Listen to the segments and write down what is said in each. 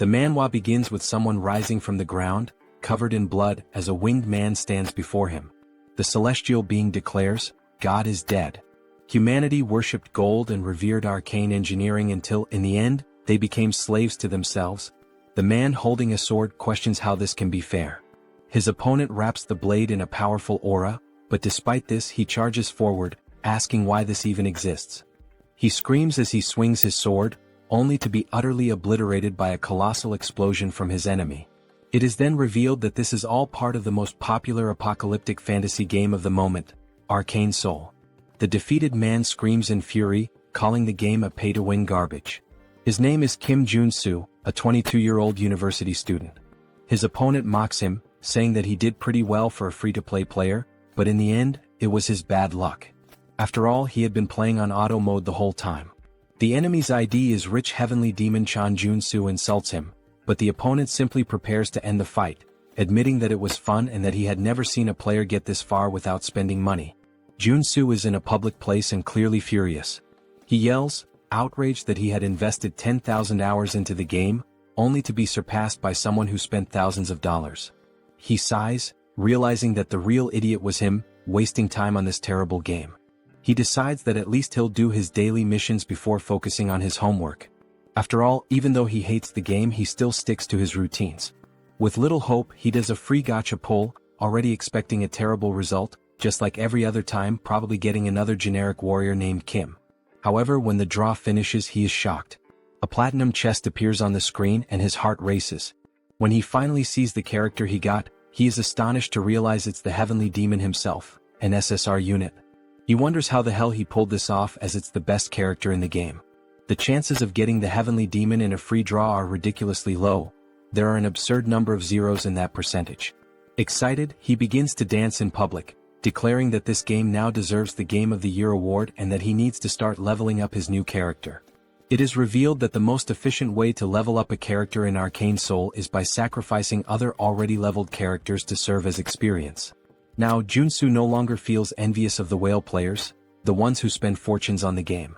The manhwa begins with someone rising from the ground, covered in blood, as a winged man stands before him. The celestial being declares, "God is dead." Humanity worshipped gold and revered arcane engineering until, in the end, they became slaves to themselves. The man holding a sword questions how this can be fair. His opponent wraps the blade in a powerful aura, but despite this he charges forward, asking why this even exists. He screams as he swings his sword, only to be utterly obliterated by a colossal explosion from his enemy. It is then revealed that this is all part of the most popular apocalyptic fantasy game of the moment, Arcane Seoul. The defeated man screams in fury, calling the game a pay-to-win garbage. His name is Kim Joonsoo, a 22-year-old university student. His opponent mocks him, saying that he did pretty well for a free-to-play player, but in the end, it was his bad luck. After all, he had been playing on auto mode the whole time. The enemy's ID is rich heavenly demon Chan Joonsoo insults him, but the opponent simply prepares to end the fight, admitting that it was fun and that he had never seen a player get this far without spending money. Joonsoo is in a public place and clearly furious. He yells, outraged that he had invested 10,000 hours into the game, only to be surpassed by someone who spent thousands of dollars. He sighs, realizing that the real idiot was him, wasting time on this terrible game. He decides that at least he'll do his daily missions before focusing on his homework. After all, even though he hates the game, he still sticks to his routines. With little hope, he does a free gacha pull, already expecting a terrible result, just like every other time, probably getting another generic warrior named Kim. However, when the draw finishes, he is shocked. A platinum chest appears on the screen and his heart races. When he finally sees the character he got, he is astonished to realize it's the heavenly demon himself, an SSR unit. He wonders how the hell he pulled this off, as it's the best character in the game. The chances of getting the heavenly demon in a free draw are ridiculously low. There are an absurd number of zeros in that percentage. Excited, he begins to dance in public, declaring that this game now deserves the Game of the Year award and that he needs to start leveling up his new character. It is revealed that the most efficient way to level up a character in Arcane Seoul is by sacrificing other already leveled characters to serve as experience. Now Joonsoo no longer feels envious of the whale players, the ones who spend fortunes on the game.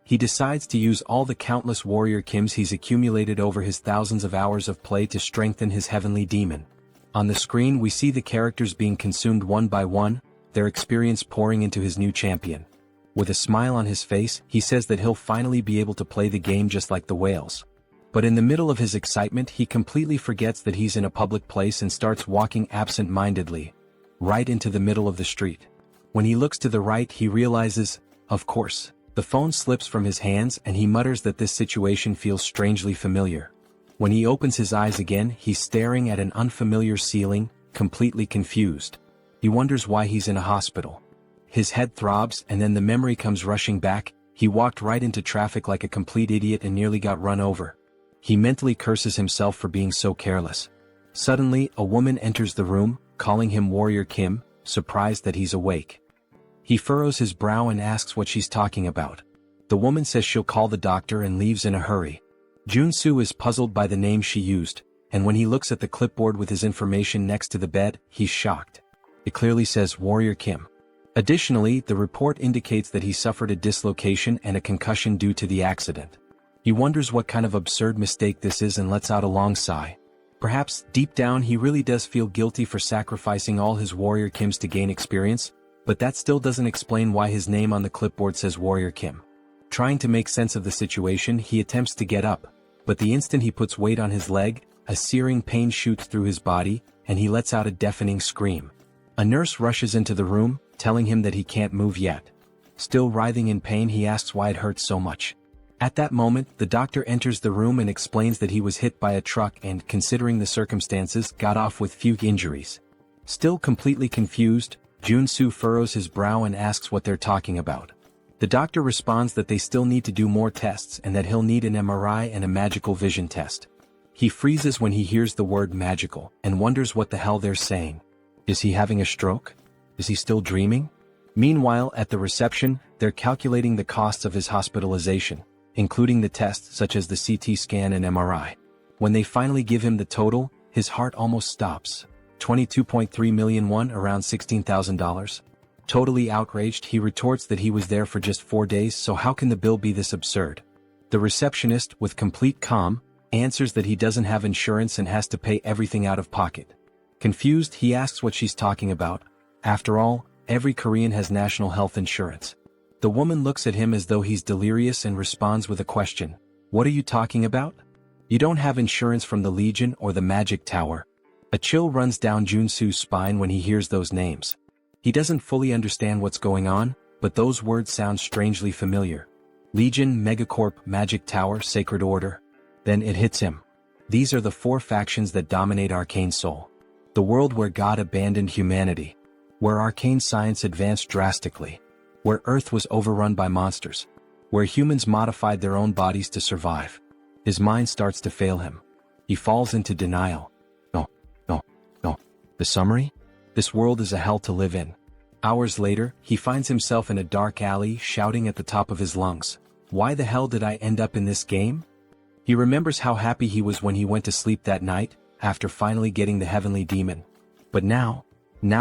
He decides to use all the countless warrior Kims he's accumulated over his thousands of hours of play to strengthen his heavenly demon. On the screen we see the characters being consumed one by one, their experience pouring into his new champion. With a smile on his face, he says that he'll finally be able to play the game just like the whales. But in the middle of his excitement, he completely forgets that he's in a public place and starts walking absent-mindedly, right into the middle of the street. When he looks to the right, he realizes, of course, the phone slips from his hands and he mutters that this situation feels strangely familiar. When he opens his eyes again, he's staring at an unfamiliar ceiling, completely confused. He wonders why he's in a hospital. His head throbs and then the memory comes rushing back. He walked right into traffic like a complete idiot and nearly got run over. He mentally curses himself for being so careless. Suddenly, a woman enters the room, calling him Warrior Kim, surprised that he's awake. He furrows his brow and asks what she's talking about. The woman says she'll call the doctor and leaves in a hurry. Joonsoo is puzzled by the name she used, and when he looks at the clipboard with his information next to the bed, he's shocked. It clearly says Warrior Kim. Additionally, the report indicates that he suffered a dislocation and a concussion due to the accident. He wonders what kind of absurd mistake this is and lets out a long sigh. Perhaps, deep down, he really does feel guilty for sacrificing all his Warrior Kims to gain experience, but that still doesn't explain why his name on the clipboard says Warrior Kim. Trying to make sense of the situation, he attempts to get up, but the instant he puts weight on his leg, a searing pain shoots through his body, and he lets out a deafening scream. A nurse rushes into the room, telling him that he can't move yet. Still writhing in pain, he asks why it hurts so much. At that moment, the doctor enters the room and explains that he was hit by a truck and, considering the circumstances, got off with few injuries. Still completely confused, Joonsoo furrows his brow and asks what they're talking about. The doctor responds that they still need to do more tests and that he'll need an MRI and a magical vision test. He freezes when he hears the word magical and wonders what the hell they're saying. Is he having a stroke? Is he still dreaming? Meanwhile, at the reception, they're calculating the costs of his hospitalization, including the tests such as the CT scan and MRI. When they finally give him the total, his heart almost stops. 22.3 million won, around $16,000. Totally outraged, he retorts that he was there for just 4 days, so how can the bill be this absurd? The receptionist, with complete calm, answers that he doesn't have insurance and has to pay everything out of pocket. Confused, he asks what she's talking about. After all, every Korean has national health insurance. The woman looks at him as though he's delirious and responds with a question. What are you talking about? You don't have insurance from the Legion or the Magic Tower. A chill runs down Joonsoo's spine when he hears those names. He doesn't fully understand what's going on, but those words sound strangely familiar. Legion, Megacorp, Magic Tower, Sacred Order. Then it hits him. These are the 4 factions that dominate Arcane Seoul. The world where God abandoned humanity. Where arcane science advanced drastically. Where Earth was overrun by monsters. Where humans modified their own bodies to survive. His mind starts to fail him. He falls into denial. No. The summary? This world is a hell to live in. Hours later, he finds himself in a dark alley shouting at the top of his lungs. Why the hell did I end up in this game? He remembers how happy he was when he went to sleep that night, after finally getting the heavenly demon. But now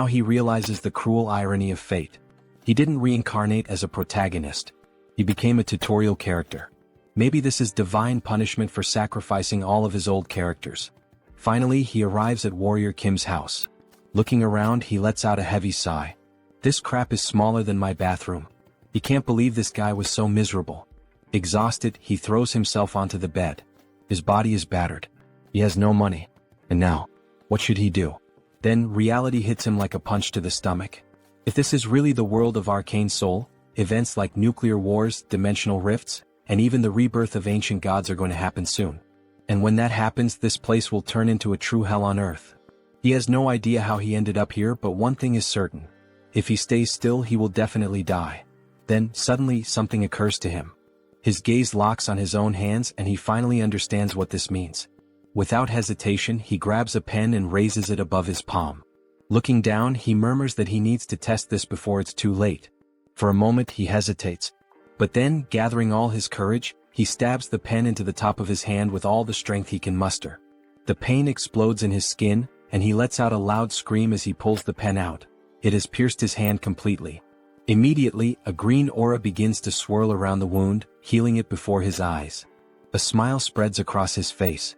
he realizes the cruel irony of fate. He didn't reincarnate as a protagonist. He became a tutorial character. Maybe this is divine punishment for sacrificing all of his old characters. Finally, he arrives at Warrior Kim's house. Looking around, he lets out a heavy sigh. This crap is smaller than my bathroom. He can't believe this guy was so miserable. Exhausted, he throws himself onto the bed. His body is battered. He has no money. And now, what should he do? Then reality hits him like a punch to the stomach. If this is really the world of Arcane Seoul, events like nuclear wars, dimensional rifts, and even the rebirth of ancient gods are going to happen soon. And when that happens, this place will turn into a true hell on earth. He has no idea how he ended up here, but one thing is certain. If he stays still, he will definitely die. Then, suddenly, something occurs to him. His gaze locks on his own hands and he finally understands what this means. Without hesitation, he grabs a pen and raises it above his palm. Looking down, he murmurs that he needs to test this before it's too late. For a moment, he hesitates. But then, gathering all his courage, he stabs the pen into the top of his hand with all the strength he can muster. The pain explodes in his skin, and he lets out a loud scream as he pulls the pen out. It has pierced his hand completely. Immediately, a green aura begins to swirl around the wound, healing it before his eyes. A smile spreads across his face.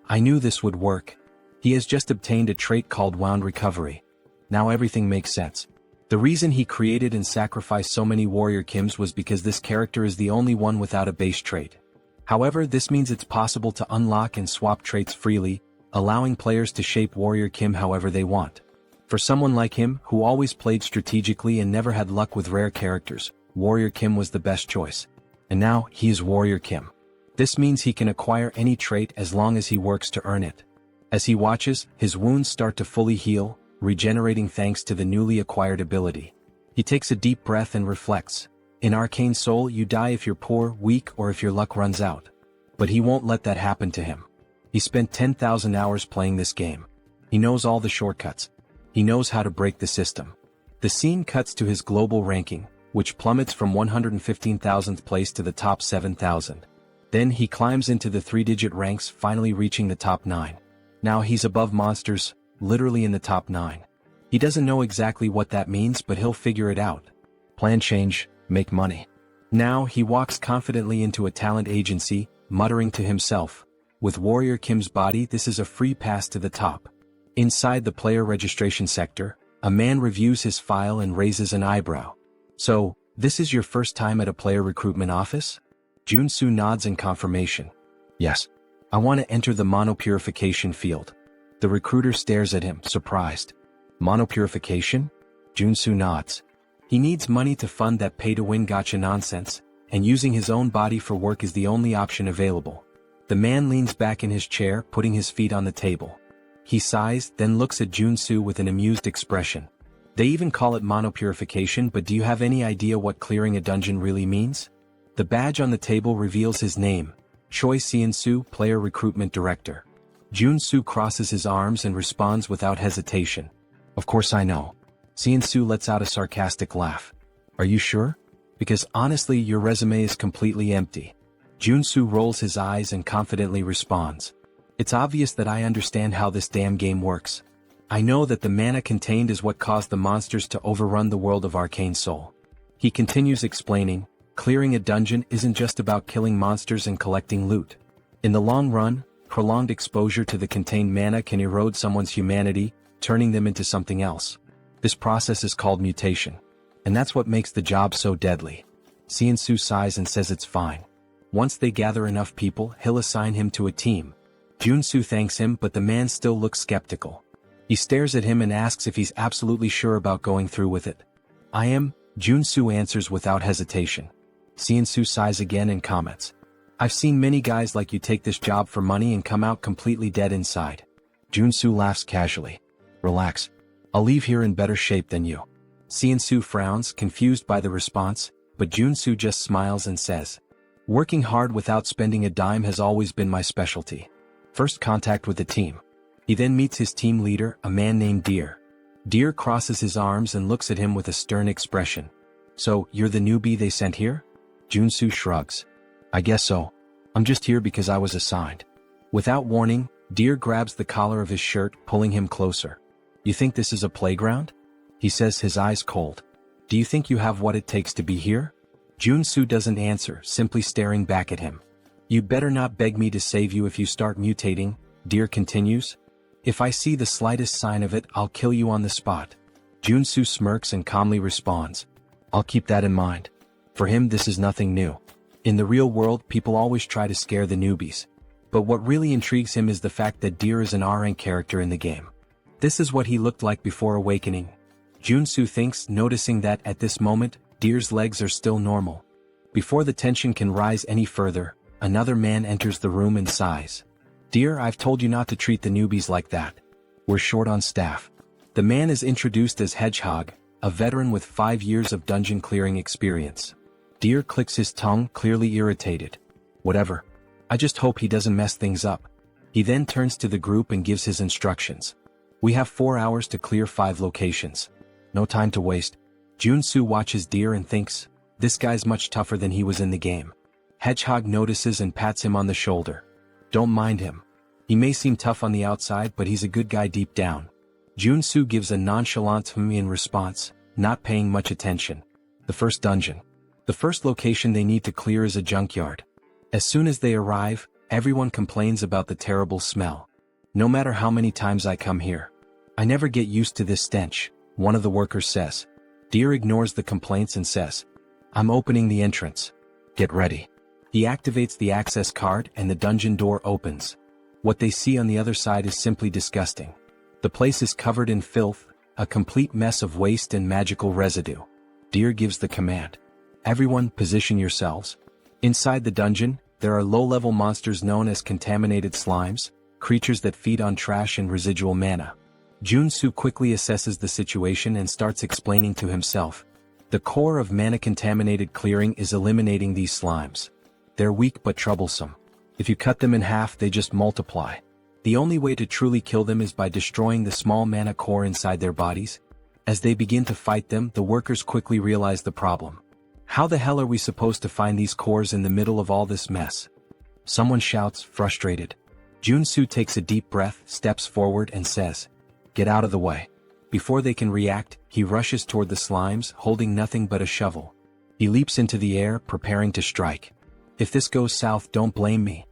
I knew this would work. He has just obtained a trait called Wound Recovery. Now everything makes sense. The reason he created and sacrificed so many Warrior Kims was because this character is the only one without a base trait. However, this means it's possible to unlock and swap traits freely, allowing players to shape Warrior Kim however they want. For someone like him, who always played strategically and never had luck with rare characters, Warrior Kim was the best choice. And now, he is Warrior Kim. This means he can acquire any trait as long as he works to earn it. As he watches, his wounds start to fully heal, regenerating thanks to the newly acquired ability. He takes a deep breath and reflects. In Arcane Seoul, you die if you're poor, weak, or if your luck runs out. But he won't let that happen to him. He spent 10,000 hours playing this game. He knows all the shortcuts. He knows how to break the system. The scene cuts to his global ranking, which plummets from 115,000th place to the top 7,000. Then he climbs into the 3-digit ranks, finally reaching the top 9. Now he's above monsters, literally in the top 9. He doesn't know exactly what that means, but he'll figure it out. Plan change, make money. Now he walks confidently into a talent agency, muttering to himself. With Warrior Kim's body, this is a free pass to the top. Inside the player registration sector, a man reviews his file and raises an eyebrow. So, this is your first time at a player recruitment office? Joonsoo nods in confirmation. Yes. I want to enter the monopurification field. The recruiter stares at him, surprised. Monopurification? Joonsoo nods. He needs money to fund that pay-to-win gacha nonsense, and using his own body for work is the only option available. The man leans back in his chair, putting his feet on the table. He sighs, then looks at Joonsoo with an amused expression. They even call it monopurification, but do you have any idea what clearing a dungeon really means? The badge on the table reveals his name, Choi Seon-soo, Player Recruitment Director. Joonsoo crosses his arms and responds without hesitation. Of course I know. Seon-soo lets out a sarcastic laugh. Are you sure? Because honestly, your resume is completely empty. Joonsoo rolls his eyes and confidently responds. It's obvious that I understand how this damn game works. I know that the mana contained is what caused the monsters to overrun the world of Arcane Seoul. He continues explaining, clearing a dungeon isn't just about killing monsters and collecting loot. In the long run, prolonged exposure to the contained mana can erode someone's humanity, turning them into something else. This process is called mutation. And that's what makes the job so deadly. Joonsoo sighs and says it's fine. Once they gather enough people, he'll assign him to a team. Joonsoo thanks him, but the man still looks skeptical. He stares at him and asks if he's absolutely sure about going through with it. I am, Joonsoo answers without hesitation. Joonsoo sighs again and comments. I've seen many guys like you take this job for money and come out completely dead inside. Joonsoo laughs casually. Relax. I'll leave here in better shape than you. Joonsoo frowns, confused by the response, but Joonsoo just smiles and says, working hard without spending a dime has always been my specialty. First contact with the team. He then meets his team leader, a man named Deer. Deer crosses his arms and looks at him with a stern expression. So, you're the newbie they sent here? Joonsoo shrugs. I guess so. I'm just here because I was assigned. Without warning, Deer grabs the collar of his shirt, pulling him closer. You think this is a playground? He says, his eyes cold. Do you think you have what it takes to be here? Joonsoo doesn't answer, simply staring back at him. You'd better not beg me to save you if you start mutating, Deer continues. If I see the slightest sign of it, I'll kill you on the spot. Joonsoo smirks and calmly responds. I'll keep that in mind. For him, this is nothing new. In the real world, people always try to scare the newbies. But what really intrigues him is the fact that Deer is an R-rank character in the game. This is what he looked like before awakening. Joonsoo thinks, noticing that, at this moment, Deer's legs are still normal. Before the tension can rise any further, another man enters the room and sighs. Deer, I've told you not to treat the newbies like that. We're short on staff. The man is introduced as Hedgehog, a veteran with 5 years of dungeon clearing experience. Deer clicks his tongue, clearly irritated. Whatever. I just hope he doesn't mess things up. He then turns to the group and gives his instructions. We have 4 hours to clear 5 locations. No time to waste. Joonsoo watches Deer and thinks, this guy's much tougher than he was in the game. Hedgehog notices and pats him on the shoulder. Don't mind him. He may seem tough on the outside, but he's a good guy deep down. Joonsoo gives a nonchalant hum in response, not paying much attention. The first dungeon. The first location they need to clear is a junkyard. As soon as they arrive, everyone complains about the terrible smell. No matter how many times I come here, I never get used to this stench, one of the workers says. Deer ignores the complaints and says, I'm opening the entrance. Get ready. He activates the access card and the dungeon door opens. What they see on the other side is simply disgusting. The place is covered in filth, a complete mess of waste and magical residue. Deer gives the command. Everyone, position yourselves. Inside the dungeon, there are low-level monsters known as contaminated slimes, creatures that feed on trash and residual mana. Joonsoo quickly assesses the situation and starts explaining to himself. The core of mana-contaminated clearing is eliminating these slimes. They're weak but troublesome. If you cut them in half, they just multiply. The only way to truly kill them is by destroying the small mana core inside their bodies. As they begin to fight them, the workers quickly realize the problem. How the hell are we supposed to find these cores in the middle of all this mess? Someone shouts, frustrated. Joonsoo takes a deep breath, steps forward and says, get out of the way. Before they can react, he rushes toward the slimes, holding nothing but a shovel. He leaps into the air, preparing to strike. If this goes south, don't blame me,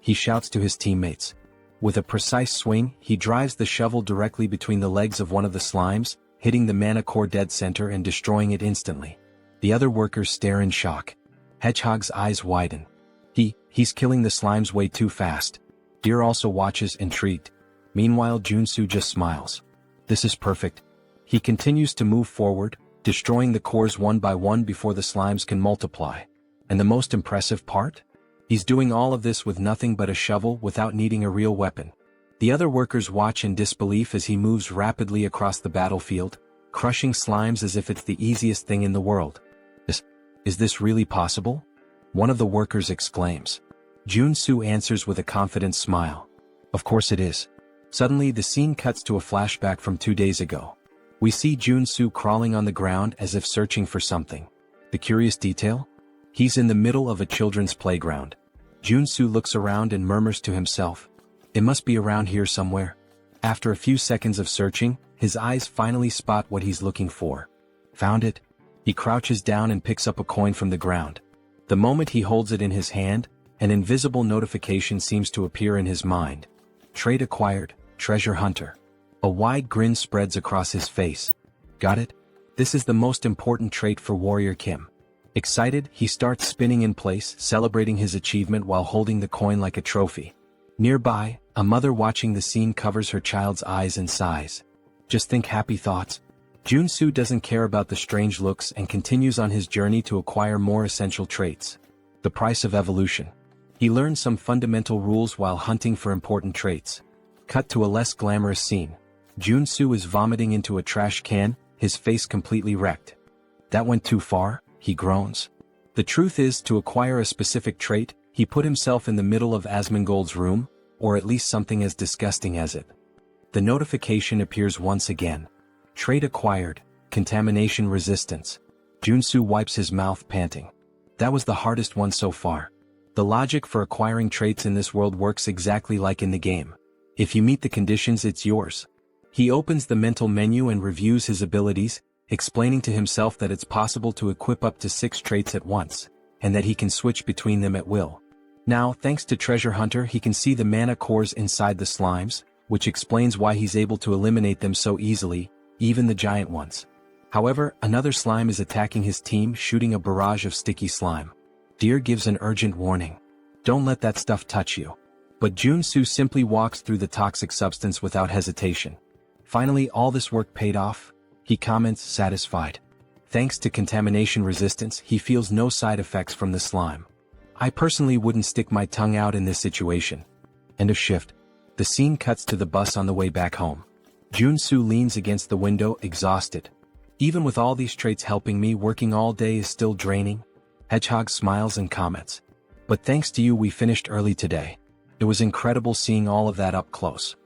he shouts to his teammates. With a precise swing, he drives the shovel directly between the legs of one of the slimes, hitting the mana core dead center and destroying it instantly. The other workers stare in shock. Hedgehog's eyes widen. He's killing the slimes way too fast. Deer also watches, intrigued. Meanwhile, Joonsoo just smiles. This is perfect. He continues to move forward, destroying the cores one by one before the slimes can multiply. And the most impressive part? He's doing all of this with nothing but a shovel, without needing a real weapon. The other workers watch in disbelief as he moves rapidly across the battlefield, crushing slimes as if it's the easiest thing in the world. Is this really possible? One of the workers exclaims. Joonsoo answers with a confident smile. Of course it is. Suddenly the scene cuts to a flashback from 2 days ago. We see Joonsoo crawling on the ground as if searching for something. The curious detail? He's in the middle of a children's playground. Joonsoo looks around and murmurs to himself. It must be around here somewhere. After a few seconds of searching, his eyes finally spot what he's looking for. Found it. He crouches down and picks up a coin from the ground. The moment he holds it in his hand, An invisible notification seems to appear in his mind. Trait acquired, treasure hunter. A wide grin spreads across his face. Got it? This is the most important trait for Warrior Kim. Excited, he starts spinning in place, celebrating his achievement while holding the coin like a trophy. Nearby, a mother watching the scene covers her child's eyes and sighs. Just think happy thoughts. Joonsoo doesn't care about the strange looks and continues on his journey to acquire more essential traits. The price of evolution. He learns some fundamental rules while hunting for important traits. Cut to a less glamorous scene. Joonsoo is vomiting into a trash can, his face completely wrecked. That went too far, he groans. The truth is, to acquire a specific trait, he put himself in the middle of Asmongold's room, or at least something as disgusting as it. The notification appears once again. Trait acquired, contamination resistance. Joonsoo wipes his mouth, panting. That was the hardest one so far. The logic for acquiring traits in this world works exactly like in the game. If you meet the conditions, it's yours. He opens the mental menu and reviews his abilities, explaining to himself that it's possible to equip up to 6 traits at once, and that he can switch between them at will. Now, thanks to Treasure Hunter, he can see the mana cores inside the slimes, which explains why he's able to eliminate them so easily, even the giant ones. However, another slime is attacking his team, shooting a barrage of sticky slime. Deer gives an urgent warning. Don't let that stuff touch you. But Joonsoo simply walks through the toxic substance without hesitation. Finally, all this work paid off, he comments, satisfied. Thanks to contamination resistance, he feels no side effects from the slime. I personally wouldn't stick my tongue out in this situation. End of shift. The scene cuts to the bus on the way back home. Joonsoo leans against the window, exhausted. Even with all these traits helping me, working all day is still draining. Hedgehog smiles and comments. But thanks to you we finished early today. It was incredible seeing all of that up close.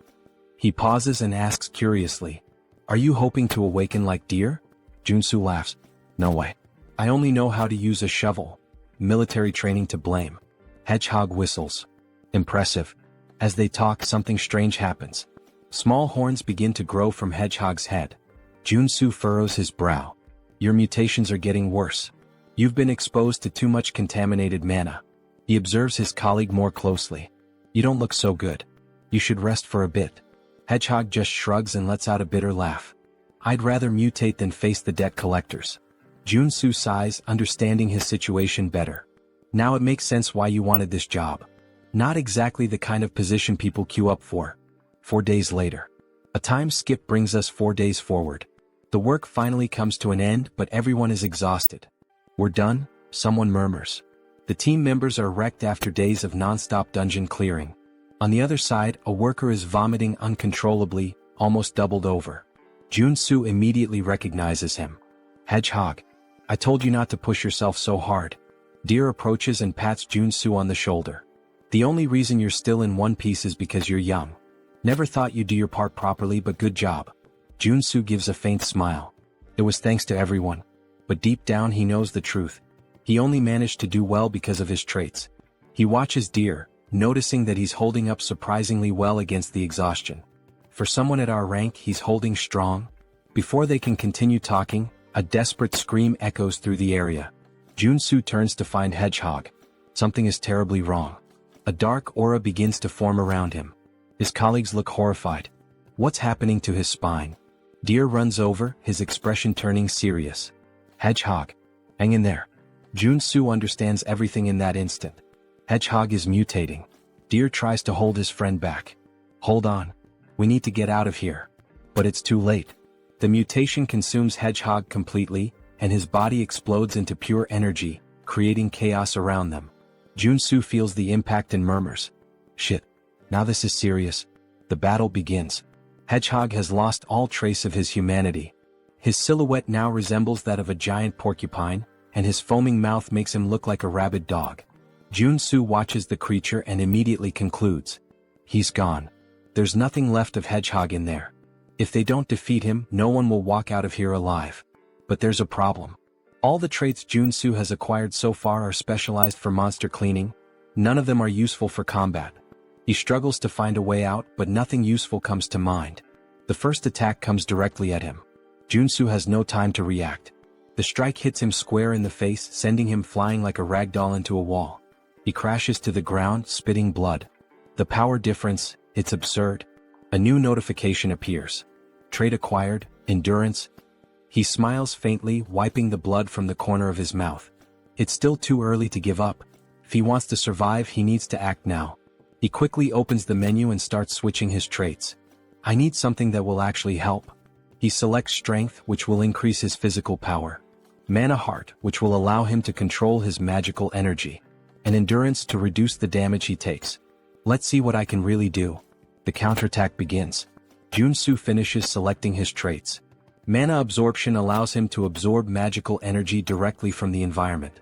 He pauses and asks curiously, "Are you hoping to awaken like Deer?" Joonsoo laughs. "No way. I only know how to use a shovel. Military training to blame." Hedgehog whistles. Impressive. As they talk, something strange happens. Small horns begin to grow from Hedgehog's head. Joonsoo furrows his brow. "Your mutations are getting worse. You've been exposed to too much contaminated mana." He observes his colleague more closely. "You don't look so good. You should rest for a bit." Hedgehog just shrugs and lets out a bitter laugh. "I'd rather mutate than face the debt collectors." Joonsoo sighs, understanding his situation better. "Now it makes sense why you wanted this job. Not exactly the kind of position people queue up for." 4 days later. A time skip brings us 4 days forward. The work finally comes to an end, but everyone is exhausted. "We're done," someone murmurs. The team members are wrecked after days of non-stop dungeon clearing. On the other side, a worker is vomiting uncontrollably, almost doubled over. Joonsoo immediately recognizes him. "Hedgehog. I told you not to push yourself so hard." Deer approaches and pats Joonsoo on the shoulder. "The only reason you're still in one piece is because you're young. Never thought you'd do your part properly, but good job." Joonsoo gives a faint smile. It was thanks to everyone. But deep down he knows the truth. He only managed to do well because of his traits. He watches Deer, noticing that he's holding up surprisingly well against the exhaustion. For someone at our rank, he's holding strong. Before they can continue talking, a desperate scream echoes through the area. Joonsoo turns to find Hedgehog. Something is terribly wrong. A dark aura begins to form around him. His colleagues look horrified. What's happening to his spine? Deer runs over, his expression turning serious. "Hedgehog. Hang in there." Joonsoo understands everything in that instant. Hedgehog is mutating. Deer tries to hold his friend back. "Hold on. We need to get out of here." But it's too late. The mutation consumes Hedgehog completely, and his body explodes into pure energy, creating chaos around them. Joonsoo feels the impact and murmurs. "Shit. Now this is serious." The battle begins. Hedgehog has lost all trace of his humanity. His silhouette now resembles that of a giant porcupine, and his foaming mouth makes him look like a rabid dog. Joonsoo watches the creature and immediately concludes. He's gone. There's nothing left of Hedgehog in there. If they don't defeat him, no one will walk out of here alive. But there's a problem. All the traits Joonsoo has acquired so far are specialized for monster cleaning. None of them are useful for combat. He struggles to find a way out, but nothing useful comes to mind. The first attack comes directly at him. Joonsoo has no time to react. The strike hits him square in the face, sending him flying like a ragdoll into a wall. He crashes to the ground, spitting blood. The power difference, it's absurd. A new notification appears. Trait acquired, endurance. He smiles faintly, wiping the blood from the corner of his mouth. It's still too early to give up. If he wants to survive, he needs to act now. He quickly opens the menu and starts switching his traits. I need something that will actually help. He selects strength, which will increase his physical power. Mana heart, which will allow him to control his magical energy. And endurance to reduce the damage he takes. Let's see what I can really do. The counterattack begins. Joonsoo finishes selecting his traits. Mana absorption allows him to absorb magical energy directly from the environment.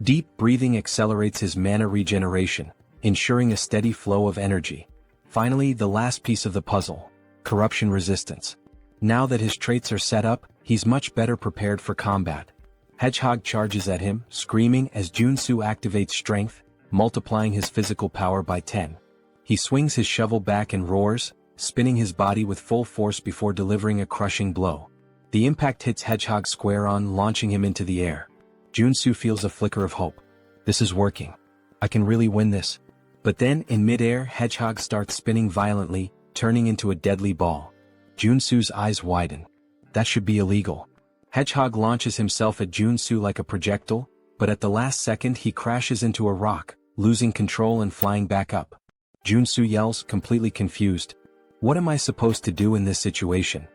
Deep breathing accelerates his mana regeneration, ensuring a steady flow of energy. Finally, the last piece of the puzzle. Corruption resistance. Now that his traits are set up, he's much better prepared for combat. Hedgehog charges at him, screaming as Joonsoo activates strength, multiplying his physical power by 10. He swings his shovel back and roars, spinning his body with full force before delivering a crushing blow. The impact hits Hedgehog square on, launching him into the air. Joonsoo feels a flicker of hope. This is working. I can really win this. But then, in midair, Hedgehog starts spinning violently, turning into a deadly ball. Joonsoo's eyes widen. That should be illegal. Hedgehog launches himself at Joonsoo like a projectile, but at the last second he crashes into a rock, losing control and flying back up. Joonsoo yells, completely confused. What am I supposed to do in this situation?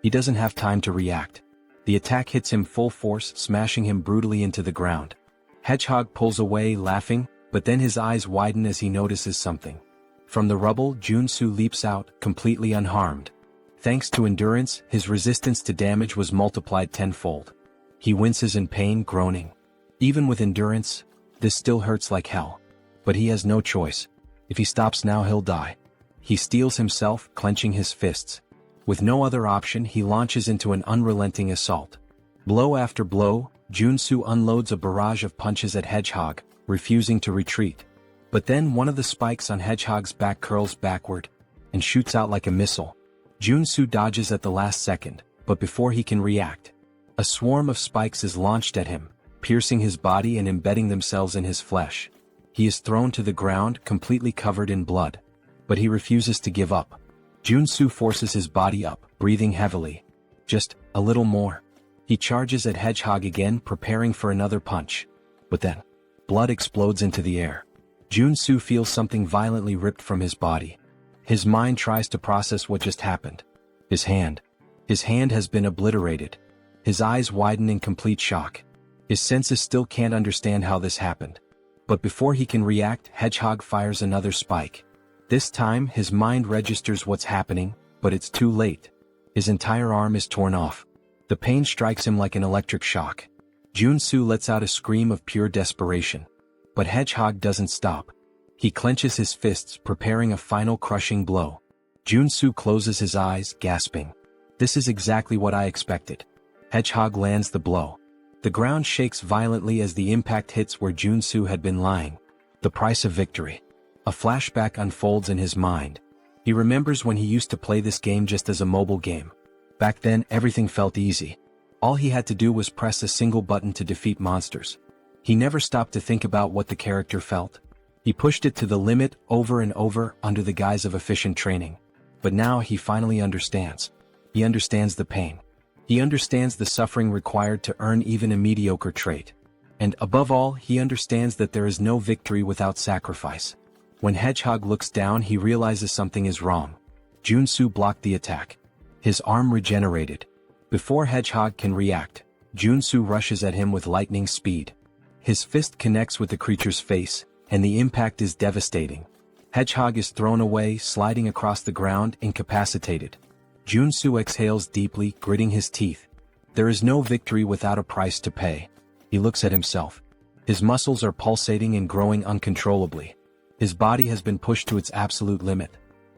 He doesn't have time to react. The attack hits him full force, smashing him brutally into the ground. Hedgehog pulls away, laughing, but then his eyes widen as he notices something. From the rubble, Joonsoo leaps out, completely unharmed. Thanks to endurance, his resistance to damage was multiplied tenfold. He winces in pain, groaning. Even with endurance, this still hurts like hell. But he has no choice. If he stops now, he'll die. He steels himself, clenching his fists. With no other option, he launches into an unrelenting assault. Blow after blow, Joonsoo unloads a barrage of punches at Hedgehog, refusing to retreat. But then one of the spikes on Hedgehog's back curls backward and shoots out like a missile. Joonsoo dodges at the last second, but before he can react, a swarm of spikes is launched at him, piercing his body and embedding themselves in his flesh. He is thrown to the ground, completely covered in blood. But he refuses to give up. Joonsoo forces his body up, breathing heavily. Just a little more. He charges at Hedgehog again, preparing for another punch. But then, blood explodes into the air. Joonsoo feels something violently ripped from his body. His mind tries to process what just happened. His hand. His hand has been obliterated. His eyes widen in complete shock. His senses still can't understand how this happened. But before he can react, Hedgehog fires another spike. This time, his mind registers what's happening, but it's too late. His entire arm is torn off. The pain strikes him like an electric shock. Joonsoo lets out a scream of pure desperation. But Hedgehog doesn't stop. He clenches his fists, preparing a final crushing blow. Joonsoo closes his eyes, gasping. This is exactly what I expected. Hedgehog lands the blow. The ground shakes violently as the impact hits where Joonsoo had been lying. The price of victory. A flashback unfolds in his mind. He remembers when he used to play this game just as a mobile game. Back then, everything felt easy. All he had to do was press a single button to defeat monsters. He never stopped to think about what the character felt. He pushed it to the limit over and over under the guise of efficient training. But now he finally understands. He understands the pain. He understands the suffering required to earn even a mediocre trait. And above all, he understands that there is no victory without sacrifice. When Hedgehog looks down, he realizes something is wrong. Joonsoo blocked the attack. His arm regenerated. Before Hedgehog can react, Joonsoo rushes at him with lightning speed. His fist connects with the creature's face, and the impact is devastating. Hedgehog is thrown away, sliding across the ground, incapacitated. Joonsoo exhales deeply, gritting his teeth. There is no victory without a price to pay. He looks at himself. His muscles are pulsating and growing uncontrollably. His body has been pushed to its absolute limit.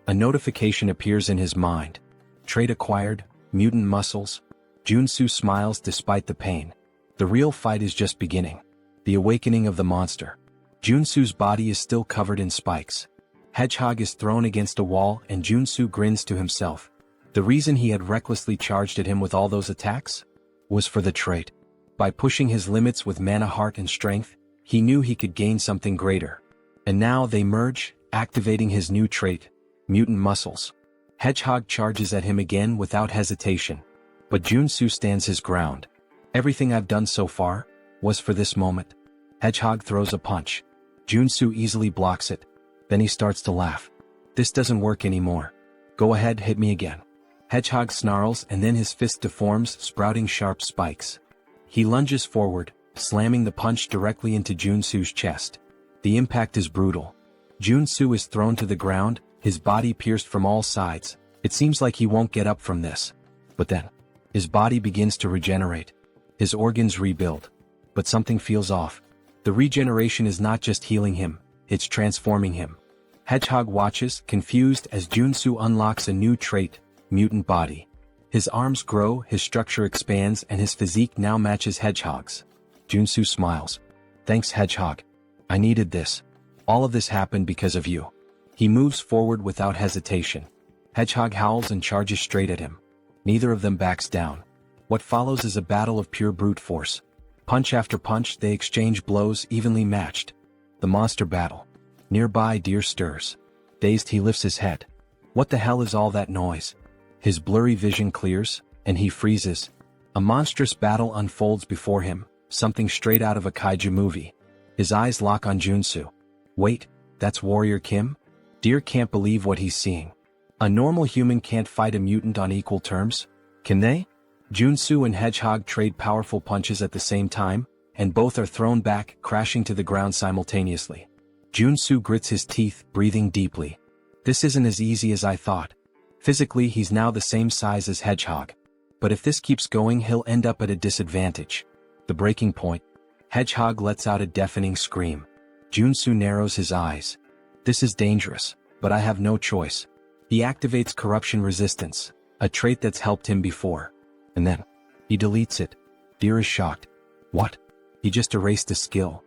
A notification appears in his mind. Trait acquired, mutant muscles. Joonsoo smiles despite the pain. The real fight is just beginning. The awakening of the monster. Joonsoo's body is still covered in spikes. Hedgehog is thrown against a wall and Joonsoo grins to himself. The reason he had recklessly charged at him with all those attacks was for the trait. By pushing his limits with mana heart and strength, He knew he could gain something greater. And now they merge, activating his new trait, mutant muscles. Hedgehog charges at him again without hesitation. But Joonsoo stands his ground. Everything I've done so far was for this moment. Hedgehog throws a punch. Joonsoo easily blocks it. Then he starts to laugh. This doesn't work anymore. Go ahead, hit me again. Hedgehog snarls and then his fist deforms, sprouting sharp spikes. He lunges forward, slamming the punch directly into Joonsoo's chest. The impact is brutal. Joonsoo is thrown to the ground, his body pierced from all sides. It seems like he won't get up from this. But then, his body begins to regenerate. His organs rebuild. But something feels off. The regeneration is not just healing him, it's transforming him. Hedgehog watches, confused, as Joonsoo unlocks a new trait, mutant body. His arms grow, his structure expands, and his physique now matches Hedgehog's. Joonsoo smiles. Thanks, Hedgehog. I needed this. All of this happened because of you. He moves forward without hesitation. Hedgehog howls and charges straight at him. Neither of them backs down. What follows is a battle of pure brute force. Punch after punch, they exchange blows evenly matched. The monster battle. Nearby, Deer stirs. Dazed, he lifts his head. What the hell is all that noise? His blurry vision clears, and he freezes. A monstrous battle unfolds before him, something straight out of a kaiju movie. His eyes lock on Joonsoo. Wait, that's Warrior Kim? Deer can't believe what he's seeing. A normal human can't fight a mutant on equal terms, can they? Joonsoo and Hedgehog trade powerful punches at the same time, and both are thrown back, crashing to the ground simultaneously. Joonsoo grits his teeth, breathing deeply. This isn't as easy as I thought. Physically, he's now the same size as Hedgehog. But if this keeps going, he'll end up at a disadvantage. The breaking point. Hedgehog lets out a deafening scream. Joonsoo narrows his eyes. This is dangerous, but I have no choice. He activates corruption resistance, a trait that's helped him before. And then, he deletes it. Deer is shocked. What? He just erased a skill.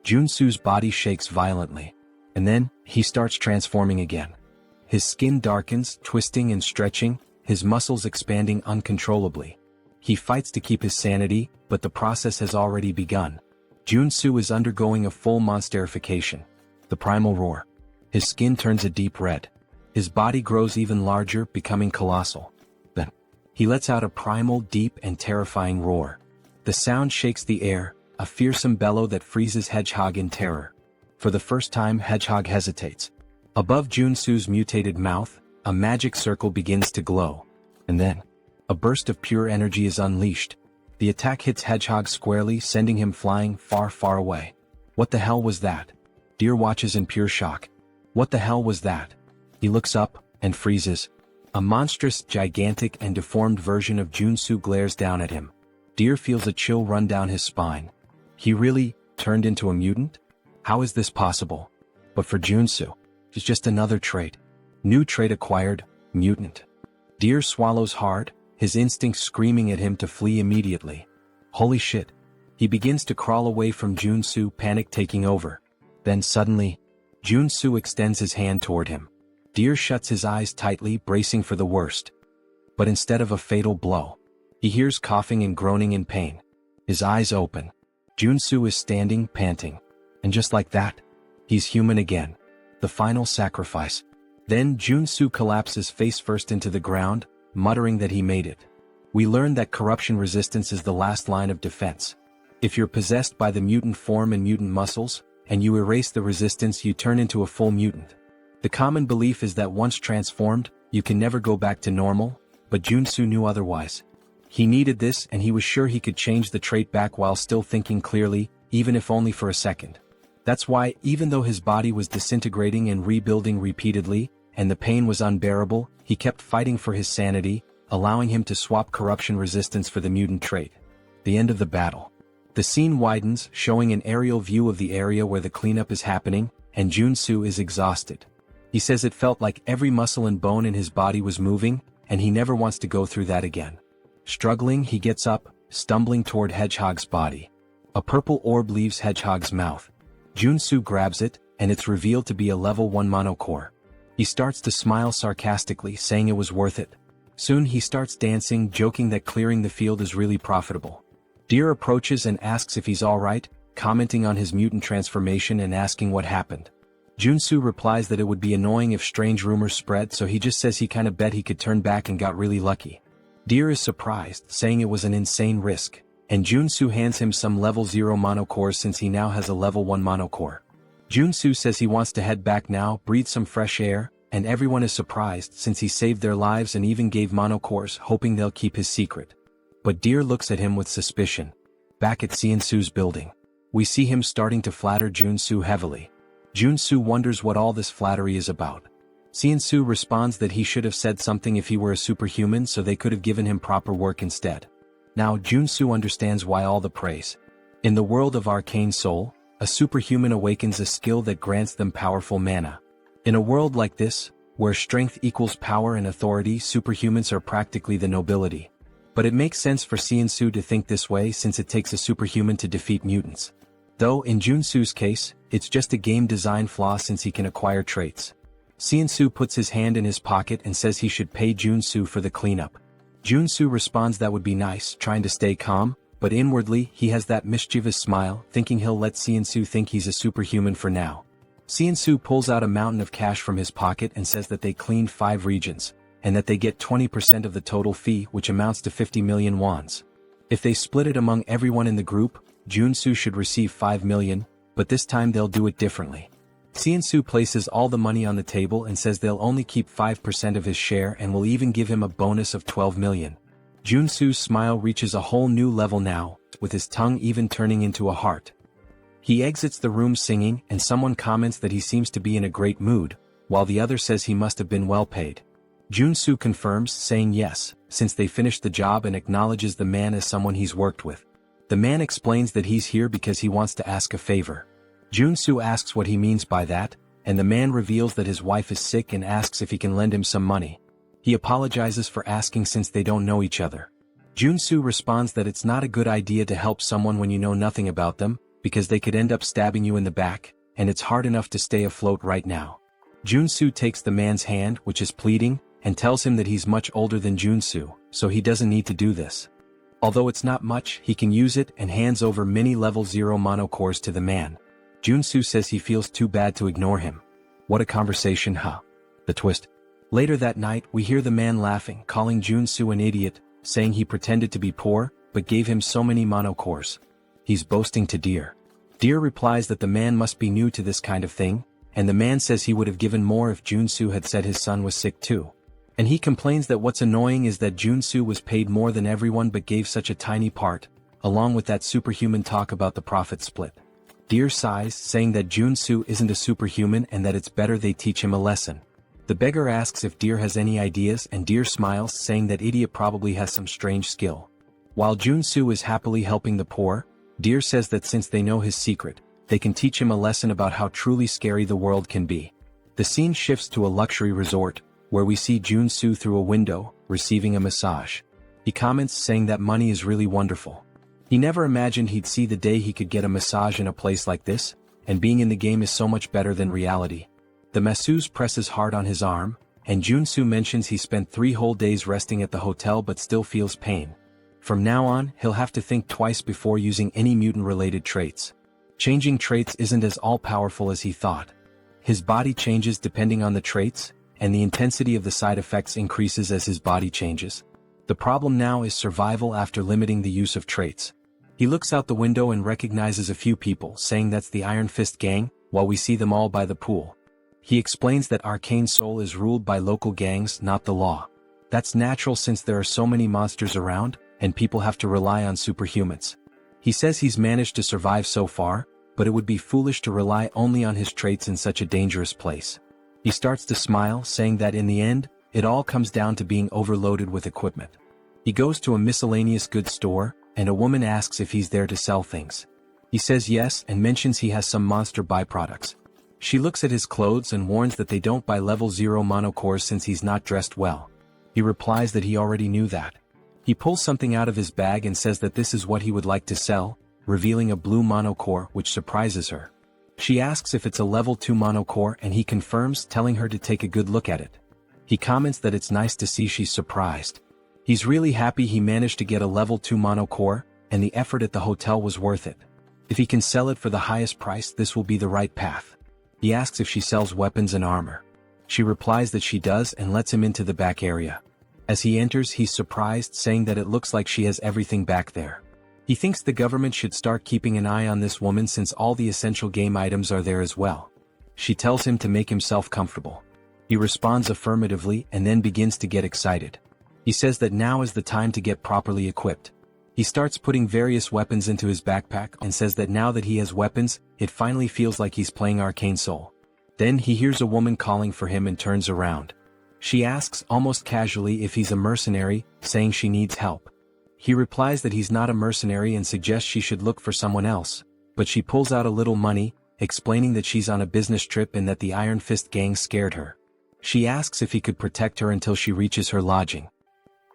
Joonsoo's body shakes violently. And then, he starts transforming again. His skin darkens, twisting and stretching, his muscles expanding uncontrollably. He fights to keep his sanity, but the process has already begun. Joonsoo is undergoing a full monsterification. The primal roar. His skin turns a deep red. His body grows even larger, becoming colossal. Then, he lets out a primal, deep and terrifying roar. The sound shakes the air, a fearsome bellow that freezes Hedgehog in terror. For the first time, Hedgehog hesitates. Above Joonsoo's mutated mouth, a magic circle begins to glow. And then, a burst of pure energy is unleashed. The attack hits Hedgehog squarely, sending him flying far, far away. What the hell was that? Deer watches in pure shock. What the hell was that? He looks up, and freezes. A monstrous, gigantic, and deformed version of Joonsoo glares down at him. Deer feels a chill run down his spine. He really turned into a mutant? How is this possible? But for Joonsoo, it's just another trait. New trait acquired, mutant. Deer swallows hard, his instincts screaming at him to flee immediately. Holy shit. He begins to crawl away from Joonsoo, panic taking over. Then suddenly, Joonsoo extends his hand toward him. Deer shuts his eyes tightly, bracing for the worst. But instead of a fatal blow, he hears coughing and groaning in pain. His eyes open. Joonsoo is standing, panting. And just like that, he's human again. The final sacrifice. Then Joonsoo collapses face first into the ground, muttering that he made it. We learn that corruption resistance is the last line of defense. If you're possessed by the mutant form and mutant muscles, and you erase the resistance, you turn into a full mutant. The common belief is that once transformed, you can never go back to normal, but Joonsoo knew otherwise. He needed this, and he was sure he could change the trait back while still thinking clearly, even if only for a second. That's why, even though his body was disintegrating and rebuilding repeatedly, and the pain was unbearable, he kept fighting for his sanity, allowing him to swap corruption resistance for the mutant trait. The end of the battle. The scene widens, showing an aerial view of the area where the cleanup is happening, and Joonsoo is exhausted. He says it felt like every muscle and bone in his body was moving, and he never wants to go through that again. Struggling, he gets up, stumbling toward Hedgehog's body. A purple orb leaves Hedgehog's mouth. Joonsoo grabs it, and it's revealed to be a level 1 mono core. He starts to smile sarcastically, saying it was worth it. Soon he starts dancing, joking that clearing the field is really profitable. Deer approaches and asks if he's alright, commenting on his mutant transformation and asking what happened. Joonsoo replies that it would be annoying if strange rumors spread, so he just says he kinda bet he could turn back and got really lucky. Deer is surprised, saying it was an insane risk, and Joonsoo hands him some level 0 mono cores since he now has a level 1 mono core. Joonsoo says he wants to head back now, breathe some fresh air, and everyone is surprised since he saved their lives and even gave mono cores, hoping they'll keep his secret. But Deer looks at him with suspicion. Back at Seonsoo's building, we see him starting to flatter Joonsoo heavily. Joonsoo wonders what all this flattery is about. Seonsoo responds that he should have said something if he were a superhuman, so they could have given him proper work instead. Now Joonsoo understands why all the praise. In the world of Arcane Seoul, a superhuman awakens a skill that grants them powerful mana. In a world like this, where strength equals power and authority, superhumans are practically the nobility. But it makes sense for Seonsoo to think this way since it takes a superhuman to defeat mutants. Though in Joonsoo's case, it's just a game design flaw since he can acquire traits. Seonsoo puts his hand in his pocket and says he should pay Joonsoo for the cleanup. Joonsoo responds that would be nice, trying to stay calm, but inwardly he has that mischievous smile, thinking he'll let Seonsoo think he's a superhuman for now. Seonsoo pulls out a mountain of cash from his pocket and says that they cleaned 5 regions, and that they get 20% of the total fee, which amounts to 50 million wons. If they split it among everyone in the group, Joonsoo should receive 5 million, but this time they'll do it differently. Seonsoo places all the money on the table and says they'll only keep 5% of his share and will even give him a bonus of 12 million. Joonsoo's smile reaches a whole new level now, with his tongue even turning into a heart. He exits the room singing, and someone comments that he seems to be in a great mood, while the other says he must have been well paid. Joonsoo confirms, saying yes, since they finished the job, and acknowledges the man as someone he's worked with. The man explains that he's here because he wants to ask a favor. Joonsoo asks what he means by that, and the man reveals that his wife is sick and asks if he can lend him some money. He apologizes for asking since they don't know each other. Joonsoo responds that it's not a good idea to help someone when you know nothing about them, because they could end up stabbing you in the back, and it's hard enough to stay afloat right now. Joonsoo takes the man's hand, which is pleading, and tells him that he's much older than Joonsoo, so he doesn't need to do this. Although it's not much, he can use it and hands over many level 0 mono cores to the man. Joonsoo says he feels too bad to ignore him. What a conversation, huh? The twist. Later that night, we hear the man laughing, calling Joonsoo an idiot, saying he pretended to be poor, but gave him so many mono cores. He's boasting to Deer. Deer replies that the man must be new to this kind of thing, and the man says he would have given more if Joonsoo had said his son was sick too. And he complains that what's annoying is that Joonsoo was paid more than everyone but gave such a tiny part, along with that superhuman talk about the profit split. Deer sighs, saying that Joonsoo isn't a superhuman and that it's better they teach him a lesson. The beggar asks if Deer has any ideas, and Deer smiles, saying that idiot probably has some strange skill. While Joonsoo is happily helping the poor, Deer says that since they know his secret, they can teach him a lesson about how truly scary the world can be. The scene shifts to a luxury resort, where we see Joonsoo through a window, receiving a massage. He comments, saying that money is really wonderful. He never imagined he'd see the day he could get a massage in a place like this, and being in the game is so much better than reality. The masseuse presses hard on his arm, and Joonsoo mentions he spent 3 whole days resting at the hotel but still feels pain. From now on, he'll have to think twice before using any mutant-related traits. Changing traits isn't as all-powerful as he thought. His body changes depending on the traits, and the intensity of the side effects increases as his body changes. The problem now is survival after limiting the use of traits. He looks out the window and recognizes a few people, saying that's the Iron Fist gang, while we see them all by the pool. He explains that Arcane Seoul is ruled by local gangs, not the law. That's natural since there are so many monsters around, and people have to rely on superhumans. He says he's managed to survive so far, but it would be foolish to rely only on his traits in such a dangerous place. He starts to smile, saying that in the end, it all comes down to being overloaded with equipment. He goes to a miscellaneous goods store, and a woman asks if he's there to sell things. He says yes and mentions he has some monster byproducts. She looks at his clothes and warns that they don't buy level 0 mono cores since he's not dressed well. He replies that he already knew that. He pulls something out of his bag and says that this is what he would like to sell, revealing a blue mono core, which surprises her. She asks if it's a level 2 mono core, and he confirms, telling her to take a good look at it. He comments that it's nice to see she's surprised. He's really happy he managed to get a level 2 mono core, and the effort at the hotel was worth it. If he can sell it for the highest price, this will be the right path. He asks if she sells weapons and armor. She replies that she does and lets him into the back area. As he enters, he's surprised, saying that it looks like she has everything back there. He thinks the government should start keeping an eye on this woman since all the essential game items are there as well. She tells him to make himself comfortable. He responds affirmatively and then begins to get excited. He says that now is the time to get properly equipped. He starts putting various weapons into his backpack and says that now that he has weapons, it finally feels like he's playing Arcane Seoul. Then he hears a woman calling for him and turns around. She asks almost casually if he's a mercenary, saying she needs help. He replies that he's not a mercenary and suggests she should look for someone else, but she pulls out a little money, explaining that she's on a business trip and that the Iron Fist gang scared her. She asks if he could protect her until she reaches her lodging.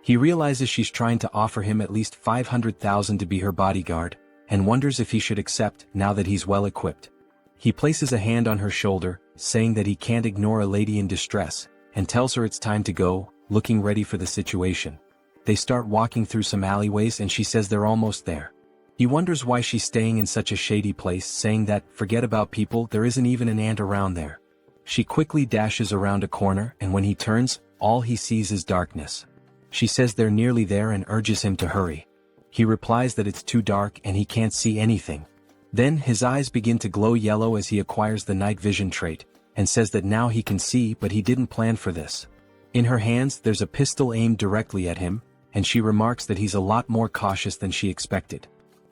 He realizes she's trying to offer him at least 500,000 to be her bodyguard, and wonders if he should accept now that he's well equipped. He places a hand on her shoulder, saying that he can't ignore a lady in distress, and tells her it's time to go, looking ready for the situation. They start walking through some alleyways and she says they're almost there. He wonders why she's staying in such a shady place, saying that, forget about people, there isn't even an ant around there. She quickly dashes around a corner and when he turns, all he sees is darkness. She says they're nearly there and urges him to hurry. He replies that it's too dark and he can't see anything. Then his eyes begin to glow yellow as he acquires the night vision trait, and says that now he can see, but he didn't plan for this. In her hands there's a pistol aimed directly at him, and she remarks that he's a lot more cautious than she expected.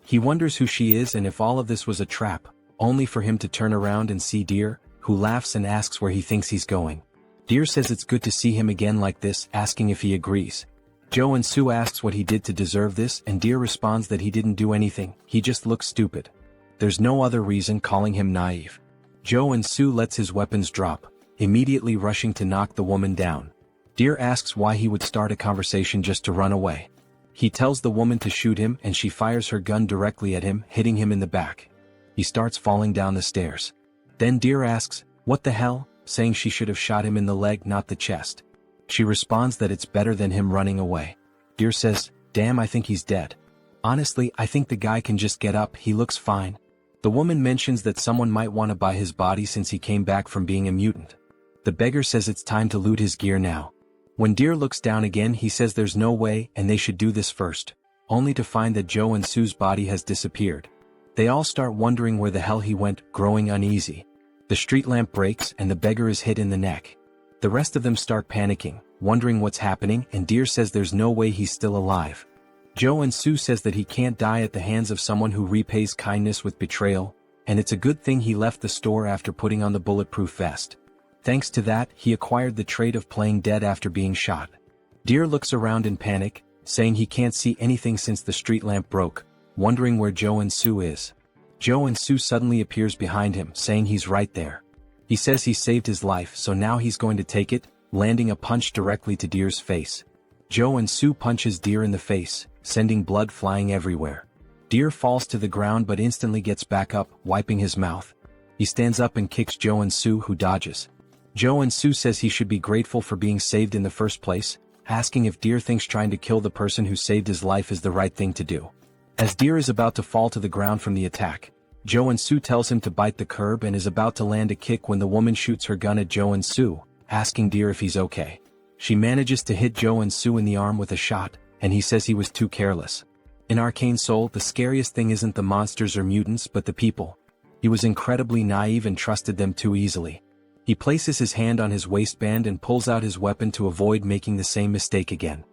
He wonders who she is and if all of this was a trap, only for him to turn around and see Deer, who laughs and asks where he thinks he's going. Deer says it's good to see him again like this, asking if he agrees. Joonsoo asks what he did to deserve this and Deer responds that he didn't do anything, he just looks stupid. There's no other reason, calling him naive. Joonsoo lets his weapons drop, immediately rushing to knock the woman down. Deer asks why he would start a conversation just to run away. He tells the woman to shoot him and she fires her gun directly at him, hitting him in the back. He starts falling down the stairs. Then Deer asks, "What the hell?" saying she should have shot him in the leg, not the chest. She responds that it's better than him running away. Deer says, "Damn, I think he's dead. Honestly, I think the guy can just get up, he looks fine." The woman mentions that someone might want to buy his body since he came back from being a mutant. The beggar says it's time to loot his gear now. When Deer looks down again, he says there's no way and they should do this first, only to find that Joonsoo's body has disappeared. They all start wondering where the hell he went, growing uneasy. The street lamp breaks and the beggar is hit in the neck. The rest of them start panicking, wondering what's happening, and Deer says there's no way he's still alive. Joonsoo says that he can't die at the hands of someone who repays kindness with betrayal, and it's a good thing he left the store after putting on the bulletproof vest. Thanks to that, he acquired the trait of playing dead after being shot. Deer looks around in panic, saying he can't see anything since the street lamp broke, wondering where Joonsoo is. Joonsoo suddenly appears behind him, saying he's right there. He says he saved his life, so now he's going to take it, landing a punch directly to Deer's face. Joonsoo punches Deer in the face, sending blood flying everywhere. Deer falls to the ground but instantly gets back up, wiping his mouth. He stands up and kicks Joonsoo, who dodges. Joonsoo says he should be grateful for being saved in the first place, asking if Deer thinks trying to kill the person who saved his life is the right thing to do. As Deer is about to fall to the ground from the attack, Joonsoo tells him to bite the curb and is about to land a kick when the woman shoots her gun at Joonsoo, asking Deer if he's okay. She manages to hit Joonsoo in the arm with a shot, and he says he was too careless. In Arcane Seoul, the scariest thing isn't the monsters or mutants but the people. He was incredibly naive and trusted them too easily. He places his hand on his waistband and pulls out his weapon to avoid making the same mistake again.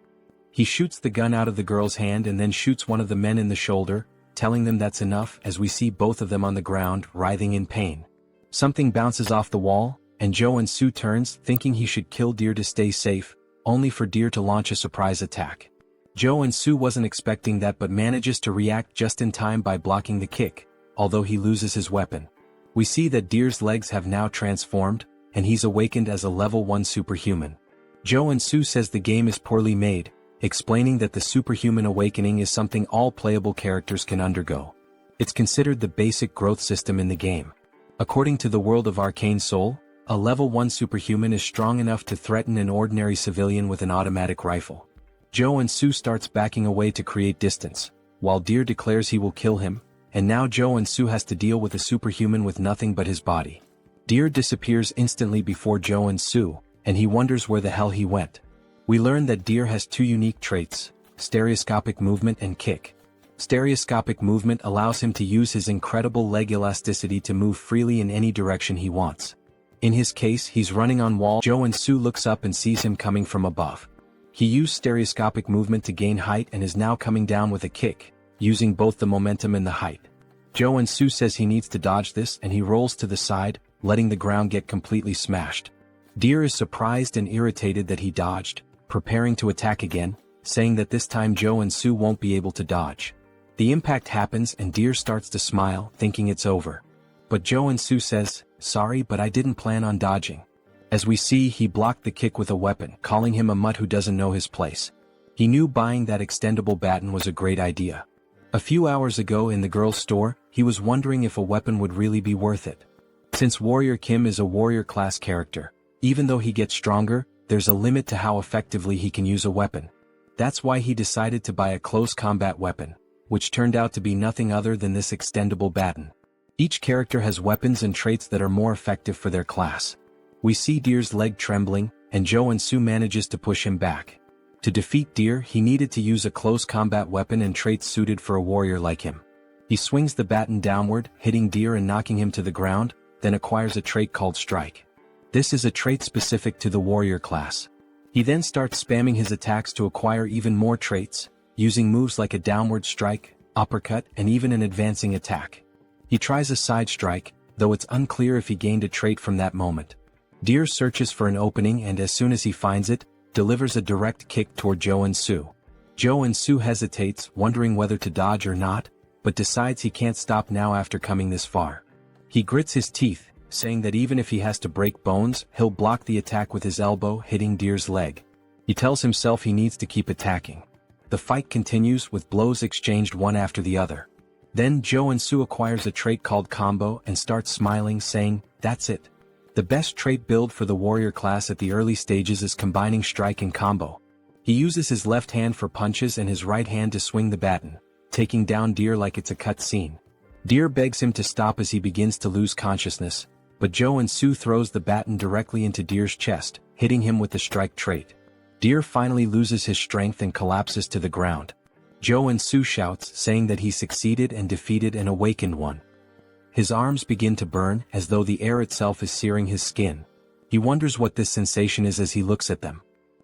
He shoots the gun out of the girl's hand and then shoots one of the men in the shoulder, telling them that's enough, as we see both of them on the ground, writhing in pain. Something bounces off the wall, and Joonsoo turns, thinking he should kill Deer to stay safe, only for Deer to launch a surprise attack. Joonsoo wasn't expecting that but manages to react just in time by blocking the kick, although he loses his weapon. We see that Deer's legs have now transformed, and he's awakened as a level 1 superhuman. Joonsoo says the game is poorly made, explaining that the superhuman awakening is something all playable characters can undergo. It's considered the basic growth system in the game. According to the world of Arcane Seoul, a level 1 superhuman is strong enough to threaten an ordinary civilian with an automatic rifle. Joonsoo starts backing away to create distance, while Deer declares he will kill him, and now Joonsoo has to deal with a superhuman with nothing but his body. Deer disappears instantly before Joonsoo, and he wonders where the hell he went. We learn that Deer has two unique traits: stereoscopic movement and kick. Stereoscopic movement allows him to use his incredible leg elasticity to move freely in any direction he wants. In his case, he's running on wall. Joonsoo looks up and sees him coming from above. He used stereoscopic movement to gain height and is now coming down with a kick, using both the momentum and the height. Joonsoo says he needs to dodge this, and he rolls to the side, letting the ground get completely smashed. Deer is surprised and irritated that he dodged, preparing to attack again, saying that this time Joonsoo won't be able to dodge. The impact happens and Deer starts to smile, thinking it's over. But Joonsoo says, "Sorry, but I didn't plan on dodging." As we see, he blocked the kick with a weapon, calling him a mutt who doesn't know his place. He knew buying that extendable baton was a great idea. A few hours ago in the girl's store, he was wondering if a weapon would really be worth it. Since Warrior Kim is a warrior class character, even though he gets stronger, there's a limit to how effectively he can use a weapon. That's why he decided to buy a close combat weapon, which turned out to be nothing other than this extendable baton. Each character has weapons and traits that are more effective for their class. We see Deer's leg trembling, and Joonsoo manages to push him back. To defeat Deer, he needed to use a close combat weapon and traits suited for a warrior like him. He swings the baton downward, hitting Deer and knocking him to the ground, then acquires a trait called Strike. This is a trait specific to the warrior class. He then starts spamming his attacks to acquire even more traits, using moves like a downward strike, uppercut, and even an advancing attack. He tries a side strike, though it's unclear if he gained a trait from that moment. Deer searches for an opening and as soon as he finds it, delivers a direct kick toward Joonsoo. Joonsoo hesitates, wondering whether to dodge or not, but decides he can't stop now after coming this far. He grits his teeth, saying that even if he has to break bones, he'll block the attack with his elbow, hitting Deer's leg. He tells himself he needs to keep attacking. The fight continues with blows exchanged one after the other. Then Joonsoo acquires a trait called Combo and starts smiling, saying, "That's it. The best trait build for the warrior class at the early stages is combining strike and combo." He uses his left hand for punches and his right hand to swing the baton, taking down Deer like it's a cut scene. Deer begs him to stop as he begins to lose consciousness, but Joonsoo throws the baton directly into Deer's chest, hitting him with the strike trait. Deer finally loses his strength and collapses to the ground. Joonsoo shouts, saying that he succeeded and defeated an awakened one. His arms begin to burn, as though the air itself is searing his skin. He wonders what this sensation is as he looks at them.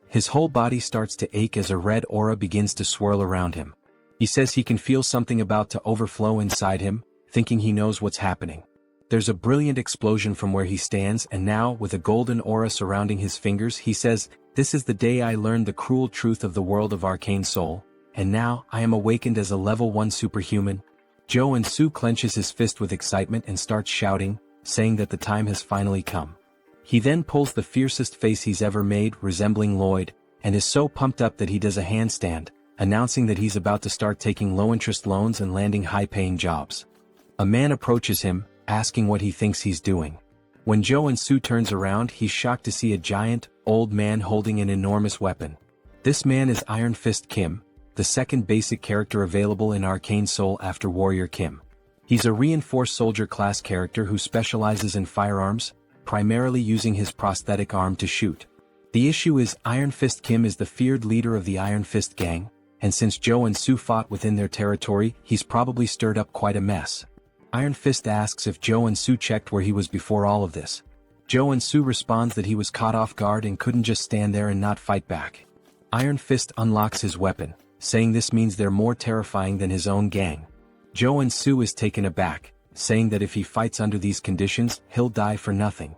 His whole body starts to ache as a red aura begins to swirl around him. He says he can feel something about to overflow inside him, thinking he knows what's happening. There's a brilliant explosion from where he stands, and now, with a golden aura surrounding his fingers, he says, "This is the day I learned the cruel truth of the world of Arcane Seoul, and now I am awakened as a level 1 superhuman." Joonsoo clenches his fist with excitement and starts shouting, saying that the time has finally come. He then pulls the fiercest face he's ever made, resembling Lloyd, and is so pumped up that he does a handstand, announcing that he's about to start taking low-interest loans and landing high-paying jobs. A man approaches him, asking what he thinks he's doing. When Joonsoo turns around, he's shocked to see a giant, old man holding an enormous weapon. This man is Iron Fist Kim, the second basic character available in Arcane Seoul after Warrior Kim. He's a reinforced soldier class character who specializes in firearms, primarily using his prosthetic arm to shoot. The issue is Iron Fist Kim is the feared leader of the Iron Fist gang, and since Joonsoo fought within their territory, he's probably stirred up quite a mess. Iron Fist asks if Joonsoo checked where he was before all of this. Joonsoo responds that he was caught off guard and couldn't just stand there and not fight back. Iron Fist unlocks his weapon, saying this means they're more terrifying than his own gang. Joonsoo is taken aback, saying that if he fights under these conditions, he'll die for nothing.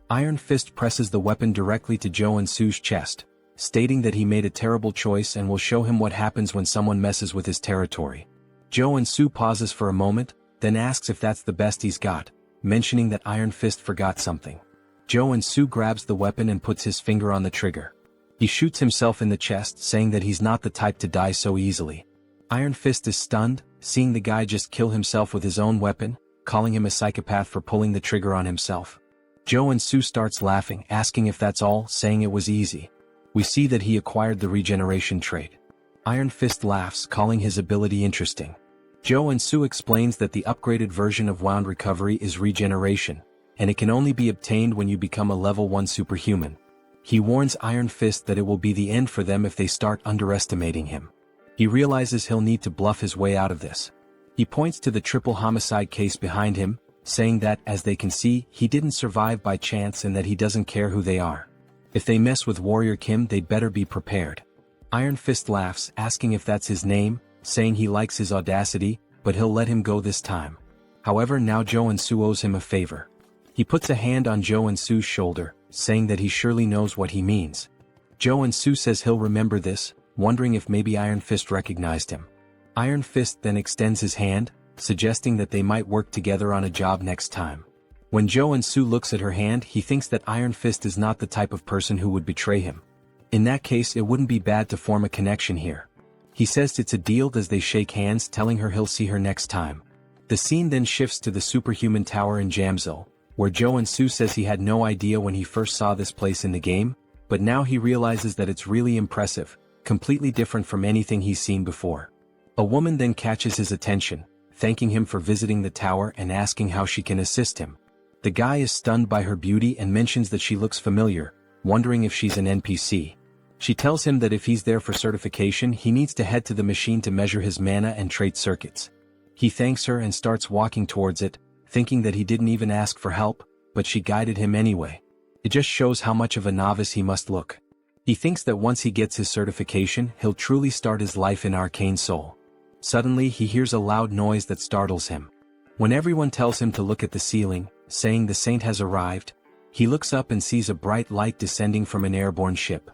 Iron Fist presses the weapon directly to Joonsoo's chest, stating that he made a terrible choice and will show him what happens when someone messes with his territory. Joonsoo pauses for a moment, then asks if that's the best he's got, mentioning that Iron Fist forgot something. Joonsoo grabs the weapon and puts his finger on the trigger. He shoots himself in the chest, saying that he's not the type to die so easily. Iron Fist is stunned, seeing the guy just kill himself with his own weapon, calling him a psychopath for pulling the trigger on himself. Joonsoo starts laughing, asking if that's all, saying it was easy. We see that he acquired the regeneration trait. Iron Fist laughs, calling his ability interesting. Joonsoo explains that the upgraded version of Wound Recovery is regeneration, and it can only be obtained when you become a level 1 superhuman. He warns Iron Fist that it will be the end for them if they start underestimating him. He realizes he'll need to bluff his way out of this. He points to the triple homicide case behind him, saying that, as they can see, he didn't survive by chance and that he doesn't care who they are. If they mess with Warrior Kim, they'd better be prepared. Iron Fist laughs, asking if that's his name, saying he likes his audacity, but he'll let him go this time. However, now Joonsoo owes him a favor. He puts a hand on Joonsoo's shoulder, saying that he surely knows what he means. Joonsoo says he'll remember this, wondering if maybe Iron Fist recognized him. Iron Fist then extends his hand, suggesting that they might work together on a job next time. When Joonsoo looks at her hand, he thinks that Iron Fist is not the type of person who would betray him. In that case, it wouldn't be bad to form a connection here. He says it's a deal as they shake hands, telling her he'll see her next time. The scene then shifts to the superhuman tower in Jamsil, where Joonsoo says he had no idea when he first saw this place in the game, but now he realizes that it's really impressive, completely different from anything he's seen before. A woman then catches his attention, thanking him for visiting the tower and asking how she can assist him. The guy is stunned by her beauty and mentions that she looks familiar, wondering if she's an NPC. She tells him that if he's there for certification, he needs to head to the machine to measure his mana and trait circuits. He thanks her and starts walking towards it, thinking that he didn't even ask for help, but she guided him anyway. It just shows how much of a novice he must look. He thinks that once he gets his certification, he'll truly start his life in Arcane Seoul. Suddenly he hears a loud noise that startles him. When everyone tells him to look at the ceiling, saying the saint has arrived, he looks up and sees a bright light descending from an airborne ship.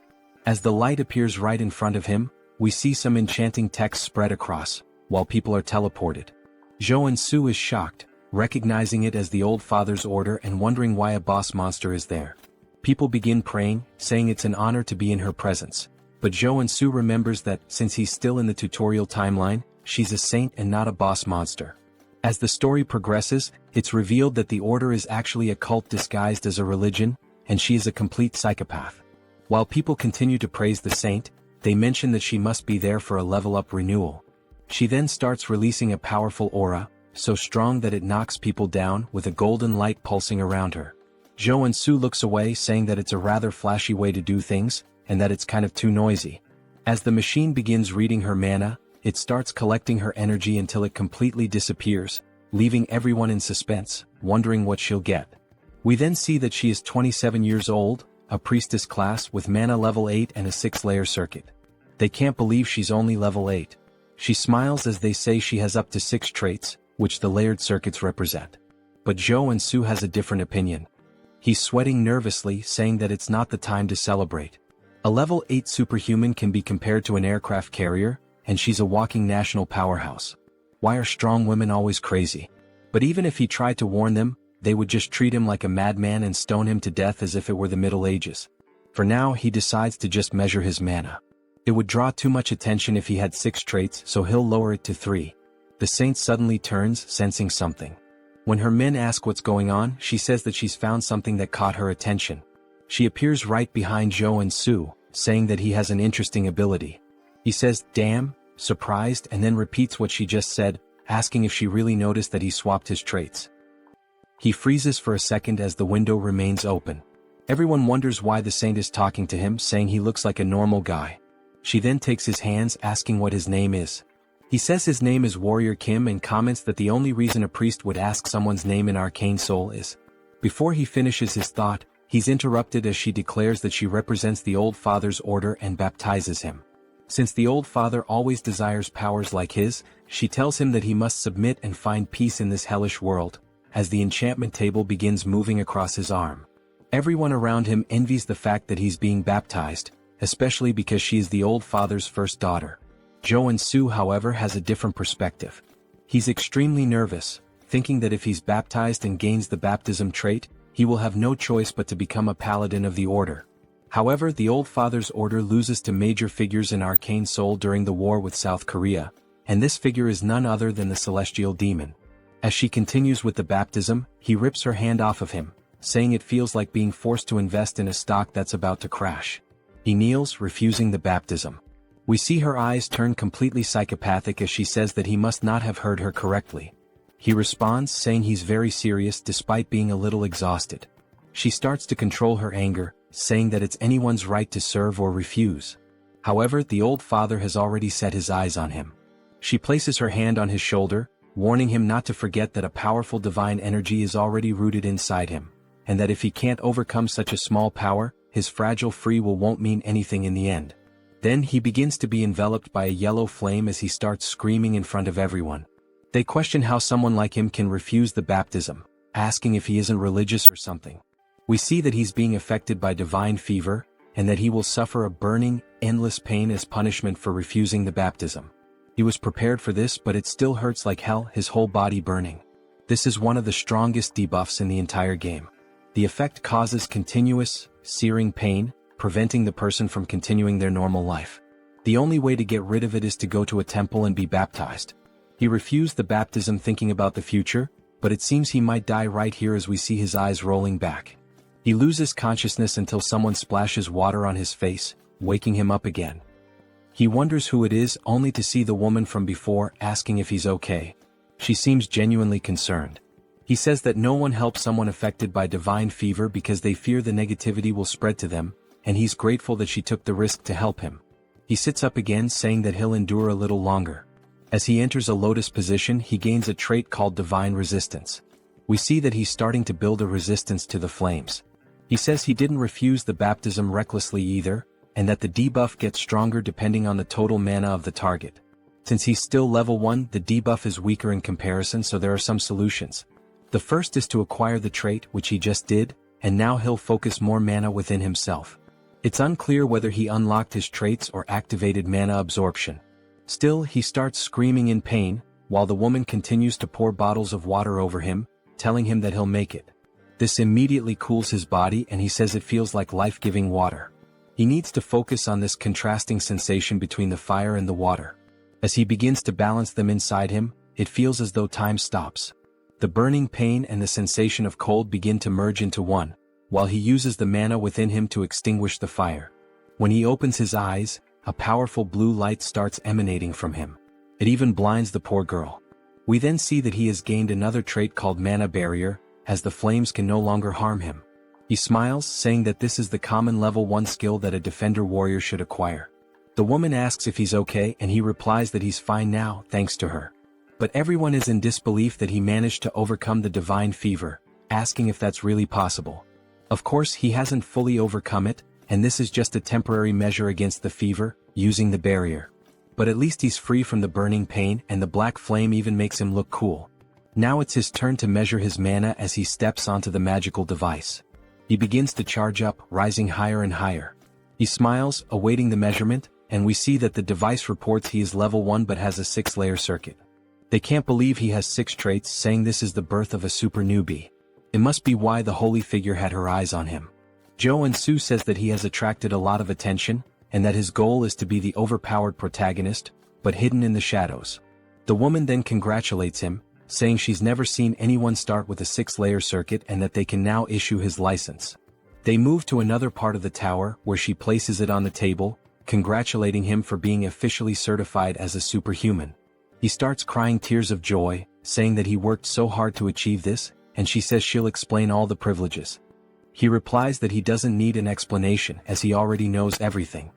As the light appears right in front of him, we see some enchanting text spread across, while people are teleported. Joonsoo is shocked, recognizing it as the Old Father's order and wondering why a boss monster is there. People begin praying, saying it's an honor to be in her presence, but Joonsoo remembers that, since he's still in the tutorial timeline, she's a saint and not a boss monster. As the story progresses, it's revealed that the order is actually a cult disguised as a religion, and she is a complete psychopath. While people continue to praise the saint, they mention that she must be there for a level-up renewal. She then starts releasing a powerful aura, so strong that it knocks people down, with a golden light pulsing around her. Joonsoo looks away, saying that it's a rather flashy way to do things, and that it's kind of too noisy. As the machine begins reading her mana, it starts collecting her energy until it completely disappears, leaving everyone in suspense, wondering what she'll get. We then see that she is 27 years old, a priestess class with mana level 8 and a 6-layer circuit. They can't believe she's only level 8. She smiles as they say she has up to 6 traits, which the layered circuits represent. But Joonsoo has a different opinion. He's sweating nervously, saying that it's not the time to celebrate. A level 8 superhuman can be compared to an aircraft carrier, and she's a walking national powerhouse. Why are strong women always crazy? But even if he tried to warn them, they would just treat him like a madman and stone him to death as if it were the Middle Ages. For now, he decides to just measure his mana. It would draw too much attention if he had 6 traits, so he'll lower it to 3. The saint suddenly turns, sensing something. When her men ask what's going on, she says that she's found something that caught her attention. She appears right behind Joonsoo, saying that he has an interesting ability. He says, "Damn," surprised, and then repeats what she just said, asking if she really noticed that he swapped his traits. He freezes for a second as the window remains open. Everyone wonders why the saint is talking to him, saying he looks like a normal guy. She then takes his hands, asking what his name is. He says his name is Warrior Kim and comments that the only reason a priest would ask someone's name in Arcane Seoul is. Before he finishes his thought, he's interrupted as she declares that she represents the Old Father's order and baptizes him. Since the Old Father always desires powers like his, she tells him that he must submit and find peace in this hellish world, as the enchantment table begins moving across his arm. Everyone around him envies the fact that he's being baptized, especially because she is the Old Father's first daughter. Joonsoo, however, has a different perspective. He's extremely nervous, thinking that if he's baptized and gains the baptism trait, he will have no choice but to become a paladin of the order. However, the Old Father's order loses to major figures in Arcane Seoul during the war with South Korea, and this figure is none other than the Celestial Demon. As she continues with the baptism, he rips her hand off of him, saying it feels like being forced to invest in a stock that's about to crash. He kneels, refusing the baptism. We see her eyes turn completely psychopathic as she says that he must not have heard her correctly. He responds saying he's very serious despite being a little exhausted. She starts to control her anger, saying that it's anyone's right to serve or refuse. However, the old father has already set his eyes on him. She places her hand on his shoulder, warning him not to forget that a powerful divine energy is already rooted inside him, and that if he can't overcome such a small power, his fragile free will won't mean anything in the end. Then he begins to be enveloped by a yellow flame as he starts screaming in front of everyone. They question how someone like him can refuse the baptism, asking if he isn't religious or something. We see that he's being affected by divine fever, and that he will suffer a burning, endless pain as punishment for refusing the baptism. He was prepared for this, but it still hurts like hell, his whole body burning. This is one of the strongest debuffs in the entire game. The effect causes continuous, searing pain, preventing the person from continuing their normal life. The only way to get rid of it is to go to a temple and be baptized. He refused the baptism thinking about the future, but it seems he might die right here as we see his eyes rolling back. He loses consciousness until someone splashes water on his face, waking him up again. He wonders who it is, only to see the woman from before asking if he's okay. She seems genuinely concerned. He says that no one helps someone affected by divine fever because they fear the negativity will spread to them, and he's grateful that she took the risk to help him. He sits up again, saying that he'll endure a little longer. As he enters a lotus position, he gains a trait called divine resistance. We see that he's starting to build a resistance to the flames. He says he didn't refuse the baptism recklessly either, and that the debuff gets stronger depending on the total mana of the target. Since he's still level 1, the debuff is weaker in comparison, so there are some solutions. The first is to acquire the trait, which he just did, and now he'll focus more mana within himself. It's unclear whether he unlocked his traits or activated mana absorption. Still, he starts screaming in pain, while the woman continues to pour bottles of water over him, telling him that he'll make it. This immediately cools his body, and he says it feels like life-giving water. He needs to focus on this contrasting sensation between the fire and the water. As he begins to balance them inside him, it feels as though time stops. The burning pain and the sensation of cold begin to merge into one, while he uses the mana within him to extinguish the fire. When he opens his eyes, a powerful blue light starts emanating from him. It even blinds the poor girl. We then see that he has gained another trait called Mana Barrier, as the flames can no longer harm him. He smiles, saying that this is the common level 1 skill that a defender warrior should acquire. The woman asks if he's okay, and he replies that he's fine now, thanks to her. But everyone is in disbelief that he managed to overcome the divine fever, asking if that's really possible. Of course, he hasn't fully overcome it, and this is just a temporary measure against the fever, using the barrier. But at least he's free from the burning pain, and the black flame even makes him look cool. Now it's his turn to measure his mana as he steps onto the magical device. He begins to charge up, rising higher and higher. He smiles, awaiting the measurement, and we see that the device reports he is level 1 but has a 6-layer circuit. They can't believe he has 6 traits, saying this is the birth of a super newbie. It must be why the holy figure had her eyes on him. Joonsoo says that he has attracted a lot of attention, and that his goal is to be the overpowered protagonist, but hidden in the shadows. The woman then congratulates him, saying she's never seen anyone start with a 6-layer circuit and that they can now issue his license. They move to another part of the tower, where she places it on the table, congratulating him for being officially certified as a superhuman. He starts crying tears of joy, saying that he worked so hard to achieve this, and she says she'll explain all the privileges. He replies that he doesn't need an explanation as he already knows everything.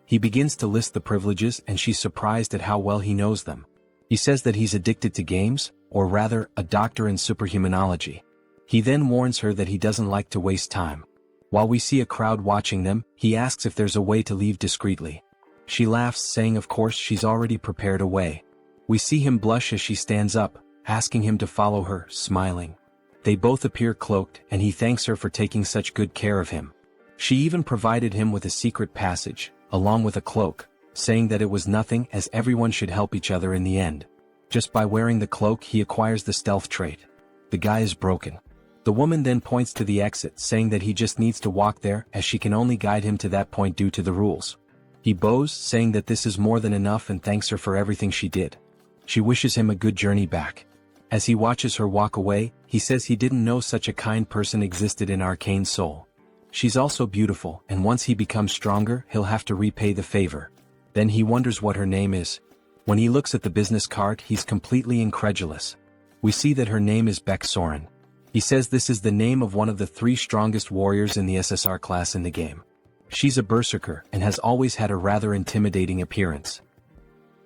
He begins to list the privileges, and she's surprised at how well he knows them. He says that he's addicted to games, or rather, a doctor in superhumanology. He then warns her that he doesn't like to waste time. While we see a crowd watching them, he asks if there's a way to leave discreetly. She laughs, saying of course she's already prepared a way. We see him blush as she stands up, asking him to follow her, smiling. They both appear cloaked, and he thanks her for taking such good care of him. She even provided him with a secret passage, along with a cloak, saying that it was nothing as everyone should help each other in the end. Just by wearing the cloak he acquires the stealth trait. The guy is broken. The woman then points to the exit, saying that he just needs to walk there as she can only guide him to that point due to the rules. He bows, saying that this is more than enough and thanks her for everything she did. She wishes him a good journey back. As he watches her walk away, he says he didn't know such a kind person existed in Arcane Seoul. She's also beautiful, and once he becomes stronger, he'll have to repay the favor. Then he wonders what her name is. When he looks at the business card, he's completely incredulous. We see that her name is Baek Soren. He says this is the name of one of the 3 strongest warriors in the SSR class in the game. She's a berserker and has always had a rather intimidating appearance.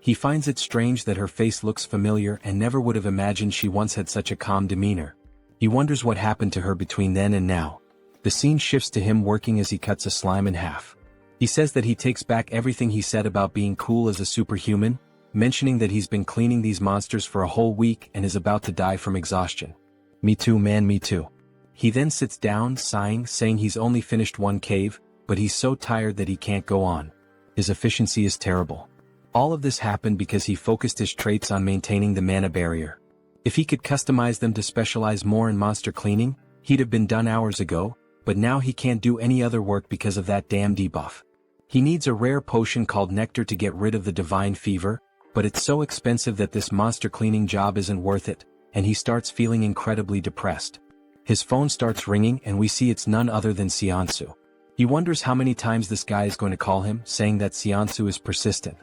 He finds it strange that her face looks familiar and never would have imagined she once had such a calm demeanor. He wonders what happened to her between then and now. The scene shifts to him working as he cuts a slime in half. He says that he takes back everything he said about being cool as a superhuman, mentioning that he's been cleaning these monsters for a whole week and is about to die from exhaustion. Me too, man, me too. He then sits down, sighing, saying he's only finished 1 cave, but he's so tired that he can't go on. His efficiency is terrible. All of this happened because he focused his traits on maintaining the mana barrier. If he could customize them to specialize more in monster cleaning, he'd have been done hours ago, but now he can't do any other work because of that damn debuff. He needs a rare potion called Nectar to get rid of the divine fever, but it's so expensive that this monster cleaning job isn't worth it, and he starts feeling incredibly depressed. His phone starts ringing and we see it's none other than Seonsu. He wonders how many times this guy is going to call him, saying that Seonsu is persistent.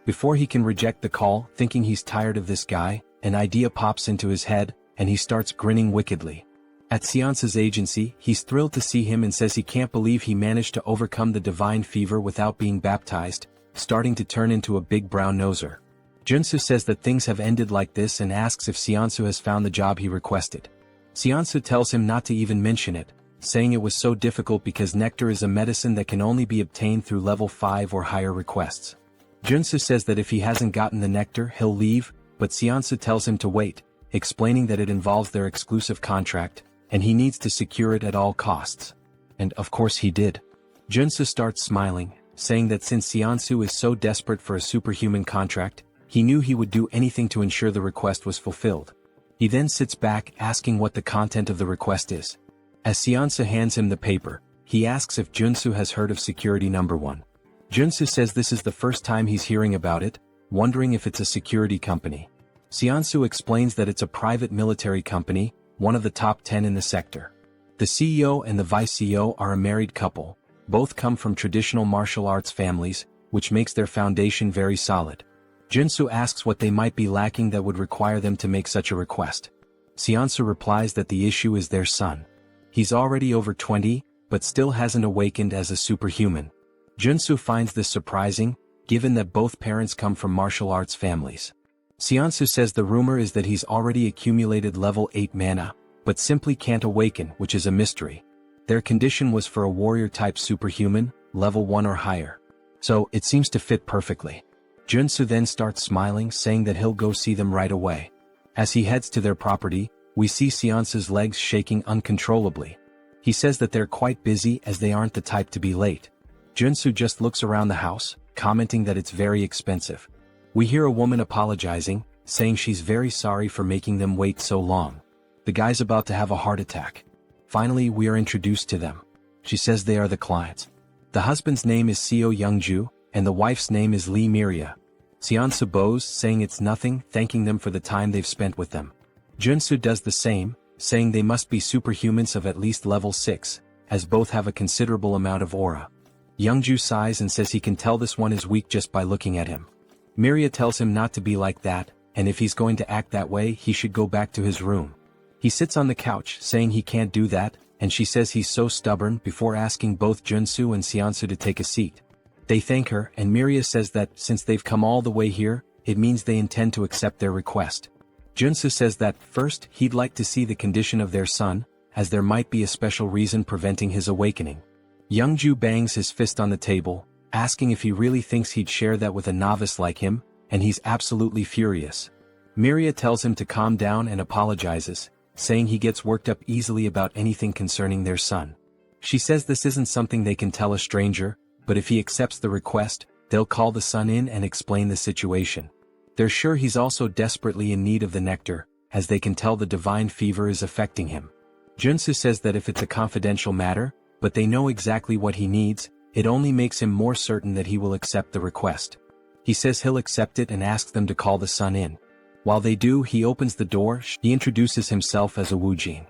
Before he can reject the call, thinking he's tired of this guy, an idea pops into his head, and he starts grinning wickedly. At Seonsu's agency, he's thrilled to see him and says he can't believe he managed to overcome the divine fever without being baptized, starting to turn into a big brown noser. Joonsoo says that things have ended like this and asks if Seonsu has found the job he requested. Seonsu tells him not to even mention it, saying it was so difficult because nectar is a medicine that can only be obtained through level 5 or higher requests. Joonsoo says that if he hasn't gotten the nectar, he'll leave, but Seonsu tells him to wait, explaining that it involves their exclusive contract, and he needs to secure it at all costs. And of course he did. Joonsoo starts smiling, saying that since Seonsu is so desperate for a superhuman contract, he knew he would do anything to ensure the request was fulfilled. He then sits back asking what the content of the request is. As Seonsu hands him the paper, he asks if Joonsoo has heard of Security Number 1. Joonsoo says this is the first time he's hearing about it, wondering if it's a security company. Seonsu explains that it's a private military company, one of the top 10 in the sector. The CEO and the vice CEO are a married couple, both come from traditional martial arts families, which makes their foundation very solid. Joonsoo asks what they might be lacking that would require them to make such a request. Seonsu replies that the issue is their son. He's already over 20, but still hasn't awakened as a superhuman. Joonsoo finds this surprising, given that both parents come from martial arts families. Seonsu says the rumor is that he's already accumulated level 8 mana, but simply can't awaken, which is a mystery. Their condition was for a warrior-type superhuman, level 1 or higher. So, it seems to fit perfectly. Joonsoo then starts smiling, saying that he'll go see them right away. As he heads to their property, we see Seonsu's legs shaking uncontrollably. He says that they're quite busy as they aren't the type to be late. Joonsoo just looks around the house, commenting that it's very expensive. We hear a woman apologizing, saying she's very sorry for making them wait so long. The guy's about to have a heart attack. Finally, we are introduced to them. She says they are the clients. The husband's name is Seo Youngju, and the wife's name is Lee Miria. Seonsu bows, saying it's nothing, thanking them for the time they've spent with them. Joonsoo does the same, saying they must be superhumans of at least level 6, as both have a considerable amount of aura. Youngju sighs and says he can tell this one is weak just by looking at him. Miria tells him not to be like that, and if he's going to act that way he should go back to his room. He sits on the couch, saying he can't do that, and she says he's so stubborn before asking both Joonsoo and Seonsu to take a seat. They thank her, and Miria says that since they've come all the way here, it means they intend to accept their request. Joonsoo says that, first, he'd like to see the condition of their son, as there might be a special reason preventing his awakening. Youngju bangs his fist on the table, asking if he really thinks he'd share that with a novice like him, and he's absolutely furious. Miria tells him to calm down and apologizes, saying he gets worked up easily about anything concerning their son. She says this isn't something they can tell a stranger, but if he accepts the request, they'll call the son in and explain the situation. They're sure he's also desperately in need of the nectar, as they can tell the divine fever is affecting him. Joonsoo says that if it's a confidential matter, but they know exactly what he needs, it only makes him more certain that he will accept the request. He says he'll accept it and asks them to call the son in. While they do, he opens the door. He introduces himself as a Woojin.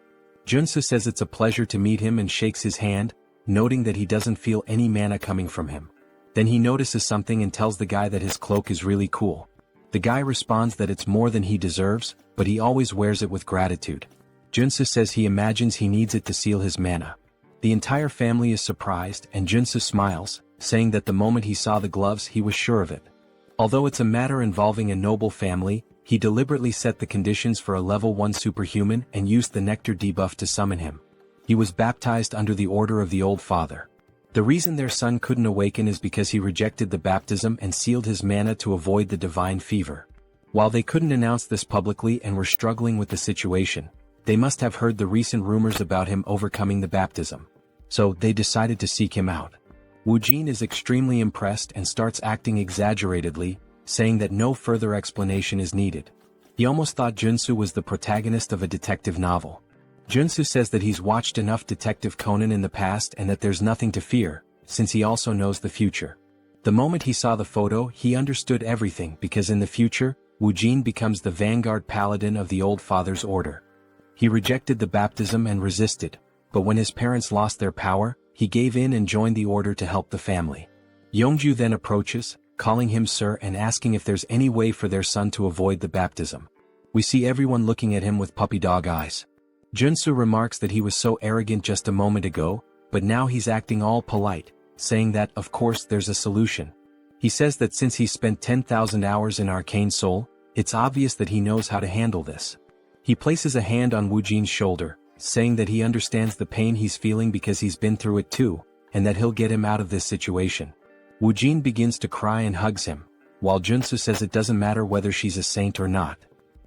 Joonsoo says it's a pleasure to meet him and shakes his hand, noting that he doesn't feel any mana coming from him. Then he notices something and tells the guy that his cloak is really cool. The guy responds that it's more than he deserves, but he always wears it with gratitude. Joonsoo says he imagines he needs it to seal his mana. The entire family is surprised and Joonsoo smiles, saying that the moment he saw the gloves he was sure of it. Although it's a matter involving a noble family, he deliberately set the conditions for a level 1 superhuman and used the nectar debuff to summon him. He was baptized under the order of the old father. The reason their son couldn't awaken is because he rejected the baptism and sealed his mana to avoid the divine fever. While they couldn't announce this publicly and were struggling with the situation, they must have heard the recent rumors about him overcoming the baptism. So they decided to seek him out. Woojin is extremely impressed and starts acting exaggeratedly, saying that no further explanation is needed. He almost thought Joonsoo was the protagonist of a detective novel. Joonsoo says that he's watched enough Detective Conan in the past and that there's nothing to fear, since he also knows the future. The moment he saw the photo he understood everything because in the future, Woojin becomes the vanguard paladin of the old father's order. He rejected the baptism and resisted, but when his parents lost their power, he gave in and joined the order to help the family. Yeongju then approaches, calling him sir and asking if there's any way for their son to avoid the baptism. We see everyone looking at him with puppy dog eyes. Joonsoo remarks that he was so arrogant just a moment ago, but now he's acting all polite, saying that of course there's a solution. He says that since he's spent 10,000 hours in Arcane Seoul, it's obvious that he knows how to handle this. He places a hand on Woojin's shoulder, saying that he understands the pain he's feeling because he's been through it too, and that he'll get him out of this situation. Woojin begins to cry and hugs him, while Joonsoo says it doesn't matter whether she's a saint or not.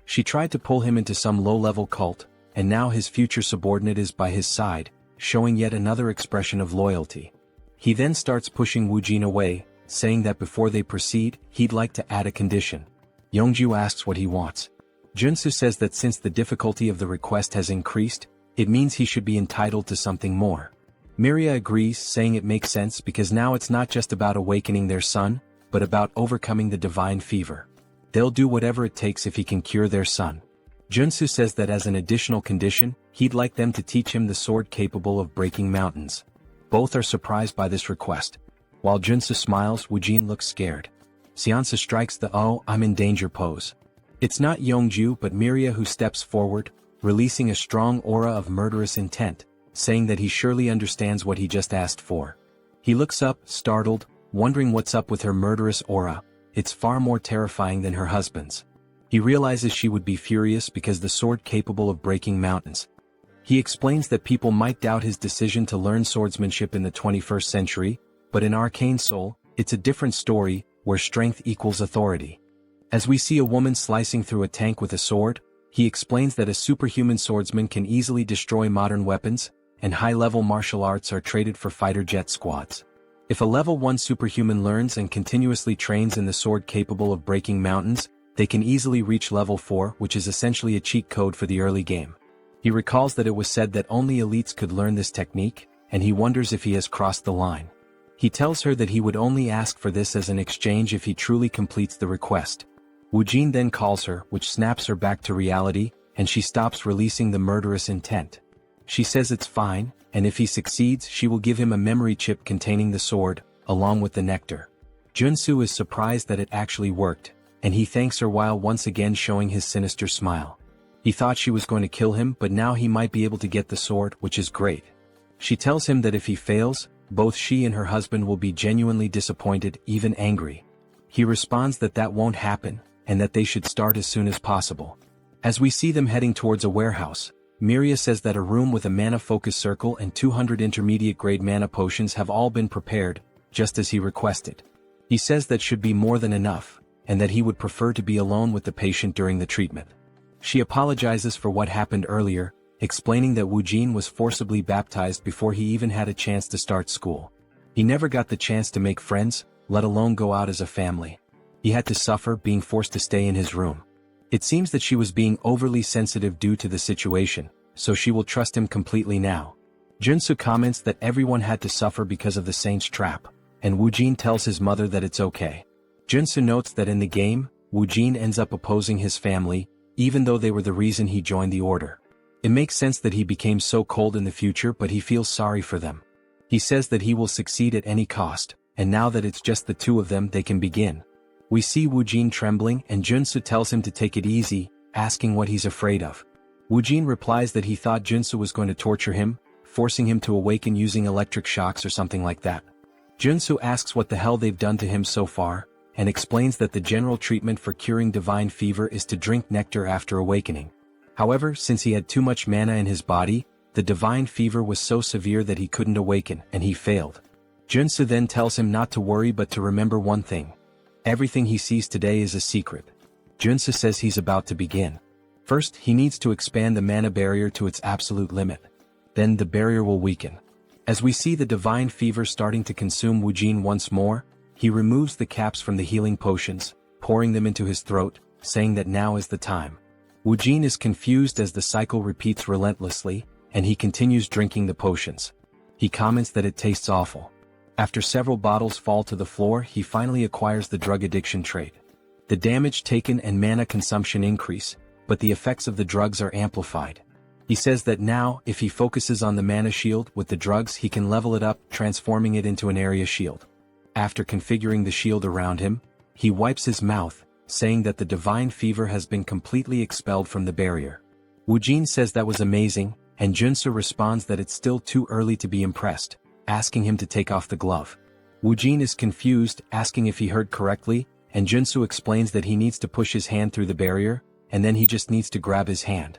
She tried to pull him into some low-level cult, and now his future subordinate is by his side, showing yet another expression of loyalty. He then starts pushing Woojin away, saying that before they proceed, he'd like to add a condition. Yeongju asks what he wants. Joonsoo says that since the difficulty of the request has increased, it means he should be entitled to something more. Miria agrees, saying it makes sense because now it's not just about awakening their son, but about overcoming the divine fever. They'll do whatever it takes if he can cure their son. Joonsoo says that as an additional condition, he'd like them to teach him the sword capable of breaking mountains. Both are surprised by this request. While Joonsoo smiles, Woojin looks scared. Seonsa strikes the "oh, I'm in danger" pose. It's not Yeongju but Miria who steps forward, releasing a strong aura of murderous intent, saying that he surely understands what he just asked for. He looks up, startled, wondering what's up with her murderous aura. It's far more terrifying than her husband's. He realizes she would be furious because the sword capable of breaking mountains. He explains that people might doubt his decision to learn swordsmanship in the 21st century, but in Arcane Seoul, it's a different story, where strength equals authority. As we see a woman slicing through a tank with a sword, he explains that a superhuman swordsman can easily destroy modern weapons, and high-level martial arts are traded for fighter jet squads. If a level 1 superhuman learns and continuously trains in the sword capable of breaking mountains, they can easily reach level 4, which is essentially a cheat code for the early game. He recalls that it was said that only elites could learn this technique, and he wonders if he has crossed the line. He tells her that he would only ask for this as an exchange if he truly completes the request. Woojin then calls her, which snaps her back to reality, and she stops releasing the murderous intent. She says it's fine, and if he succeeds she will give him a memory chip containing the sword, along with the nectar. Joonsoo is surprised that it actually worked, and he thanks her while once again showing his sinister smile. He thought she was going to kill him, but now he might be able to get the sword, which is great. She tells him that if he fails, both she and her husband will be genuinely disappointed, even angry. He responds that that won't happen, and that they should start as soon as possible. As we see them heading towards a warehouse, Miria says that a room with a mana focus circle and 200 intermediate-grade mana potions have all been prepared, just as he requested. He says that should be more than enough, and that he would prefer to be alone with the patient during the treatment. She apologizes for what happened earlier, explaining that Woojin was forcibly baptized before he even had a chance to start school. He never got the chance to make friends, let alone go out as a family. He had to suffer being forced to stay in his room. It seems that she was being overly sensitive due to the situation, so she will trust him completely now. Joonsoo comments that everyone had to suffer because of the saint's trap, and Woojin tells his mother that it's okay. Joonsoo notes that in the game, Woojin ends up opposing his family, even though they were the reason he joined the order. It makes sense that he became so cold in the future, but he feels sorry for them. He says that he will succeed at any cost, and now that it's just the two of them they can begin. We see Woojin trembling and Joonsoo tells him to take it easy, asking what he's afraid of. Woojin replies that he thought Joonsoo was going to torture him, forcing him to awaken using electric shocks or something like that. Joonsoo asks what the hell they've done to him so far, and explains that the general treatment for curing divine fever is to drink nectar after awakening. However, since he had too much mana in his body, the divine fever was so severe that he couldn't awaken, and he failed. Joonsoo then tells him not to worry but to remember one thing. Everything he sees today is a secret. Joonsoo says he's about to begin. First, he needs to expand the mana barrier to its absolute limit. Then the barrier will weaken. As we see the divine fever starting to consume Woojin once more, he removes the caps from the healing potions, pouring them into his throat, saying that now is the time. Woojin is confused as the cycle repeats relentlessly, and he continues drinking the potions. He comments that it tastes awful. After several bottles fall to the floor, he finally acquires the drug addiction trait. The damage taken and mana consumption increase, but the effects of the drugs are amplified. He says that now, if he focuses on the mana shield with the drugs, he can level it up, transforming it into an area shield. After configuring the shield around him, he wipes his mouth, saying that the divine fever has been completely expelled from the barrier. Woojin says that was amazing, and Joonsoo responds that it's still too early to be impressed, asking him to take off the glove. Woojin is confused, asking if he heard correctly, and Joonsoo explains that he needs to push his hand through the barrier, and then he just needs to grab his hand.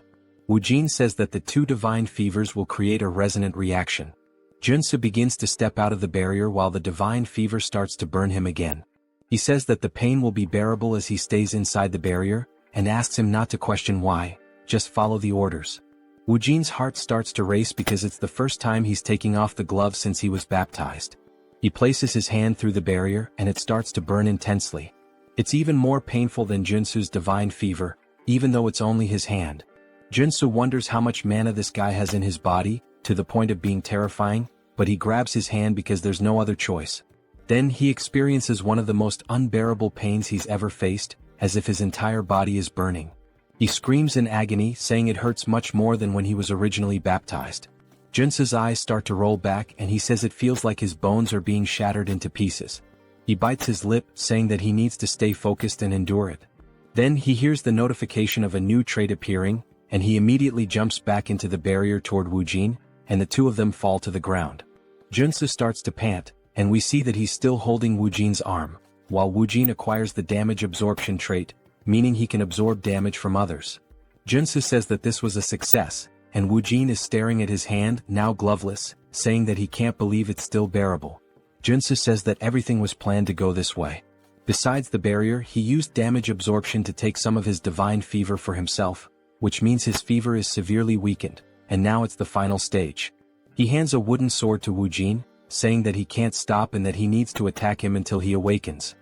Woojin says that the two divine fevers will create a resonant reaction. Joonsoo begins to step out of the barrier while the divine fever starts to burn him again. He says that the pain will be bearable as he stays inside the barrier, and asks him not to question why, just follow the orders. Woojin's heart starts to race because it's the first time he's taking off the glove since he was baptized. He places his hand through the barrier and it starts to burn intensely. It's even more painful than Joonsoo's divine fever, even though it's only his hand. Joonsoo wonders how much mana this guy has in his body, to the point of being terrifying, but he grabs his hand because there's no other choice. Then he experiences one of the most unbearable pains he's ever faced, as if his entire body is burning. He screams in agony, saying it hurts much more than when he was originally baptized. Joonsoo's eyes start to roll back and he says it feels like his bones are being shattered into pieces. He bites his lip, saying that he needs to stay focused and endure it. Then he hears the notification of a new trait appearing, and he immediately jumps back into the barrier toward Woojin, and the two of them fall to the ground. Joonsoo starts to pant, and we see that he's still holding Woojin's arm, while Woojin acquires the damage absorption trait, meaning he can absorb damage from others. Joonsoo says that this was a success, and Woojin is staring at his hand, now gloveless, saying that he can't believe it's still bearable. Joonsoo says that everything was planned to go this way. Besides the barrier, he used damage absorption to take some of his divine fever for himself, which means his fever is severely weakened, and now it's the final stage. He hands a wooden sword to Woojin, saying that he can't stop and that he needs to attack him until he awakens.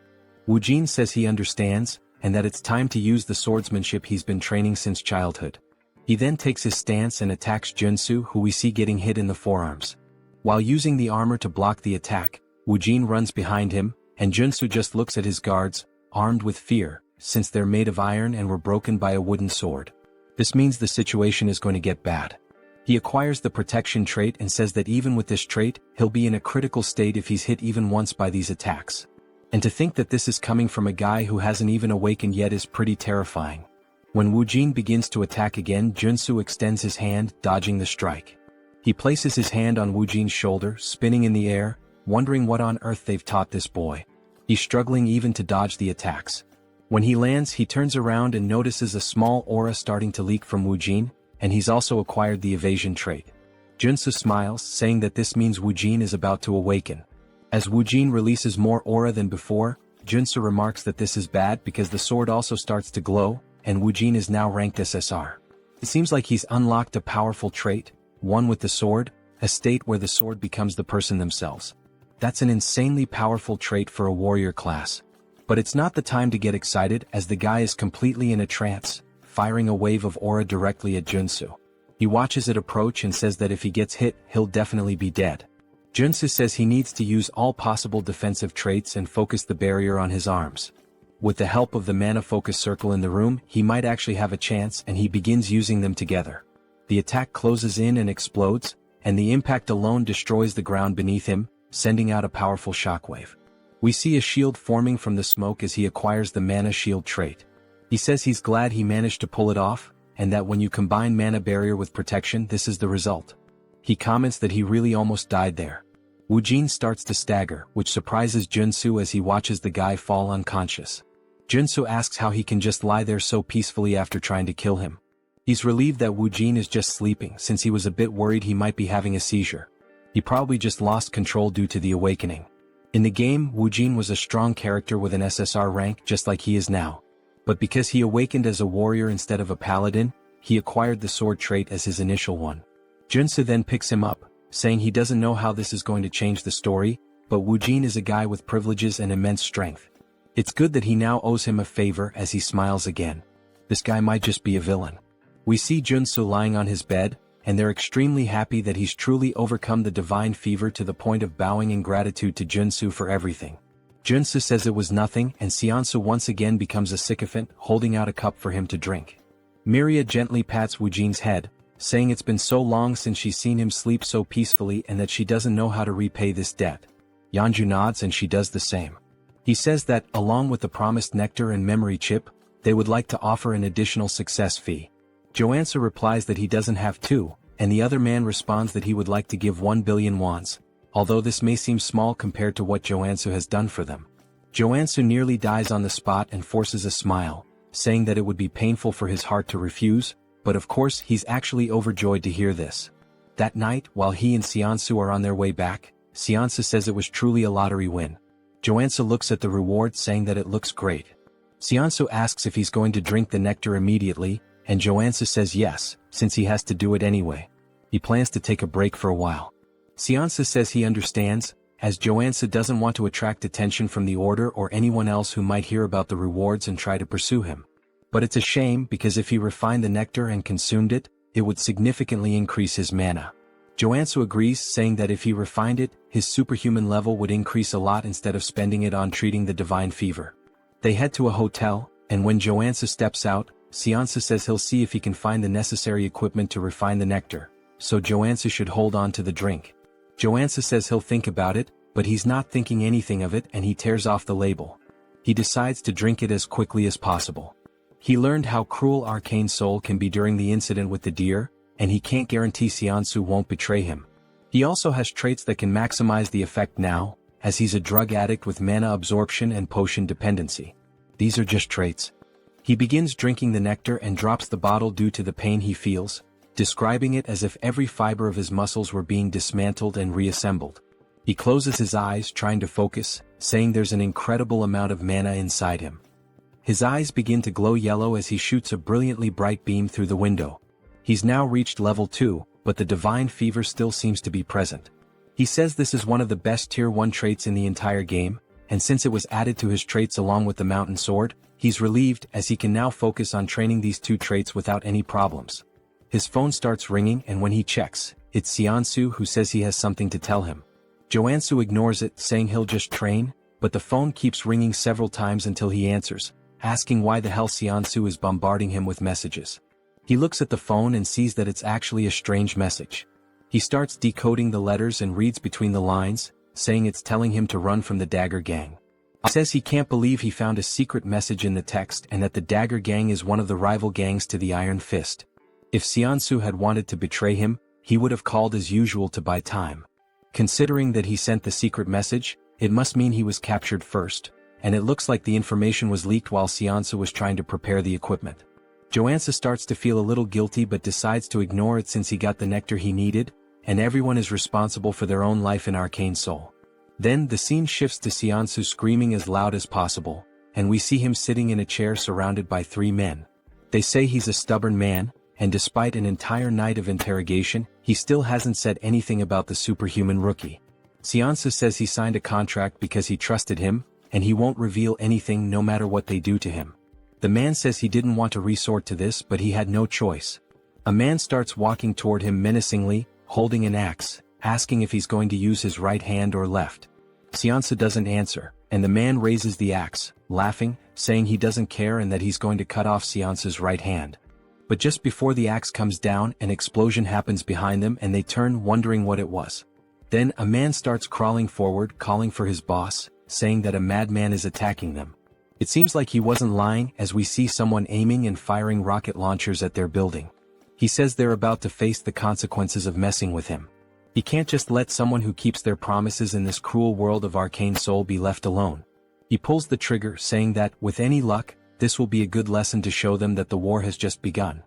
Woojin says he understands, and that it's time to use the swordsmanship he's been training since childhood. He then takes his stance and attacks Joonsoo, who we see getting hit in the forearms. While using the armor to block the attack, Woojin runs behind him, and Joonsoo just looks at his guards, armed with fear, since they're made of iron and were broken by a wooden sword. This means the situation is going to get bad. He acquires the protection trait and says that even with this trait, he'll be in a critical state if he's hit even once by these attacks. And to think that this is coming from a guy who hasn't even awakened yet is pretty terrifying. When Woojin begins to attack again, Joonsoo extends his hand, dodging the strike. He places his hand on Woojin's shoulder, spinning in the air, wondering what on earth they've taught this boy. He's struggling even to dodge the attacks. When he lands, he turns around and notices a small aura starting to leak from Woojin, and he's also acquired the evasion trait. Joonsoo smiles, saying that this means Woojin is about to awaken. As Woojin releases more aura than before, Joonsoo remarks that this is bad because the sword also starts to glow, and Woojin is now ranked SSR. It seems like he's unlocked a powerful trait, one with the sword, a state where the sword becomes the person themselves. That's an insanely powerful trait for a warrior class. But it's not the time to get excited as the guy is completely in a trance, firing a wave of aura directly at Joonsoo. He watches it approach and says that if he gets hit, he'll definitely be dead. Joonsoo says he needs to use all possible defensive traits and focus the barrier on his arms. With the help of the mana focus circle in the room, he might actually have a chance, and he begins using them together. The attack closes in and explodes, and the impact alone destroys the ground beneath him, sending out a powerful shockwave. We see a shield forming from the smoke as he acquires the mana shield trait. He says he's glad he managed to pull it off, and that when you combine mana barrier with protection, this is the result. He comments that he really almost died there. Woojin starts to stagger, which surprises Joonsoo as he watches the guy fall unconscious. Joonsoo asks how he can just lie there so peacefully after trying to kill him. He's relieved that Woojin is just sleeping since he was a bit worried he might be having a seizure. He probably just lost control due to the awakening. In the game, Woojin was a strong character with an SSR rank just like he is now. But because he awakened as a warrior instead of a paladin, he acquired the sword trait as his initial one. Joonsoo then picks him up, saying he doesn't know how this is going to change the story, but Woojin is a guy with privileges and immense strength. It's good that he now owes him a favor as he smiles again. This guy might just be a villain. We see Joonsoo lying on his bed, and they're extremely happy that he's truly overcome the divine fever to the point of bowing in gratitude to Joonsoo for everything. Joonsoo says it was nothing, and Seonsu once again becomes a sycophant, holding out a cup for him to drink. Miria gently pats Woojin's head, saying it's been so long since she's seen him sleep so peacefully and that she doesn't know how to repay this debt. Yeonju nods and she does the same. He says that, along with the promised nectar and memory chip, they would like to offer an additional success fee. Joansu replies that he doesn't have to, and the other man responds that he would like to give 1 billion wons, although this may seem small compared to what Joansu has done for them. Joansu nearly dies on the spot and forces a smile, saying that it would be painful for his heart to refuse, but of course he's actually overjoyed to hear this. That night, while he and Seonsu are on their way back, Seonsu says it was truly a lottery win. Joansu looks at the reward saying that it looks great. Seonsu asks if he's going to drink the nectar immediately, and Joansu says yes, since he has to do it anyway. He plans to take a break for a while. Seonsu says he understands, as Joansu doesn't want to attract attention from the Order or anyone else who might hear about the rewards and try to pursue him. But it's a shame because if he refined the nectar and consumed it, it would significantly increase his mana. Joansu agrees, saying that if he refined it, his superhuman level would increase a lot instead of spending it on treating the divine fever. They head to a hotel, and when Joansu steps out, Seonsu says he'll see if he can find the necessary equipment to refine the nectar, so Joansu should hold on to the drink. Joansu says he'll think about it, but he's not thinking anything of it and he tears off the label. He decides to drink it as quickly as possible. He learned how cruel Arcane Seoul can be during the incident with the deer, and he can't guarantee Seonsu won't betray him. He also has traits that can maximize the effect now, as he's a drug addict with mana absorption and potion dependency. These are just traits. He begins drinking the nectar and drops the bottle due to the pain he feels, describing it as if every fiber of his muscles were being dismantled and reassembled. He closes his eyes trying to focus, saying there's an incredible amount of mana inside him. His eyes begin to glow yellow as he shoots a brilliantly bright beam through the window. He's now reached level 2, but the divine fever still seems to be present. He says this is one of the best tier 1 traits in the entire game, and since it was added to his traits along with the mountain sword, he's relieved as he can now focus on training these two traits without any problems. His phone starts ringing and when he checks, it's Seonsu who says he has something to tell him. Joansu ignores it, saying he'll just train, but the phone keeps ringing several times until he answers, asking why the hell Seonsu is bombarding him with messages. He looks at the phone and sees that it's actually a strange message. He starts decoding the letters and reads between the lines, saying it's telling him to run from the Dagger Gang. He says he can't believe he found a secret message in the text and that the Dagger Gang is one of the rival gangs to the Iron Fist. If Seonsu had wanted to betray him, he would have called as usual to buy time. Considering that he sent the secret message, it must mean he was captured first, and it looks like the information was leaked while Seonsu was trying to prepare the equipment. Joansu starts to feel a little guilty but decides to ignore it since he got the nectar he needed, and everyone is responsible for their own life in Arcane Seoul. Then the scene shifts to Seonsu screaming as loud as possible, and we see him sitting in a chair surrounded by 3 men. They say he's a stubborn man, and despite an entire night of interrogation, he still hasn't said anything about the superhuman rookie. Seonsu says he signed a contract because he trusted him, and he won't reveal anything no matter what they do to him. The man says he didn't want to resort to this but he had no choice. A man starts walking toward him menacingly, holding an axe, asking if he's going to use his right hand or left. Seonsu doesn't answer, and the man raises the axe, laughing, saying he doesn't care and that he's going to cut off Seonsu's right hand. But just before the axe comes down, an explosion happens behind them and they turn, wondering what it was. Then a man starts crawling forward, calling for his boss, saying that a madman is attacking them. It seems like he wasn't lying, as we see someone aiming and firing rocket launchers at their building. He says they're about to face the consequences of messing with him. He can't just let someone who keeps their promises in this cruel world of Arcane Seoul be left alone. He pulls the trigger, saying that, with any luck, this will be a good lesson to show them that the war has just begun.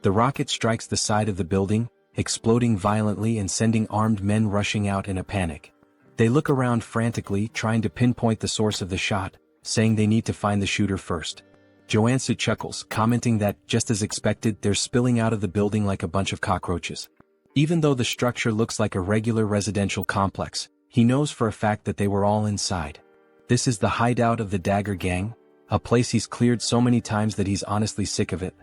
The rocket strikes the side of the building, exploding violently and sending armed men rushing out in a panic. They look around frantically, trying to pinpoint the source of the shot, saying they need to find the shooter first. Joonsoo chuckles, commenting that, just as expected, they're spilling out of the building like a bunch of cockroaches. Even though the structure looks like a regular residential complex, he knows for a fact that they were all inside. This is the hideout of the Dagger Gang, a place he's cleared so many times that he's honestly sick of it.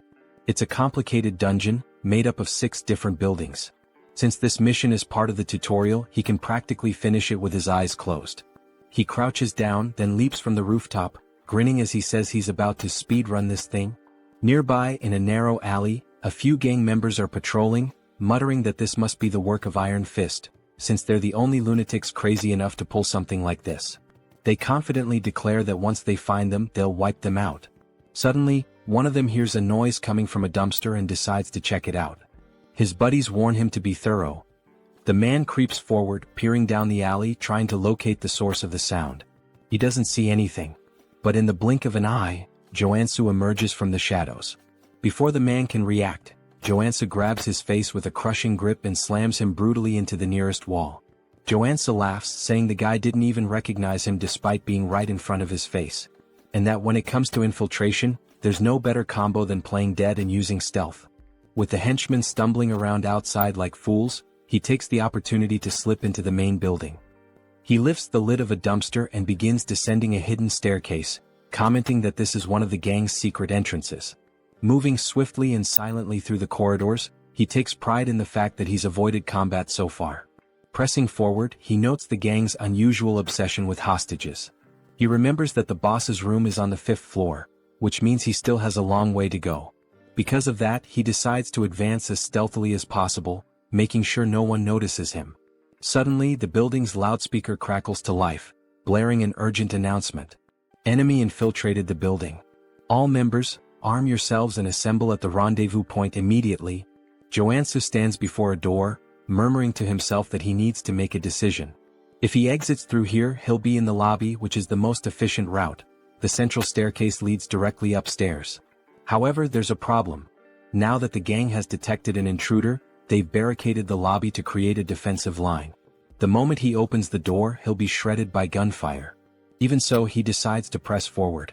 It's a complicated dungeon, made up of 6 different buildings. Since this mission is part of the tutorial, he can practically finish it with his eyes closed. He crouches down, then leaps from the rooftop, grinning as he says he's about to speedrun this thing. Nearby, in a narrow alley, a few gang members are patrolling, muttering that this must be the work of Iron Fist, since they're the only lunatics crazy enough to pull something like this. They confidently declare that once they find them, they'll wipe them out. Suddenly, one of them hears a noise coming from a dumpster and decides to check it out. His buddies warn him to be thorough. The man creeps forward, peering down the alley, trying to locate the source of the sound. He doesn't see anything. But in the blink of an eye, Joonsoo emerges from the shadows. Before the man can react, Joonsoo grabs his face with a crushing grip and slams him brutally into the nearest wall. Joonsoo laughs, saying the guy didn't even recognize him despite being right in front of his face. And that when it comes to infiltration, there's no better combo than playing dead and using stealth. With the henchmen stumbling around outside like fools, he takes the opportunity to slip into the main building. He lifts the lid of a dumpster and begins descending a hidden staircase, commenting that this is one of the gang's secret entrances. Moving swiftly and silently through the corridors, he takes pride in the fact that he's avoided combat so far. Pressing forward, he notes the gang's unusual obsession with hostages. He remembers that the boss's room is on the 5th floor, which means he still has a long way to go. Because of that, he decides to advance as stealthily as possible, making sure no one notices him. Suddenly, the building's loudspeaker crackles to life, blaring an urgent announcement. Enemy infiltrated the building. All members, arm yourselves and assemble at the rendezvous point immediately. Joonsoo stands before a door, murmuring to himself that he needs to make a decision. If he exits through here, he'll be in the lobby, which is the most efficient route. The central staircase leads directly upstairs. However, there's a problem. Now that the gang has detected an intruder, they've barricaded the lobby to create a defensive line. The moment he opens the door, he'll be shredded by gunfire. Even so, he decides to press forward.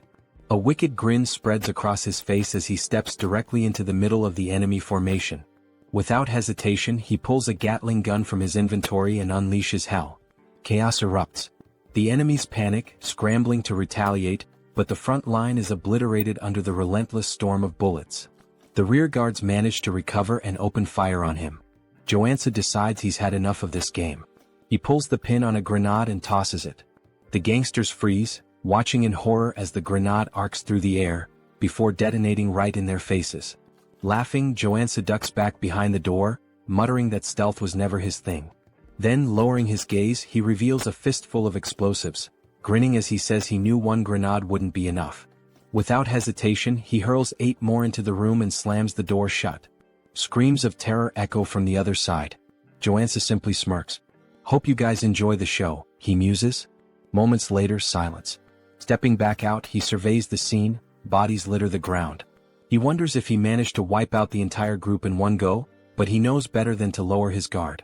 A wicked grin spreads across his face as he steps directly into the middle of the enemy formation. Without hesitation, he pulls a Gatling gun from his inventory and unleashes hell. Chaos erupts. The enemies panic, scrambling to retaliate, but the front line is obliterated under the relentless storm of bullets. The rear guards manage to recover and open fire on him. Joonsoo decides he's had enough of this game. He pulls the pin on a grenade and tosses it. The gangsters freeze, watching in horror as the grenade arcs through the air, before detonating right in their faces. Laughing, Joonsoo ducks back behind the door, muttering that stealth was never his thing. Then, lowering his gaze, he reveals a fistful of explosives, grinning as he says he knew one grenade wouldn't be enough. Without hesitation, he hurls 8 more into the room and slams the door shut. Screams of terror echo from the other side. Joonsoo simply smirks. "Hope you guys enjoy the show," he muses. Moments later, silence. Stepping back out, he surveys the scene. Bodies litter the ground. He wonders if he managed to wipe out the entire group in one go, but he knows better than to lower his guard.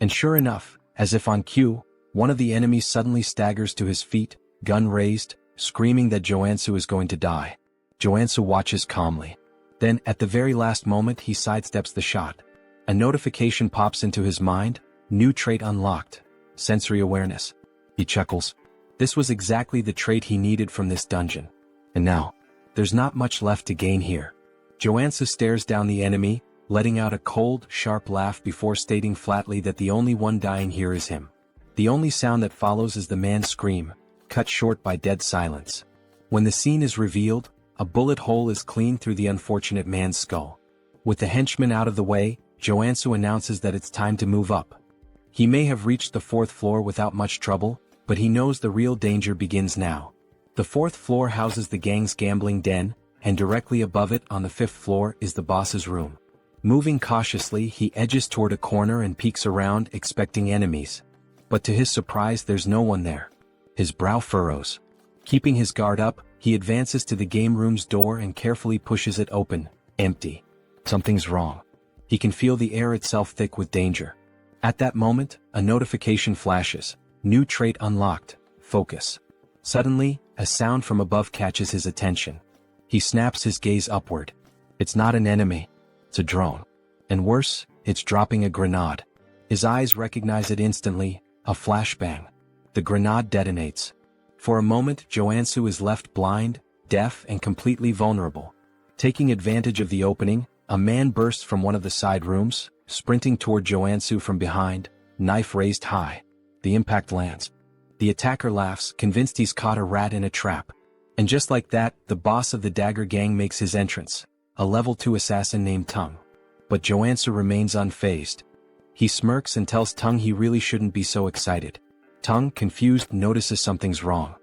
And sure enough, as if on cue, one of the enemies suddenly staggers to his feet, gun raised, screaming that Joonsoo is going to die. Joonsoo watches calmly. Then, at the very last moment, he sidesteps the shot. A notification pops into his mind. New trait unlocked. Sensory awareness. He chuckles. This was exactly the trait he needed from this dungeon. And now, there's not much left to gain here. Joonsoo stares down the enemy, letting out a cold, sharp laugh before stating flatly that the only one dying here is him. The only sound that follows is the man's scream, cut short by dead silence. When the scene is revealed, a bullet hole is cleaned through the unfortunate man's skull. With the henchman out of the way, Joonsoo announces that it's time to move up. He may have reached the 4th floor without much trouble, but he knows the real danger begins now. The fourth floor houses the gang's gambling den, and directly above it on the fifth floor is the boss's room. Moving cautiously, he edges toward a corner and peeks around, expecting enemies. But to his surprise, there's no one there. His brow furrows. Keeping his guard up, he advances to the game room's door and carefully pushes it open. Empty. Something's wrong. He can feel the air itself thick with danger. At that moment, a notification flashes. New trait unlocked. Focus. Suddenly, a sound from above catches his attention. He snaps his gaze upward. It's not an enemy. It's a drone. And worse, it's dropping a grenade. His eyes recognize it instantly, a flashbang. The grenade detonates. For a moment, Joonsoo is left blind, deaf, and completely vulnerable. Taking advantage of the opening, a man bursts from one of the side rooms, sprinting toward Joonsoo from behind, knife raised high. The impact lands. The attacker laughs, convinced he's caught a rat in a trap. And just like that, the boss of the Dagger Gang makes his entrance, a level 2 assassin named Tung. But Joonsoo remains unfazed. He smirks and tells Tung he really shouldn't be so excited. Tung, confused, notices something's wrong.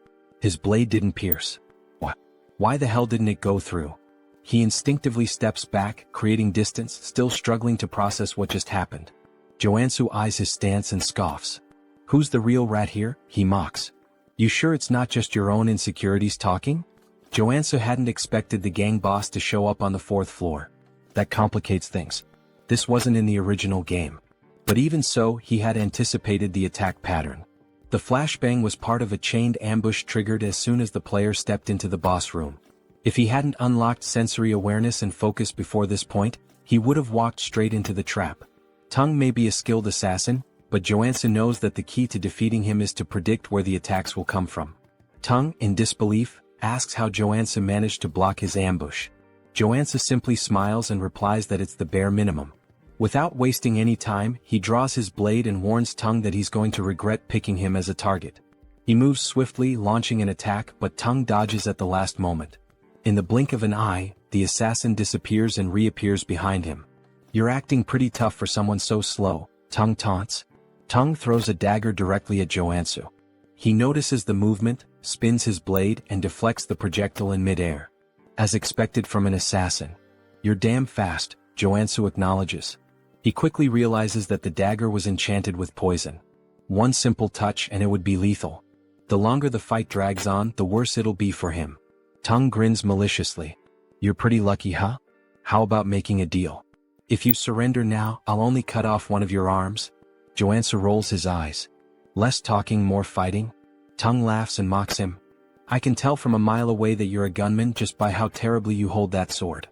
His blade didn't pierce. What? Why the hell didn't it go through? He instinctively steps back, creating distance, still struggling to process what just happened. Joonsoo eyes his stance and scoffs. Who's the real rat here? He mocks. You sure it's not just your own insecurities talking? Joonsoo hadn't expected the gang boss to show up on the fourth floor. That complicates things. This wasn't in the original game. But even so, he had anticipated the attack pattern. The flashbang was part of a chained ambush triggered as soon as the player stepped into the boss room. If he hadn't unlocked sensory awareness and focus before this point, he would have walked straight into the trap. Tung may be a skilled assassin, but Joonsoo knows that the key to defeating him is to predict where the attacks will come from. Tung, in disbelief, asks how Joonsoo managed to block his ambush. Joonsoo simply smiles and replies that it's the bare minimum. Without wasting any time, he draws his blade and warns Tung that he's going to regret picking him as a target. He moves swiftly, launching an attack, but Tung dodges at the last moment. In the blink of an eye, the assassin disappears and reappears behind him. You're acting pretty tough for someone so slow, Tung taunts. Tung throws a dagger directly at Joonsoo. He notices the movement, spins his blade, and deflects the projectile in midair. As expected from an assassin. You're damn fast, Joonsoo acknowledges. He quickly realizes that the dagger was enchanted with poison. One simple touch and it would be lethal. The longer the fight drags on, the worse it'll be for him. Tung grins maliciously. You're pretty lucky, huh? How about making a deal? If you surrender now, I'll only cut off one of your arms. Joonsoo rolls his eyes. Less talking, more fighting? Tung laughs and mocks him. I can tell from a mile away that you're a gunman just by how terribly you hold that sword.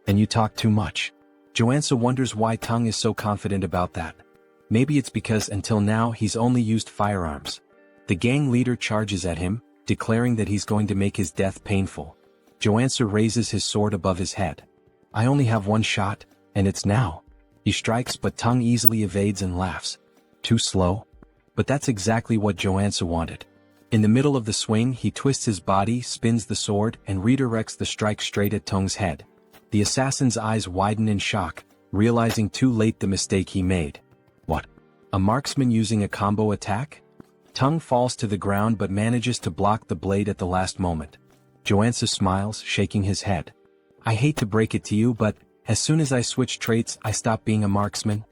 And you talk too much. Joonsoo wonders why Tung is so confident about that. Maybe it's because until now he's only used firearms. The gang leader charges at him, declaring that he's going to make his death painful. Joonsoo raises his sword above his head. I only have one shot, and it's now. He strikes, but Tung easily evades and laughs. Too slow? But that's exactly what Joonsoo wanted. In the middle of the swing, he twists his body, spins the sword, and redirects the strike straight at Tung's head. The assassin's eyes widen in shock, realizing too late the mistake he made. What? A marksman using a combo attack? Tung falls to the ground but manages to block the blade at the last moment. Joonsoo smiles, shaking his head. I hate to break it to you, but as soon as I switch traits, I stop being a marksman.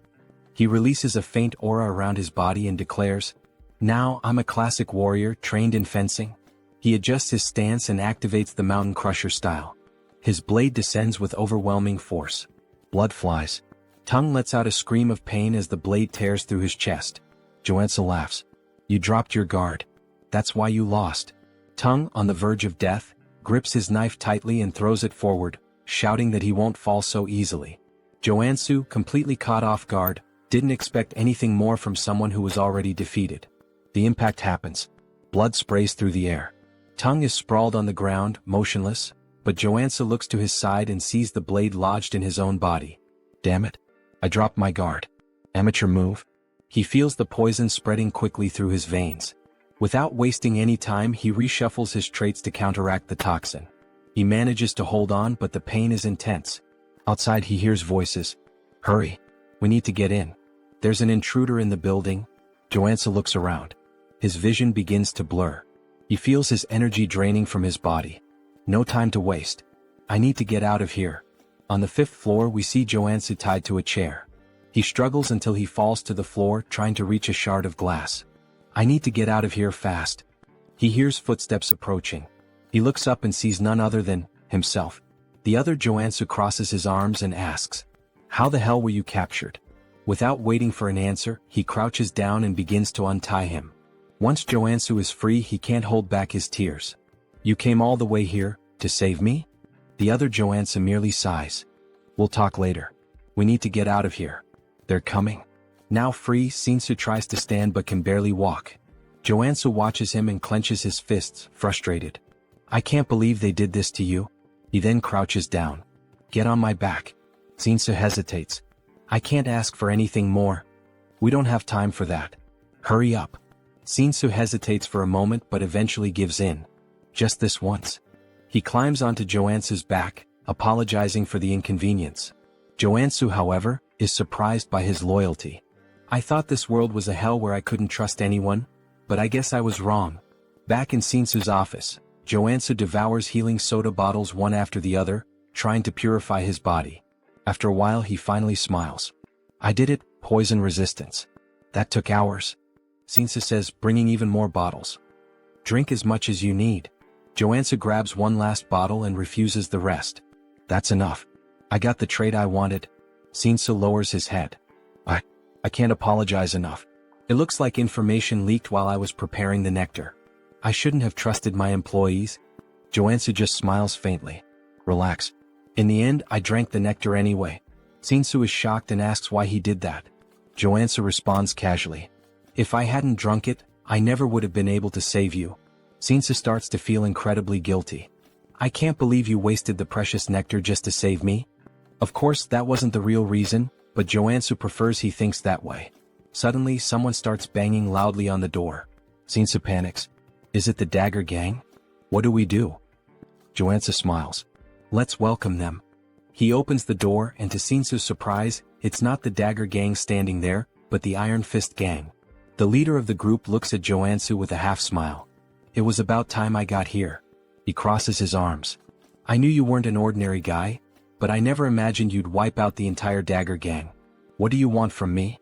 He releases a faint aura around his body and declares, Now I'm a classic warrior trained in fencing. He adjusts his stance and activates the Mountain Crusher style. His blade descends with overwhelming force. Blood flies. Tung lets out a scream of pain as the blade tears through his chest. Joonsoo laughs. You dropped your guard. That's why you lost. Tung, on the verge of death, grips his knife tightly and throws it forward, shouting that he won't fall so easily. Joonsoo, completely caught off guard, didn't expect anything more from someone who was already defeated. The impact happens. Blood sprays through the air. Tung is sprawled on the ground, motionless, but Joonsoo looks to his side and sees the blade lodged in his own body. Damn it. I dropped my guard. Amateur move. He feels the poison spreading quickly through his veins. Without wasting any time, he reshuffles his traits to counteract the toxin. He manages to hold on, but the pain is intense. Outside he hears voices. Hurry. We need to get in. There's an intruder in the building. Joonsoo looks around. his vision begins to blur. He feels his energy draining from his body. No time to waste. I need to get out of here. On the 5th floor we see Joonsoo tied to a chair. He struggles until he falls to the floor trying to reach a shard of glass. I need to get out of here fast. He hears footsteps approaching. He looks up and sees none other than himself. The other Joonsoo crosses his arms and asks, "How the hell were you captured?" Without waiting for an answer, he crouches down and begins to untie him. Once Joonsoo is free, he can't hold back his tears. "You came all the way here, to save me?" The other Joonsoo merely sighs. "We'll talk later. We need to get out of here. They're coming." Now free, Shinsu tries to stand but can barely walk. Joonsoo watches him and clenches his fists, frustrated. "I can't believe they did this to you." He then crouches down. "Get on my back." Shinsu hesitates. "I can't ask for anything more. We don't have time for that. Hurry up." Shinsu hesitates for a moment but eventually gives in. "Just this once." He climbs onto Joonsoo's back, apologizing for the inconvenience. Joonsoo, however, is surprised by his loyalty. "I thought this world was a hell where I couldn't trust anyone, but I guess I was wrong." Back in Shinsu's office, Joonsoo devours healing soda bottles one after the other, trying to purify his body. After a while he finally smiles. "I did it, poison resistance. That took hours." Shinsu says, bringing even more bottles. "Drink as much as you need." Joonsoo grabs one last bottle and refuses the rest. "That's enough. I got the trade I wanted." Shinsu lowers his head. I can't apologize enough. It looks like information leaked while I was preparing the nectar. I shouldn't have trusted my employees." Joonsoo just smiles faintly. "Relax. In the end, I drank the nectar anyway." Shinsu is shocked and asks why he did that. Joonsoo responds casually. "If I hadn't drunk it, I never would have been able to save you." Shinsu starts to feel incredibly guilty. "I can't believe you wasted the precious nectar just to save me." Of course, that wasn't the real reason, but Joonsoo prefers he thinks that way. Suddenly, someone starts banging loudly on the door. Shinsu panics. "Is it the Dagger Gang? What do we do?" Joonsoo smiles. "Let's welcome them." He opens the door and to Shinsu's surprise, it's not the Dagger Gang standing there, but the Iron Fist Gang. The leader of the group looks at Joonsoo with a half-smile. "It was about time I got here." He crosses his arms. "I knew you weren't an ordinary guy, but I never imagined you'd wipe out the entire Dagger Gang. What do you want from me?"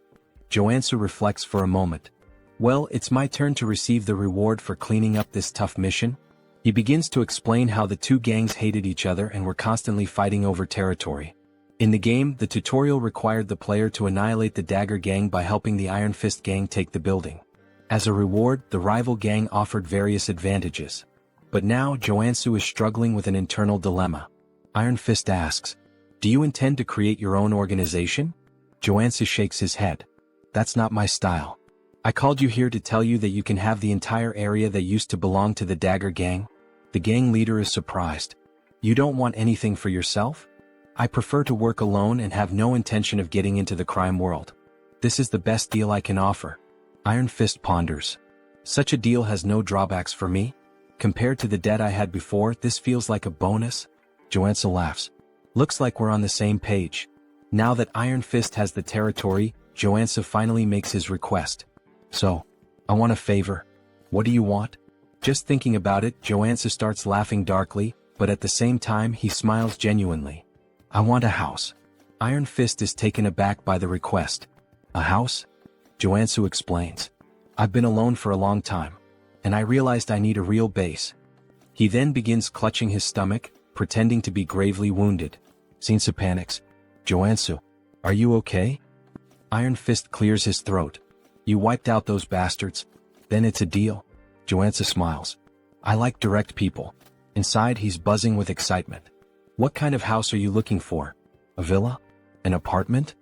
Joonsoo reflects for a moment. "Well, it's my turn to receive the reward for cleaning up this tough mission." He begins to explain how the two gangs hated each other and were constantly fighting over territory. In the game, the tutorial required the player to annihilate the Dagger Gang by helping the Iron Fist Gang take the building. As a reward, the rival gang offered various advantages. But now, Joonsoo is struggling with an internal dilemma. Iron Fist asks, "Do you intend to create your own organization?" Joonsoo shakes his head. "That's not my style. I called you here to tell you that you can have the entire area that used to belong to the Dagger Gang." The gang leader is surprised. "You don't want anything for yourself?" "I prefer to work alone and have no intention of getting into the crime world. This is the best deal I can offer." Iron Fist ponders. "Such a deal has no drawbacks for me. Compared to the debt I had before, this feels like a bonus." Joonsoo laughs. "Looks like we're on the same page." Now that Iron Fist has the territory, Joonsoo finally makes his request. "So, I want a favor." "What do you want?" Just thinking about it, Joonsoo starts laughing darkly, but at the same time he smiles genuinely. "I want a house." Iron Fist is taken aback by the request. "A house?" Joonsoo explains. "I've been alone for a long time, and I realized I need a real base." He then begins clutching his stomach, pretending to be gravely wounded. Shinsu panics. "Joonsoo, are you okay?" Iron Fist clears his throat. "You wiped out those bastards? Then it's a deal." Joonsoo smiles. "I like direct people." Inside he's buzzing with excitement. "What kind of house are you looking for? A villa? An apartment?"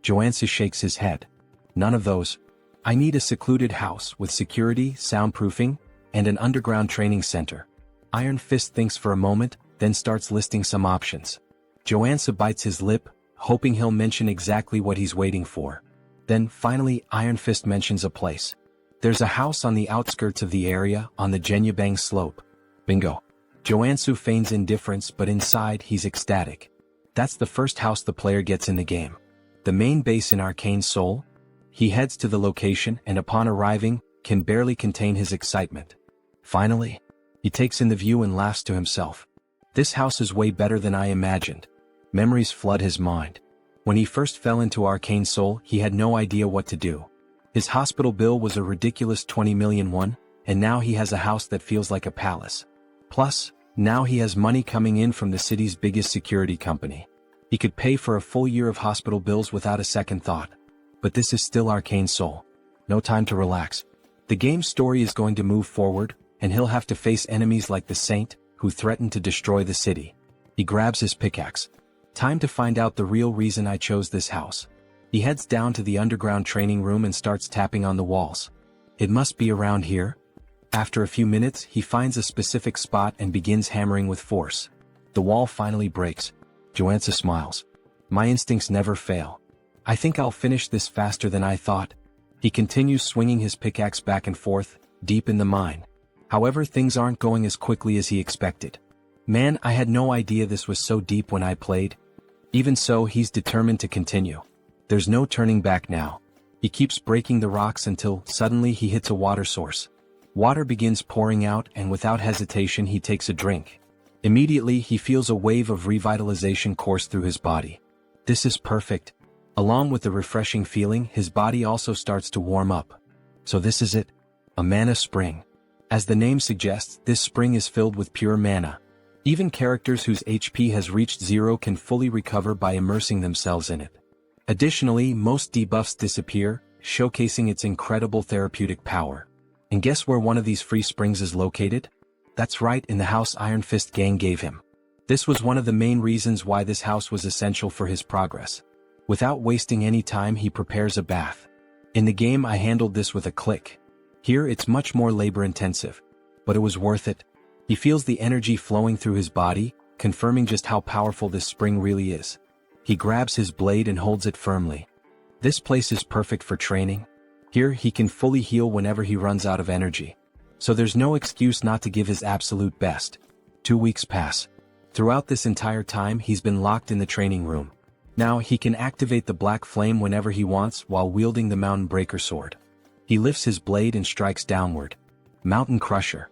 Joonsoo shakes his head. "None of those. I need a secluded house with security, soundproofing, and an underground training center." Iron Fist thinks for a moment, then starts listing some options. Joonsoo bites his lip, hoping he'll mention exactly what he's waiting for. Then, finally, Iron Fist mentions a place. "There's a house on the outskirts of the area, on the Jenyabang slope." Bingo. Joonsoo feigns indifference, but inside he's ecstatic. That's the first house the player gets in the game. The main base in Arcane Seoul? He heads to the location and upon arriving, can barely contain his excitement. Finally, he takes in the view and laughs to himself. This house is way better than I imagined. Memories flood his mind. When he first fell into Arcane Seoul, he had no idea what to do. His hospital bill was a ridiculous 20 million won, and now he has a house that feels like a palace. Plus, now he has money coming in from the city's biggest security company. He could pay for a full year of hospital bills without a second thought. But this is still Arcane Seoul. No time to relax. The game's story is going to move forward, and he'll have to face enemies like the Saint, who threaten to destroy the city. He grabs his pickaxe. Time to find out the real reason I chose this house. He heads down to the underground training room and starts tapping on the walls. It must be around here. After a few minutes, he finds a specific spot and begins hammering with force. The wall finally breaks. Joonsoo smiles. My instincts never fail. I think I'll finish this faster than I thought. He continues swinging his pickaxe back and forth, deep in the mine. However, things aren't going as quickly as he expected. Man, I had no idea this was so deep when I played. Even so, he's determined to continue. There's no turning back now. He keeps breaking the rocks until, suddenly he hits a water source. Water begins pouring out, and without hesitation he takes a drink. Immediately he feels a wave of revitalization course through his body. This is perfect. Along with the refreshing feeling, his body also starts to warm up. So this is it. A mana spring. As the name suggests, this spring is filled with pure mana. Even characters whose HP has reached 0 can fully recover by immersing themselves in it. Additionally, most debuffs disappear, showcasing its incredible therapeutic power. And guess where one of these free springs is located? That's right, in the house Iron Fist Gang gave him. This was one of the main reasons why this house was essential for his progress. Without wasting any time, he prepares a bath. In the game, I handled this with a click. Here it's much more labor-intensive. But it was worth it. He feels the energy flowing through his body, confirming just how powerful this spring really is. He grabs his blade and holds it firmly. This place is perfect for training. Here he can fully heal whenever he runs out of energy. So there's no excuse not to give his absolute best. 2 weeks pass. Throughout this entire time, he's been locked in the training room. Now he can activate the black flame whenever he wants while wielding the Mountain Breaker sword. He lifts his blade and strikes downward. Mountain Crusher.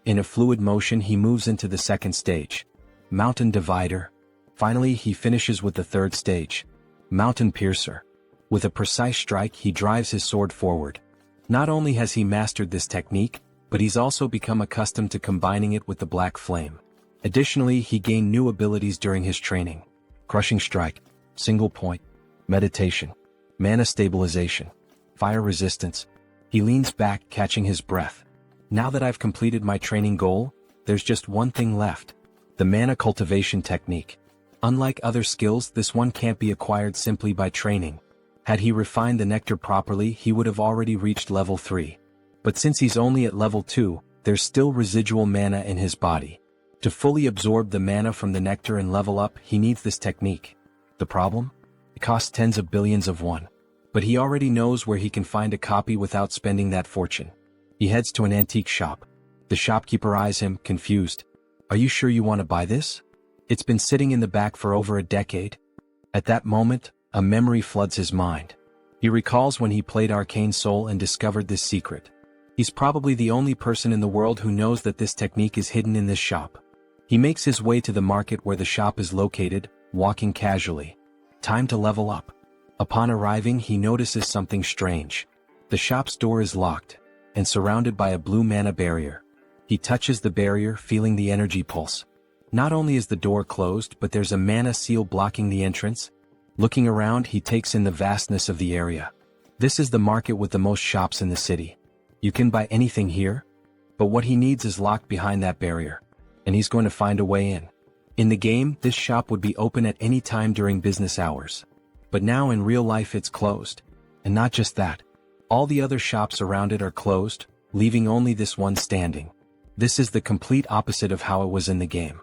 In a fluid motion, he moves into the second stage. Mountain Divider. Finally, he finishes with the third stage. Mountain Piercer. With a precise strike, he drives his sword forward. Not only has he mastered this technique, but he's also become accustomed to combining it with the black flame. Additionally, he gained new abilities during his training. Crushing Strike. Single Point. Meditation. Mana Stabilization. Fire Resistance. He leans back, catching his breath. Now that I've completed my training goal, there's just one thing left. The Mana Cultivation Technique. Unlike other skills, this one can't be acquired simply by training. Had he refined the nectar properly, he would have already reached level 3. But since he's only at level 2, there's still residual mana in his body. To fully absorb the mana from the nectar and level up, he needs this technique. The problem? It costs tens of billions of won. But he already knows where he can find a copy without spending that fortune. He heads to an antique shop. The shopkeeper eyes him, confused. Are you sure you want to buy this? It's been sitting in the back for over a decade. At that moment, a memory floods his mind. He recalls when he played Arcane Seoul and discovered this secret. He's probably the only person in the world who knows that this technique is hidden in this shop. He makes his way to the market where the shop is located, walking casually. Time to level up. Upon arriving, he notices something strange. The shop's door is locked and surrounded by a blue mana barrier. He touches the barrier, feeling the energy pulse. Not only is the door closed, but there's a mana seal blocking the entrance. Looking around, he takes in the vastness of the area. This is the market with the most shops in the city. You can buy anything here, but what he needs is locked behind that barrier, and he's going to find a way in. In the game, this shop would be open at any time during business hours. But now in real life it's closed. And not just that. All the other shops around it are closed, leaving only this one standing. This is the complete opposite of how it was in the game.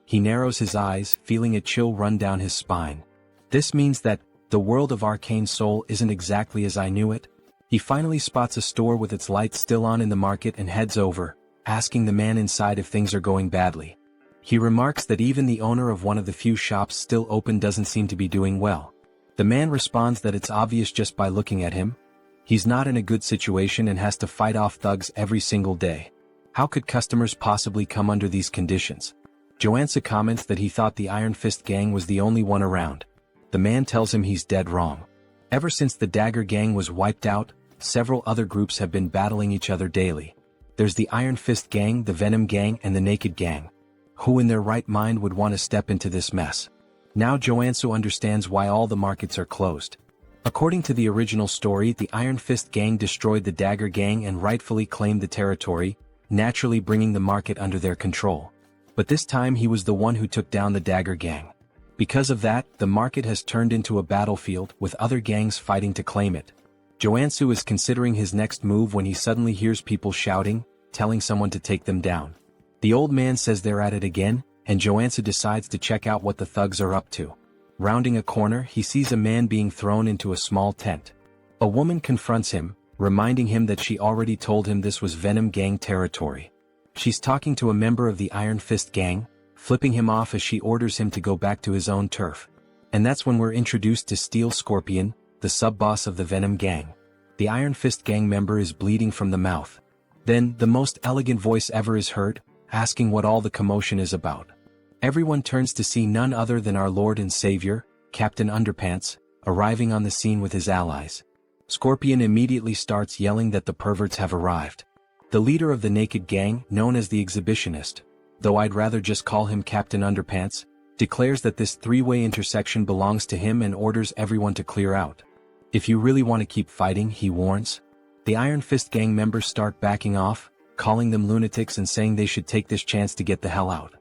He narrows his eyes, feeling a chill run down his spine. This means that the world of Arcane Seoul isn't exactly as I knew it. He finally spots a store with its lights still on in the market and heads over, asking the man inside if things are going badly. He remarks that even the owner of one of the few shops still open doesn't seem to be doing well. The man responds that it's obvious just by looking at him. He's not in a good situation and has to fight off thugs every single day. How could customers possibly come under these conditions? Joonsoo comments that he thought the Iron Fist gang was the only one around. The man tells him he's dead wrong. Ever since the Dagger gang was wiped out, several other groups have been battling each other daily. There's the Iron Fist gang, the Venom gang, and the Naked gang. Who in their right mind would want to step into this mess? Now Joonsoo understands why all the markets are closed. According to the original story, the Iron Fist gang destroyed the Dagger gang and rightfully claimed the territory, naturally bringing the market under their control. But this time he was the one who took down the Dagger gang. Because of that, the market has turned into a battlefield with other gangs fighting to claim it. Joonsoo is considering his next move when he suddenly hears people shouting, telling someone to take them down. The old man says they're at it again, and Joonsoo decides to check out what the thugs are up to. Rounding a corner, he sees a man being thrown into a small tent. A woman confronts him, reminding him that she already told him this was Venom gang territory. She's talking to a member of the Iron Fist gang, flipping him off as she orders him to go back to his own turf. And that's when we're introduced to Steel Scorpion, the sub-boss of the Venom gang. The Iron Fist gang member is bleeding from the mouth. Then, the most elegant voice ever is heard, asking what all the commotion is about. Everyone turns to see none other than our Lord and Savior, Captain Underpants, arriving on the scene with his allies. Scorpion immediately starts yelling that the perverts have arrived. The leader of the Naked gang, known as the Exhibitionist, though I'd rather just call him Captain Underpants, declares that this three-way intersection belongs to him and orders everyone to clear out. If you really want to keep fighting, he warns. The Iron Fist gang members start backing off, calling them lunatics and saying they should take this chance to get the hell out.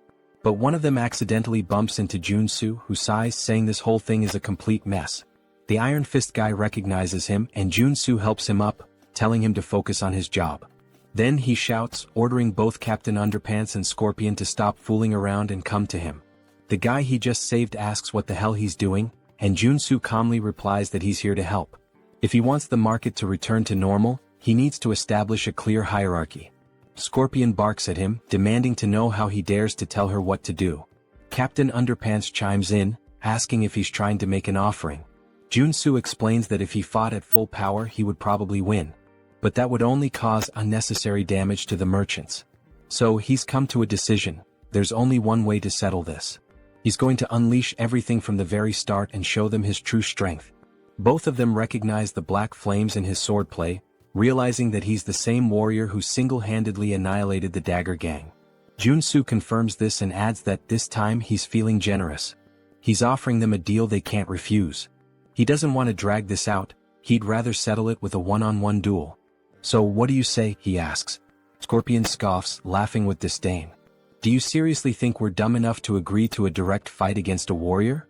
But one of them accidentally bumps into Joonsoo, who sighs, saying this whole thing is a complete mess. The Iron Fist guy recognizes him and Joonsoo helps him up, telling him to focus on his job. Then he shouts, ordering both Captain Underpants and Scorpion to stop fooling around and come to him. The guy he just saved asks what the hell he's doing, and Joonsoo calmly replies that he's here to help. If he wants the market to return to normal, he needs to establish a clear hierarchy. Scorpion barks at him, demanding to know how he dares to tell her what to do. Captain Underpants chimes in, asking if he's trying to make an offering. Joonsoo explains that if he fought at full power he would probably win. But that would only cause unnecessary damage to the merchants. So he's come to a decision. There's only one way to settle this. He's going to unleash everything from the very start and show them his true strength. Both of them recognize the black flames in his swordplay, realizing that he's the same warrior who single-handedly annihilated the Dagger gang. Joonsoo confirms this and adds that this time he's feeling generous. He's offering them a deal they can't refuse. He doesn't want to drag this out, he'd rather settle it with a one-on-one duel. So what do you say, he asks. Scorpion scoffs, laughing with disdain. Do you seriously think we're dumb enough to agree to a direct fight against a warrior?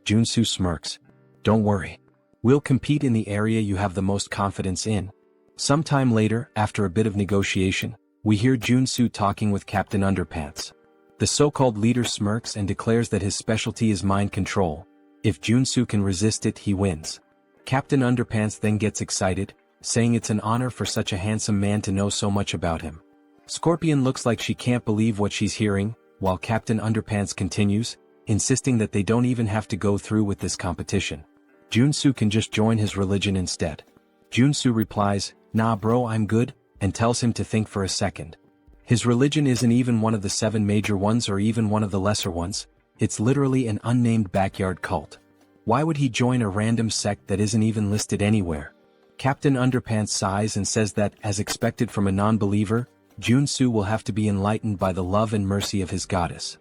Joonsoo smirks. Don't worry. We'll compete in the area you have the most confidence in. Sometime later, after a bit of negotiation, we hear Joonsoo talking with Captain Underpants. The so-called leader smirks and declares that his specialty is mind control. If Joonsoo can resist it, he wins. Captain Underpants then gets excited, saying it's an honor for such a handsome man to know so much about him. Scorpion looks like she can't believe what she's hearing, while Captain Underpants continues, insisting that they don't even have to go through with this competition. Joonsoo can just join his religion instead. Joonsoo replies, "Nah bro, I'm good," and tells him to think for a second. His religion isn't even one of the 7 major ones or even one of the lesser ones, it's literally an unnamed backyard cult. Why would he join a random sect that isn't even listed anywhere? Captain Underpants sighs and says that, as expected from a non-believer, Joonsoo will have to be enlightened by the love and mercy of his goddess.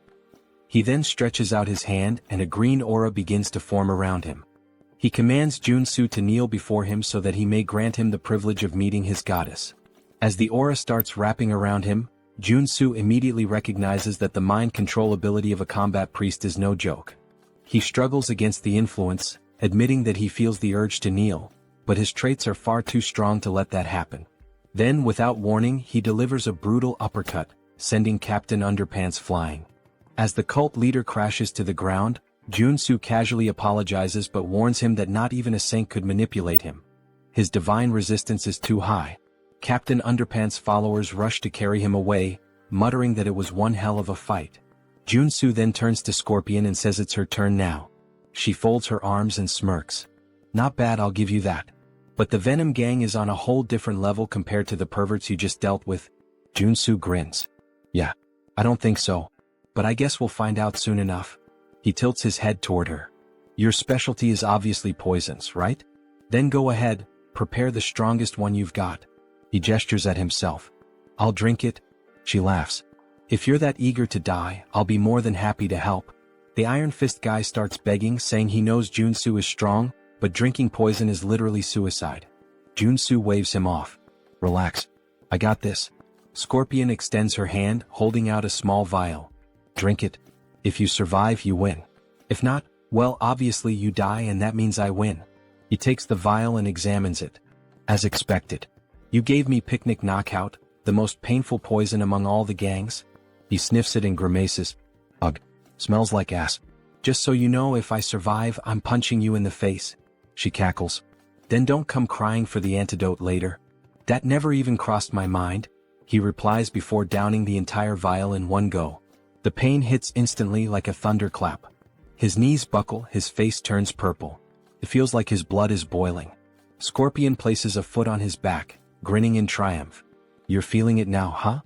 He then stretches out his hand and a green aura begins to form around him. He commands Joonsoo to kneel before him so that he may grant him the privilege of meeting his goddess. As the aura starts wrapping around him, Joonsoo immediately recognizes that the mind control ability of a combat priest is no joke. He struggles against the influence, admitting that he feels the urge to kneel, but his traits are far too strong to let that happen. Then, without warning, he delivers a brutal uppercut, sending Captain Underpants flying. As the cult leader crashes to the ground, Joonsoo casually apologizes but warns him that not even a saint could manipulate him. His divine resistance is too high. Captain Underpants' followers rush to carry him away, muttering that it was one hell of a fight. Joonsoo then turns to Scorpion and says it's her turn now. She folds her arms and smirks. Not bad, I'll give you that. But the Venom gang is on a whole different level compared to the perverts you just dealt with. Joonsoo grins. Yeah, I don't think so. But I guess we'll find out soon enough. He tilts his head toward her. Your specialty is obviously poisons, right? Then go ahead, prepare the strongest one you've got. He gestures at himself. I'll drink it. She laughs. If you're that eager to die, I'll be more than happy to help. The Iron Fist guy starts begging, saying he knows Joonsoo is strong, but drinking poison is literally suicide. Joonsoo waves him off. Relax. I got this. Scorpion extends her hand, holding out a small vial. Drink it. If you survive, you win. If not, well, obviously you die and that means I win. He takes the vial and examines it. As expected. You gave me picnic knockout, the most painful poison among all the gangs. He sniffs it and grimaces. Ugh. Smells like ass. Just so you know, if I survive, I'm punching you in the face. She cackles. Then don't come crying for the antidote later. That never even crossed my mind, he replies before downing the entire vial in one go. The pain hits instantly like a thunderclap. His knees buckle, his face turns purple. It feels like his blood is boiling. Scorpion places a foot on his back, grinning in triumph. You're feeling it now, huh?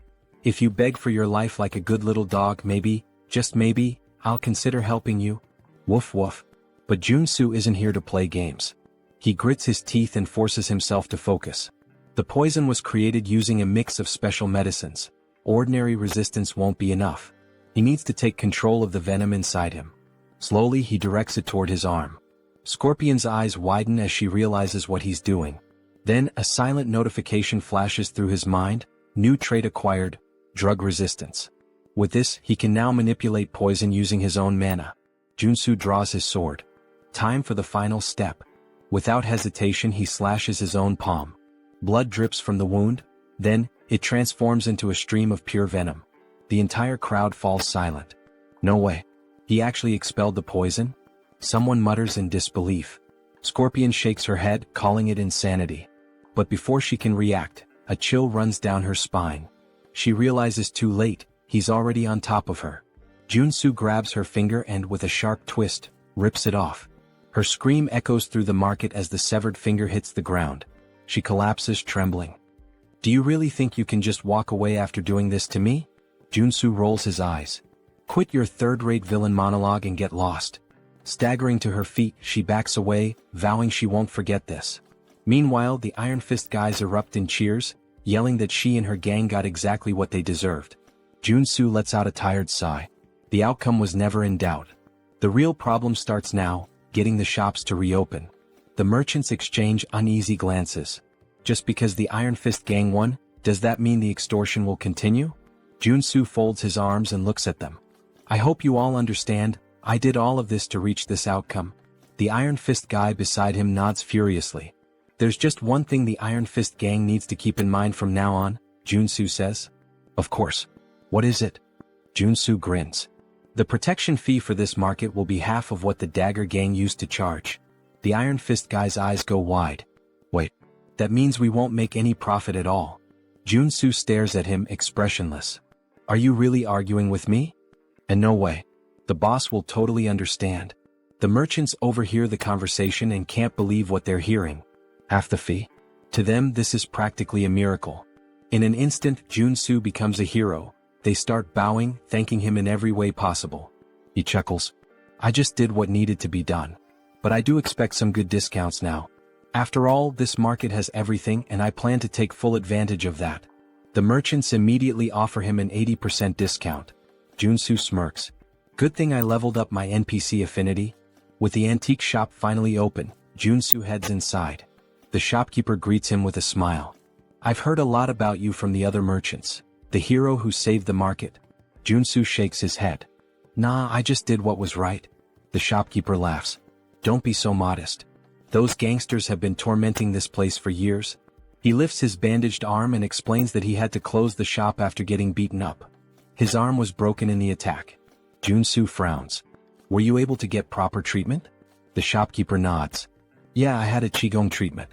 If you beg for your life like a good little dog, maybe, just maybe, I'll consider helping you. Woof woof. But Joonsoo isn't here to play games. He grits his teeth and forces himself to focus. The poison was created using a mix of special medicines. Ordinary resistance won't be enough. He needs to take control of the venom inside him. Slowly he directs it toward his arm. Scorpion's eyes widen as she realizes what he's doing. Then a silent notification flashes through his mind. New trait acquired, drug resistance. With this, he can now manipulate poison using his own mana. Joonsoo draws his sword. Time for the final step. Without hesitation, he slashes his own palm. Blood drips from the wound, then, it transforms into a stream of pure venom. The entire crowd falls silent. No way. He actually expelled the poison? Someone mutters in disbelief. Scorpion shakes her head, calling it insanity. But before she can react, a chill runs down her spine. She realizes too late, he's already on top of her. Joonsoo grabs her finger and, with a sharp twist, rips it off. Her scream echoes through the market as the severed finger hits the ground. She collapses, trembling. Do you really think you can just walk away after doing this to me? Joonsoo rolls his eyes. Quit your third-rate villain monologue and get lost. Staggering to her feet, she backs away, vowing she won't forget this. Meanwhile, the Iron Fist guys erupt in cheers, yelling that she and her gang got exactly what they deserved. Joonsoo lets out a tired sigh. The outcome was never in doubt. The real problem starts now, getting the shops to reopen. The merchants exchange uneasy glances. Just because the Iron Fist gang won, does that mean the extortion will continue? Joonsoo folds his arms and looks at them. I hope you all understand, I did all of this to reach this outcome. The Iron Fist guy beside him nods furiously. There's just one thing the Iron Fist gang needs to keep in mind from now on, Joonsoo says. Of course. What is it? Joonsoo grins. The protection fee for this market will be half of what the Dagger gang used to charge. The Iron Fist guy's eyes go wide. Wait. That means we won't make any profit at all. Joonsoo stares at him, expressionless. Are you really arguing with me? And no way. The boss will totally understand. The merchants overhear the conversation and can't believe what they're hearing. Half the fee? To them, this is practically a miracle. In an instant, Joonsoo becomes a hero. They start bowing, thanking him in every way possible. He chuckles. I just did what needed to be done. But I do expect some good discounts now. After all, this market has everything and I plan to take full advantage of that. The merchants immediately offer him an 80% discount. Joonsoo smirks. Good thing I leveled up my NPC affinity. With the antique shop finally open, Joonsoo heads inside. The shopkeeper greets him with a smile. I've heard a lot about you from the other merchants. The hero who saved the market. Joonsoo shakes his head. Nah, I just did what was right. The shopkeeper laughs. Don't be so modest. Those gangsters have been tormenting this place for years. He lifts his bandaged arm and explains that he had to close the shop after getting beaten up. His arm was broken in the attack. Joonsoo frowns. Were you able to get proper treatment? The shopkeeper nods. Yeah, I had a Qigong treatment.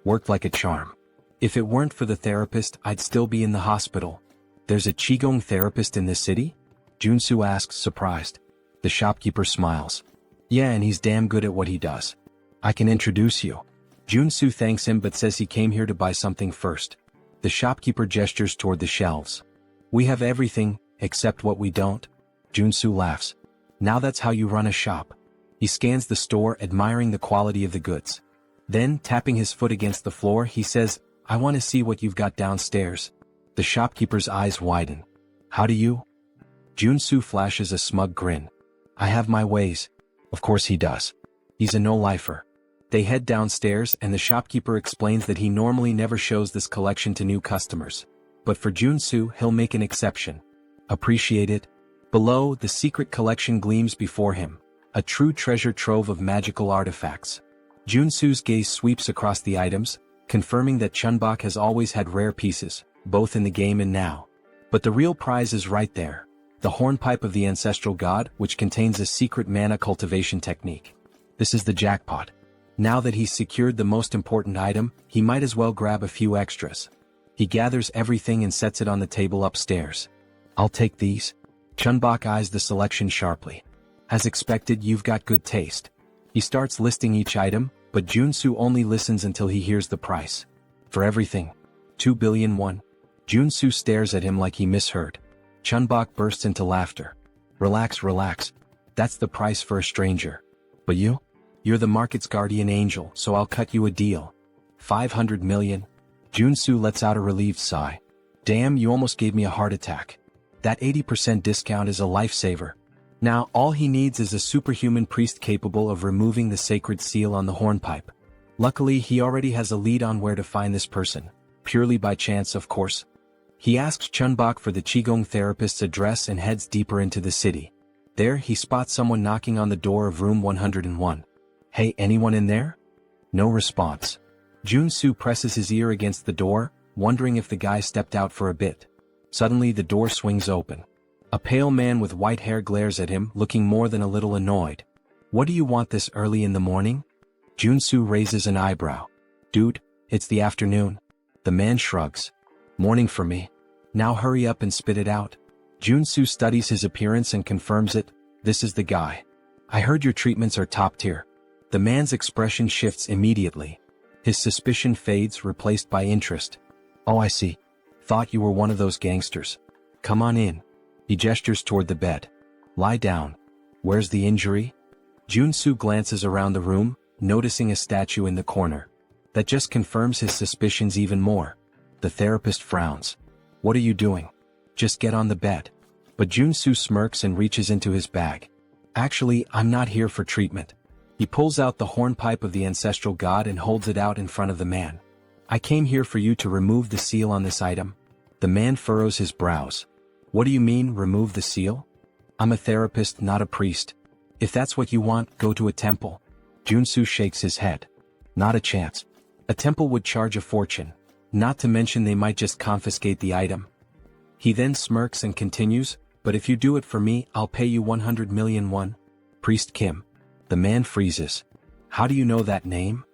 Worked like a charm. If it weren't for the therapist, I'd still be in the hospital. There's a Qigong therapist in this city? Joonsoo asks, surprised. The shopkeeper smiles. Yeah, and he's damn good at what he does. I can introduce you. Joonsoo thanks him but says he came here to buy something first. The shopkeeper gestures toward the shelves. We have everything, except what we don't. Joonsoo laughs. Now that's how you run a shop. He scans the store, admiring the quality of the goods. Then, tapping his foot against the floor, he says, I want to see what you've got downstairs. The shopkeeper's eyes widen. How do you? Joonsoo flashes a smug grin. I have my ways. Of course he does. He's a no-lifer. They head downstairs and the shopkeeper explains that he normally never shows this collection to new customers. But for Joonsoo, he'll make an exception. Appreciate it? Below, the secret collection gleams before him. A true treasure trove of magical artifacts. Joonsoo's gaze sweeps across the items, confirming that Chunbok has always had rare pieces, both in the game and now. But the real prize is right there. The hornpipe of the ancestral god, which contains a secret mana cultivation technique. This is the jackpot. Now that he's secured the most important item, he might as well grab a few extras. He gathers everything and sets it on the table upstairs. I'll take these. Chunbok eyes the selection sharply. As expected, you've got good taste. He starts listing each item, but Joonsoo only listens until he hears the price. For everything. 2 billion won. Joonsoo stares at him like he misheard. Chunbok bursts into laughter. Relax, relax. That's the price for a stranger. But you? You're the market's guardian angel, so I'll cut you a deal. 500 million. Joonsoo lets out a relieved sigh. Damn, you almost gave me a heart attack. That 80% discount is a lifesaver. Now, all he needs is a superhuman priest capable of removing the sacred seal on the hornpipe. Luckily, he already has a lead on where to find this person. Purely by chance, of course. He asks Chunbok for the Qigong therapist's address and heads deeper into the city. There, he spots someone knocking on the door of room 101. Hey, anyone in there? No response. Joonsoo presses his ear against the door, wondering if the guy stepped out for a bit. Suddenly, the door swings open. A pale man with white hair glares at him, looking more than a little annoyed. What do you want this early in the morning? Joonsoo raises an eyebrow. Dude, it's the afternoon. The man shrugs. Morning for me. Now hurry up and spit it out. Joonsoo studies his appearance and confirms it. This is the guy. I heard your treatments are top tier. The man's expression shifts immediately. His suspicion fades, replaced by interest. Oh, I see. Thought you were one of those gangsters. Come on in. He gestures toward the bed. Lie down. Where's the injury? Joonsoo glances around the room, noticing a statue in the corner. That just confirms his suspicions even more. The therapist frowns. What are you doing? Just get on the bed. But Joonsoo smirks and reaches into his bag. Actually, I'm not here for treatment. He pulls out the hornpipe of the ancestral god and holds it out in front of the man. I came here for you to remove the seal on this item. The man furrows his brows. What do you mean, remove the seal? I'm a therapist, not a priest. If that's what you want, go to a temple. Joonsoo shakes his head. Not a chance. A temple would charge a fortune. Not to mention they might just confiscate the item. He then smirks and continues, but if you do it for me, I'll pay you 100 million won. Priest Kim. The man freezes. How do you know that name?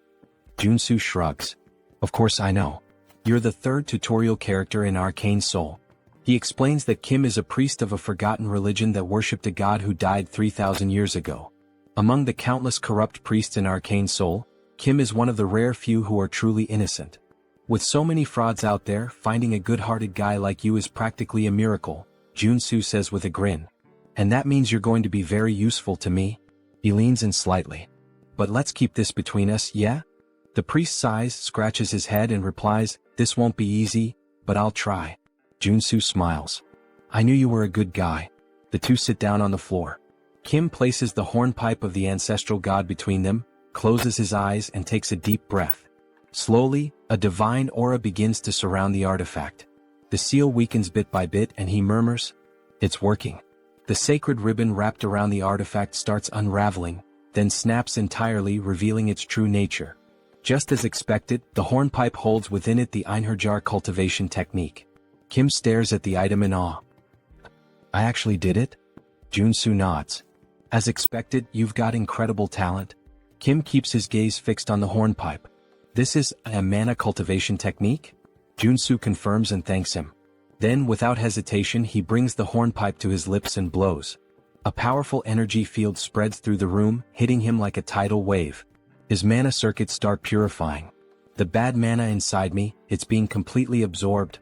Joonsoo shrugs. Of course I know. You're the third tutorial character in Arcane Seoul. He explains that Kim is a priest of a forgotten religion that worshipped a god who died 3,000 years ago. Among the countless corrupt priests in Arcane Seoul, Kim is one of the rare few who are truly innocent. With so many frauds out there, finding a good-hearted guy like you is practically a miracle, Joonsoo says with a grin. And that means you're going to be very useful to me? He leans in slightly. But let's keep this between us, yeah? The priest sighs, scratches his head and replies, this won't be easy, but I'll try. Joonsoo smiles. I knew you were a good guy. The two sit down on the floor. Kim places the hornpipe of the ancestral god between them, closes his eyes and takes a deep breath. Slowly, a divine aura begins to surround the artifact. The seal weakens bit by bit and he murmurs, it's working. The sacred ribbon wrapped around the artifact starts unraveling, then snaps entirely, revealing its true nature. Just as expected, the hornpipe holds within it the Einherjar cultivation technique. Kim stares at the item in awe. I actually did it? Joonsoo nods. As expected, you've got incredible talent. Kim keeps his gaze fixed on the hornpipe. This is a mana cultivation technique? Joonsoo confirms and thanks him. Then, without hesitation, he brings the hornpipe to his lips and blows. A powerful energy field spreads through the room, hitting him like a tidal wave. His mana circuits start purifying. The bad mana inside me, it's being completely absorbed.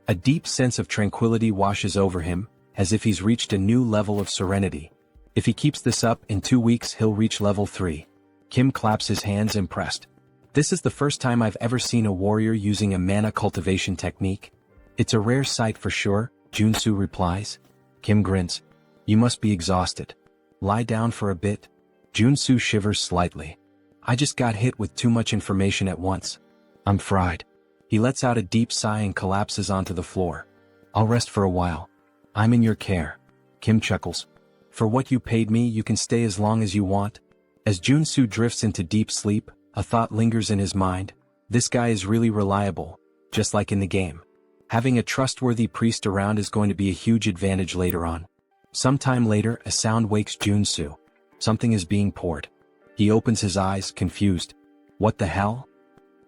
A deep sense of tranquility washes over him, as if he's reached a new level of serenity. If he keeps this up, in 2 weeks he'll reach level 3. Kim claps his hands impressed. This is the first time I've ever seen a warrior using a mana cultivation technique. It's a rare sight for sure, Joonsoo replies. Kim grins. You must be exhausted. Lie down for a bit. Joonsoo shivers slightly. I just got hit with too much information at once. I'm fried. He lets out a deep sigh and collapses onto the floor. I'll rest for a while. I'm in your care. Kim chuckles. For what you paid me, you can stay as long as you want. As Joonsoo drifts into deep sleep, a thought lingers in his mind. This guy is really reliable, just like in the game. Having a trustworthy priest around is going to be a huge advantage later on. Sometime later, a sound wakes Joonsoo. Something is being poured. He opens his eyes, confused. What the hell?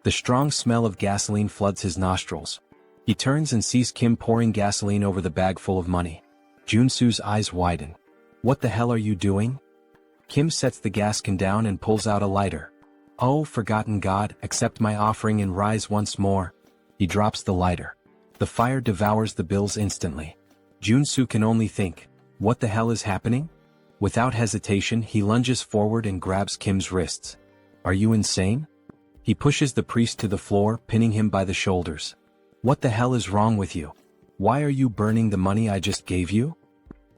The strong smell of gasoline floods his nostrils. He turns and sees Kim pouring gasoline over the bag full of money. Joonsoo's eyes widen. What the hell are you doing? Kim sets the gas can down and pulls out a lighter. Oh, forgotten god, accept my offering and rise once more. He drops the lighter. The fire devours the bills instantly. Joonsoo can only think, what the hell is happening? Without hesitation, he lunges forward and grabs Kim's wrists. Are you insane? He pushes the priest to the floor, pinning him by the shoulders. What the hell is wrong with you? Why are you burning the money I just gave you?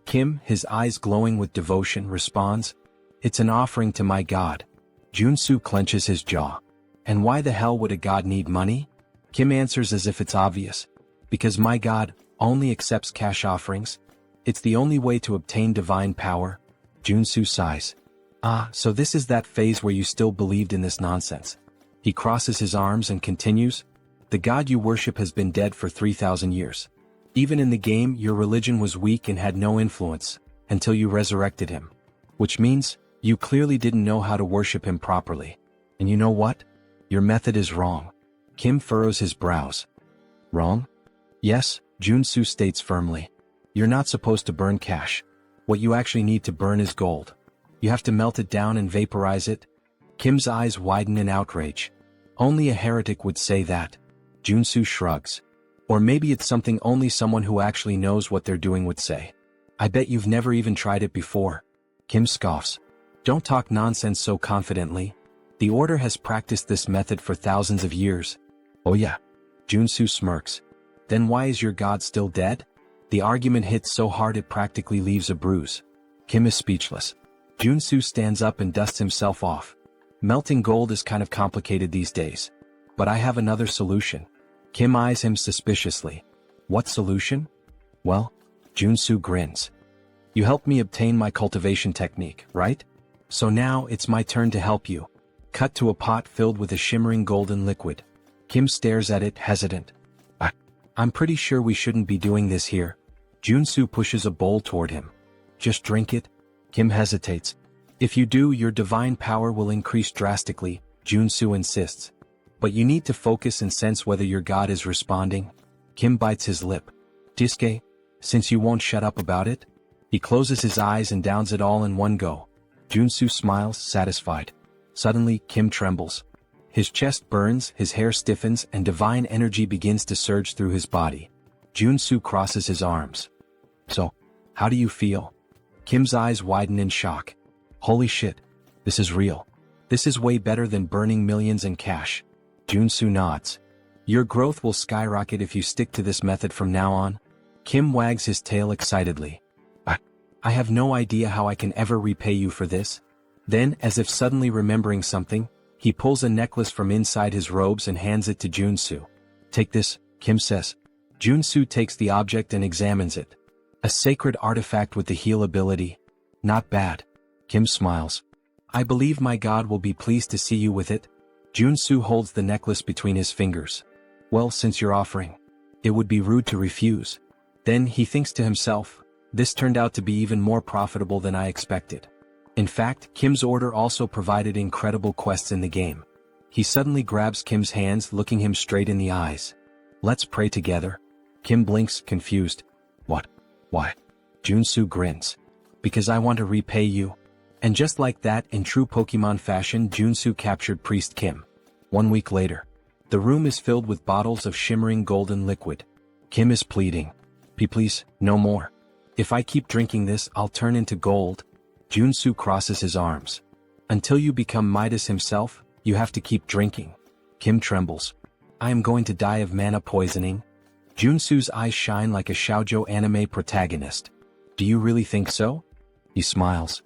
Kim, his eyes glowing with devotion, responds, it's an offering to my god. Joonsoo clenches his jaw. And why the hell would a god need money? Kim answers as if it's obvious. Because my god only accepts cash offerings. It's the only way to obtain divine power. Joonsoo sighs. Ah, so this is that phase where you still believed in this nonsense. He crosses his arms and continues. The god you worship has been dead for 3,000 years. Even in the game, your religion was weak and had no influence, until you resurrected him. Which means, you clearly didn't know how to worship him properly. And you know what? Your method is wrong. Kim furrows his brows. Wrong? Yes, Joonsoo states firmly. You're not supposed to burn cash. What you actually need to burn is gold. You have to melt it down and vaporize it. Kim's eyes widen in outrage. Only a heretic would say that. Joonsoo shrugs. Or maybe it's something only someone who actually knows what they're doing would say. I bet you've never even tried it before. Kim scoffs. Don't talk nonsense so confidently. The Order has practiced this method for thousands of years. Oh yeah. Joonsoo smirks. Then why is your god still dead? The argument hits so hard it practically leaves a bruise. Kim is speechless. Joonsoo stands up and dusts himself off. Melting gold is kind of complicated these days. But I have another solution. Kim eyes him suspiciously. What solution? Well, Joonsoo grins. You helped me obtain my cultivation technique, right? So now it's my turn to help you. Cut to a pot filled with a shimmering golden liquid. Kim stares at it, hesitant. I'm pretty sure we shouldn't be doing this here. Joonsoo pushes a bowl toward him. Just drink it? Kim hesitates. If you do, your divine power will increase drastically, Joonsoo insists. But you need to focus and sense whether your god is responding. Kim bites his lip. Diske, since you won't shut up about it? He closes his eyes and downs it all in one go. Joonsoo smiles, satisfied. Suddenly, Kim trembles. His chest burns, his hair stiffens, and divine energy begins to surge through his body. Joonsoo crosses his arms. So, how do you feel? Kim's eyes widen in shock. Holy shit, this is real. This is way better than burning millions in cash. Joonsoo nods. Your growth will skyrocket if you stick to this method from now on. Kim wags his tail excitedly. I have no idea how I can ever repay you for this. Then, as if suddenly remembering something, he pulls a necklace from inside his robes and hands it to Joonsoo. Take this, Kim says. Joonsoo takes the object and examines it. A sacred artifact with the heal ability. Not bad. Kim smiles. I believe my god will be pleased to see you with it. Joonsoo holds the necklace between his fingers. Well, since you're offering, it would be rude to refuse. Then he thinks to himself, this turned out to be even more profitable than I expected. In fact, Kim's order also provided incredible quests in the game. He suddenly grabs Kim's hands, looking him straight in the eyes. Let's pray together. Kim blinks, confused. What? Why? Joonsoo grins. Because I want to repay you. And just like that, in true Pokemon fashion, Joonsoo captured Priest Kim. 1 week later, the room is filled with bottles of shimmering golden liquid. Kim is pleading. Please, no more. If I keep drinking this, I'll turn into gold. Joonsoo crosses his arms. Until you become Midas himself, you have to keep drinking. Kim trembles. I am going to die of mana poisoning. Joonsoo's eyes shine like a shoujo anime protagonist. Do you really think so? He smiles.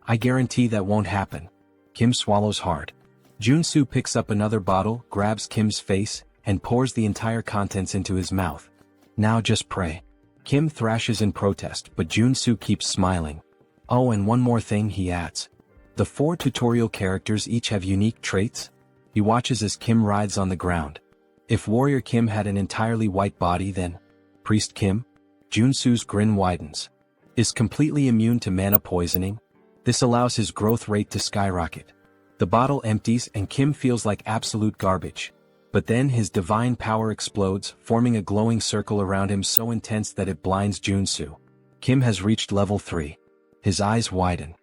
I guarantee that won't happen. Kim swallows hard. Joonsoo picks up another bottle, grabs Kim's face, and pours the entire contents into his mouth. Now just pray. Kim thrashes in protest, but Joonsoo keeps smiling. Oh, and one more thing, he adds. The 4 tutorial characters each have unique traits. He watches as Kim writhes on the ground. If Warrior Kim had an entirely white body, then Priest Kim? Joonsoo's grin widens. Is completely immune to mana poisoning. This allows his growth rate to skyrocket. The bottle empties and Kim feels like absolute garbage. But then his divine power explodes, forming a glowing circle around him so intense that it blinds Joonsoo. Kim has reached level 3. His eyes widen.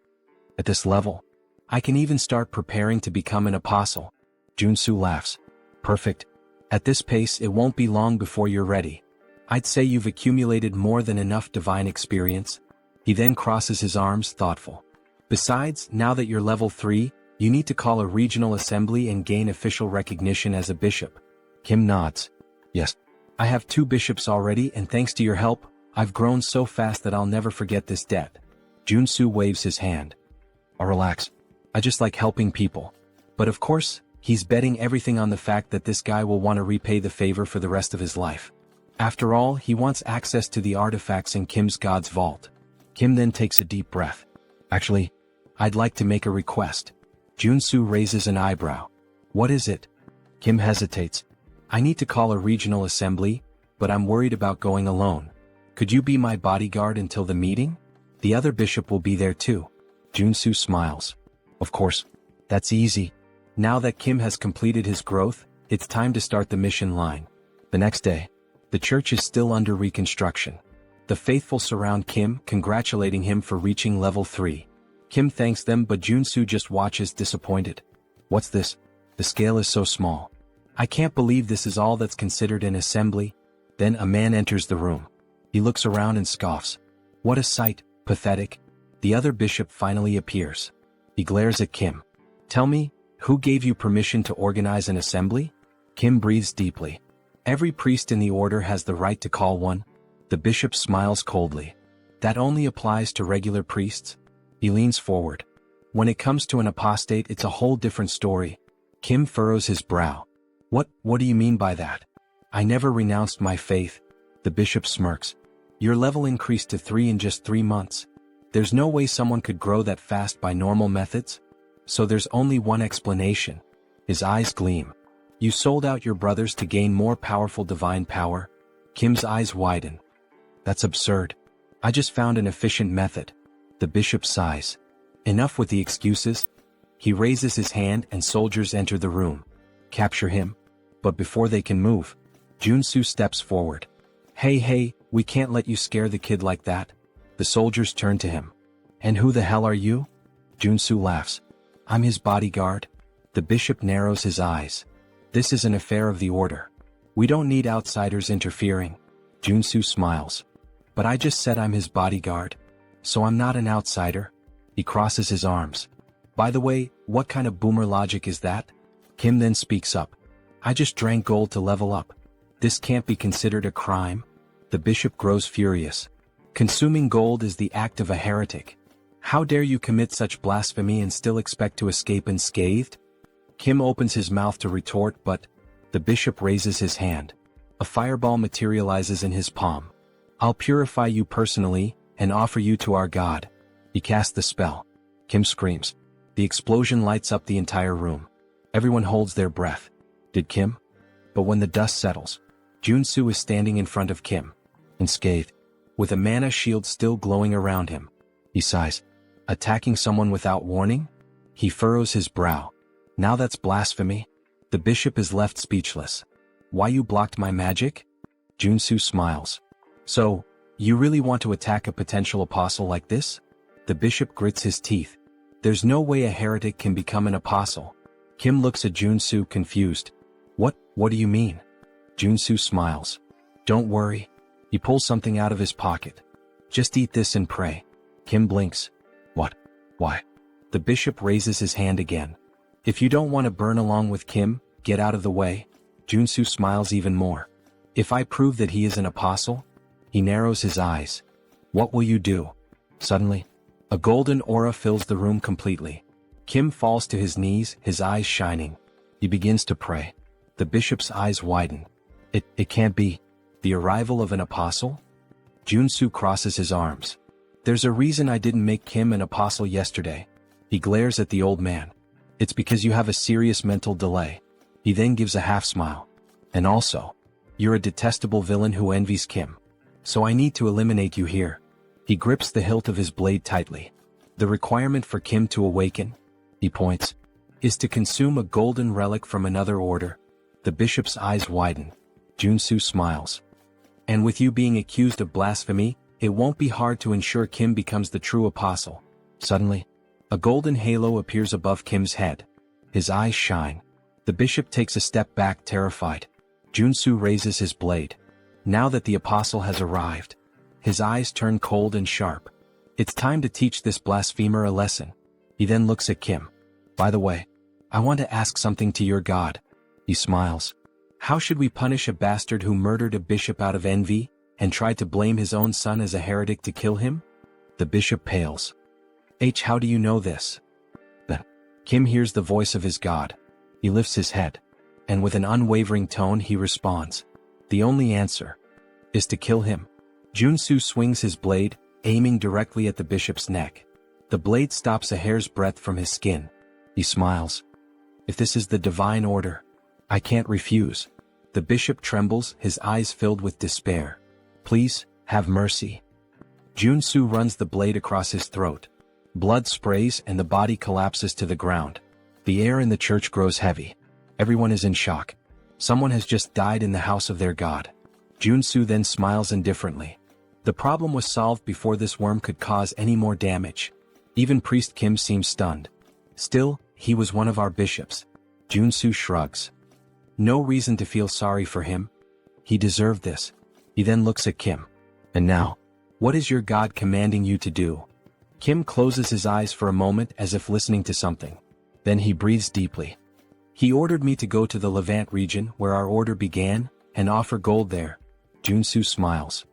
At this level, I can even start preparing to become an apostle. Joonsoo laughs. Perfect. At this pace, it won't be long before you're ready. I'd say you've accumulated more than enough divine experience. He then crosses his arms, thoughtful. Besides, now that you're level 3, you need to call a regional assembly and gain official recognition as a bishop. Kim nods. Yes. I have 2 bishops already, and thanks to your help, I've grown so fast that I'll never forget this debt. Joonsoo waves his hand. Oh, relax. I just like helping people. But of course, he's betting everything on the fact that this guy will want to repay the favor for the rest of his life. After all, he wants access to the artifacts in Kim's God's vault. Kim then takes a deep breath. Actually, I'd like to make a request. Joonsoo raises an eyebrow. What is it? Kim hesitates. I need to call a regional assembly, but I'm worried about going alone. Could you be my bodyguard until the meeting? The other bishop will be there too. Joonsoo smiles. Of course. That's easy. Now that Kim has completed his growth, it's time to start the mission line. The next day, the church is still under reconstruction. The faithful surround Kim, congratulating him for reaching level 3. Kim thanks them, but Joonsoo just watches disappointed. What's this? The scale is so small. I can't believe this is all that's considered an assembly. Then a man enters the room. He looks around and scoffs. What a sight, pathetic. The other bishop finally appears. He glares at Kim. Tell me, who gave you permission to organize an assembly? Kim breathes deeply. Every priest in the order has the right to call one. The bishop smiles coldly. That only applies to regular priests? He leans forward. When it comes to an apostate, it's a whole different story. Kim furrows his brow. What do you mean by that? I never renounced my faith. The bishop smirks. Your level increased to 3 in just 3 months. There's no way someone could grow that fast by normal methods. So there's only one explanation. His eyes gleam. You sold out your brothers to gain more powerful divine power? Kim's eyes widen. That's absurd. I just found an efficient method. The bishop sighs. Enough with the excuses. He raises his hand and soldiers enter the room. Capture him. But before they can move, Joonsoo steps forward. Hey, we can't let you scare the kid like that. The soldiers turn to him. And who the hell are you? Joonsoo laughs. I'm his bodyguard. The bishop narrows his eyes. This is an affair of the order. We don't need outsiders interfering. Joonsoo smiles. But I just said I'm his bodyguard. So I'm not an outsider. He crosses his arms. By the way, what kind of boomer logic is that? Kim then speaks up. I just drank gold to level up. This can't be considered a crime. The bishop grows furious. Consuming gold is the act of a heretic. How dare you commit such blasphemy and still expect to escape unscathed? Kim opens his mouth to retort, but the bishop raises his hand. A fireball materializes in his palm. I'll purify you personally and offer you to our God. He casts the spell. Kim screams. The explosion lights up the entire room. Everyone holds their breath. Did Kim? But when the dust settles, Joonsoo is standing in front of Kim, unscathed, with a mana shield still glowing around him. He sighs. Attacking someone without warning? He furrows his brow. Now that's blasphemy. The bishop is left speechless. Why you blocked my magic? Joonsoo smiles. So, you really want to attack a potential apostle like this? The bishop grits his teeth. There's no way a heretic can become an apostle. Kim looks at Joonsoo confused. What do you mean? Joonsoo smiles. Don't worry. He pulls something out of his pocket. Just eat this and pray. Kim blinks. What? Why? The bishop raises his hand again. If you don't want to burn along with Kim, get out of the way. Joonsoo smiles even more. If I prove that he is an apostle? He narrows his eyes. What will you do? Suddenly, a golden aura fills the room completely. Kim falls to his knees, his eyes shining. He begins to pray. The bishop's eyes widen. It can't be. The arrival of an apostle? Joonsoo crosses his arms. There's a reason I didn't make Kim an apostle yesterday. He glares at the old man. It's because you have a serious mental delay. He then gives a half smile. And also, you're a detestable villain who envies Kim. So I need to eliminate you here. He grips the hilt of his blade tightly. The requirement for Kim to awaken, he points, is to consume a golden relic from another order. The bishop's eyes widen. Joonsoo smiles. And with you being accused of blasphemy, it won't be hard to ensure Kim becomes the true apostle. Suddenly, a golden halo appears above Kim's head. His eyes shine. The bishop takes a step back, terrified. Joonsoo raises his blade. Now that the apostle has arrived, his eyes turn cold and sharp. It's time to teach this blasphemer a lesson. He then looks at Kim. By the way, I want to ask something to your god. He smiles. How should we punish a bastard who murdered a bishop out of envy, and tried to blame his own son as a heretic to kill him? The bishop pales. How do you know this? Then, Kim hears the voice of his god. He lifts his head, and with an unwavering tone he responds. The only answer is to kill him. Joonsoo swings his blade, aiming directly at the bishop's neck. The blade stops a hair's breadth from his skin. He smiles. If this is the divine order, I can't refuse. The bishop trembles, his eyes filled with despair. Please, have mercy. Joonsoo runs the blade across his throat. Blood sprays and the body collapses to the ground. The air in the church grows heavy. Everyone is in shock. Someone has just died in the house of their god. Joonsoo then smiles indifferently. The problem was solved before this worm could cause any more damage. Even Priest Kim seems stunned. Still, he was one of our bishops. Joonsoo shrugs. No reason to feel sorry for him. He deserved this. He then looks at Kim. And now, what is your god commanding you to do? Kim closes his eyes for a moment as if listening to something. Then he breathes deeply. He ordered me to go to the Levant region where our order began, and offer gold there. Joonsoo smiles.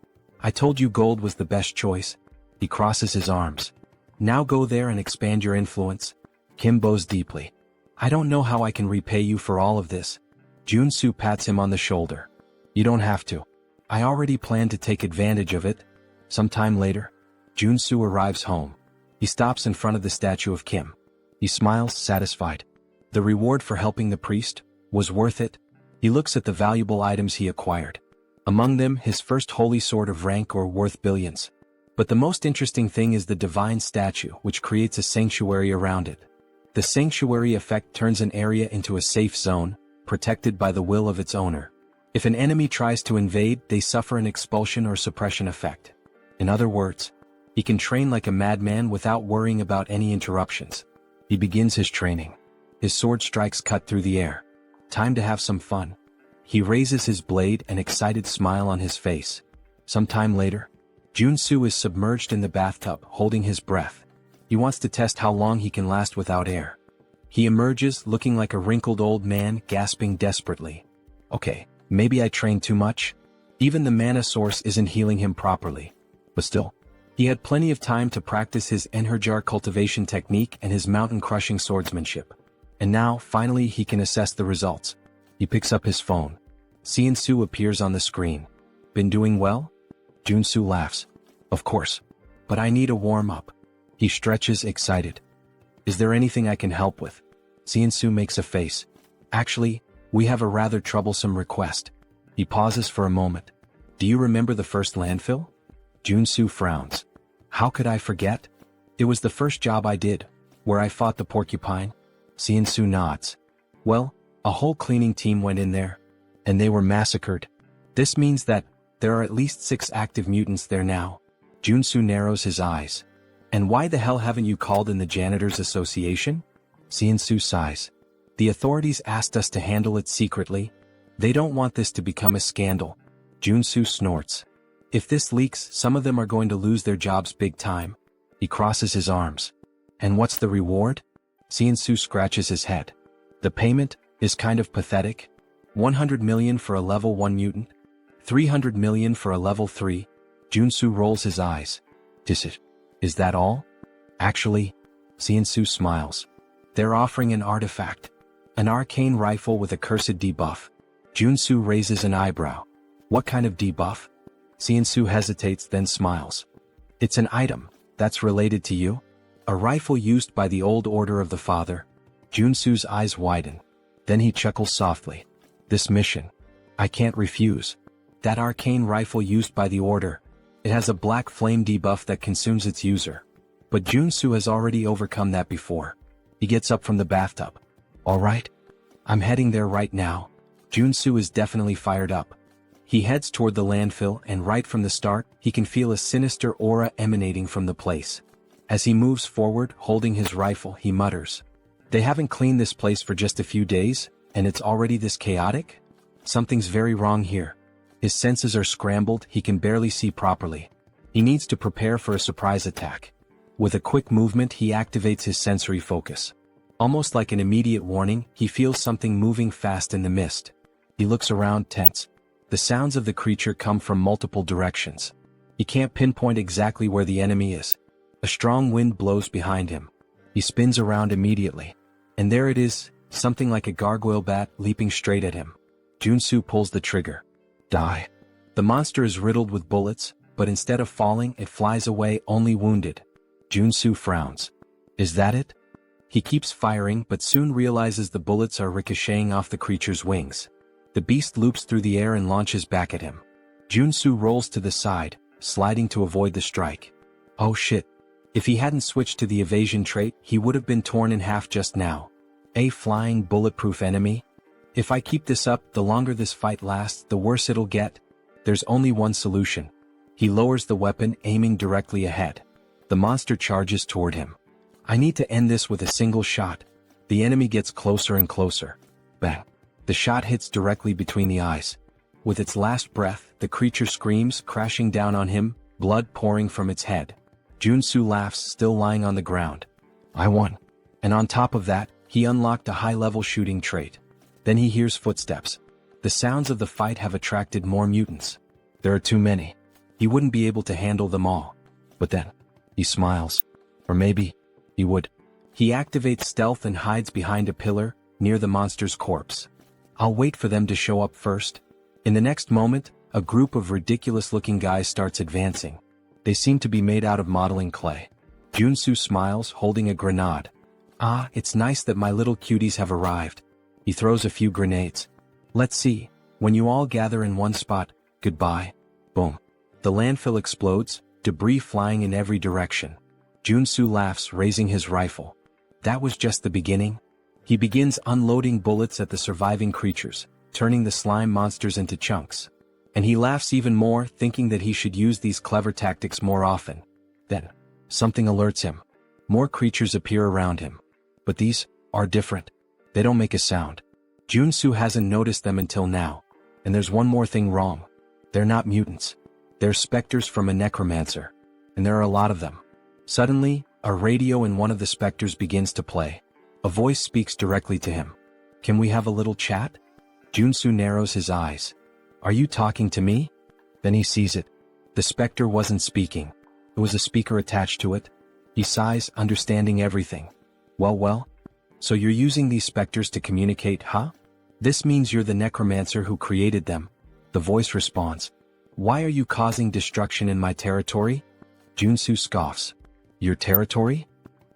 I told you gold was the best choice. He crosses his arms. Now go there and expand your influence. Kim bows deeply. I don't know how I can repay you for all of this. Joonsoo pats him on the shoulder. You don't have to. I already planned to take advantage of it. Sometime later, Joonsoo arrives home. He stops in front of the statue of Kim. He smiles, satisfied. The reward for helping the priest was worth it. He looks at the valuable items he acquired. Among them, his first holy sword of rank or worth billions. But the most interesting thing is the divine statue, which creates a sanctuary around it. The sanctuary effect turns an area into a safe zone, protected by the will of its owner. If an enemy tries to invade, they suffer an expulsion or suppression effect. In other words, he can train like a madman without worrying about any interruptions. He begins his training. His sword strikes cut through the air. Time to have some fun. He raises his blade, an excited smile on his face. Some time later, Joonsoo is submerged in the bathtub, holding his breath. He wants to test how long he can last without air. He emerges, looking like a wrinkled old man, gasping desperately. Okay, maybe I trained too much? Even the mana source isn't healing him properly. But still, he had plenty of time to practice his Enherjar cultivation technique and his mountain-crushing swordsmanship. And now, finally, he can assess the results. He picks up his phone. Seonsoo appears on the screen. Been doing well? Joonsoo laughs. Of course. But I need a warm-up. He stretches, excited. Is there anything I can help with? Seonsoo makes a face. Actually, we have a rather troublesome request. He pauses for a moment. Do you remember the first landfill? Joonsoo frowns. How could I forget? It was the first job I did, where I fought the porcupine. Seonsoo nods. Well, a whole cleaning team went in there, and they were massacred. This means that there are at least 6 active mutants there now. Joonsoo narrows his eyes. And why the hell haven't you called in the Janitors Association? Joonsoo sighs. The authorities asked us to handle it secretly. They don't want this to become a scandal. Joonsoo snorts. If this leaks, some of them are going to lose their jobs big time. He crosses his arms. And what's the reward? Joonsoo scratches his head. The payment is kind of pathetic. 100 million for a level 1 mutant. 300 million for a level 3. Joonsoo rolls his eyes. Is that all? Actually, Joonsoo smiles. They're offering an artifact. An arcane rifle with a cursed debuff. Joonsoo raises an eyebrow. What kind of debuff? Joonsoo hesitates then smiles. It's an item that's related to you? A rifle used by the old order of the father. Joonsoo's eyes widen. Then he chuckles softly. This mission. I can't refuse. That arcane rifle used by the order. It has a black flame debuff that consumes its user. But Joonsoo has already overcome that before. He gets up from the bathtub. Alright. I'm heading there right now. Joonsoo is definitely fired up. He heads toward the landfill and right from the start, he can feel a sinister aura emanating from the place. As he moves forward, holding his rifle, he mutters. They haven't cleaned this place for just a few days, and it's already this chaotic? Something's very wrong here. His senses are scrambled, he can barely see properly. He needs to prepare for a surprise attack. With a quick movement, he activates his sensory focus. Almost like an immediate warning, he feels something moving fast in the mist. He looks around, tense. The sounds of the creature come from multiple directions. He can't pinpoint exactly where the enemy is. A strong wind blows behind him. He spins around immediately. And there it is, something like a gargoyle bat leaping straight at him. Joonsoo pulls the trigger. Die. The monster is riddled with bullets, but instead of falling, it flies away only wounded. Joonsoo frowns. Is that it? He keeps firing but soon realizes the bullets are ricocheting off the creature's wings. The beast loops through the air and launches back at him. Joonsoo rolls to the side, sliding to avoid the strike. Oh shit. If he hadn't switched to the evasion trait, he would have been torn in half just now. A flying bulletproof enemy? If I keep this up, the longer this fight lasts, the worse it'll get. There's only one solution. He lowers the weapon, aiming directly ahead. The monster charges toward him. I need to end this with a single shot. The enemy gets closer and closer. Bang. The shot hits directly between the eyes. With its last breath, the creature screams, crashing down on him, blood pouring from its head. Joonsoo laughs, still lying on the ground. I won. And on top of that, he unlocked a high-level shooting trait. Then he hears footsteps. The sounds of the fight have attracted more mutants. There are too many. He wouldn't be able to handle them all. But then, he smiles. Or maybe, he would. He activates stealth and hides behind a pillar, near the monster's corpse. I'll wait for them to show up first. In the next moment, a group of ridiculous-looking guys starts advancing. They seem to be made out of modeling clay. Joonsoo smiles, holding a grenade. Ah, it's nice that my little cuties have arrived. He throws a few grenades. Let's see. When you all gather in one spot, goodbye. Boom. The landfill explodes, debris flying in every direction. Joonsoo laughs, raising his rifle. That was just the beginning. He begins unloading bullets at the surviving creatures, turning the slime monsters into chunks. And he laughs even more, thinking that he should use these clever tactics more often. Then, something alerts him. More creatures appear around him. But these are different. They don't make a sound. Joonsoo hasn't noticed them until now. And there's one more thing wrong. They're not mutants. They're specters from a necromancer. And there are a lot of them. Suddenly, a radio in one of the specters begins to play. A voice speaks directly to him. Can we have a little chat? Joonsoo narrows his eyes. Are you talking to me? Then he sees it. The specter wasn't speaking. There was a speaker attached to it. He sighs, understanding everything. Well. So you're using these specters to communicate, huh? This means you're the necromancer who created them. The voice responds. Why are you causing destruction in my territory? Joonsoo scoffs. Your territory?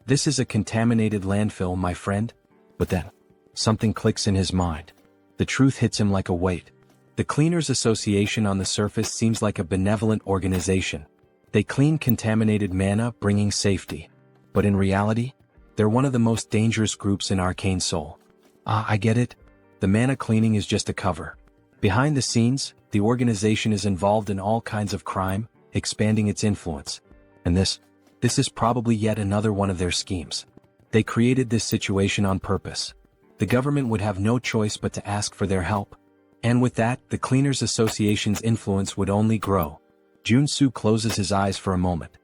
This is a contaminated landfill, my friend. But then, something clicks in his mind. The truth hits him like a weight. The Cleaners Association on the surface seems like a benevolent organization. They clean contaminated mana, bringing safety. But in reality, they're one of the most dangerous groups in Arcane Seoul. Ah, I get it. The mana cleaning is just a cover. Behind the scenes, the organization is involved in all kinds of crime, expanding its influence. And this This is probably yet another one of their schemes. They created this situation on purpose. The government would have no choice but to ask for their help. And with that, the Cleaners Association's influence would only grow. Joonsoo closes his eyes for a moment.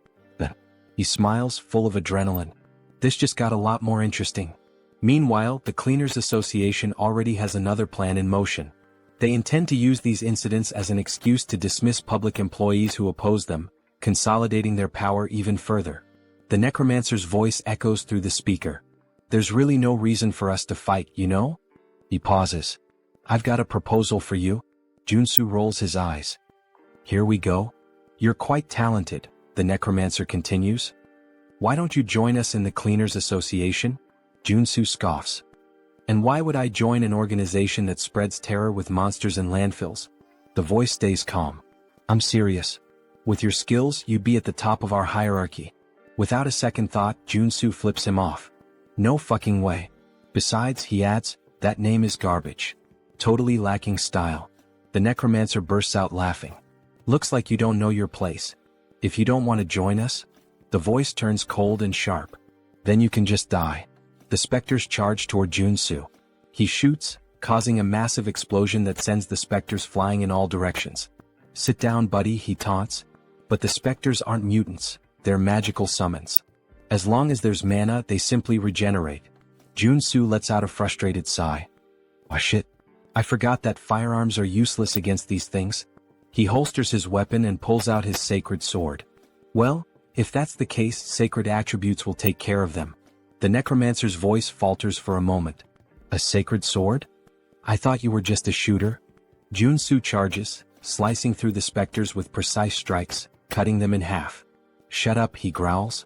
He smiles, full of adrenaline. This just got a lot more interesting. Meanwhile, the Cleaners Association already has another plan in motion. They intend to use these incidents as an excuse to dismiss public employees who oppose them, consolidating their power even further. The necromancer's voice echoes through the speaker. There's really no reason for us to fight, you know? He pauses. I've got a proposal for you. Joonsoo rolls his eyes. Here we go. You're quite talented, the necromancer continues. Why don't you join us in the Cleaners Association? Joonsoo scoffs. And why would I join an organization that spreads terror with monsters and landfills? The voice stays calm. I'm serious. With your skills, you'd be at the top of our hierarchy. Without a second thought, Joonsoo flips him off. No fucking way. Besides, he adds, that name is garbage. Totally lacking style. The necromancer bursts out laughing. Looks like you don't know your place. If you don't want to join us, the voice turns cold and sharp. Then you can just die. The specters charge toward Joonsoo. He shoots, causing a massive explosion that sends the specters flying in all directions. Sit down, buddy, he taunts. But the specters aren't mutants, they're magical summons. As long as there's mana, they simply regenerate. Joonsoo lets out a frustrated sigh. Oh shit. I forgot that firearms are useless against these things. He holsters his weapon and pulls out his sacred sword. Well, if that's the case, sacred attributes will take care of them. The necromancer's voice falters for a moment. A sacred sword? I thought you were just a shooter. Joonsoo charges, slicing through the specters with precise strikes, cutting them in half. Shut up, he growls.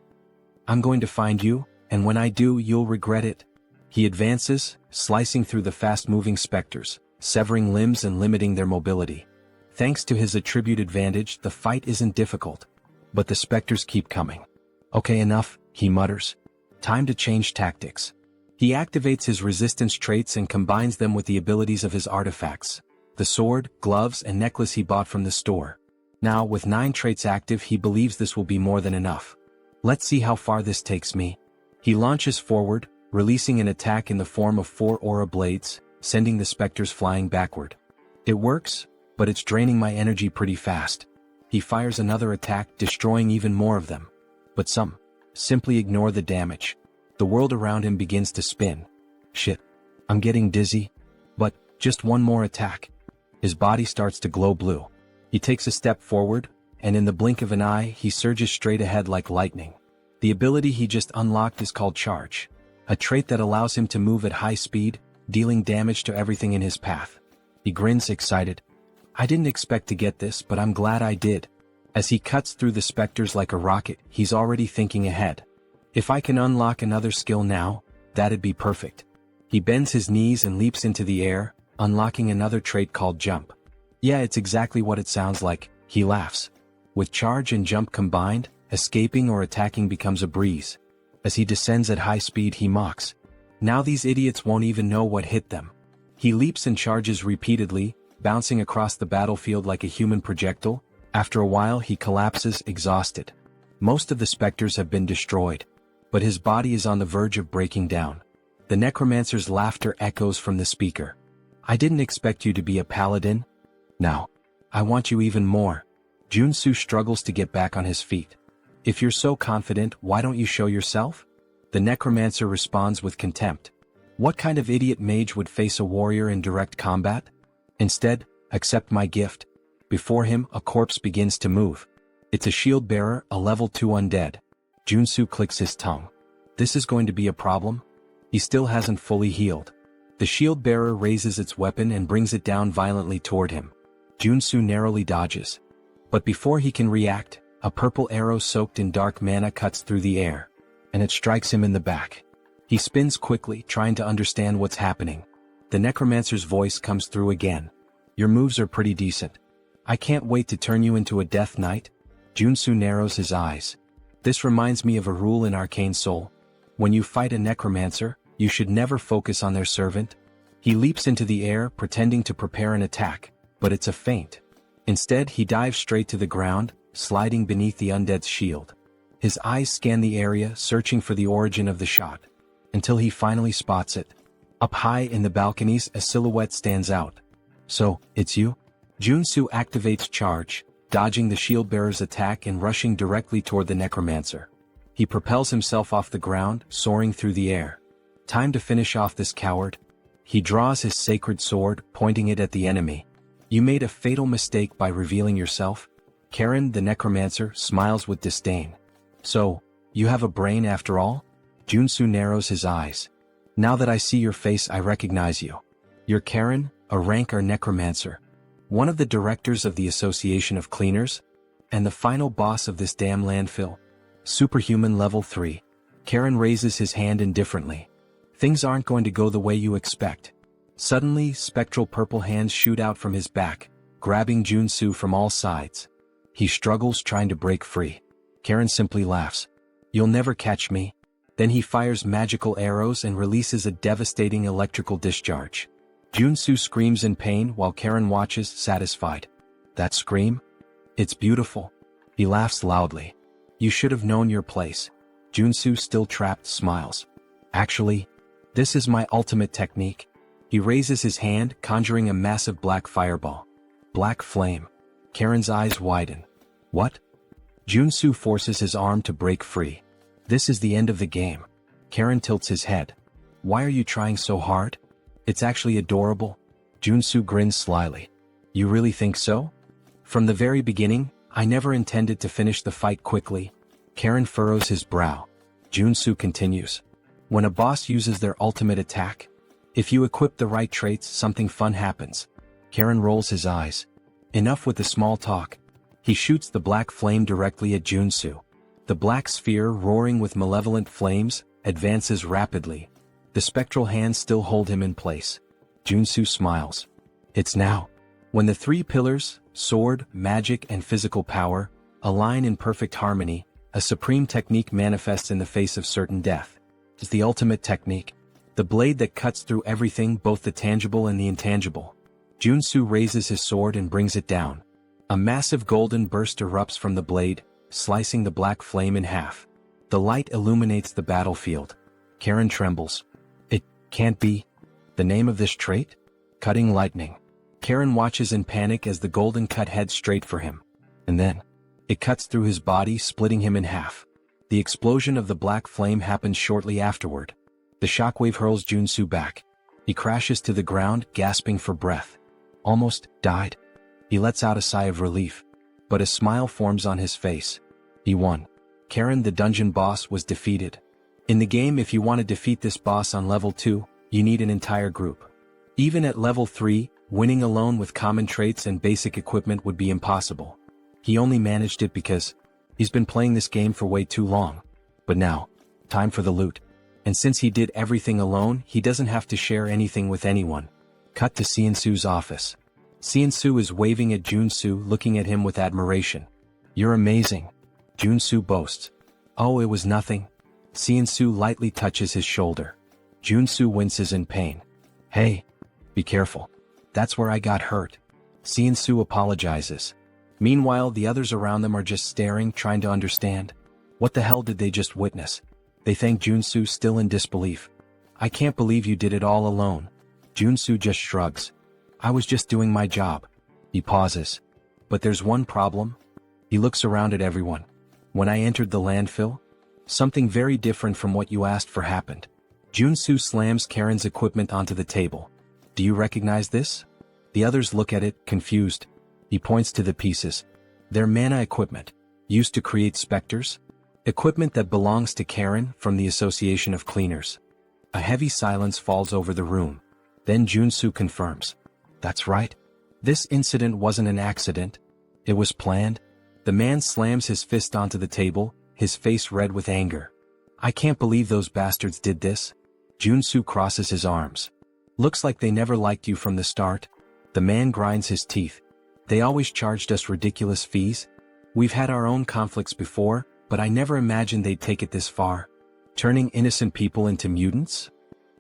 I'm going to find you, and when I do, you'll regret it. He advances, slicing through the fast-moving specters, severing limbs and limiting their mobility. Thanks to his attribute advantage, the fight isn't difficult. But the specters keep coming. Okay, enough, he mutters. Time to change tactics. He activates his resistance traits and combines them with the abilities of his artifacts. The sword, gloves, and necklace he bought from the store. Now, with 9 traits active, he believes this will be more than enough. Let's see how far this takes me. He launches forward, releasing an attack in the form of 4 aura blades, sending the specters flying backward. It works, but it's draining my energy pretty fast. He fires another attack, destroying even more of them. But some simply ignore the damage. The world around him begins to spin. Shit. I'm getting dizzy. But, just one more attack. His body starts to glow blue. He takes a step forward, and in the blink of an eye, he surges straight ahead like lightning. The ability he just unlocked is called Charge. A trait that allows him to move at high speed, dealing damage to everything in his path. He grins excited. I didn't expect to get this, but I'm glad I did. As he cuts through the specters like a rocket, he's already thinking ahead. If I can unlock another skill now, that'd be perfect. He bends his knees and leaps into the air, unlocking another trait called Jump. Yeah, it's exactly what it sounds like, he laughs. With Charge and Jump combined, escaping or attacking becomes a breeze. As he descends at high speed, he mocks. Now these idiots won't even know what hit them. He leaps and charges repeatedly, bouncing across the battlefield like a human projectile. After a while, he collapses, exhausted. Most of the specters have been destroyed. But his body is on the verge of breaking down. The necromancer's laughter echoes from the speaker. I didn't expect you to be a paladin. Now, I want you even more. Joonsoo struggles to get back on his feet. If you're so confident, why don't you show yourself? The necromancer responds with contempt. What kind of idiot mage would face a warrior in direct combat? Instead, accept my gift. Before him, a corpse begins to move. It's a shield bearer, a level 2 undead. Joonsoo clicks his tongue. This is going to be a problem? He still hasn't fully healed. The shield bearer raises its weapon and brings it down violently toward him. Joonsoo narrowly dodges. But before he can react, a purple arrow soaked in dark mana cuts through the air, and it strikes him in the back. He spins quickly, trying to understand what's happening. The necromancer's voice comes through again. Your moves are pretty decent. I can't wait to turn you into a death knight. Joonsoo narrows his eyes. This reminds me of a rule in Arcane Seoul. When you fight a necromancer, you should never focus on their servant. He leaps into the air, pretending to prepare an attack, but it's a feint. Instead, he dives straight to the ground, sliding beneath the undead's shield. His eyes scan the area, searching for the origin of the shot, until he finally spots it. Up high in the balconies, a silhouette stands out. So, it's you? Joonsoo activates charge, dodging the shield-bearer's attack and rushing directly toward the necromancer. He propels himself off the ground, soaring through the air. Time to finish off this coward. He draws his sacred sword, pointing it at the enemy. You made a fatal mistake by revealing yourself. Karen, the necromancer, smiles with disdain. So, you have a brain after all? Joonsoo narrows his eyes. Now that I see your face, I recognize you. You're Karen, a Rankar necromancer. One of the directors of the Association of Cleaners, and the final boss of this damn landfill. Superhuman level 3. Karen raises his hand indifferently. Things aren't going to go the way you expect. Suddenly, spectral purple hands shoot out from his back, grabbing Joonsoo from all sides. He struggles trying to break free. Karen simply laughs. You'll never catch me. Then he fires magical arrows and releases a devastating electrical discharge. Joonsoo screams in pain while Karen watches, satisfied. That scream? It's beautiful. He laughs loudly. You should have known your place. Joonsoo, still trapped, smiles. Actually, this is my ultimate technique. He raises his hand, conjuring a massive black fireball. Black flame. Karen's eyes widen. What? Joonsoo forces his arm to break free. This is the end of the game. Karen tilts his head. Why are you trying so hard? It's actually adorable. Joonsoo grins slyly. You really think so? From the very beginning, I never intended to finish the fight quickly. Karen furrows his brow. Joonsoo continues. When a boss uses their ultimate attack, if you equip the right traits, something fun happens. Karen rolls his eyes. Enough with the small talk. He shoots the black flame directly at Joonsoo. The black sphere, roaring with malevolent flames, advances rapidly. The spectral hands still hold him in place. Joonsoo smiles. It's now. When the three pillars, sword, magic, and physical power, align in perfect harmony, a supreme technique manifests in the face of certain death. It's the ultimate technique. The blade that cuts through everything, both the tangible and the intangible. Joonsoo raises his sword and brings it down. A massive golden burst erupts from the blade, slicing the black flame in half. The light illuminates the battlefield. Karen trembles. It can't be. The name of this trait? Cutting lightning. Karen watches in panic as the golden cut heads straight for him. And then, it cuts through his body, splitting him in half. The explosion of the black flame happens shortly afterward. The shockwave hurls Joonsoo back. He crashes to the ground, gasping for breath. Almost died. He lets out a sigh of relief. But a smile forms on his face. He won. Karen, the dungeon boss, was defeated. In the game, if you want to defeat this boss on level 2, you need an entire group. Even at level 3, winning alone with common traits and basic equipment would be impossible. He only managed it because he's been playing this game for way too long. But now, time for the loot. And since he did everything alone, he doesn't have to share anything with anyone. Cut to Seonsoo's office. Seonsoo is waving at Joonsoo, looking at him with admiration. You're amazing. Joonsoo boasts. Oh, it was nothing. Seonsoo lightly touches his shoulder. Joonsoo winces in pain. Hey, be careful. That's where I got hurt. Seonsoo apologizes. Meanwhile, the others around them are just staring, trying to understand. What the hell did they just witness? They thank Joonsoo, still in disbelief. I can't believe you did it all alone. Joonsoo just shrugs. I was just doing my job. He pauses. But there's one problem. He looks around at everyone. When I entered the landfill, something very different from what you asked for happened. Joonsoo slams Karen's equipment onto the table. Do you recognize this? The others look at it, confused. He points to the pieces. They're mana equipment, used to create specters. Equipment that belongs to Karen from the Association of Cleaners. A heavy silence falls over the room. Then Joonsoo confirms. That's right. This incident wasn't an accident. It was planned. The man slams his fist onto the table, his face red with anger. I can't believe those bastards did this. Joonsoo crosses his arms. Looks like they never liked you from the start. The man grinds his teeth. They always charged us ridiculous fees. We've had our own conflicts before, but I never imagined they'd take it this far. Turning innocent people into mutants?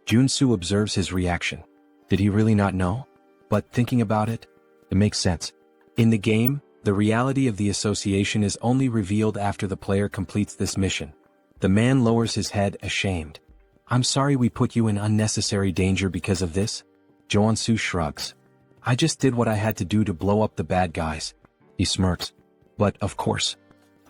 Joonsoo observes his reaction. Did he really not know? But thinking about it, it makes sense. In the game, The reality of the association is only revealed after the player completes this mission. The man lowers his head, ashamed. I'm sorry we put you in unnecessary danger because of this. Joonsoo shrugs. I just did what I had to do to blow up the bad guys. He smirks. But, of course.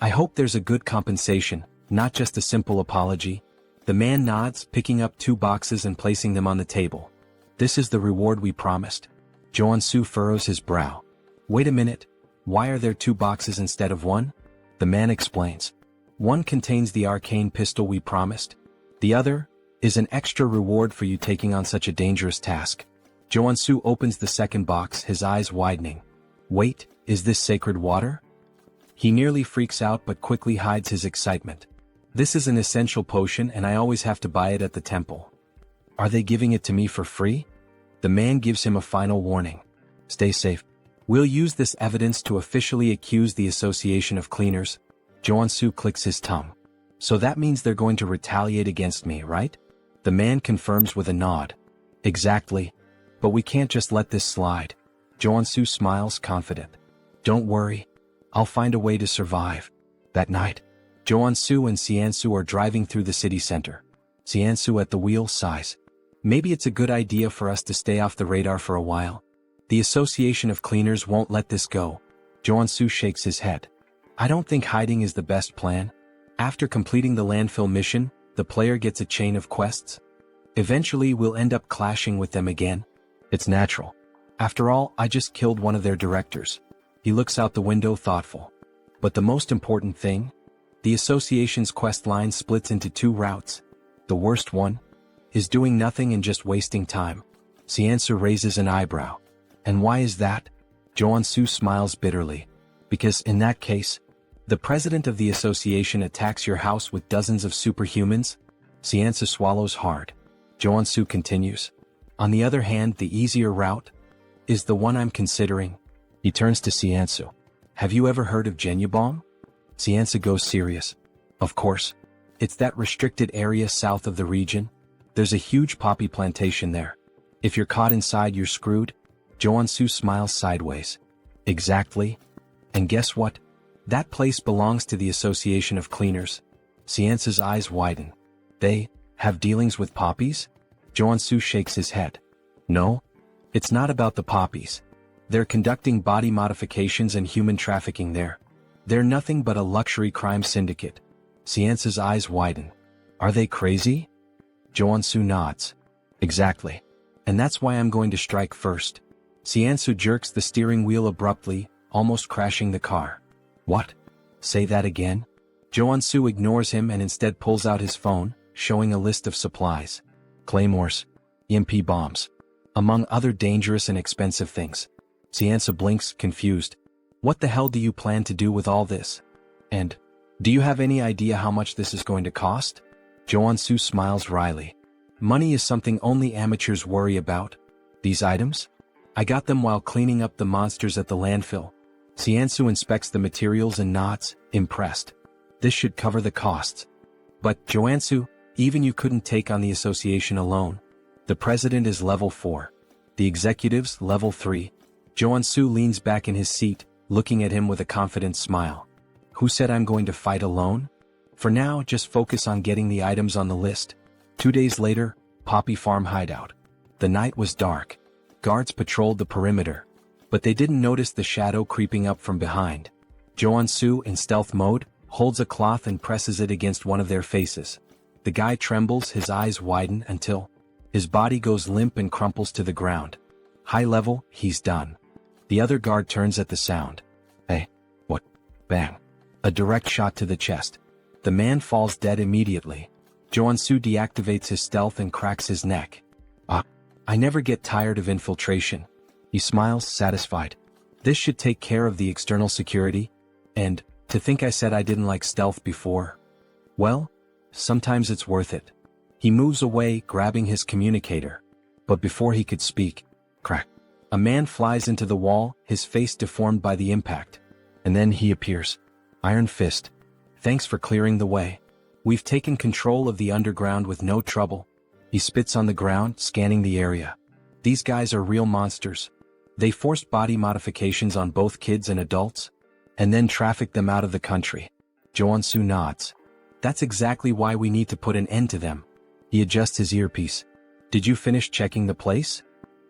I hope there's a good compensation, not just a simple apology. The man nods, picking up 2 boxes and placing them on the table. This is the reward we promised. Joonsoo furrows his brow. Wait a minute. Why are there 2 boxes instead of 1? The man explains. One contains the arcane pistol we promised. The other is an extra reward for you taking on such a dangerous task. Joonsoo opens the second box, his eyes widening. Wait, is this sacred water? He nearly freaks out but quickly hides his excitement. This is an essential potion and I always have to buy it at the temple. Are they giving it to me for free? The man gives him a final warning. Stay safe. We'll use this evidence to officially accuse the Association of Cleaners. Joonsoo clicks his tongue. So that means they're going to retaliate against me, right? The man confirms with a nod. Exactly. But we can't just let this slide. Joonsoo smiles, confident. Don't worry. I'll find a way to survive. That night, Joonsoo and Siansoo are driving through the city center. Siansoo at the wheel sighs. Maybe it's a good idea for us to stay off the radar for a while. The Association of Cleaners won't let this go. Joonsoo shakes his head. I don't think hiding is the best plan. After completing the landfill mission, the player gets a chain of quests. Eventually we'll end up clashing with them again. It's natural. After all, I just killed one of their directors. He looks out the window, thoughtful. But the most important thing? The association's quest line splits into 2 routes. The worst one is doing nothing and just wasting time. Siansoo raises an eyebrow. And why is that? Joonsoo smiles bitterly. Because in that case, the president of the association attacks your house with dozens of superhumans. Siansoo swallows hard. Joonsoo continues. On the other hand, the easier route is the one I'm considering. He turns to Siansoo. Have you ever heard of Genubong? Siansoo goes serious. Of course. It's that restricted area south of the region. There's a huge poppy plantation there. If you're caught inside, you're screwed. Joonsoo smiles sideways. Exactly. And guess what? That place belongs to the Association of Cleaners. Siansoo's eyes widen. They have dealings with poppies? Joonsoo shakes his head. No. It's not about the poppies. They're conducting body modifications and human trafficking there. They're nothing but a luxury crime syndicate. Siansoo's eyes widen. Are they crazy? Joonsoo nods. Exactly. And that's why I'm going to strike first. Siansoo jerks the steering wheel abruptly, almost crashing the car. What? Say that again? Joonsoo ignores him and instead pulls out his phone, showing a list of supplies. Claymores. EMP bombs. Among other dangerous and expensive things. Siansoo blinks, confused. What the hell do you plan to do with all this? And, do you have any idea how much this is going to cost? Joonsoo smiles wryly. Money is something only amateurs worry about. These items? I got them while cleaning up the monsters at the landfill. Siansoo inspects the materials and nods, impressed. This should cover the costs. But, Joonsoo, even you couldn't take on the association alone. The president is level 4. The executives, level 3. Joonsoo leans back in his seat, looking at him with a confident smile. Who said I'm going to fight alone? For now, just focus on getting the items on the list. 2 days later, Poppy Farm hideout. The night was dark. Guards patrolled the perimeter. But they didn't notice the shadow creeping up from behind. Joonsoo, in stealth mode, holds a cloth and presses it against one of their faces. The guy trembles, his eyes widen until his body goes limp and crumples to the ground. High level, he's done. The other guard turns at the sound. Hey, what? Bang. A direct shot to the chest. The man falls dead immediately. Joonsoo deactivates his stealth and cracks his neck. I never get tired of infiltration. He smiles, satisfied. This should take care of the external security. And, to think I said I didn't like stealth before. Well, sometimes it's worth it. He moves away, grabbing his communicator. But before he could speak, crack. A man flies into the wall, his face deformed by the impact. And then he appears. Iron Fist. Thanks for clearing the way. We've taken control of the underground with no trouble. He spits on the ground, scanning the area. These guys are real monsters. They forced body modifications on both kids and adults. and then traffic them out of the country. Joonsoo nods. That's exactly why we need to put an end to them. He adjusts his earpiece. Did you finish checking the place?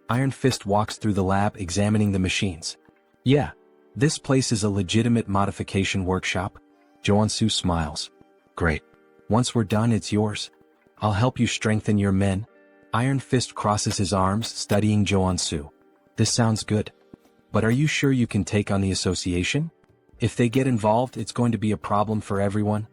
Iron Fist walks through the lab examining the machines. Yeah. This place is a legitimate modification workshop. Joonsoo smiles. Great. Once we're done, it's yours. I'll help you strengthen your men. Iron Fist crosses his arms, studying Joonsoo. This sounds good. But are you sure you can take on the association? If they get involved, it's going to be a problem for everyone.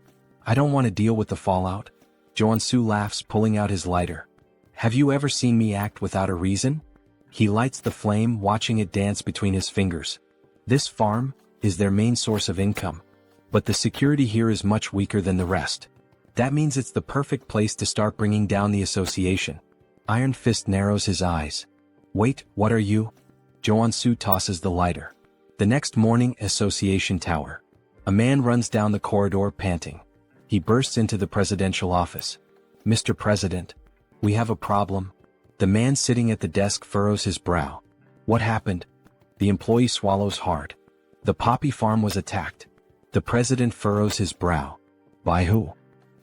I don't want to deal with the fallout. Joonsoo laughs, pulling out his lighter. Have you ever seen me act without a reason? He lights the flame, watching it dance between his fingers. This farm is their main source of income. But the security here is much weaker than the rest. That means it's the perfect place to start bringing down the association. Iron Fist narrows his eyes. Wait, what are you? Joonsoo tosses the lighter. The next morning, Association Tower. A man runs down the corridor panting. He bursts into the presidential office. Mr. President, we have a problem. The man sitting at the desk furrows his brow. What happened? The employee swallows hard. The poppy farm was attacked. The president furrows his brow. By who?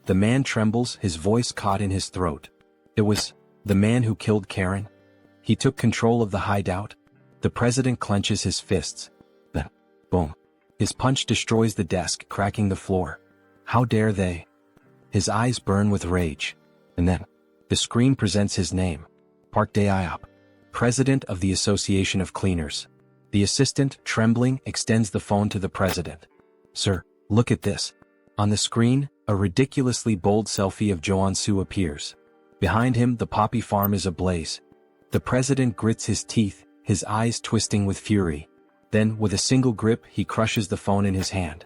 The man trembles, his voice caught in his throat. It was the man who killed Karen. He took control of the hideout. The president clenches his fists. Then, boom. His punch destroys the desk, cracking the floor. How dare they? His eyes burn with rage. And then, the screen presents his name. Park Dae-iop, president of the Association of Cleaners. The assistant, trembling, extends the phone to the president. Sir, look at this. On the screen, a ridiculously bold selfie of Joonsoo appears. Behind him, the poppy farm is ablaze. The president grits his teeth, his eyes twisting with fury. Then, with a single grip, he crushes the phone in his hand.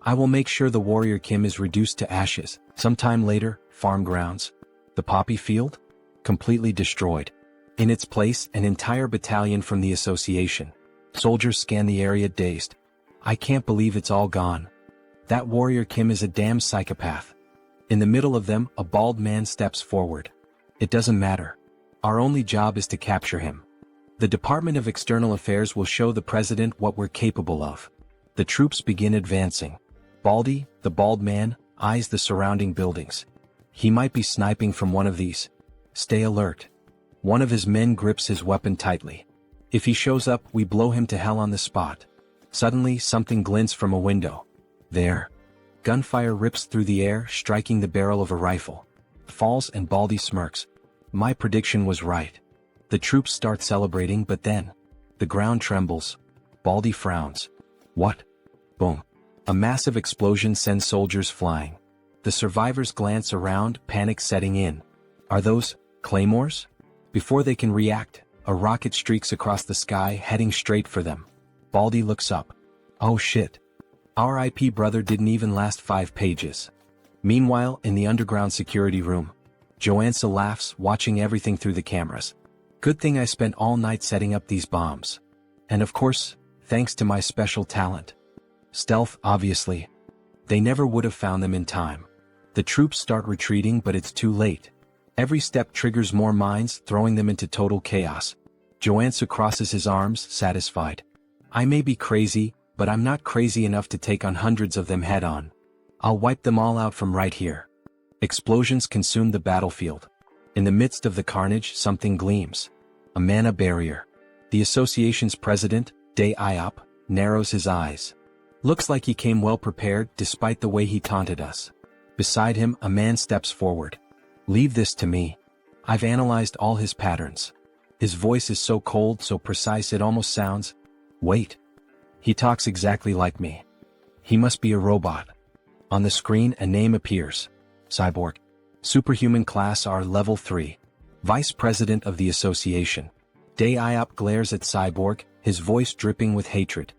I will make sure the warrior Kim is reduced to ashes. Sometime later, farm grounds. The poppy field? Completely destroyed. In its place, an entire battalion from the association. Soldiers scan the area dazed. I can't believe it's all gone. That warrior Kim is a damn psychopath. In the middle of them, a bald man steps forward. It doesn't matter. Our only job is to capture him. The Department of External Affairs will show the president what we're capable of. The troops begin advancing. Baldy, the bald man, eyes the surrounding buildings. He might be sniping from one of these. Stay alert. One of his men grips his weapon tightly. If he shows up, we blow him to hell on the spot. Suddenly, something glints from a window. There. Gunfire rips through the air, striking the barrel of a rifle. Falls and Baldy smirks. My prediction was right. The troops start celebrating, but then, the ground trembles. Baldy frowns. What? Boom. A massive explosion sends soldiers flying. The survivors glance around, panic setting in. Are those claymores? Before they can react, a rocket streaks across the sky, heading straight for them. Baldy looks up. Oh shit. Our IP brother didn't even last 5 pages. Meanwhile, in the underground security room, Joonsoo laughs, watching everything through the cameras. Good thing I spent all night setting up these bombs. And of course, thanks to my special talent. Stealth, obviously. They never would have found them in time. The troops start retreating, but it's too late. Every step triggers more mines, throwing them into total chaos. Joonsoo crosses his arms, satisfied. I may be crazy, but I'm not crazy enough to take on hundreds of them head-on. I'll wipe them all out from right here. Explosions consume the battlefield. In the midst of the carnage, something gleams. A mana barrier. The association's president, Dae-iop, narrows his eyes. Looks like he came well prepared, despite the way he taunted us. Beside him, a man steps forward. Leave this to me. I've analyzed all his patterns. His voice is so cold, so precise it almost sounds... Wait. He talks exactly like me. He must be a robot. On the screen, a name appears. Cyborg. Superhuman class R level 3. Vice President of the Association. Dae-iop glares at Cyborg, his voice dripping with hatred.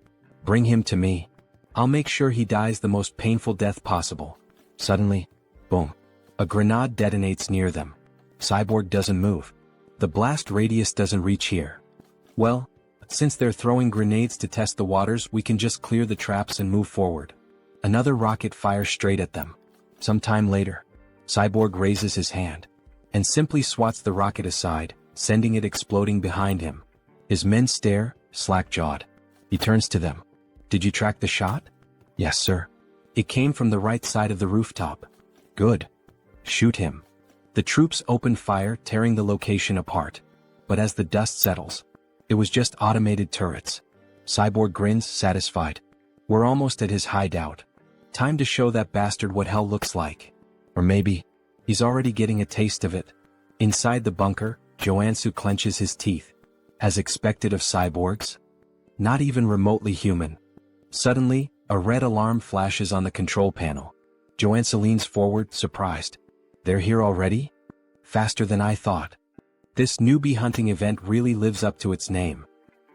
Bring him to me. I'll make sure he dies the most painful death possible. Suddenly, boom. A grenade detonates near them. Cyborg doesn't move. The blast radius doesn't reach here. Well, since they're throwing grenades to test the waters, we can just clear the traps and move forward. Another rocket fires straight at them. Sometime later, Cyborg raises his hand and simply swats the rocket aside, sending it exploding behind him. His men stare, slack-jawed. He turns to them. Did you track the shot? Yes, sir. It came from the right side of the rooftop. Good. Shoot him. The troops opened fire, tearing the location apart. But as the dust settles, it was just automated turrets. Cyborg grins, satisfied. We're almost at his hideout. Time to show that bastard what hell looks like. Or maybe, he's already getting a taste of it. Inside the bunker, Joonsoo clenches his teeth. As expected of cyborgs? Not even remotely human. Suddenly, a red alarm flashes on the control panel. Joonsoo leans forward, surprised. They're here already? Faster than I thought. This newbie hunting event really lives up to its name.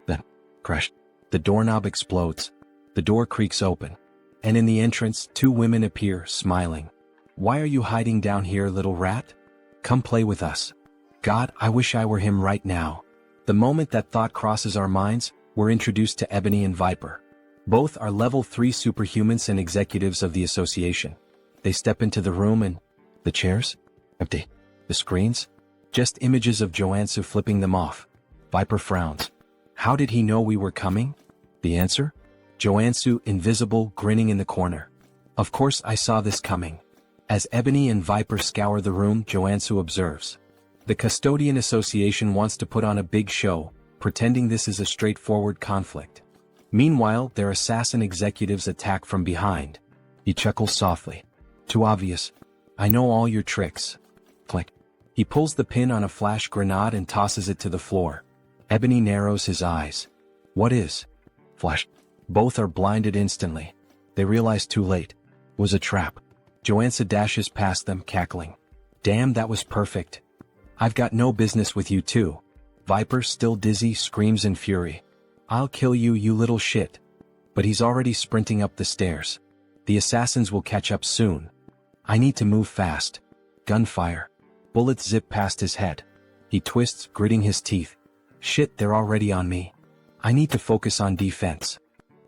Then, crash. The doorknob explodes. The door creaks open. And in the entrance, two women appear, smiling. Why are you hiding down here, little rat? Come play with us. God, I wish I were him right now. The moment that thought crosses our minds, we're introduced to Ebony and Viper. Both are level 3 superhumans and executives of the association. They step into the room and... The chairs? Empty. The screens? Just images of Joonsoo flipping them off. Viper frowns. How did he know we were coming? The answer? Joonsoo, invisible, grinning in the corner. Of course I saw this coming. As Ebony and Viper scour the room, Joonsoo observes. The Custodian Association wants to put on a big show, pretending this is a straightforward conflict. Meanwhile, their assassin executives attack from behind. He chuckles softly. Too obvious. I know all your tricks. Click. He pulls the pin on a flash grenade and tosses it to the floor. Ebony narrows his eyes. What is? Flash. Both are blinded instantly. They realize too late. It was a trap. Joonsoo dashes past them, cackling. Damn, that was perfect. I've got no business with you too. Viper, still dizzy, screams in fury. I'll kill you, you little shit. But he's already sprinting up the stairs. The assassins will catch up soon. I need to move fast. Gunfire. Bullets zip past his head. He twists, gritting his teeth. Shit, they're already on me. I need to focus on defense.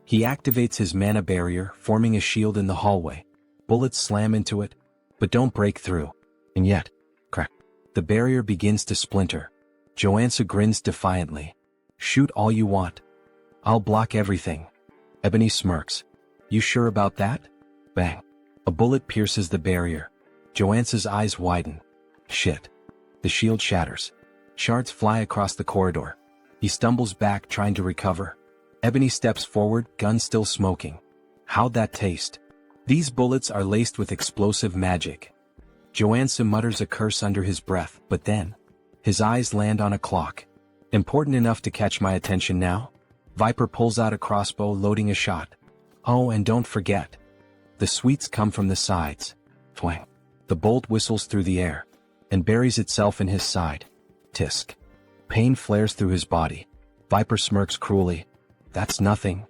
He activates his mana barrier, forming a shield in the hallway. Bullets slam into it, but don't break through. And yet, crack. The barrier begins to splinter. Joonsoo grins defiantly. Shoot all you want. I'll block everything. Ebony smirks. You sure about that? Bang. A bullet pierces the barrier. Joonsoo's eyes widen. Shit. The shield shatters. Shards fly across the corridor. He stumbles back, trying to recover. Ebony steps forward, gun still smoking. How'd that taste? These bullets are laced with explosive magic. Joonsoo mutters a curse under his breath, but then, his eyes land on a clock. Important enough to catch my attention now? Viper pulls out a crossbow, loading a shot. Oh, and don't forget. The sweets come from the sides. Twang. The bolt whistles through the air, and buries itself in his side. Tisk. Pain flares through his body. Viper smirks cruelly. That's nothing.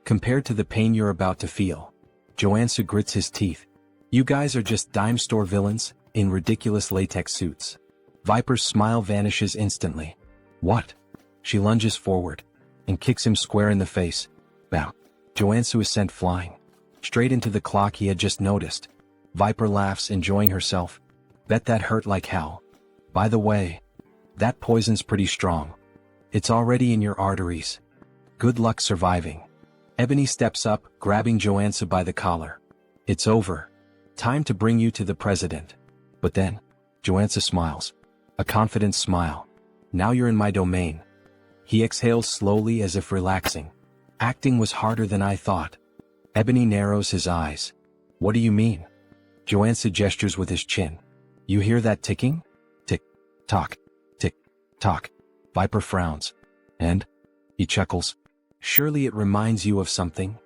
Compared to the pain you're about to feel. Joonsoo grits his teeth. You guys are just dime store villains, in ridiculous latex suits. Viper's smile vanishes instantly. What? She lunges forward, and kicks him square in the face. Bow. Joonsoo is sent flying. Straight into the clock he had just noticed. Viper laughs, enjoying herself. Bet that hurt like hell. By the way, that poison's pretty strong. It's already in your arteries. Good luck surviving. Ebony steps up, grabbing Joonsoo by the collar. It's over. Time to bring you to the president. But then, Joonsoo smiles. A confident smile. Now you're in my domain. He exhales slowly as if relaxing. Acting was harder than I thought. Ebony narrows his eyes. What do you mean? Joonsoo gestures with his chin. You hear that ticking? Tick, tock, tick, tock. Viper frowns. And? He chuckles. Surely it reminds you of something?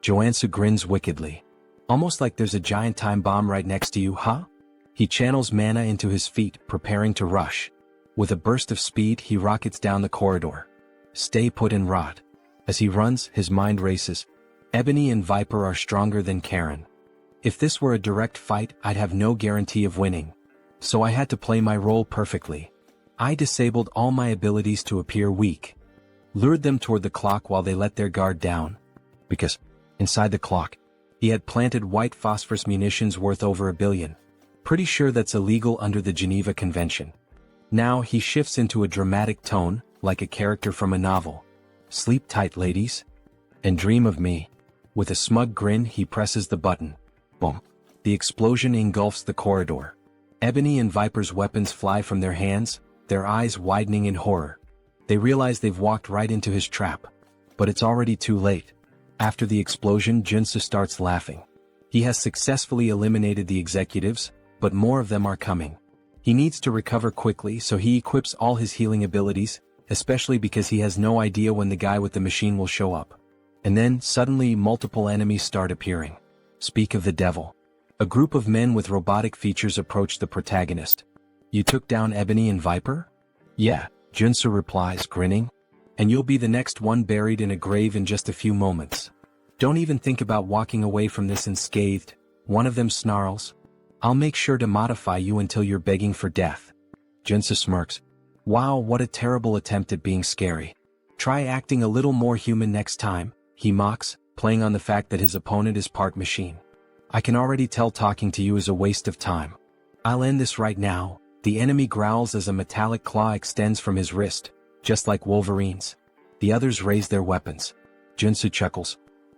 Joonsoo grins wickedly. Almost like there's a giant time bomb right next to you, huh? He channels mana into his feet, preparing to rush. With a burst of speed, he rockets down the corridor. Stay put and rot. As he runs, his mind races. Ebony and Viper are stronger than Karen. If this were a direct fight, I'd have no guarantee of winning. So I had to play my role perfectly. I disabled all my abilities to appear weak. Lured them toward the clock while they let their guard down. Because, inside the clock, he had planted white phosphorus munitions worth over $1 billion. Pretty sure that's illegal under the Geneva Convention. Now he shifts into a dramatic tone, like a character from a novel. Sleep tight, ladies. And dream of me. With a smug grin, he presses the button. Boom. The explosion engulfs the corridor. Ebony and Viper's weapons fly from their hands, their eyes widening in horror. They realize they've walked right into his trap. But it's already too late. After the explosion, Joonsoo starts laughing. He has successfully eliminated the executives, but more of them are coming. He needs to recover quickly, so he equips all his healing abilities, especially because he has no idea when the guy with the machine will show up. And then, suddenly, multiple enemies start appearing. Speak of the devil. A group of men with robotic features approach the protagonist. You took down Ebony and Viper? Yeah, Joonsoo replies, grinning. And you'll be the next one buried in a grave in just a few moments. Don't even think about walking away from this unscathed, one of them snarls. I'll make sure to modify you until you're begging for death. Joonsoo smirks. Wow, what a terrible attempt at being scary. Try acting a little more human next time, he mocks, playing on the fact that his opponent is part machine. I can already tell talking to you is a waste of time. I'll end this right now. The enemy growls as a metallic claw extends from his wrist, just like Wolverine's. The others raise their weapons. Joonsoo chuckles.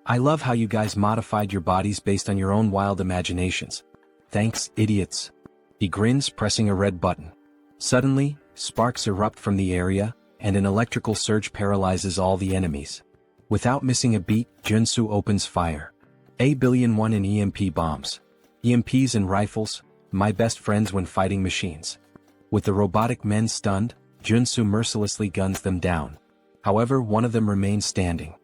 I love how you guys modified your bodies based on your own wild imaginations. Thanks, idiots. He grins, pressing a red button. Suddenly, sparks erupt from the area, and an electrical surge paralyzes all the enemies. Without missing a beat, Joonsoo opens fire. A-1 in EMP bombs. EMPs and rifles, my best friends when fighting machines. With the robotic men stunned, Joonsoo mercilessly guns them down. However, one of them remains standing.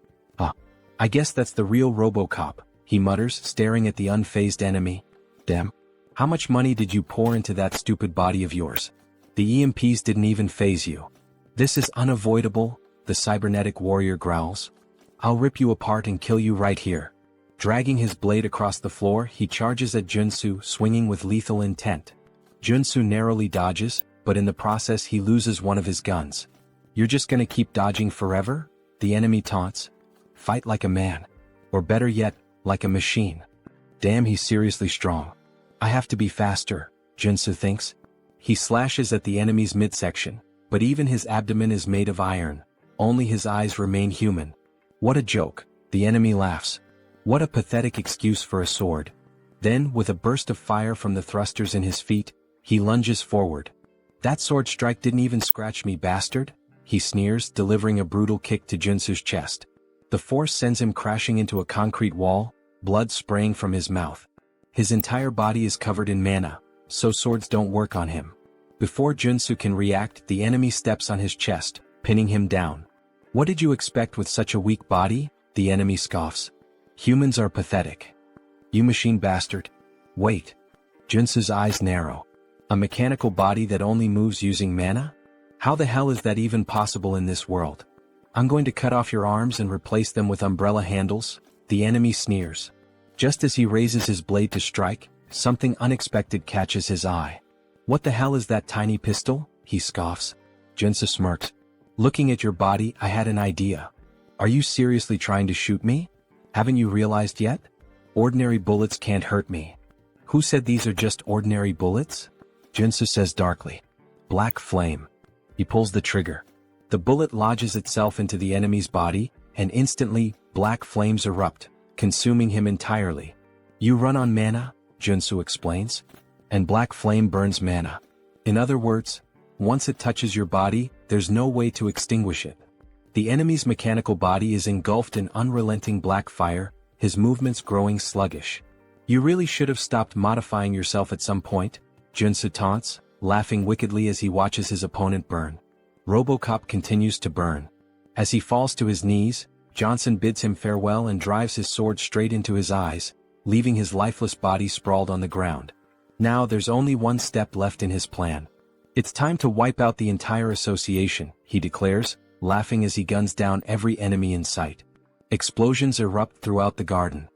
I guess that's the real RoboCop, he mutters, staring at the unfazed enemy. Damn. How much money did you pour into that stupid body of yours? The EMPs didn't even faze you. This is unavoidable, the cybernetic warrior growls. I'll rip you apart and kill you right here. Dragging his blade across the floor, he charges at Joonsoo, swinging with lethal intent. Joonsoo narrowly dodges, but in the process he loses one of his guns. You're just gonna keep dodging forever? The enemy taunts. Fight like a man. Or better yet, like a machine. Damn, he's seriously strong. I have to be faster, Joonsoo thinks. He slashes at the enemy's midsection, but even his abdomen is made of iron. Only his eyes remain human. What a joke, the enemy laughs. What a pathetic excuse for a sword. Then, with a burst of fire from the thrusters in his feet, he lunges forward. That sword strike didn't even scratch me, bastard, he sneers, delivering a brutal kick to Joonsoo's chest. The force sends him crashing into a concrete wall, blood spraying from his mouth. His entire body is covered in mana, so swords don't work on him. Before Joonsoo can react, the enemy steps on his chest, pinning him down. What did you expect with such a weak body? The enemy scoffs. Humans are pathetic. You machine bastard. Wait. Joonsoo's eyes narrow. A mechanical body that only moves using mana? How the hell is that even possible in this world? I'm going to cut off your arms and replace them with umbrella handles, the enemy sneers. Just as he raises his blade to strike, something unexpected catches his eye. What the hell is that tiny pistol? He scoffs. Joonsoo smirks. Looking at your body, I had an idea. Are you seriously trying to shoot me? Haven't you realized yet? Ordinary bullets can't hurt me. Who said these are just ordinary bullets? Joonsoo says darkly. Black flame. He pulls the trigger. The bullet lodges itself into the enemy's body, and instantly, black flames erupt, consuming him entirely. You run on mana, Joonsoo explains. And black flame burns mana. In other words, once it touches your body, there's no way to extinguish it. The enemy's mechanical body is engulfed in unrelenting black fire, his movements growing sluggish. You really should have stopped modifying yourself at some point, Joonsoo taunts, laughing wickedly as he watches his opponent burn. RoboCop continues to burn. As he falls to his knees, Johnson bids him farewell and drives his sword straight into his eyes, leaving his lifeless body sprawled on the ground. Now there's only one step left in his plan. It's time to wipe out the entire association, he declares, laughing as he guns down every enemy in sight. Explosions erupt throughout the garden.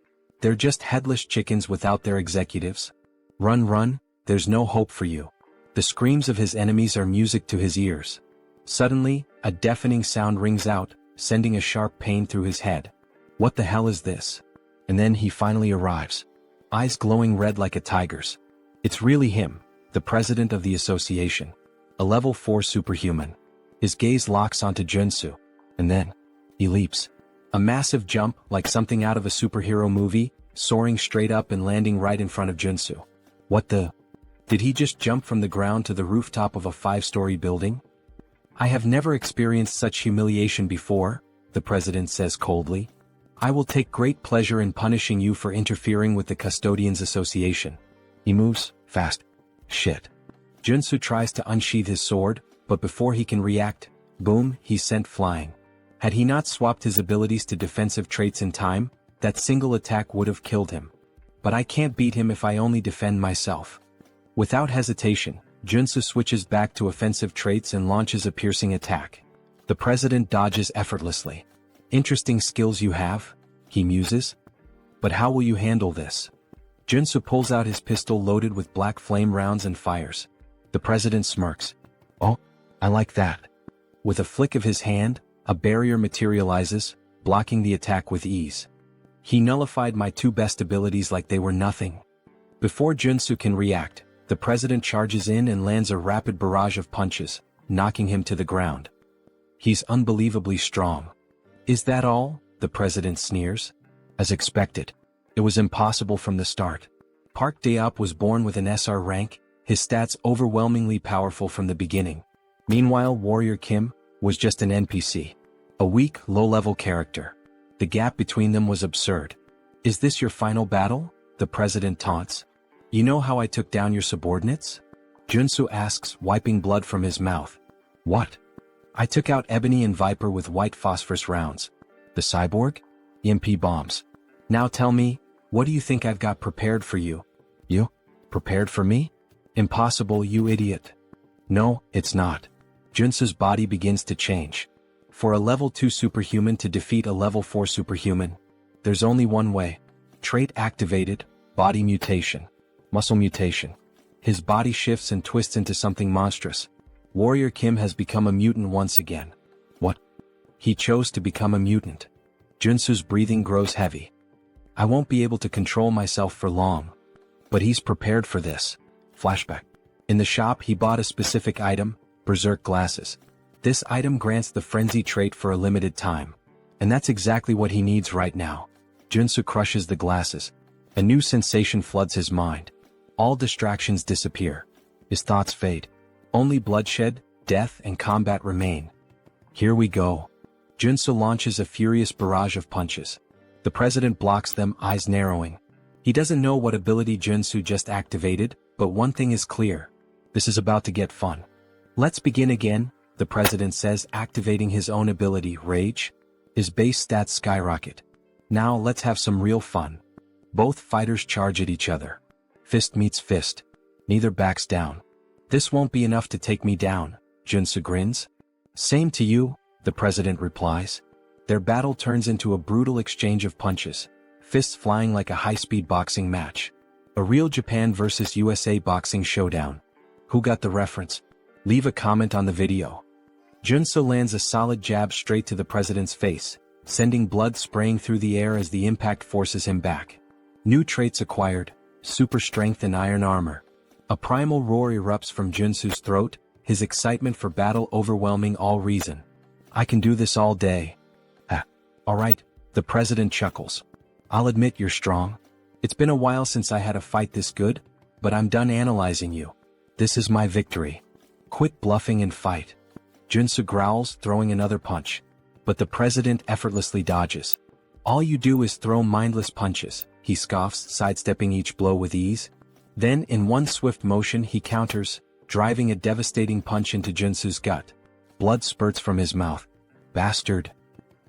They're just headless chickens without their executives. Run, run, there's no hope for you. The screams of his enemies are music to his ears. Suddenly, a deafening sound rings out, sending a sharp pain through his head. What the hell is this? And then he finally arrives. Eyes glowing red like a tiger's. It's really him, the president of the association. A level 4 superhuman. His gaze locks onto Joonsoo. And then, he leaps. A massive jump, like something out of a superhero movie, soaring straight up and landing right in front of Joonsoo. What the? Did he just jump from the ground to the rooftop of a 5-story building? I have never experienced such humiliation before, the president says coldly. I will take great pleasure in punishing you for interfering with the Custodians Association. He moves fast. Shit. Joonsoo tries to unsheath his sword, but before he can react, boom, he's sent flying. Had he not swapped his abilities to defensive traits in time, that single attack would have killed him. But I can't beat him if I only defend myself. Without hesitation, Joonsoo switches back to offensive traits and launches a piercing attack. The president dodges effortlessly. Interesting skills you have, he muses. But how will you handle this? Joonsoo pulls out his pistol loaded with black flame rounds and fires. The president smirks. Oh, I like that. With a flick of his hand, a barrier materializes, blocking the attack with ease. He nullified my 2 best abilities like they were nothing. Before Joonsoo can react, the president charges in and lands a rapid barrage of punches, knocking him to the ground. He's unbelievably strong. Is that all? The president sneers. As expected. It was impossible from the start. Park Daop was born with an SR rank, his stats overwhelmingly powerful from the beginning. Meanwhile, Warrior Kim was just an NPC. A weak, low-level character. The gap between them was absurd. Is this your final battle? The president taunts. You know how I took down your subordinates? Joonsoo asks, wiping blood from his mouth. What? I took out Ebony and Viper with white phosphorus rounds. The cyborg? EMP bombs. Now tell me, what do you think I've got prepared for you? You? Prepared for me? Impossible, you idiot. No, it's not. Joonsoo's body begins to change. For a level 2 superhuman to defeat a level 4 superhuman, there's only one way. Trait activated, body mutation. Muscle mutation. His body shifts and twists into something monstrous. Warrior Kim has become a mutant once again. What? He chose to become a mutant. Joonsoo's breathing grows heavy. I won't be able to control myself for long. But he's prepared for this. Flashback. In the shop he bought a specific item, Berserk glasses. This item grants the frenzy trait for a limited time. And that's exactly what he needs right now. Joonsoo crushes the glasses. A new sensation floods his mind. All distractions disappear. His thoughts fade. Only bloodshed, death, and combat remain. Here we go. Joonsoo launches a furious barrage of punches. The president blocks them, eyes narrowing. He doesn't know what ability Joonsoo just activated, but one thing is clear. This is about to get fun. Let's begin again, the president says, activating his own ability, Rage. His base stats skyrocket. Now let's have some real fun. Both fighters charge at each other. Fist meets fist. Neither backs down. This won't be enough to take me down, Joonsoo grins. Same to you, the president replies. Their battle turns into a brutal exchange of punches, fists flying like a high-speed boxing match. A real Japan versus USA boxing showdown. Who got the reference? Leave a comment on the video. Joonsoo lands a solid jab straight to the president's face, sending blood spraying through the air as the impact forces him back. New traits acquired, super strength and iron armor. A primal roar erupts from Joonsoo's throat, his excitement for battle overwhelming all reason. I can do this all day. Alright, the president chuckles. I'll admit you're strong. It's been a while since I had a fight this good, but I'm done analyzing you. This is my victory. Quit bluffing and fight. Joonsoo growls, throwing another punch. But the president effortlessly dodges. All you do is throw mindless punches, he scoffs, sidestepping each blow with ease. Then, in one swift motion, he counters, driving a devastating punch into Joonsoo's gut. Blood spurts from his mouth. Bastard.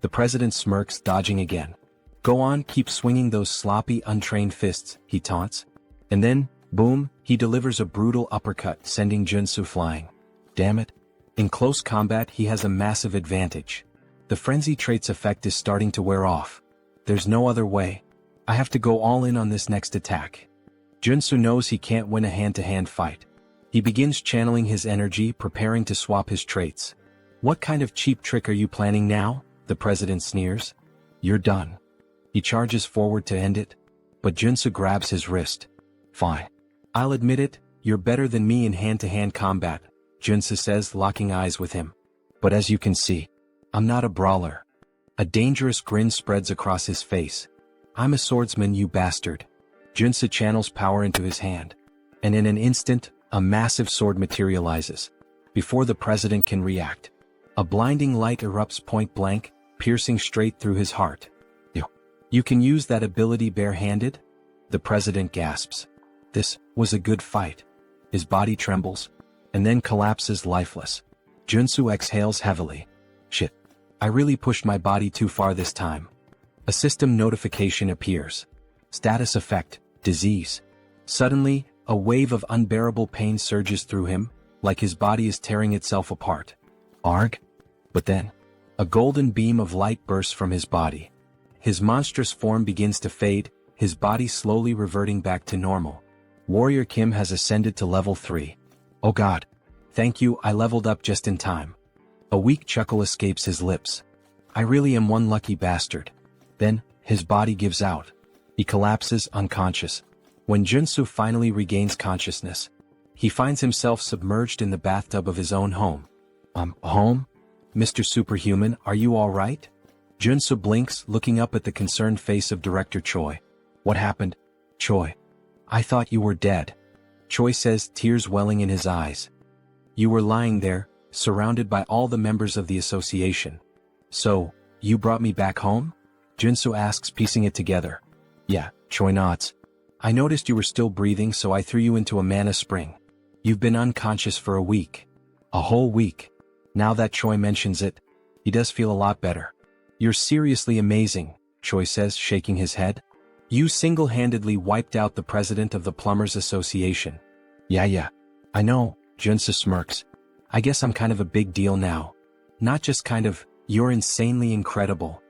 The president smirks, dodging again. Go on, keep swinging those sloppy, untrained fists, he taunts. And then, boom, he delivers a brutal uppercut, sending Joonsoo flying. Damn it. In close combat, he has a massive advantage. The frenzy trait's effect is starting to wear off. There's no other way. I have to go all in on this next attack. Joonsoo knows he can't win a hand-to-hand fight. He begins channeling his energy, preparing to swap his traits. What kind of cheap trick are you planning now? The president sneers. You're done. He charges forward to end it, but Joonsoo grabs his wrist. Fine. I'll admit it, you're better than me in hand-to-hand combat, Joonsoo says, locking eyes with him. But as you can see, I'm not a brawler. A dangerous grin spreads across his face. I'm a swordsman, you bastard. Joonsoo channels power into his hand. And in an instant, a massive sword materializes. Before the president can react, a blinding light erupts point blank, piercing straight through his heart. You can use that ability barehanded? The president gasps. This was a good fight. His body trembles, and then collapses lifeless. Joonsoo exhales heavily. Shit. I really pushed my body too far this time. A system notification appears. Status effect, disease. Suddenly, a wave of unbearable pain surges through him, like his body is tearing itself apart. Arg? But then, a golden beam of light bursts from his body. His monstrous form begins to fade, his body slowly reverting back to normal. Warrior Kim has ascended to level 3. Oh god. Thank you, I leveled up just in time. A weak chuckle escapes his lips. I really am one lucky bastard. Then, his body gives out. He collapses unconscious. When Joonsoo finally regains consciousness, he finds himself submerged in the bathtub of his own home. Home? Mr. Superhuman, are you alright? Joonsoo blinks, looking up at the concerned face of Director Choi. What happened? Choi. I thought you were dead. Choi says, tears welling in his eyes. You were lying there, surrounded by all the members of the association. So, you brought me back home? Joonsoo asks, piecing it together. Yeah, Choi nods. I noticed you were still breathing, so I threw you into a mana spring. You've been unconscious for a week. A whole week. Now that Choi mentions it, he does feel a lot better. You're seriously amazing, Choi says, shaking his head. You single-handedly wiped out the president of the Plumbers Association. Yeah. I know, Joonsoo smirks. I guess I'm kind of a big deal now. Not just kind of, you're insanely incredible.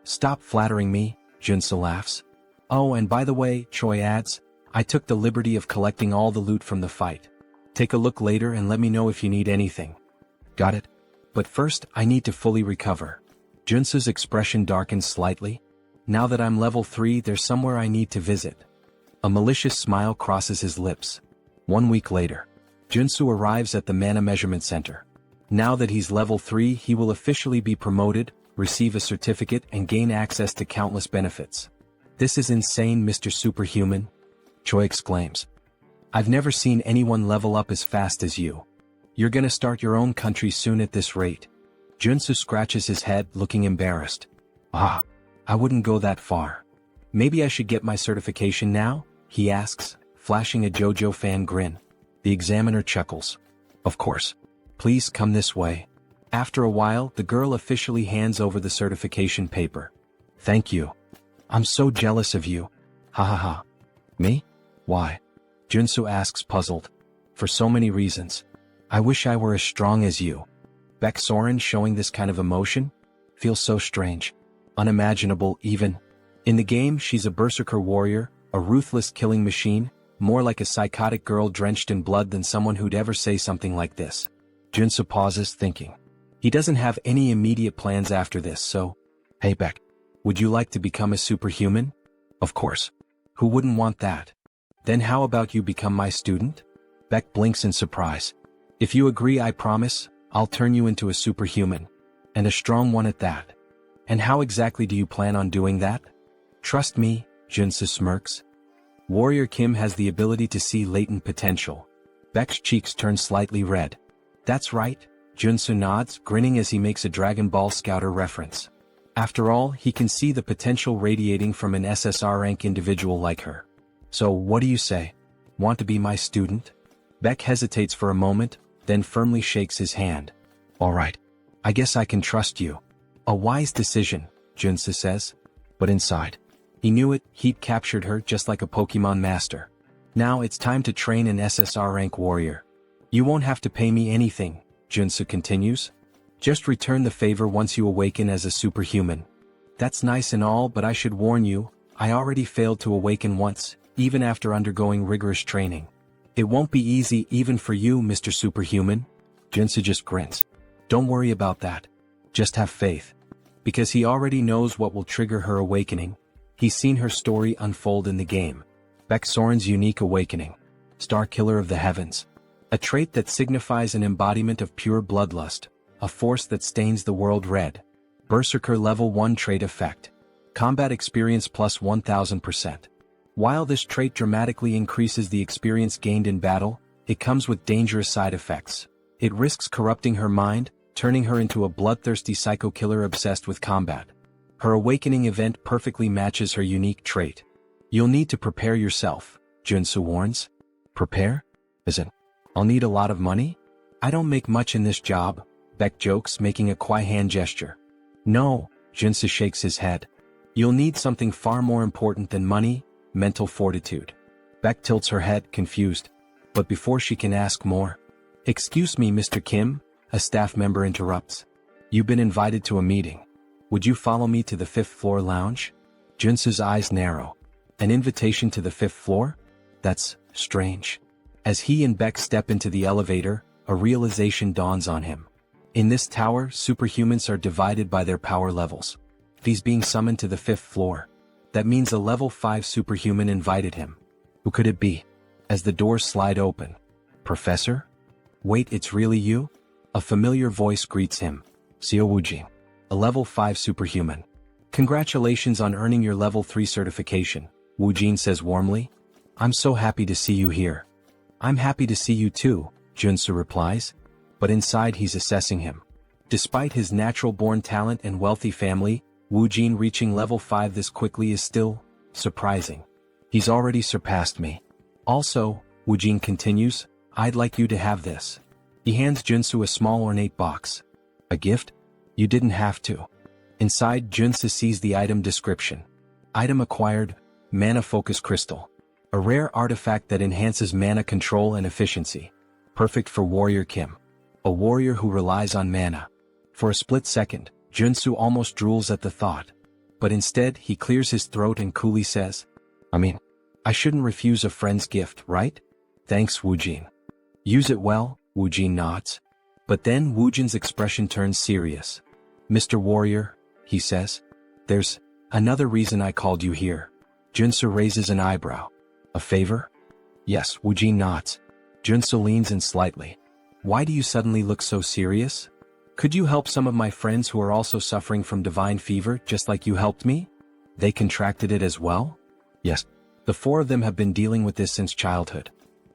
Stop flattering me, Joonsoo laughs. Oh, and by the way, Choi adds, I took the liberty of collecting all the loot from the fight. Take a look later and let me know if you need anything. Got it? But first, I need to fully recover. Joonsoo's expression darkens slightly. Now that I'm level 3, there's somewhere I need to visit. A malicious smile crosses his lips. 1 week later, Joonsoo arrives at the Mana Measurement Center. Now that he's level 3, he will officially be promoted, receive a certificate, and gain access to countless benefits. This is insane, Mr. Superhuman, Choi exclaims. I've never seen anyone level up as fast as you. You're gonna start your own country soon at this rate. Joonsoo scratches his head, looking embarrassed. I wouldn't go that far. Maybe I should get my certification now? He asks, flashing a JoJo fan grin. The examiner chuckles. Of course. Please come this way. After a while, the girl officially hands over the certification paper. Thank you. I'm so jealous of you. Ha. Me? Why? Joonsoo asks, puzzled. For so many reasons. I wish I were as strong as you. Baek Soren showing this kind of emotion? Feels so strange. Unimaginable even. In the game, she's a berserker warrior, a ruthless killing machine, more like a psychotic girl drenched in blood than someone who'd ever say something like this. Joonsoo pauses, thinking. He doesn't have any immediate plans after this, so... Hey Baek, would you like to become a superhuman? Of course. Who wouldn't want that? Then how about you become my student? Baek blinks in surprise. If you agree, I promise, I'll turn you into a superhuman. And a strong one at that. And how exactly do you plan on doing that? Trust me, Joonsoo smirks. Warrior Kim has the ability to see latent potential. Baek's cheeks turn slightly red. That's right, Joonsoo nods, grinning as he makes a Dragon Ball Scouter reference. After all, he can see the potential radiating from an SSR rank individual like her. So what do you say? Want to be my student? Baek hesitates for a moment, then firmly shakes his hand. Alright. I guess I can trust you. A wise decision, Joonsoo says. But inside, he knew it, he'd captured her just like a Pokemon master. Now it's time to train an SSR rank warrior. You won't have to pay me anything, Joonsoo continues. Just return the favor once you awaken as a superhuman. That's nice and all, but I should warn you, I already failed to awaken once, even after undergoing rigorous training. It won't be easy even for you, Mr. Superhuman. Joonsoo just grins. Don't worry about that. Just have faith. Because he already knows what will trigger her awakening. He's seen her story unfold in the game. Baek Soren's unique awakening. Star Killer of the Heavens. A trait that signifies an embodiment of pure bloodlust, a force that stains the world red. Berserker Level 1 Trait Effect. Combat Experience plus 1000%. While this trait dramatically increases the experience gained in battle, it comes with dangerous side effects. It risks corrupting her mind, turning her into a bloodthirsty psycho-killer obsessed with combat. Her awakening event perfectly matches her unique trait. You'll need to prepare yourself, Joonsoo warns. Prepare? Isn't. I'll need a lot of money? I don't make much in this job, Beck jokes, making a quiet hand gesture. No, Joonsoo shakes his head. You'll need something far more important than money, mental fortitude. Beck tilts her head, confused. But before she can ask more, "Excuse me, Mr. Kim," a staff member interrupts. "You've been invited to a meeting. Would you follow me to the 5th floor lounge?" Joonsoo's eyes narrow. An invitation to the 5th floor? That's strange. As he and Beck step into the elevator, a realization dawns on him. In this tower, superhumans are divided by their power levels. He's being summoned to the 5th floor. That means a level 5 superhuman invited him. Who could it be? As the doors slide open. "Professor? Wait, it's really you?" A familiar voice greets him. Seo Woojin, a level 5 superhuman. "Congratulations on earning your level 3 certification," Woojin says warmly. "I'm so happy to see you here." "I'm happy to see you too," Joonsoo replies. But inside he's assessing him. Despite his natural-born talent and wealthy family, Woojin reaching level 5 this quickly is still surprising. "He's already surpassed me. Also," Woojin continues, "I'd like you to have this." He hands Joonsoo a small ornate box. "A gift? You didn't have to." Inside, Joonsoo sees the item description. Item acquired, Mana Focus Crystal. A rare artifact that enhances mana control and efficiency. Perfect for Warrior Kim. A warrior who relies on mana. For a split second, Joonsoo almost drools at the thought. But instead, he clears his throat and coolly says, I shouldn't refuse a friend's gift, right? Thanks, Woojin. Use it well, Woojin nods. But then Woojin's expression turns serious. "Mr. Warrior," he says, "there's another reason I called you here." Joonsoo raises an eyebrow. "A favor?" "Yes," Woojin nods. Joonsoo leans in slightly. "Why do you suddenly look so serious? Could you help some of my friends who are also suffering from divine fever just like you helped me? They contracted it as well?" "Yes. The 4 of them have been dealing with this since childhood.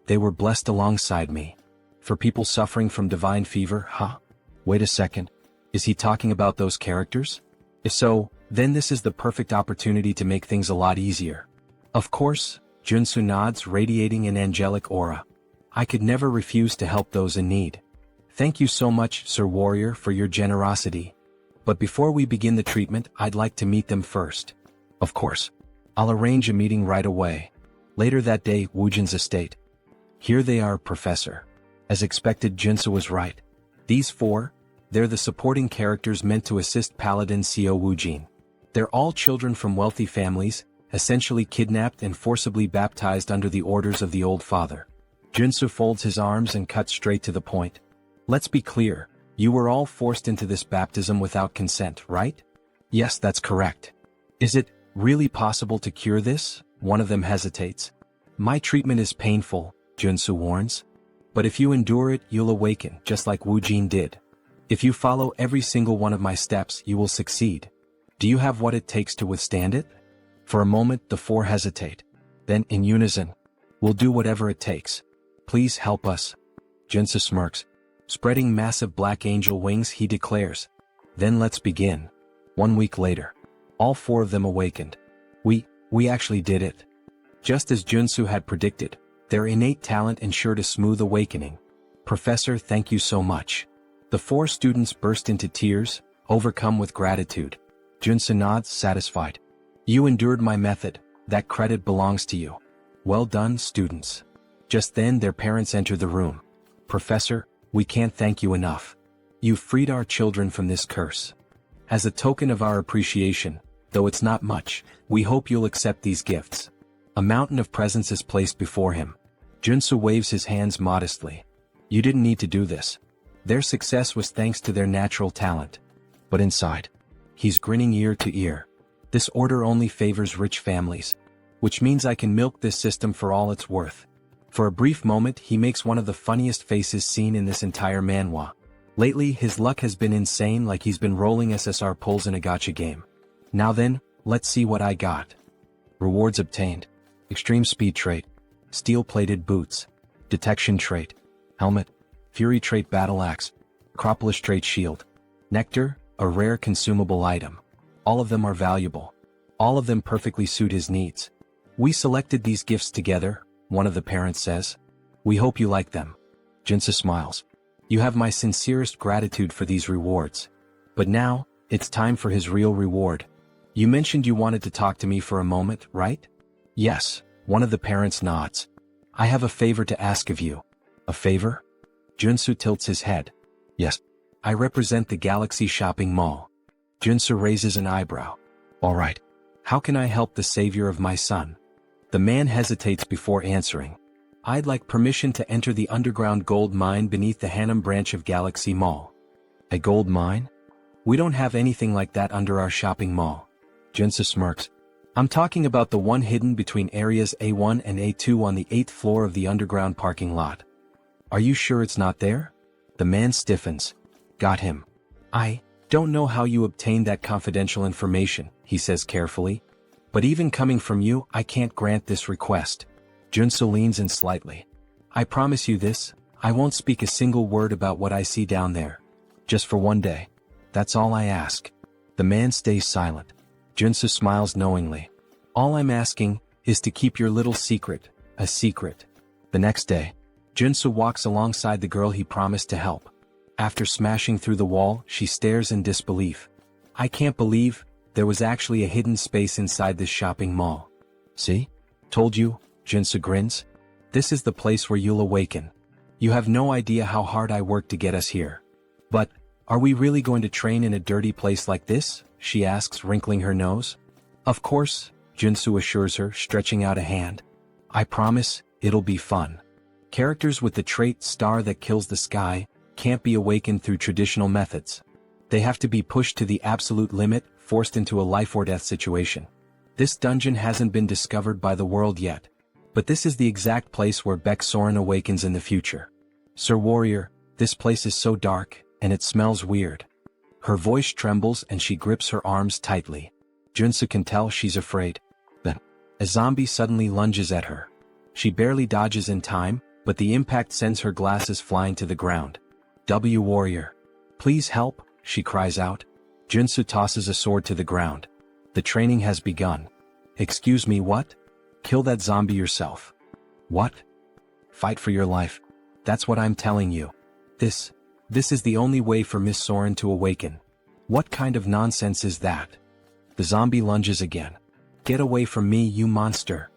They were blessed alongside me. For people suffering from divine fever, huh? Wait a second. Is he talking about those characters? If so, then this is the perfect opportunity to make things a lot easier." "Of course," Joonsoo nods, radiating an angelic aura. "I could never refuse to help those in need. Thank you so much, Sir Warrior, for your generosity. But before we begin the treatment, I'd like to meet them first." "Of course. I'll arrange a meeting right away." Later that day, Woojin's estate. "Here they are, Professor." As expected, Joonsoo was right. These 4, they're the supporting characters meant to assist Paladin Seo Woojin. They're all children from wealthy families, essentially kidnapped and forcibly baptized under the orders of the Old Father. Joonsoo folds his arms and cuts straight to the point. "Let's be clear, you were all forced into this baptism without consent, right?" "Yes, that's correct." "Is it really possible to cure this?" One of them hesitates. "My treatment is painful," Joonsoo warns. "But if you endure it, you'll awaken, just like Woojin did. If you follow every single one of my steps, you will succeed. Do you have what it takes to withstand it?" For a moment, the 4 hesitate. Then, in unison, "We'll do whatever it takes. Please help us." Joonsoo smirks. Spreading massive black angel wings, he declares, "Then let's begin." 1 week later, all 4 of them awakened. We actually did it." Just as Joonsoo had predicted, their innate talent ensured a smooth awakening. "Professor, thank you so much." The 4 students burst into tears, overcome with gratitude. Joonsoo nods, satisfied. "You endured my method, that credit belongs to you." "Well done, students." Just then their parents enter the room. "Professor, we can't thank you enough. You've freed our children from this curse. As a token of our appreciation, though it's not much, we hope you'll accept these gifts." A mountain of presents is placed before him. Joonsoo waves his hands modestly. "You didn't need to do this. Their success was thanks to their natural talent." But inside, he's grinning ear to ear. "This order only favors rich families. Which means I can milk this system for all it's worth." For a brief moment, he makes one of the funniest faces seen in this entire manhwa. Lately, his luck has been insane, like he's been rolling SSR pulls in a gacha game. Now then, let's see what I got. Rewards obtained. Extreme speed trait. Steel-plated boots. Detection trait. Helmet. Fury trait battle axe. Acropolis trait shield. Nectar, a rare consumable item. All of them are valuable. All of them perfectly suit his needs. We selected these gifts together, one of the parents says. We hope you like them. Joonsoo smiles. You have my sincerest gratitude for these rewards. But now, it's time for his real reward. You mentioned you wanted to talk to me for a moment, right? Yes, one of the parents nods. I have a favor to ask of you. A favor? Joonsoo tilts his head. Yes. I represent the Galaxy Shopping Mall. Joonsoo raises an eyebrow. All right. How can I help the savior of my son? The man hesitates before answering. I'd like permission to enter the underground gold mine beneath the Harem branch of Galaxy Mall. A gold mine? We don't have anything like that under our shopping mall. Joonsoo smirks. I'm talking about the one hidden between areas A1 and A2 on the 8th floor of the underground parking lot. Are you sure it's not there? The man stiffens. Got him. I don't know how you obtained that confidential information, he says carefully. But even coming from you, I can't grant this request. Joonsoo leans in slightly. I promise you this, I won't speak a single word about what I see down there. Just for one day. That's all I ask. The man stays silent. Joonsoo smiles knowingly. All I'm asking is to keep your little secret, a secret. The next day, Joonsoo walks alongside the girl he promised to help. After smashing through the wall, she stares in disbelief. I can't believe there was actually a hidden space inside this shopping mall. See? Told you, Joonsoo grins. This is the place where you'll awaken. You have no idea how hard I worked to get us here. But, are we really going to train in a dirty place like this? She asks, wrinkling her nose. Of course, Joonsoo assures her, stretching out a hand. I promise, it'll be fun. Characters with the trait star that kills the sky can't be awakened through traditional methods. They have to be pushed to the absolute limit, forced into a life or death situation. This dungeon hasn't been discovered by the world yet. But this is the exact place where Baek Soren awakens in the future. Sir Warrior, this place is so dark, and it smells weird. Her voice trembles and she grips her arms tightly. Joonsoo can tell she's afraid. Then, a zombie suddenly lunges at her. She barely dodges in time, but the impact sends her glasses flying to the ground. Warrior. Please help, she cries out. Joonsoo tosses a sword to the ground. The training has begun. Excuse me, what? Kill that zombie yourself. What? Fight for your life. That's what I'm telling you. This is the only way for Miss Soren to awaken. What kind of nonsense is that? The zombie lunges again. Get away from me, you monster.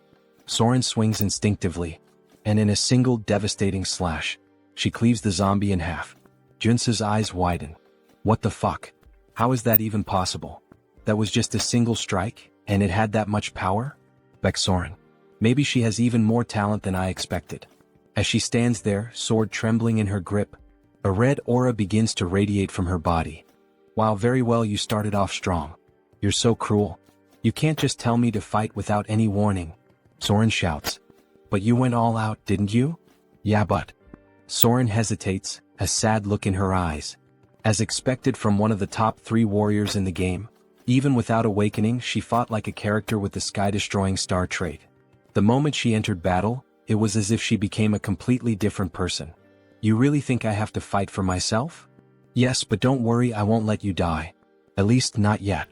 Soren swings instinctively. And in a single devastating slash, she cleaves the zombie in half. Joonsoo's eyes widen. What the fuck? How is that even possible? That was just a single strike, and it had that much power? Baek Soren. Maybe she has even more talent than I expected. As she stands there, sword trembling in her grip, a red aura begins to radiate from her body. Wow, very well, you started off strong. You're so cruel. You can't just tell me to fight without any warning. Soren shouts. But you went all out, didn't you? Yeah, but... Soren hesitates, a sad look in her eyes. As expected from one of the top 3 warriors in the game, even without awakening, she fought like a character with the sky-destroying star trait. The moment she entered battle, it was as if she became a completely different person. You really think I have to fight for myself? Yes, but don't worry, I won't let you die. At least not yet.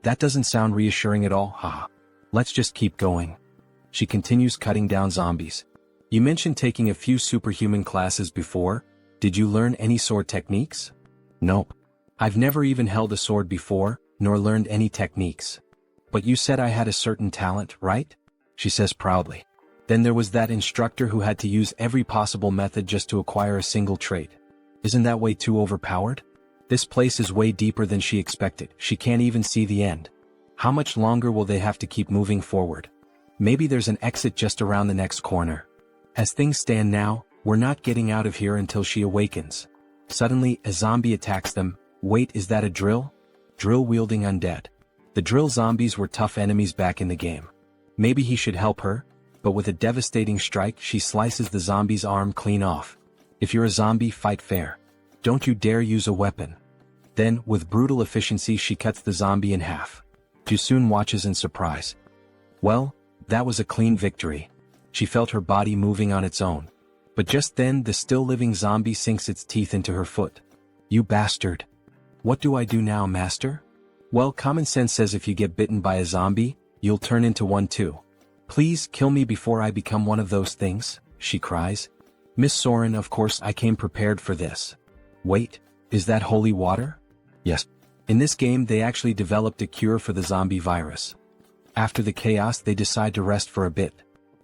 That doesn't sound reassuring at all, haha. Let's just keep going. She continues cutting down zombies. You mentioned taking a few superhuman classes before. Did you learn any sword techniques? Nope. I've never even held a sword before, nor learned any techniques. But you said I had a certain talent, right? She says proudly. Then there was that instructor who had to use every possible method just to acquire a single trait. Isn't that way too overpowered? This place is way deeper than she expected. She can't even see the end. How much longer will they have to keep moving forward? Maybe there's an exit just around the next corner. As things stand now, we're not getting out of here until she awakens. Suddenly, a zombie attacks them. Wait, is that a drill? Drill-wielding undead. The drill zombies were tough enemies back in the game. Maybe he should help her, but with a devastating strike she slices the zombie's arm clean off. If you're a zombie, fight fair. Don't you dare use a weapon. Then, with brutal efficiency she cuts the zombie in half. Joonsoo watches in surprise. Well, that was a clean victory. She felt her body moving on its own. But just then the still-living zombie sinks its teeth into her foot. You bastard. What do I do now, master? Well, common sense says if you get bitten by a zombie, you'll turn into one too. Please kill me before I become one of those things, she cries. Miss Soren, of course I came prepared for this. Wait, is that holy water? Yes. In this game they actually developed a cure for the zombie virus. After the chaos they decide to rest for a bit.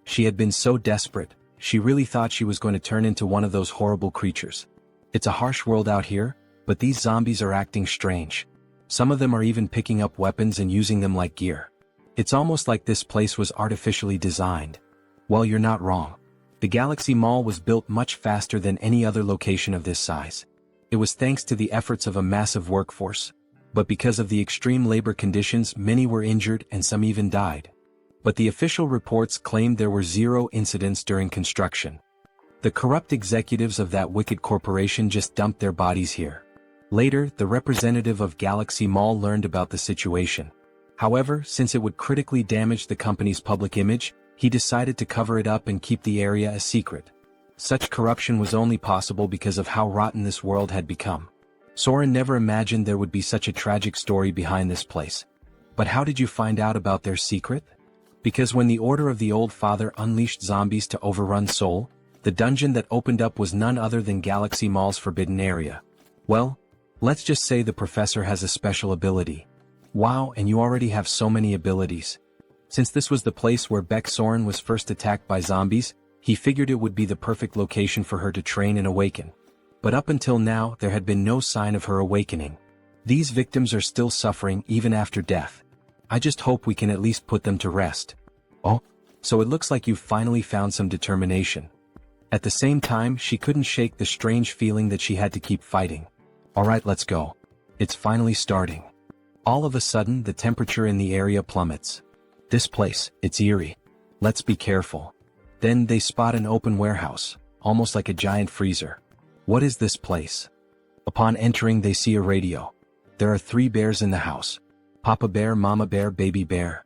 She had been so desperate, she really thought she was going to turn into one of those horrible creatures. It's a harsh world out here, but these zombies are acting strange. Some of them are even picking up weapons and using them like gear. It's almost like this place was artificially designed. Well, you're not wrong. The Galaxy Mall was built much faster than any other location of this size. It was thanks to the efforts of a massive workforce. But because of the extreme labor conditions, many were injured and some even died. But the official reports claimed there were 0 incidents during construction. The corrupt executives of that wicked corporation just dumped their bodies here. Later, the representative of Galaxy Mall learned about the situation. However, since it would critically damage the company's public image, he decided to cover it up and keep the area a secret. Such corruption was only possible because of how rotten this world had become. Soren never imagined there would be such a tragic story behind this place. But how did you find out about their secret? Because when the Order of the Old Father unleashed zombies to overrun Seoul, the dungeon that opened up was none other than Galaxy Mall's forbidden area. Well, let's just say the professor has a special ability. Wow, and you already have so many abilities. Since this was the place where Beck Soren was first attacked by zombies, he figured it would be the perfect location for her to train and awaken. But up until now there had been no sign of her awakening. These victims are still suffering even after death. I just hope we can at least put them to rest. Oh, so it looks like you've finally found some determination. At the same time she couldn't shake the strange feeling that she had to keep fighting. Alright, let's go. It's finally starting. All of a sudden the temperature in the area plummets. This place, it's eerie. Let's be careful. Then they spot an open warehouse, almost like a giant freezer. What is this place? Upon entering they see a radio. There are 3 bears in the house. Papa bear, mama bear, baby bear.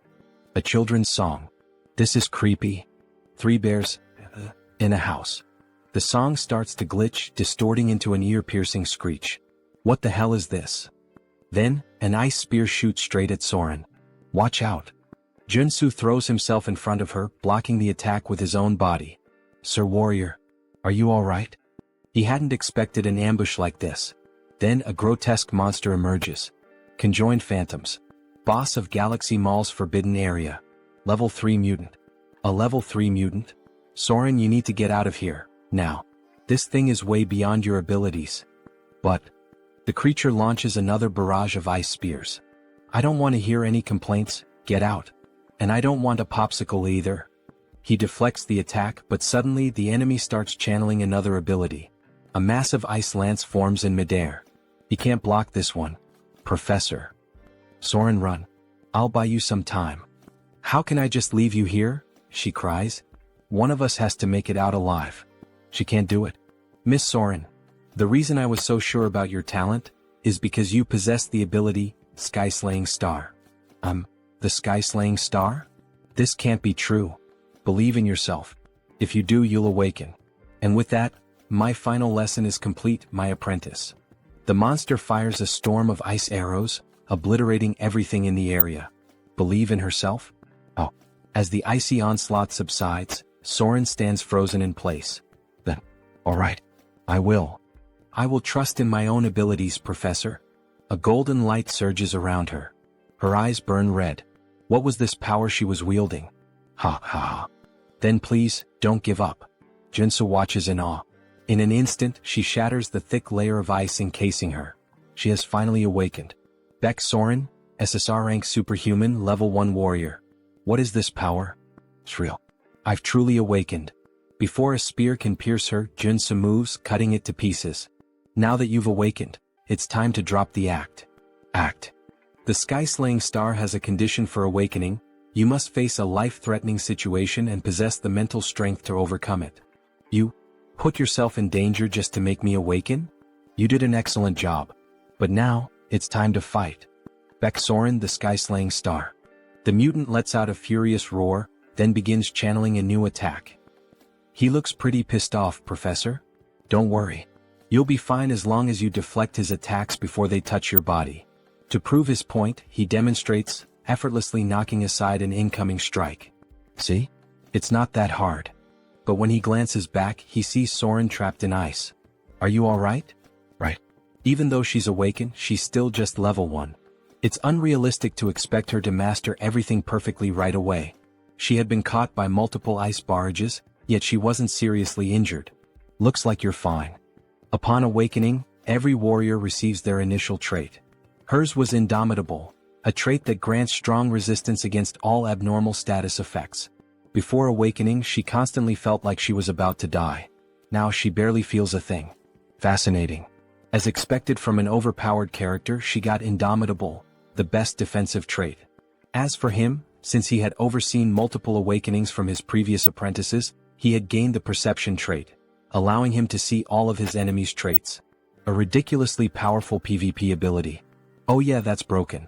A children's song. This is creepy. 3 bears in a house. The song starts to glitch, distorting into an ear-piercing screech. What the hell is this? Then, an ice spear shoots straight at Soren. Watch out. Joonsoo throws himself in front of her, blocking the attack with his own body. Sir Warrior, are you alright? He hadn't expected an ambush like this. Then a grotesque monster emerges. Conjoined Phantoms. Boss of Galaxy Mall's forbidden area. Level 3 mutant. A level 3 mutant? Soren, you need to get out of here, now. This thing is way beyond your abilities. But the creature launches another barrage of ice spears. I don't want to hear any complaints, get out. And I don't want a popsicle either. He deflects the attack, but suddenly the enemy starts channeling another ability. A massive ice lance forms in midair. He can't block this one. Professor. Soren, run. I'll buy you some time. How can I just leave you here? She cries. One of us has to make it out alive. She can't do it. Miss Soren, the reason I was so sure about your talent is because you possess the ability, Sky-Slaying Star. The Sky-Slaying Star? This can't be true. Believe in yourself. If you do, you'll awaken. And with that, my final lesson is complete, my apprentice. The monster fires a storm of ice arrows, obliterating everything in the area. Believe in herself? Oh. As the icy onslaught subsides, Soren stands frozen in place. Then, alright. I will. I will trust in my own abilities, Professor. A golden light surges around her. Her eyes burn red. What was this power she was wielding? Ha ha ha. Then please, don't give up. Joonsoo watches in awe. In an instant, she shatters the thick layer of ice encasing her. She has finally awakened. Beck Soren, SSR rank superhuman, level 1 warrior. What is this power? Shrill. I've truly awakened. Before a spear can pierce her, Joonsoo moves, cutting it to pieces. Now that you've awakened, it's time to drop the act. The Sky-Slaying Star has a condition for awakening. You must face a life-threatening situation and possess the mental strength to overcome it. You put yourself in danger just to make me awaken? You did an excellent job. But now, it's time to fight. Baek Soren, the sky-slaying star. The mutant lets out a furious roar, then begins channeling a new attack. He looks pretty pissed off, Professor. Don't worry. You'll be fine as long as you deflect his attacks before they touch your body. To prove his point, he demonstrates, effortlessly knocking aside an incoming strike. See? It's not that hard. But when he glances back, he sees Soren trapped in ice. Are you alright? Right. Even though she's awakened, she's still just level 1. It's unrealistic to expect her to master everything perfectly right away. She had been caught by multiple ice barrages, yet she wasn't seriously injured. Looks like you're fine. Upon awakening, every warrior receives their initial trait. Hers was Indomitable, a trait that grants strong resistance against all abnormal status effects. Before awakening, she constantly felt like she was about to die. Now she barely feels a thing. Fascinating. As expected from an overpowered character, she got Indomitable, the best defensive trait. As for him, since he had overseen multiple awakenings from his previous apprentices, he had gained the Perception trait, allowing him to see all of his enemies' traits. A ridiculously powerful PvP ability. Oh yeah, that's broken.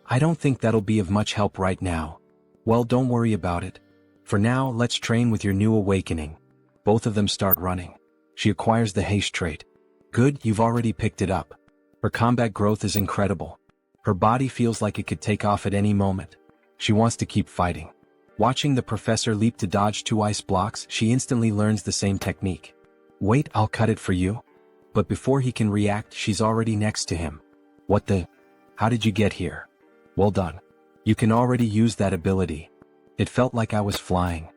I don't think that'll be of much help right now. Well, don't worry about it. For now, let's train with your new awakening. Both of them start running. She acquires the haste trait. Good, you've already picked it up. Her combat growth is incredible. Her body feels like it could take off at any moment. She wants to keep fighting. Watching the professor leap to dodge 2 ice blocks, she instantly learns the same technique. Wait, I'll cut it for you. But before he can react, she's already next to him. What the? How did you get here? Well done. You can already use that ability. It felt like I was flying.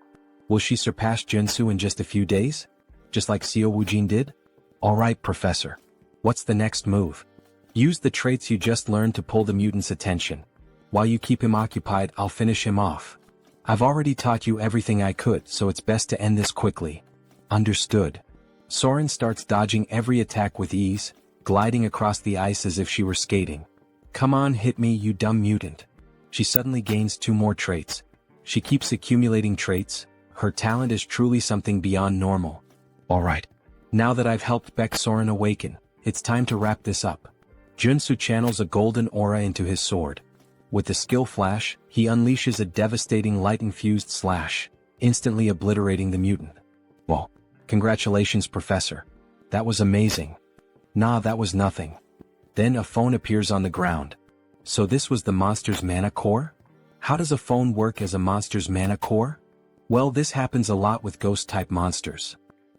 Will she surpass Joonsoo in just a few days? Just like Seo Woojin did? Alright, Professor. What's the next move? Use the traits you just learned to pull the mutant's attention. While you keep him occupied, I'll finish him off. I've already taught you everything I could, so it's best to end this quickly. Understood. Soren starts dodging every attack with ease, gliding across the ice as if she were skating. Come on, hit me, you dumb mutant. She suddenly gains 2 more traits. She keeps accumulating traits. Her talent is truly something beyond normal. Alright. Now that I've helped Baek Soren awaken, it's time to wrap this up. Joonsoo channels a golden aura into his sword. With the skill flash, he unleashes a devastating light-infused slash, instantly obliterating the mutant. Well, congratulations, Professor. That was amazing. Nah, that was nothing. Then a phone appears on the ground. So this was the monster's mana core? How does a phone work as a monster's mana core? Well, this happens a lot with ghost-type monsters.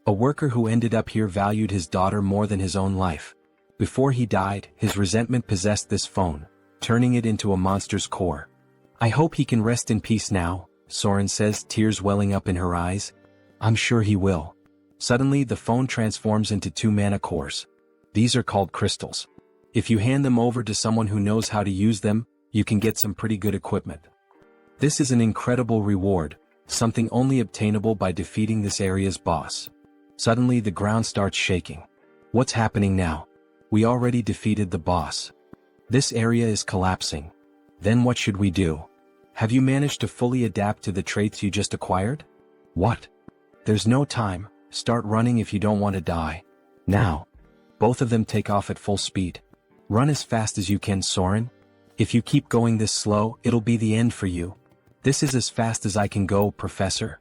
A worker who ended up here valued his daughter more than his own life. Before he died, his resentment possessed this phone, turning it into a monster's core. I hope he can rest in peace now, Soren says, tears welling up in her eyes. I'm sure he will. Suddenly, the phone transforms into 2 mana cores. These are called crystals. If you hand them over to someone who knows how to use them, you can get some pretty good equipment. This is an incredible reward, something only obtainable by defeating this area's boss. Suddenly, the ground starts shaking. What's happening now? We already defeated the boss. This area is collapsing. Then what should we do? Have you managed to fully adapt to the traits you just acquired? What? There's no time. Start running if you don't want to die. Now. Both of them take off at full speed. Run as fast as you can, Soren. If you keep going this slow, it'll be the end for you. This is as fast as I can go, Professor.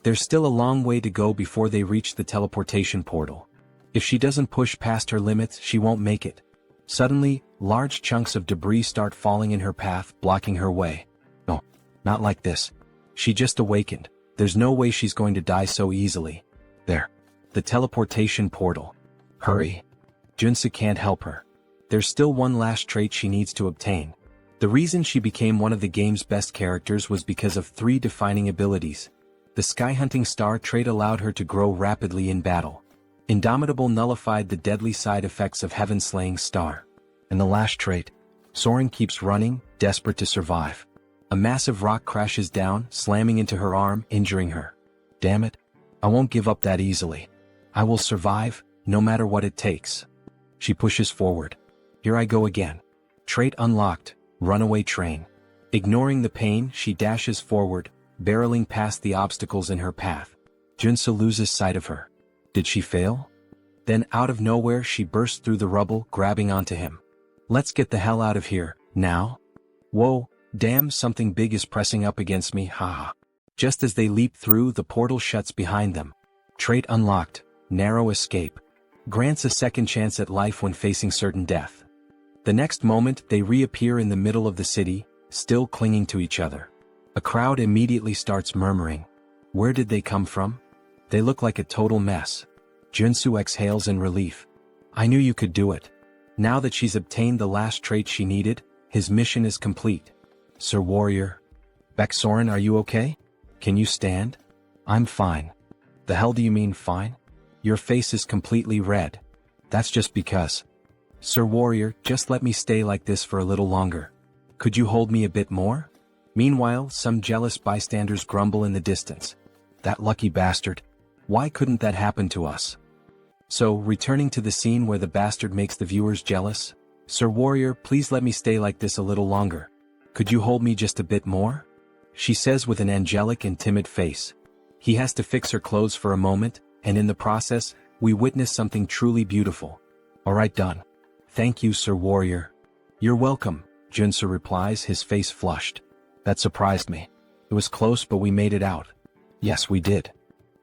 There's still a long way to go before they reach the teleportation portal. If she doesn't push past her limits, she won't make it. Suddenly, large chunks of debris start falling in her path, blocking her way. No, not like this. She just awakened. There's no way she's going to die so easily. There. The teleportation portal. Hurry. Joonsoo can't help her. There's still one last trait she needs to obtain. The reason she became one of the game's best characters was because of 3 defining abilities. The Sky-Hunting Star trait allowed her to grow rapidly in battle. Indomitable nullified the deadly side effects of Heaven-Slaying Star. And the last trait, Soren keeps running, desperate to survive. A massive rock crashes down, slamming into her arm, injuring her. Damn it. I won't give up that easily. I will survive, no matter what it takes. She pushes forward. Here I go again. Trait unlocked, Runaway Train. Ignoring the pain, she dashes forward, barreling past the obstacles in her path. Joonsoo loses sight of her. Did she fail? Then out of nowhere she burst through the rubble, grabbing onto him. Let's get the hell out of here, now? Whoa, damn, something big is pressing up against me, haha. Just as they leap through, the portal shuts behind them. Trait unlocked, narrow escape. Grants a second chance at life when facing certain death. The next moment, they reappear in the middle of the city, still clinging to each other. A crowd immediately starts murmuring. Where did they come from? They look like a total mess. Joonsoo exhales in relief. I knew you could do it. Now that she's obtained the last trait she needed, his mission is complete. Sir Warrior. Baeksoren, are you okay? Can you stand? I'm fine. The hell do you mean fine? Your face is completely red. That's just because. Sir Warrior, just let me stay like this for a little longer. Could you hold me a bit more? Meanwhile, some jealous bystanders grumble in the distance. That lucky bastard. Why couldn't that happen to us? So, returning to the scene where the bastard makes the viewers jealous. Sir Warrior, please let me stay like this a little longer. Could you hold me just a bit more? She says with an angelic and timid face. He has to fix her clothes for a moment, and in the process, we witness something truly beautiful. Alright, done. Thank you, Sir Warrior. You're welcome, Joonsoo replies, his face flushed. That surprised me. It was close, but we made it out. Yes, we did.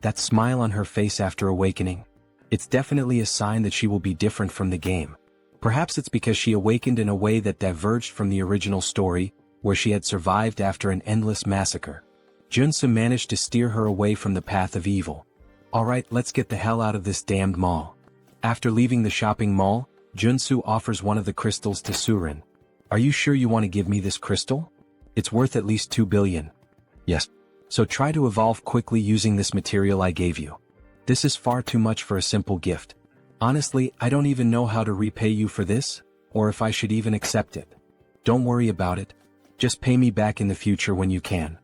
That smile on her face after awakening. It's definitely a sign that she will be different from the game. Perhaps it's because she awakened in a way that diverged from the original story, where she had survived after an endless massacre. Joonsoo managed to steer her away from the path of evil. Alright, let's get the hell out of this damned mall. After leaving the shopping mall, Joonsoo offers one of the crystals to Surin. Are you sure you want to give me this crystal? It's worth at least 2 billion. Yes. So try to evolve quickly using this material I gave you. This is far too much for a simple gift. Honestly, I don't even know how to repay you for this, or if I should even accept it. Don't worry about it. Just pay me back in the future when you can.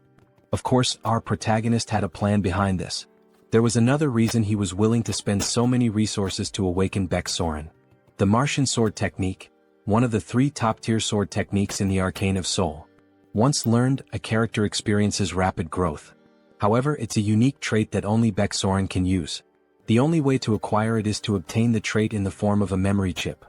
Of course, our protagonist had a plan behind this. There was another reason he was willing to spend so many resources to awaken Baeksoren. The Martian sword technique, one of the 3 top-tier sword techniques in the Arcane Seoul. Once learned, a character experiences rapid growth. However, it's a unique trait that only Baeksoren can use. The only way to acquire it is to obtain the trait in the form of a memory chip.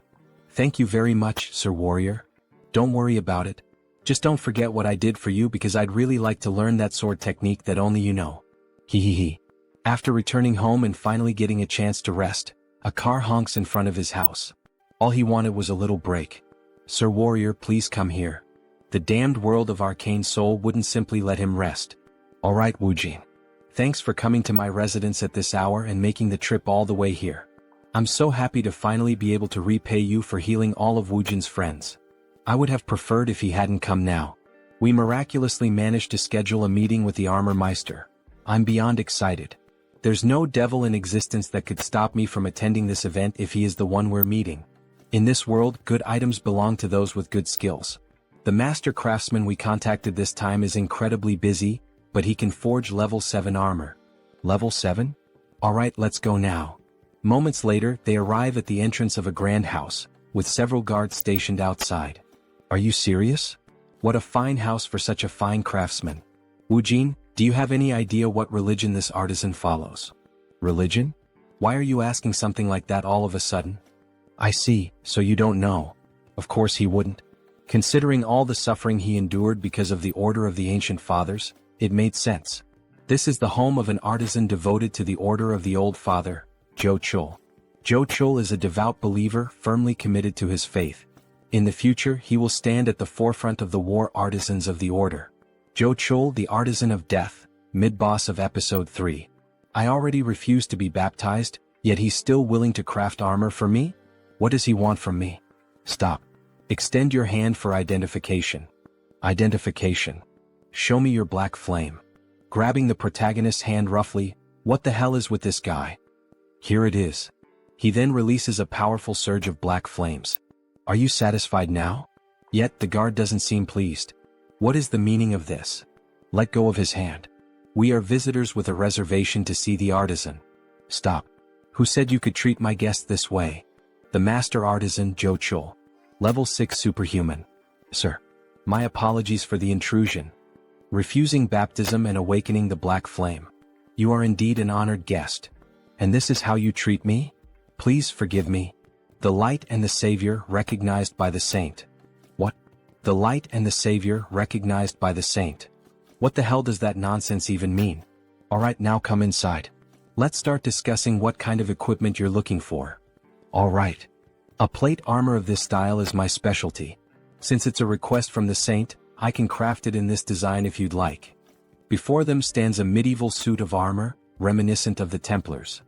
Thank you very much, Sir Warrior. Don't worry about it. Just don't forget what I did for you, because I'd really like to learn that sword technique that only you know. Hehehe. After returning home and finally getting a chance to rest, a car honks in front of his house. All he wanted was a little break. Sir Warrior, please come here. The damned world of Arcane Seoul wouldn't simply let him rest. Alright, Woojin. Thanks for coming to my residence at this hour and making the trip all the way here. I'm so happy to finally be able to repay you for healing all of Woojin's friends. I would have preferred if he hadn't come now. We miraculously managed to schedule a meeting with the Armor Meister. I'm beyond excited. There's no devil in existence that could stop me from attending this event if he is the one we're meeting. In this world, good items belong to those with good skills. The master craftsman we contacted this time is incredibly busy, but he can forge level 7 armor. Level 7? Alright, let's go now. Moments later, they arrive at the entrance of a grand house, with several guards stationed outside. Are you serious? What a fine house for such a fine craftsman. Woojin, do you have any idea what religion this artisan follows? Religion? Why are you asking something like that all of a sudden? I see, so you don't know. Of course he wouldn't. Considering all the suffering he endured because of the Order of the Ancient Fathers, it made sense. This is the home of an artisan devoted to the Order of the Old Father, Joonsoo. Joonsoo is a devout believer firmly committed to his faith. In the future, he will stand at the forefront of the war artisans of the Order. Joonsoo, the Artisan of Death, mid-boss of Episode 3. I already refuse to be baptized, yet he's still willing to craft armor for me? What does he want from me? Stop. Extend your hand for identification. Identification. Show me your black flame. Grabbing the protagonist's hand roughly, what the hell is with this guy? Here it is. He then releases a powerful surge of black flames. Are you satisfied now? Yet the guard doesn't seem pleased. What is the meaning of this? Let go of his hand. We are visitors with a reservation to see the artisan. Stop. Who said you could treat my guest this way? The master artisan, Joonsoo. Level 6 superhuman. Sir. My apologies for the intrusion. Refusing baptism and awakening the black flame. You are indeed an honored guest. And this is how you treat me? Please forgive me. The light and the savior recognized by the saint. What? The light and the savior recognized by the saint. What the hell does that nonsense even mean? Alright, now come inside. Let's start discussing what kind of equipment you're looking for. Alright. A plate armor of this style is my specialty. Since it's a request from the saint, I can craft it in this design if you'd like. Before them stands a medieval suit of armor, reminiscent of the Templars.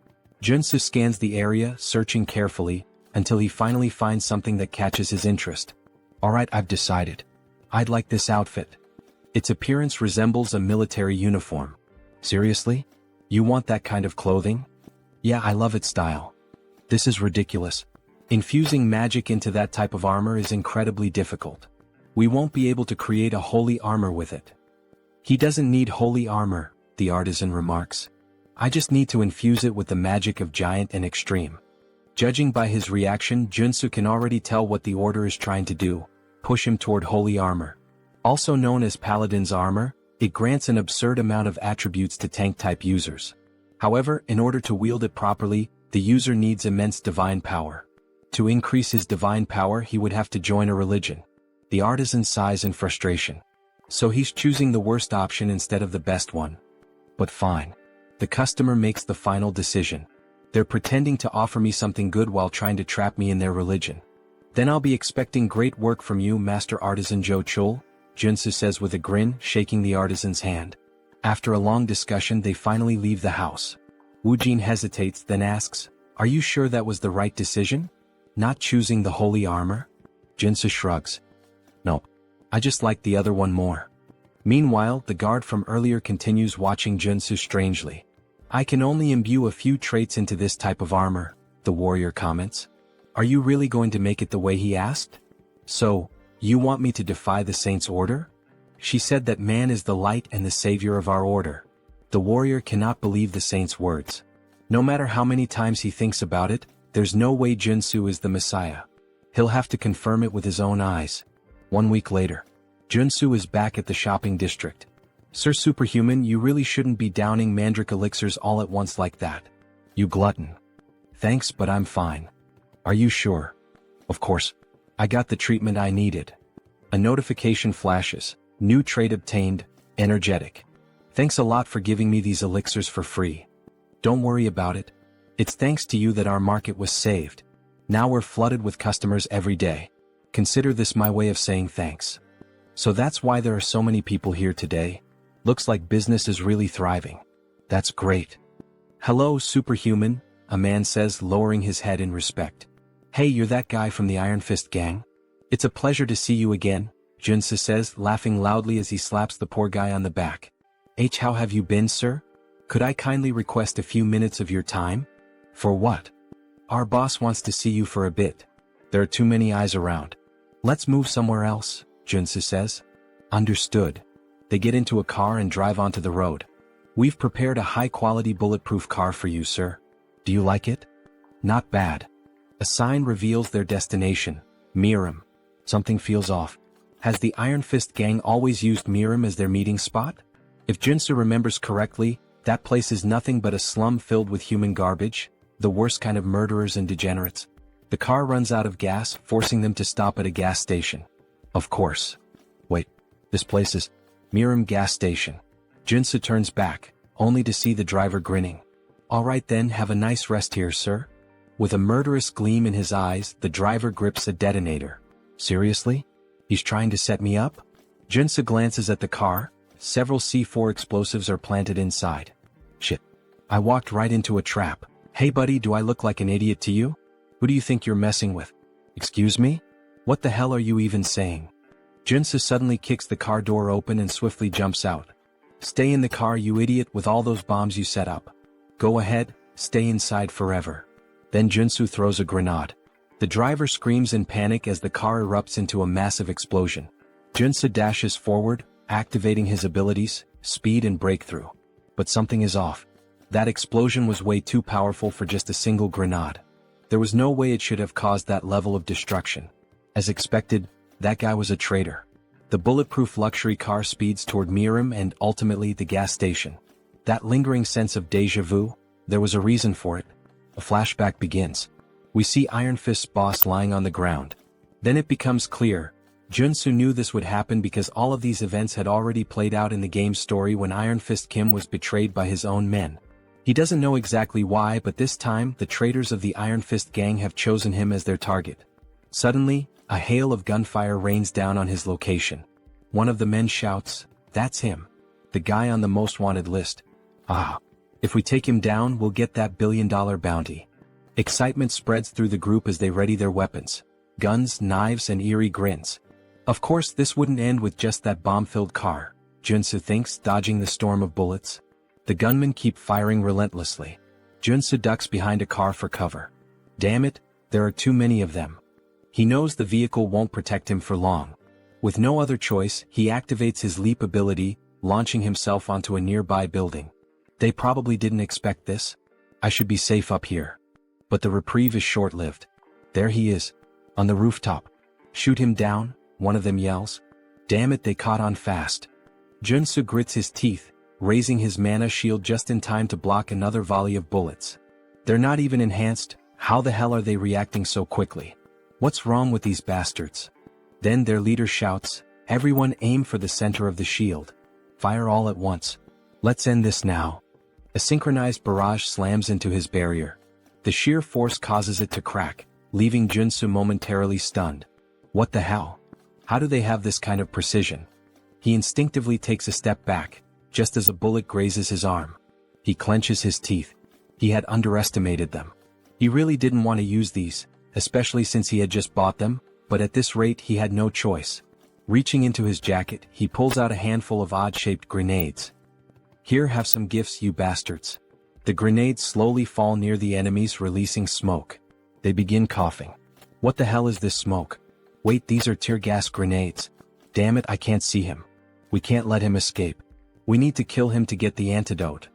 Joonsoo scans the area, searching carefully, until he finally finds something that catches his interest. Alright, I've decided. I'd like this outfit. Its appearance resembles a military uniform. Seriously? You want that kind of clothing? Yeah, I love its style. This is ridiculous. Infusing magic into that type of armor is incredibly difficult. We won't be able to create a holy armor with it. He doesn't need holy armor, the artisan remarks. I just need to infuse it with the magic of giant and extreme. Judging by his reaction, Joonsoo can already tell what the order is trying to do, push him toward holy armor. Also known as Paladin's armor, it grants an absurd amount of attributes to tank-type users. However, in order to wield it properly, the user needs immense divine power. To increase his divine power, he would have to join a religion. The artisan sighs in frustration. So he's choosing the worst option instead of the best one. But fine. The customer makes the final decision. They're pretending to offer me something good while trying to trap me in their religion. Then I'll be expecting great work from you, Master Artisan Joonsoo, Joonsoo says with a grin, shaking the artisan's hand. After a long discussion, they finally leave the house. Woojin hesitates, then asks, "Are you sure that was the right decision? Not choosing the holy armor?" Joonsoo shrugs. "No. I just like the other one more." Meanwhile, the guard from earlier continues watching Joonsoo strangely. "I can only imbue a few traits into this type of armor," the warrior comments. "Are you really going to make it the way he asked? So, you want me to defy the saint's order? She said that man is the light and the savior of our order." The warrior cannot believe the saint's words. No matter how many times he thinks about it, there's no way Joonsoo is the Messiah. He'll have to confirm it with his own eyes. 1 week later, Joonsoo is back at the shopping district. "Sir Superhuman, you really shouldn't be downing mandrake elixirs all at once like that. You glutton." "Thanks, but I'm fine." "Are you sure?" "Of course. I got the treatment I needed." A notification flashes. "New trait obtained, energetic. Thanks a lot for giving me these elixirs for free." "Don't worry about it. It's thanks to you that our market was saved. Now we're flooded with customers every day. Consider this my way of saying thanks." "So that's why there are so many people here today? Looks like business is really thriving." "That's great." "Hello, Superhuman," a man says, lowering his head in respect. "Hey, you're that guy from the Iron Fist gang? It's a pleasure to see you again," Joonsoo says, laughing loudly as he slaps the poor guy on the back. How have you been, sir? Could I kindly request a few minutes of your time?" "For what?" "Our boss wants to see you for a bit. There are too many eyes around." "Let's move somewhere else," Joonsoo says. "Understood." They get into a car and drive onto the road. "We've prepared a high-quality bulletproof car for you, sir. Do you like it?" "Not bad." A sign reveals their destination, Miram. Something feels off. Has the Iron Fist gang always used Miram as their meeting spot? If Joonsoo remembers correctly, that place is nothing but a slum filled with human garbage, the worst kind of murderers and degenerates. The car runs out of gas, forcing them to stop at a gas station. Of course. Wait, this place is Miram gas station. Joonsoo turns back, only to see the driver grinning. "Alright then, have a nice rest here, sir." With a murderous gleam in his eyes, the driver grips a detonator. "Seriously? He's trying to set me up?" Joonsoo glances at the car. Several C4 explosives are planted inside. "Shit. I walked right into a trap. Hey buddy, do I look like an idiot to you? Who do you think you're messing with?" "Excuse me? What the hell are you even saying?" Joonsoo suddenly kicks the car door open and swiftly jumps out. "Stay in the car, you idiot, with all those bombs you set up. Go ahead, stay inside forever." Then Joonsoo throws a grenade. The driver screams in panic as the car erupts into a massive explosion. Joonsoo dashes forward, activating his abilities, speed and breakthrough. But something is off. That explosion was way too powerful for just a single grenade. There was no way it should have caused that level of destruction. As expected, that guy was a traitor. The bulletproof luxury car speeds toward Miram and ultimately the gas station. That lingering sense of déjà vu, there was a reason for it. A flashback begins. We see Iron Fist's boss lying on the ground. Then it becomes clear. Joonsoo knew this would happen because all of these events had already played out in the game's story when Iron Fist Kim was betrayed by his own men. He doesn't know exactly why, but this time the traitors of the Iron Fist gang have chosen him as their target. Suddenly, a hail of gunfire rains down on his location. One of the men shouts, "That's him. The guy on the most wanted list. Ah. If we take him down, we'll get that billion-dollar bounty." Excitement spreads through the group as they ready their weapons. Guns, knives, and eerie grins. Of course, this wouldn't end with just that bomb-filled car, Joonsoo thinks, dodging the storm of bullets. The gunmen keep firing relentlessly. Joonsoo ducks behind a car for cover. Damn it, there are too many of them. He knows the vehicle won't protect him for long. With no other choice, he activates his leap ability, launching himself onto a nearby building. They probably didn't expect this. I should be safe up here. But the reprieve is short-lived. There he is, on the rooftop. "Shoot him down," one of them yells. Damn it, they caught on fast. Joonsoo grits his teeth, raising his mana shield just in time to block another volley of bullets. They're not even enhanced. How the hell are they reacting so quickly? What's wrong with these bastards? Then their leader shouts, "Everyone aim for the center of the shield. Fire all at once. Let's end this now." A synchronized barrage slams into his barrier. The sheer force causes it to crack, leaving Joonsoo momentarily stunned. What the hell? How do they have this kind of precision? He instinctively takes a step back, just as a bullet grazes his arm. He clenches his teeth. He had underestimated them. He really didn't want to use these, especially since he had just bought them, but at this rate he had no choice. Reaching into his jacket, he pulls out a handful of odd-shaped grenades. "Here, have some gifts, you bastards." The grenades slowly fall near the enemies, releasing smoke. They begin coughing. What the hell is this smoke? Wait, these are tear gas grenades. Damn it, I can't see him. We can't let him escape. We need to kill him to get the antidote.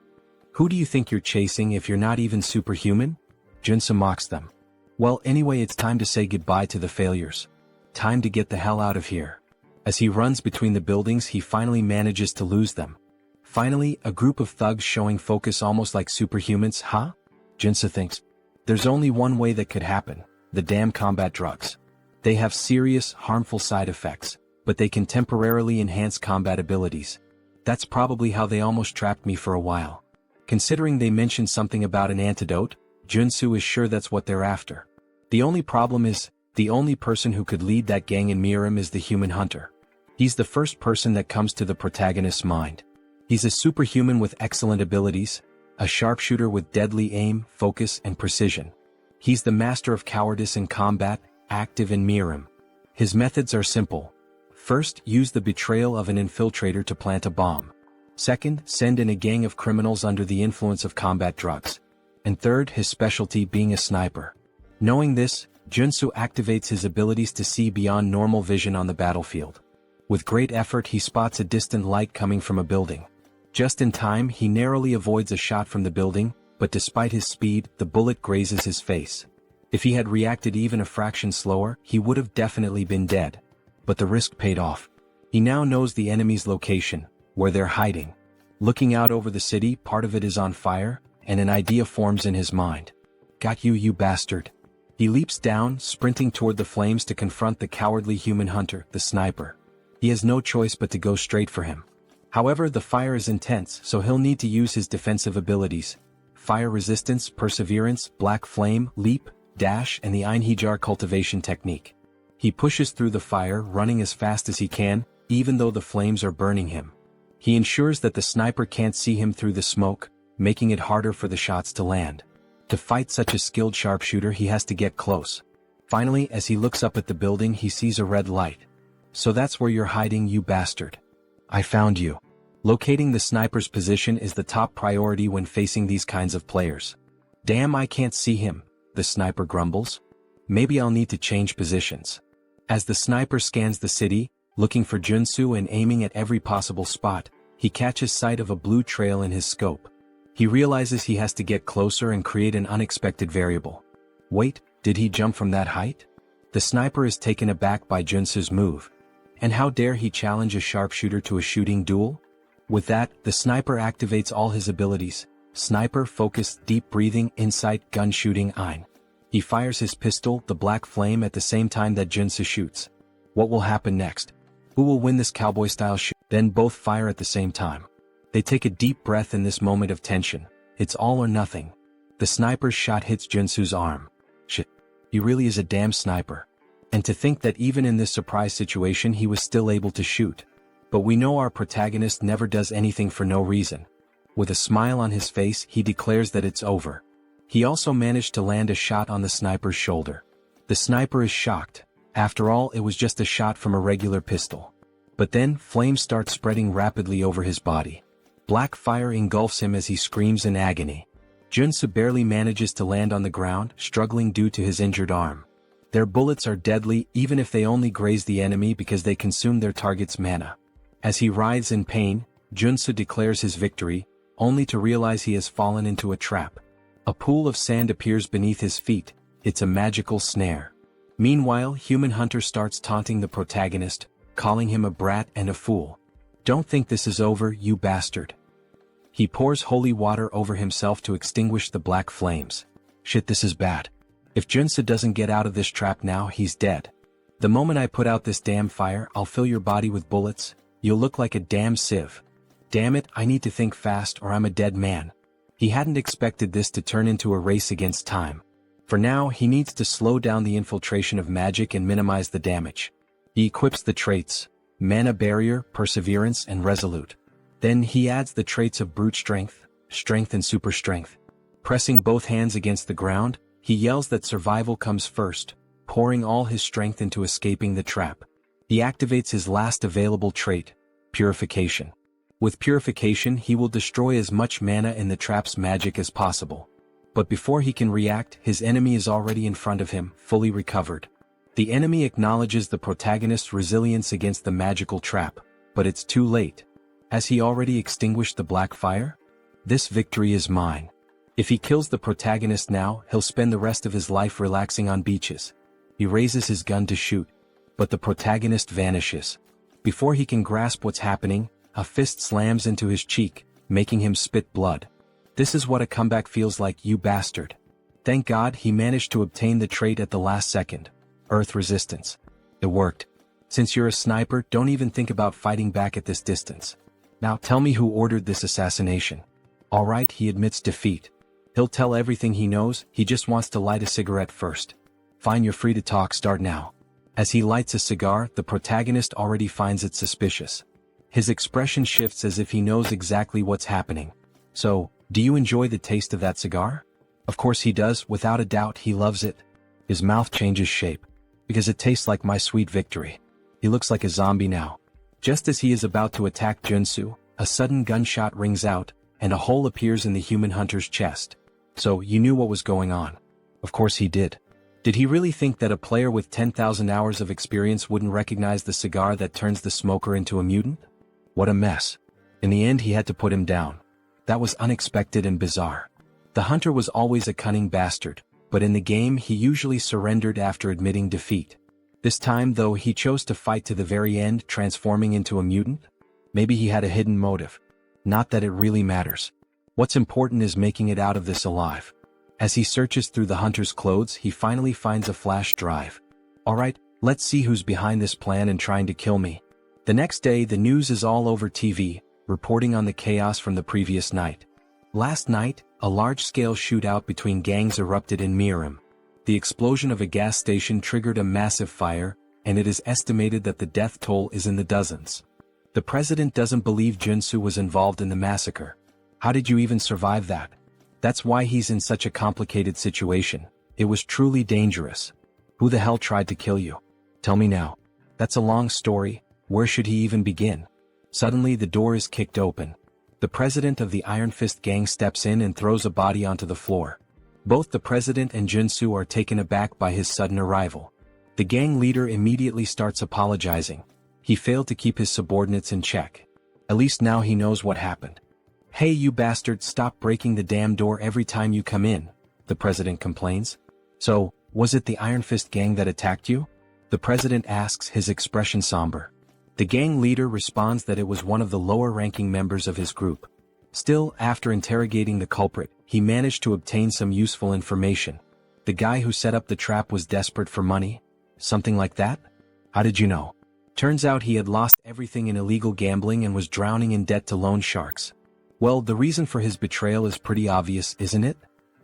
Who do you think you're chasing if you're not even superhuman? Joonsoo mocks them. Well, anyway, it's time to say goodbye to the failures. Time to get the hell out of here. As he runs between the buildings, he finally manages to lose them. Finally, a group of thugs showing focus almost like superhumans, huh? Joonsoo thinks. There's only one way that could happen. The damn combat drugs. They have serious, harmful side effects, but they can temporarily enhance combat abilities. That's probably how they almost trapped me for a while. Considering they mentioned something about an antidote, Joonsoo is sure that's what they're after. The only problem is, the only person who could lead that gang in Harem is the human hunter. He's the first person that comes to the protagonist's mind. He's a superhuman with excellent abilities, a sharpshooter with deadly aim, focus, and precision. He's the master of cowardice in combat, active in Harem. His methods are simple. First, use the betrayal of an infiltrator to plant a bomb. Second, send in a gang of criminals under the influence of combat drugs. And third, his specialty being a sniper. Knowing this, Joonsoo activates his abilities to see beyond normal vision on the battlefield. With great effort, he spots a distant light coming from a building. Just in time, he narrowly avoids a shot from the building, but despite his speed, the bullet grazes his face. If he had reacted even a fraction slower, he would have definitely been dead. But the risk paid off. He now knows the enemy's location, where they're hiding. Looking out over the city, part of it is on fire, and an idea forms in his mind. Got you, you bastard. He leaps down, sprinting toward the flames to confront the cowardly human hunter, the sniper. He has no choice but to go straight for him. However, the fire is intense, so he'll need to use his defensive abilities. Fire resistance, perseverance, black flame, leap, dash, and the Einhejar cultivation technique. He pushes through the fire, running as fast as he can, even though the flames are burning him. He ensures that the sniper can't see him through the smoke, making it harder for the shots to land. To fight such a skilled sharpshooter, he has to get close. Finally, as he looks up at the building, he sees a red light. So that's where you're hiding, you bastard. I found you. Locating the sniper's position is the top priority when facing these kinds of players. Damn, I can't see him, the sniper grumbles. Maybe I'll need to change positions. As the sniper scans the city, looking for Joonsoo and aiming at every possible spot, he catches sight of a blue trail in his scope. He realizes he has to get closer and create an unexpected variable. Wait, did he jump from that height? The sniper is taken aback by Joonsoo's move. And how dare he challenge a sharpshooter to a shooting duel? With that, the sniper activates all his abilities: sniper, focus, deep breathing, insight, gun shooting, ein. He fires his pistol, the black flame, at the same time that Joonsoo shoots. What will happen next? Who will win this cowboy-style shoot? Then both fire at the same time. They take a deep breath in this moment of tension. It's all or nothing. The sniper's shot hits Joonsoo's arm. Shit. He really is a damn sniper. And to think that even in this surprise situation he was still able to shoot. But we know our protagonist never does anything for no reason. With a smile on his face, he declares that it's over. He also managed to land a shot on the sniper's shoulder. The sniper is shocked. After all, it was just a shot from a regular pistol. But then, flames start spreading rapidly over his body. Black fire engulfs him as he screams in agony. Joonsoo barely manages to land on the ground, struggling due to his injured arm. Their bullets are deadly even if they only graze the enemy because they consume their target's mana. As he writhes in pain, Joonsoo declares his victory, only to realize he has fallen into a trap. A pool of sand appears beneath his feet. It's a magical snare. Meanwhile, Human Hunter starts taunting the protagonist, calling him a brat and a fool. Don't think this is over, you bastard. He pours holy water over himself to extinguish the black flames. Shit, this is bad. If Joonsoo doesn't get out of this trap now, he's dead. The moment I put out this damn fire, I'll fill your body with bullets. You'll look like a damn sieve. Damn it, I need to think fast or I'm a dead man. He hadn't expected this to turn into a race against time. For now, he needs to slow down the infiltration of magic and minimize the damage. He equips the traits: Mana Barrier, Perseverance, and Resolute. Then he adds the traits of Brute Strength, Strength and Super Strength. Pressing both hands against the ground, he yells that survival comes first, pouring all his strength into escaping the trap. He activates his last available trait, Purification. With Purification, he will destroy as much mana in the trap's magic as possible. But before he can react, his enemy is already in front of him, fully recovered. The enemy acknowledges the protagonist's resilience against the magical trap, but it's too late. Has he already extinguished the black fire? This victory is mine. If he kills the protagonist now, he'll spend the rest of his life relaxing on beaches. He raises his gun to shoot, but the protagonist vanishes. Before he can grasp what's happening, a fist slams into his cheek, making him spit blood. This is what a comeback feels like, you bastard. Thank God he managed to obtain the trait at the last second. Earth Resistance. It worked. Since you're a sniper, don't even think about fighting back at this distance. Now tell me who ordered this assassination. Alright, he admits defeat. He'll tell everything he knows, he just wants to light a cigarette first. Fine, you're free to talk, start now. As he lights a cigar, the protagonist already finds it suspicious. His expression shifts as if he knows exactly what's happening. So, do you enjoy the taste of that cigar? Of course he does, without a doubt he loves it. His mouth changes shape. Because it tastes like my sweet victory. He looks like a zombie now. Just as he is about to attack Joonsoo, a sudden gunshot rings out, and a hole appears in the Human Hunter's chest. So, you knew what was going on. Of course he did. Did he really think that a player with 10,000 hours of experience wouldn't recognize the cigar that turns the smoker into a mutant? What a mess. In the end he had to put him down. That was unexpected and bizarre. The hunter was always a cunning bastard, but in the game he usually surrendered after admitting defeat. This time though he chose to fight to the very end, transforming into a mutant? Maybe he had a hidden motive. Not that it really matters. What's important is making it out of this alive. As he searches through the hunter's clothes, he finally finds a flash drive. Alright, let's see who's behind this plan and trying to kill me. The next day the news is all over TV, reporting on the chaos from the previous night. Last night, a large-scale shootout between gangs erupted in Harem. The explosion of a gas station triggered a massive fire, and it is estimated that the death toll is in the dozens. The president doesn't believe Joonsoo was involved in the massacre. How did you even survive that? That's why he's in such a complicated situation. It was truly dangerous. Who the hell tried to kill you? Tell me now. That's a long story. Where should he even begin? Suddenly the door is kicked open. The president of the Iron Fist gang steps in and throws a body onto the floor. Both the president and Joonsoo are taken aback by his sudden arrival. The gang leader immediately starts apologizing. He failed to keep his subordinates in check. At least now he knows what happened. Hey you bastard, stop breaking the damn door every time you come in, the president complains. So, was it the Iron Fist gang that attacked you? The president asks, his expression somber. The gang leader responds that it was one of the lower-ranking members of his group. Still, after interrogating the culprit, he managed to obtain some useful information. The guy who set up the trap was desperate for money? Something like that? How did you know? Turns out he had lost everything in illegal gambling and was drowning in debt to loan sharks. Well, the reason for his betrayal is pretty obvious, isn't it?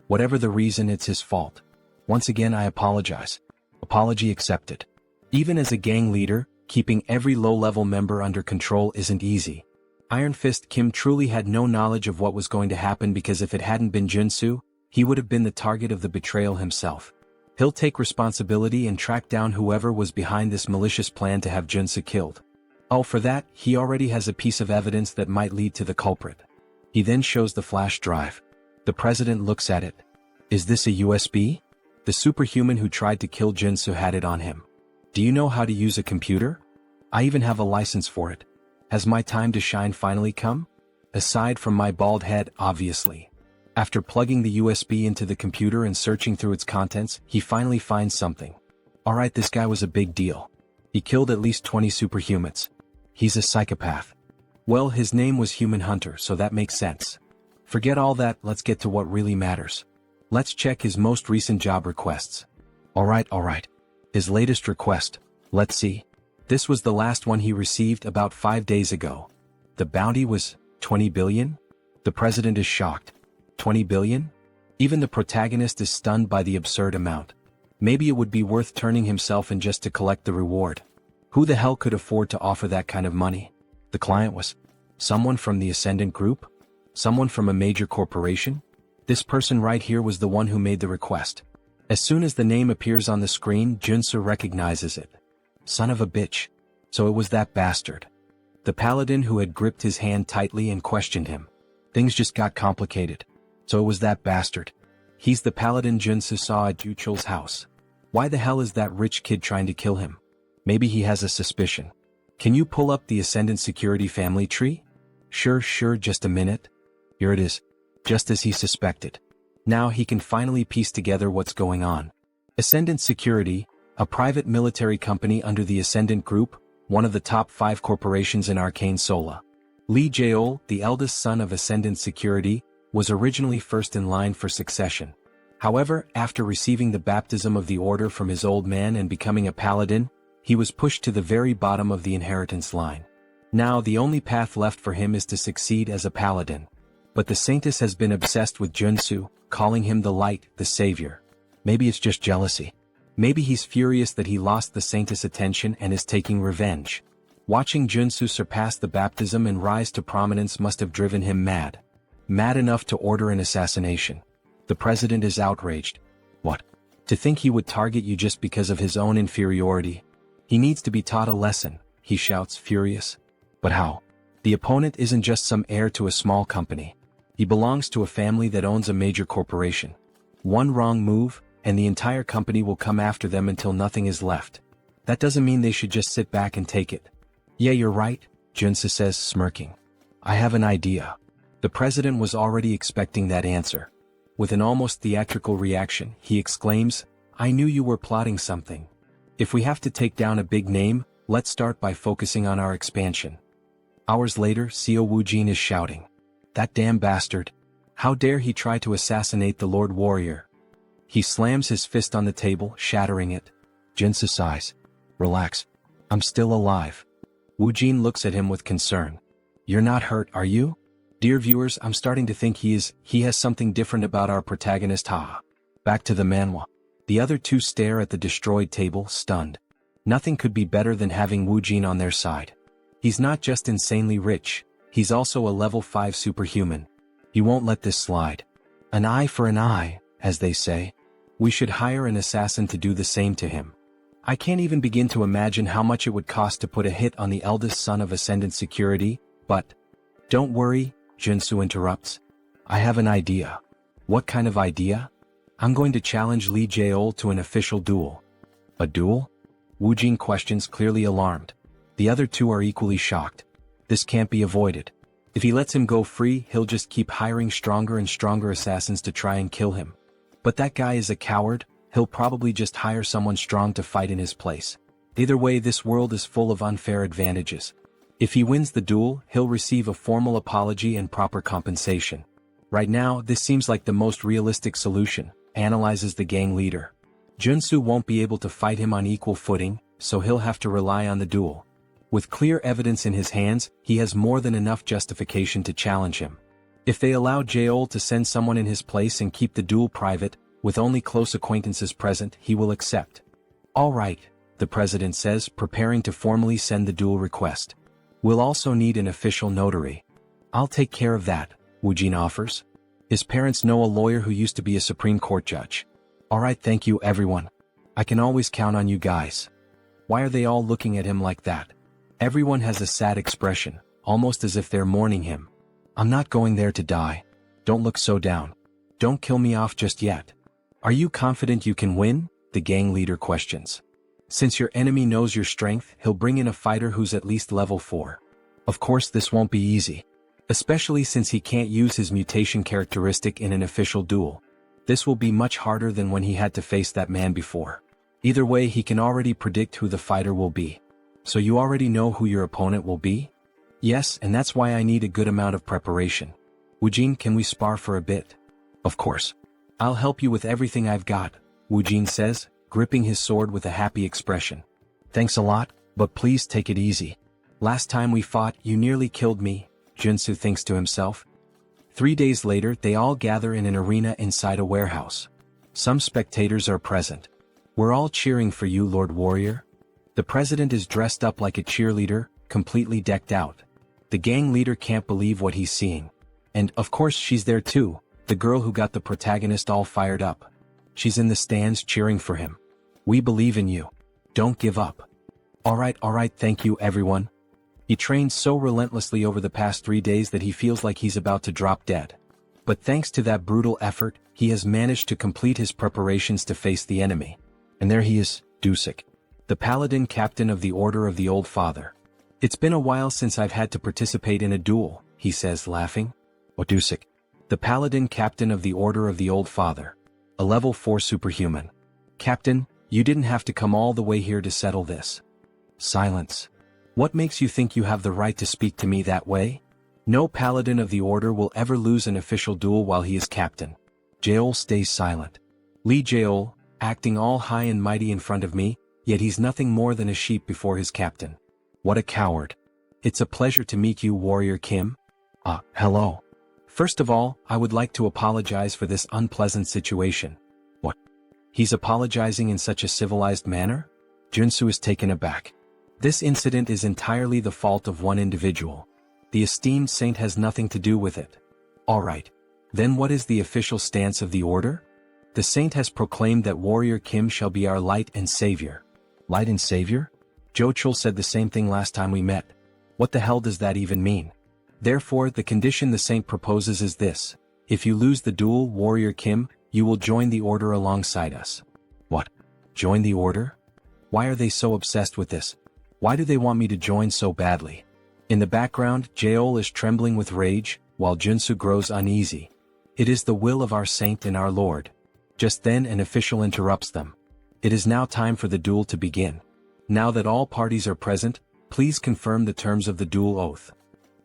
Whatever the reason, it's his fault. Once again, I apologize. Apology accepted. Even as a gang leader, keeping every low-level member under control isn't easy. Iron Fist Kim truly had no knowledge of what was going to happen, because if it hadn't been Joonsoo, he would have been the target of the betrayal himself. He'll take responsibility and track down whoever was behind this malicious plan to have Joonsoo killed. Oh, for that, he already has a piece of evidence that might lead to the culprit. He then shows the flash drive. The president looks at it. Is this a USB? The superhuman who tried to kill Joonsoo had it on him. Do you know how to use a computer? I even have a license for it. Has my time to shine finally come? Aside from my bald head, obviously. After plugging the USB into the computer and searching through its contents, he finally finds something. Alright, this guy was a big deal. He killed at least 20 superhumans. He's a psychopath. Well, his name was Human Hunter, so that makes sense. Forget all that, let's get to what really matters. Let's check his most recent job requests. Alright. His latest request. Let's see. This was the last one he received about 5 days ago. The bounty was 20 billion? The president is shocked. 20 billion? Even the protagonist is stunned by the absurd amount. Maybe it would be worth turning himself in just to collect the reward. Who the hell could afford to offer that kind of money? The client was someone from the Ascendant Group? Someone from a major corporation? This person right here was the one who made the request. As soon as the name appears on the screen, Joonsoo recognizes it. Son of a bitch. So it was that bastard. The paladin who had gripped his hand tightly and questioned him. Things just got complicated. So it was that bastard. He's the paladin Joonsoo saw at Yuchul's house. Why the hell is that rich kid trying to kill him? Maybe he has a suspicion. Can you pull up the Ascendant Security family tree? Sure, just a minute. Here it is. Just as he suspected. Now he can finally piece together what's going on. Ascendant Security, a private military company under the Ascendant Group, one of the top 5 corporations in Arcane Seoul. Lee Jaeol, the eldest son of Ascendant Security, was originally first in line for succession. However, after receiving the baptism of the order from his old man and becoming a paladin, he was pushed to the very bottom of the inheritance line. Now the only path left for him is to succeed as a paladin. But the Saintess has been obsessed with Joonsoo, calling him the light, the savior. Maybe it's just jealousy. Maybe he's furious that he lost the Saintess' attention and is taking revenge. Watching Joonsoo surpass the baptism and rise to prominence must have driven him mad. Mad enough to order an assassination. The president is outraged. What? To think he would target you just because of his own inferiority? He needs to be taught a lesson, he shouts, furious. But how? The opponent isn't just some heir to a small company. He belongs to a family that owns a major corporation. One wrong move, and the entire company will come after them until nothing is left. That doesn't mean they should just sit back and take it. Yeah, you're right, Joonsoo says, smirking. I have an idea. The president was already expecting that answer. With an almost theatrical reaction, he exclaims, I knew you were plotting something. If we have to take down a big name, let's start by focusing on our expansion. Hours later, Seo Woojin is shouting. That damn bastard. How dare he try to assassinate the Lord Warrior? He slams his fist on the table, shattering it. Joonsoo sighs. Relax. I'm still alive. Woojin looks at him with concern. You're not hurt, are you? Dear viewers, I'm starting to think he has something different about our protagonist, haha. Back to the Manhwa. The other two stare at the destroyed table, stunned. Nothing could be better than having Woojin on their side. He's not just insanely rich, he's also a level 5 superhuman. He won't let this slide. An eye for an eye, as they say. We should hire an assassin to do the same to him. I can't even begin to imagine how much it would cost to put a hit on the eldest son of Ascendant Security, but... Don't worry, Joonsoo interrupts. I have an idea. What kind of idea? I'm going to challenge Lee Jaeol to an official duel. A duel? Woojin questions, clearly alarmed. The other two are equally shocked. This can't be avoided. If he lets him go free, he'll just keep hiring stronger and stronger assassins to try and kill him. But that guy is a coward, he'll probably just hire someone strong to fight in his place. Either way, this world is full of unfair advantages. If he wins the duel, he'll receive a formal apology and proper compensation. Right now, this seems like the most realistic solution, analyzes the gang leader. Joonsoo won't be able to fight him on equal footing, so he'll have to rely on the duel. With clear evidence in his hands, he has more than enough justification to challenge him. If they allow Seoul to send someone in his place and keep the duel private, with only close acquaintances present, he will accept. All right, the president says, preparing to formally send the duel request. We'll also need an official notary. I'll take care of that, Woojin offers. His parents know a lawyer who used to be a Supreme Court judge. All right, thank you everyone. I can always count on you guys. Why are they all looking at him like that? Everyone has a sad expression, almost as if they're mourning him. I'm not going there to die. Don't look so down. Don't kill me off just yet. Are you confident you can win? The gang leader questions. Since your enemy knows your strength, he'll bring in a fighter who's at least level 4. Of course this won't be easy. Especially since he can't use his mutation characteristic in an official duel. This will be much harder than when he had to face that man before. Either way, he can already predict who the fighter will be. So you already know who your opponent will be? Yes, and that's why I need a good amount of preparation. Woojin, can we spar for a bit? Of course. I'll help you with everything I've got, Woojin says, gripping his sword with a happy expression. Thanks a lot, but please take it easy. Last time we fought, you nearly killed me, Joonsoo thinks to himself. 3 days later, they all gather in an arena inside a warehouse. Some spectators are present. We're all cheering for you, Lord Warrior. The president is dressed up like a cheerleader, completely decked out. The gang leader can't believe what he's seeing. And, of course, she's there too, the girl who got the protagonist all fired up. She's in the stands cheering for him. We believe in you. Don't give up. All right, thank you everyone. He trained so relentlessly over the past 3 days that he feels like he's about to drop dead. But thanks to that brutal effort, he has managed to complete his preparations to face the enemy. And there he is, Joonsoo, the paladin captain of the Order of the Old Father. It's been a while since I've had to participate in a duel, he says, laughing. Oh, Joonsoo, the paladin captain of the Order of the Old Father. A level 4 superhuman. Captain, you didn't have to come all the way here to settle this. Silence. What makes you think you have the right to speak to me that way? No paladin of the Order will ever lose an official duel while he is captain. Seoul stays silent. Lee Seoul, acting all high and mighty in front of me, yet he's nothing more than a sheep before his captain. What a coward. It's a pleasure to meet you, Warrior Kim. Hello. First of all, I would like to apologize for this unpleasant situation. What? He's apologizing in such a civilized manner? Joonsoo is taken aback. This incident is entirely the fault of one individual. The esteemed saint has nothing to do with it. Alright. Then what is the official stance of the order? The saint has proclaimed that Warrior Kim shall be our light and savior. Light and savior? Jochul said the same thing last time we met. What the hell does that even mean? Therefore, the condition the saint proposes is this. If you lose the duel, Warrior Kim, you will join the order alongside us. What? Join the order? Why are they so obsessed with this? Why do they want me to join so badly? In the background, Seoul is trembling with rage, while Joonsoo grows uneasy. It is the will of our saint and our lord. Just then an official interrupts them. It is now time for the duel to begin. Now that all parties are present, please confirm the terms of the duel oath.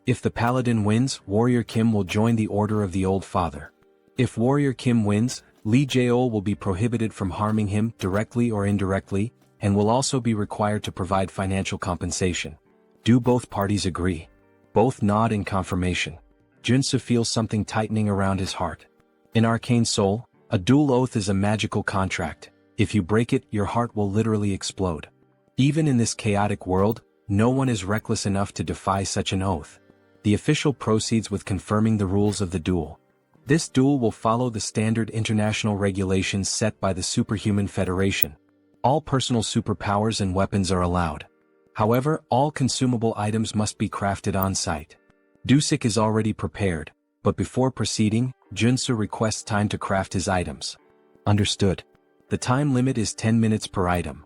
If the paladin wins, Warrior Kim will join the Order of the Old Father. If Warrior Kim wins, Lee Seoul will be prohibited from harming him directly or indirectly, and will also be required to provide financial compensation. Do both parties agree? Both nod in confirmation. Joonsoo feels something tightening around his heart. In Arcane Seoul, a duel oath is a magical contract. If you break it, your heart will literally explode. Even in this chaotic world, no one is reckless enough to defy such an oath. The official proceeds with confirming the rules of the duel. This duel will follow the standard international regulations set by the Superhuman Federation. All personal superpowers and weapons are allowed. However, all consumable items must be crafted on-site. Joonsoo is already prepared, but before proceeding, Joonsoo requests time to craft his items. Understood. The time limit is 10 minutes per item.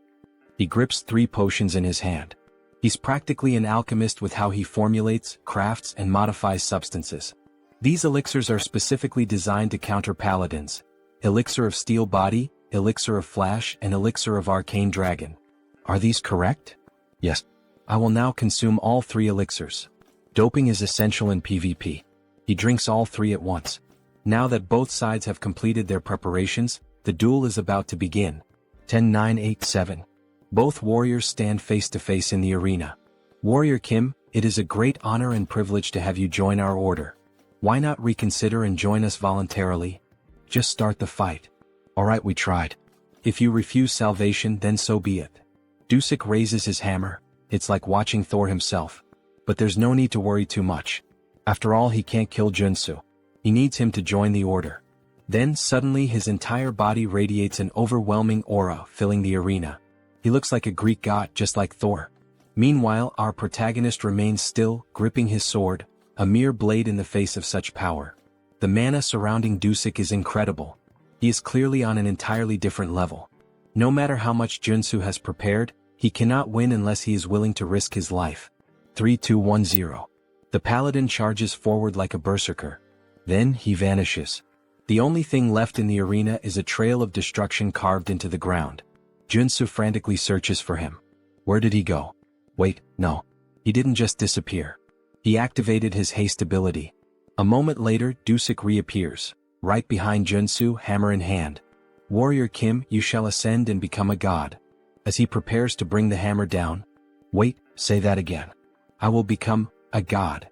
He grips 3 potions in his hand. He's practically an alchemist with how he formulates, crafts, and modifies substances. These elixirs are specifically designed to counter paladins. Elixir of Steel Body, Elixir of Flash, and Elixir of Arcane Dragon. Are these correct? Yes. I will now consume all 3 elixirs. Doping is essential in PvP. He drinks all 3 at once. Now that both sides have completed their preparations, The duel is about to begin. 10-9-8-7. Both warriors stand face to face in the arena. Warrior Kim, it is a great honor and privilege to have you join our order. Why not reconsider and join us voluntarily? Just start the fight. Alright, we tried. If you refuse salvation, then so be it. Dusik raises his hammer. It's like watching Thor himself. But there's no need to worry too much. After all, he can't kill Joonsoo. He needs him to join the order. Then suddenly his entire body radiates an overwhelming aura, filling the arena. He looks like a Greek god, just like Thor. Meanwhile, our protagonist remains still, gripping his sword, a mere blade in the face of such power. The mana surrounding Dusik is incredible. He is clearly on an entirely different level. No matter how much Joonsoo has prepared, he cannot win unless he is willing to risk his life. 3-2-1-0. The paladin charges forward like a berserker. Then he vanishes. The only thing left in the arena is a trail of destruction carved into the ground. Joonsoo frantically searches for him. Where did he go? Wait, no. He didn't just disappear. He activated his haste ability. A moment later, Dusik reappears, right behind Joonsoo, hammer in hand. Warrior Kim, you shall ascend and become a god. As he prepares to bring the hammer down. Wait, say that again. I will become a god.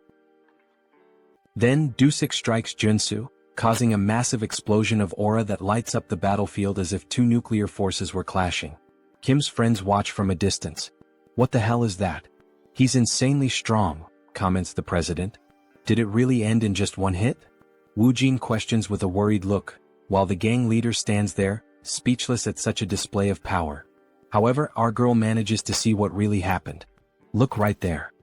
Then Dusik strikes Joonsoo, causing a massive explosion of aura that lights up the battlefield as if two nuclear forces were clashing. Kim's friends watch from a distance. What the hell is that? He's insanely strong, comments the president. Did it really end in just one hit? Woojin questions with a worried look, while the gang leader stands there, speechless at such a display of power. However, our girl manages to see what really happened. Look right there.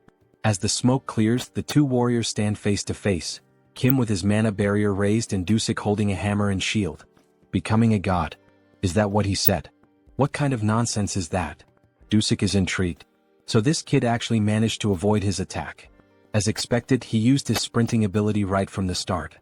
As the smoke clears, the two warriors stand face to face, Kim with his mana barrier raised and Dusik holding a hammer and shield. Becoming a god. Is that what he said? What kind of nonsense is that? Dusik is intrigued. So this kid actually managed to avoid his attack. As expected, he used his sprinting ability right from the start.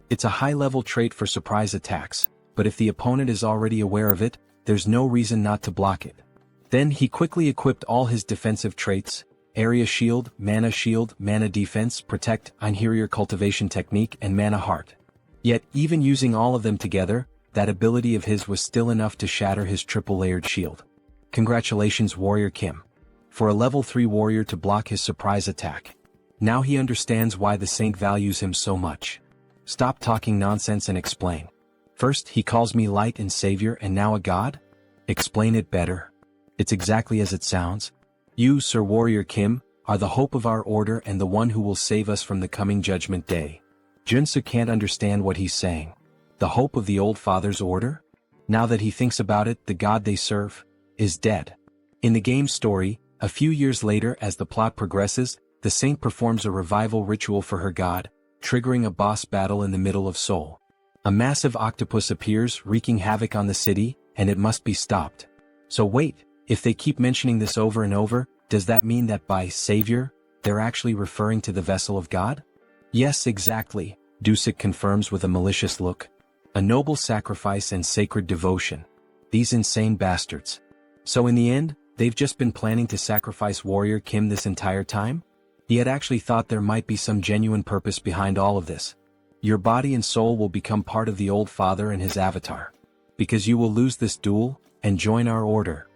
It's a high-level trait for surprise attacks, but if the opponent is already aware of it, there's no reason not to block it. Then he quickly equipped all his defensive traits: area shield, mana defense, protect, interior cultivation technique, and mana heart. Yet, even using all of them together, that ability of his was still enough to shatter his triple-layered shield. Congratulations, Warrior Kim. For a level 3 warrior to block his surprise attack. Now he understands why the saint values him so much. Stop talking nonsense and explain. First he calls me light and savior and now a god? Explain it better. It's exactly as it sounds. You, Sir Warrior Kim, are the hope of our order and the one who will save us from the coming judgment day. Joonsoo can't understand what he's saying. The hope of the old father's order? Now that he thinks about it, the god they serve is dead. In the game's story, a few years later, as the plot progresses, the saint performs a revival ritual for her god, triggering a boss battle in the middle of Seoul. A massive octopus appears, wreaking havoc on the city, and it must be stopped. So wait, if they keep mentioning this over and over, does that mean that by savior, they're actually referring to the vessel of God? Yes, exactly, Dusik confirms with a malicious look. A noble sacrifice and sacred devotion. These insane bastards. So in the end, they've just been planning to sacrifice Warrior Kim this entire time? He had actually thought there might be some genuine purpose behind all of this. Your body and soul will become part of the old father and his avatar. Because you will lose this duel, and join our order.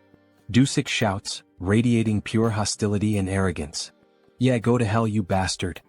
Dusik shouts, radiating pure hostility and arrogance. Yeah, go to hell, you bastard.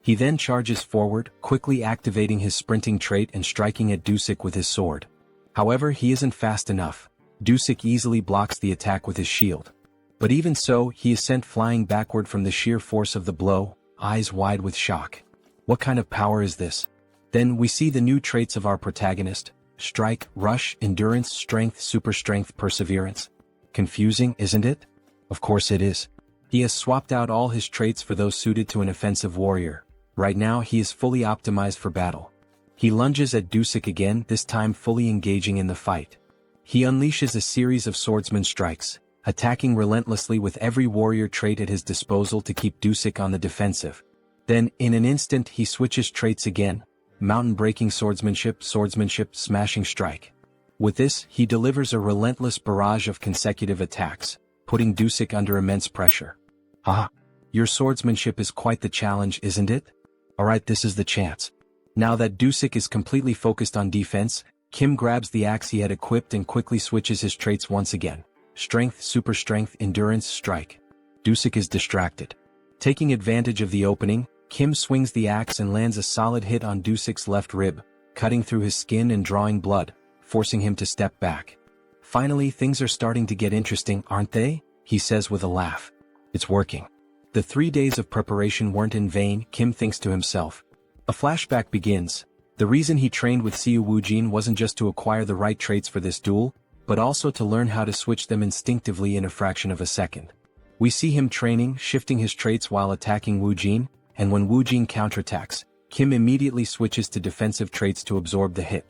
He then charges forward, quickly activating his sprinting trait and striking at Dusik with his sword. However, he isn't fast enough. Dusik easily blocks the attack with his shield. But even so, he is sent flying backward from the sheer force of the blow, eyes wide with shock. What kind of power is this? Then we see the new traits of our protagonist: strike, rush, endurance, strength, super strength, perseverance. Confusing, isn't it? Of course it is. He has swapped out all his traits for those suited to an offensive warrior. Right now he is fully optimized for battle. He lunges at Dusik again, this time fully engaging in the fight. He unleashes a series of swordsman strikes, attacking relentlessly with every warrior trait at his disposal to keep Dusik on the defensive. Then, in an instant, he switches traits again: mountain-breaking swordsmanship, smashing strike. With this, he delivers a relentless barrage of consecutive attacks, putting Dusik under immense pressure. Haha! Your swordsmanship is quite the challenge, isn't it? Alright, this is the chance. Now that Dusik is completely focused on defense, Kim grabs the axe he had equipped and quickly switches his traits once again. Strength, super strength, endurance, strike. Dusik is distracted. Taking advantage of the opening, Kim swings the axe and lands a solid hit on Dusik's left rib, cutting through his skin and drawing blood, forcing him to step back. Finally, things are starting to get interesting, aren't they? He says with a laugh. It's working. The 3 days of preparation weren't in vain, Kim thinks to himself. A flashback begins. The reason he trained with Siu Woojin wasn't just to acquire the right traits for this duel, but also to learn how to switch them instinctively in a fraction of a second. We see him training, shifting his traits while attacking Woojin, and when Woojin counterattacks, Kim immediately switches to defensive traits to absorb the hit.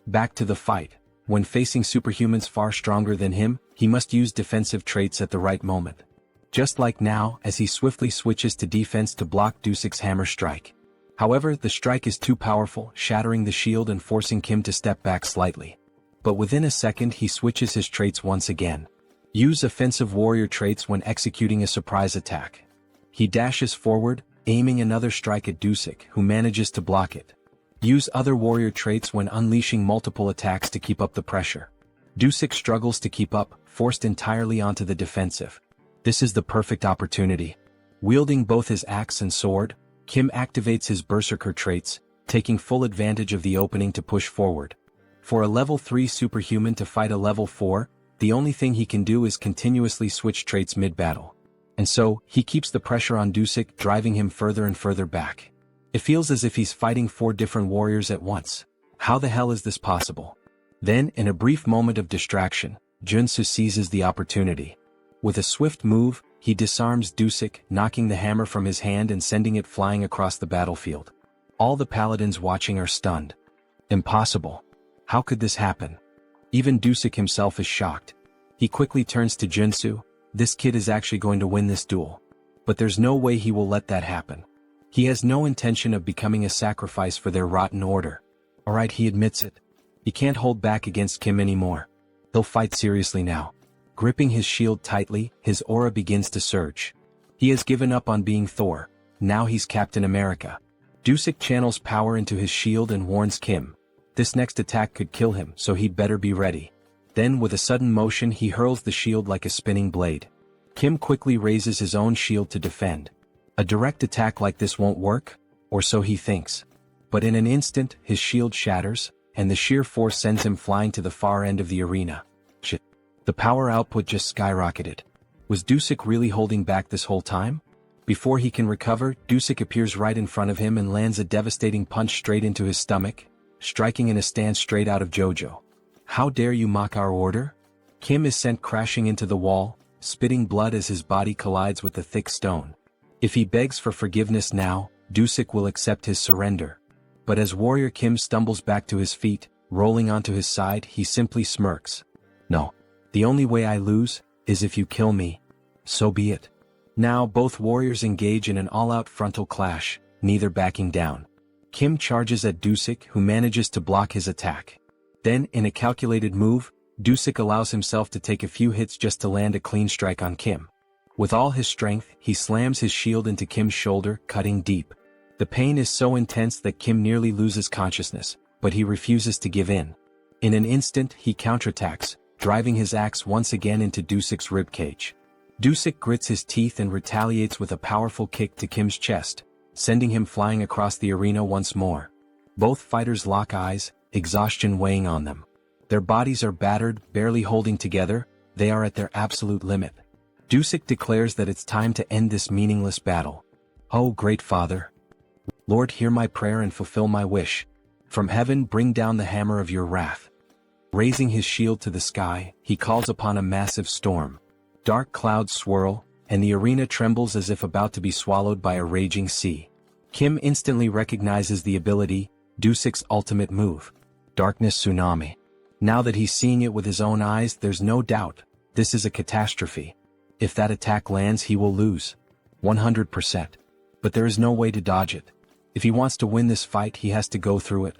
Back to the fight. When facing superhumans far stronger than him, he must use defensive traits at the right moment. Just like now, as he swiftly switches to defense to block Dusik's hammer strike. However, the strike is too powerful, shattering the shield and forcing Kim to step back slightly. But within a second he switches his traits once again. Use offensive warrior traits when executing a surprise attack. He dashes forward, aiming another strike at Dusik, who manages to block it. Use other warrior traits when unleashing multiple attacks to keep up the pressure. Dusik struggles to keep up, forced entirely onto the defensive. This is the perfect opportunity. Wielding both his axe and sword, Kim activates his berserker traits, taking full advantage of the opening to push forward. For a level 3 superhuman to fight a level 4, the only thing he can do is continuously switch traits mid-battle. And so, he keeps the pressure on Dusik, driving him further and further back. It feels as if he's fighting 4 different warriors at once. How the hell is this possible? Then, in a brief moment of distraction, Joonsoo seizes the opportunity. With a swift move, he disarms Dusik, knocking the hammer from his hand and sending it flying across the battlefield. All the paladins watching are stunned. Impossible. How could this happen? Even Dusik himself is shocked. He quickly turns to Joonsoo. This kid is actually going to win this duel. But there's no way he will let that happen. He has no intention of becoming a sacrifice for their rotten order. Alright, he admits it. He can't hold back against Kim anymore. He'll fight seriously now. Gripping his shield tightly, his aura begins to surge. He has given up on being Thor. Now he's Captain America. Dusik channels power into his shield and warns Kim. This next attack could kill him, so he'd better be ready. Then with a sudden motion he hurls the shield like a spinning blade. Kim quickly raises his own shield to defend. A direct attack like this won't work, or so he thinks. But in an instant, his shield shatters, and the sheer force sends him flying to the far end of the arena. Shit. The power output just skyrocketed. Was Dusik really holding back this whole time? Before he can recover, Dusik appears right in front of him and lands a devastating punch straight into his stomach, striking in a stance straight out of JoJo. How dare you mock our order? Kim is sent crashing into the wall, spitting blood as his body collides with the thick stone. If he begs for forgiveness now, Dusik will accept his surrender. But as Warrior Kim stumbles back to his feet, rolling onto his side, he simply smirks. No. The only way I lose is if you kill me. So be it. Now both warriors engage in an all-out frontal clash, neither backing down. Kim charges at Dusik, who manages to block his attack. Then, in a calculated move, Dusik allows himself to take a few hits just to land a clean strike on Kim. With all his strength, he slams his shield into Kim's shoulder, cutting deep. The pain is so intense that Kim nearly loses consciousness, but he refuses to give in. In an instant, he counterattacks, driving his axe once again into Dusik's ribcage. Dusik grits his teeth and retaliates with a powerful kick to Kim's chest, sending him flying across the arena once more. Both fighters lock eyes, exhaustion weighing on them. Their bodies are battered, barely holding together, they are at their absolute limit. Dusik declares that it's time to end this meaningless battle. Oh, great Father! Lord, hear my prayer and fulfill my wish. From heaven bring down the hammer of your wrath. Raising his shield to the sky, he calls upon a massive storm. Dark clouds swirl, and the arena trembles as if about to be swallowed by a raging sea. Kim instantly recognizes the ability, Dusik's ultimate move. Darkness Tsunami. Now that he's seeing it with his own eyes, there's no doubt, this is a catastrophe. If that attack lands, he will lose. 100%. But there is no way to dodge it. If he wants to win this fight, he has to go through it.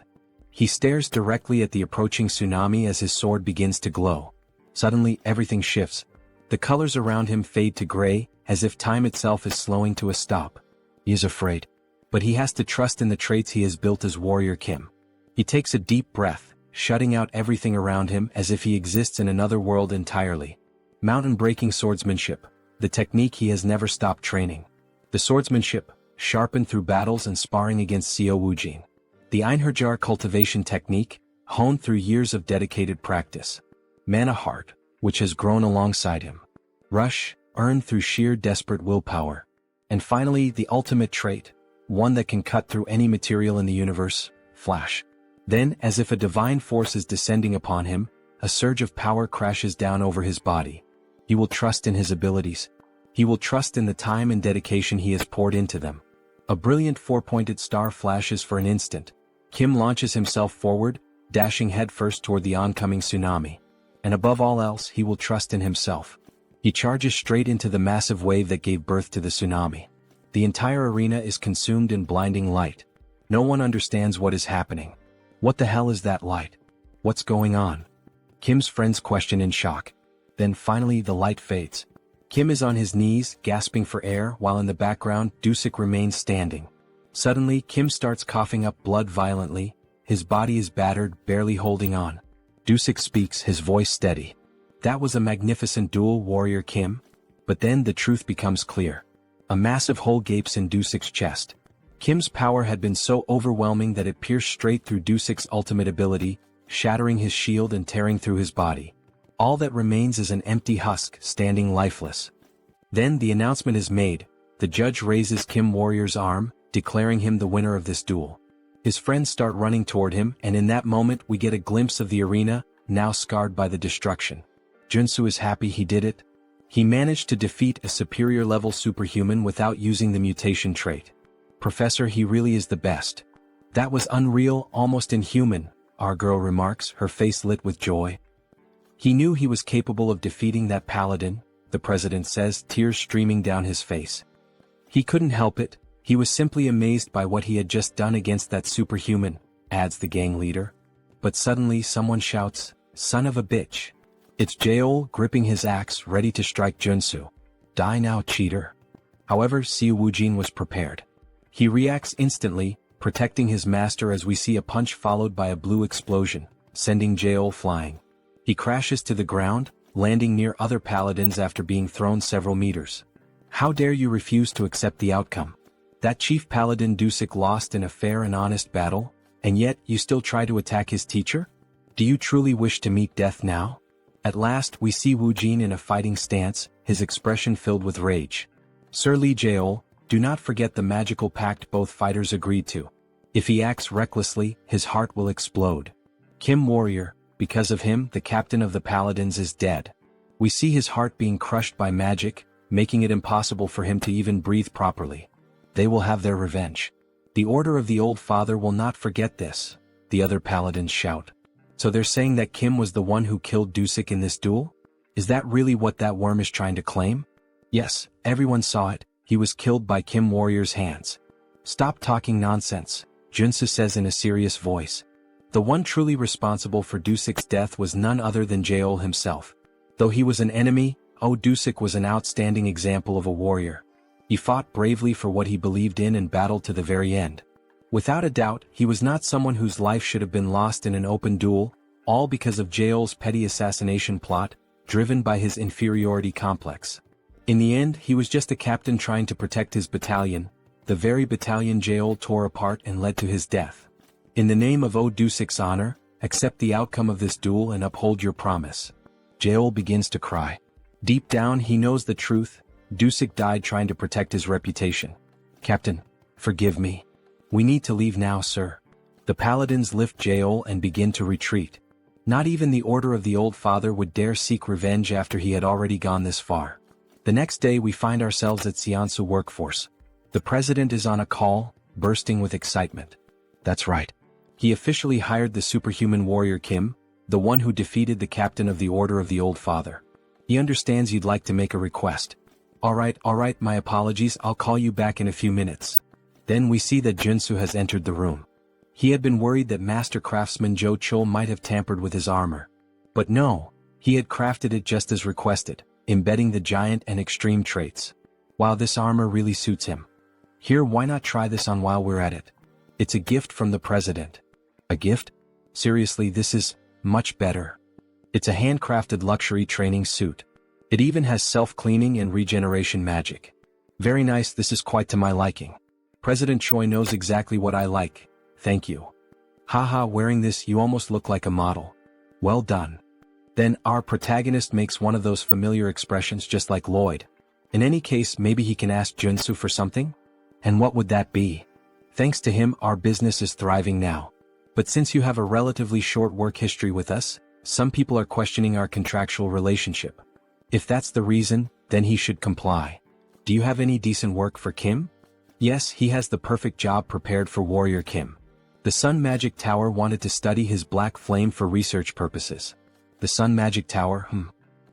He stares directly at the approaching tsunami as his sword begins to glow. Suddenly, everything shifts. The colors around him fade to gray, as if time itself is slowing to a stop. He is afraid. But he has to trust in the traits he has built as Warrior Kim. He takes a deep breath, shutting out everything around him as if he exists in another world entirely. Mountain-breaking swordsmanship, the technique he has never stopped training. The swordsmanship, sharpened through battles and sparring against Seo Woojin. The Einherjar cultivation technique, honed through years of dedicated practice. Mana heart, which has grown alongside him. Rush, earned through sheer desperate willpower. And finally, the ultimate trait, one that can cut through any material in the universe, Flash. Then, as if a divine force is descending upon him, a surge of power crashes down over his body. He will trust in his abilities. He will trust in the time and dedication he has poured into them. A brilliant four-pointed star flashes for an instant. Kim launches himself forward, dashing headfirst toward the oncoming tsunami. And above all else, he will trust in himself. He charges straight into the massive wave that gave birth to the tsunami. The entire arena is consumed in blinding light. No one understands what is happening. What the hell is that light? What's going on? Kim's friends question in shock. Then finally the light fades. Kim is on his knees, gasping for air, while in the background, Dusik remains standing. Suddenly, Kim starts coughing up blood violently. His body is battered, barely holding on. Dusik speaks, his voice steady. That was a magnificent duel, warrior Kim. But then the truth becomes clear. A massive hole gapes in Dusik's chest. Kim's power had been so overwhelming that it pierced straight through Dusik's ultimate ability, shattering his shield and tearing through his body. All that remains is an empty husk, standing lifeless. Then the announcement is made. The judge raises Kim Warrior's arm, declaring him the winner of this duel. His friends start running toward him, and in that moment we get a glimpse of the arena, now scarred by the destruction. Joonsoo is happy he did it. He managed to defeat a superior-level superhuman without using the mutation trait. Professor, he really is the best. That was unreal, almost inhuman, our girl remarks, her face lit with joy. He knew he was capable of defeating that paladin, the president says, tears streaming down his face. He couldn't help it, he was simply amazed by what he had just done against that superhuman, adds the gang leader. But suddenly someone shouts, "Son of a bitch." It's Jeol, gripping his axe, ready to strike Joonsoo. Die now, cheater. However, Seo Woojin was prepared. He reacts instantly, protecting his master as we see a punch followed by a blue explosion, sending Jeol flying. He crashes to the ground, landing near other paladins after being thrown several meters. How dare you refuse to accept the outcome? That chief paladin Dusik lost in a fair and honest battle, and yet you still try to attack his teacher? Do you truly wish to meet death now? At last we see Woojin in a fighting stance, his expression filled with rage. Sir Lee Jeol, do not forget the magical pact both fighters agreed to. If he acts recklessly, his heart will explode. Kim Warrior, because of him the captain of the paladins is dead. We see his heart being crushed by magic, making it impossible for him to even breathe properly. They will have their revenge. The Order of the Old Father will not forget this, the other paladins shout. So they're saying that Kim was the one who killed Dusik in this duel? Is that really what that worm is trying to claim? Yes, everyone saw it, he was killed by Kim Warrior's hands. Stop talking nonsense, Joonsoo says in a serious voice. The one truly responsible for Dusik's death was none other than Jeol himself. Though he was an enemy, Dusik was an outstanding example of a warrior. He fought bravely for what he believed in and battled to the very end. Without a doubt, he was not someone whose life should have been lost in an open duel, all because of Jeol's petty assassination plot, driven by his inferiority complex. In the end, he was just a captain trying to protect his battalion, the very battalion Jeol tore apart and led to his death. In the name of Dusik's honor, accept the outcome of this duel and uphold your promise. Jeol begins to cry. Deep down he knows the truth, Dusik died trying to protect his reputation. Captain, forgive me. We need to leave now, sir. The paladins lift Jeol and begin to retreat. Not even the Order of the Old Father would dare seek revenge after he had already gone this far. The next day we find ourselves at Seonsu Workforce. The president is on a call, bursting with excitement. That's right. He officially hired the superhuman warrior Kim, the one who defeated the captain of the Order of the Old Father. He understands you'd like to make a request. All right, my apologies, I'll call you back in a few minutes. Then we see that Joonsoo has entered the room. He had been worried that master craftsman Jo Chol might have tampered with his armor. But no, he had crafted it just as requested, embedding the giant and extreme traits. Wow, this armor really suits him. Here, why not try this on while we're at it? It's a gift from the president. A gift? Seriously, this is much better. It's a handcrafted luxury training suit. It even has self-cleaning and regeneration magic. Very nice, this is quite to my liking. President Choi knows exactly what I like. Thank you. Haha, wearing this you almost look like a model. Well done. Then our protagonist makes one of those familiar expressions just like Lloyd. In any case, maybe he can ask Joonsoo for something? And what would that be? Thanks to him, our business is thriving now. But since you have a relatively short work history with us, some people are questioning our contractual relationship. If that's the reason, then he should comply. Do you have any decent work for Kim? Yes, he has the perfect job prepared for Warrior Kim. The Sun Magic Tower wanted to study his black flame for research purposes. The Sun Magic Tower,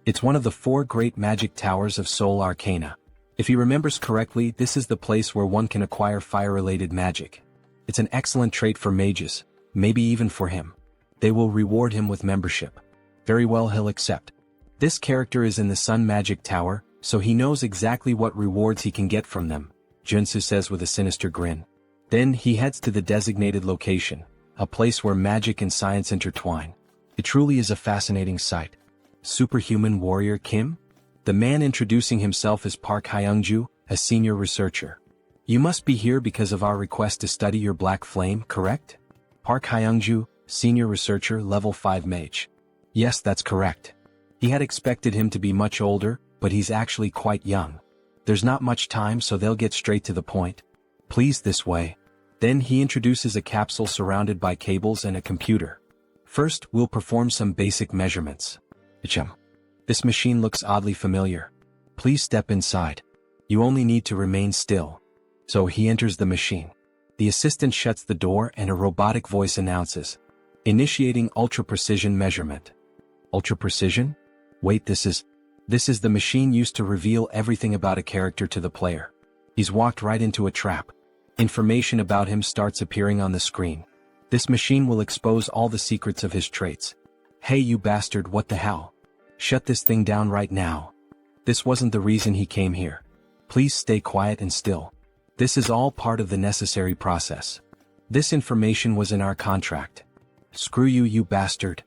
It's one of the 4 great magic towers of Seoul Arcana. If he remembers correctly, this is the place where one can acquire fire-related magic. It's an excellent trait for mages, maybe even for him. They will reward him with membership. Very well, he'll accept. This character is in the Sun Magic Tower, so he knows exactly what rewards he can get from them, Joonsoo says with a sinister grin. Then he heads to the designated location, a place where magic and science intertwine. It truly is a fascinating sight. Superhuman Warrior Kim? The man introducing himself is Park Hyungju, a senior researcher. You must be here because of our request to study your black flame, correct? Park Hyungju, senior researcher, level 5 mage. Yes, that's correct. He had expected him to be much older, but he's actually quite young. There's not much time, so they'll get straight to the point. Please, this way. Then he introduces a capsule surrounded by cables and a computer. First, we'll perform some basic measurements. This machine looks oddly familiar. Please step inside. You only need to remain still. So he enters the machine. The assistant shuts the door and a robotic voice announces, initiating ultra-precision measurement. Ultra-precision? Wait, this is the machine used to reveal everything about a character to the player. He's walked right into a trap. Information about him starts appearing on the screen. This machine will expose all the secrets of his traits. Hey you bastard, what the hell? Shut this thing down right now. This wasn't the reason he came here. Please stay quiet and still. This is all part of the necessary process. This information was in our contract. Screw you, you bastard.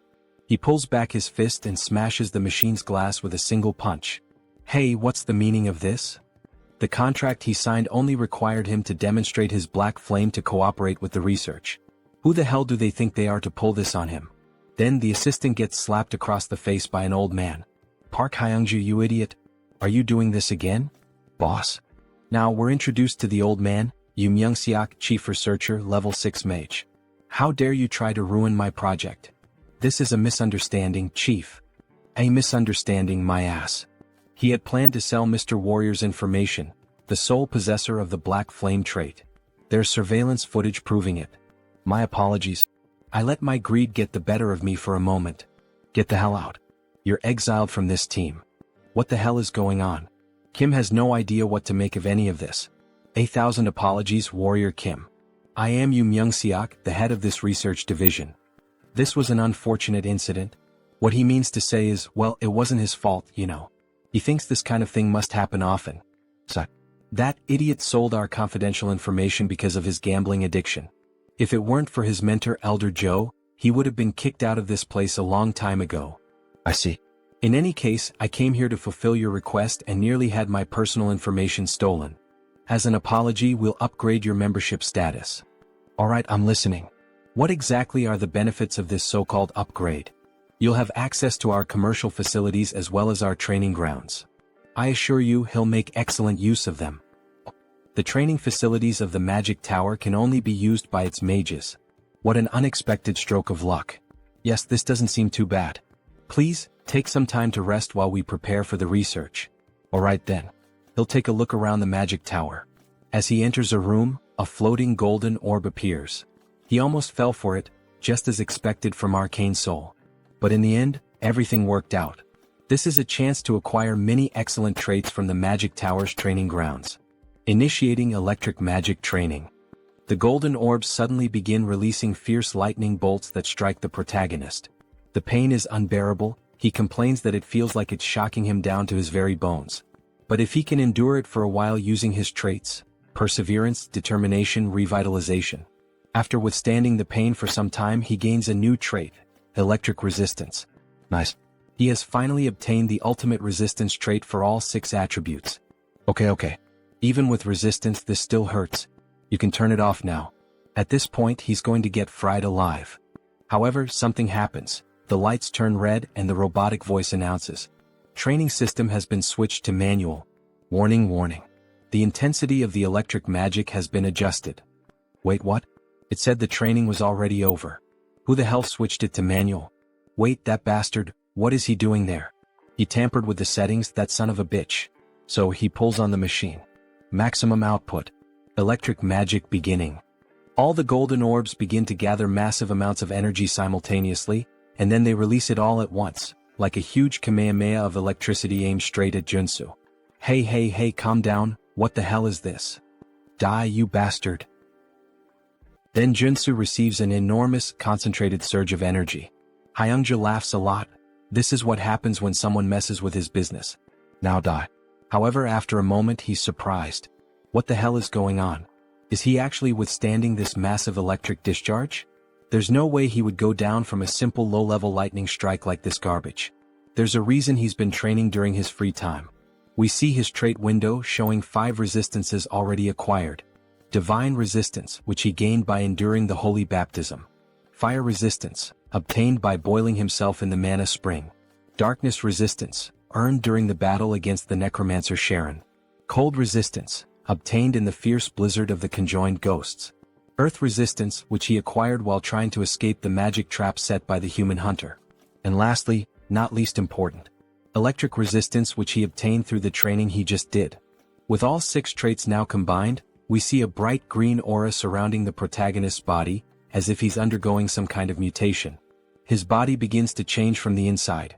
He pulls back his fist and smashes the machine's glass with a single punch. Hey, what's the meaning of this? The contract he signed only required him to demonstrate his black flame to cooperate with the research. Who the hell do they think they are to pull this on him? Then the assistant gets slapped across the face by an old man. Park Hyungju, you idiot. Are you doing this again? Boss. Now we're introduced to the old man, Yoon Myung-seok, chief researcher, level 6 mage. How dare you try to ruin my project? This is a misunderstanding, chief. A misunderstanding, my ass. He had planned to sell Mr. Warrior's information, the sole possessor of the black flame trait. There's surveillance footage proving it. My apologies. I let my greed get the better of me for a moment. Get the hell out. You're exiled from this team. What the hell is going on? Kim has no idea what to make of any of this. 1,000 apologies, Warrior Kim. I am Yoon Myung-seok, the head of this research division. This was an unfortunate incident. What he means to say is, well, it wasn't his fault, you know. He thinks this kind of thing must happen often. So, that idiot sold our confidential information because of his gambling addiction. If it weren't for his mentor Elder Joe, he would have been kicked out of this place a long time ago. I see. In any case, I came here to fulfill your request and nearly had my personal information stolen. As an apology, we'll upgrade your membership status. Alright, I'm listening. What exactly are the benefits of this so-called upgrade? You'll have access to our commercial facilities as well as our training grounds. I assure you he'll make excellent use of them. The training facilities of the Magic Tower can only be used by its mages. What an unexpected stroke of luck. Yes, this doesn't seem too bad. Please, take some time to rest while we prepare for the research. Alright then. He'll take a look around the Magic Tower. As he enters a room, a floating golden orb appears. He almost fell for it, just as expected from Arcane Seoul. But in the end, everything worked out. This is a chance to acquire many excellent traits from the Magic Tower's training grounds. Initiating electric magic training. The golden orbs suddenly begin releasing fierce lightning bolts that strike the protagonist. The pain is unbearable, he complains that it feels like it's shocking him down to his very bones. But if he can endure it for a while using his traits, perseverance, determination, revitalization, After withstanding the pain for some time, he gains a new trait, electric resistance. Nice. He has finally obtained the ultimate resistance trait for all 6 attributes. Okay. Even with resistance, this still hurts. You can turn it off now. At this point, he's going to get fried alive. However, something happens. The lights turn red and the robotic voice announces, "Training system has been switched to manual. Warning, warning. The intensity of the electric magic has been adjusted." Wait, what? It said the training was already over. Who the hell switched it to manual? Wait, that bastard, what is he doing there? He tampered with the settings, that son of a bitch. So he pulls on the machine. Maximum output. Electric magic beginning. All the golden orbs begin to gather massive amounts of energy simultaneously, and then they release it all at once, like a huge Kamehameha of electricity aimed straight at Joonsoo. Hey, calm down, what the hell is this? Die, you bastard. Then Joonsoo receives an enormous, concentrated surge of energy. Hyungja laughs a lot. This is what happens when someone messes with his business. Now die. However, after a moment he's surprised. What the hell is going on? Is he actually withstanding this massive electric discharge? There's no way he would go down from a simple low-level lightning strike like this garbage. There's a reason he's been training during his free time. We see his trait window showing 5 resistances already acquired. Divine resistance, which he gained by enduring the holy baptism. Fire resistance, obtained by boiling himself in the mana spring. Darkness resistance, earned during the battle against the necromancer Sharon. Cold resistance, obtained in the fierce blizzard of the conjoined ghosts. Earth resistance, which he acquired while trying to escape the magic trap set by the human hunter. And lastly, not least important, electric resistance, which he obtained through the training he just did. With all 6 traits now combined, we see a bright green aura surrounding the protagonist's body, as if he's undergoing some kind of mutation. His body begins to change from the inside.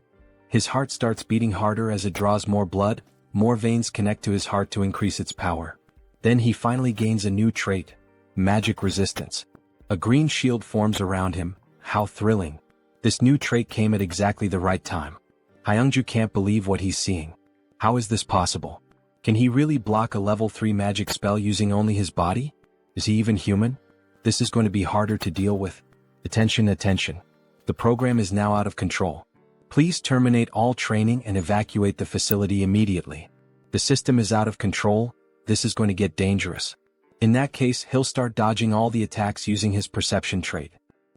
His heart starts beating harder as it draws more blood, more veins connect to his heart to increase its power. Then he finally gains a new trait, magic resistance. A green shield forms around him. How thrilling. This new trait came at exactly the right time. Hyungju can't believe what he's seeing. How is this possible? Can he really block a level 3 magic spell using only his body? Is he even human? This is going to be harder to deal with. Attention. The program is now out of control. Please terminate all training and evacuate the facility immediately. The system is out of control. This is going to get dangerous. In that case, he'll start dodging all the attacks using his perception trait.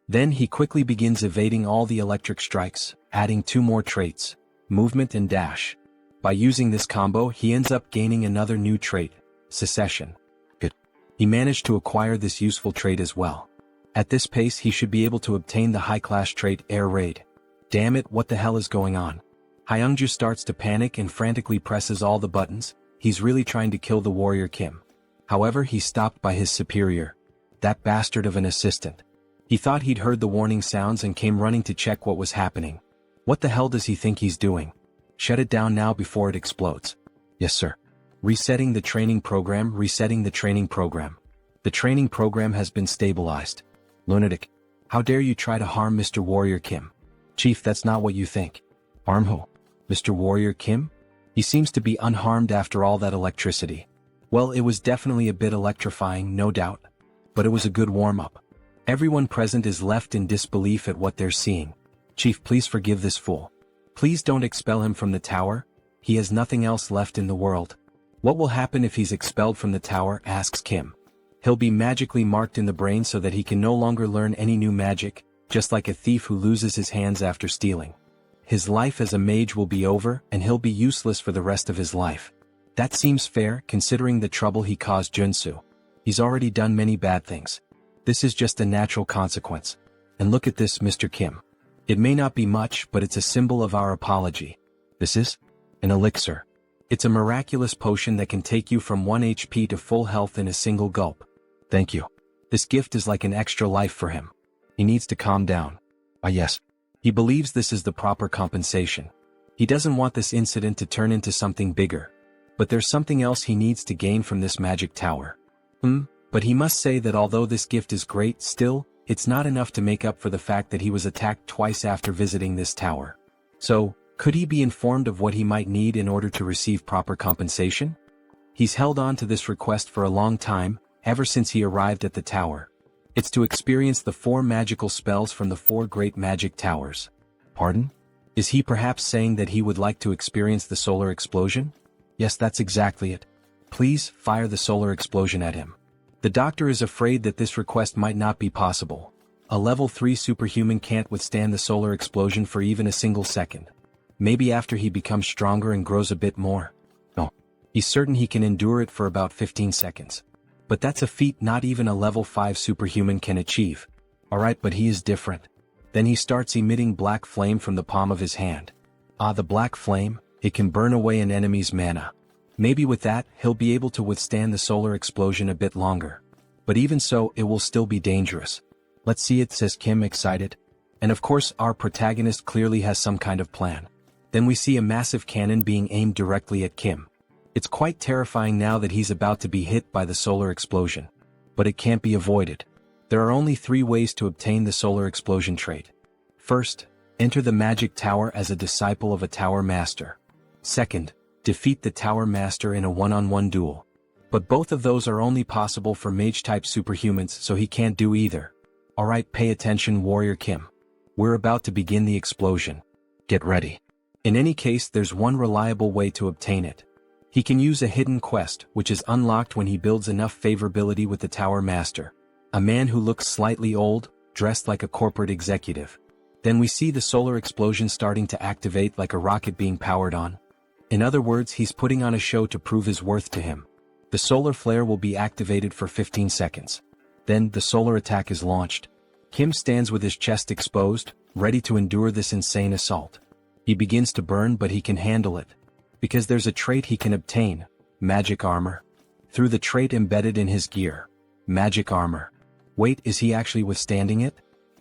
Then he quickly begins evading all the electric strikes, adding 2 more traits, movement and dash. By using this combo, he ends up gaining another new trait, secession. Good. He managed to acquire this useful trait as well. At this pace, he should be able to obtain the high-class trait, Air Raid. Damn it, what the hell is going on? Hyungju starts to panic and frantically presses all the buttons. He's really trying to kill the warrior Kim. However, he's stopped by his superior. That bastard of an assistant. He thought he'd heard the warning sounds and came running to check what was happening. What the hell does he think he's doing? Shut it down now before it explodes. Yes, sir. Resetting the training program. The training program has been stabilized. Lunatic. How dare you try to harm Mr. Warrior Kim? Chief, that's not what you think. Harm who? Mr. Warrior Kim? He seems to be unharmed after all that electricity. Well, it was definitely a bit electrifying, no doubt. But it was a good warm-up. Everyone present is left in disbelief at what they're seeing. Chief, please forgive this fool. Please don't expel him from the tower. He has nothing else left in the world. What will happen if he's expelled from the tower? Asks Kim. He'll be magically marked in the brain so that he can no longer learn any new magic, just like a thief who loses his hands after stealing. His life as a mage will be over, and he'll be useless for the rest of his life. That seems fair, considering the trouble he caused Joonsoo. He's already done many bad things. This is just a natural consequence. And look at this, Mr. Kim. It may not be much, but it's a symbol of our apology. This is an elixir. It's a miraculous potion that can take you from 1 HP to full health in a single gulp. Thank you. This gift is like an extra life for him. He needs to calm down. Ah yes. He believes this is the proper compensation. He doesn't want this incident to turn into something bigger. But there's something else he needs to gain from this magic tower. But he must say that although this gift is great, still, it's not enough to make up for the fact that he was attacked twice after visiting this tower. So, could he be informed of what he might need in order to receive proper compensation? He's held on to this request for a long time, ever since he arrived at the tower. It's to experience the 4 magical spells from the 4 great magic towers. Pardon? Is he perhaps saying that he would like to experience the solar explosion? Yes, that's exactly it. Please, fire the solar explosion at him. The doctor is afraid that this request might not be possible. A level 3 superhuman can't withstand the solar explosion for even a single second. Maybe after he becomes stronger and grows a bit more. No. He's certain he can endure it for about 15 seconds. But that's a feat not even a level 5 superhuman can achieve. Alright, but he is different. Then he starts emitting black flame from the palm of his hand. Ah, the black flame, it can burn away an enemy's mana. Maybe with that, he'll be able to withstand the solar explosion a bit longer. But even so, it will still be dangerous. Let's see it, says Kim, excited. And of course, our protagonist clearly has some kind of plan. Then we see a massive cannon being aimed directly at Kim. It's quite terrifying now that he's about to be hit by the solar explosion. But it can't be avoided. There are only 3 ways to obtain the solar explosion trait. First, enter the magic tower as a disciple of a tower master. Second, defeat the tower master in a one-on-one duel. But both of those are only possible for mage-type superhumans, so he can't do either. Alright, pay attention, Warrior Kim. We're about to begin the explosion. Get ready. In any case, there's one reliable way to obtain it. He can use a hidden quest, which is unlocked when he builds enough favorability with the tower master. A man who looks slightly old, dressed like a corporate executive. Then we see the solar explosion starting to activate like a rocket being powered on. In other words, he's putting on a show to prove his worth to him. The solar flare will be activated for 15 seconds. Then, the solar attack is launched. Kim stands with his chest exposed, ready to endure this insane assault. He begins to burn, but he can handle it. Because there's a trait he can obtain, magic armor. Through the trait embedded in his gear. Magic armor. Wait, is he actually withstanding it?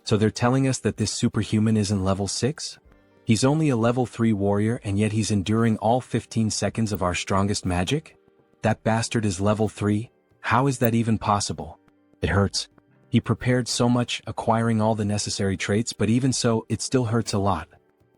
So they're telling us that this superhuman isn't level 6? He's only a level 3 warrior and yet he's enduring all 15 seconds of our strongest magic? That bastard is level 3? How is that even possible? It hurts. He prepared so much, acquiring all the necessary traits, but even so, it still hurts a lot.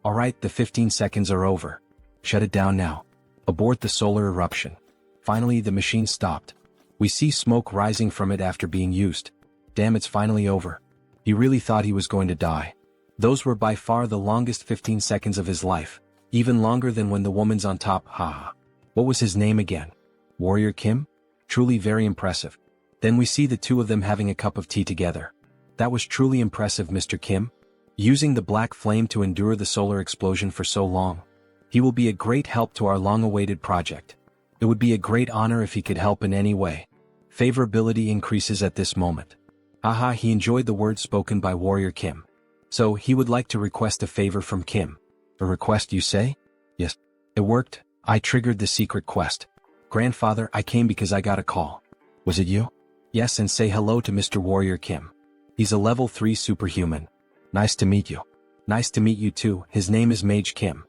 Alright, the 15 seconds are over. Shut it down now. Abort the solar eruption. Finally, the machine stopped. We see smoke rising from it after being used. Damn, it's finally over. He really thought he was going to die. Those were by far the longest 15 seconds of his life. Even longer than when the woman's on top, haha. What was his name again? Warrior Kim? Truly very impressive. Then we see the two of them having a cup of tea together. That was truly impressive, Mr. Kim. Using the black flame to endure the solar explosion for so long. He will be a great help to our long-awaited project. It would be a great honor if he could help in any way. Favorability increases at this moment. Haha, he enjoyed the words spoken by Warrior Kim. So, he would like to request a favor from Kim. A request, you say? Yes. It worked. I triggered the secret quest. Grandfather, I came because I got a call. Was it you? Yes, and say hello to Mr. Warrior Kim. He's a level 3 superhuman. Nice to meet you. Nice to meet you too. His name is Mage Kim.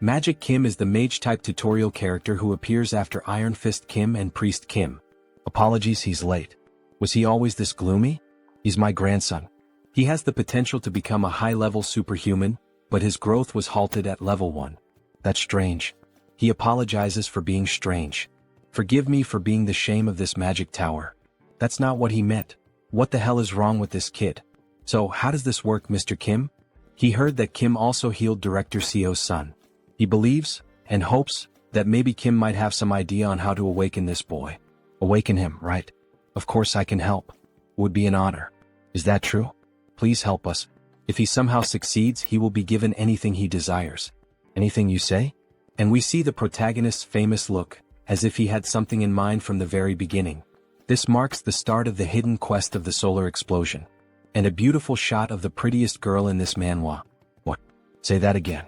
Magic Kim is the mage-type tutorial character who appears after Iron Fist Kim and Priest Kim. Apologies, he's late. Was he always this gloomy? He's my grandson. He has the potential to become a high-level superhuman, but his growth was halted at level 1. That's strange. He apologizes for being strange. Forgive me for being the shame of this magic tower. That's not what he meant. What the hell is wrong with this kid? So, how does this work, Mr. Kim? He heard that Kim also healed Director Seo's son. He believes, and hopes, that maybe Kim might have some idea on how to awaken this boy. Awaken him, right? Of course I can help. Would be an honor. Is that true? Please help us. If he somehow succeeds, he will be given anything he desires. Anything you say? And we see the protagonist's famous look, as if he had something in mind from the very beginning. This marks the start of the hidden quest of the solar explosion. And a beautiful shot of the prettiest girl in this manhwa. What? Say that again.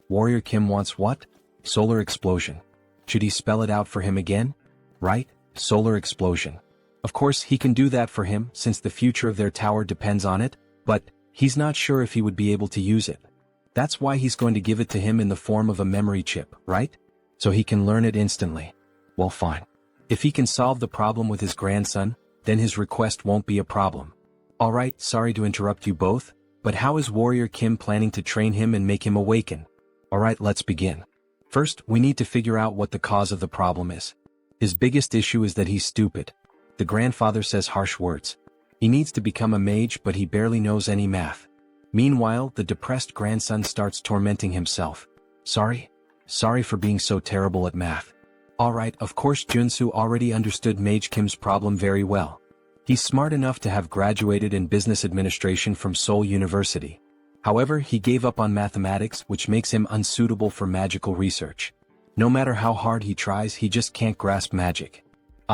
Warrior Kim wants what? Solar explosion. Should he spell it out for him again? Right? Solar explosion. Of course, he can do that for him, since the future of their tower depends on it, but he's not sure if he would be able to use it. That's why he's going to give it to him in the form of a memory chip, right? So he can learn it instantly. Well, fine. If he can solve the problem with his grandson, then his request won't be a problem. Alright, sorry to interrupt you both, but how is Warrior Kim planning to train him and make him awaken? Alright, let's begin. First, we need to figure out what the cause of the problem is. His biggest issue is that he's stupid. The grandfather says harsh words. He needs to become a mage, but he barely knows any math. Meanwhile, the depressed grandson starts tormenting himself. Sorry for being so terrible at math. Alright, of course Joonsoo already understood Mage Kim's problem very well. He's smart enough to have graduated in business administration from Seoul University. However, he gave up on mathematics, which makes him unsuitable for magical research. No matter how hard he tries, he just can't grasp magic.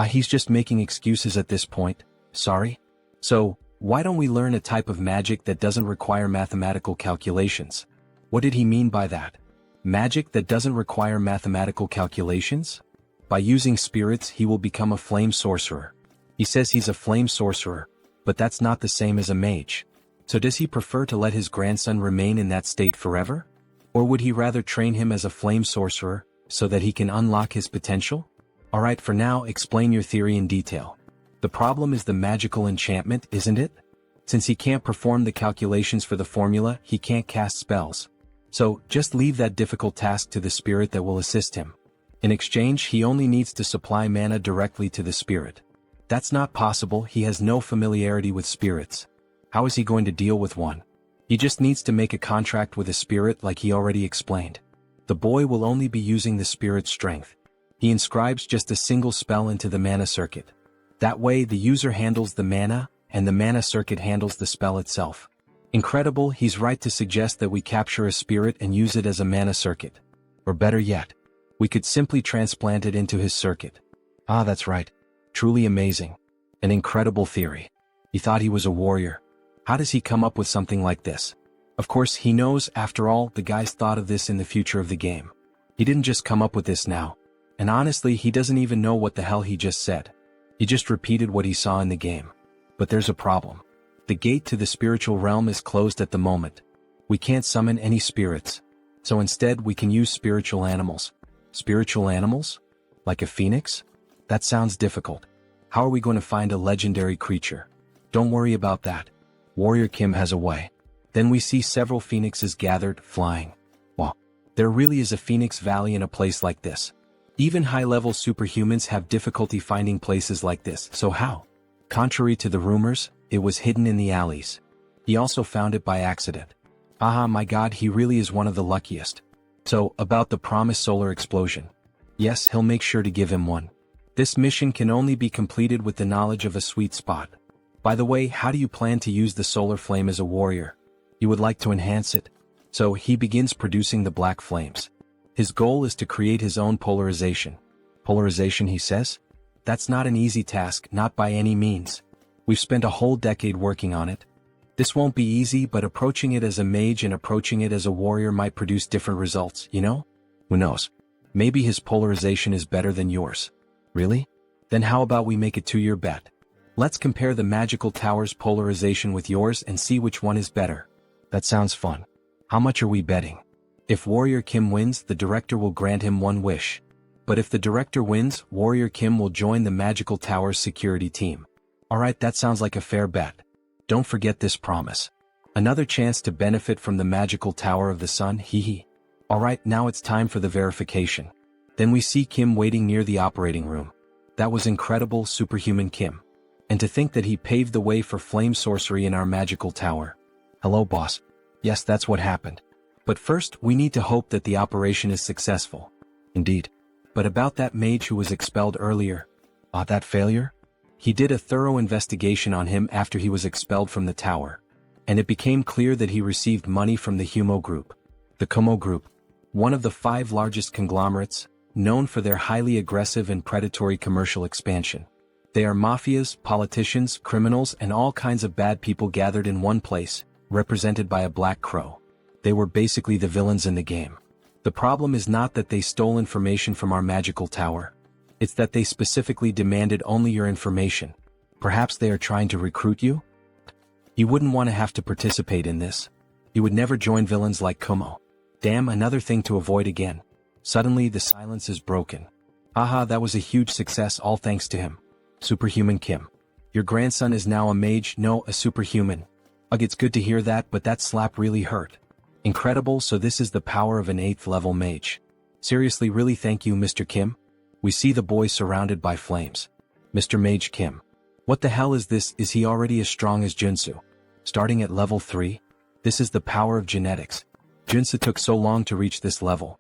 He's just making excuses at this point. Sorry? So, why don't we learn a type of magic that doesn't require mathematical calculations? What did he mean by that? Magic that doesn't require mathematical calculations? By using spirits, he will become a flame sorcerer. He says he's a flame sorcerer, but that's not the same as a mage. So does he prefer to let his grandson remain in that state forever? Or would he rather train him as a flame sorcerer, so that he can unlock his potential? Alright, for now, explain your theory in detail. The problem is the magical enchantment, isn't it? Since he can't perform the calculations for the formula, he can't cast spells. So, just leave that difficult task to the spirit that will assist him. In exchange, he only needs to supply mana directly to the spirit. That's not possible, he has no familiarity with spirits. How is he going to deal with one? He just needs to make a contract with a spirit like he already explained. The boy will only be using the spirit's strength. He inscribes just a single spell into the mana circuit. That way the user handles the mana, and the mana circuit handles the spell itself. Incredible, he's right to suggest that we capture a spirit and use it as a mana circuit. Or better yet, we could simply transplant it into his circuit. That's right. Truly amazing. An incredible theory. He thought he was a warrior. How does he come up with something like this? Of course, he knows, after all, the guys thought of this in the future of the game. He didn't just come up with this now. And honestly, he doesn't even know what the hell he just said. He just repeated what he saw in the game. But there's a problem. The gate to the spiritual realm is closed at the moment. We can't summon any spirits. So instead we can use spiritual animals. Spiritual animals? Like a phoenix? That sounds difficult. How are we going to find a legendary creature? Don't worry about that. Warrior Kim has a way. Then we see several phoenixes gathered, flying. Wow. There really is a phoenix valley in a place like this. Even high-level superhumans have difficulty finding places like this, so how? Contrary to the rumors, it was hidden in the alleys. He also found it by accident. My god, he really is one of the luckiest. So, about the promised solar explosion. Yes, he'll make sure to give him one. This mission can only be completed with the knowledge of a sweet spot. By the way, how do you plan to use the solar flame as a warrior? You would like to enhance it. So, he begins producing the black flames. His goal is to create his own polarization. Polarization, he says? That's not an easy task, not by any means. We've spent a whole decade working on it. This won't be easy, but approaching it as a mage and approaching it as a warrior might produce different results, you know? Who knows? Maybe his polarization is better than yours. Really? Then how about we make a 2-year bet? Let's compare the magical tower's polarization with yours and see which one is better. That sounds fun. How much are we betting? If Warrior Kim wins, the director will grant him one wish. But if the director wins, Warrior Kim will join the magical tower's security team. Alright, that sounds like a fair bet. Don't forget this promise. Another chance to benefit from the magical tower of the sun, hehe. Alright, now it's time for the verification. Then we see Kim waiting near the operating room. That was incredible, superhuman Kim. And to think that he paved the way for flame sorcery in our magical tower. Hello, boss. Yes, that's what happened. But first, we need to hope that the operation is successful. Indeed. But about that mage who was expelled earlier. That failure? He did a thorough investigation on him after he was expelled from the tower. And it became clear that he received money from the Humo Group. The Kumo Group. One of the 5 largest conglomerates, known for their highly aggressive and predatory commercial expansion. They are mafias, politicians, criminals, and all kinds of bad people gathered in one place, represented by a black crow. They were basically the villains in the game. The problem is not that they stole information from our magical tower. It's that they specifically demanded only your information. Perhaps they are trying to recruit you? You wouldn't want to have to participate in this. You would never join villains like Kumo. Damn, another thing to avoid again. Suddenly the silence is broken. That was a huge success, all thanks to him. Superhuman Kim. Your grandson is now a mage, no, a superhuman. Ugh, it's good to hear that, but that slap really hurt. Incredible, so this is the power of an 8th level mage. Seriously, really thank you, Mr. Kim. We see the boy surrounded by flames. Mr. Mage Kim. What the hell is this? Is he already as strong as Joonsoo? Starting at level 3? This is the power of genetics. Joonsoo took so long to reach this level.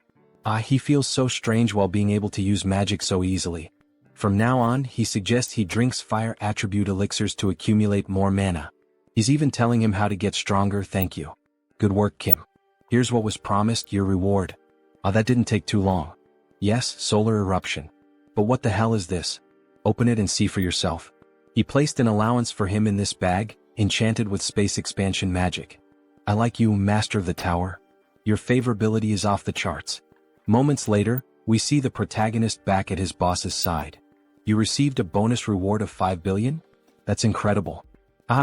He feels so strange while being able to use magic so easily. From now on, he suggests he drinks fire attribute elixirs to accumulate more mana. He's even telling him how to get stronger. Thank you. Good work, Kim. Here's what was promised, your reward. That didn't take too long. Yes, solar eruption. But what the hell is this? Open it and see for yourself. He placed an allowance for him in this bag, enchanted with space expansion magic. I like you, Master of the Tower. Your favorability is off the charts. Moments later, we see the protagonist back at his boss's side. You received a bonus reward of 5 billion? That's incredible.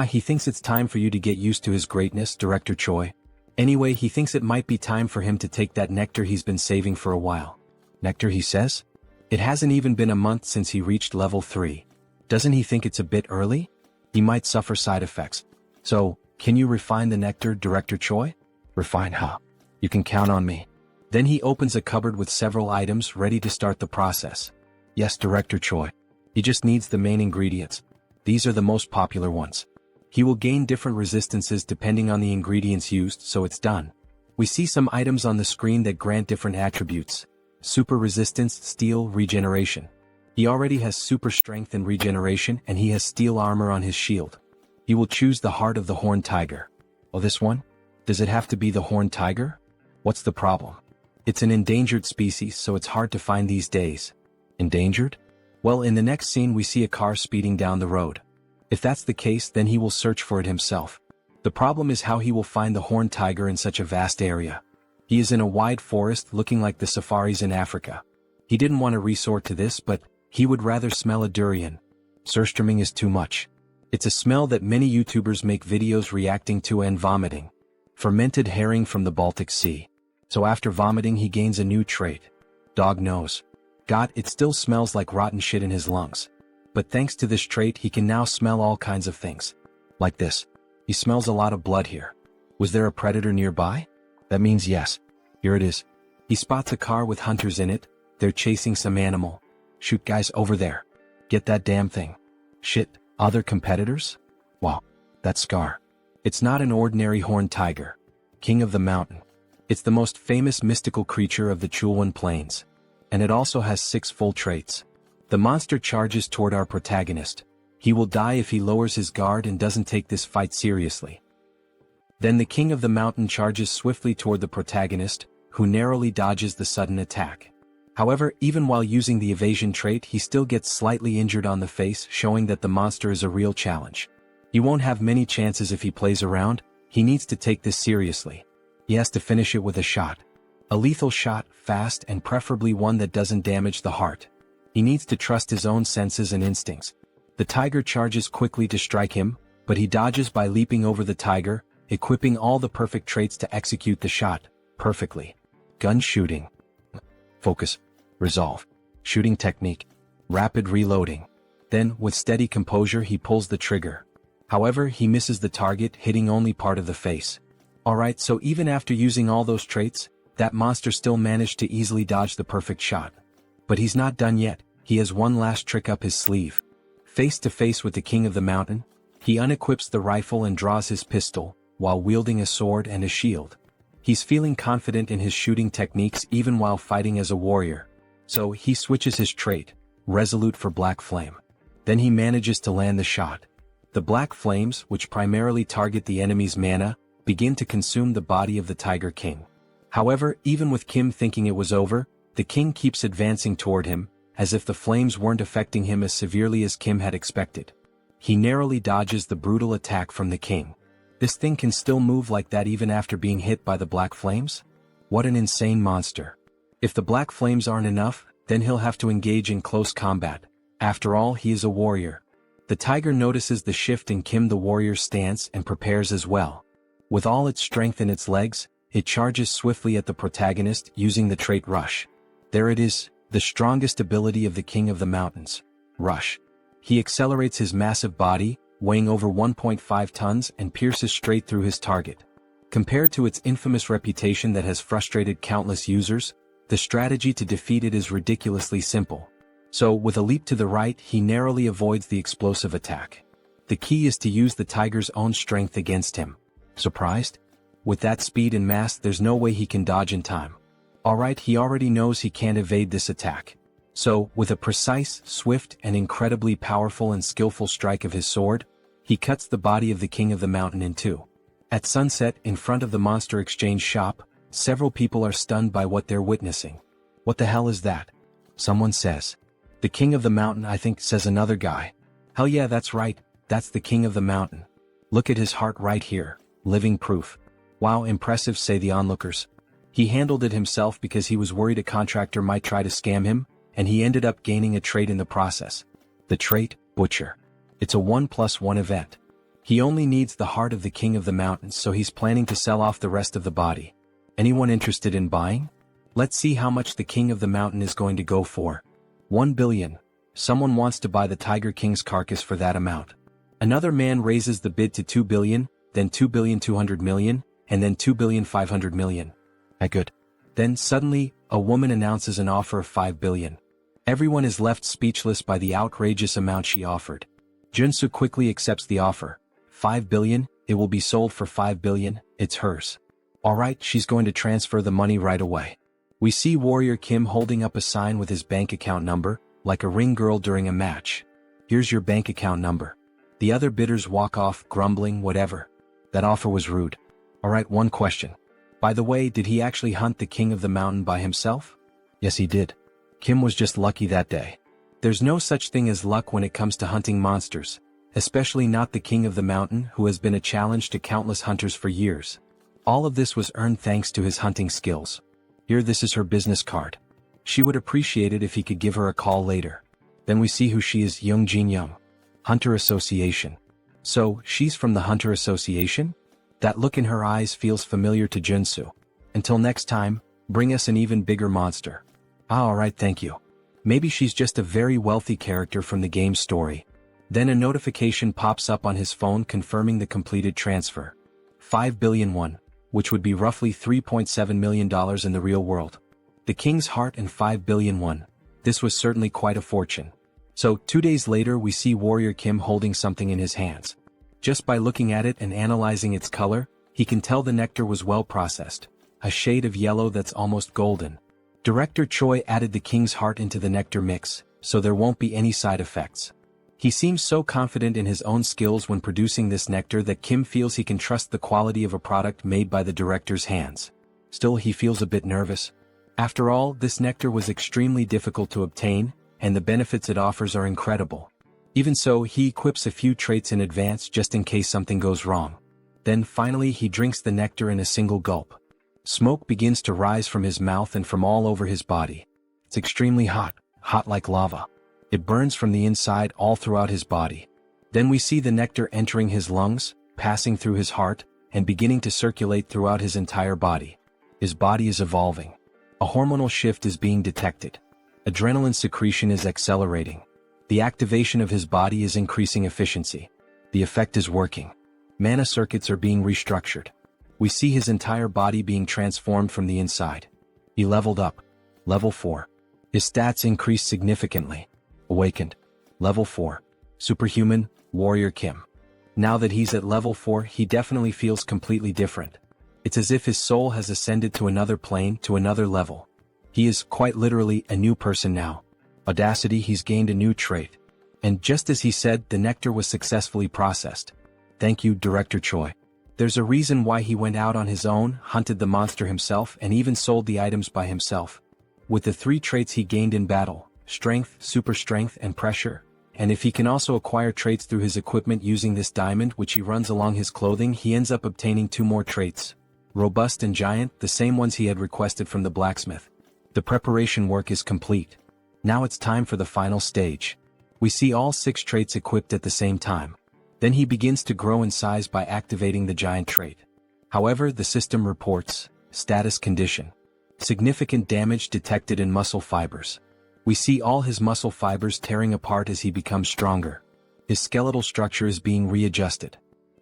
He thinks it's time for you to get used to his greatness, Director Choi. Anyway, he thinks it might be time for him to take that nectar he's been saving for a while. Nectar, he says? It hasn't even been a month since he reached level 3. Doesn't he think it's a bit early? He might suffer side effects. So, can you refine the nectar, Director Choi? Refine, huh? You can count on me. Then he opens a cupboard with several items ready to start the process. Yes, Director Choi. He just needs the main ingredients. These are the most popular ones. He will gain different resistances depending on the ingredients used, so it's done. We see some items on the screen that grant different attributes. Super resistance, steel, regeneration. He already has super strength and regeneration, and he has steel armor on his shield. He will choose the heart of the horned tiger. Oh, this one? Does it have to be the horned tiger? What's the problem? It's an endangered species, so it's hard to find these days. Endangered? Well, in the next scene we see a car speeding down the road. If that's the case, then he will search for it himself. The problem is how he will find the horned tiger in such a vast area. He is in a wide forest looking like the safaris in Africa. He didn't want to resort to this, but he would rather smell a durian. Surströmming is too much. It's a smell that many YouTubers make videos reacting to and vomiting. Fermented herring from the Baltic Sea. So after vomiting he gains a new trait. Dog nose. God, it still smells like rotten shit in his lungs. But thanks to this trait he can now smell all kinds of things. Like this. He smells a lot of blood here. Was there a predator nearby? That means yes. Here it is. He spots a car with hunters in it. They're chasing some animal. Shoot, guys, over there. Get that damn thing. Shit, other competitors? Wow, that's Scar. It's not an ordinary horned tiger. King of the mountain. It's the most famous mystical creature of the Chulwan Plains. And it also has 6 full traits. The monster charges toward our protagonist. He will die if he lowers his guard and doesn't take this fight seriously. Then the king of the mountain charges swiftly toward the protagonist, who narrowly dodges the sudden attack. However, even while using the evasion trait, he still gets slightly injured on the face, showing that the monster is a real challenge. He won't have many chances if he plays around. He needs to take this seriously. He has to finish it with a shot. A lethal shot, fast, and preferably one that doesn't damage the heart. He needs to trust his own senses and instincts. The tiger charges quickly to strike him, but he dodges by leaping over the tiger, equipping all the perfect traits to execute the shot perfectly. Gun shooting. Focus. Resolve. Shooting technique. Rapid reloading. Then, with steady composure, he pulls the trigger. However, he misses the target, hitting only part of the face. Alright, so even after using all those traits, that monster still managed to easily dodge the perfect shot. But he's not done yet. He has one last trick up his sleeve. Face to face with the king of the mountain, he unequips the rifle and draws his pistol, while wielding a sword and a shield. He's feeling confident in his shooting techniques even while fighting as a warrior. So he switches his trait, resolute for black flame. Then he manages to land the shot. The black flames, which primarily target the enemy's mana, begin to consume the body of the Tiger King. However, even with Kim thinking it was over, the king keeps advancing toward him, as if the flames weren't affecting him as severely as Kim had expected. He narrowly dodges the brutal attack from the king. This thing can still move like that even after being hit by the black flames? What an insane monster. If the black flames aren't enough, then he'll have to engage in close combat. After all, he is a warrior. The tiger notices the shift in Kim the warrior's stance and prepares as well. With all its strength in its legs, it charges swiftly at the protagonist using the trait Rush. There it is, the strongest ability of the King of the Mountains. Rush. He accelerates his massive body, weighing over 1.5 tons, and pierces straight through his target. Compared to its infamous reputation that has frustrated countless users, the strategy to defeat it is ridiculously simple. So, with a leap to the right, he narrowly avoids the explosive attack. The key is to use the tiger's own strength against him. Surprised? With that speed and mass, there's no way he can dodge in time. Alright, he already knows he can't evade this attack. So, with a precise, swift, and incredibly powerful and skillful strike of his sword, he cuts the body of the king of the mountain in two. At sunset, in front of the monster exchange shop, several people are stunned by what they're witnessing. What the hell is that? Someone says. The king of the mountain, I think, says another guy. Hell yeah, that's right, that's the king of the mountain. Look at his heart right here, living proof. Wow, impressive, say the onlookers. He handled it himself because he was worried a contractor might try to scam him, and he ended up gaining a trait in the process. The trait, Butcher. It's a 1+1 event. He only needs the heart of the king of the mountains, so he's planning to sell off the rest of the body. Anyone interested in buying? Let's see how much the king of the mountain is going to go for. 1 billion. Someone wants to buy the Tiger King's carcass for that amount. Another man raises the bid to 2 billion, then 2,200 million, and then 2,500 million. Good. Then suddenly, a woman announces an offer of 5 billion. Everyone is left speechless by the outrageous amount she offered. Joonsoo quickly accepts the offer. 5 billion, it will be sold for 5 billion, it's hers. Alright, she's going to transfer the money right away. We see Warrior Kim holding up a sign with his bank account number, like a ring girl during a match. Here's your bank account number. The other bidders walk off, grumbling, whatever. That offer was rude. Alright, one question. By the way, did he actually hunt the king of the mountain by himself? Yes, he did. Kim was just lucky that day. There's no such thing as luck when it comes to hunting monsters, especially not the king of the mountain, who has been a challenge to countless hunters for years. All of this was earned thanks to his hunting skills. Here, this is her business card. She would appreciate it if he could give her a call later. Then we see who she is, Young Jin Young. Hunter Association. So, she's from the Hunter Association? That look in her eyes feels familiar to Joonsoo. Until next time, bring us an even bigger monster. Alright, thank you. Maybe she's just a very wealthy character from the game's story. Then a notification pops up on his phone confirming the completed transfer. 5 billion won, which would be roughly $3.7 million in the real world. The king's heart and 5 billion won. This was certainly quite a fortune. So, 2 days later we see Warrior Kim holding something in his hands. Just by looking at it and analyzing its color, he can tell the nectar was well processed. A shade of yellow that's almost golden. Director Choi added the king's heart into the nectar mix, so there won't be any side effects. He seems so confident in his own skills when producing this nectar that Kim feels he can trust the quality of a product made by the director's hands. Still, he feels a bit nervous. After all, this nectar was extremely difficult to obtain, and the benefits it offers are incredible. Even so, he equips a few traits in advance just in case something goes wrong. Then finally he drinks the nectar in a single gulp. Smoke begins to rise from his mouth and from all over his body. It's extremely hot, hot like lava. It burns from the inside all throughout his body. Then we see the nectar entering his lungs, passing through his heart, and beginning to circulate throughout his entire body. His body is evolving. A hormonal shift is being detected. Adrenaline secretion is accelerating. The activation of his body is increasing efficiency. The effect is working. Mana circuits are being restructured. We see his entire body being transformed from the inside. He leveled up. Level 4. His stats increased significantly. Awakened. Level 4. Superhuman, Warrior Kim. Now that he's at level 4, he definitely feels completely different. It's as if his soul has ascended to another plane, to another level. He is, quite literally, a new person now. Audacity, he's gained a new trait. And just as he said, the nectar was successfully processed. Thank you, Director Choi. There's a reason why he went out on his own, hunted the monster himself, and even sold the items by himself. With the 3 traits he gained in battle, strength, super strength, and pressure, and if he can also acquire traits through his equipment using this diamond which he runs along his clothing, he ends up obtaining 2 more traits. Robust and giant, the same ones he had requested from the blacksmith. The preparation work is complete. Now it's time for the final stage. We see all 6 traits equipped at the same time. Then he begins to grow in size by activating the giant trait. However, the system reports, status condition. Significant damage detected in muscle fibers. We see all his muscle fibers tearing apart as he becomes stronger. His skeletal structure is being readjusted.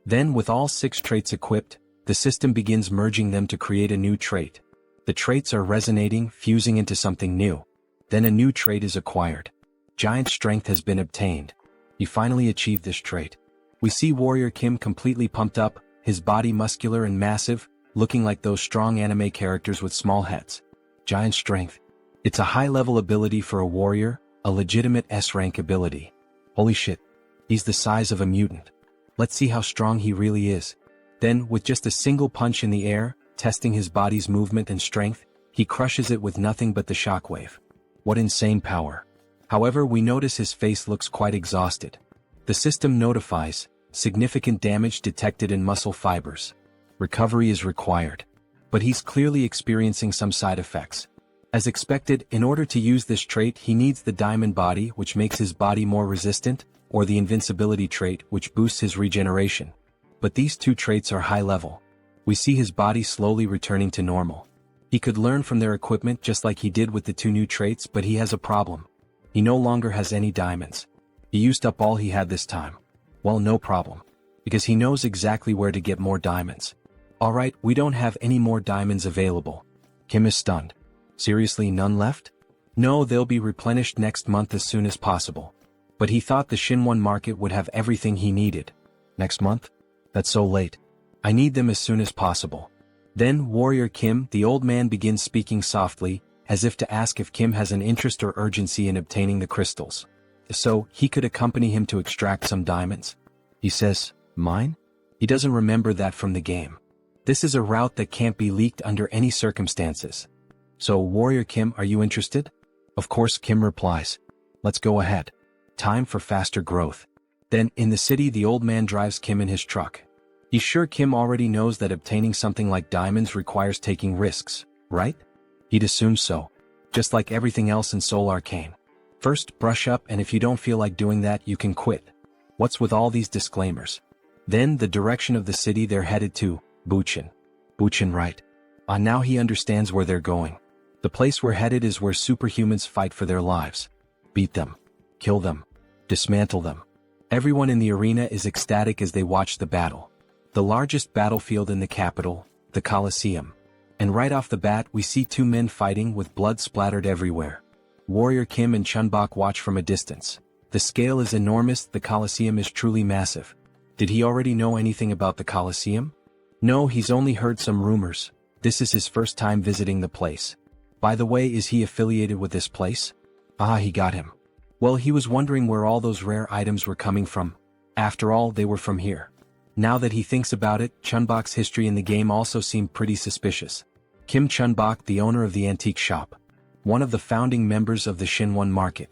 Then, with all 6 traits equipped, the system begins merging them to create a new trait. The traits are resonating, fusing into something new. Then a new trait is acquired. Giant strength has been obtained. He finally achieved this trait. We see Warrior Kim completely pumped up, his body muscular and massive, looking like those strong anime characters with small heads. Giant strength. It's a high-level ability for a warrior, a legitimate S-rank ability. Holy shit. He's the size of a mutant. Let's see how strong he really is. Then, with just a single punch in the air, testing his body's movement and strength, he crushes it with nothing but the shockwave. What insane power. However, we notice his face looks quite exhausted. The system notifies, significant damage detected in muscle fibers. Recovery is required. But he's clearly experiencing some side effects. As expected, in order to use this trait he needs the diamond body, which makes his body more resistant, or the invincibility trait, which boosts his regeneration. But these two traits are high level. We see his body slowly returning to normal. He could learn from their equipment just like he did with the two new traits, but he has a problem. He no longer has any diamonds. He used up all he had this time. Well, no problem. Because he knows exactly where to get more diamonds. Alright, we don't have any more diamonds available. Kim is stunned. Seriously, none left? No, they'll be replenished next month as soon as possible. But he thought the Shinwon market would have everything he needed. Next month? That's so late. I need them as soon as possible. Then Warrior Kim, the old man, begins speaking softly, as if to ask if Kim has an interest or urgency in obtaining the crystals. So, he could accompany him to extract some diamonds. He says, "Mine?" He doesn't remember that from the game. This is a route that can't be leaked under any circumstances. So, Warrior Kim, are you interested? Of course, Kim replies. Let's go ahead. Time for faster growth. Then, in the city, the old man drives Kim in his truck. He's sure Kim already knows that obtaining something like diamonds requires taking risks, right? He'd assume so. Just like everything else in Seoul Arcane. First, brush up, and if you don't feel like doing that, you can quit. What's with all these disclaimers? Then, the direction of the city they're headed to, Buchin. Buchin, right. Now he understands where they're going. The place we're headed is where superhumans fight for their lives. Beat them. Kill them. Dismantle them. Everyone in the arena is ecstatic as they watch the battle. The largest battlefield in the capital, the Colosseum. And right off the bat we see two men fighting with blood splattered everywhere. Warrior Kim and Chunbok watch from a distance. The scale is enormous, the Colosseum is truly massive. Did he already know anything about the Colosseum? No, he's only heard some rumors. This is his first time visiting the place. By the way, is he affiliated with this place? Ah, he got him. Well, he was wondering where all those rare items were coming from. After all, they were from here. Now that he thinks about it, Chunbok's history in the game also seemed pretty suspicious. Kim Chunbok, the owner of the antique shop. One of the founding members of the Shinwon market.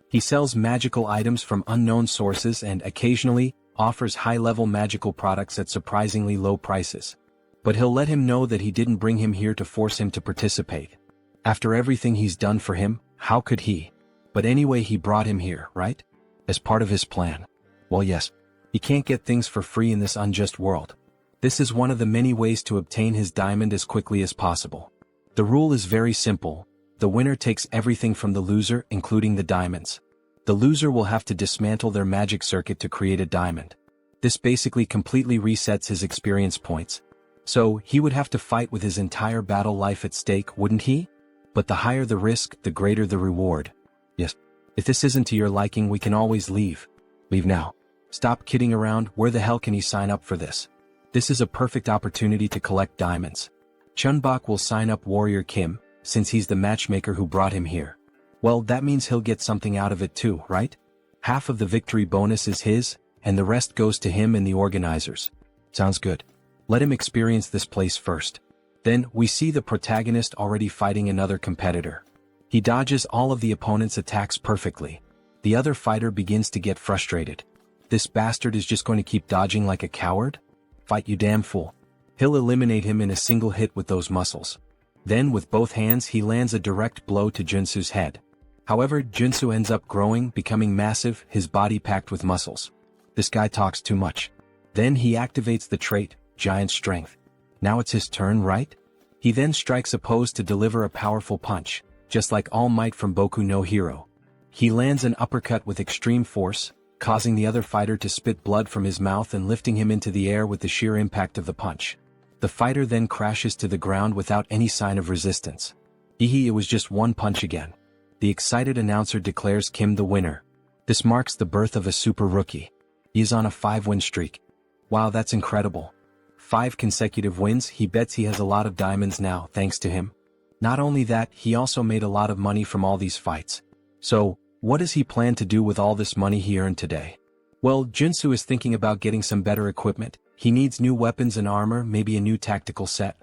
He sells magical items from unknown sources and occasionally offers high-level magical products at surprisingly low prices. But he'll let him know that he didn't bring him here to force him to participate. After everything he's done for him, how could he? But anyway, he brought him here, right? As part of his plan. Well, yes. He can't get things for free in this unjust world. This is one of the many ways to obtain his diamond as quickly as possible. The rule is very simple. The winner takes everything from the loser, including the diamonds. The loser will have to dismantle their magic circuit to create a diamond. This basically completely resets his experience points. So, he would have to fight with his entire battle life at stake, wouldn't he? But the higher the risk, the greater the reward. Yes. If this isn't to your liking, we can always leave. Leave now. Stop kidding around, where the hell can he sign up for this? This is a perfect opportunity to collect diamonds. Chunbok will sign up Warrior Kim, since he's the matchmaker who brought him here. Well, that means he'll get something out of it too, right? Half of the victory bonus is his, and the rest goes to him and the organizers. Sounds good. Let him experience this place first. Then, we see the protagonist already fighting another competitor. He dodges all of the opponent's attacks perfectly. The other fighter begins to get frustrated. This bastard is just going to keep dodging like a coward? Fight, you damn fool. He'll eliminate him in a single hit with those muscles. Then with both hands he lands a direct blow to Joonsoo's head. However, Joonsoo ends up growing, becoming massive, his body packed with muscles. This guy talks too much. Then he activates the trait, Giant Strength. Now it's his turn, right? He then strikes a pose to deliver a powerful punch, just like All Might from Boku no Hero. He lands an uppercut with extreme force, causing the other fighter to spit blood from his mouth and lifting him into the air with the sheer impact of the punch. The fighter then crashes to the ground without any sign of resistance. It was just one punch again. the excited announcer declares Kim the winner. This marks the birth of a super rookie. He is on a 5-win streak. Wow, that's incredible. 5 consecutive wins. He bets he has a lot of diamonds now, thanks to him. Not only that, he also made a lot of money from all these fights. So, what does he plan to do with all this money he earned today? Well, Joonsoo is thinking about getting some better equipment. He needs new weapons and armor, maybe a new tactical set.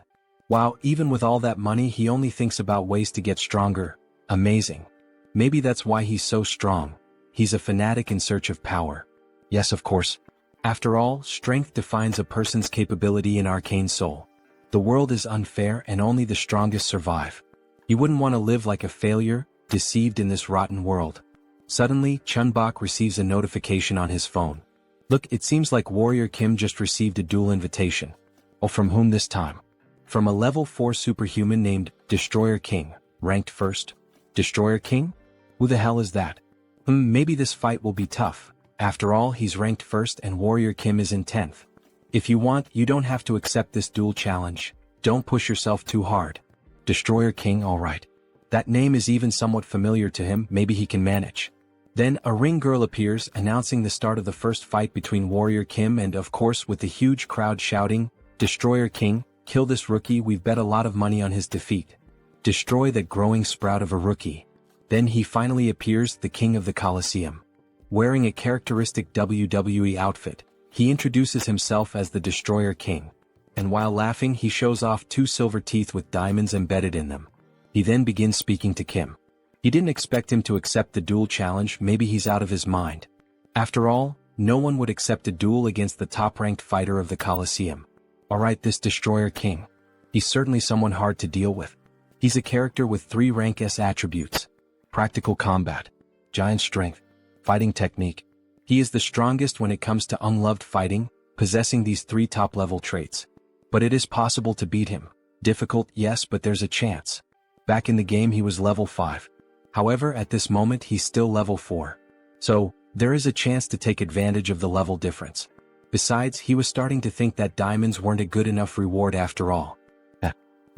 Wow, even with all that money, he only thinks about ways to get stronger. Amazing. Maybe that's why he's so strong. He's a fanatic in search of power. Yes, of course. After all, strength defines a person's capability in Arcane Seoul. The world is unfair and only the strongest survive. You wouldn't want to live like a failure, deceived in this rotten world. Suddenly, Chunbok receives a notification on his phone. Look, it seems like Warrior Kim just received a duel invitation. Oh, from whom this time? From a level 4 superhuman named Destroyer King, ranked first. Destroyer King? Who the hell is that? Maybe this fight will be tough. After all, he's ranked first and Warrior Kim is in 10th. If you want, you don't have to accept this duel challenge. Don't push yourself too hard. Destroyer King, alright. That name is even somewhat familiar to him, maybe he can manage. Then a ring girl appears, announcing the start of the first fight between Warrior Kim and, of course, with the huge crowd shouting, Destroyer King, kill this rookie, we've bet a lot of money on his defeat. Destroy that growing sprout of a rookie. Then he finally appears, the king of the Colosseum. Wearing a characteristic WWE outfit, he introduces himself as the Destroyer King. And while laughing, he shows off 2 silver teeth with diamonds embedded in them. He then begins speaking to Kim. He didn't expect him to accept the duel challenge, maybe he's out of his mind. After all, no one would accept a duel against the top-ranked fighter of the Colosseum. Alright, this Destroyer King. He's certainly someone hard to deal with. He's a character with 3 rank S attributes. Practical combat, giant strength, fighting technique. He is the strongest when it comes to unloved fighting, possessing these 3 top-level traits. But it is possible to beat him. Difficult, yes, but there's a chance. Back in the game he was level 5. However, at this moment he's still level 4. So, there is a chance to take advantage of the level difference. Besides, he was starting to think that diamonds weren't a good enough reward after all.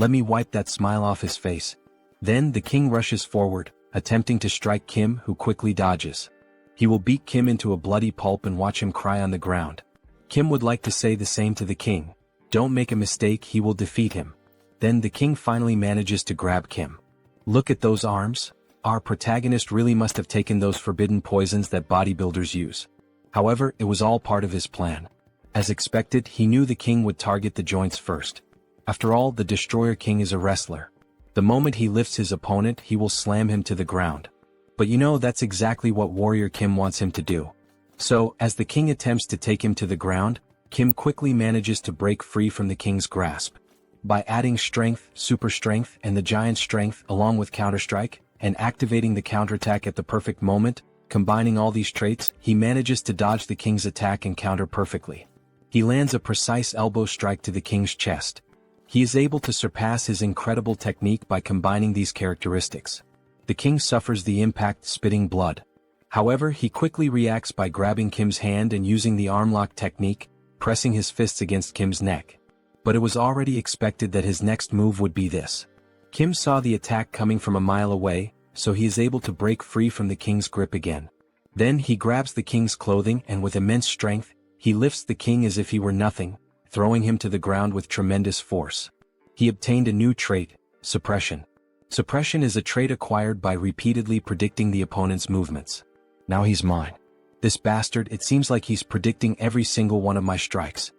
Let me wipe that smile off his face. Then the king rushes forward, attempting to strike Kim, who quickly dodges. He will beat Kim into a bloody pulp and watch him cry on the ground. Kim would like to say the same to the king. Don't make a mistake, he will defeat him. Then the king finally manages to grab Kim. Look at those arms. Our protagonist really must have taken those forbidden poisons that bodybuilders use. However, it was all part of his plan. As expected, he knew the king would target the joints first. After all, the Destroyer King is a wrestler. The moment he lifts his opponent, he will slam him to the ground. But you know, that's exactly what Warrior Kim wants him to do. So, as the king attempts to take him to the ground, Kim quickly manages to break free from the king's grasp. By adding strength, super strength, and the giant strength along with counterstrike, and activating the counterattack at the perfect moment, combining all these traits, he manages to dodge the king's attack and counter perfectly. He lands a precise elbow strike to the king's chest. He is able to surpass his incredible technique by combining these characteristics. The king suffers the impact, spitting blood. However, he quickly reacts by grabbing Kim's hand and using the armlock technique, pressing his fists against Kim's neck. But it was already expected that his next move would be this. Kim saw the attack coming from a mile away, so he is able to break free from the king's grip again. Then he grabs the king's clothing and with immense strength, he lifts the king as if he were nothing, throwing him to the ground with tremendous force. He obtained a new trait, suppression. Suppression is a trait acquired by repeatedly predicting the opponent's movements. Now he's mine. This bastard, it seems like he's predicting every single one of my strikes.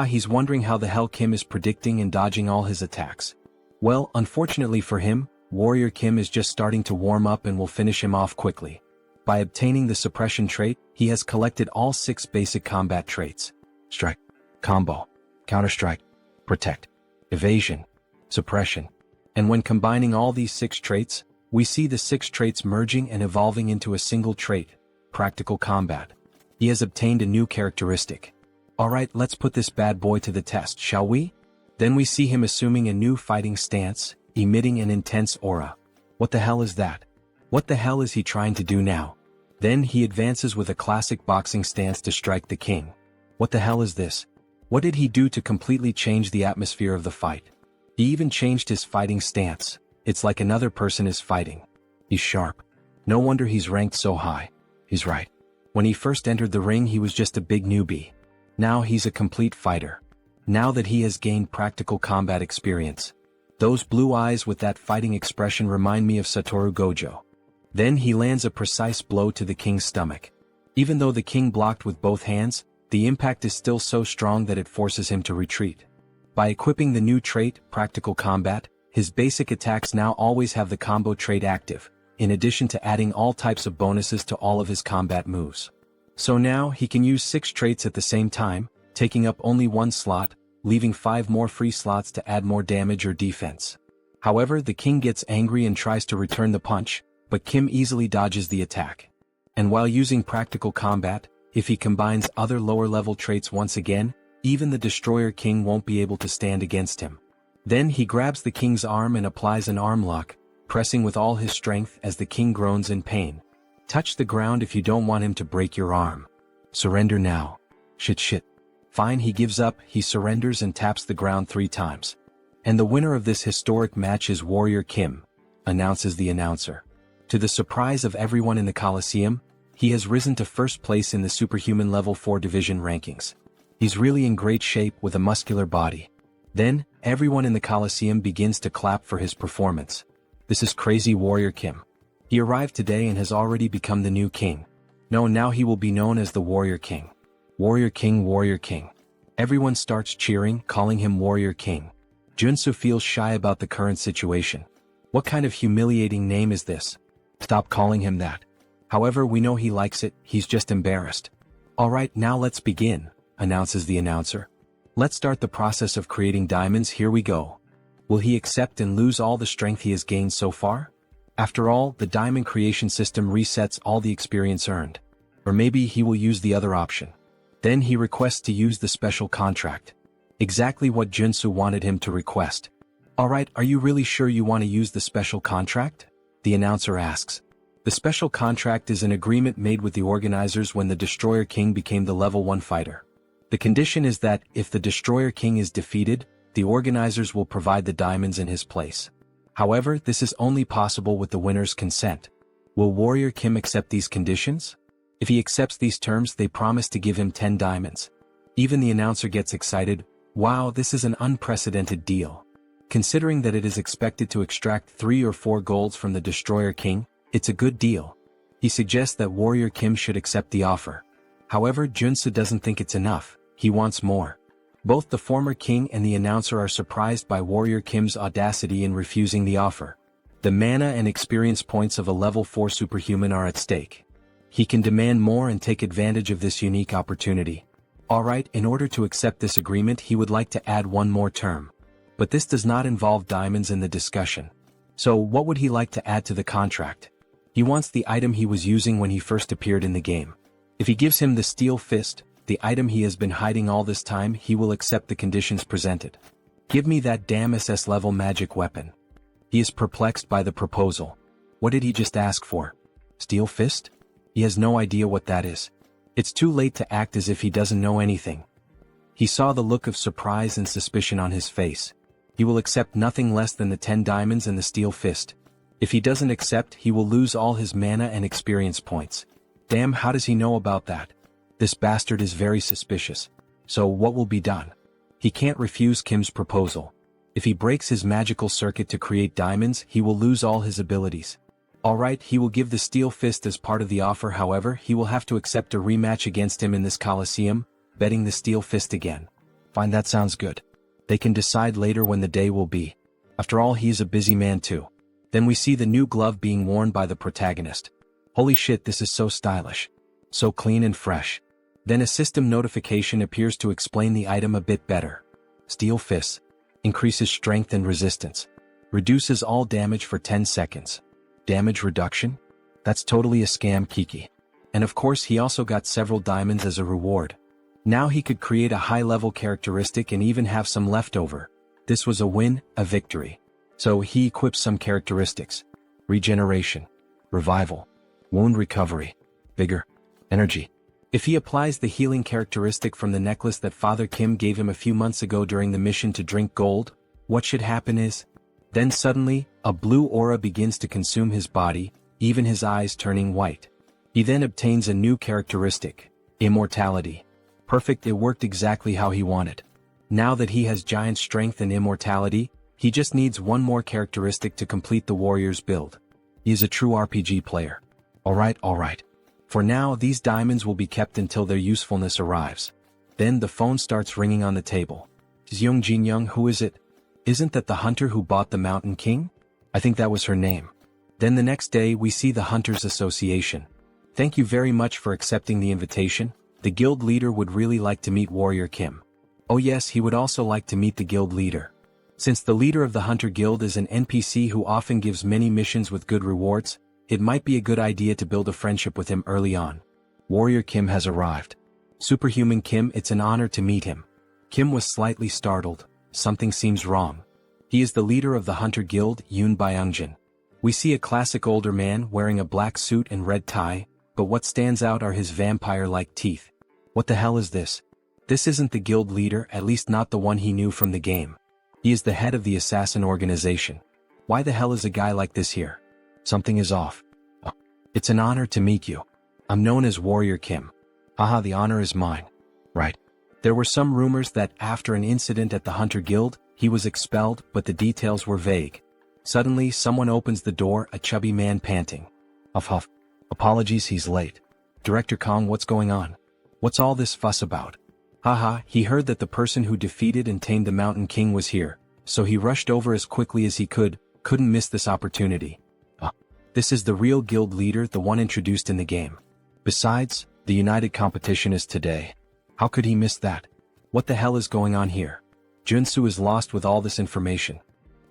He's wondering how the hell Kim is predicting and dodging all his attacks. Well, unfortunately for him, Warrior Kim is just starting to warm up and will finish him off quickly. By obtaining the suppression trait, he has collected all 6 basic combat traits. Strike, combo, counter-strike, protect, evasion, suppression. And when combining all these 6 traits, we see the 6 traits merging and evolving into a single trait, practical combat. He has obtained a new characteristic. Alright, let's put this bad boy to the test, shall we? Then we see him assuming a new fighting stance, emitting an intense aura. What the hell is that? What the hell is he trying to do now? Then he advances with a classic boxing stance to strike the king. What the hell is this? What did he do to completely change the atmosphere of the fight? He even changed his fighting stance. It's like another person is fighting. He's sharp. No wonder he's ranked so high. He's right. When he first entered the ring he was just a big newbie. Now he's a complete fighter. Now that he has gained practical combat experience. Those blue eyes with that fighting expression remind me of Satoru Gojo. Then he lands a precise blow to the king's stomach. Even though the king blocked with both hands, the impact is still so strong that it forces him to retreat. By equipping the new trait, Practical Combat, his basic attacks now always have the combo trait active, in addition to adding all types of bonuses to all of his combat moves. So now he can use 6 traits at the same time, taking up only 1 slot, leaving 5 more free slots to add more damage or defense. However, the king gets angry and tries to return the punch, but Kim easily dodges the attack. And while using Practical Combat, if he combines other lower-level traits once again, even the Destroyer King won't be able to stand against him. Then he grabs the king's arm and applies an arm lock, pressing with all his strength as the king groans in pain. Touch the ground if you don't want him to break your arm. Surrender now. Shit. Fine, he gives up, he surrenders and taps the ground 3 times. And the winner of this historic match is Warrior Kim, announces the announcer. To the surprise of everyone in the Coliseum, he has risen to first place in the Superhuman Level 4 division rankings. He's really in great shape with a muscular body. Then, everyone in the Coliseum begins to clap for his performance. This is crazy Warrior Kim. He arrived today and has already become the new king. No, now he will be known as the Warrior King. Warrior King, Warrior King. Everyone starts cheering, calling him Warrior King. Joonsoo feels shy about the current situation. What kind of humiliating name is this? Stop calling him that. However, we know he likes it, he's just embarrassed. Alright, now let's begin, announces the announcer. Let's start the process of creating diamonds, here we go. Will he accept and lose all the strength he has gained so far? After all, the diamond creation system resets all the experience earned. Or maybe he will use the other option. Then he requests to use the special contract. Exactly what Joonsoo wanted him to request. Alright, are you really sure you want to use the special contract? The announcer asks. The special contract is an agreement made with the organizers when the Destroyer King became the level 1 fighter. The condition is that, if the Destroyer King is defeated, the organizers will provide the diamonds in his place. However, this is only possible with the winner's consent. Will Warrior Kim accept these conditions? If he accepts these terms, they promise to give him 10 diamonds. Even the announcer gets excited. Wow, this is an unprecedented deal. Considering that it is expected to extract 3 or 4 golds from the Destroyer King, it's a good deal. He suggests that Warrior Kim should accept the offer. However, Joonsoo doesn't think it's enough, he wants more. Both the former king and the announcer are surprised by Warrior Kim's audacity in refusing the offer. The mana and experience points of a level 4 superhuman are at stake. He can demand more and take advantage of this unique opportunity. Alright, in order to accept this agreement he would like to add one more term. But this does not involve diamonds in the discussion. So what would he like to add to the contract? He wants the item he was using when he first appeared in the game. If he gives him the Steel Fist, the item he has been hiding all this time, he will accept the conditions presented. Give me that damn SS level magic weapon. He is perplexed by the proposal. What did he just ask for? Steel Fist? He has no idea what that is. It's too late to act as if he doesn't know anything. He saw the look of surprise and suspicion on his face. He will accept nothing less than the 10 diamonds and the Steel Fist. If he doesn't accept, he will lose all his mana and experience points. Damn, how does he know about that? This bastard is very suspicious. So what will be done? He can't refuse Kim's proposal. If he breaks his magical circuit to create diamonds, he will lose all his abilities. Alright, he will give the Steel Fist as part of the offer, however, he will have to accept a rematch against him in this Coliseum, betting the Steel Fist again. Fine, that sounds good. They can decide later when the day will be. After all, he is a busy man too. Then we see the new glove being worn by the protagonist. Holy shit, this is so stylish. So clean and fresh. Then a system notification appears to explain the item a bit better. Steel Fist. Increases strength and resistance. Reduces all damage for 10 seconds. Damage reduction? That's totally a scam, Kiki. And of course he also got several diamonds as a reward. Now he could create a high-level characteristic and even have some leftover. This was a win, a victory. So he equips some characteristics. Regeneration. Revival. Wound recovery. Vigor. Energy. If he applies the healing characteristic from the necklace that Father Kim gave him a few months ago during the mission to drink gold, what should happen is, then suddenly, A blue aura begins to consume his body, even his eyes turning white. He then obtains a new characteristic, immortality. Perfect, it worked exactly how he wanted. Now that he has giant strength and immortality, he just needs one more characteristic to complete the warrior's build. He is a true RPG player. Alright. For now, these diamonds will be kept until their usefulness arrives. Then the phone starts ringing on the table. Jeong Jin-young, who is it? Isn't that the hunter who bought the Mountain King? I think that was her name. Then the next day we see the Hunters Association. Thank you very much for accepting the invitation. The guild leader would really like to meet Warrior Kim. Oh yes, he would also like to meet the guild leader. Since the leader of the Hunter Guild is an NPC who often gives many missions with good rewards, it might be a good idea to build a friendship with him early on. Warrior Kim has arrived. Superhuman Kim, it's an honor to meet him. Kim was slightly startled. Something seems wrong. He is the leader of the Hunter Guild, Yoon Byungjin. We see a classic older man wearing a black suit and red tie, but what stands out are his vampire-like teeth. What the hell is this? This isn't the guild leader, at least not the one he knew from the game. He is the head of the assassin organization. Why the hell is a guy like this here? Something is off. Oh, it's an honor to meet you. I'm known as Warrior Kim. Haha, the honor is mine. Right. There were some rumors that after an incident at the Hunter Guild, he was expelled, but the details were vague. Suddenly, someone opens the door, a chubby man panting. Huff. Apologies, he's late. Director Kong, what's going on? What's all this fuss about? Haha, he heard that the person who defeated and tamed the Mountain King was here, so he rushed over as quickly as he couldn't miss this opportunity. This is the real guild leader, the one introduced in the game. Besides, the united competition is today. How could he miss that? What the hell is going on here? Joonsoo is lost with all this information.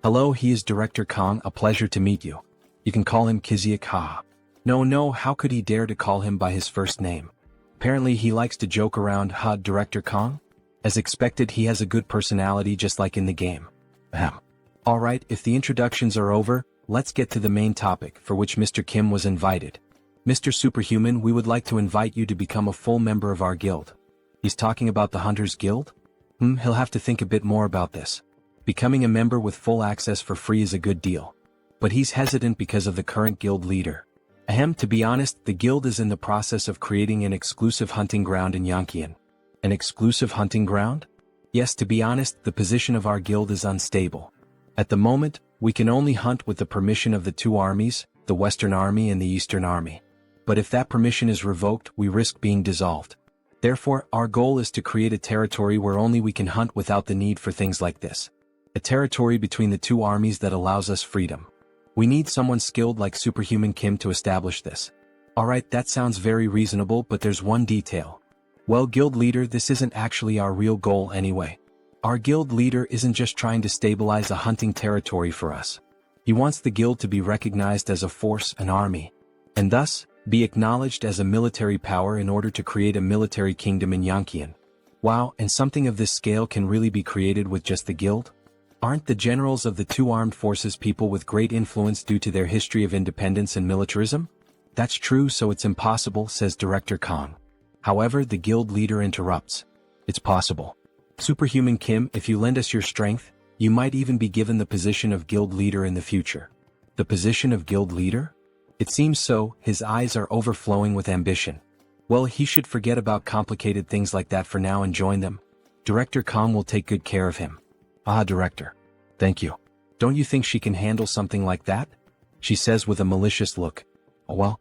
Hello, he is Director Kong, a pleasure to meet you. You can call him Kiziak, haha. No, how could he dare to call him by his first name? Apparently he likes to joke around, Director Kong? As expected, he has a good personality just like in the game. Ahem. Alright, if the introductions are over, let's get to the main topic for which Mr. Kim was invited. Mr. Superhuman, we would like to invite you to become a full member of our guild. He's talking about the Hunters Guild? He'll have to think a bit more about this. Becoming a member with full access for free is a good deal. But he's hesitant because of the current guild leader. To be honest, the guild is in the process of creating an exclusive hunting ground in Yonkian. An exclusive hunting ground? Yes, to be honest, the position of our guild is unstable. At the moment, we can only hunt with the permission of the two armies, the Western Army and the Eastern Army. But if that permission is revoked, we risk being dissolved. Therefore, our goal is to create a territory where only we can hunt without the need for things like this. A territory between the two armies that allows us freedom. We need someone skilled like Superhuman Kim to establish this. Alright, that sounds very reasonable, but there's one detail. Well, guild leader, this isn't actually our real goal anyway. Our guild leader isn't just trying to stabilize a hunting territory for us. He wants the guild to be recognized as a force, an army, and thus, be acknowledged as a military power in order to create a military kingdom in Yonkian. Wow, and something of this scale can really be created with just the guild? Aren't the generals of the two armed forces people with great influence due to their history of independence and militarism? That's true, so it's impossible, says Director Kong. However, the guild leader interrupts. It's possible. Superhuman Kim, if you lend us your strength, you might even be given the position of guild leader in the future. The position of guild leader? It seems so, his eyes are overflowing with ambition. Well, he should forget about complicated things like that for now and join them. Director Kong will take good care of him. Director. Thank you. Don't you think she can handle something like that? She says with a malicious look. Yoon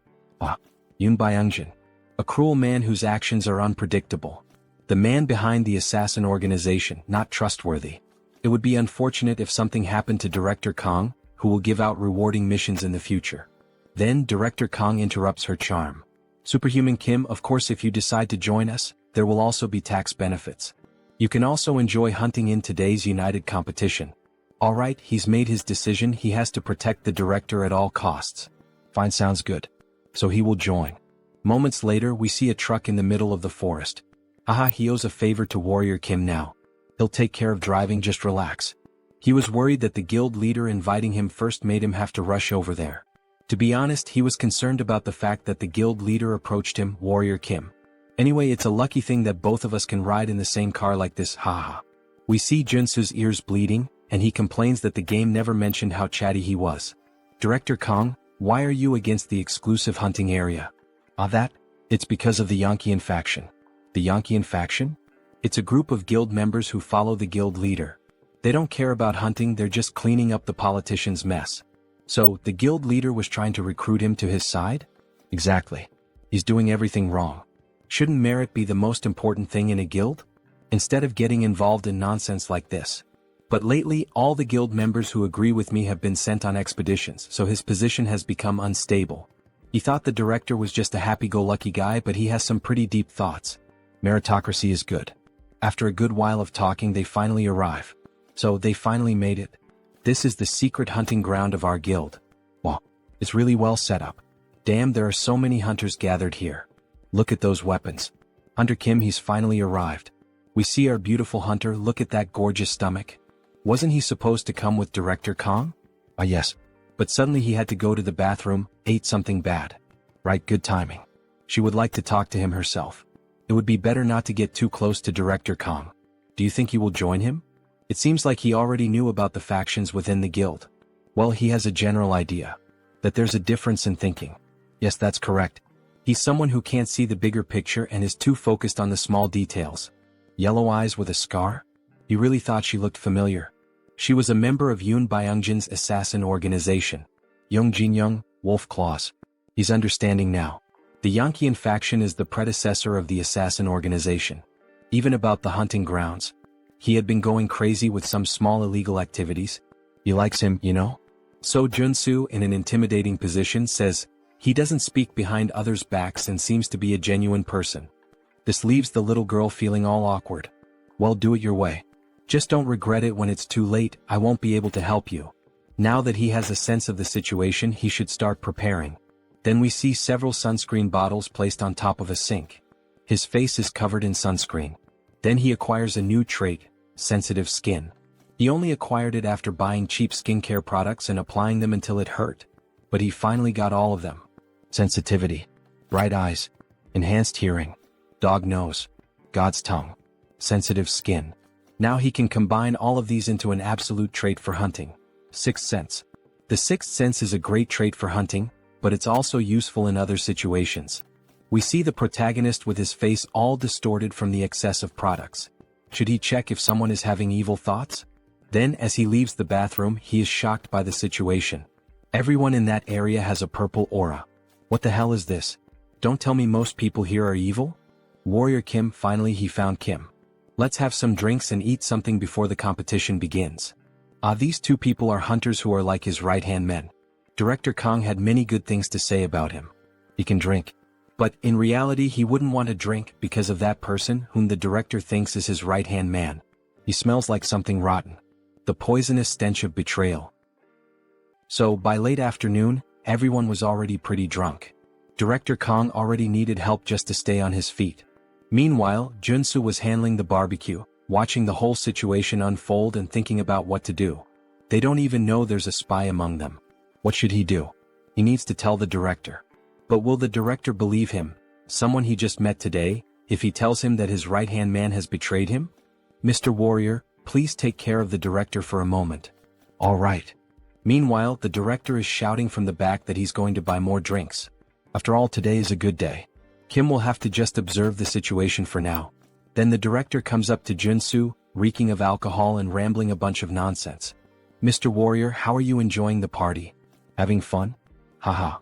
Byungjin. A cruel man whose actions are unpredictable. The man behind the assassin organization, not trustworthy. It would be unfortunate if something happened to Director Kong, who will give out rewarding missions in the future. Then Director Kong interrupts her charm. Superhuman Kim, of course if you decide to join us, there will also be tax benefits. You can also enjoy hunting in today's united competition. Alright, he's made his decision, he has to protect the director at all costs. Fine, sounds good. So he will join. Moments later we see a truck in the middle of the forest. He owes a favor to Warrior Kim now. He'll take care of driving, just relax. He was worried that the guild leader inviting him first made him have to rush over there. To be honest, he was concerned about the fact that the guild leader approached him, Warrior Kim. Anyway, it's a lucky thing that both of us can ride in the same car like this, haha. We see Joonsoo's ears bleeding, and he complains that the game never mentioned how chatty he was. Director Kong, why are you against the exclusive hunting area? It's because of the Yankian faction. The Yankian faction? It's a group of guild members who follow the guild leader. They don't care about hunting, they're just cleaning up the politician's mess. So, the guild leader was trying to recruit him to his side? Exactly. He's doing everything wrong. Shouldn't merit be the most important thing in a guild? Instead of getting involved in nonsense like this. But lately, all the guild members who agree with me have been sent on expeditions, so his position has become unstable. He thought the director was just a happy-go-lucky guy, but he has some pretty deep thoughts. Meritocracy is good. After a good while of talking, they finally arrive. So, they finally made it. This is the secret hunting ground of our guild. Wow, it's really well set up. Damn, there are so many hunters gathered here. Look at those weapons. Hunter Kim, he's finally arrived. We see our beautiful hunter, look at that gorgeous stomach. Wasn't he supposed to come with Director Kong? Yes. But suddenly he had to go to the bathroom, ate something bad. Right, good timing. She would like to talk to him herself. It would be better not to get too close to Director Kong. Do you think he will join him? It seems like he already knew about the factions within the guild. Well, he has a general idea. That there's a difference in thinking. Yes, that's correct. He's someone who can't see the bigger picture and is too focused on the small details. Yellow eyes with a scar? He really thought she looked familiar. She was a member of Yoon Byungjin's assassin organization. Young Jin-young, Wolf Claws. He's understanding now. The Yankian faction is the predecessor of the assassin organization. Even about the hunting grounds. He had been going crazy with some small illegal activities. He likes him, you know? So Joonsoo, in an intimidating position, says, he doesn't speak behind others' backs and seems to be a genuine person. This leaves the little girl feeling all awkward. Well, do it your way. Just don't regret it when it's too late, I won't be able to help you. Now that he has a sense of the situation, he should start preparing. Then we see several sunscreen bottles placed on top of a sink. His face is covered in sunscreen. Then he acquires a new trait, sensitive skin. He only acquired it after buying cheap skincare products and applying them until it hurt. But he finally got all of them. Sensitivity. Bright eyes. Enhanced hearing. Dog nose. God's tongue. Sensitive skin. Now he can combine all of these into an absolute trait for hunting. Sixth sense. The sixth sense is a great trait for hunting, but it's also useful in other situations. We see the protagonist with his face all distorted from the excess of products. Should he check if someone is having evil thoughts? Then, as he leaves the bathroom, he is shocked by the situation. Everyone in that area has a purple aura. What the hell is this? Don't tell me most people here are evil? Warrior Kim, finally he found Kim. Let's have some drinks and eat something before the competition begins. These two people are hunters who are like his right-hand men. Director Kong had many good things to say about him. He can drink. But in reality he wouldn't want to drink because of that person whom the director thinks is his right-hand man. He smells like something rotten. The poisonous stench of betrayal. So, by late afternoon, everyone was already pretty drunk. Director Kong already needed help just to stay on his feet. Meanwhile, Joonsoo was handling the barbecue, watching the whole situation unfold and thinking about what to do. They don't even know there's a spy among them. What should he do? He needs to tell the director. But will the director believe him, someone he just met today, if he tells him that his right-hand man has betrayed him? Mr. Warrior, please take care of the director for a moment. All right. Meanwhile, the director is shouting from the back that he's going to buy more drinks. After all, today is a good day. Kim will have to just observe the situation for now. Then the director comes up to Joonsoo, reeking of alcohol and rambling a bunch of nonsense. Mr. Warrior, how are you enjoying the party? Having fun? Haha.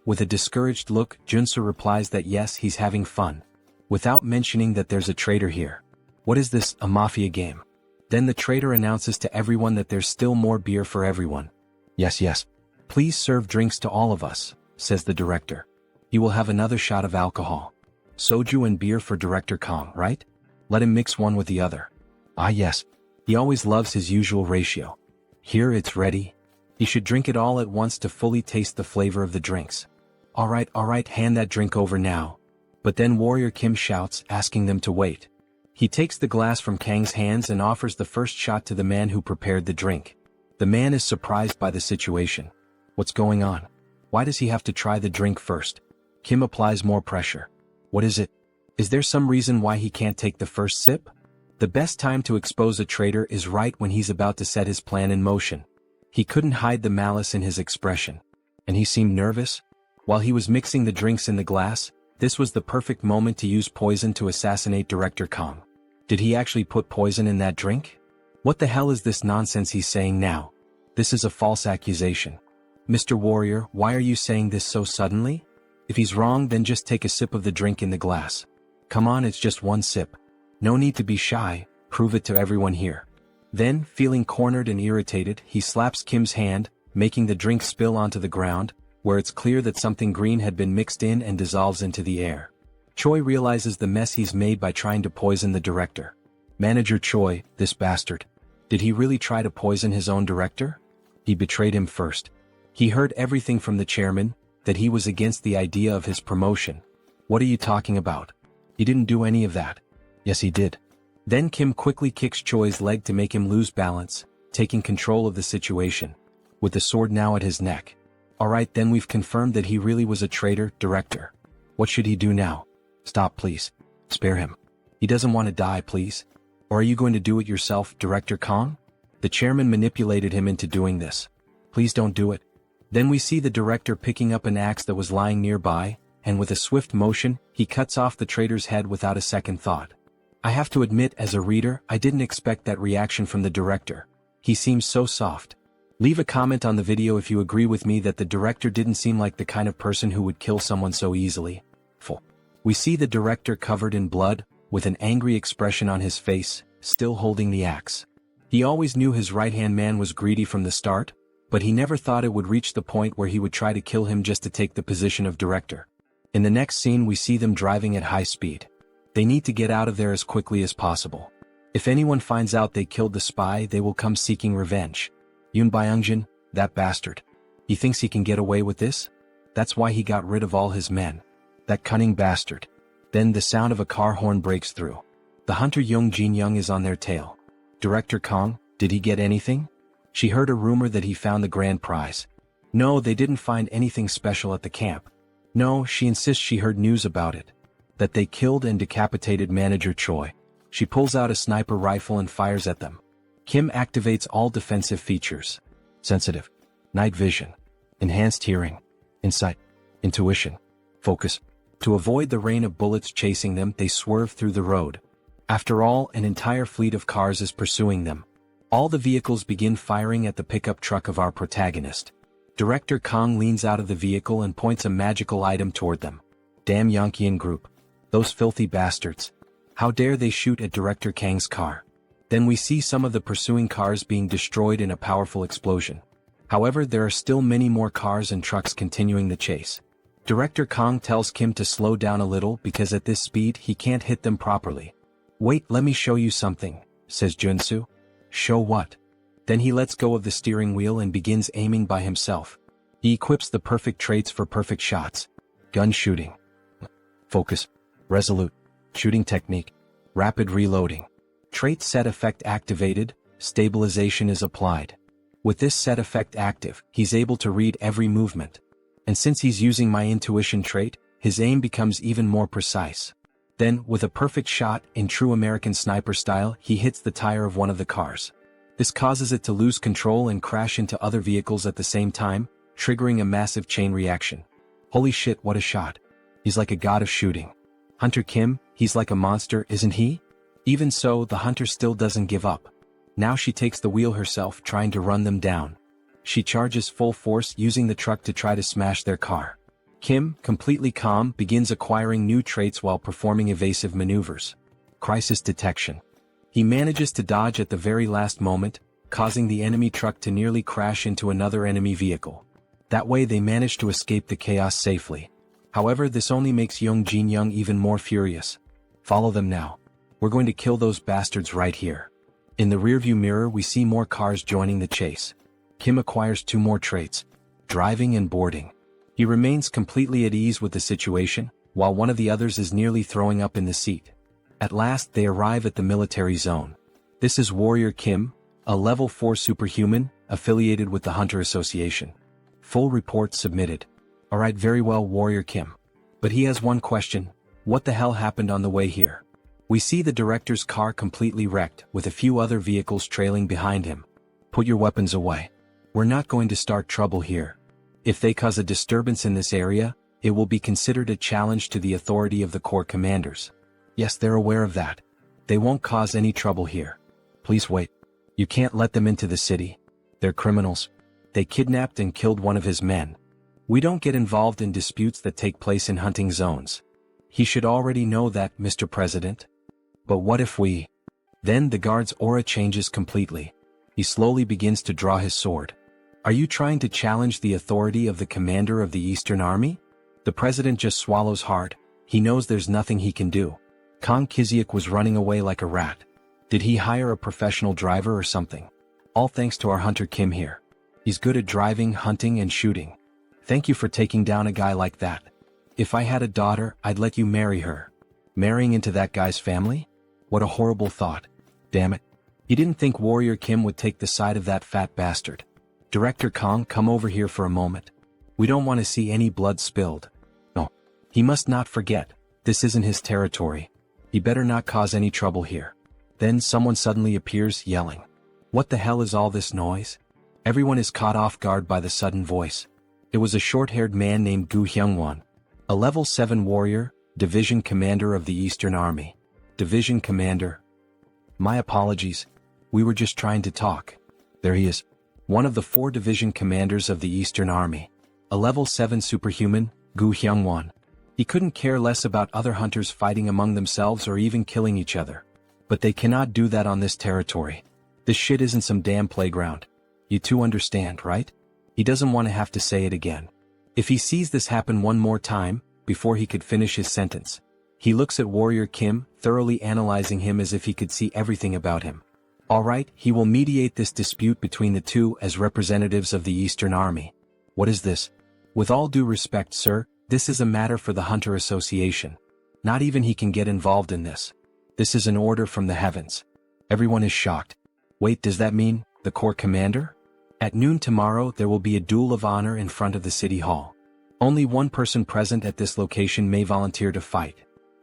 With a discouraged look, Joonsoo replies that yes, he's having fun. Without mentioning that there's a traitor here. What is this, a mafia game? Then the traitor announces to everyone that there's still more beer for everyone. Yes. Please serve drinks to all of us, says the director. He will have another shot of alcohol. Soju and beer for Director Kong, right? Let him mix one with the other. Yes. He always loves his usual ratio. Here it's ready. He should drink it all at once to fully taste the flavor of the drinks. All right, hand that drink over now. But then Warrior Kim shouts, asking them to wait. He takes the glass from Kang's hands and offers the first shot to the man who prepared the drink. The man is surprised by the situation. What's going on? Why does he have to try the drink first? Kim applies more pressure. What is it? Is there some reason why he can't take the first sip? The best time to expose a traitor is right when he's about to set his plan in motion. He couldn't hide the malice in his expression. And he seemed nervous. While he was mixing the drinks in the glass, this was the perfect moment to use poison to assassinate Director Kong. Did he actually put poison in that drink? What the hell is this nonsense he's saying now? This is a false accusation. Mr. Warrior, why are you saying this so suddenly? If he's wrong, then just take a sip of the drink in the glass. Come on, it's just one sip. No need to be shy, prove it to everyone here. Then, feeling cornered and irritated, he slaps Kim's hand, making the drink spill onto the ground, where it's clear that something green had been mixed in and dissolves into the air. Choi realizes the mess he's made by trying to poison the director. Manager Choi, this bastard. Did he really try to poison his own director? He betrayed him first. He heard everything from the chairman, that he was against the idea of his promotion. What are you talking about? He didn't do any of that. Yes, he did. Then Kim quickly kicks Choi's leg to make him lose balance, taking control of the situation. With the sword now at his neck. Alright, then we've confirmed that he really was a traitor, director. What should he do now? Stop, please. Spare him. He doesn't want to die, please. Or are you going to do it yourself, Director Kong? The chairman manipulated him into doing this. Please don't do it. Then we see the director picking up an axe that was lying nearby, and with a swift motion, he cuts off the traitor's head without a second thought. I have to admit, as a reader, I didn't expect that reaction from the director. He seems so soft. Leave a comment on the video if you agree with me that the director didn't seem like the kind of person who would kill someone so easily. We see the director covered in blood, with an angry expression on his face, still holding the axe. He always knew his right-hand man was greedy from the start, but he never thought it would reach the point where he would try to kill him just to take the position of director. In the next scene we see them driving at high speed. They need to get out of there as quickly as possible. If anyone finds out they killed the spy, they will come seeking revenge. Yoon Byung-jin, that bastard. He thinks he can get away with this? That's why he got rid of all his men. That cunning bastard. Then the sound of a car horn breaks through. The hunter Young Jin-young is on their tail. Director Kong, did he get anything? She heard a rumor that he found the grand prize. No, they didn't find anything special at the camp. No, she insists she heard news about it. That they killed and decapitated Manager Choi. She pulls out a sniper rifle and fires at them. Kim activates all defensive features. Sensitive. Night vision. Enhanced hearing. Insight. Intuition. Focus. To avoid the rain of bullets chasing them, they swerve through the road. After all, an entire fleet of cars is pursuing them. All the vehicles begin firing at the pickup truck of our protagonist. Director Kong leans out of the vehicle and points a magical item toward them. Damn Yankeean group. Those filthy bastards. How dare they shoot at Director Kang's car? Then we see some of the pursuing cars being destroyed in a powerful explosion. However, there are still many more cars and trucks continuing the chase. Director Kong tells Kim to slow down a little because at this speed he can't hit them properly. Wait, let me show you something, says Joonsoo. Show what? Then he lets go of the steering wheel and begins aiming by himself. He equips the perfect traits for perfect shots. Gun shooting. Focus. Resolute. Shooting technique. Rapid reloading. Trait set effect activated, stabilization is applied. With this set effect active, he's able to read every movement. And since he's using my intuition trait, his aim becomes even more precise. Then, with a perfect shot, in true American sniper style, he hits the tire of one of the cars. This causes it to lose control and crash into other vehicles at the same time, triggering a massive chain reaction. Holy shit, what a shot. He's like a god of shooting. Hunter Kim, he's like a monster, isn't he? Even so, the hunter still doesn't give up. Now she takes the wheel herself, trying to run them down. She charges full force, using the truck to try to smash their car. Kim, completely calm, begins acquiring new traits while performing evasive maneuvers. Crisis detection. He manages to dodge at the very last moment, causing the enemy truck to nearly crash into another enemy vehicle. That way they manage to escape the chaos safely. However, this only makes Young Jin-young even more furious. Follow them now. We're going to kill those bastards right here. In the rearview mirror we see more cars joining the chase. Kim acquires 2 more traits. Driving and boarding. He remains completely at ease with the situation, while one of the others is nearly throwing up in the seat. At last they arrive at the military zone. This is Warrior Kim, a level 4 superhuman, affiliated with the Hunter Association. Full report submitted. Alright, very well, Warrior Kim. But he has one question. What the hell happened on the way here? We see the director's car completely wrecked, with a few other vehicles trailing behind him. Put your weapons away. We're not going to start trouble here. If they cause a disturbance in this area, it will be considered a challenge to the authority of the Corps commanders. Yes, they're aware of that. They won't cause any trouble here. Please wait. You can't let them into the city. They're criminals. They kidnapped and killed one of his men. We don't get involved in disputes that take place in hunting zones. He should already know that, Mr. President. But what if we... Then the guard's aura changes completely. He slowly begins to draw his sword. Are you trying to challenge the authority of the commander of the Eastern Army? The president just swallows hard. He knows there's nothing he can do. Kang Kiziak was running away like a rat. Did he hire a professional driver or something? All thanks to our hunter Kim here. He's good at driving, hunting, and shooting. Thank you for taking down a guy like that. If I had a daughter, I'd let you marry her. Marrying into that guy's family? What a horrible thought. Damn it. He didn't think Warrior Kim would take the side of that fat bastard. Director Kang, come over here for a moment. We don't want to see any blood spilled. No. He must not forget, this isn't his territory. He better not cause any trouble here. Then someone suddenly appears, yelling. What the hell is all this noise? Everyone is caught off guard by the sudden voice. It was a short-haired man named Gu Hyungwon, a level 7 warrior, division commander of the Eastern Army. Division commander. My apologies. We were just trying to talk. There he is. One of the 4 division commanders of the Eastern Army. A level 7 superhuman, Gu Hyungwon. He couldn't care less about other hunters fighting among themselves or even killing each other. But they cannot do that on this territory. This shit isn't some damn playground. You two understand, right? He doesn't want to have to say it again. If he sees this happen one more time, before he could finish his sentence, he looks at Warrior Kim, thoroughly analyzing him as if he could see everything about him. Alright, he will mediate this dispute between the two as representatives of the Eastern Army. What is this? With all due respect, sir, this is a matter for the Hunter Association. Not even he can get involved in this. This is an order from the heavens. Everyone is shocked. Wait, does that mean the Corps commander? At noon tomorrow there will be a duel of honor in front of the city hall. Only one person present at this location may volunteer to fight.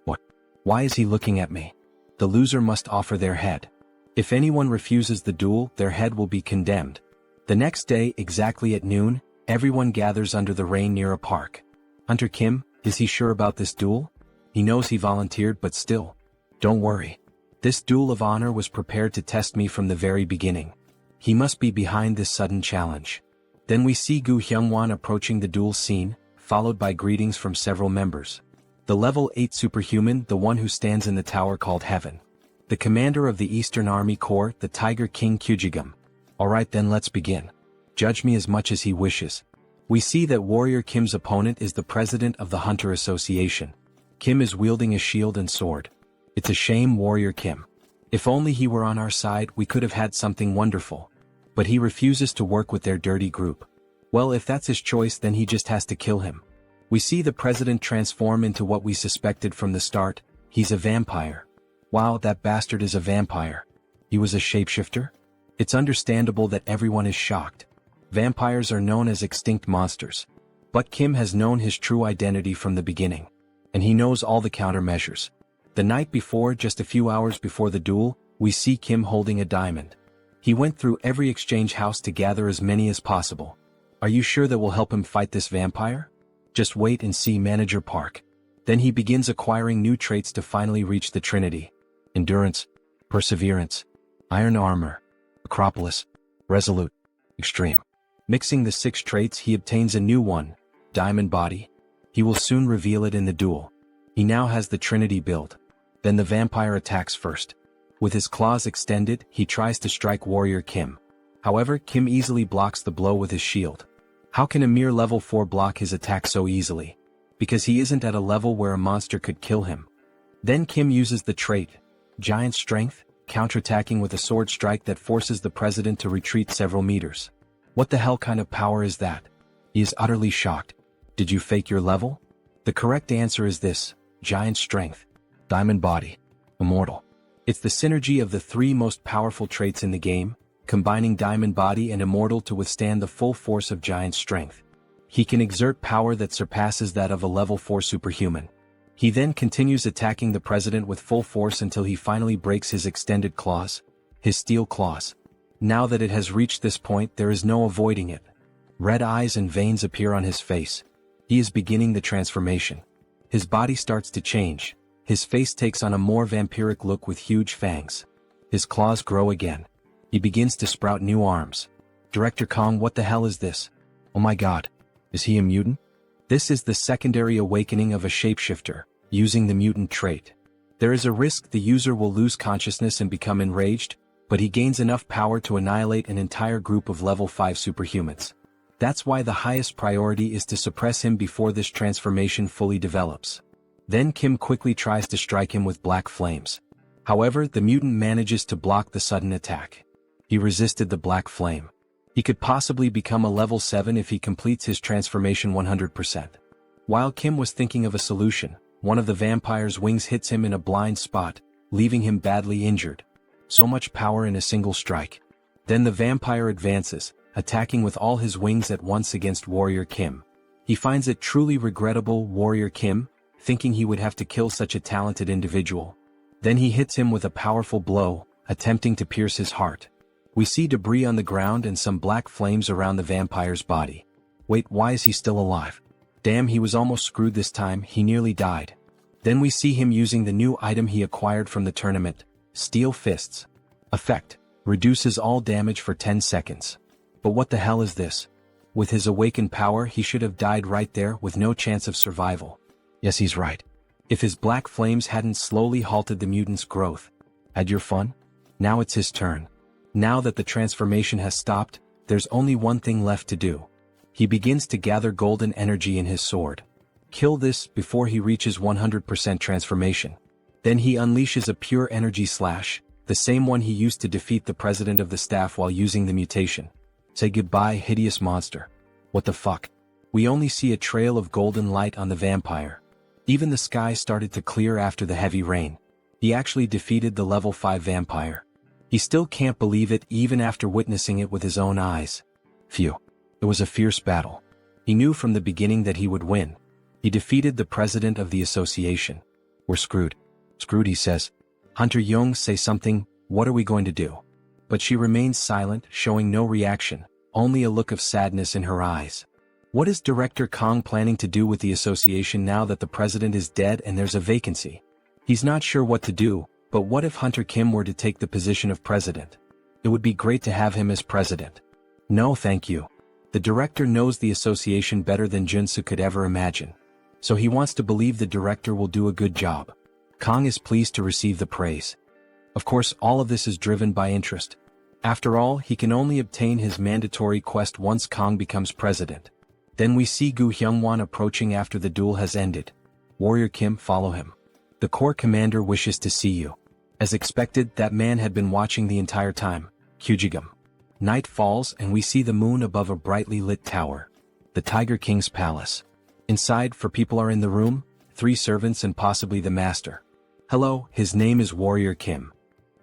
What? Why is he looking at me? The loser must offer their head. If anyone refuses the duel, their head will be condemned. The next day, exactly at noon, everyone gathers under the rain near a park. Hunter Kim, is he sure about this duel? He knows he volunteered, but still. Don't worry. This duel of honor was prepared to test me from the very beginning. He must be behind this sudden challenge. Then we see Gu Hyungwon approaching the duel scene, followed by greetings from several members. The level 8 superhuman, the one who stands in the tower called Heaven. The commander of the Eastern Army Corps, the Tiger King Kyujigum. Alright then, let's begin. Judge me as much as he wishes. We see that Warrior Kim's opponent is the president of the Hunter Association. Kim is wielding a shield and sword. It's a shame, Warrior Kim. If only he were on our side, we could have had something wonderful. But he refuses to work with their dirty group. Well, if that's his choice, then he just has to kill him. We see the president transform into what we suspected from the start. He's a vampire. Wow, that bastard is a vampire. He was a shapeshifter? It's understandable that everyone is shocked. Vampires are known as extinct monsters. But Kim has known his true identity from the beginning. And he knows all the countermeasures. The night before, just a few hours before the duel, we see Kim holding a diamond. He went through every exchange house to gather as many as possible. Are you sure that will help him fight this vampire? Just wait and see, Manager Park. Then he begins acquiring new traits to finally reach the Trinity. Endurance, Perseverance, Iron Armor, Acropolis, Resolute, Extreme. Mixing the 6 traits, he obtains a new one, Diamond Body. He will soon reveal it in the duel. He now has the Trinity build. Then the vampire attacks first. With his claws extended, he tries to strike Warrior Kim. However, Kim easily blocks the blow with his shield. How can a mere level 4 block his attack so easily? Because he isn't at a level where a monster could kill him. Then Kim uses the trait, Giant Strength, counterattacking with a sword strike that forces the president to retreat several meters. What the hell kind of power is that? He is utterly shocked. Did you fake your level? The correct answer is this, Giant Strength, Diamond Body, Immortal. It's the synergy of the 3 most powerful traits in the game, combining Diamond Body and Immortal to withstand the full force of Giant Strength. He can exert power that surpasses that of a level 4 superhuman. He then continues attacking the president with full force until he finally breaks his extended claws, his steel claws. Now that it has reached this point, there is no avoiding it. Red eyes and veins appear on his face. He is beginning the transformation. His body starts to change. His face takes on a more vampiric look with huge fangs. His claws grow again. He begins to sprout new arms. Director Kong, what the hell is this? Oh my god. Is he a mutant? This is the secondary awakening of a shapeshifter, using the mutant trait. There is a risk the user will lose consciousness and become enraged, but he gains enough power to annihilate an entire group of level 5 superhumans. That's why the highest priority is to suppress him before this transformation fully develops. Then Kim quickly tries to strike him with black flames. However, the mutant manages to block the sudden attack. He resisted the black flame. He could possibly become a level 7 if he completes his transformation 100%. While Kim was thinking of a solution, one of the vampire's wings hits him in a blind spot, leaving him badly injured. So much power in a single strike. Then the vampire advances, attacking with all his wings at once against Warrior Kim. He finds it truly regrettable, Warrior Kim, thinking he would have to kill such a talented individual. Then he hits him with a powerful blow, attempting to pierce his heart. We see debris on the ground and some black flames around the vampire's body. Wait, why is he still alive? Damn, he was almost screwed this time, he nearly died. Then we see him using the new item he acquired from the tournament, Steel Fists. Effect: reduces all damage for 10 seconds. But what the hell is this? With his awakened power, he should have died right there with no chance of survival. Yes, he's right. If his black flames hadn't slowly halted the mutant's growth. Had your fun? Now it's his turn. Now that the transformation has stopped, there's only one thing left to do. He begins to gather golden energy in his sword. Kill this before he reaches 100% transformation. Then he unleashes a pure energy slash, the same one he used to defeat the president of the staff while using the mutation. Say goodbye, hideous monster. What the fuck? We only see a trail of golden light on the vampire. Even the sky started to clear after the heavy rain. He actually defeated the level 5 vampire. He still can't believe it even after witnessing it with his own eyes. Phew. It was a fierce battle. He knew from the beginning that he would win. He defeated the president of the association. We're screwed. Screwed, he says. Hunter Young, say something, what are we going to do? But she remains silent, showing no reaction, only a look of sadness in her eyes. What is Director Kong planning to do with the association now that the president is dead and there's a vacancy? He's not sure what to do, but what if Hunter Kim were to take the position of president? It would be great to have him as president. No, thank you. The director knows the association better than Joonsoo could ever imagine. So he wants to believe the director will do a good job. Kong is pleased to receive the praise. Of course, all of this is driven by interest. After all, he can only obtain his mandatory quest once Kong becomes president. Then we see Gu Hyungwon approaching after the duel has ended. Warrior Kim, follow him. The Corps commander wishes to see you. As expected, that man had been watching the entire time. Kyujigum. Night falls and we see the moon above a brightly lit tower. The Tiger King's palace. Inside, 4 people are in the room, 3 servants and possibly the master. Hello, his name is Warrior Kim.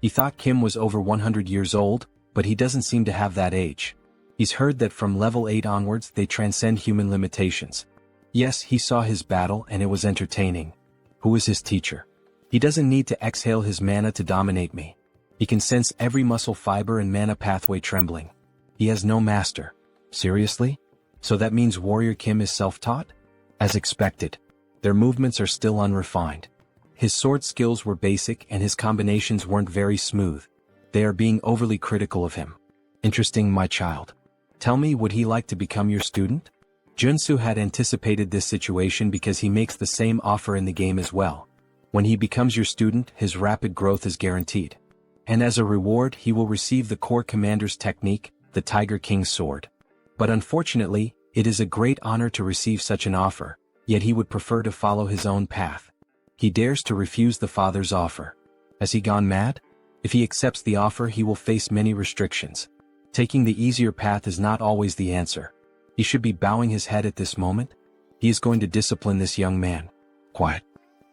He thought Kim was over 100 years old, but he doesn't seem to have that age. He's heard that from level 8 onwards they transcend human limitations. Yes, he saw his battle and it was entertaining. Who is his teacher? He doesn't need to exhale his mana to dominate me. He can sense every muscle fiber and mana pathway trembling. He has no master. Seriously? So that means Warrior Kim is self-taught? As expected. Their movements are still unrefined. His sword skills were basic and his combinations weren't very smooth. They are being overly critical of him. Interesting, my child. Tell me, would he like to become your student? Joonsoo had anticipated this situation because he makes the same offer in the game as well. When he becomes your student, his rapid growth is guaranteed. And as a reward, he will receive the Corps Commander's technique, the Tiger King's sword. But unfortunately, it is a great honor to receive such an offer, yet he would prefer to follow his own path. He dares to refuse the father's offer. Has he gone mad? If he accepts the offer, he will face many restrictions. Taking the easier path is not always the answer. He should be bowing his head at this moment. He is going to discipline this young man. Quiet.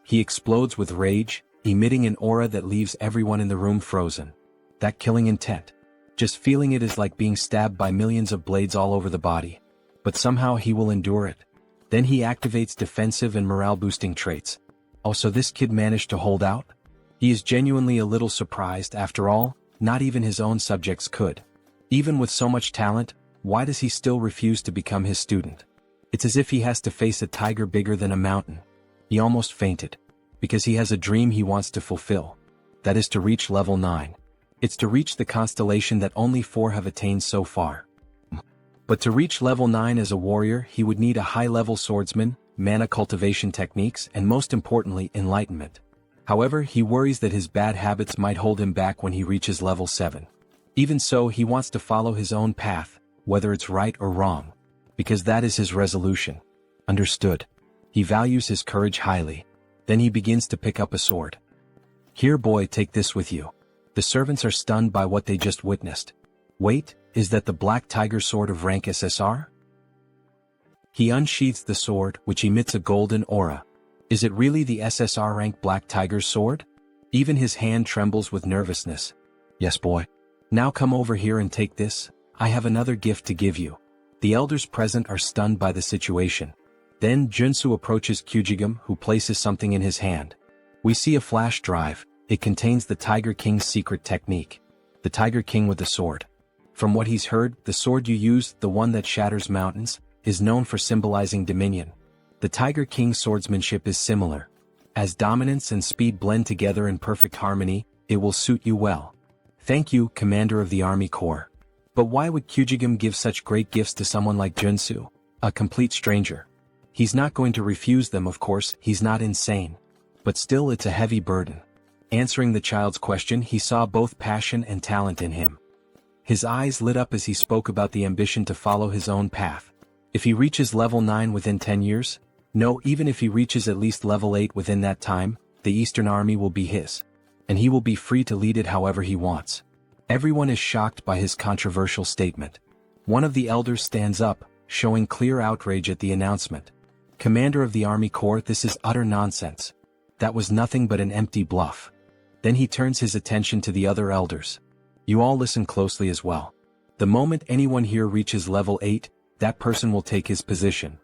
He explodes with rage, emitting an aura that leaves everyone in the room frozen. That killing intent. Just feeling it is like being stabbed by millions of blades all over the body. But somehow he will endure it. Then he activates defensive and morale-boosting traits. Oh, so this kid managed to hold out? He is genuinely a little surprised. After all, not even his own subjects could. Even with so much talent, why does he still refuse to become his student? It's as if he has to face a tiger bigger than a mountain. He almost fainted. Because he has a dream he wants to fulfill. That is to reach level 9. It's to reach the constellation that only 4 have attained so far. But to reach level 9 as a warrior, he would need a high-level swordsman, mana cultivation techniques, and most importantly, enlightenment. However, he worries that his bad habits might hold him back when he reaches level 7. Even so, he wants to follow his own path, whether it's right or wrong. Because that is his resolution. Understood. He values his courage highly. Then he begins to pick up a sword. Here boy, take this with you. The servants are stunned by what they just witnessed. Wait, is that the Black Tiger sword of rank SSR? He unsheathes the sword, which emits a golden aura. Is it really the SSR rank Black Tiger's sword? Even his hand trembles with nervousness. Yes boy. Now come over here and take this. I have another gift to give you. The elders present are stunned by the situation. Then Joonsoo approaches Kyujigum, who places something in his hand. We see a flash drive. It contains the Tiger King's secret technique. The Tiger King with the sword. From what he's heard, the sword you use, the one that shatters mountains, is known for symbolizing dominion. The Tiger King's swordsmanship is similar. As dominance and speed blend together in perfect harmony, it will suit you well. Thank you, Commander of the Army Corps. But why would Kyujigum give such great gifts to someone like Joonsoo, a complete stranger? He's not going to refuse them, of course, he's not insane. But still, it's a heavy burden. Answering the child's question, he saw both passion and talent in him. His eyes lit up as he spoke about the ambition to follow his own path. If he reaches level 9 within 10 years? No, even if he reaches at least level 8 within that time, the Eastern Army will be his. And he will be free to lead it however he wants. Everyone is shocked by his controversial statement. One of the elders stands up, showing clear outrage at the announcement. Commander of the Army Corps, this is utter nonsense. That was nothing but an empty bluff. Then he turns his attention to the other elders. You all listen closely as well. The moment anyone here reaches level 8, that person will take his position.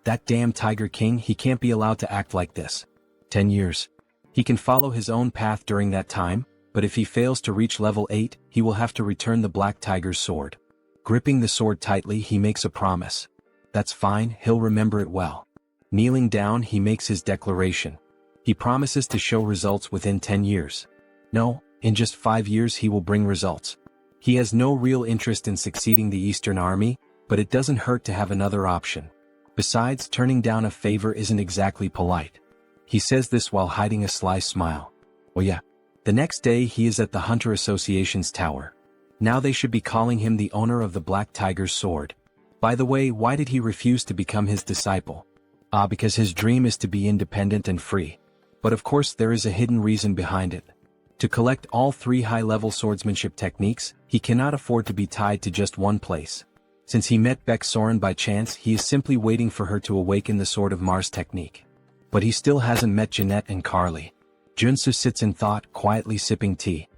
That damn Tiger King, he can't be allowed to act like this. 10 years. He can follow his own path during that time, but if he fails to reach level 8, he will have to return the Black Tiger's sword. Gripping the sword tightly, he makes a promise. That's fine, he'll remember it well. Kneeling down, he makes his declaration. He promises to show results within 10 years. No, in just 5 years he will bring results. He has no real interest in succeeding the Eastern Army, but it doesn't hurt to have another option. Besides, turning down a favor isn't exactly polite. He says this while hiding a sly smile. Oh yeah. The next day he is at the Hunter Association's tower. Now they should be calling him the owner of the Black Tiger's sword. By the way, why did he refuse to become his disciple? Because his dream is to be independent and free. But of course there is a hidden reason behind it. To collect all 3 high-level swordsmanship techniques, he cannot afford to be tied to just one place. Since he met Beck Soren by chance, he is simply waiting for her to awaken the Sword of Mars technique. But he still hasn't met Jeanette and Carly. Joonsoo sits in thought, quietly sipping tea.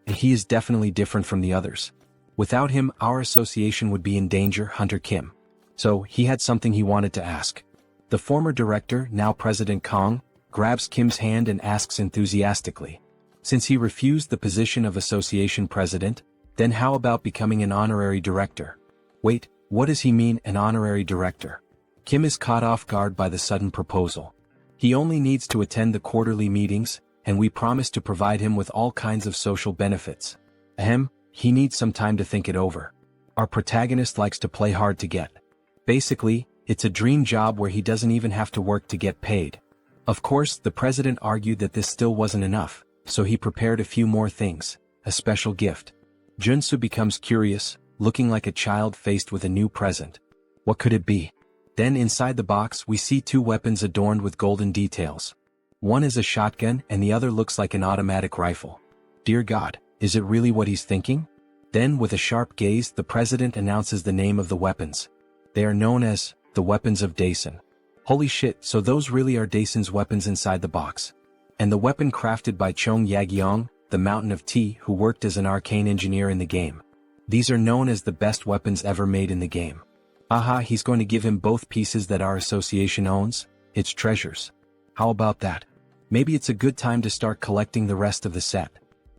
He is definitely different from the others. Without him, our association would be in danger, Hunter Kim. So, he had something he wanted to ask. The former director, now President Kong, grabs Kim's hand and asks enthusiastically. Since he refused the position of association president, then how about becoming an honorary director? Wait, what does he mean, an honorary director? Kim is caught off guard by the sudden proposal. He only needs to attend the quarterly meetings, and we promise to provide him with all kinds of social benefits. He needs some time to think it over. Our protagonist likes to play hard to get. Basically, it's a dream job where he doesn't even have to work to get paid. Of course, the president argued that this still wasn't enough, so he prepared a few more things, a special gift. Joonsoo becomes curious, looking like a child faced with a new present. What could it be? Then inside the box we see 2 weapons adorned with golden details. One is a shotgun and the other looks like an automatic rifle. Dear God, is it really what he's thinking? Then with a sharp gaze the president announces the name of the weapons. They are known as the weapons of Daesun. Holy shit, so those really are Daesun's weapons inside the box. And the weapon crafted by Chong Yagyeong, the Mountain of Tea, who worked as an arcane engineer in the game. These are known as the best weapons ever made in the game. He's going to give him both pieces that our association owns, its treasures. How about that? Maybe it's a good time to start collecting the rest of the set.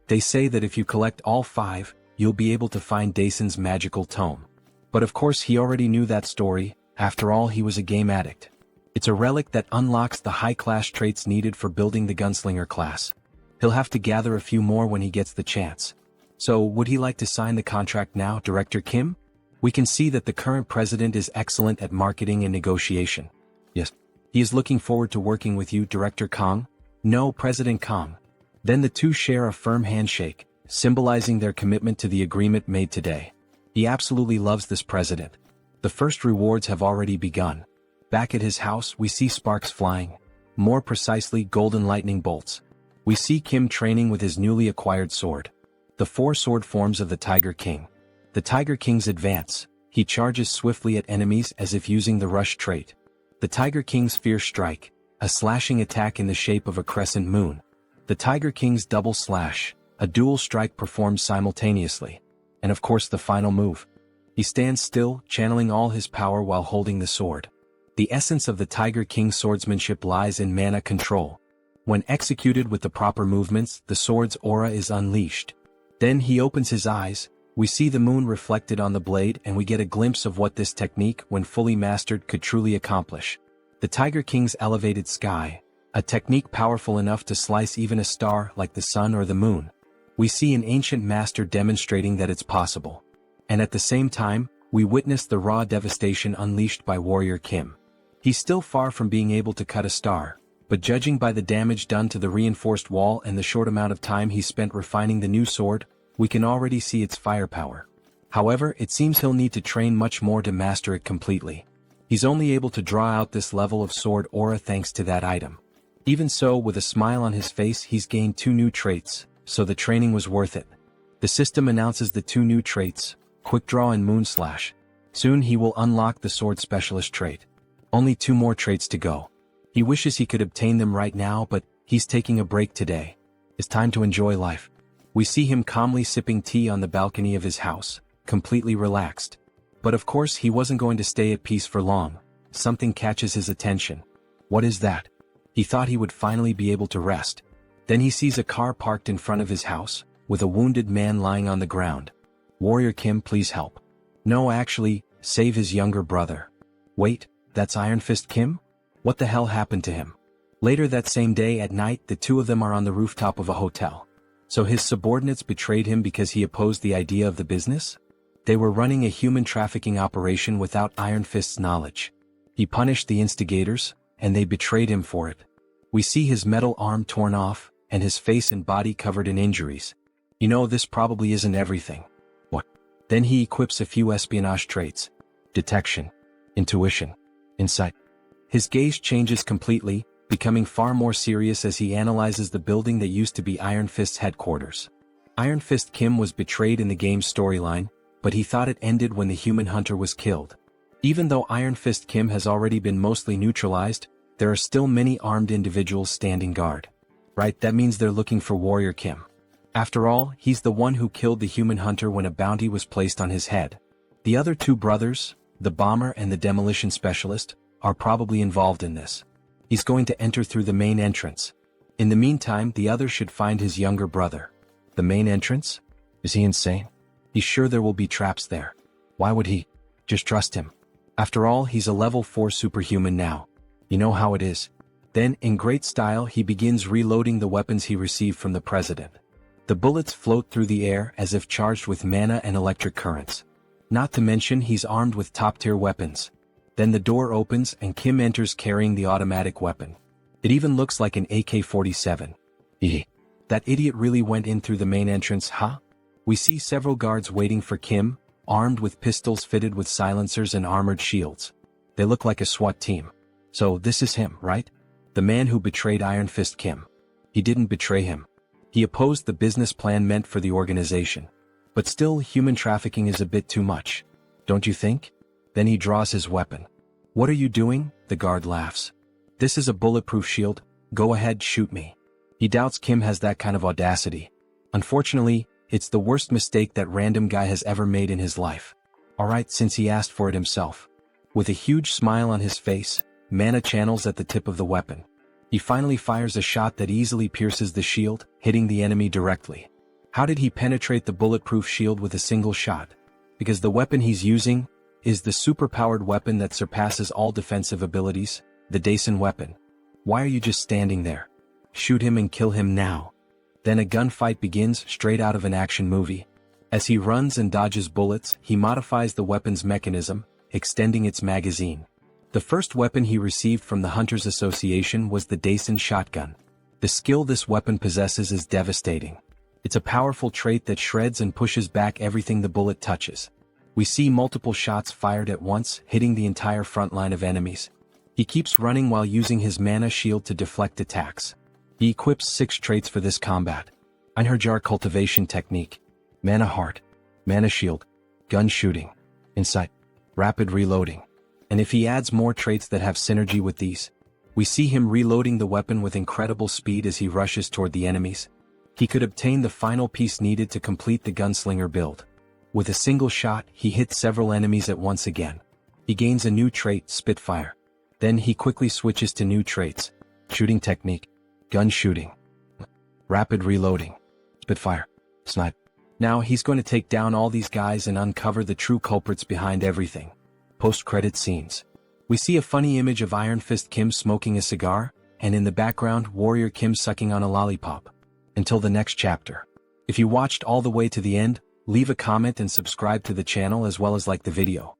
They say that if you collect all 5, you'll be able to find Daison's magical tome. But of course he already knew that story, after all he was a game addict. It's a relic that unlocks the high-class traits needed for building the gunslinger class. He'll have to gather a few more when he gets the chance. So, would he like to sign the contract now, Director Kim? We can see that the current president is excellent at marketing and negotiation. Yes. He is looking forward to working with you, Director Kong. No, President Kong. Then the two share a firm handshake, symbolizing their commitment to the agreement made today. He absolutely loves this president. The first rewards have already begun. Back at his house we see sparks flying. More precisely, golden lightning bolts. We see Kim training with his newly acquired sword. The 4 sword forms of the Tiger King. The Tiger King's advance. He charges swiftly at enemies as if using the rush trait. The Tiger King's fierce strike. A slashing attack in the shape of a crescent moon. The Tiger King's double slash, a dual strike performed simultaneously. And of course the final move. He stands still, channeling all his power while holding the sword. The essence of the Tiger King's swordsmanship lies in mana control. When executed with the proper movements, the sword's aura is unleashed. Then he opens his eyes, we see the moon reflected on the blade and we get a glimpse of what this technique, when fully mastered, could truly accomplish. The Tiger King's elevated sky, a technique powerful enough to slice even a star like the sun or the moon. We see an ancient master demonstrating that it's possible. And at the same time, we witness the raw devastation unleashed by Warrior Kim. He's still far from being able to cut a star, but judging by the damage done to the reinforced wall and the short amount of time he spent refining the new sword, we can already see its firepower. However, it seems he'll need to train much more to master it completely. He's only able to draw out this level of sword aura thanks to that item. Even so, with a smile on his face, he's gained 2 new traits, so the training was worth it. The system announces the 2 new traits, Quick Draw and Moon Slash. Soon he will unlock the Sword Specialist trait. Only 2 more traits to go. He wishes he could obtain them right now, but he's taking a break today. It's time to enjoy life. We see him calmly sipping tea on the balcony of his house, completely relaxed. But of course he wasn't going to stay at peace for long. Something catches his attention. What is that? He thought he would finally be able to rest. Then he sees a car parked in front of his house, with a wounded man lying on the ground. Warrior Kim, please help. No, actually, save his younger brother. Wait, that's Iron Fist Kim? What the hell happened to him? Later that same day at night, the 2 of them are on the rooftop of a hotel. So his subordinates betrayed him because he opposed the idea of the business? They were running a human trafficking operation without Iron Fist's knowledge. He punished the instigators, and they betrayed him for it. We see his metal arm torn off, and his face and body covered in injuries. You know, this probably isn't everything. What? Then he equips a few espionage traits. Detection. Intuition. Insight. His gaze changes completely, becoming far more serious as he analyzes the building that used to be Iron Fist's headquarters. Iron Fist Kim was betrayed in the game's storyline, but he thought it ended when the human hunter was killed. Even though Iron Fist Kim has already been mostly neutralized, there are still many armed individuals standing guard. Right, that means they're looking for Warrior Kim. After all, he's the one who killed the human hunter when a bounty was placed on his head. The other 2 brothers, the bomber and the demolition specialist, are probably involved in this. He's going to enter through the main entrance. In the meantime, the others should find his younger brother. The main entrance? Is he insane? He's sure there will be traps there. Why would he? Just trust him. After all, he's a level 4 superhuman now. You know how it is. Then, in great style, he begins reloading the weapons he received from the president. The bullets float through the air as if charged with mana and electric currents. Not to mention he's armed with top-tier weapons. Then the door opens and Kim enters carrying the automatic weapon. It even looks like an AK-47. That idiot really went in through the main entrance, huh? We see several guards waiting for Kim, armed with pistols fitted with silencers and armored shields. They look like a SWAT team. So this is him, right? The man who betrayed Iron Fist Kim. He didn't betray him. He opposed the business plan meant for the organization. But still, human trafficking is a bit too much. Don't you think? Then he draws his weapon. What are you doing? The guard laughs. This is a bulletproof shield. Go ahead, shoot me. He doubts Kim has that kind of audacity. Unfortunately, it's the worst mistake that random guy has ever made in his life. Alright, since he asked for it himself. With a huge smile on his face, mana channels at the tip of the weapon. He finally fires a shot that easily pierces the shield, hitting the enemy directly. How did he penetrate the bulletproof shield with a single shot? Because the weapon he's using is the superpowered weapon that surpasses all defensive abilities, the Daisen weapon. Why are you just standing there? Shoot him and kill him now. Then a gunfight begins straight out of an action movie. As he runs and dodges bullets, he modifies the weapon's mechanism, extending its magazine. The first weapon he received from the Hunters Association was the Daisen shotgun. The skill this weapon possesses is devastating. It's a powerful trait that shreds and pushes back everything the bullet touches. We see multiple shots fired at once, hitting the entire front line of enemies. He keeps running while using his mana shield to deflect attacks. He equips 6 traits for this combat. Einherjar cultivation technique, mana heart, mana shield, gun shooting, insight, rapid reloading. And if he adds more traits that have synergy with these, we see him reloading the weapon with incredible speed as he rushes toward the enemies. He could obtain the final piece needed to complete the gunslinger build. With a single shot, he hits several enemies at once again. He gains a new trait, Spitfire. Then he quickly switches to new traits, shooting technique, gun shooting, rapid reloading, Spitfire, snipe. Now he's going to take down all these guys and uncover the true culprits behind everything. Post-credit scenes. We see a funny image of Iron Fist Kim smoking a cigar, and in the background Warrior Kim sucking on a lollipop. Until the next chapter. If you watched all the way to the end, leave a comment and subscribe to the channel as well as like the video.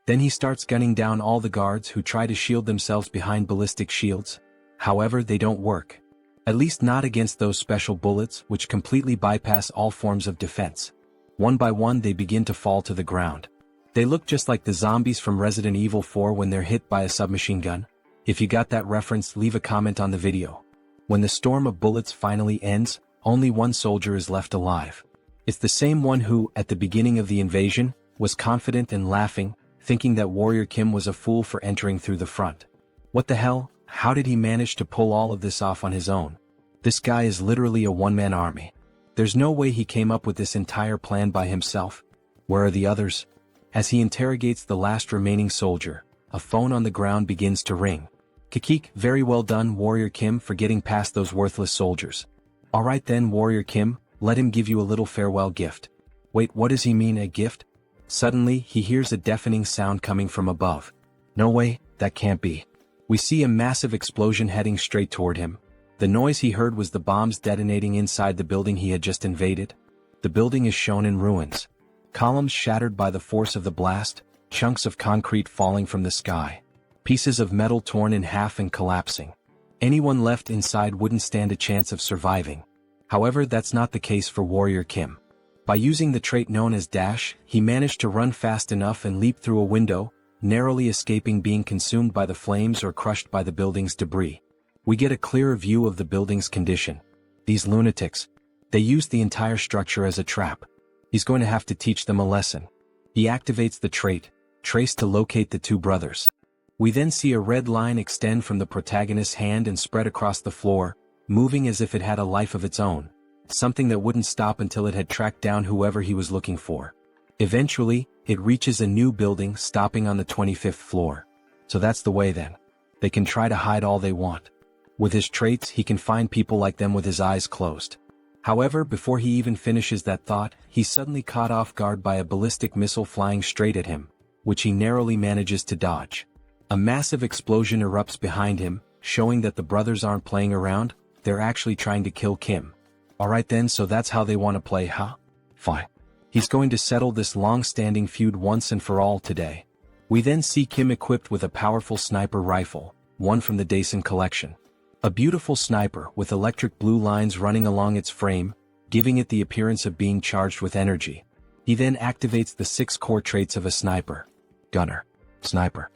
Then he starts gunning down all the guards who try to shield themselves behind ballistic shields. However, they don't work. At least not against those special bullets which completely bypass all forms of defense. One by one they begin to fall to the ground. They look just like the zombies from Resident Evil 4 when they're hit by a submachine gun. If you got that reference, leave a comment on the video. When the storm of bullets finally ends, only one soldier is left alive. It's the same one who, at the beginning of the invasion, was confident and laughing, thinking that Warrior Kim was a fool for entering through the front. What the hell? How did he manage to pull all of this off on his own? This guy is literally a one-man army. There's no way he came up with this entire plan by himself. Where are the others? As he interrogates the last remaining soldier, a phone on the ground begins to ring. Kikik, very well done Warrior Kim for getting past those worthless soldiers. Alright then Warrior Kim, let him give you a little farewell gift. Wait, what does he mean, a gift? Suddenly, he hears a deafening sound coming from above. No way, that can't be. We see a massive explosion heading straight toward him. The noise he heard was the bombs detonating inside the building he had just invaded. The building is shown in ruins. Columns shattered by the force of the blast, chunks of concrete falling from the sky. Pieces of metal torn in half and collapsing. Anyone left inside wouldn't stand a chance of surviving. However, that's not the case for Warrior Kim. By using the trait known as dash, he managed to run fast enough and leap through a window, narrowly escaping being consumed by the flames or crushed by the building's debris. We get a clearer view of the building's condition. These lunatics. They used the entire structure as a trap. He's going to have to teach them a lesson. He activates the trait, trace to locate the two brothers. We then see a red line extend from the protagonist's hand and spread across the floor, moving as if it had a life of its own. Something that wouldn't stop until it had tracked down whoever he was looking for. Eventually, it reaches a new building stopping on the 25th floor. So that's the way then. They can try to hide all they want. With his traits, he can find people like them with his eyes closed. However, before he even finishes that thought, he's suddenly caught off guard by a ballistic missile flying straight at him, which he narrowly manages to dodge. A massive explosion erupts behind him, showing that the brothers aren't playing around, they're actually trying to kill Kim. Alright then, so that's how they want to play, huh? Fine. He's going to settle this long-standing feud once and for all today. We then see Kim equipped with a powerful sniper rifle, one from the Daisen collection. A beautiful sniper with electric blue lines running along its frame, giving it the appearance of being charged with energy. He then activates the 6 core traits of a sniper. Gunner. Sniper.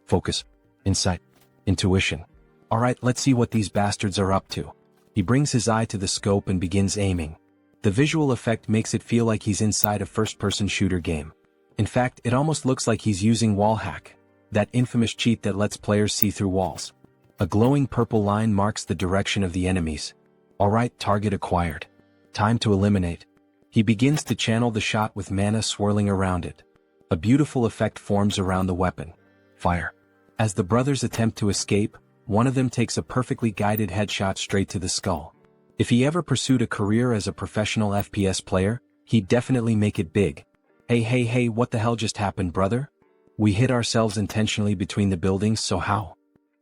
Focus. Insight. Intuition. Alright, let's see what these bastards are up to. He brings his eye to the scope and begins aiming. The visual effect makes it feel like he's inside a first-person shooter game. In fact, it almost looks like he's using wall hack, that infamous cheat that lets players see through walls. A glowing purple line marks the direction of the enemies. Alright, target acquired. Time to eliminate. He begins to channel the shot with mana swirling around it. A beautiful effect forms around the weapon. Fire. As the brothers attempt to escape, one of them takes a perfectly guided headshot straight to the skull. If he ever pursued a career as a professional FPS player, he'd definitely make it big. Hey, what the hell just happened, brother? We hit ourselves intentionally between the buildings, so how?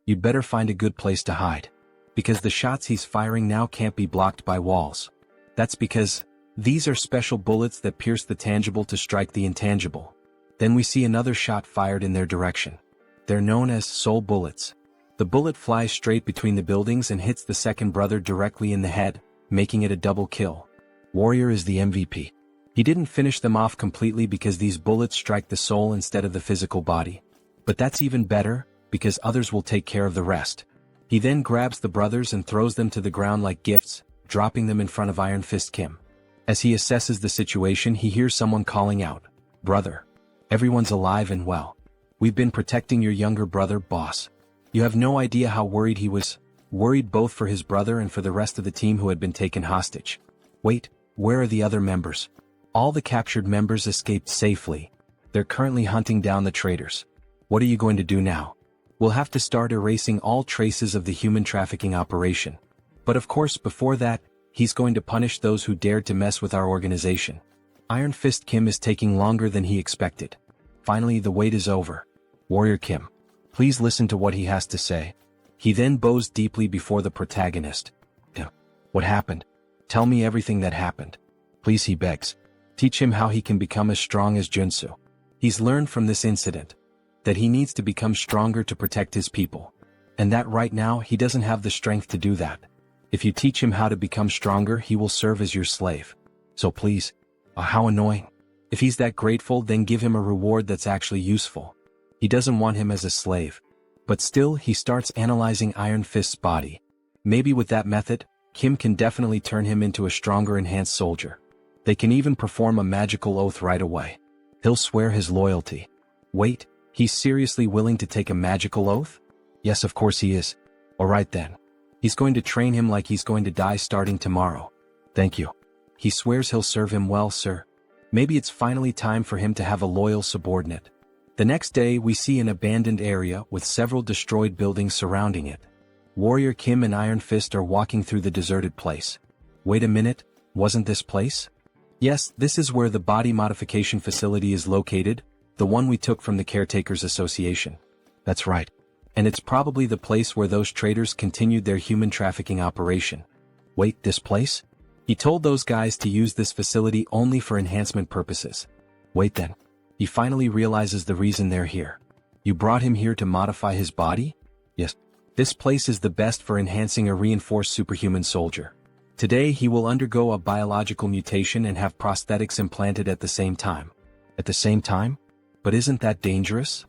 You'd better find a good place to hide. Because the shots he's firing now can't be blocked by walls. That's because these are special bullets that pierce the tangible to strike the intangible. Then we see another shot fired in their direction. They're known as soul bullets. The bullet flies straight between the buildings and hits the second brother directly in the head, making it a double kill. Warrior is the MVP. He didn't finish them off completely because these bullets strike the soul instead of the physical body. But that's even better, because others will take care of the rest. He then grabs the brothers and throws them to the ground like gifts, dropping them in front of Iron Fist Kim. As he assesses the situation, he hears someone calling out, "Brother. Everyone's alive and well. We've been protecting your younger brother, boss." You have no idea how worried he was. Worried both for his brother and for the rest of the team who had been taken hostage. Wait, where are the other members? All the captured members escaped safely. They're currently hunting down the traitors. What are you going to do now? We'll have to start erasing all traces of the human trafficking operation. But of course, before that, he's going to punish those who dared to mess with our organization. Iron Fist Kim is taking longer than he expected. Finally, the wait is over. Warrior Kim, please listen to what he has to say. He then bows deeply before the protagonist. What happened? Tell me everything that happened. Please, he begs. Teach him how he can become as strong as Joonsoo. He's learned from this incident that he needs to become stronger to protect his people. And that right now he doesn't have the strength to do that. If you teach him how to become stronger, he will serve as your slave. So please. How annoying. If he's that grateful, then give him a reward that's actually useful. He doesn't want him as a slave. But still, he starts analyzing Iron Fist's body. Maybe with that method, Kim can definitely turn him into a stronger enhanced soldier. They can even perform a magical oath right away. He'll swear his loyalty. Wait, he's seriously willing to take a magical oath? Yes, of course he is. Alright then. He's going to train him like he's going to die starting tomorrow. Thank you. He swears he'll serve him well, sir. Maybe it's finally time for him to have a loyal subordinate. The next day, we see an abandoned area with several destroyed buildings surrounding it. Warrior Kim and Iron Fist are walking through the deserted place. Wait a minute, wasn't this place? Yes, this is where the body modification facility is located, the one we took from the Caretakers Association. That's right. And it's probably the place where those traitors continued their human trafficking operation. Wait, this place? He told those guys to use this facility only for enhancement purposes. Wait then. He finally realizes the reason they're here. You brought him here to modify his body? Yes. This place is the best for enhancing a reinforced superhuman soldier. Today he will undergo a biological mutation and have prosthetics implanted at the same time. At the same time? But isn't that dangerous?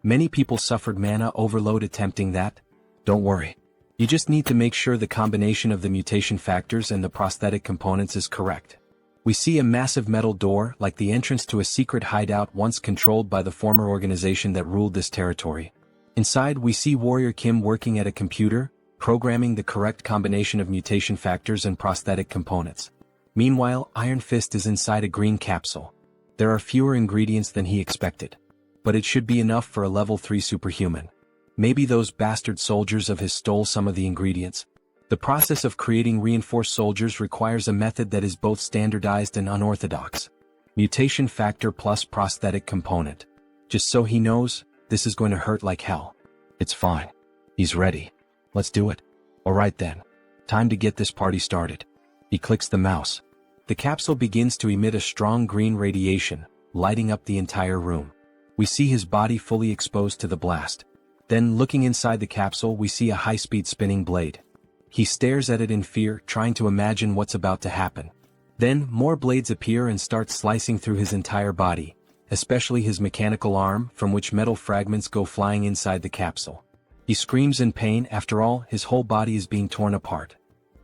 Many people suffered mana overload attempting that. Don't worry. You just need to make sure the combination of the mutation factors and the prosthetic components is correct. We see a massive metal door like the entrance to a secret hideout once controlled by the former organization that ruled this territory. Inside we see Warrior Kim working at a computer, programming the correct combination of mutation factors and prosthetic components. Meanwhile, Iron Fist is inside a green capsule. There are fewer ingredients than he expected. But it should be enough for a level 3 superhuman. Maybe those bastard soldiers of his stole some of the ingredients. The process of creating reinforced soldiers requires a method that is both standardized and unorthodox. Mutation factor plus prosthetic component. Just so he knows, this is going to hurt like hell. It's fine. He's ready. Let's do it. Alright then. Time to get this party started. He clicks the mouse. The capsule begins to emit a strong green radiation, lighting up the entire room. We see his body fully exposed to the blast. Then, looking inside the capsule, we see a high-speed spinning blade. He stares at it in fear, trying to imagine what's about to happen. Then, more blades appear and start slicing through his entire body, especially his mechanical arm, from which metal fragments go flying inside the capsule. He screams in pain. After all, his whole body is being torn apart.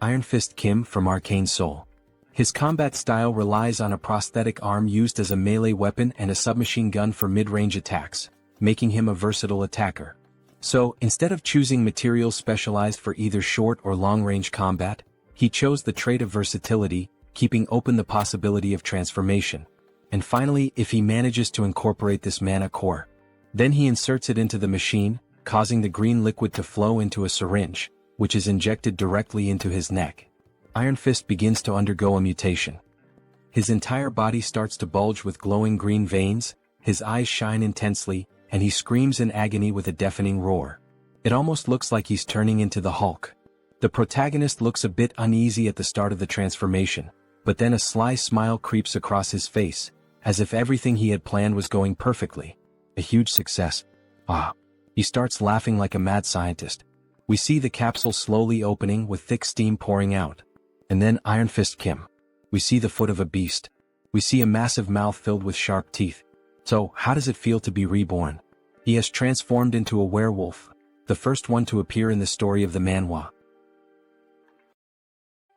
Iron Fist Kim from Arcane Seoul. His combat style relies on a prosthetic arm used as a melee weapon and a submachine gun for mid-range attacks, making him a versatile attacker. So, instead of choosing materials specialized for either short or long-range combat, he chose the trait of versatility, keeping open the possibility of transformation. And finally, if he manages to incorporate this mana core, then he inserts it into the machine, causing the green liquid to flow into a syringe, which is injected directly into his neck. Iron Fist begins to undergo a mutation. His entire body starts to bulge with glowing green veins, his eyes shine intensely, and he screams in agony with a deafening roar. It almost looks like he's turning into the Hulk. The protagonist looks a bit uneasy at the start of the transformation, but then a sly smile creeps across his face, as if everything he had planned was going perfectly. A huge success. Ah. He starts laughing like a mad scientist. We see the capsule slowly opening with thick steam pouring out. And then Iron Fist Kim. We see the foot of a beast. We see a massive mouth filled with sharp teeth. So, how does it feel to be reborn? He has transformed into a werewolf, the first one to appear in the story of the Manhwa.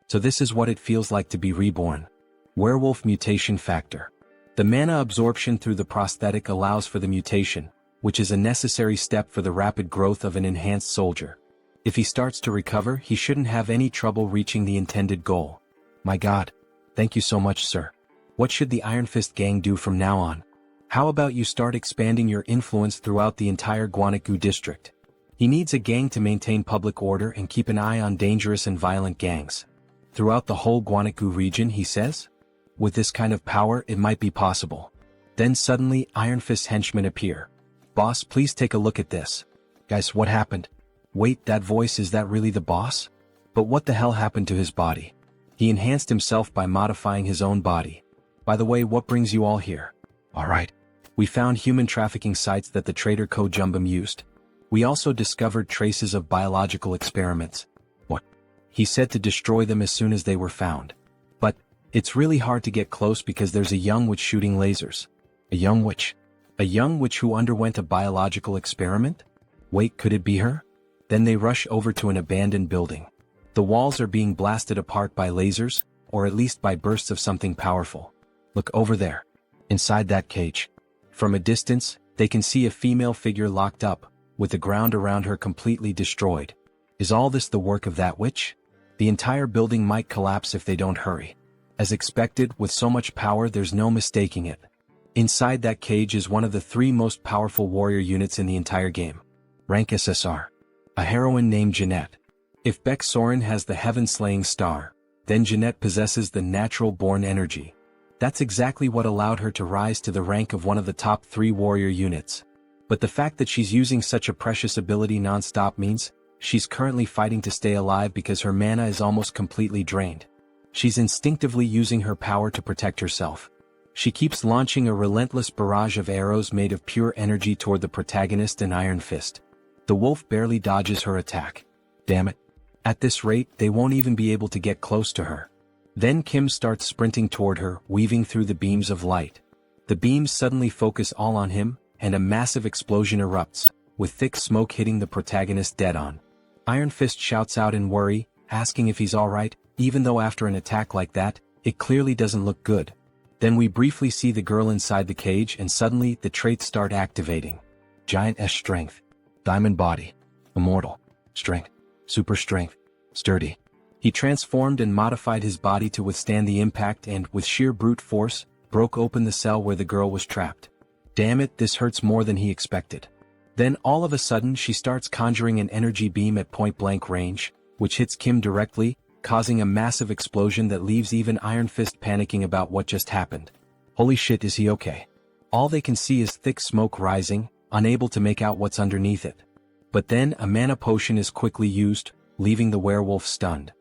So this is what it feels like to be reborn. Werewolf mutation factor. The mana absorption through the prosthetic allows for the mutation, which is a necessary step for the rapid growth of an enhanced soldier. If he starts to recover, he shouldn't have any trouble reaching the intended goal. My God. Thank you so much, sir. What should the Iron Fist gang do from now on? How about you start expanding your influence throughout the entire Guanagu district? He needs a gang to maintain public order and keep an eye on dangerous and violent gangs. Throughout the whole Guanagu region, he says? With this kind of power, it might be possible. Then suddenly, Iron Fist's henchmen appear. Boss, please take a look at this. Guys, what happened? Wait, that voice, is that really the boss? But what the hell happened to his body? He enhanced himself by modifying his own body. By the way, what brings you all here? Alright. We found human trafficking sites that the traitor Ko Jumbum used. We also discovered traces of biological experiments. What? He said to destroy them as soon as they were found. But, it's really hard to get close because there's a young witch shooting lasers. A young witch? A young witch who underwent a biological experiment? Wait, could it be her? Then they rush over to an abandoned building. The walls are being blasted apart by lasers, or at least by bursts of something powerful. Look over there. Inside that cage. From a distance, they can see a female figure locked up, with the ground around her completely destroyed. Is all this the work of that witch? The entire building might collapse if they don't hurry. As expected, with so much power, there's no mistaking it. Inside that cage is one of the 3 most powerful warrior units in the entire game. Rank SSR. A heroine named Jeanette. If Beck Soren has the heaven-slaying star, then Jeanette possesses the natural-born energy. That's exactly what allowed her to rise to the rank of one of the top 3 warrior units. But the fact that she's using such a precious ability non-stop means she's currently fighting to stay alive because her mana is almost completely drained. She's instinctively using her power to protect herself. She keeps launching a relentless barrage of arrows made of pure energy toward the protagonist and Iron Fist. The wolf barely dodges her attack. Damn it. At this rate, they won't even be able to get close to her. Then Kim starts sprinting toward her, weaving through the beams of light. The beams suddenly focus all on him, and a massive explosion erupts, with thick smoke hitting the protagonist dead on. Iron Fist shouts out in worry, asking if he's alright, even though after an attack like that, it clearly doesn't look good. Then we briefly see the girl inside the cage and suddenly the traits start activating. Giant S strength. Diamond body. Immortal. Strength. Super strength. Sturdy. He transformed and modified his body to withstand the impact and, with sheer brute force, broke open the cell where the girl was trapped. Damn it, this hurts more than he expected. Then all of a sudden she starts conjuring an energy beam at point-blank range, which hits Kim directly, causing a massive explosion that leaves even Iron Fist panicking about what just happened. Holy shit, is he okay? All they can see is thick smoke rising, unable to make out what's underneath it. But then a mana potion is quickly used, leaving the werewolf stunned.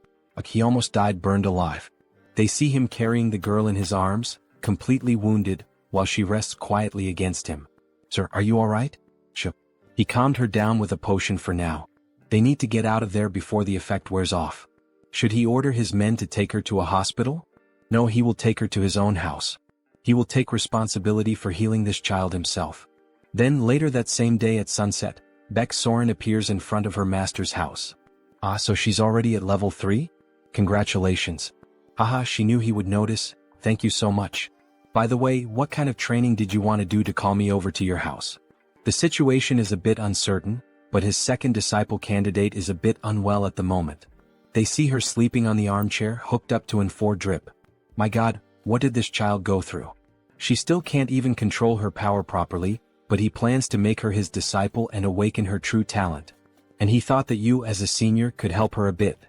He almost died burned alive. They see him carrying the girl in his arms, completely wounded, while she rests quietly against him. Sir, are you alright? Sure. He calmed her down with a potion for now. They need to get out of there before the effect wears off. Should he order his men to take her to a hospital? No, he will take her to his own house. He will take responsibility for healing this child himself. Then later that same day at sunset, Beck Soren appears in front of her master's house. Ah, so she's already at level 3? Congratulations. Haha, she knew he would notice, thank you so much. By the way, what kind of training did you want to do to call me over to your house? The situation is a bit uncertain, but his second disciple candidate is a bit unwell at the moment. They see her sleeping on the armchair hooked up to an 4 drip. My God, what did this child go through? She still can't even control her power properly, but he plans to make her his disciple and awaken her true talent. And he thought that you as a senior could help her a bit.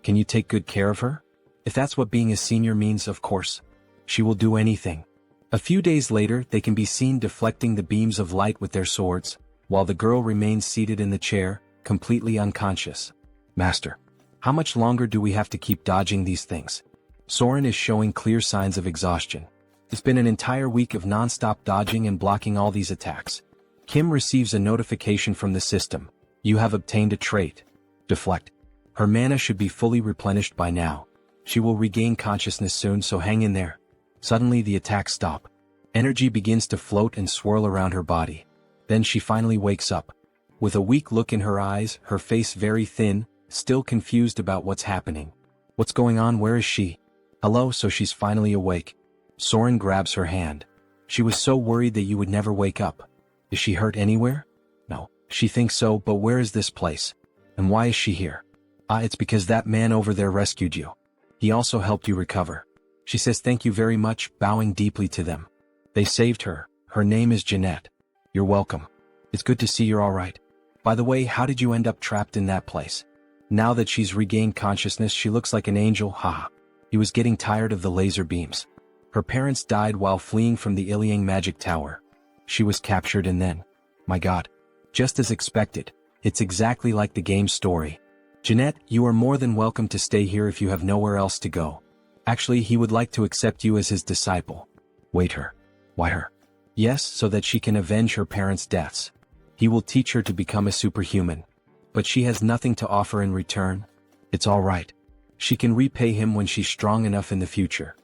Can you take good care of her? If that's what being a senior means, of course. She will do anything. A few days later, they can be seen deflecting the beams of light with their swords, while the girl remains seated in the chair, completely unconscious. Master, how much longer do we have to keep dodging these things? Soren is showing clear signs of exhaustion. It's been an entire week of non-stop dodging and blocking all these attacks. Kim receives a notification from the system. You have obtained a trait. Deflect. Her mana should be fully replenished by now. She will regain consciousness soon, so hang in there. Suddenly the attacks stop. Energy begins to float and swirl around her body. Then she finally wakes up. With a weak look in her eyes, her face very thin, still confused about what's happening. What's going on? Where is she? Hello, so she's finally awake. Soren grabs her hand. She was so worried that you would never wake up. Is she hurt anywhere? No, she thinks so, but where is this place? And why is she here? It's because that man over there rescued you. He also helped you recover. She says thank you very much, bowing deeply to them. They saved her. Her name is Jeanette. You're welcome. It's good to see you're alright. By the way, how did you end up trapped in that place? Now that she's regained consciousness, she looks like an angel, haha. He was getting tired of the laser beams. Her parents died while fleeing from the Iliang magic tower. She was captured and then... My god. Just as expected. It's exactly like the game story. Jeanette, you are more than welcome to stay here if you have nowhere else to go. Actually, he would like to accept you as his disciple. Wait, her. Why her? Yes, so that she can avenge her parents' deaths. He will teach her to become a superhuman. But she has nothing to offer in return. It's all right. She can repay him when she's strong enough in the future.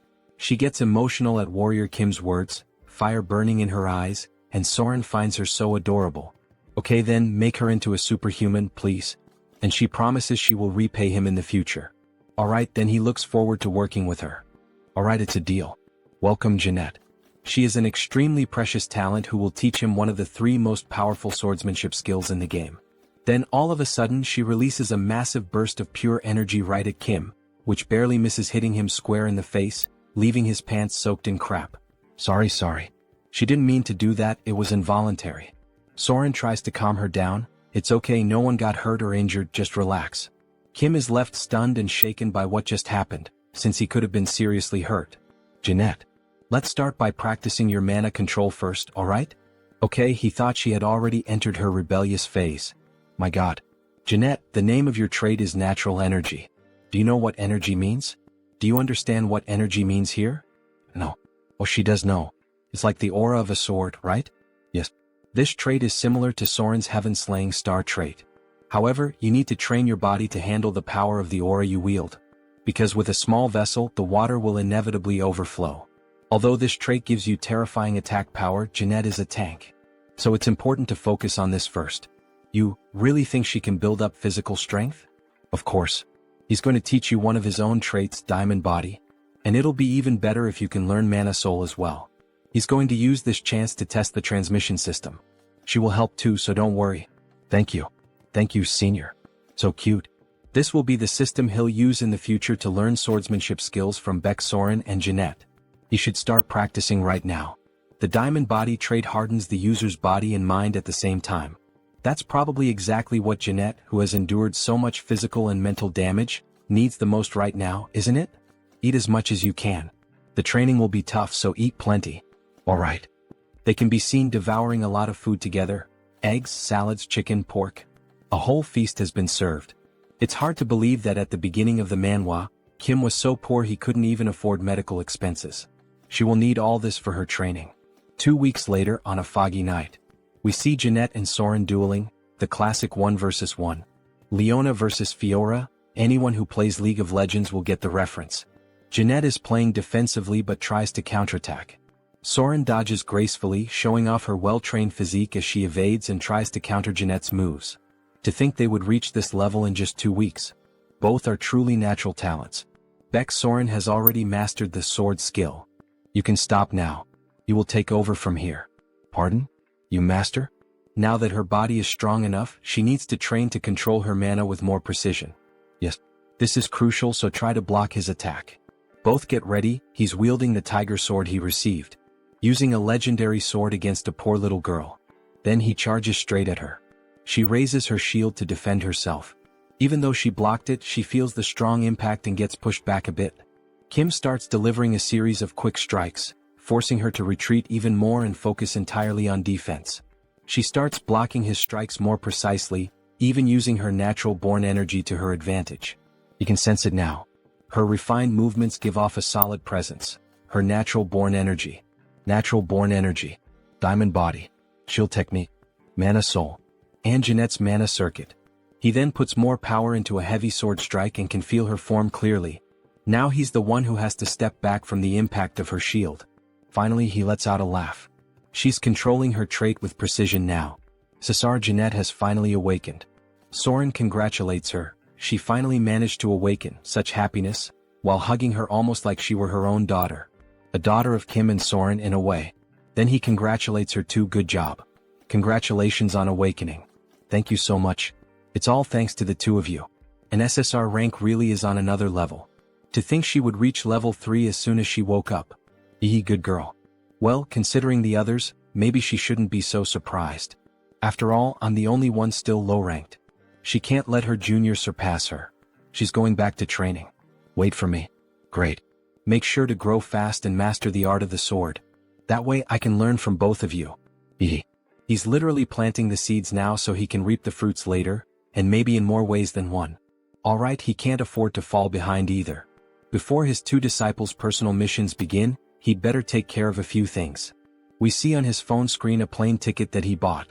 She gets emotional at Warrior Kim's words, fire burning in her eyes, and Soren finds her so adorable. Okay then, make her into a superhuman, please. And she promises she will repay him in the future. Alright, then he looks forward to working with her. Alright, it's a deal. Welcome, Jeanette. She is an extremely precious talent who will teach him one of the 3 most powerful swordsmanship skills in the game. Then all of a sudden she releases a massive burst of pure energy right at Kim, which barely misses hitting him square in the face, leaving his pants soaked in crap. Sorry. She didn't mean to do that, it was involuntary. Soren tries to calm her down. It's okay, no one got hurt or injured, just relax. Kim is left stunned and shaken by what just happened, since he could have been seriously hurt. Jeanette. Let's start by practicing your mana control first, alright? Okay, he thought she had already entered her rebellious phase. My god. Jeanette, the name of your trait is natural energy. Do you know what energy means? Do you understand what energy means here? No. Oh, she does know. It's like the aura of a sword, right? Yes. This trait is similar to Soren's heaven-slaying star trait. However, you need to train your body to handle the power of the aura you wield. Because with a small vessel, the water will inevitably overflow. Although this trait gives you terrifying attack power, Jeanette is a tank. So it's important to focus on this first. You really think she can build up physical strength? Of course. He's going to teach you one of his own traits, Diamond Body. And it'll be even better if you can learn Mana Soul as well. He's going to use this chance to test the transmission system. She will help too, so don't worry. Thank you. Thank you, Senior. So cute. This will be the system he'll use in the future to learn swordsmanship skills from Beck, Soren, and Jeanette. He should start practicing right now. The Diamond Body trait hardens the user's body and mind at the same time. That's probably exactly what Jeanette, who has endured so much physical and mental damage, needs the most right now, isn't it? Eat as much as you can. The training will be tough, so eat plenty. Alright. They can be seen devouring a lot of food together. Eggs, salads, chicken, pork. A whole feast has been served. It's hard to believe that at the beginning of the manhwa, Kim was so poor he couldn't even afford medical expenses. She will need all this for her training. 2 weeks later, on a foggy night, we see Jeanette and Soren dueling, the classic 1 versus 1. Leona versus Fiora. Anyone who plays League of Legends will get the reference. Jeanette is playing defensively but tries to counterattack. Soren dodges gracefully, showing off her well-trained physique as she evades and tries to counter Jeanette's moves. To think they would reach this level in just 2 weeks. Both are truly natural talents. Beck Soren has already mastered the sword skill. You can stop now. You will take over from here. Pardon? You master? Now that her body is strong enough, she needs to train to control her mana with more precision. Yes. This is crucial, so try to block his attack. Both get ready, he's wielding the tiger sword he received. Using a legendary sword against a poor little girl. Then he charges straight at her. She raises her shield to defend herself. Even though she blocked it, she feels the strong impact and gets pushed back a bit. Kim starts delivering a series of quick strikes, forcing her to retreat even more and focus entirely on defense. She starts blocking his strikes more precisely, even using her natural-born energy to her advantage. You can sense it now. Her refined movements give off a solid presence. Her natural-born energy. Natural-born energy. Diamond body. Shield technique. Mana soul. And Jeanette's mana circuit. He then puts more power into a heavy sword strike and can feel her form clearly. Now he's the one who has to step back from the impact of her shield. Finally he lets out a laugh. She's controlling her trait with precision now. Cesar Jeanette has finally awakened. Soren congratulates her. She finally managed to awaken, such happiness, while hugging her almost like she were her own daughter. A daughter of Kim and Soren in a way. Then he congratulates her too. Good job. Congratulations on awakening. Thank you so much. It's all thanks to the two of you. An SSR rank really is on another level. To think she would reach level 3 as soon as she woke up. Good girl. Well, considering the others, maybe she shouldn't be so surprised. After all, I'm the only one still low-ranked. She can't let her junior surpass her. She's going back to training. Wait for me. Great. Make sure to grow fast and master the art of the sword. That way I can learn from both of you. He's literally planting the seeds now so he can reap the fruits later, and maybe in more ways than one. Alright, he can't afford to fall behind either. Before his two disciples' personal missions begin, he'd better take care of a few things. We see on his phone screen a plane ticket that he bought.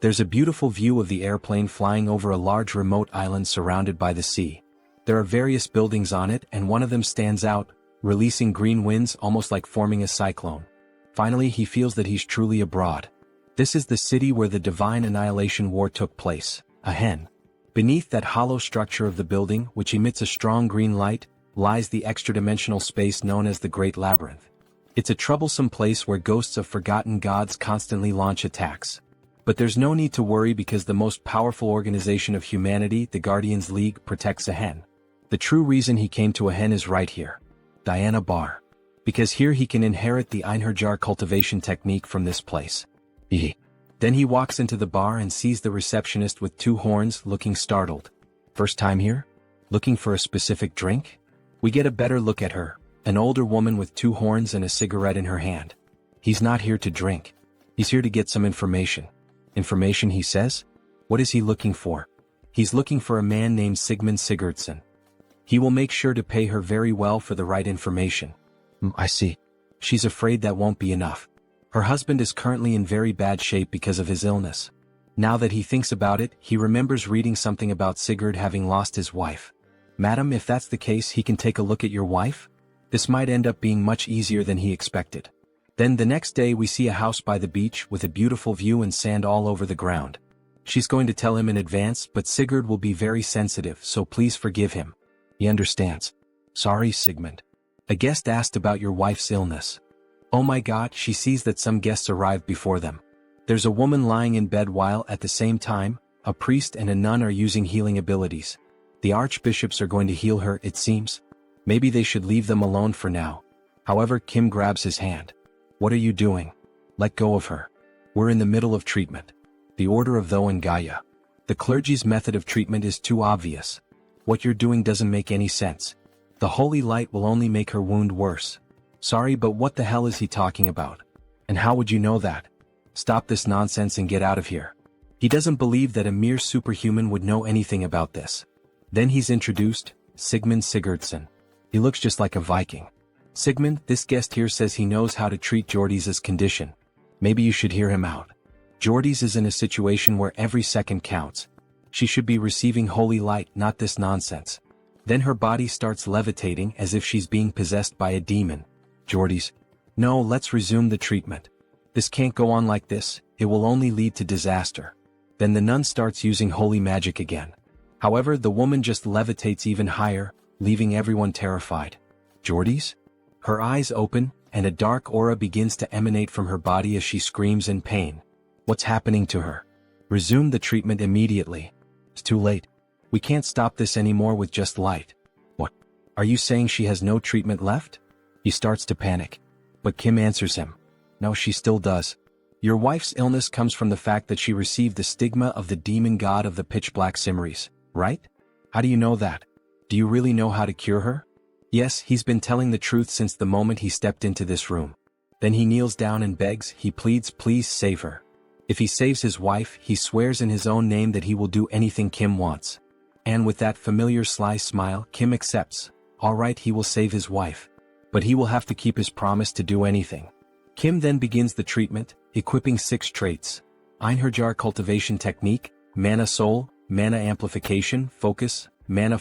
There's a beautiful view of the airplane flying over a large remote island surrounded by the sea. There are various buildings on it and one of them stands out, releasing green winds almost like forming a cyclone. Finally he feels that he's truly abroad. This is the city where the Divine Annihilation War took place, a hen. Beneath that hollow structure of the building, which emits a strong green light, lies the extra-dimensional space known as the Great Labyrinth. It's a troublesome place where ghosts of forgotten gods constantly launch attacks. But there's no need to worry because the most powerful organization of humanity, the Guardians League, protects a hen. The true reason he came to a hen is right here. Diana Bar. Because here he can inherit the Einherjar cultivation technique from this place. Then he walks into the bar and sees the receptionist with two horns looking startled. First time here? Looking for a specific drink? We get a better look at her, an older woman with two horns and a cigarette in her hand. He's not here to drink. He's here to get some information. Information, he says? What is he looking for? He's looking for a man named Sigmund Sigurdsson. He will make sure to pay her very well for the right information. I see. She's afraid that won't be enough. Her husband is currently in very bad shape because of his illness. Now that he thinks about it, he remembers reading something about Sigurd having lost his wife. Madam, if that's the case, he can take a look at your wife? This might end up being much easier than he expected. Then the next day we see a house by the beach with a beautiful view and sand all over the ground. She's going to tell him in advance, but Sigurd will be very sensitive, so please forgive him. He understands. Sorry, Sigmund. A guest asked about your wife's illness. Oh my god, she sees that some guests arrived before them. There's a woman lying in bed while, at the same time, a priest and a nun are using healing abilities. The archbishops are going to heal her, it seems. Maybe they should leave them alone for now. However, Kim grabs his hand. What are you doing? Let go of her. We're in the middle of treatment. The order of Tho and Gaia. The clergy's method of treatment is too obvious. What you're doing doesn't make any sense. The holy light will only make her wound worse. Sorry, but what the hell is he talking about? And how would you know that? Stop this nonsense and get out of here. He doesn't believe that a mere superhuman would know anything about this. Then he's introduced, Sigmund Sigurdsson. He looks just like a Viking. Sigmund, this guest here says he knows how to treat Jordy's condition. Maybe you should hear him out. Jordy's is in a situation where every second counts. She should be receiving holy light, not this nonsense. Then her body starts levitating as if she's being possessed by a demon. Jordy's. No, let's resume the treatment. This can't go on like this, it will only lead to disaster. Then the nun starts using holy magic again. However, the woman just levitates even higher, leaving everyone terrified. Jordy's? Her eyes open, and a dark aura begins to emanate from her body as she screams in pain. What's happening to her? Resume the treatment immediately. It's too late. We can't stop this anymore with just light. What? Are you saying she has no treatment left? He starts to panic. But Kim answers him. No, she still does. Your wife's illness comes from the fact that she received the stigma of the demon god of the pitch-black Simmeries, right? How do you know that? Do you really know how to cure her? Yes, he's been telling the truth since the moment he stepped into this room. Then he kneels down and begs, he pleads, please save her. If he saves his wife, he swears in his own name that he will do anything Kim wants. And with that familiar sly smile, Kim accepts. All right, he will save his wife. But he will have to keep his promise to do anything. Kim then begins the treatment, equipping 6 traits. Einherjar cultivation technique, mana soul, mana amplification, focus, mana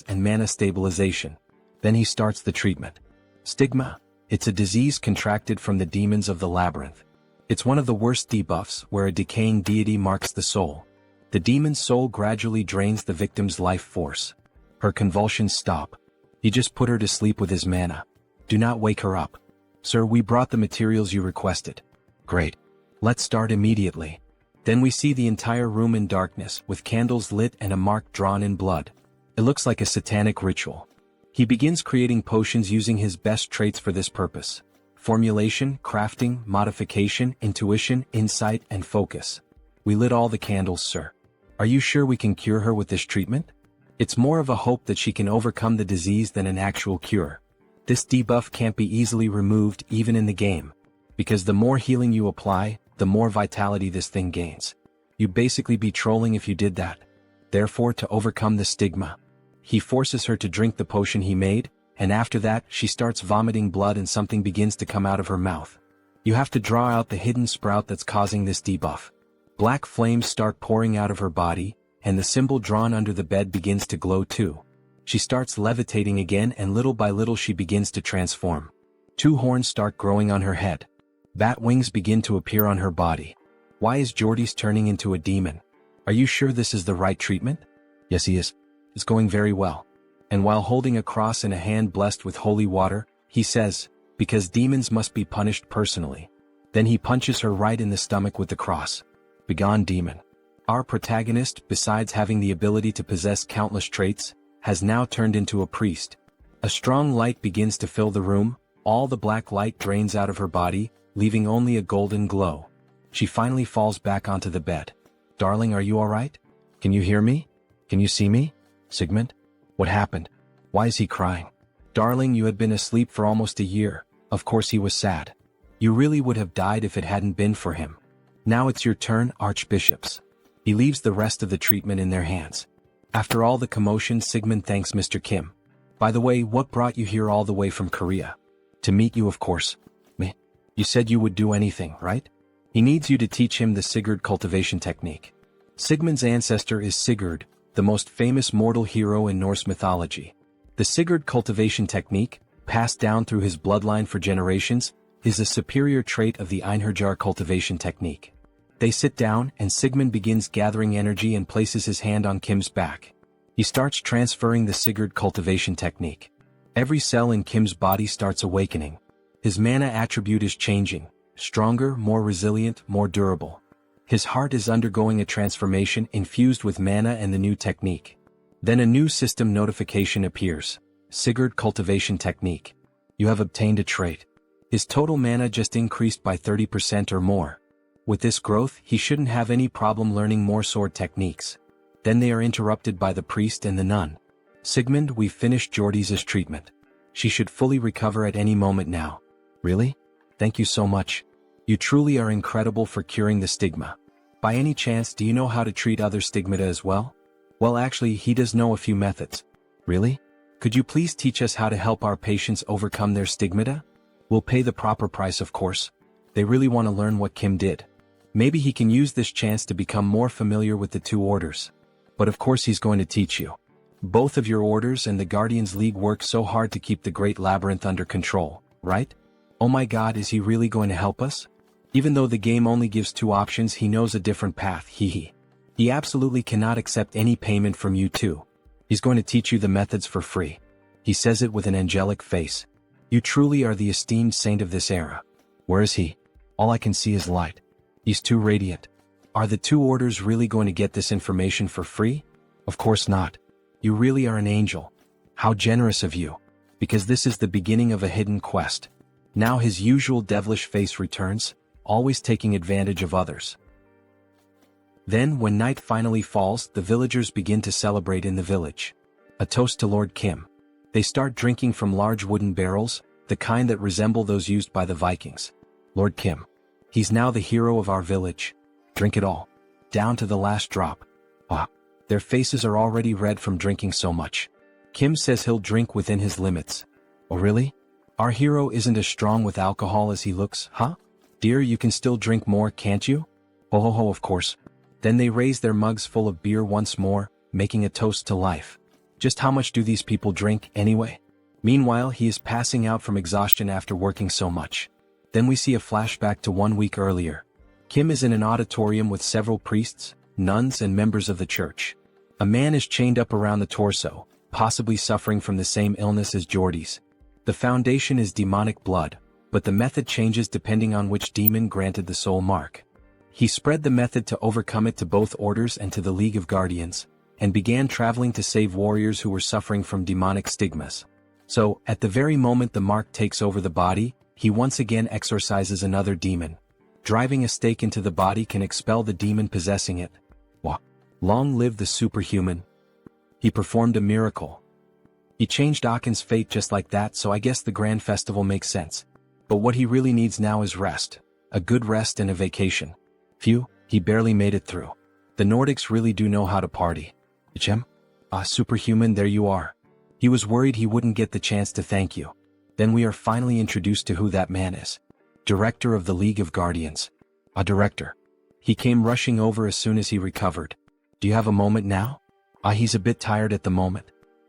and mana stabilization. Then he starts the treatment. Stigma. It's a disease contracted from the demons of the labyrinth. It's one of the worst debuffs where a decaying deity marks the soul. The demon's soul gradually drains the victim's life force. Her convulsions stop. He just put her to sleep with his mana. Do not wake her up. Sir, we brought the materials you requested. Great. Let's start immediately. Then we see the entire room in darkness with candles lit and a mark drawn in blood. It looks like a satanic ritual. He begins creating potions using his best traits for this purpose. Formulation, crafting, modification, intuition, insight, and focus. We lit all the candles, sir. Are you sure we can cure her with this treatment? It's more of a hope that she can overcome the disease than an actual cure. This debuff can't be easily removed even in the game. Because the more healing you apply, the more vitality this thing gains. You'd basically be trolling if you did that. Therefore, to overcome the stigma, he forces her to drink the potion he made, and after that, she starts vomiting blood and something begins to come out of her mouth. You have to draw out the hidden sprout that's causing this debuff. Black flames start pouring out of her body, and the symbol drawn under the bed begins to glow too. She starts levitating again and little by little she begins to transform. 2 horns start growing on her head. Bat wings begin to appear on her body. Why is Jordy's turning into a demon? Are you sure this is the right treatment? Yes, he is. It's going very well. And while holding a cross in a hand blessed with holy water, he says, because demons must be punished personally. Then he punches her right in the stomach with the cross. Begone, demon. Our protagonist, besides having the ability to possess countless traits, has now turned into a priest. A strong light begins to fill the room, all the black light drains out of her body, leaving only a golden glow. She finally falls back onto the bed. Darling, are you alright? Can you hear me? Can you see me? Sigmund? What happened? Why is he crying? Darling, you had been asleep for almost a year. Of course he was sad. You really would have died if it hadn't been for him. Now it's your turn, archbishops. He leaves the rest of the treatment in their hands. After all the commotion, Sigmund thanks Mr. Kim. By the way, what brought you here all the way from Korea? To meet you, of course. Me? You said you would do anything, right? He needs you to teach him the Sigurd cultivation technique. Sigmund's ancestor is Sigurd, the most famous mortal hero in Norse mythology. The Sigurd cultivation technique, passed down through his bloodline for generations, is a superior trait of the Einherjar cultivation technique. They sit down and Sigmund begins gathering energy and places his hand on Kim's back. He starts transferring the Sigurd cultivation technique. Every cell in Kim's body starts awakening. His mana attribute is changing, stronger, more resilient, more durable. His heart is undergoing a transformation infused with mana and the new technique. Then a new system notification appears. Sigurd cultivation technique. You have obtained a trait. His total mana just increased by 30% or more. With this growth, he shouldn't have any problem learning more sword techniques. Then they are interrupted by the priest and the nun. Sigmund, we've finished Jordy's treatment. She should fully recover at any moment now. Really? Thank you so much. You truly are incredible for curing the stigma. By any chance, do you know how to treat other stigmata as well? Well, actually, he does know a few methods. Really? Could you please teach us how to help our patients overcome their stigmata? We'll pay the proper price, of course. They really want to learn what Kim did. Maybe he can use this chance to become more familiar with the 2 orders. But of course he's going to teach you. Both of your orders and the Guardians League work so hard to keep the Great Labyrinth under control, right? Oh my god, is he really going to help us? Even though the game only gives 2 options, he knows a different path, He absolutely cannot accept any payment from you too. He's going to teach you the methods for free. He says it with an angelic face. You truly are the esteemed saint of this era. Where is he? All I can see is light. He's too radiant. Are the 2 orders really going to get this information for free? Of course not. You really are an angel. How generous of you. Because this is the beginning of a hidden quest. Now his usual devilish face returns. always taking advantage of others. Then, when night finally falls, the villagers begin to celebrate in the village. A toast to Lord Kim. They start drinking from large wooden barrels, the kind that resemble those used by the Vikings. Lord Kim. He's now the hero of our village. Drink it all. Down to the last drop. Ah. Their faces are already red from drinking so much. Kim says he'll drink within his limits. Oh really? Our hero isn't as strong with alcohol as he looks, huh? Dear, you can still drink more, can't you? Ho ho ho, of course. Then they raise their mugs full of beer once more, making a toast to life. Just how much do these people drink, anyway? Meanwhile, he is passing out from exhaustion after working so much. Then we see a flashback to 1 week earlier. Kim is in an auditorium with several priests, nuns and members of the church. A man is chained up around the torso, possibly suffering from the same illness as Jordy's. The foundation is demonic blood, but the method changes depending on which demon granted the soul mark. He spread the method to overcome it to both orders and to the League of Guardians, and began traveling to save warriors who were suffering from demonic stigmas. So, at the very moment the mark takes over the body, he once again exorcises another demon. Driving a stake into the body can expel the demon possessing it. Wah! Long live the superhuman. He performed a miracle. He changed Akin's fate just like that, so I guess the grand festival makes sense. But what he really needs now is rest. A good rest and a vacation. Phew, he barely made it through. The Nordics really do know how to party. Ichem? Ah, superhuman, there you are. He was worried he wouldn't get the chance to thank you. Then we are finally introduced to who that man is. Director of the League of Guardians. A director. He came rushing over as soon as he recovered. Do you have a moment now? Ah, he's a bit tired at the moment.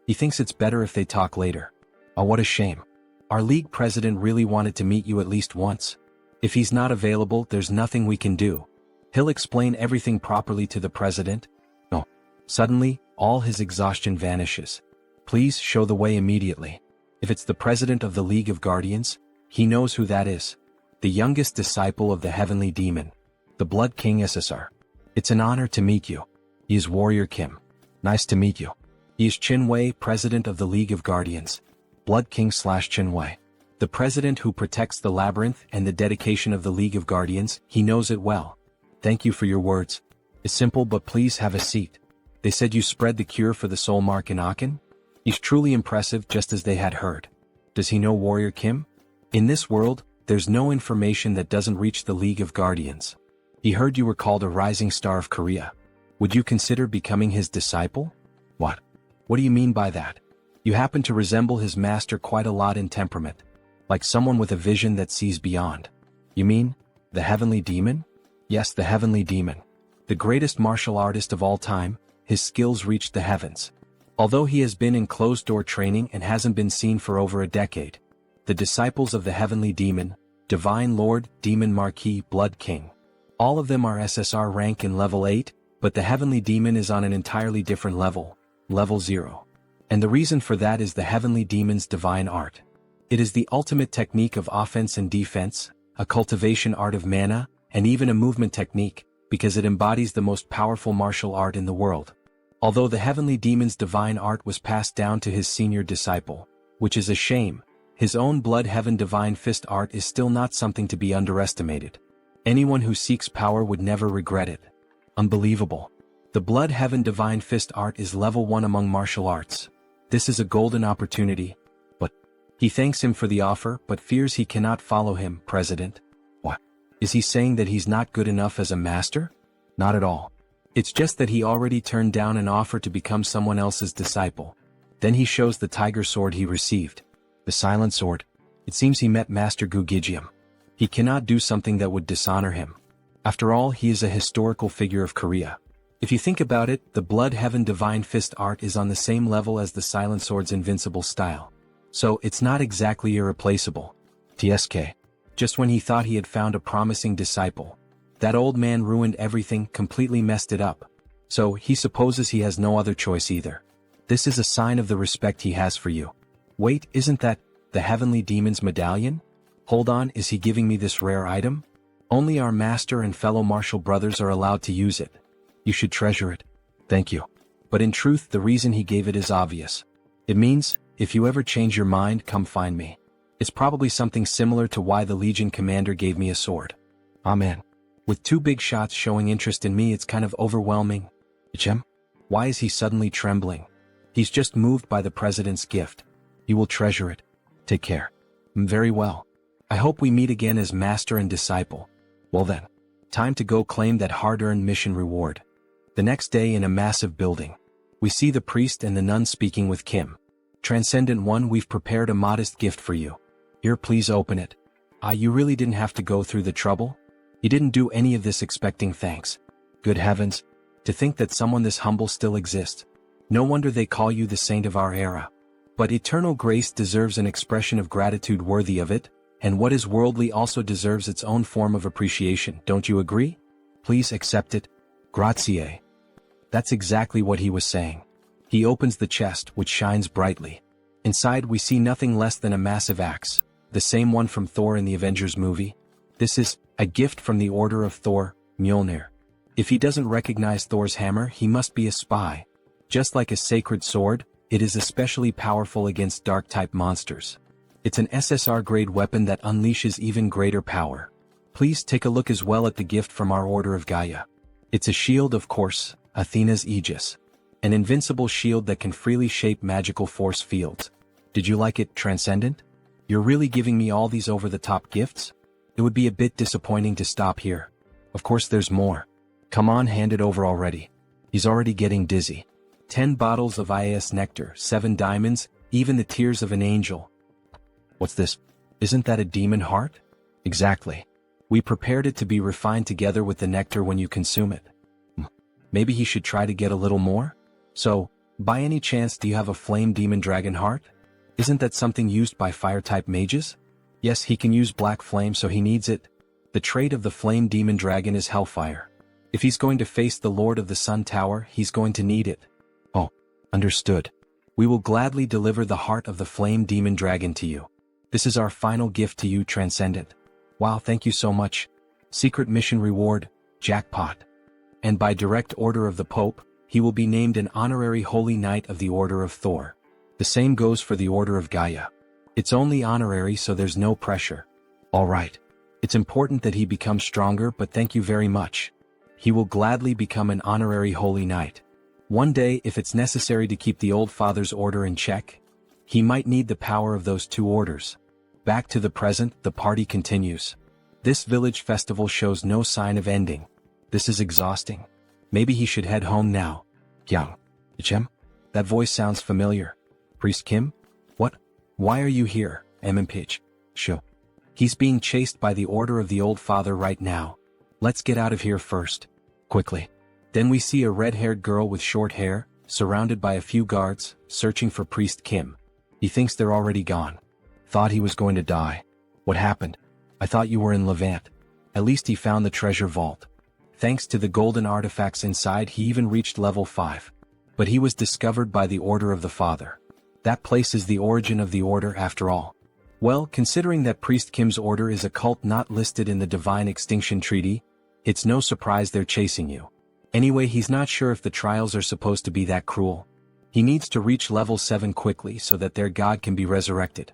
He thinks it's better if they talk later. Ah, what a shame. Our league president really wanted to meet you at least once. If he's not available, there's nothing we can do. He'll explain everything properly to the president. No. Suddenly, all his exhaustion vanishes. Please show the way immediately. If it's the president of the League of Guardians, he knows who that is. The youngest disciple of the Heavenly Demon. The Blood King SSR. It's an honor to meet you. He is Warrior Kim. Nice to meet you. He is Chinwei, president of the League of Guardians. Blood King / Chinwei. The president who protects the labyrinth and the dedication of the League of Guardians, he knows it well. Thank you for your words. It's simple, but please have a seat. They said you spread the cure for the soul mark in Akin? He's truly impressive, just as they had heard. Does he know Warrior Kim? In this world, there's no information that doesn't reach the League of Guardians. He heard you were called a rising star of Korea. Would you consider becoming his disciple? What? What do you mean by that? You happen to resemble his master quite a lot in temperament. Like someone with a vision that sees beyond. You mean, the Heavenly Demon? Yes, the Heavenly Demon. The greatest martial artist of all time, his skills reached the heavens. Although he has been in closed-door training and hasn't been seen for over a decade. The disciples of the Heavenly Demon, Divine Lord, Demon Marquis, Blood King. All of them are SSR rank in level 8, but the Heavenly Demon is on an entirely different level, level 0. And the reason for that is the Heavenly Demon's divine art. It is the ultimate technique of offense and defense, a cultivation art of mana, and even a movement technique, because it embodies the most powerful martial art in the world. Although the Heavenly Demon's divine art was passed down to his senior disciple, which is a shame, his own Blood Heaven Divine Fist art is still not something to be underestimated. Anyone who seeks power would never regret it. Unbelievable. The Blood Heaven Divine Fist art is level 1 among martial arts. This is a golden opportunity. But he thanks him for the offer, but fears he cannot follow him, President. What? Is he saying that he's not good enough as a master? Not at all. It's just that he already turned down an offer to become someone else's disciple. Then he shows the tiger sword he received. The silent sword. It seems he met Master Gugijium. He cannot do something that would dishonor him. After all, he is a historical figure of Korea. If you think about it, the Blood Heaven Divine Fist art is on the same level as the Silent Sword's invincible style. So it's not exactly irreplaceable. TSK. Just when he thought he had found a promising disciple, that old man ruined everything, completely messed it up. So he supposes he has no other choice either. This is a sign of the respect he has for you. Wait, isn't that the Heavenly Demon's medallion? Hold on, is he giving me this rare item? Only our master and fellow martial brothers are allowed to use it. You should treasure it. Thank you. But in truth, the reason he gave it is obvious. It means, if you ever change your mind, come find me. It's probably something similar to why the Legion commander gave me a sword. Ah man. With two big shots showing interest in me, it's kind of overwhelming. Ichem? Why is he suddenly trembling? He's just moved by the president's gift. He will treasure it. Take care. Very well. I hope we meet again as master and disciple. Well then. Time to go claim that hard-earned mission reward. The next day in a massive building. We see the priest and the nun speaking with Kim. Transcendent One, we've prepared a modest gift for you. Here, please open it. Ah, you really didn't have to go through the trouble? You didn't do any of this expecting thanks. Good heavens. To think that someone this humble still exists. No wonder they call you the saint of our era. But eternal grace deserves an expression of gratitude worthy of it, and what is worldly also deserves its own form of appreciation, don't you agree? Please accept it. Grazie. That's exactly what he was saying. He opens the chest, which shines brightly. Inside we see nothing less than a massive axe, the same one from Thor in the Avengers movie. This is a gift from the Order of Thor, Mjolnir. If he doesn't recognize Thor's hammer, he must be a spy. Just like a sacred sword, it is especially powerful against dark-type monsters. It's an SSR-grade weapon that unleashes even greater power. Please take a look as well at the gift from our Order of Gaia. It's a shield, of course, Athena's Aegis. An invincible shield that can freely shape magical force fields. Did you like it, Transcendent? You're really giving me all these over-the-top gifts? It would be a bit disappointing to stop here. Of course there's more. Come on, hand it over already. He's already getting dizzy. 10 bottles of IAS nectar, 7 diamonds, even the tears of an angel. What's this? Isn't that a demon heart? Exactly. We prepared it to be refined together with the nectar when you consume it. Maybe he should try to get a little more? So, by any chance do you have a flame demon dragon heart? Isn't that something used by fire-type mages? Yes, he can use black flame, so he needs it. The trait of the flame demon dragon is hellfire. If he's going to face the Lord of the Sun Tower, he's going to need it. Oh, understood. We will gladly deliver the heart of the flame demon dragon to you. This is our final gift to you, Transcendent. Wow, thank you so much. Secret mission reward, jackpot. And by direct order of the Pope, he will be named an honorary Holy Knight of the Order of Thor. The same goes for the Order of Gaia. It's only honorary, so there's no pressure. All right. It's important that he becomes stronger, but thank you very much. He will gladly become an honorary Holy Knight. One day, if it's necessary to keep the Old Father's order in check, he might need the power of those two orders. Back to the present, the party continues. This village festival shows no sign of ending. This is exhausting. Maybe he should head home now. Kyang. Ichem? That voice sounds familiar. Priest Kim? What? Why are you here, MMPH? Sho. He's being chased by the order of the Old Father right now. Let's get out of here first. Quickly. Then we see a red-haired girl with short hair, surrounded by a few guards, searching for Priest Kim. He thinks they're already gone. Thought he was going to die. What happened? I thought you were in Levant. At least he found the treasure vault. Thanks to the golden artifacts inside, he even reached level 5. But he was discovered by the Order of the Father. That place is the origin of the order after all. Well, considering that Priest Kim's order is a cult not listed in the Divine Extinction Treaty, it's no surprise they're chasing you. Anyway, he's not sure if the trials are supposed to be that cruel. He needs to reach level 7 quickly so that their god can be resurrected.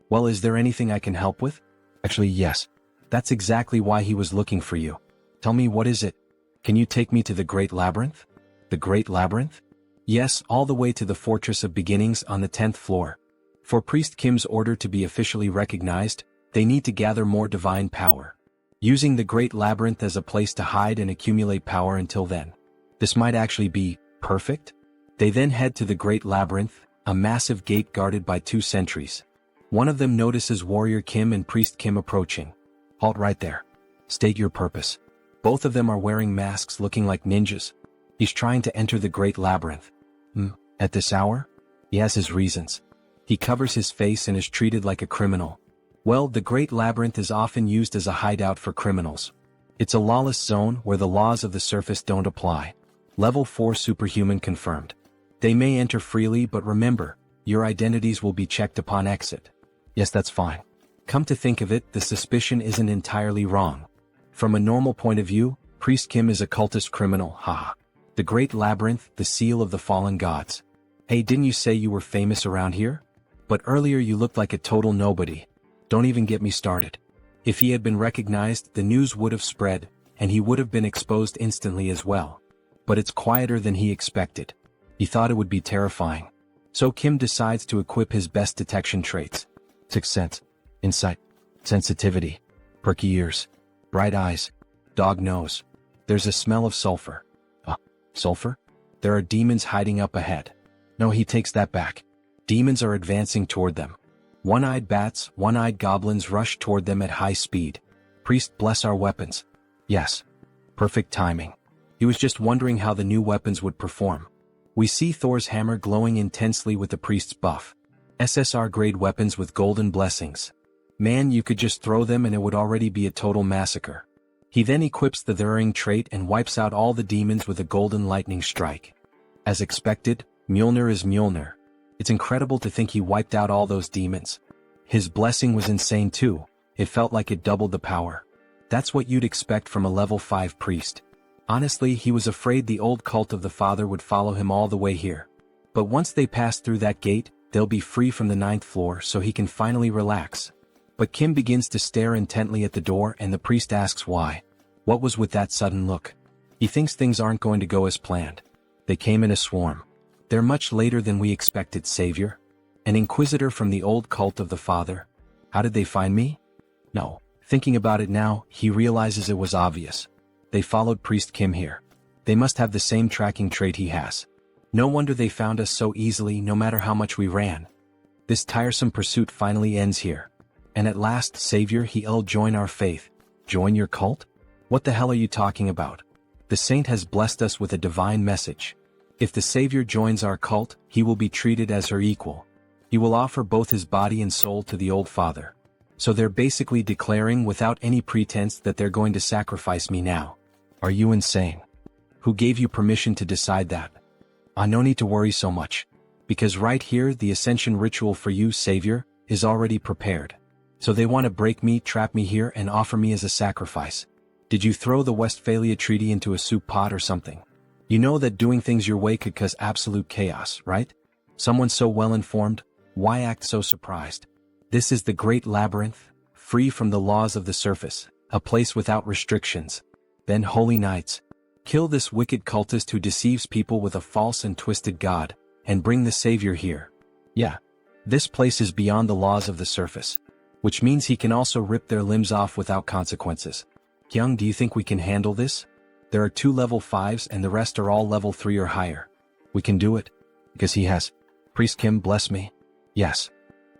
Well, is there anything I can help with? Actually, yes. That's exactly why he was looking for you. Tell me, what is it? Can you take me to the Great Labyrinth? The Great Labyrinth? Yes, all the way to the Fortress of Beginnings on the 10th floor. For Priest Kim's order to be officially recognized, they need to gather more divine power. Using the Great Labyrinth as a place to hide and accumulate power until then. This might actually be perfect? They then head to the Great Labyrinth, a massive gate guarded by 2 sentries. One of them notices Warrior Kim and Priest Kim approaching. Halt right there. State your purpose. Both of them are wearing masks looking like ninjas. He's trying to enter the Great Labyrinth. At this hour? He has his reasons. He covers his face and is treated like a criminal. Well, the Great Labyrinth is often used as a hideout for criminals. It's a lawless zone where the laws of the surface don't apply. Level 4 superhuman confirmed. They may enter freely, but remember, your identities will be checked upon exit. Yes, that's fine. Come to think of it, the suspicion isn't entirely wrong. From a normal point of view, Priest Kim is a cultist criminal, haha. The Great Labyrinth, the seal of the fallen gods. Hey, didn't you say you were famous around here? But earlier you looked like a total nobody. Don't even get me started. If he had been recognized, the news would have spread, and he would have been exposed instantly as well. But it's quieter than he expected. He thought it would be terrifying. So Kim decides to equip his best detection traits. Sixth sense, insight, sensitivity, perky ears, bright eyes, dog nose. There's a smell of sulfur. Sulfur? There are demons hiding up ahead. No, he takes that back. Demons are advancing toward them. One-eyed bats, one-eyed goblins rush toward them at high speed. Priest, bless our weapons. Yes. Perfect timing. He was just wondering how the new weapons would perform. We see Thor's hammer glowing intensely with the priest's buff. SSR-grade weapons with golden blessings. Man, you could just throw them and it would already be a total massacre. He then equips the Thurring trait and wipes out all the demons with a golden lightning strike. As expected, Mjolnir is Mjolnir. It's incredible to think he wiped out all those demons. His blessing was insane too. It felt like it doubled the power. That's what you'd expect from a level 5 priest. Honestly, he was afraid the old cult of the father would follow him all the way here. But once they pass through that gate, they'll be free from the 9th floor so he can finally relax. But Kim begins to stare intently at the door and the priest asks why. What was with that sudden look? He thinks things aren't going to go as planned. They came in a swarm. They're much later than we expected, Savior. An inquisitor from the old cult of the father. How did they find me? No. Thinking about it now, he realizes it was obvious. They followed Priest Kim here. They must have the same tracking trait he has. No wonder they found us so easily no matter how much we ran. This tiresome pursuit finally ends here. And at last, Savior, he'll join our faith. Join your cult? What the hell are you talking about? The saint has blessed us with a divine message. If the Savior joins our cult, he will be treated as her equal. He will offer both his body and soul to the old father. So they're basically declaring without any pretense that they're going to sacrifice me now. Are you insane? Who gave you permission to decide that? No need to worry so much. Because right here, the ascension ritual for you, Savior, is already prepared. So they want to break me, trap me here, and offer me as a sacrifice. Did you throw the Westphalia Treaty into a soup pot or something? You know that doing things your way could cause absolute chaos, right? Someone so well-informed, why act so surprised? This is the great labyrinth, free from the laws of the surface, a place without restrictions. Then, holy knights, kill this wicked cultist who deceives people with a false and twisted god, and bring the Savior here. Yeah, this place is beyond the laws of the surface, which means he can also rip their limbs off without consequences. Kyung, do you think we can handle this? There are 2 level 5s and the rest are all level 3 or higher. We can do it. Because he has. Priest Kim, bless me. Yes.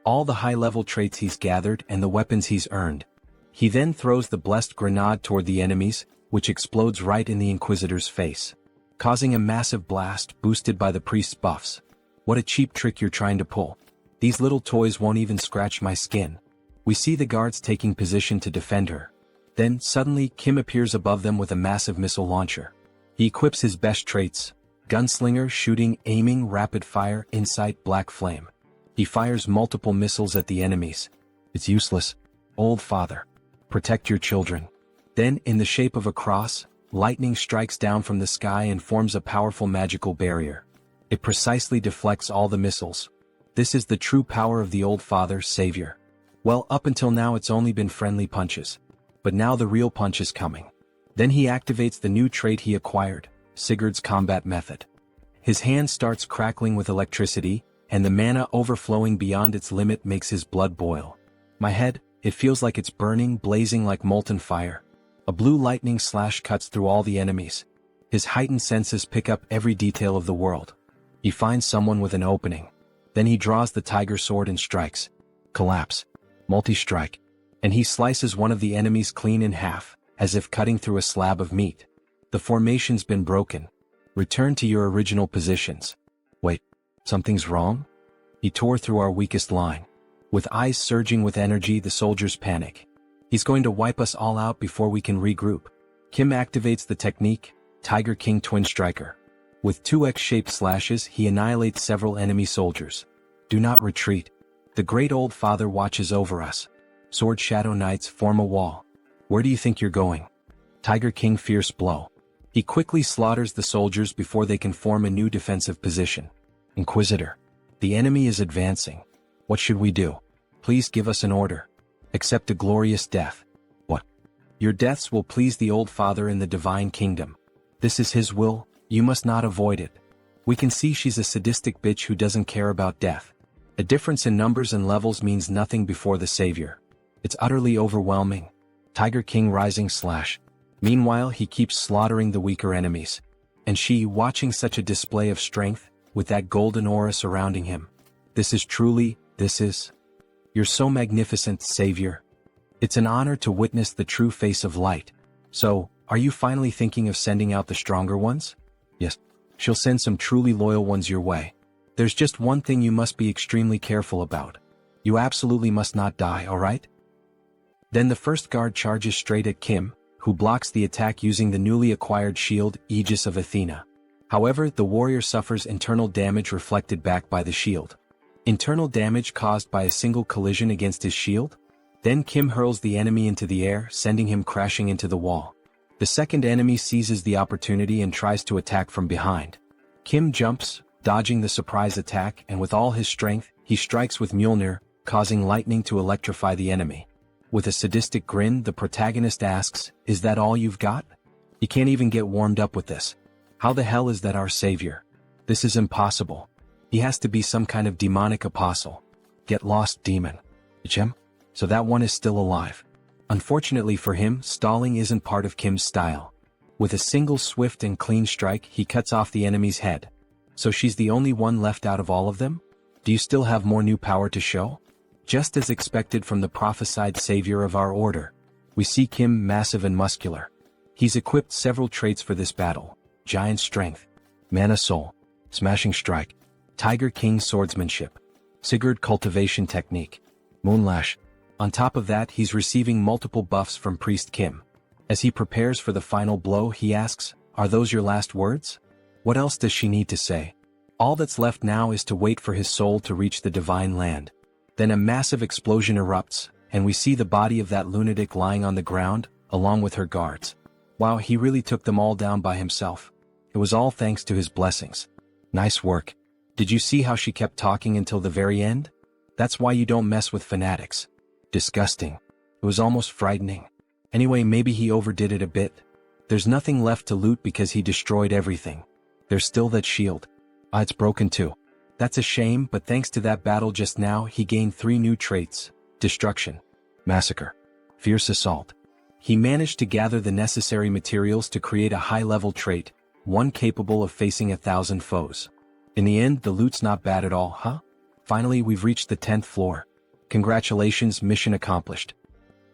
All the high-level traits he's gathered and the weapons he's earned. He then throws the blessed grenade toward the enemies, which explodes right in the Inquisitor's face, causing a massive blast boosted by the priest's buffs. What a cheap trick you're trying to pull. These little toys won't even scratch my skin. We see the guards taking position to defend her. Then, suddenly, Kim appears above them with a massive missile launcher. He equips his best traits: gunslinger, shooting, aiming, rapid fire, insight, black flame. He fires multiple missiles at the enemies. It's useless. Old father. Protect your children. Then, in the shape of a cross, lightning strikes down from the sky and forms a powerful magical barrier. It precisely deflects all the missiles. This is the true power of the old father, Savior. Well, up until now it's only been friendly punches. But now the real punch is coming. Then he activates the new trait he acquired, Sigurd's combat method. His hand starts crackling with electricity, and the mana overflowing beyond its limit makes his blood boil. My head, it feels like it's burning, blazing like molten fire. A blue lightning slash cuts through all the enemies. His heightened senses pick up every detail of the world. He finds someone with an opening. Then he draws the tiger sword and strikes. Collapse. Multi-strike. And he slices one of the enemies clean in half, as if cutting through a slab of meat. The formation's been broken. Return to your original positions. Wait, something's wrong? He tore through our weakest line. With eyes surging with energy, the soldiers panic. He's going to wipe us all out before we can regroup. Kim activates the technique, Tiger King Twin Striker. With 2 X-shaped slashes, he annihilates several enemy soldiers. Do not retreat. The great old father watches over us. Sword Shadow Knights form a wall. Where do you think you're going? Tiger King Fierce Blow. He quickly slaughters the soldiers before they can form a new defensive position. Inquisitor. The enemy is advancing. What should we do? Please give us an order. Accept a glorious death. Your deaths will please the old father in the divine kingdom. This is his will, you must not avoid it. We can see she's a sadistic bitch who doesn't care about death. A difference in numbers and levels means nothing before the savior. It's utterly overwhelming. Tiger King rising / Meanwhile he keeps slaughtering the weaker enemies. And she, watching such a display of strength, with that golden aura surrounding him. This is. You're so magnificent, savior. It's an honor to witness the true face of light. So, are you finally thinking of sending out the stronger ones? Yes. She'll send some truly loyal ones your way. There's just one thing you must be extremely careful about. You absolutely must not die, alright? Then the first guard charges straight at Kim, who blocks the attack using the newly acquired shield, Aegis of Athena. However, the warrior suffers internal damage reflected back by the shield. Internal damage caused by a single collision against his shield? Then Kim hurls the enemy into the air, sending him crashing into the wall. The second enemy seizes the opportunity and tries to attack from behind. Kim jumps, dodging the surprise attack, and with all his strength, he strikes with Mjolnir, causing lightning to electrify the enemy. With a sadistic grin, the protagonist asks, "Is that all you've got? You can't even get warmed up with this. How the hell is that our savior? This is impossible. He has to be some kind of demonic apostle. Get lost, demon." Chem? So that one is still alive. Unfortunately for him, stalling isn't part of Kim's style. With a single swift and clean strike, he cuts off the enemy's head. So she's the only one left out of all of them? Do you still have more new power to show? Just as expected from the prophesied savior of our order, we see Kim massive and muscular. He's equipped several traits for this battle: giant strength, mana soul, smashing strike, Tiger King swordsmanship, Sigurd cultivation technique, moonlash. On top of that, he's receiving multiple buffs from Priest Kim. As he prepares for the final blow, he asks, "Are those your last words?" What else does she need to say? All that's left now is to wait for his soul to reach the divine land. Then a massive explosion erupts, and we see the body of that lunatic lying on the ground, along with her guards. Wow, he really took them all down by himself. It was all thanks to his blessings. Nice work. Did you see how she kept talking until the very end? That's why you don't mess with fanatics. Disgusting. It was almost frightening. Anyway, maybe he overdid it a bit. There's nothing left to loot because he destroyed everything. There's still that shield. It's broken too. That's a shame, but thanks to that battle just now, he gained 3 new traits: destruction, massacre, fierce assault. He managed to gather the necessary materials to create a high-level trait, one capable of facing 1,000 foes. In the end, the loot's not bad at all, huh? Finally, we've reached the 10th floor. Congratulations, mission accomplished.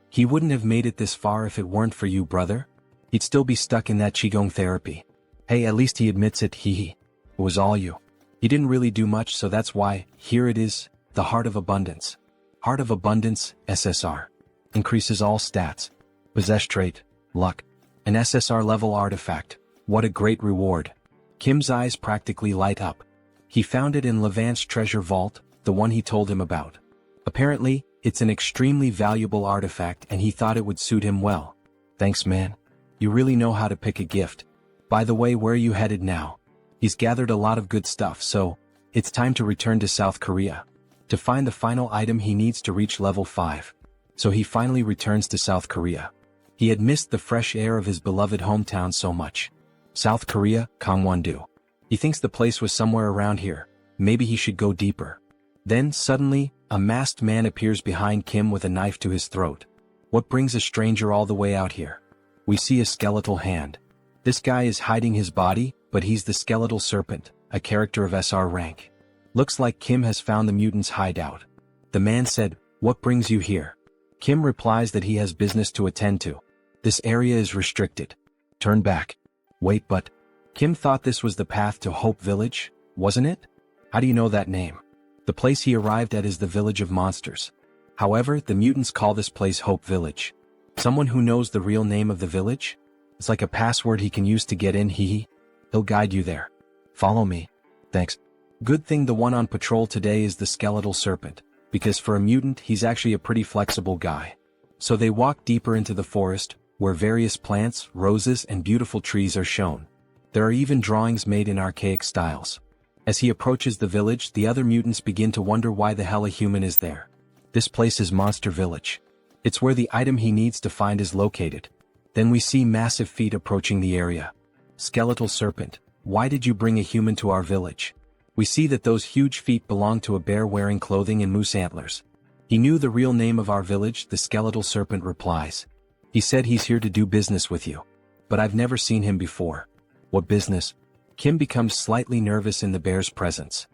He wouldn't have made it this far if it weren't for you, brother. He'd still be stuck in that Qigong therapy. Hey, at least he admits it, It was all you. He didn't really do much, so that's why, here it is, the Heart of Abundance. Heart of Abundance, SSR. Increases all stats. Possess trait, luck. An SSR level artifact. What a great reward. Kim's eyes practically light up. He found it in Levant's treasure vault, the one he told him about. Apparently, it's an extremely valuable artifact and he thought it would suit him well. Thanks, man. You really know how to pick a gift. By the way, where are you headed now? He's gathered a lot of good stuff, so it's time to return to South Korea. To find the final item he needs to reach level 5. So he finally returns to South Korea. He had missed the fresh air of his beloved hometown so much. South Korea, Gangwon-do. He thinks the place was somewhere around here. Maybe he should go deeper. Then, suddenly, a masked man appears behind Kim with a knife to his throat. What brings a stranger all the way out here? We see a skeletal hand. This guy is hiding his body, but he's the skeletal serpent, a character of SR rank. Looks like Kim has found the mutant's hideout. The man said, "What brings you here?" Kim replies that he has business to attend to. This area is restricted. Turn back. Wait, but Kim thought this was the path to Hope Village, wasn't it? How do you know that name? The place he arrived at is the Village of Monsters. However, the mutants call this place Hope Village. Someone who knows the real name of the village? It's like a password he can use to get in, He'll guide you there. Follow me. Thanks. Good thing the one on patrol today is the skeletal serpent, because for a mutant he's actually a pretty flexible guy. So they walk deeper into the forest, where various plants, roses, and beautiful trees are shown. There are even drawings made in archaic styles. As he approaches the village, the other mutants begin to wonder why the hell a human is there. This place is Monster Village. It's where the item he needs to find is located. Then we see massive feet approaching the area. Skeletal serpent, why did you bring a human to our village? We see that those huge feet belong to a bear wearing clothing and moose antlers. He knew the real name of our village, the skeletal serpent replies. He said he's here to do business with you. But I've never seen him before. What business? Kim becomes slightly nervous in the bear's presence.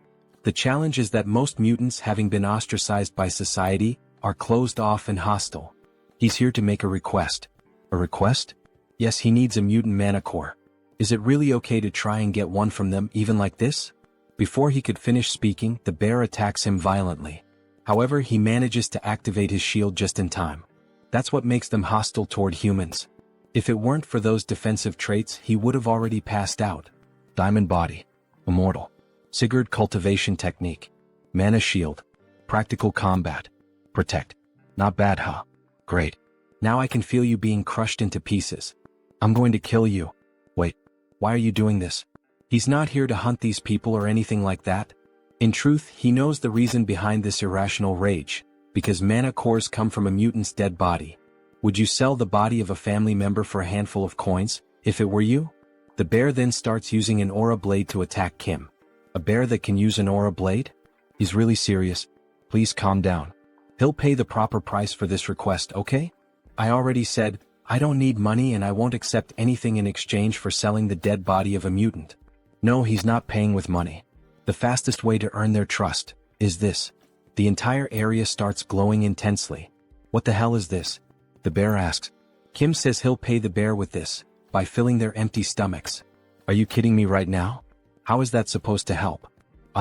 The challenge is that most mutants, having been ostracized by society, are closed off and hostile. He's here to make a request. A request? Yes, he needs a mutant mana core. Is it really okay to try and get one from them even like this? Before he could finish speaking, the bear attacks him violently. However, he manages to activate his shield just in time. That's what makes them hostile toward humans. If it weren't for those defensive traits, he would have already passed out. Diamond body. Immortal. Sigurd cultivation technique. Mana shield. Practical combat. Protect. Not bad, huh? Great. Now I can feel you being crushed into pieces. I'm going to kill you. Wait. Why are you doing this? He's not here to hunt these people or anything like that. In truth, he knows the reason behind this irrational rage. Because mana cores come from a mutant's dead body. Would you sell the body of a family member for a handful of coins, if it were you? The bear then starts using an aura blade to attack Kim. A bear that can use an aura blade? He's really serious. Please calm down. He'll pay the proper price for this request, okay? I already said, I don't need money and I won't accept anything in exchange for selling the dead body of a mutant. No, he's not paying with money. The fastest way to earn their trust is this. The entire area starts glowing intensely. What the hell is this? The bear asks. Kim says he'll pay the bear with this, by filling their empty stomachs. Are you kidding me right now? How is that supposed to help?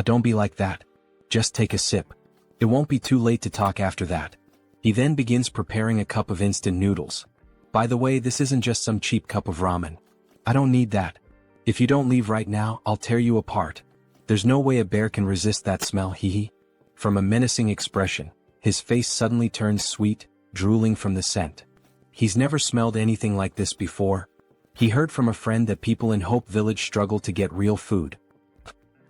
Don't be like that. Just take a sip. It won't be too late to talk after that. He then begins preparing a cup of instant noodles. By the way, this isn't just some cheap cup of ramen. I don't need that. If you don't leave right now, I'll tear you apart. There's no way a bear can resist that smell, hee. From a menacing expression, his face suddenly turns sweet, drooling from the scent. He's never smelled anything like this before. He heard from a friend that people in Hope Village struggle to get real food.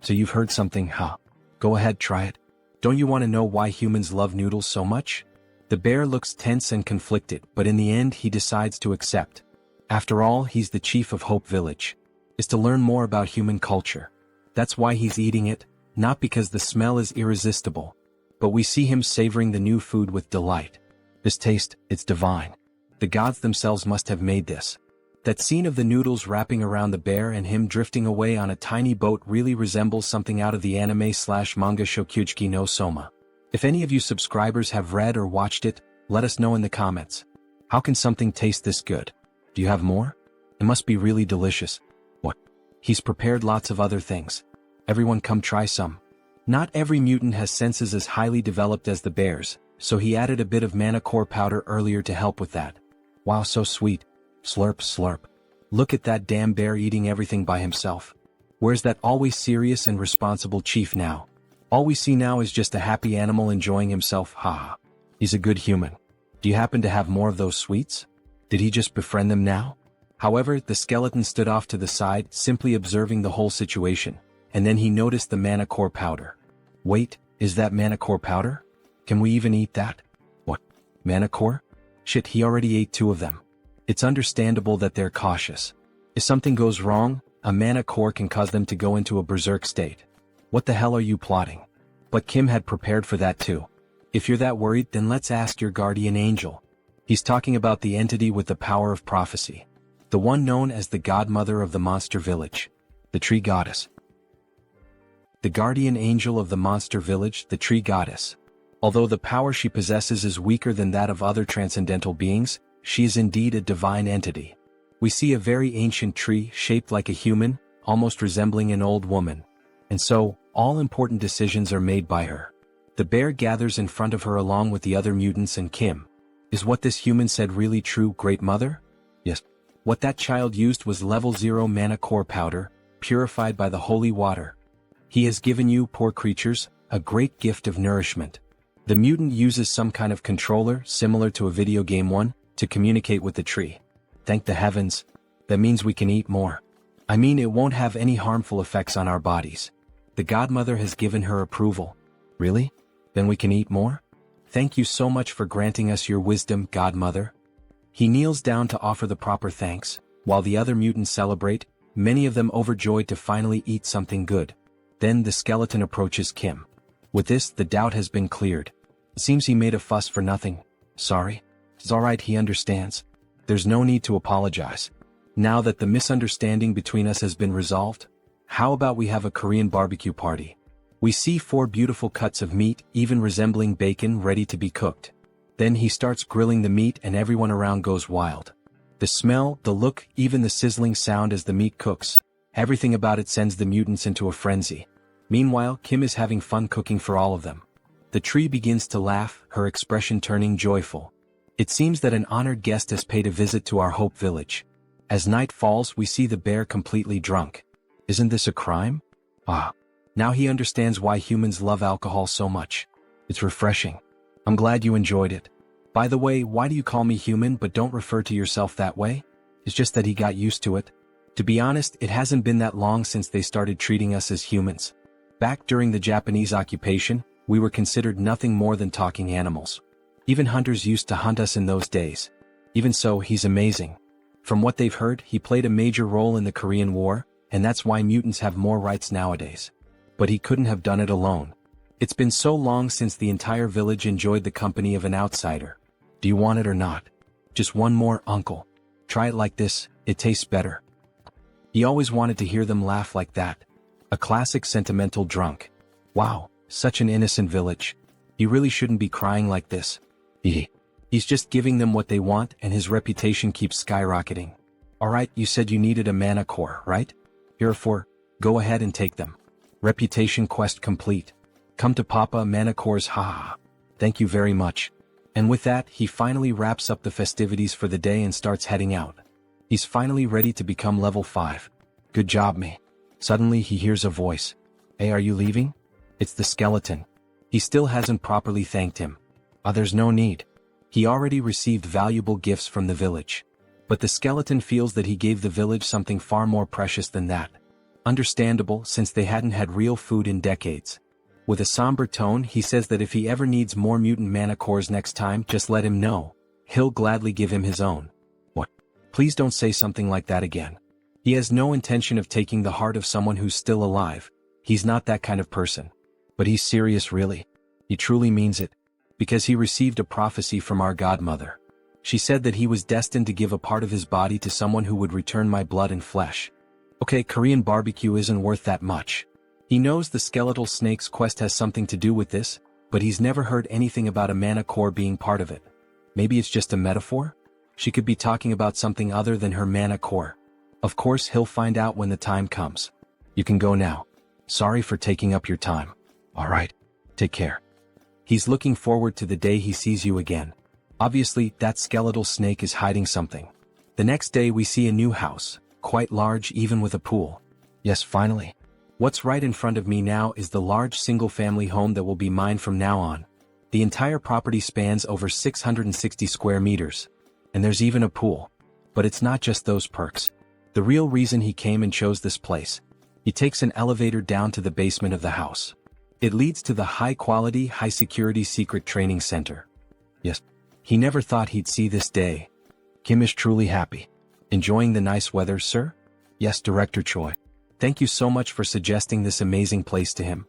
So you've heard something, huh? Go ahead, try it. Don't you want to know why humans love noodles so much? The bear looks tense and conflicted, but in the end he decides to accept. After all, he's the chief of Hope Village. Is to learn more about human culture. That's why he's eating it, not because the smell is irresistible. But we see him savoring the new food with delight. This taste, it's divine. The gods themselves must have made this. That scene of the noodles wrapping around the bear and him drifting away on a tiny boat really resembles something out of the anime/manga Shokugeki no Soma. If any of you subscribers have read or watched it, let us know in the comments. How can something taste this good? Do you have more? It must be really delicious. What? He's prepared lots of other things. Everyone come try some. Not every mutant has senses as highly developed as the bear's, so he added a bit of mana core powder earlier to help with that. Wow, so sweet. Slurp, slurp. Look at that damn bear eating everything by himself. Where's that always serious and responsible chief now? All we see now is just a happy animal enjoying himself, haha. He's a good human. Do you happen to have more of those sweets? Did he just befriend them now? However, the skeleton stood off to the side, simply observing the whole situation, and then he noticed the mana core powder. Wait, is that mana core powder? Can we even eat that? What? Mana core? Shit, he already ate 2 of them. It's understandable that they're cautious. If something goes wrong, a mana core can cause them to go into a berserk state. What the hell are you plotting? But Kim had prepared for that too. If you're that worried, then let's ask your guardian angel. He's talking about the entity with the power of prophecy. The one known as the godmother of the monster village. The tree goddess. The guardian angel of the monster village, the tree goddess. Although the power she possesses is weaker than that of other transcendental beings, she is indeed a divine entity. We see a very ancient tree shaped like a human, almost resembling an old woman. And so, all important decisions are made by her. The bear gathers in front of her along with the other mutants and Kim. Is what this human said really true, Great Mother? Yes. What that child used was level 0 mana core powder, purified by the holy water. He has given you, poor creatures, a great gift of nourishment. The mutant uses some kind of controller, similar to a video game one, to communicate with the tree. Thank the heavens. That means we can eat more. I mean, it won't have any harmful effects on our bodies. The godmother has given her approval. Really? Then we can eat more? Thank you so much for granting us your wisdom, godmother. He kneels down to offer the proper thanks, while the other mutants celebrate, many of them overjoyed to finally eat something good. Then the skeleton approaches Kim. With this, the doubt has been cleared. It seems he made a fuss for nothing. Sorry. It's alright, he understands. There's no need to apologize. Now that the misunderstanding between us has been resolved, how about we have a Korean barbecue party? We see 4 beautiful cuts of meat, even resembling bacon, ready to be cooked. Then he starts grilling the meat and everyone around goes wild. The smell, the look, even the sizzling sound as the meat cooks, everything about it sends the mutants into a frenzy. Meanwhile, Kim is having fun cooking for all of them. The tree begins to laugh, her expression turning joyful. It seems that an honored guest has paid a visit to our Hope Village. As night falls, we see the bear completely drunk. Isn't this a crime? Ah. Now he understands why humans love alcohol so much. It's refreshing. I'm glad you enjoyed it. By the way, why do you call me human but don't refer to yourself that way? It's just that he got used to it. To be honest, it hasn't been that long since they started treating us as humans. Back during the Japanese occupation, we were considered nothing more than talking animals. Even hunters used to hunt us in those days. Even so, he's amazing. From what they've heard, he played a major role in the Korean War, and that's why mutants have more rights nowadays. But he couldn't have done it alone. It's been so long since the entire village enjoyed the company of an outsider. Do you want it or not? Just one more, uncle. Try it like this, it tastes better. He always wanted to hear them laugh like that. A classic sentimental drunk. Wow, such an innocent village. He really shouldn't be crying like this. He's just giving them what they want and his reputation keeps skyrocketing. Alright, you said you needed a mana core, right? Here are 4. Go ahead and take them. Reputation quest complete. Come to Papa mana cores, haha. Thank you very much. And with that, he finally wraps up the festivities for the day and starts heading out. He's finally ready to become level 5. Good job, me. Suddenly he hears a voice. Hey, are you leaving? It's the skeleton. He still hasn't properly thanked him. There's no need. He already received valuable gifts from the village. But the skeleton feels that he gave the village something far more precious than that. Understandable, since they hadn't had real food in decades. With a somber tone, he says that if he ever needs more mutant mana cores next time, just let him know. He'll gladly give him his own. What? Please don't say something like that again. He has no intention of taking the heart of someone who's still alive. He's not that kind of person. But he's serious, really. He truly means it. Because he received a prophecy from our godmother. She said that he was destined to give a part of his body to someone who would return my blood and flesh. Okay, Korean barbecue isn't worth that much. He knows the skeletal snake's quest has something to do with this, but he's never heard anything about a mana core being part of it. Maybe it's just a metaphor? She could be talking about something other than her mana core. Of course, he'll find out when the time comes. You can go now. Sorry for taking up your time. Alright. Take care. He's looking forward to the day he sees you again. Obviously, that skeletal snake is hiding something. The next day we see a new house, quite large even with a pool. Yes, finally. What's right in front of me now is the large single-family home that will be mine from now on. The entire property spans over 660 square meters. And there's even a pool. But it's not just those perks. The real reason he came and chose this place. He takes an elevator down to the basement of the house. It leads to the high-quality, high-security secret training center. Yes. He never thought he'd see this day. Kim is truly happy. Enjoying the nice weather, sir? Yes, Director Choi. Thank you so much for suggesting this amazing place to him.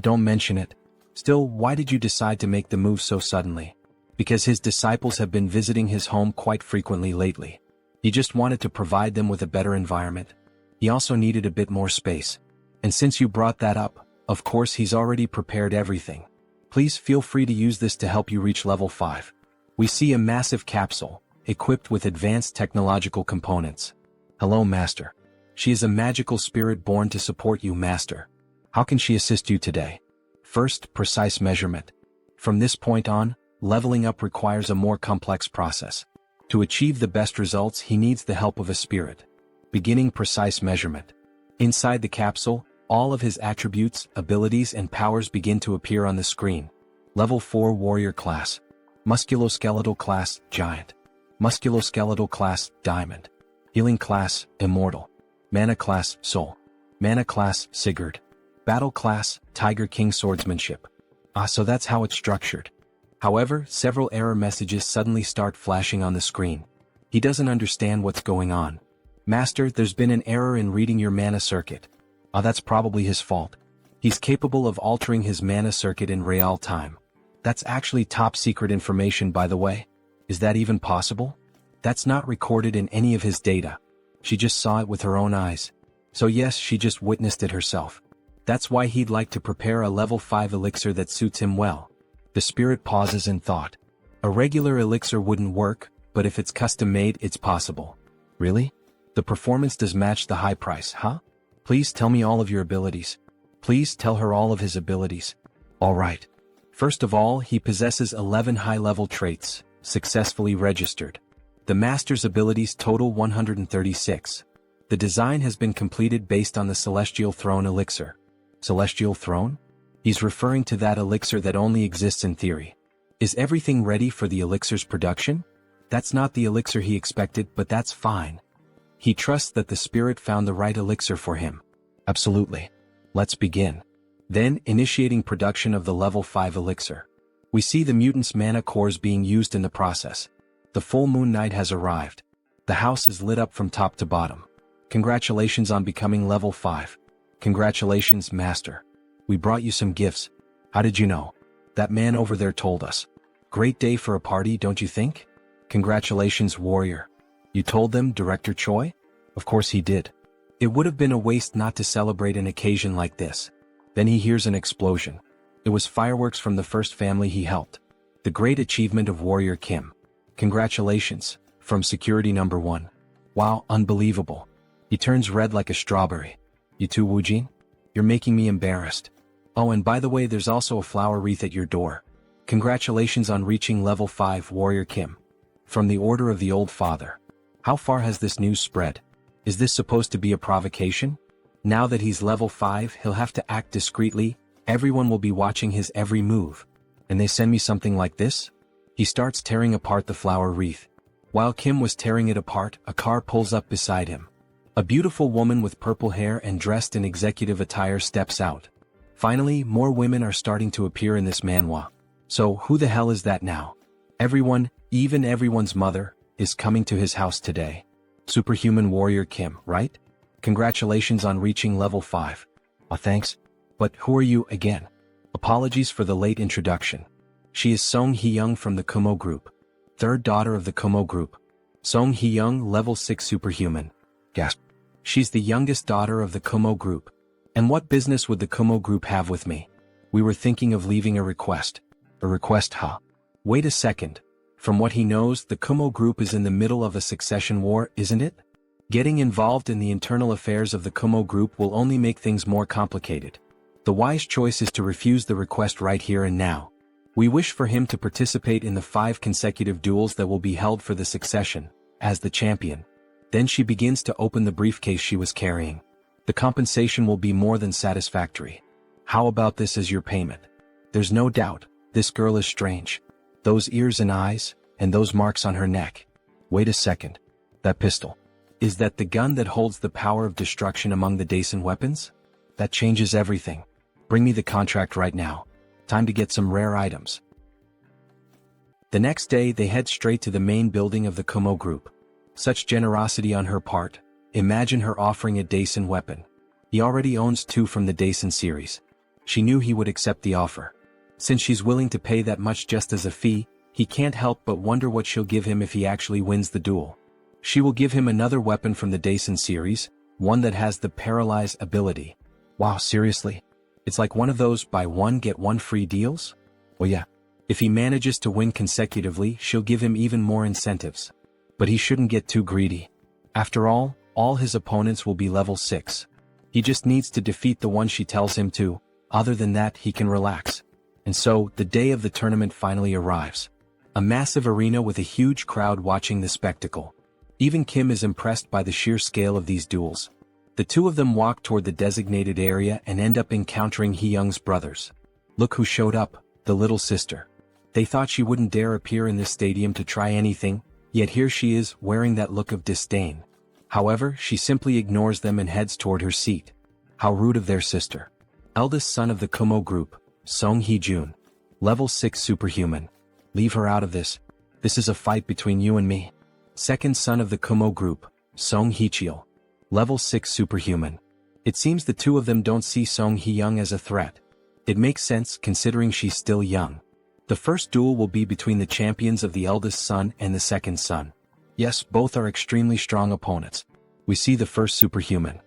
Don't mention it. Still, why did you decide to make the move so suddenly? Because his disciples have been visiting his home quite frequently lately. He just wanted to provide them with a better environment. He also needed a bit more space. And since you brought that up, of course he's already prepared everything. Please feel free to use this to help you reach level 5. We see a massive capsule, equipped with advanced technological components. Hello, Master. She is a magical spirit born to support you, Master. How can she assist you today? First, precise measurement. From this point on, leveling up requires a more complex process. To achieve the best results, he needs the help of a spirit. Beginning precise measurement. Inside the capsule, all of his attributes, abilities, and powers begin to appear on the screen. Level 4 Warrior Class. Musculoskeletal Class, Giant. Musculoskeletal Class, Diamond. Healing Class, Immortal. Mana Class, Soul. Mana Class, Sigurd. Battle Class, Tiger King Swordsmanship. So that's how it's structured. However, several error messages suddenly start flashing on the screen. He doesn't understand what's going on. Master, there's been an error in reading your mana circuit. Ah, that's probably his fault. He's capable of altering his mana circuit in real time. That's actually top secret information, by the way. Is that even possible? That's not recorded in any of his data. She just saw it with her own eyes. So yes, she just witnessed it herself. That's why he'd like to prepare a level 5 elixir that suits him well. The spirit pauses in thought. A regular elixir wouldn't work, but if it's custom-made, it's possible. Really? The performance does match the high price, huh? Please tell me all of your abilities. Please tell her all of his abilities. All right. First of all, he possesses 11 high-level traits, successfully registered. The master's abilities total 136. The design has been completed based on the Celestial Throne elixir. Celestial Throne? He's referring to that elixir that only exists in theory. Is everything ready for the elixir's production? That's not the elixir he expected, but that's fine. He trusts that the spirit found the right elixir for him. Absolutely. Let's begin. Then, initiating production of the level 5 elixir. We see the mutant's mana cores being used in the process. The full moon night has arrived. The house is lit up from top to bottom. Congratulations on becoming level 5. Congratulations, Master. We brought you some gifts. How did you know? That man over there told us. Great day for a party, don't you think? Congratulations, warrior. You told them, Director Choi? Of course he did. It would have been a waste not to celebrate an occasion like this. Then he hears an explosion. It was fireworks from the first family he helped. The great achievement of Warrior Kim. Congratulations, from security number 1. Wow, unbelievable. He turns red like a strawberry. You too, Woojin? You're making me embarrassed. Oh, and by the way, there's also a flower wreath at your door. Congratulations on reaching level 5, Warrior Kim. From the Order of the Old Father. How far has this news spread? Is this supposed to be a provocation? Now that he's level 5, he'll have to act discreetly. Everyone will be watching his every move. And they send me something like this? He starts tearing apart the flower wreath. While Kim was tearing it apart, a car pulls up beside him. A beautiful woman with purple hair and dressed in executive attire steps out. Finally, more women are starting to appear in this manhwa. So, who the hell is that now? Everyone, even everyone's mother, is coming to his house today. Superhuman warrior Kim, right? Congratulations on reaching level 5. Oh, thanks. But who are you again? Apologies for the late introduction. She is Song Hee-young from the Kumo Group. Third daughter of the Kumo Group. Song Hee-young, level 6 superhuman. Gasp. She's the youngest daughter of the Kumo Group. And what business would the Kumo Group have with me? We were thinking of leaving a request. A request, huh? Wait a second. From what he knows, the Kumo Group is in the middle of a succession war, isn't it? Getting involved in the internal affairs of the Kumo Group will only make things more complicated. The wise choice is to refuse the request right here and now. We wish for him to participate in the 5 consecutive duels that will be held for the succession, as the champion. Then she begins to open the briefcase she was carrying. The compensation will be more than satisfactory. How about this as your payment? There's no doubt, this girl is strange. Those ears and eyes, and those marks on her neck. Wait a second. That pistol. Is that the gun that holds the power of destruction among the Daisen weapons? That changes everything. Bring me the contract right now. Time to get some rare items. The next day they head straight to the main building of the Kumo Group. Such generosity on her part. Imagine her offering a Daisen weapon. He already owns 2 from the Daisen series. She knew he would accept the offer. Since she's willing to pay that much just as a fee, he can't help but wonder what she'll give him if he actually wins the duel. She will give him another weapon from the Daisen series, one that has the Paralyze ability. Wow, seriously? It's like one of those buy one get one free deals? Well yeah. If he manages to win consecutively, she'll give him even more incentives. But he shouldn't get too greedy. After all his opponents will be level 6. He just needs to defeat the one she tells him to. Other than that, he can relax. And so, the day of the tournament finally arrives. A massive arena with a huge crowd watching the spectacle. Even Kim is impressed by the sheer scale of these duels. The two of them walk toward the designated area and end up encountering Hee-young's brothers. Look who showed up, the little sister. They thought she wouldn't dare appear in this stadium to try anything, yet here she is, wearing that look of disdain. However, she simply ignores them and heads toward her seat. How rude of their sister. Eldest son of the Kumo Group, Song Hee-jun. Level 6 superhuman. Leave her out of this. This is a fight between you and me. Second son of the Kumo group, Song Hee-cheol. Level 6 superhuman. It seems the two of them don't see Song Hee-young as a threat. It makes sense considering she's still young. The first duel will be between the champions of the eldest son and the second son. Yes, both are extremely strong opponents. We see the first superhuman.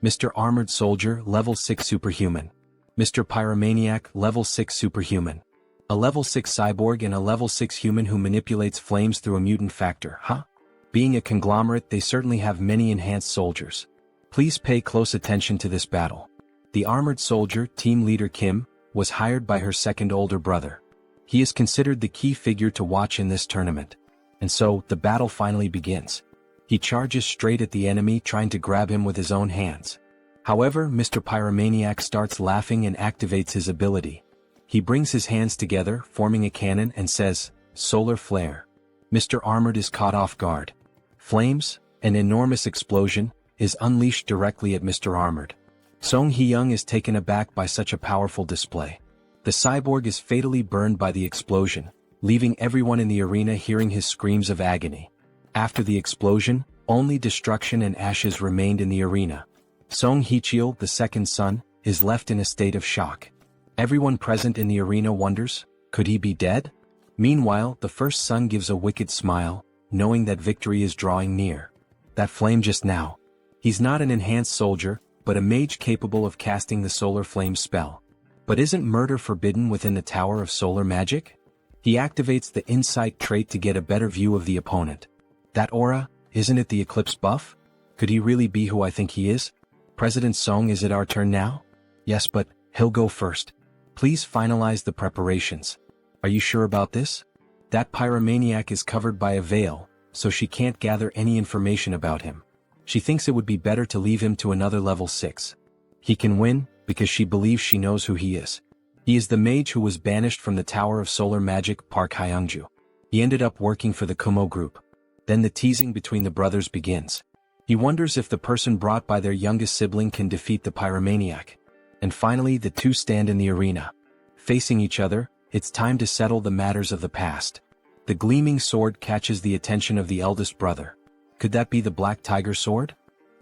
Mr. Armored Soldier, level 6 superhuman. Mr. Pyromaniac, level 6 superhuman. A level 6 cyborg and a level 6 human who manipulates flames through a mutant factor, huh? Being a conglomerate, they certainly have many enhanced soldiers. Please pay close attention to this battle. The Armored Soldier, team leader Kim, was hired by her second older brother. He is considered the key figure to watch in this tournament. And so, the battle finally begins. He charges straight at the enemy, trying to grab him with his own hands. However, Mr. Pyromaniac starts laughing and activates his ability. He brings his hands together, forming a cannon, and says, "Solar Flare." Mr. Armored is caught off guard. Flames, an enormous explosion, is unleashed directly at Mr. Armored. Song Hee-young is taken aback by such a powerful display. The cyborg is fatally burned by the explosion, leaving everyone in the arena hearing his screams of agony. After the explosion, only destruction and ashes remained in the arena. Song Hee-cheol, the second son, is left in a state of shock. Everyone present in the arena wonders, could he be dead? Meanwhile, the first son gives a wicked smile, knowing that victory is drawing near. That flame just now. He's not an enhanced soldier, but a mage capable of casting the solar flame spell. But isn't murder forbidden within the Tower of Solar Magic? He activates the insight trait to get a better view of the opponent. That aura, isn't it the eclipse buff? Could he really be who I think he is? President Song, is it our turn now? Yes, but he'll go first. Please finalize the preparations. Are you sure about this? That pyromaniac is covered by a veil, so she can't gather any information about him. She thinks it would be better to leave him to another level 6. He can win, because she believes she knows who he is. He is the mage who was banished from the Tower of Solar Magic, Park Hyungju. He ended up working for the Kumo group. Then the teasing between the brothers begins. He wonders if the person brought by their youngest sibling can defeat the pyromaniac. And finally, the two stand in the arena. Facing each other, it's time to settle the matters of the past. The gleaming sword catches the attention of the eldest brother. Could that be the Black Tiger sword?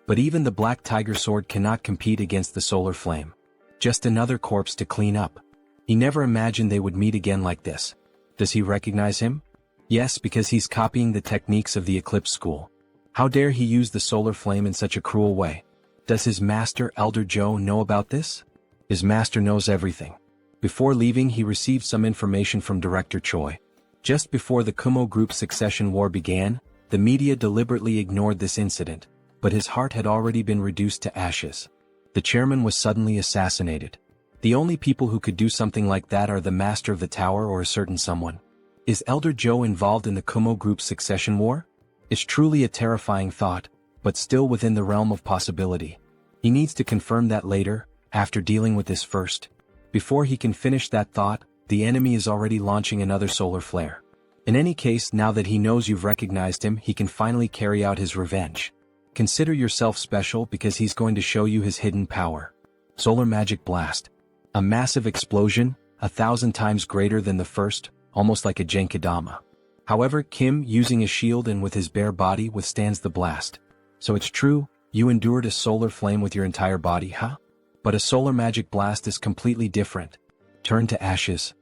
But even the Black Tiger sword cannot compete against the solar flame. Just another corpse to clean up. He never imagined they would meet again like this. Does he recognize him? Yes, because he's copying the techniques of the Eclipse School. How dare he use the solar flame in such a cruel way? Does his master, Elder Joe, know about this? His master knows everything. Before leaving, he received some information from Director Choi. Just before the Kumo Group's succession war began, the media deliberately ignored this incident, but his heart had already been reduced to ashes. The chairman was suddenly assassinated. The only people who could do something like that are the master of the tower or a certain someone. Is Elder Joe involved in the Kumo Group's succession war? It's truly a terrifying thought, but still within the realm of possibility. He needs to confirm that later, after dealing with this first. Before he can finish that thought, the enemy is already launching another solar flare. In any case, now that he knows you've recognized him, he can finally carry out his revenge. Consider yourself special because he's going to show you his hidden power. Solar Magic Blast. A massive explosion, 1,000 times greater than the first, almost like a Genkidama. However, Kim, using a shield and with his bare body, withstands the blast. So it's true, you endured a solar flame with your entire body, huh? But a Solar Magic Blast is completely different. Turn to ashes.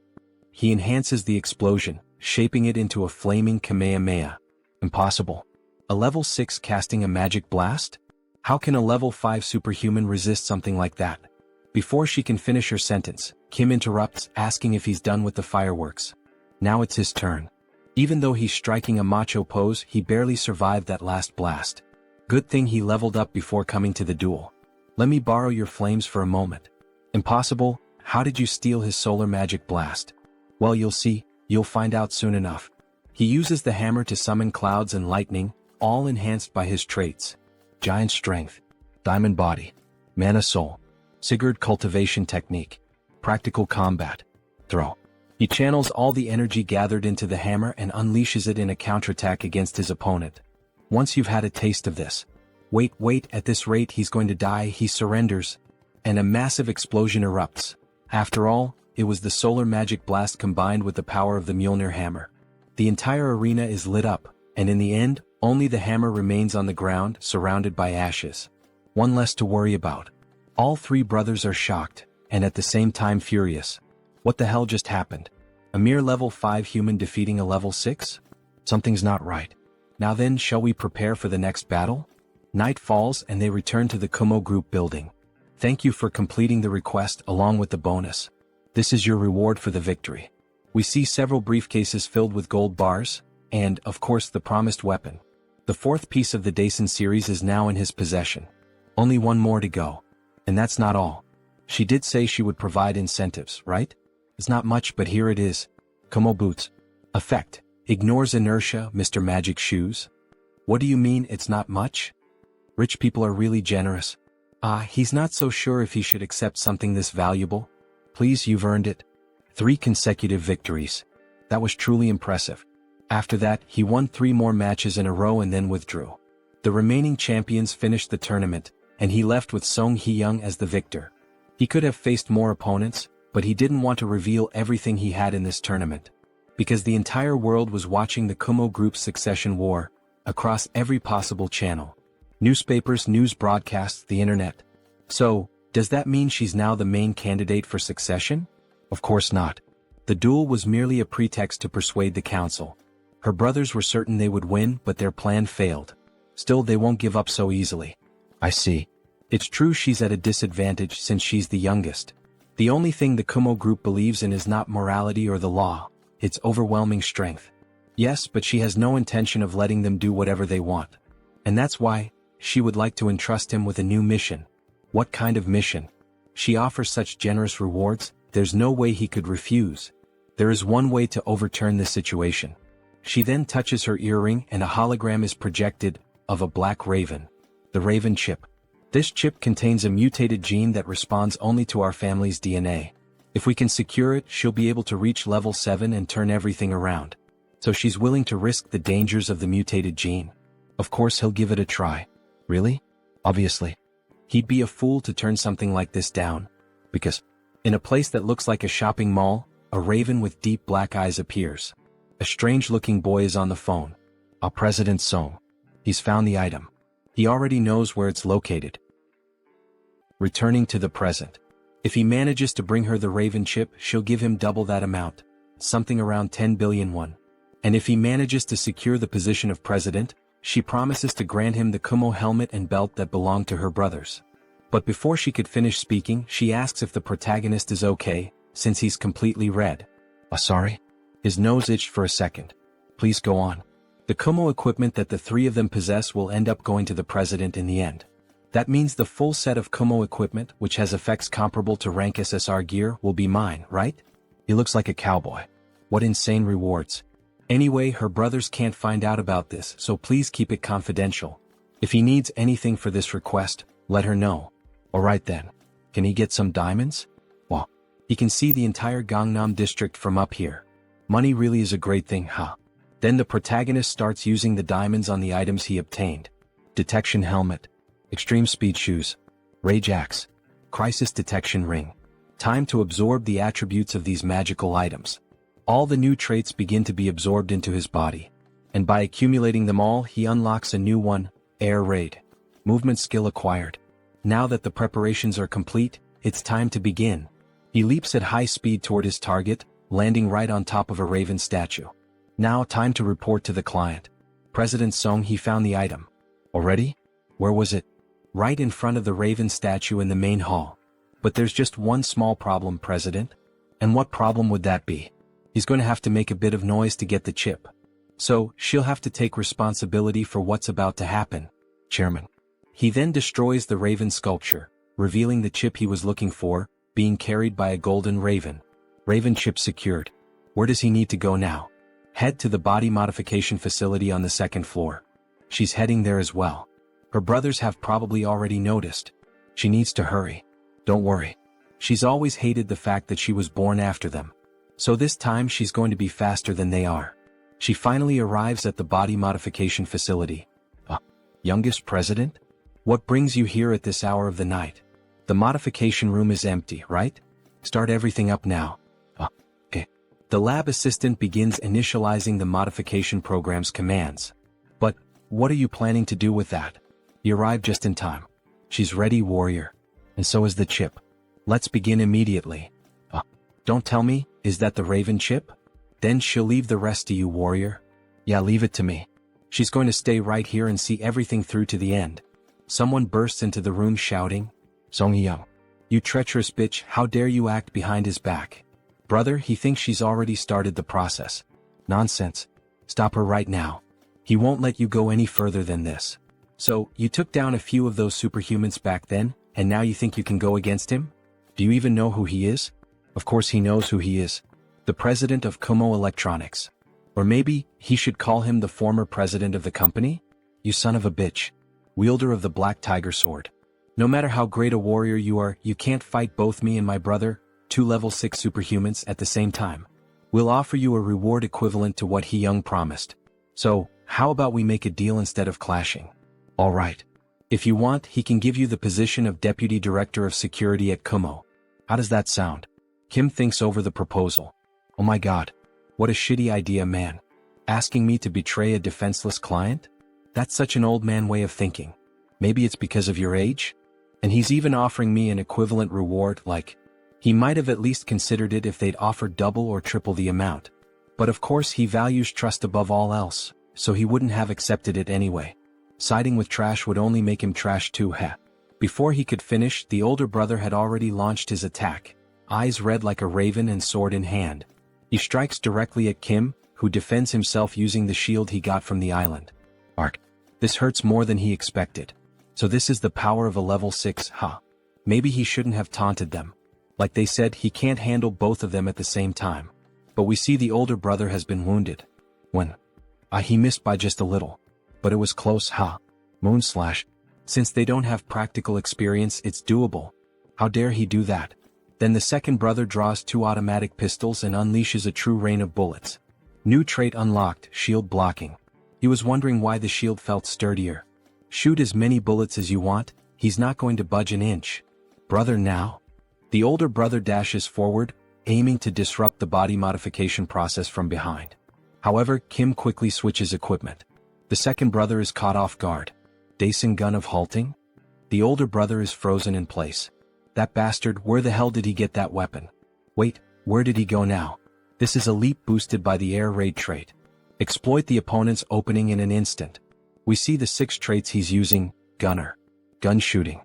He enhances the explosion, shaping it into a flaming Kamehameha. Impossible. A level 6 casting a magic blast? How can a level 5 superhuman resist something like that? Before she can finish her sentence, Kim interrupts, asking if he's done with the fireworks. Now it's his turn. Even though he's striking a macho pose, he barely survived that last blast. Good thing he leveled up before coming to the duel. Let me borrow your flames for a moment. Impossible. How did you steal his Solar Magic Blast? Well, you'll see, you'll find out soon enough. He uses the hammer to summon clouds and lightning, all enhanced by his traits. Giant Strength, Diamond Body, Mana Soul, Sigurd Cultivation Technique, Practical Combat, Throw. He channels all the energy gathered into the hammer and unleashes it in a counterattack against his opponent. Once you've had a taste of this. Wait, at this rate he's going to die, he surrenders. And a massive explosion erupts. After all, it was the Solar Magic Blast combined with the power of the Mjolnir hammer. The entire arena is lit up, and in the end, Only the hammer remains on the ground, surrounded by ashes. One less to worry about. All three brothers are shocked, and at the same time furious. What the hell just happened? A mere level 5 human defeating a level 6? Something's not right. Now then, shall we prepare for the next battle? Night falls and they return to the Kumo group building. Thank you for completing the request along with the bonus. This is your reward for the victory. We see several briefcases filled with gold bars, and, of course, the promised weapon. The fourth piece of the Daisen series is now in his possession. Only one more to go. And that's not all. She did say she would provide incentives, right? It's not much, but here it is. Kumo boots. Effect. Ignores inertia, Mr. Magic Shoes. What do you mean it's not much? Rich people are really generous. He's not so sure if he should accept something this valuable. Please, you've earned it. 3 consecutive victories. That was truly impressive. After that, he won 3 more matches in a row and then withdrew. The remaining champions finished the tournament, and he left with Song Hee-young as the victor. He could have faced more opponents, but he didn't want to reveal everything he had in this tournament. Because the entire world was watching the Kumo group's succession war, across every possible channel. Newspapers, news broadcasts, the internet. So, does that mean she's now the main candidate for succession? Of course not. The duel was merely a pretext to persuade the council. Her brothers were certain they would win, but their plan failed. Still, they won't give up so easily. I see. It's true she's at a disadvantage since she's the youngest. The only thing the Kumo group believes in is not morality or the law, it's overwhelming strength. Yes, but she has no intention of letting them do whatever they want. And that's why she would like to entrust him with a new mission. What kind of mission? She offers such generous rewards, there's no way he could refuse. There is one way to overturn this situation. She then touches her earring and a hologram is projected, of a black raven. The raven chip. This chip contains a mutated gene that responds only to our family's DNA. If we can secure it, she'll be able to reach level 7 and turn everything around. So she's willing to risk the dangers of the mutated gene. Of course he'll give it a try. Really? Obviously. He'd be a fool to turn something like this down. Because, in a place that looks like a shopping mall, a raven with deep black eyes appears. A strange-looking boy is on the phone. President Song. He's found the item. He already knows where it's located. Returning to the present. If he manages to bring her the raven chip, she'll give him double that amount. Something around 10 billion won. And if he manages to secure the position of president, she promises to grant him the Kumo helmet and belt that belonged to her brothers. But before she could finish speaking, she asks if the protagonist is okay, since he's completely red. Sorry? His nose itched for a second. Please go on. The Kumo equipment that the 3 of them possess will end up going to the president in the end. That means the full set of Kumo equipment, which has effects comparable to rank SSR gear, will be mine, right? He looks like a cowboy. What insane rewards. Anyway, her brothers can't find out about this, so please keep it confidential. If he needs anything for this request, let her know. Alright then. Can he get some diamonds? Well, he can see the entire Gangnam district from up here. Money really is a great thing, huh? Then the protagonist starts using the diamonds on the items he obtained. Detection helmet. Extreme speed shoes. Rage axe. Crisis detection ring. Time to absorb the attributes of these magical items. All the new traits begin to be absorbed into his body. And by accumulating them all, he unlocks a new one, Air Raid. Movement skill acquired. Now that the preparations are complete, it's time to begin. He leaps at high speed toward his target, landing right on top of a raven statue. Now time to report to the client. President Song, he found the item. Already? Where was it? Right in front of the raven statue in the main hall. But there's just one small problem, President. And what problem would that be? He's going to have to make a bit of noise to get the chip. So, she'll have to take responsibility for what's about to happen, Chairman. He then destroys the raven sculpture, revealing the chip he was looking for, being carried by a golden raven. Raven chip secured. Where does he need to go now? Head to the body modification facility on the 2nd floor. She's heading there as well. Her brothers have probably already noticed. She needs to hurry. Don't worry. She's always hated the fact that she was born after them. So this time she's going to be faster than they are. She finally arrives at the body modification facility. Youngest president? What brings you here at this hour of the night? The modification room is empty, right? Start everything up now. Okay. The lab assistant begins initializing the modification program's commands. But, what are you planning to do with that? You arrived just in time. She's ready, warrior. And so is the chip. Let's begin immediately. Don't tell me, is that the Raven chip? Then she'll leave the rest to you, warrior. Yeah, leave it to me. She's going to stay right here and see everything through to the end. Someone bursts into the room shouting, Song Hee-young, you treacherous bitch, how dare you act behind his back? Brother, he thinks she's already started the process. Nonsense. Stop her right now. He won't let you go any further than this. So, you took down a few of those superhumans back then, and now you think you can go against him? Do you even know who he is? Of course he knows who he is. The president of Kumo Electronics. Or maybe, he should call him the former president of the company? You son of a bitch. Wielder of the Black Tiger Sword. No matter how great a warrior you are, you can't fight both me and my brother, 2 level 6 superhumans at the same time. We'll offer you a reward equivalent to what Hee-young promised. So, how about we make a deal instead of clashing? Alright. If you want, he can give you the position of Deputy Director of Security at Kumo. How does that sound? Kim thinks over the proposal. Oh my god. What a shitty idea, man. Asking me to betray a defenseless client? That's such an old man way of thinking. Maybe it's because of your age? And he's even offering me an equivalent reward, like, he might have at least considered it if they'd offered double or triple the amount. But of course he values trust above all else, so he wouldn't have accepted it anyway. Siding with trash would only make him trash too, heh. Before he could finish, the older brother had already launched his attack, eyes red like a raven and sword in hand. He strikes directly at Kim, who defends himself using the shield he got from the island. Arc. This hurts more than he expected. So this is the power of a level 6, huh? Maybe he shouldn't have taunted them. Like they said, he can't handle both of them at the same time. But we see the older brother has been wounded. When? He missed by just a little. But it was close, huh? Moonslash. Since they don't have practical experience, it's doable. How dare he do that? Then the second brother draws 2 automatic pistols and unleashes a true rain of bullets. New trait unlocked, shield blocking. He was wondering why the shield felt sturdier. Shoot as many bullets as you want, he's not going to budge an inch. Brother now? The older brother dashes forward, aiming to disrupt the body modification process from behind. However, Kim quickly switches equipment. The second brother is caught off guard. Daisen gun of halting? The older brother is frozen in place. That bastard, where the hell did he get that weapon? Wait, where did he go now? This is a leap boosted by the air raid trait. Exploit the opponent's opening in an instant. We see the 6 traits he's using: gunner, gun shooting,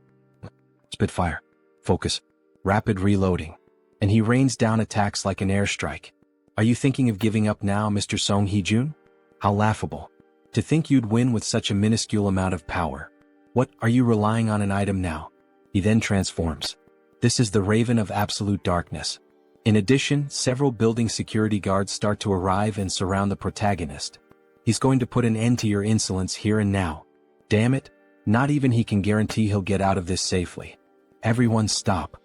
spitfire, focus, rapid reloading. And he rains down attacks like an airstrike. Are you thinking of giving up now, Mr. Song Hee-jun? How laughable. To think you'd win with such a minuscule amount of power. What, are you relying on an item now? He then transforms. This is the Raven of Absolute Darkness. In addition, several building security guards start to arrive and surround the protagonist. He's going to put an end to your insolence here and now. Damn it, not even he can guarantee he'll get out of this safely. Everyone stop.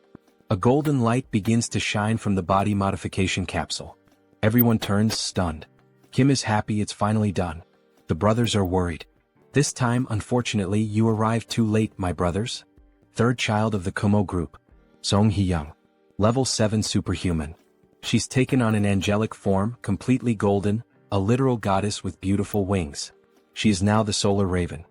A golden light begins to shine from the body modification capsule. Everyone turns stunned. Kim is happy it's finally done. The brothers are worried. This time, unfortunately, you arrived too late, my brothers. Third child of the Kumo group. Song Hee-young. Level 7 superhuman. She's taken on an angelic form, completely golden, a literal goddess with beautiful wings. She is now the Solar Raven.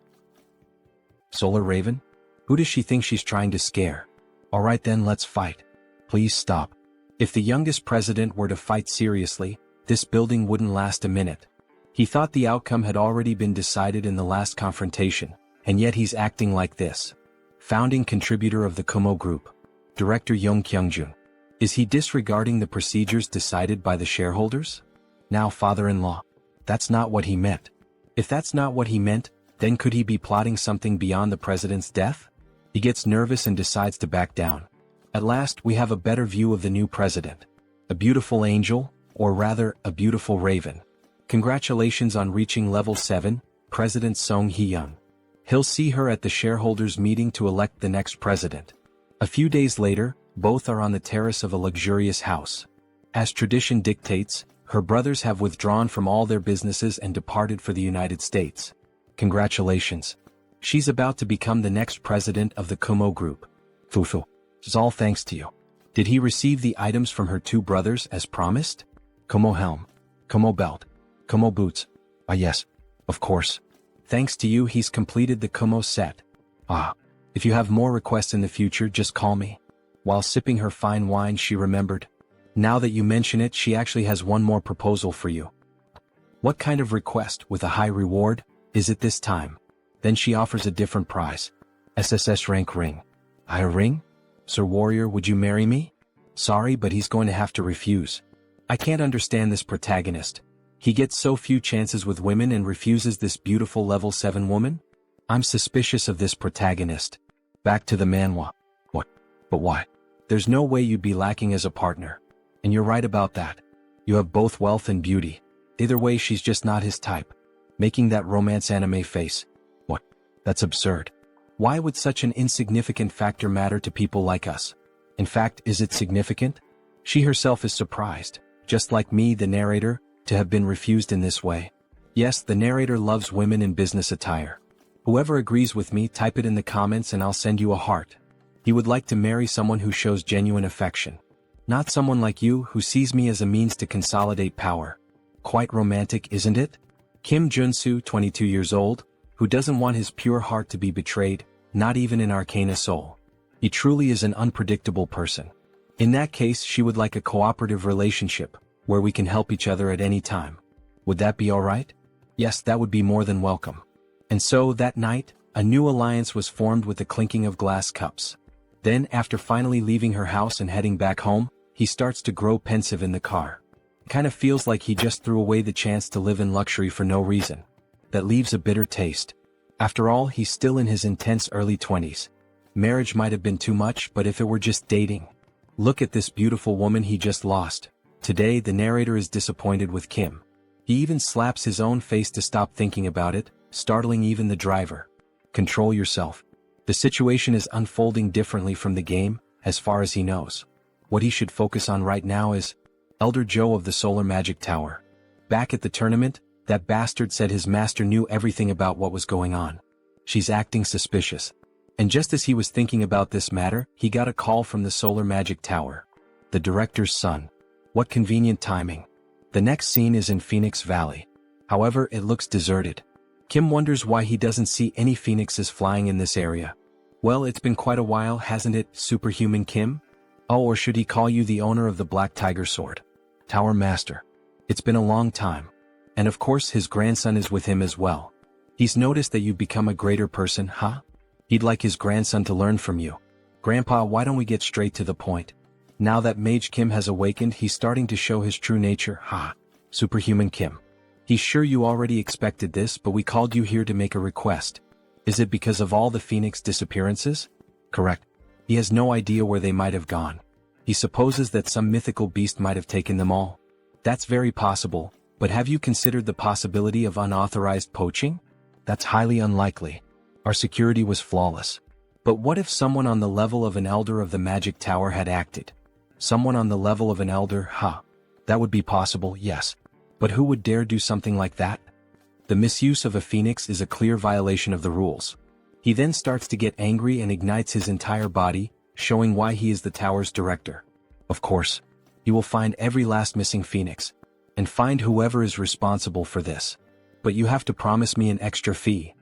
Solar Raven? Who does she think she's trying to scare? Alright then, let's fight. Please stop. If the youngest president were to fight seriously, this building wouldn't last a minute. He thought the outcome had already been decided in the last confrontation, and yet he's acting like this. Founding contributor of the Kumo Group. Director Young Kyung-jun. Is he disregarding the procedures decided by the shareholders? Now father-in-law. That's not what he meant. If that's not what he meant, then could he be plotting something beyond the president's death? He gets nervous and decides to back down. At last, we have a better view of the new president. A beautiful angel, or rather, a beautiful raven. Congratulations on reaching level 7, President Song Hee-young. He'll see her at the shareholders' meeting to elect the next president. A few days later, both are on the terrace of a luxurious house. As tradition dictates, her brothers have withdrawn from all their businesses and departed for the United States. Congratulations. She's about to become the next president of the Kumo Group. Fufu. It's all thanks to you. Did he receive the items from her 2 brothers as promised? Kumo helm. Kumo belt. Kumo boots. Ah yes. Of course. Thanks to you he's completed the Kumo set. Ah. If you have more requests in the future just call me. While sipping her fine wine she remembered. Now that you mention it she actually has one more proposal for you. What kind of request with a high reward is it this time? Then she offers a different prize. SSS rank ring. A ring? Sir Warrior, would you marry me? Sorry, but he's going to have to refuse. I can't understand this protagonist. He gets so few chances with women and refuses this beautiful level 7 woman? I'm suspicious of this protagonist. Back to the manhwa. What? But why? There's no way you'd be lacking as a partner. And you're right about that. You have both wealth and beauty. Either way she's just not his type. Making that romance anime face. What? That's absurd. Why would such an insignificant factor matter to people like us? In fact, is it significant? She herself is surprised, just like me, the narrator, to have been refused in this way. Yes, the narrator loves women in business attire. Whoever agrees with me, type it in the comments and I'll send you a heart. He would like to marry someone who shows genuine affection. Not someone like you who sees me as a means to consolidate power. Quite romantic, isn't it? Kim Joonsoo, 22 years old, who doesn't want his pure heart to be betrayed, not even in Arcane Seoul. He truly is an unpredictable person. In that case she would like a cooperative relationship, where we can help each other at any time. Would that be alright? Yes, that would be more than welcome. And so, that night, a new alliance was formed with the clinking of glass cups. Then, after finally leaving her house and heading back home, he starts to grow pensive in the car. Kind of feels like he just threw away the chance to live in luxury for no reason. That leaves a bitter taste. After all, he's still in his intense early 20s. Marriage might have been too much, but if it were just dating. Look at this beautiful woman he just lost. Today, the narrator is disappointed with Kim. He even slaps his own face to stop thinking about it, startling even the driver. Control yourself. The situation is unfolding differently from the game, as far as he knows. What he should focus on right now is Elder Joe of the Solar Magic Tower. Back at the tournament, that bastard said his master knew everything about what was going on. She's acting suspicious. And just as he was thinking about this matter, he got a call from the Solar Magic Tower. The director's son. What convenient timing. The next scene is in Phoenix Valley. However, it looks deserted. Kim wonders why he doesn't see any phoenixes flying in this area. Well, it's been quite a while, hasn't it, Superhuman Kim? Oh, or should he call you the owner of the Black Tiger Sword? Tower Master. It's been a long time. And of course his grandson is with him as well. He's noticed that you've become a greater person, huh? He'd like his grandson to learn from you. Grandpa, why don't we get straight to the point? Now that Mage Kim has awakened, he's starting to show his true nature, ha. Superhuman Kim. He's sure you already expected this, but we called you here to make a request. Is it because of all the Phoenix disappearances? Correct. He has no idea where they might have gone. He supposes that some mythical beast might have taken them all. That's very possible, but have you considered the possibility of unauthorized poaching? That's highly unlikely. Our security was flawless. But what if someone on the level of an elder of the Magic Tower had acted? Someone on the level of an elder, huh? That would be possible, yes. But who would dare do something like that? The misuse of a phoenix is a clear violation of the rules. He then starts to get angry and ignites his entire body, showing why he is the tower's director. Of course, he will find every last missing phoenix, and find whoever is responsible for this. But you have to promise me an extra fee.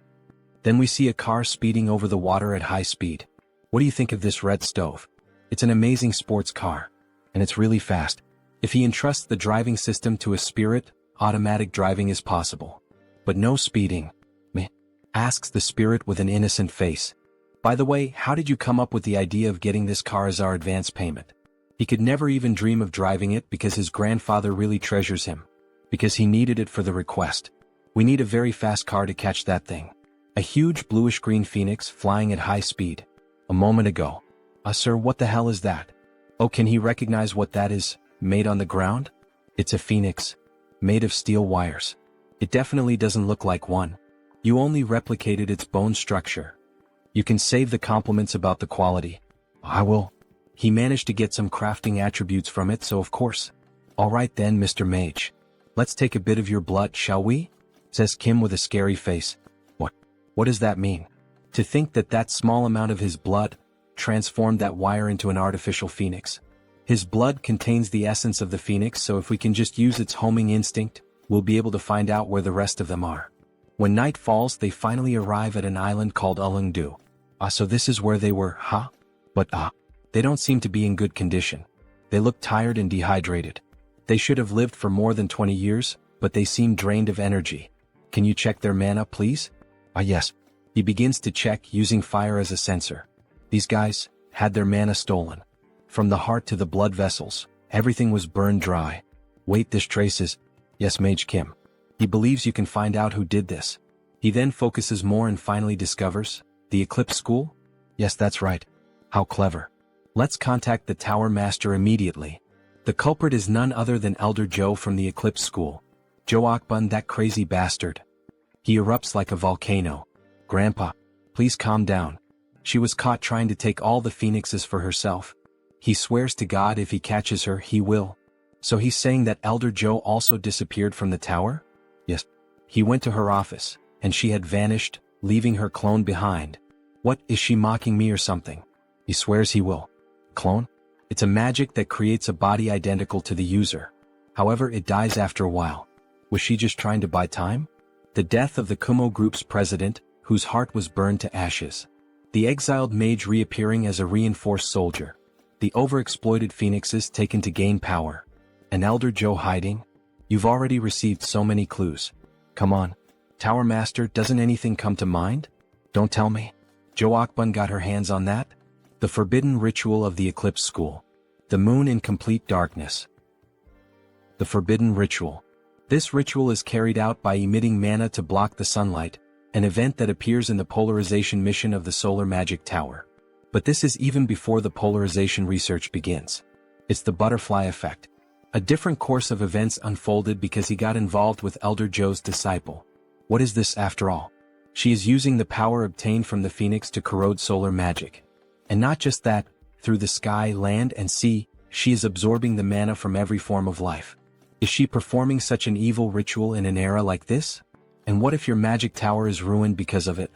Then we see a car speeding over the water at high speed. What do you think of this red stove? It's an amazing sports car. And it's really fast. If he entrusts the driving system to a spirit, automatic driving is possible. But no speeding. Meh. Asks the spirit with an innocent face. By the way, how did you come up with the idea of getting this car as our advance payment? He could never even dream of driving it because his grandfather really treasures him. Because he needed it for the request. We need a very fast car to catch that thing. A huge bluish-green phoenix flying at high speed. A moment ago. Sir, what the hell is that? Oh, can he recognize what that is, made on the ground? It's a phoenix. Made of steel wires. It definitely doesn't look like one. You only replicated its bone structure. You can save the compliments about the quality. I will. He managed to get some crafting attributes from it, so of course. Alright then, Mr. Mage. Let's take a bit of your blood, shall we? Says Kim with a scary face. What does that mean? To think that that small amount of his blood transformed that wire into an artificial phoenix. His blood contains the essence of the phoenix, so if we can just use its homing instinct, we'll be able to find out where the rest of them are. When night falls, they finally arrive at an island called Ulungdu. So this is where they were, huh? But they don't seem to be in good condition. They look tired and dehydrated. They should have lived for more than 20 years, but they seem drained of energy. Can you check their mana, please? Yes. He begins to check, using fire as a sensor. These guys had their mana stolen. From the heart to the blood vessels, everything was burned dry. Wait, this traces. Yes, Mage Kim. He believes you can find out who did this. He then focuses more and finally discovers, the Eclipse School? Yes, that's right. How clever. Let's contact the Tower Master immediately. The culprit is none other than Elder Joe from the Eclipse School. Joe Akbun, that crazy bastard. He erupts like a volcano. Grandpa, please calm down. She was caught trying to take all the phoenixes for herself. He swears to God if he catches her, he will. So he's saying that Elder Joe also disappeared from the tower? Yes. He went to her office, and she had vanished, leaving her clone behind. What, is she mocking me or something? He swears he will. Clone? It's a magic that creates a body identical to the user. However, it dies after a while. Was she just trying to buy time? The death of the Kumo Group's president, whose heart was burned to ashes. The exiled mage reappearing as a reinforced soldier. The overexploited phoenixes taken to gain power. An Elder Joe hiding? You've already received so many clues. Come on. Tower Master, doesn't anything come to mind? Don't tell me. Joe Akbun got her hands on that? The forbidden ritual of the Eclipse School. The moon in complete darkness. The forbidden ritual. This ritual is carried out by emitting mana to block the sunlight, an event that appears in the polarization mission of the Solar Magic Tower. But this is even before the polarization research begins. It's the butterfly effect. A different course of events unfolded because he got involved with Elder Joe's disciple. What is this after all? She is using the power obtained from the phoenix to corrode solar magic. And not just that, through the sky, land, and sea, she is absorbing the mana from every form of life. Is she performing such an evil ritual in an era like this? And what if your magic tower is ruined because of it?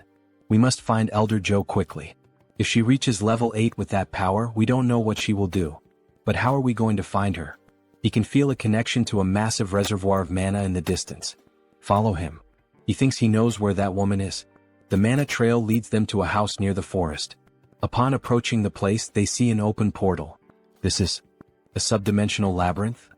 We must find Elder Joe quickly. If she reaches level 8 with that power, we don't know what she will do. But how are we going to find her? He can feel a connection to a massive reservoir of mana in the distance. Follow him. He thinks he knows where that woman is. The mana trail leads them to a house near the forest. Upon approaching the place, they see an open portal. This is a subdimensional labyrinth?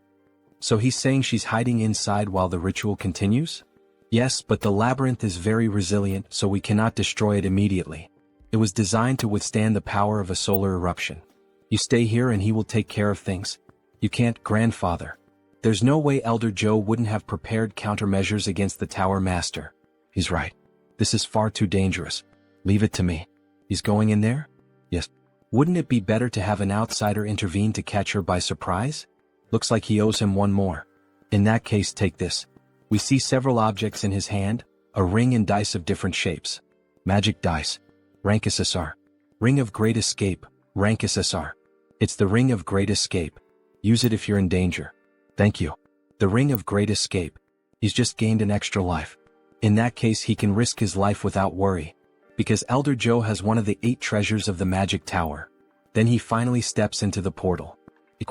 So he's saying she's hiding inside while the ritual continues? Yes, but the labyrinth is very resilient, so we cannot destroy it immediately. It was designed to withstand the power of a solar eruption. You stay here and he will take care of things. You can't, grandfather. There's no way Elder Joe wouldn't have prepared countermeasures against the Tower Master. He's right. This is far too dangerous. Leave it to me. He's going in there? Yes. Wouldn't it be better to have an outsider intervene to catch her by surprise? Looks like he owes him one more. In that case, take this. We see several objects in his hand, a ring and dice of different shapes. Magic dice. Rank SSR. Ring of Great Escape, rank SSR. It's the Ring of Great Escape. Use it if you're in danger. Thank you. The Ring of Great Escape. He's just gained an extra life. In that case, he can risk his life without worry. Because Elder Joe has one of the 8 treasures of the Magic Tower. Then he finally steps into the portal.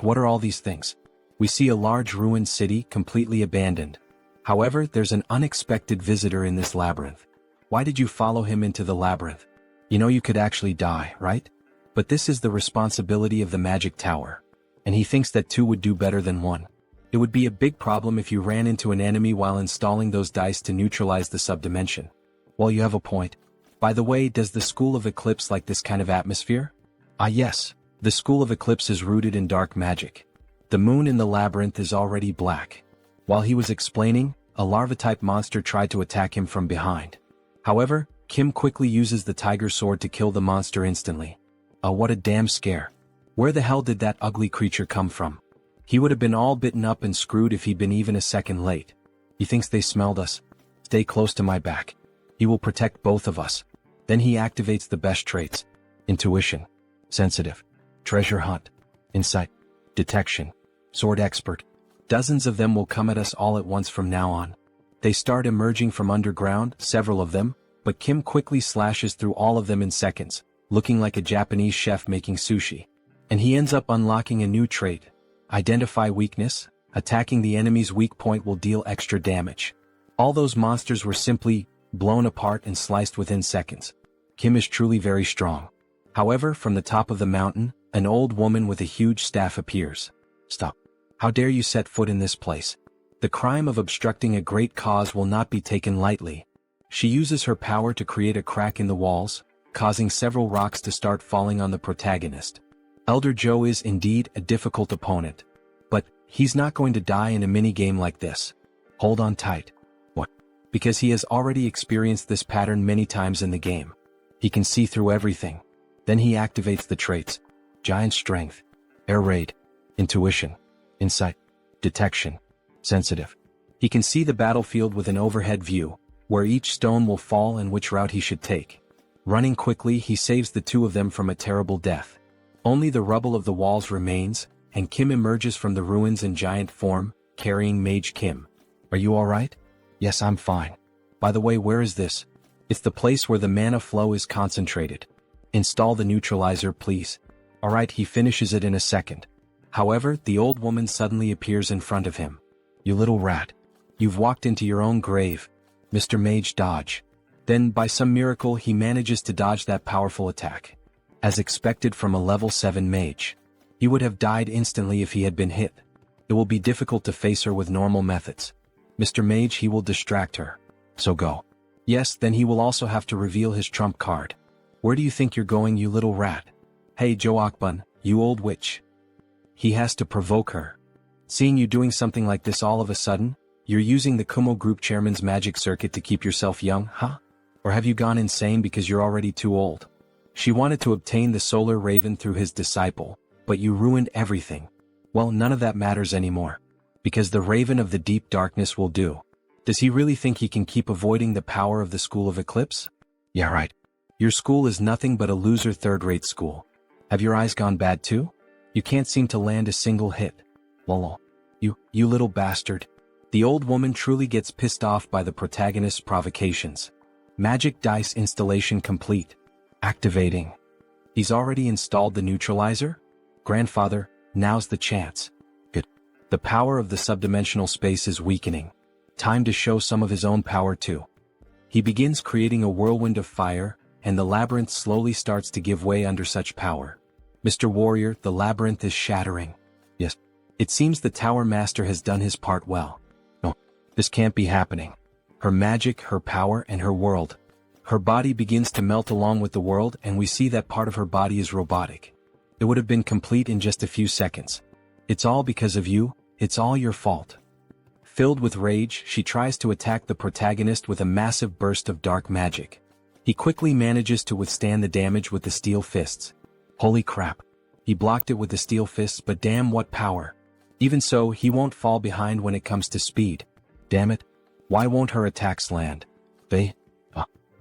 What are all these things? We see a large ruined city, completely abandoned. However, there's an unexpected visitor in this labyrinth. Why did you follow him into the labyrinth? You know you could actually die, right? But this is the responsibility of the Magic Tower. And he thinks that 2 would do better than 1. It would be a big problem if you ran into an enemy while installing those dice to neutralize the subdimension. Well, you have a point. By the way, does the School of Eclipse like this kind of atmosphere? Yes. The School of Eclipse is rooted in dark magic. The moon in the labyrinth is already black. While he was explaining, a larva-type monster tried to attack him from behind. However, Kim quickly uses the tiger sword to kill the monster instantly. What a damn scare. Where the hell did that ugly creature come from? He would have been all bitten up and screwed if he'd been even a second late. He thinks they smelled us. Stay close to my back. He will protect both of us. Then he activates the best traits. Intuition. Sensitive. Treasure hunt. Insight. Detection. Sword expert. Dozens of them will come at us all at once from now on. They start emerging from underground, several of them, but Kim quickly slashes through all of them in seconds, looking like a Japanese chef making sushi. And he ends up unlocking a new trait. Identify weakness. Attacking the enemy's weak point will deal extra damage. All those monsters were simply blown apart and sliced within seconds. Kim is truly very strong. However, from the top of the mountain, an old woman with a huge staff appears. Stop. How dare you set foot in this place? The crime of obstructing a great cause will not be taken lightly. She uses her power to create a crack in the walls, causing several rocks to start falling on the protagonist. Elder Joe is indeed a difficult opponent. But, he's not going to die in a minigame like this. Hold on tight. What? Because he has already experienced this pattern many times in the game. He can see through everything. Then he activates the traits: Giant Strength, Air Raid, Intuition, Insight, Detection, Sensitive. He can see the battlefield with an overhead view, where each stone will fall and which route he should take. Running quickly, he saves the two of them from a terrible death. Only the rubble of the walls remains, and Kim emerges from the ruins in giant form, carrying Mage Kim. Are you alright? Yes, I'm fine. By the way, where is this? It's the place where the mana flow is concentrated. Install the neutralizer, please. Alright, he finishes it in a second. However, the old woman suddenly appears in front of him. You little rat. You've walked into your own grave. Mr. Mage, dodge. Then, by some miracle, he manages to dodge that powerful attack. As expected from a level 7 mage. He would have died instantly if he had been hit. It will be difficult to face her with normal methods. Mr. Mage, he will distract her. So go. Yes, then he will also have to reveal his trump card. Where do you think you're going, you little rat? Hey Joe Akbun, you old witch. He has to provoke her. Seeing you doing something like this all of a sudden, you're using the Kumo group chairman's magic circuit to keep yourself young, huh? Or have you gone insane because you're already too old? She wanted to obtain the solar raven through his disciple, but you ruined everything. Well, none of that matters anymore. Because the raven of the deep darkness will do. Does he really think he can keep avoiding the power of the School of Eclipse? Yeah, right. Your school is nothing but a loser third-rate school. Have your eyes gone bad too? You can't seem to land a single hit. Lol. You little bastard. The old woman truly gets pissed off by the protagonist's provocations. Magic dice installation complete. Activating. He's already installed the neutralizer? Grandfather, now's the chance. Good. The power of the subdimensional space is weakening. Time to show some of his own power too. He begins creating a whirlwind of fire, and the labyrinth slowly starts to give way under such power. Mr. Warrior, the labyrinth is shattering. Yes. It seems the Tower Master has done his part well. No, this can't be happening. Her magic, her power, and her world. Her body begins to melt along with the world, and we see that part of her body is robotic. It would have been complete in just a few seconds. It's all because of you, it's all your fault. Filled with rage, she tries to attack the protagonist with a massive burst of dark magic. He quickly manages to withstand the damage with the steel fists. Holy crap. He blocked it with the steel fists, but damn what power. Even so, he won't fall behind when it comes to speed. Damn it. Why won't her attacks land?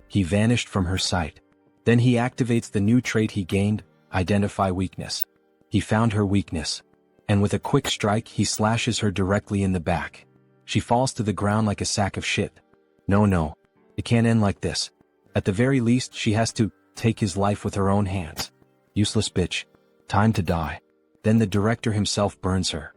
He vanished from her sight. Then he activates the new trait he gained, Identify Weakness. He found her weakness. And with a quick strike he slashes her directly in the back. She falls to the ground like a sack of shit. No. It can't end like this. At the very least, she has to take his life with her own hands. Useless bitch. Time to die. Then the director himself burns her.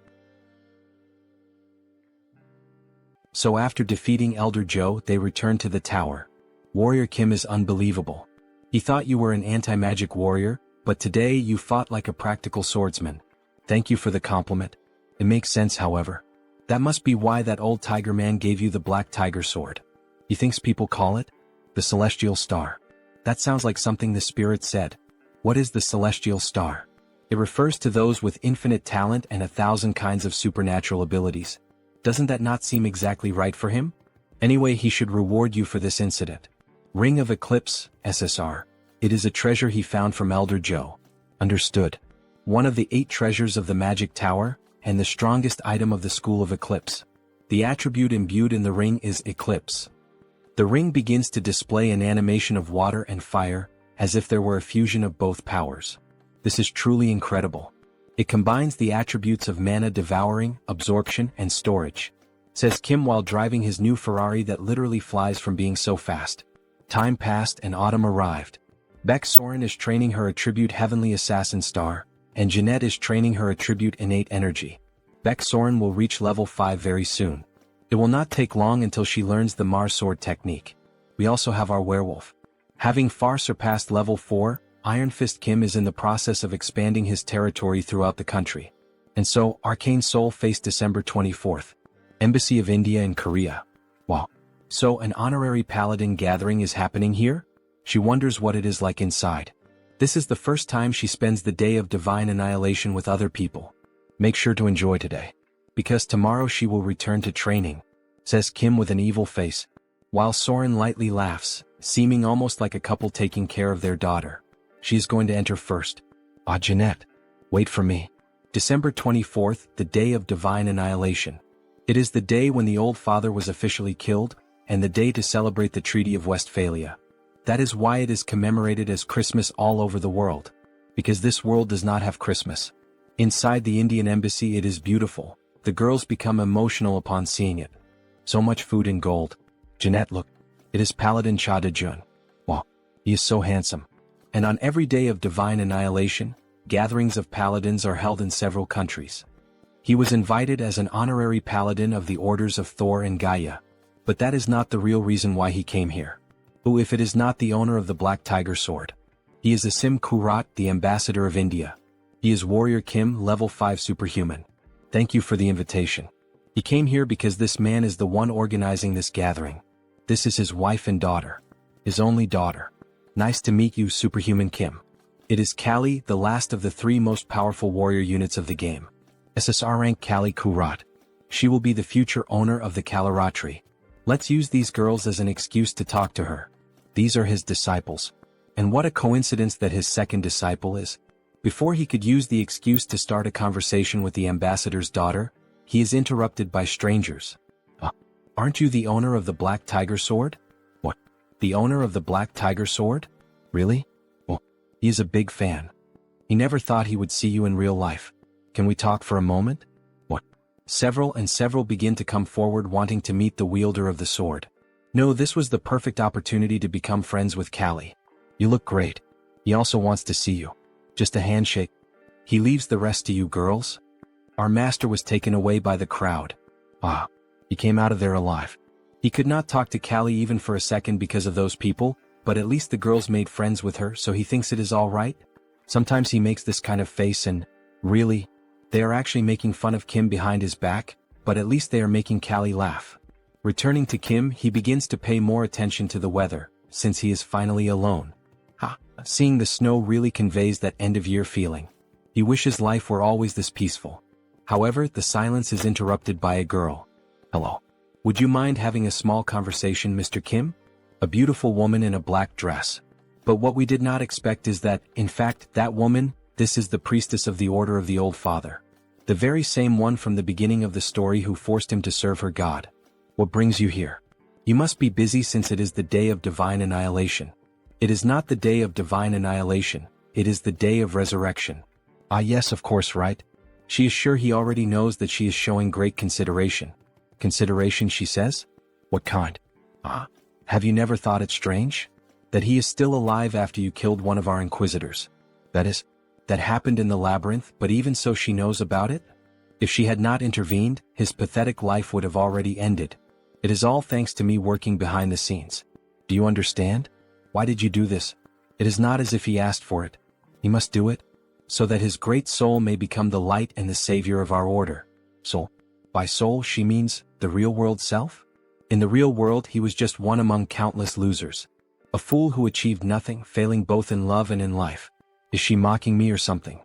So after defeating Elder Joe, they return to the tower. Warrior Kim is unbelievable. He thought you were an anti-magic warrior, but today you fought like a practical swordsman. Thank you for the compliment. It makes sense, however. That must be why that old tiger man gave you the black tiger sword. He thinks people call it the Celestial Star. That sounds like something the spirit said. What is the Celestial Star? It refers to those with infinite talent and 1,000 kinds of supernatural abilities. Doesn't that not seem exactly right for him? Anyway, he should reward you for this incident. Ring of Eclipse, SSR. It is a treasure he found from Elder Joe. Understood. One of the 8 treasures of the Magic Tower, and the strongest item of the School of Eclipse. The attribute imbued in the ring is Eclipse. The ring begins to display an animation of water and fire, as if there were a fusion of both powers. This is truly incredible. It combines the attributes of mana devouring, absorption, and storage. Says Kim while driving his new Ferrari that literally flies from being so fast. Time passed and autumn arrived. Beck Soren is training her attribute Heavenly Assassin Star, and Jeanette is training her attribute Innate Energy. Beck Soren will reach level 5 very soon. It will not take long until she learns the Mars Sword technique. we also have our werewolf. Having far surpassed level 4, Iron Fist Kim is in the process of expanding his territory throughout the country. And so, Arcane Seoul faced December 24th. Embassy of India in Korea. Wow. So an honorary paladin gathering is happening here? She wonders what it is like inside. This is the first time she spends the day of divine annihilation with other people. Make sure to enjoy today. Because tomorrow she will return to training, says Kim with an evil face, while Soren lightly laughs, seeming almost like a couple taking care of their daughter. She is going to enter first. Ah, Jeanette. Wait for me. December 24th, the day of divine annihilation. It is the day when the old father was officially killed, and the day to celebrate the Treaty of Westphalia. That is why it is commemorated as Christmas all over the world. Because this world does not have Christmas. Inside the Indian embassy it is beautiful. The girls become emotional upon seeing it. So much food and gold. Jeanette, look. It is Paladin Cha De-jun. Wow. He is so handsome. And on every day of divine annihilation, gatherings of paladins are held in several countries. He was invited as an honorary paladin of the orders of Thor and Gaia. But that is not the real reason why he came here. Oh, if it is not the owner of the Black Tiger Sword. He is Asim Kurat, the ambassador of India. He is Warrior Kim, level 5 superhuman. Thank you for the invitation. He came here because this man is the one organizing this gathering. This is his wife and daughter. His only daughter. Nice to meet you, Superhuman Kim. It is Kali, the last of the 3 most powerful warrior units of the game. SSR rank Kali Kurat. She will be the future owner of the Kalaratri. Let's use these girls as an excuse to talk to her. These are his disciples. And what a coincidence that his second disciple is. Before he could use the excuse to start a conversation with the ambassador's daughter, he is interrupted by strangers. Aren't you the owner of the Black Tiger Sword? What? The owner of the Black Tiger Sword? Really? Well, he is a big fan. He never thought he would see you in real life. Can we talk for a moment? What? Several begin to come forward wanting to meet the wielder of the sword. No, this was the perfect opportunity to become friends with Kali. You look great. He also wants to see you. Just a handshake. He leaves the rest to you girls. Our master was taken away by the crowd. Ah, he came out of there alive. He could not talk to Kali even for a second because of those people, but at least the girls made friends with her, so he thinks it is all right. Sometimes he makes this kind of face and, really, they are actually making fun of Kim behind his back, but at least they are making Kali laugh. Returning to Kim, he begins to pay more attention to the weather, since he is finally alone. Seeing the snow really conveys that end-of-year feeling. He wishes life were always this peaceful. However, the silence is interrupted by a girl. Hello. Would you mind having a small conversation, Mr. Kim? A beautiful woman in a black dress. But what we did not expect is that, in fact, that woman, this is the priestess of the Order of the Old Father. The very same one from the beginning of the story who forced him to serve her god. What brings you here? You must be busy since it is the day of divine annihilation. It is not the day of divine annihilation, it is the day of resurrection. Ah yes, of course, right? She is sure he already knows that she is showing great consideration. Consideration, she says? What kind? Have you never thought it strange? That he is still alive after you killed one of our inquisitors. That happened in the labyrinth, but even so she knows about it? If she had not intervened, his pathetic life would have already ended. It is all thanks to me working behind the scenes. Do you understand? Why did you do this? It is not as if he asked for it. He must do it, so that his great soul may become the light and the savior of our order. Soul. By soul she means the real world self? In the real world he was just one among countless losers. A fool who achieved nothing, failing both in love and in life. Is she mocking me or something?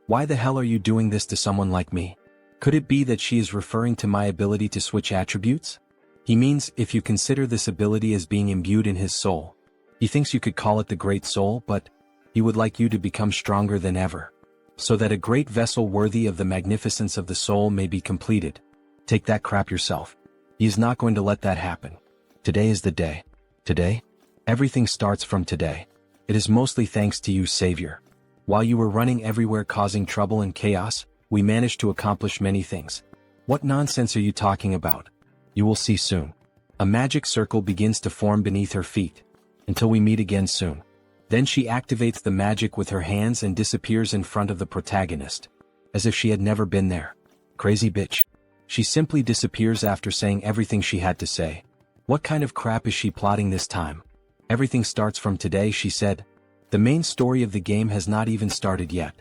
Why the hell are you doing this to someone like me? Could it be that she is referring to my ability to switch attributes? He means if you consider this ability as being imbued in his soul. He thinks you could call it the Great Soul, but he would like you to become stronger than ever. So that a great vessel worthy of the magnificence of the soul may be completed. Take that crap yourself. He is not going to let that happen. Today is the day. Today? Everything starts from today. It is mostly thanks to you, Savior. While you were running everywhere causing trouble and chaos, we managed to accomplish many things. What nonsense are you talking about? You will see soon. A magic circle begins to form beneath her feet. Until we meet again soon. Then she activates the magic with her hands and disappears in front of the protagonist. As if she had never been there. Crazy bitch. She simply disappears after saying everything she had to say. What kind of crap is she plotting this time? Everything starts from today, she said. The main story of the game has not even started yet.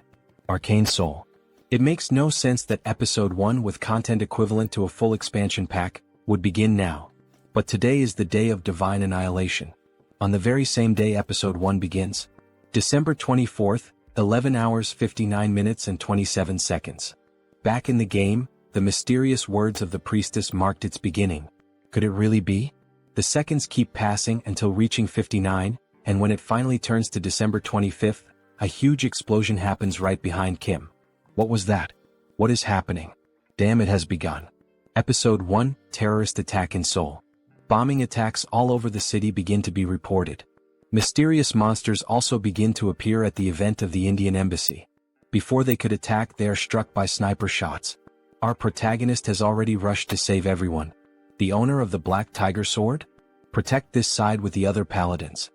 Arcane Seoul. It makes no sense that Episode 1 with content equivalent to a full expansion pack would begin now. But today is the day of divine annihilation. On the very same day Episode 1 begins. December 24th, 11 hours 59 minutes and 27 seconds. Back in the game, the mysterious words of the priestess marked its beginning. Could it really be? The seconds keep passing until reaching 59, and when it finally turns to December 25th, a huge explosion happens right behind Kim. What was that? What is happening? Damn, it has begun. Episode 1, Terrorist Attack in Seoul. Bombing attacks all over the city begin to be reported. Mysterious monsters also begin to appear at the event of the Indian embassy. Before they could attack, they are struck by sniper shots. Our protagonist has already rushed to save everyone. The owner of the Black Tiger Sword? Protect this side with the other paladins.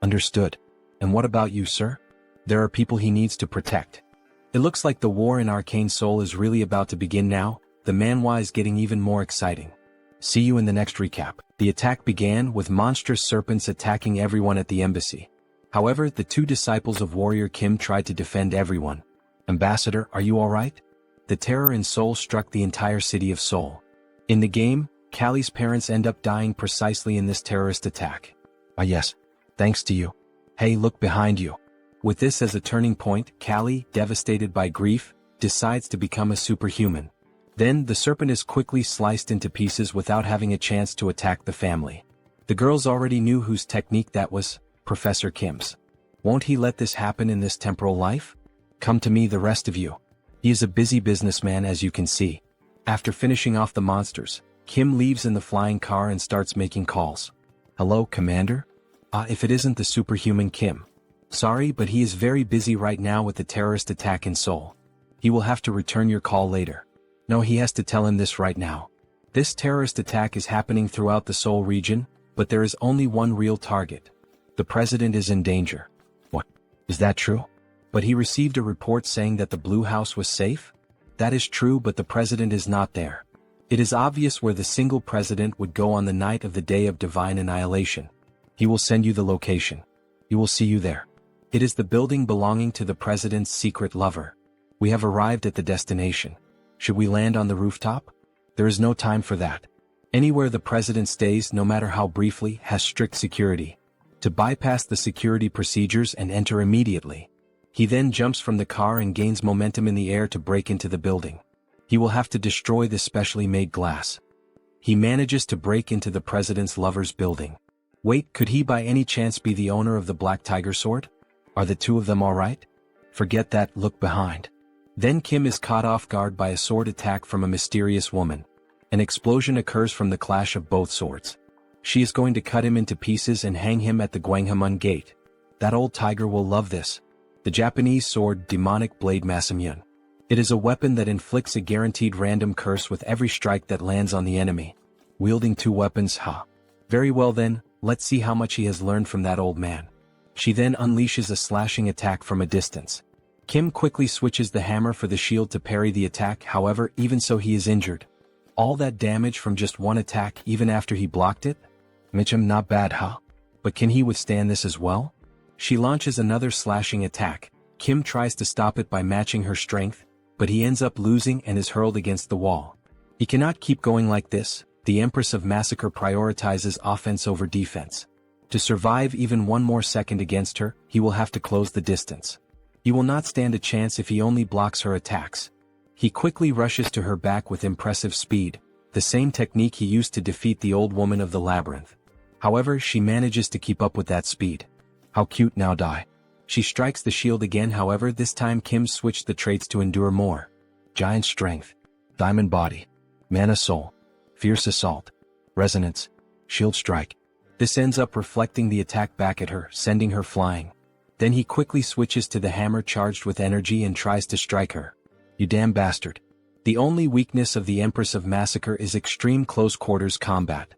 Understood. And what about you, sir? There are people he needs to protect. It looks like the war in Arcane Seoul is really about to begin now. The manhwa is getting even more exciting. See you in the next recap. The attack began with monstrous serpents attacking everyone at the embassy. However, the two disciples of Warrior Kim tried to defend everyone. Ambassador, are you alright? The terror in Seoul struck the entire city of Seoul. In the game, Callie's parents end up dying precisely in this terrorist attack. Ah yes, thanks to you. Hey, look behind you. With this as a turning point, Callie, devastated by grief, decides to become a superhuman. Then, the serpent is quickly sliced into pieces without having a chance to attack the family. The girls already knew whose technique that was, Professor Kim's. Won't he let this happen in this temporal life? Come to me, the rest of you. He is a busy businessman, as you can see. After finishing off the monsters, Kim leaves in the flying car and starts making calls. Hello, Commander? If it isn't the superhuman Kim. Sorry, but he is very busy right now with the terrorist attack in Seoul. He will have to return your call later. No, he has to tell him this right now. This terrorist attack is happening throughout the Seoul region, but there is only one real target. The president is in danger. What? Is that true? But he received a report saying that the Blue House was safe? That is true, but the president is not there. It is obvious where the single president would go on the night of the day of divine annihilation. He will send you the location. He will see you there. It is the building belonging to the president's secret lover. We have arrived at the destination. Should we land on the rooftop? There is no time for that. Anywhere the president stays, no matter how briefly, has strict security. To bypass the security procedures and enter immediately. He then jumps from the car and gains momentum in the air to break into the building. He will have to destroy the specially made glass. He manages to break into the president's lover's building. Wait, could he by any chance be the owner of the Black Tiger Sword? Are the two of them alright? Forget that, look behind. Then Kim is caught off guard by a sword attack from a mysterious woman. An explosion occurs from the clash of both swords. She is going to cut him into pieces and hang him at the Gwanghwamun gate. That old tiger will love this. The Japanese sword Demonic Blade Masamyun. It is a weapon that inflicts a guaranteed random curse with every strike that lands on the enemy. Wielding two weapons, Very well then, let's see how much he has learned from that old man. She then unleashes a slashing attack from a distance. Kim quickly switches the hammer for the shield to parry the attack, however, even so he is injured. All that damage from just one attack even after he blocked it? Mitchum, not bad, But can he withstand this as well? She launches another slashing attack. Kim tries to stop it by matching her strength, but he ends up losing and is hurled against the wall. He cannot keep going like this. The Empress of Massacre prioritizes offense over defense. To survive even one more second against her, he will have to close the distance. He will not stand a chance if he only blocks her attacks. He quickly rushes to her back with impressive speed, the same technique he used to defeat the old woman of the labyrinth. However, she manages to keep up with that speed. How cute, now die. She strikes the shield again, however this time Kim switched the traits to endure more. Giant Strength, Diamond Body, Mana Soul, Fierce Assault, Resonance, Shield Strike. This ends up reflecting the attack back at her, sending her flying. Then he quickly switches to the hammer charged with energy and tries to strike her. You damn bastard. The only weakness of the Empress of Massacre is extreme close quarters combat.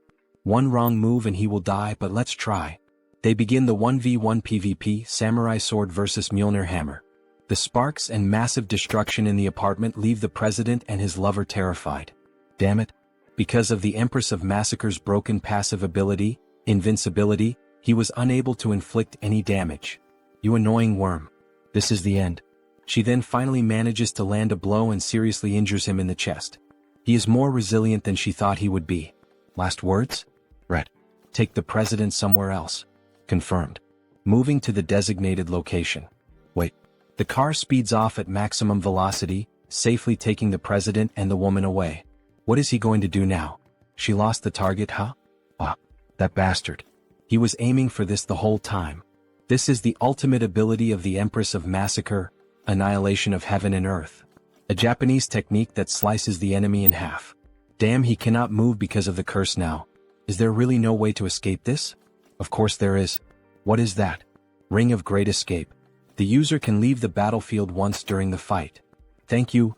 One wrong move and he will die, but let's try. They begin the 1v1 PvP Samurai Sword vs Mjolnir Hammer. The sparks and massive destruction in the apartment leave the president and his lover terrified. Damn it. Because of the Empress of Massacre's broken passive ability, Invincibility, He was unable to inflict any damage. You annoying worm. This is the end. She then finally manages to land a blow and seriously injures him in the chest. He is more resilient than she thought he would be. Last words? Red. Take the president somewhere else. Confirmed. Moving to the designated location. Wait. The car speeds off at maximum velocity, safely taking the president and the woman away. What is he going to do now? She lost the target, huh? Ah, that bastard. He was aiming for this the whole time. This is the ultimate ability of the Empress of Massacre, annihilation of heaven and earth. A Japanese technique that slices the enemy in half. Damn, he cannot move because of the curse now. Is there really no way to escape this? Of course there is. What is that? Ring of Great Escape. The user can leave the battlefield once during the fight. Thank you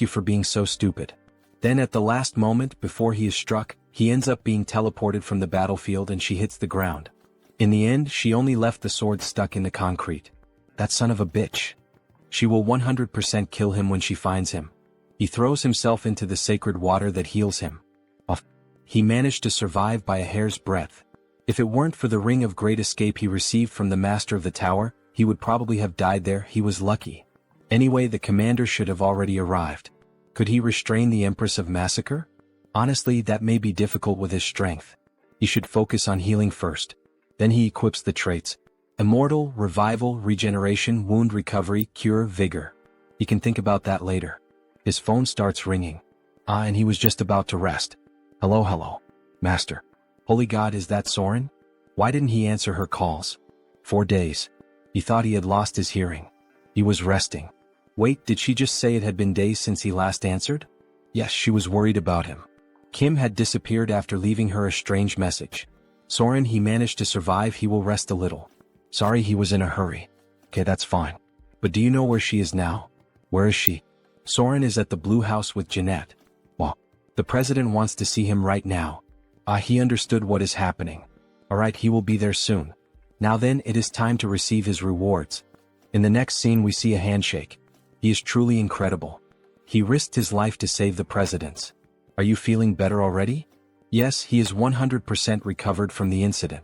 for being so stupid. Then at the last moment before he is struck, he ends up being teleported from the battlefield and she hits the ground. In the end, she only left the sword stuck in the concrete. That son of a bitch. She will 100% kill him when she finds him. He throws himself into the sacred water that heals him. He managed to survive by a hair's breadth. If it weren't for the Ring of Great Escape he received from the Master of the Tower, he would probably have died there. He was lucky. Anyway, the commander should have already arrived. Could he restrain the Empress of Massacre? Honestly, that may be difficult with his strength. He should focus on healing first. Then he equips the traits. Immortal, Revival, Regeneration, Wound Recovery, Cure, Vigor. He can think about that later. His phone starts ringing. And he was just about to rest. Hello, Master. Holy God, is that Soren? Why didn't he answer her calls? 4 days. He thought he had lost his hearing. He was resting. Wait, did she just say it had been days since he last answered? Yes, she was worried about him. Kim had disappeared after leaving her a strange message. Soren, he managed to survive, he will rest a little. Sorry, he was in a hurry. Okay, that's fine. But do you know where she is now? Where is she? Soren is at the Blue House with Jeanette. Well, the president wants to see him right now. He understood what is happening. Alright, he will be there soon. Now then, it is time to receive his rewards. In the next scene we see a handshake. He is truly incredible. He risked his life to save the presidents. Are you feeling better already? Yes, he is 100% recovered from the incident.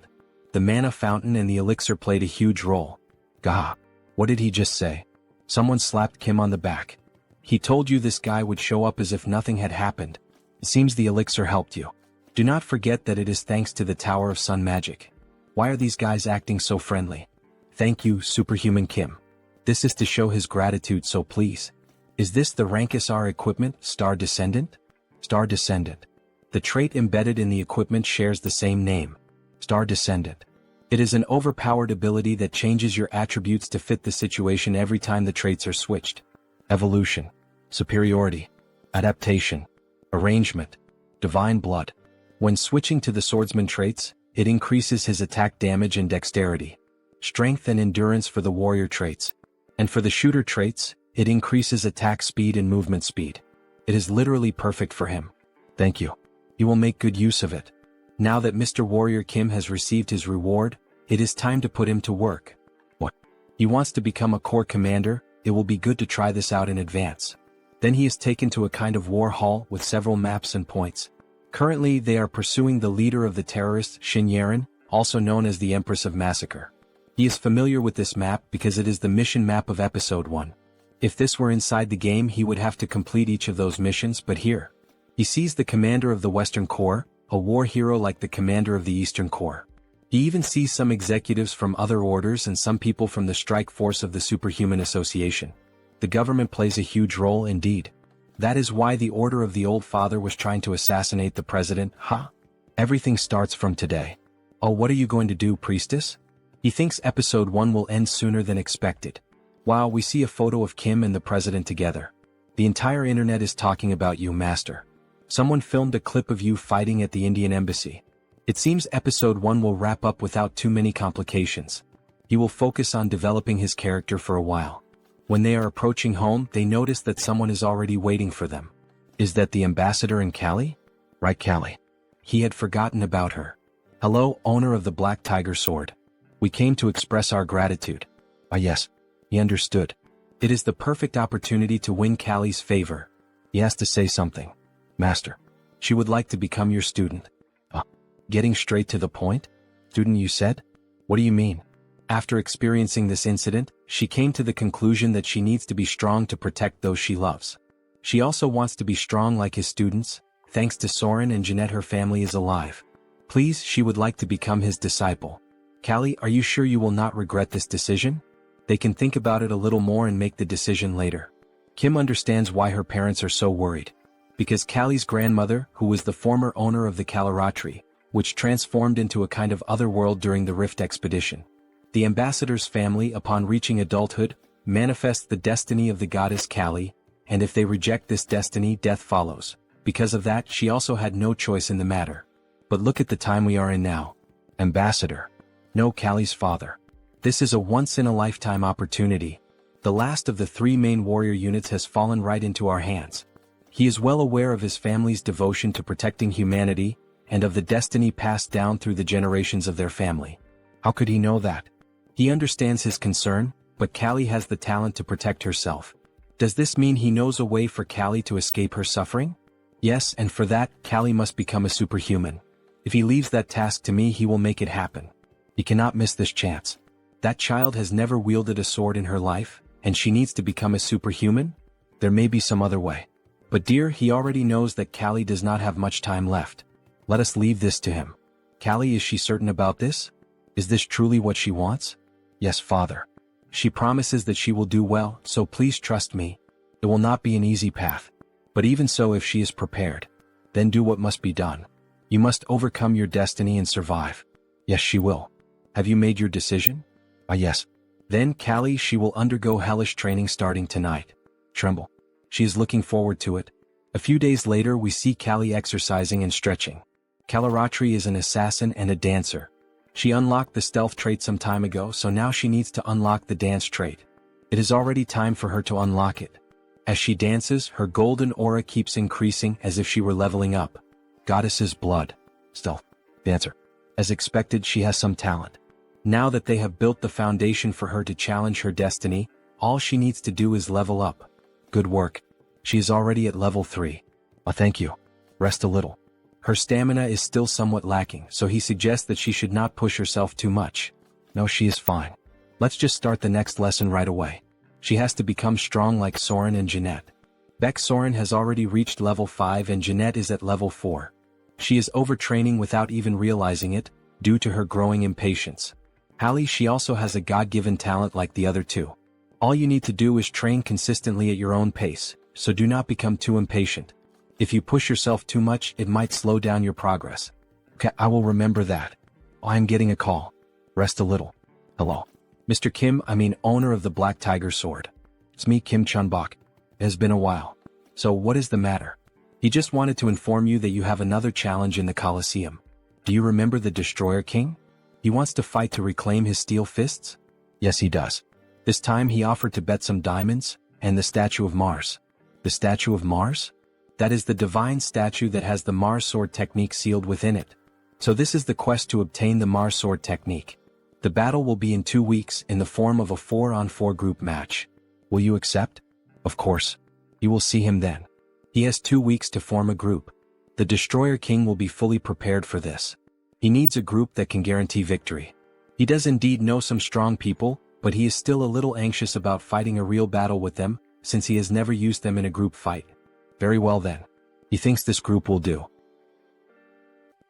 The mana fountain and the elixir played a huge role. Gah. What did he just say? Someone slapped Kim on the back. He told you this guy would show up as if nothing had happened. It seems the elixir helped you. Do not forget that it is thanks to the Tower of Sun Magic. Why are these guys acting so friendly? Thank you, Superhuman Kim. This is to show his gratitude, so please. Is this the Rankisar equipment, Star Descendant? Star Descendant. The trait embedded in the equipment shares the same name. Star Descendant. It is an overpowered ability that changes your attributes to fit the situation every time the traits are switched. Evolution. Superiority. Adaptation. Arrangement. Divine Blood. When switching to the swordsman traits, it increases his attack damage and dexterity. Strength and endurance for the warrior traits. And for the shooter traits, it increases attack speed and movement speed. It is literally perfect for him. Thank you. He will make good use of it. Now that Mr. Warrior Kim has received his reward, it is time to put him to work. What? He wants to become a corps commander. It will be good to try this out in advance. Then he is taken to a kind of war hall with several maps and points. Currently, they are pursuing the leader of the terrorists, Shin Yaren, also known as the Empress of Massacre. He is familiar with this map because it is the mission map of Episode 1. If this were inside the game, he would have to complete each of those missions, but here, he sees the commander of the Western Corps, a war hero like the commander of the Eastern Corps. He even sees some executives from other orders and some people from the strike force of the Superhuman Association. The government plays a huge role indeed. That is why the Order of the Old Father was trying to assassinate the president, huh? Everything starts from today. Oh, what are you going to do, priestess? He thinks Episode 1 will end sooner than expected. Wow, we see a photo of Kim and the president together. The entire internet is talking about you, Master. Someone filmed a clip of you fighting at the Indian embassy. It seems Episode 1 will wrap up without too many complications. He will focus on developing his character for a while. When they are approaching home, they notice that someone is already waiting for them. Is that the ambassador in Callie? Right, Callie. He had forgotten about her. Hello, owner of the Black Tiger Sword. We came to express our gratitude. Yes. He understood. It is the perfect opportunity to win Callie's favor. He has to say something. Master. She would like to become your student. Getting straight to the point? Student, you said? What do you mean? After experiencing this incident, she came to the conclusion that she needs to be strong to protect those she loves. She also wants to be strong like his students. Thanks to Soren and Jeanette, her family is alive. Please, she would like to become his disciple. Callie, are you sure you will not regret this decision? They can think about it a little more and make the decision later. Kim understands why her parents are so worried. Because Callie's grandmother, who was the former owner of the Kalaratri, which transformed into a kind of other world during the Rift expedition. The ambassador's family, upon reaching adulthood, manifests the destiny of the goddess Callie, and if they reject this destiny, death follows. Because of that, she also had no choice in the matter. But look at the time we are in now. Ambassador. No, Callie's father. This is a once-in-a-lifetime opportunity. The last of the 3 main warrior units has fallen right into our hands. He is well aware of his family's devotion to protecting humanity, and of the destiny passed down through the generations of their family. How could he know that? He understands his concern, but Callie has the talent to protect herself. Does this mean he knows a way for Callie to escape her suffering? Yes, and for that, Callie must become a superhuman. If he leaves that task to me, he will make it happen. He cannot miss this chance. That child has never wielded a sword in her life, and she needs to become a superhuman? There may be some other way. But dear, he already knows that Callie does not have much time left. Let us leave this to him. Callie, is she certain about this? Is this truly what she wants? Yes, father. She promises that she will do well, so please trust me. It will not be an easy path. But even so, if she is prepared, then do what must be done. You must overcome your destiny and survive. Yes, she will. Have you made your decision? Ah, yes. Then, Callie, she will undergo hellish training starting tonight. Tremble. She is looking forward to it. A few days later, we see Callie exercising and stretching. Kalaratri is an assassin and a dancer. She unlocked the stealth trait some time ago, so now she needs to unlock the dance trait. It is already time for her to unlock it. As she dances, her golden aura keeps increasing as if she were leveling up. Goddess's blood. Stealth. Dancer. As expected, she has some talent. Now that they have built the foundation for her to challenge her destiny, all she needs to do is level up. Good work. She is already at level 3. Oh, thank you. Rest a little. Her stamina is still somewhat lacking, so he suggests that she should not push herself too much. No, she is fine. Let's just start the next lesson right away. She has to become strong like Soren and Jeanette. Beck Soren has already reached level 5 and Jeanette is at level 4. She is overtraining without even realizing it, due to her growing impatience. Hallie, she also has a God-given talent like the other two. All you need to do is train consistently at your own pace, so do not become too impatient. If you push yourself too much, it might slow down your progress. Okay, I will remember that. Oh, I am getting a call. Rest a little. Hello. Mr. Kim, owner of the Black Tiger Sword. It's me, Kim Chunbok. It has been a while. So what is the matter? He just wanted to inform you that you have another challenge in the Colosseum. Do you remember the Destroyer King? He wants to fight to reclaim his steel fists? Yes, he does. This time he offered to bet some diamonds, and the statue of Mars. The statue of Mars? That is the divine statue that has the Mars sword technique sealed within it. So this is the quest to obtain the Mars sword technique. The battle will be in 2 weeks in the form of a 4-on-4 group match. Will you accept? Of course. You will see him then. He has 2 weeks to form a group. The Destroyer King will be fully prepared for this. He needs a group that can guarantee victory. He does indeed know some strong people, but he is still a little anxious about fighting a real battle with them, since he has never used them in a group fight. Very well then. He thinks this group will do.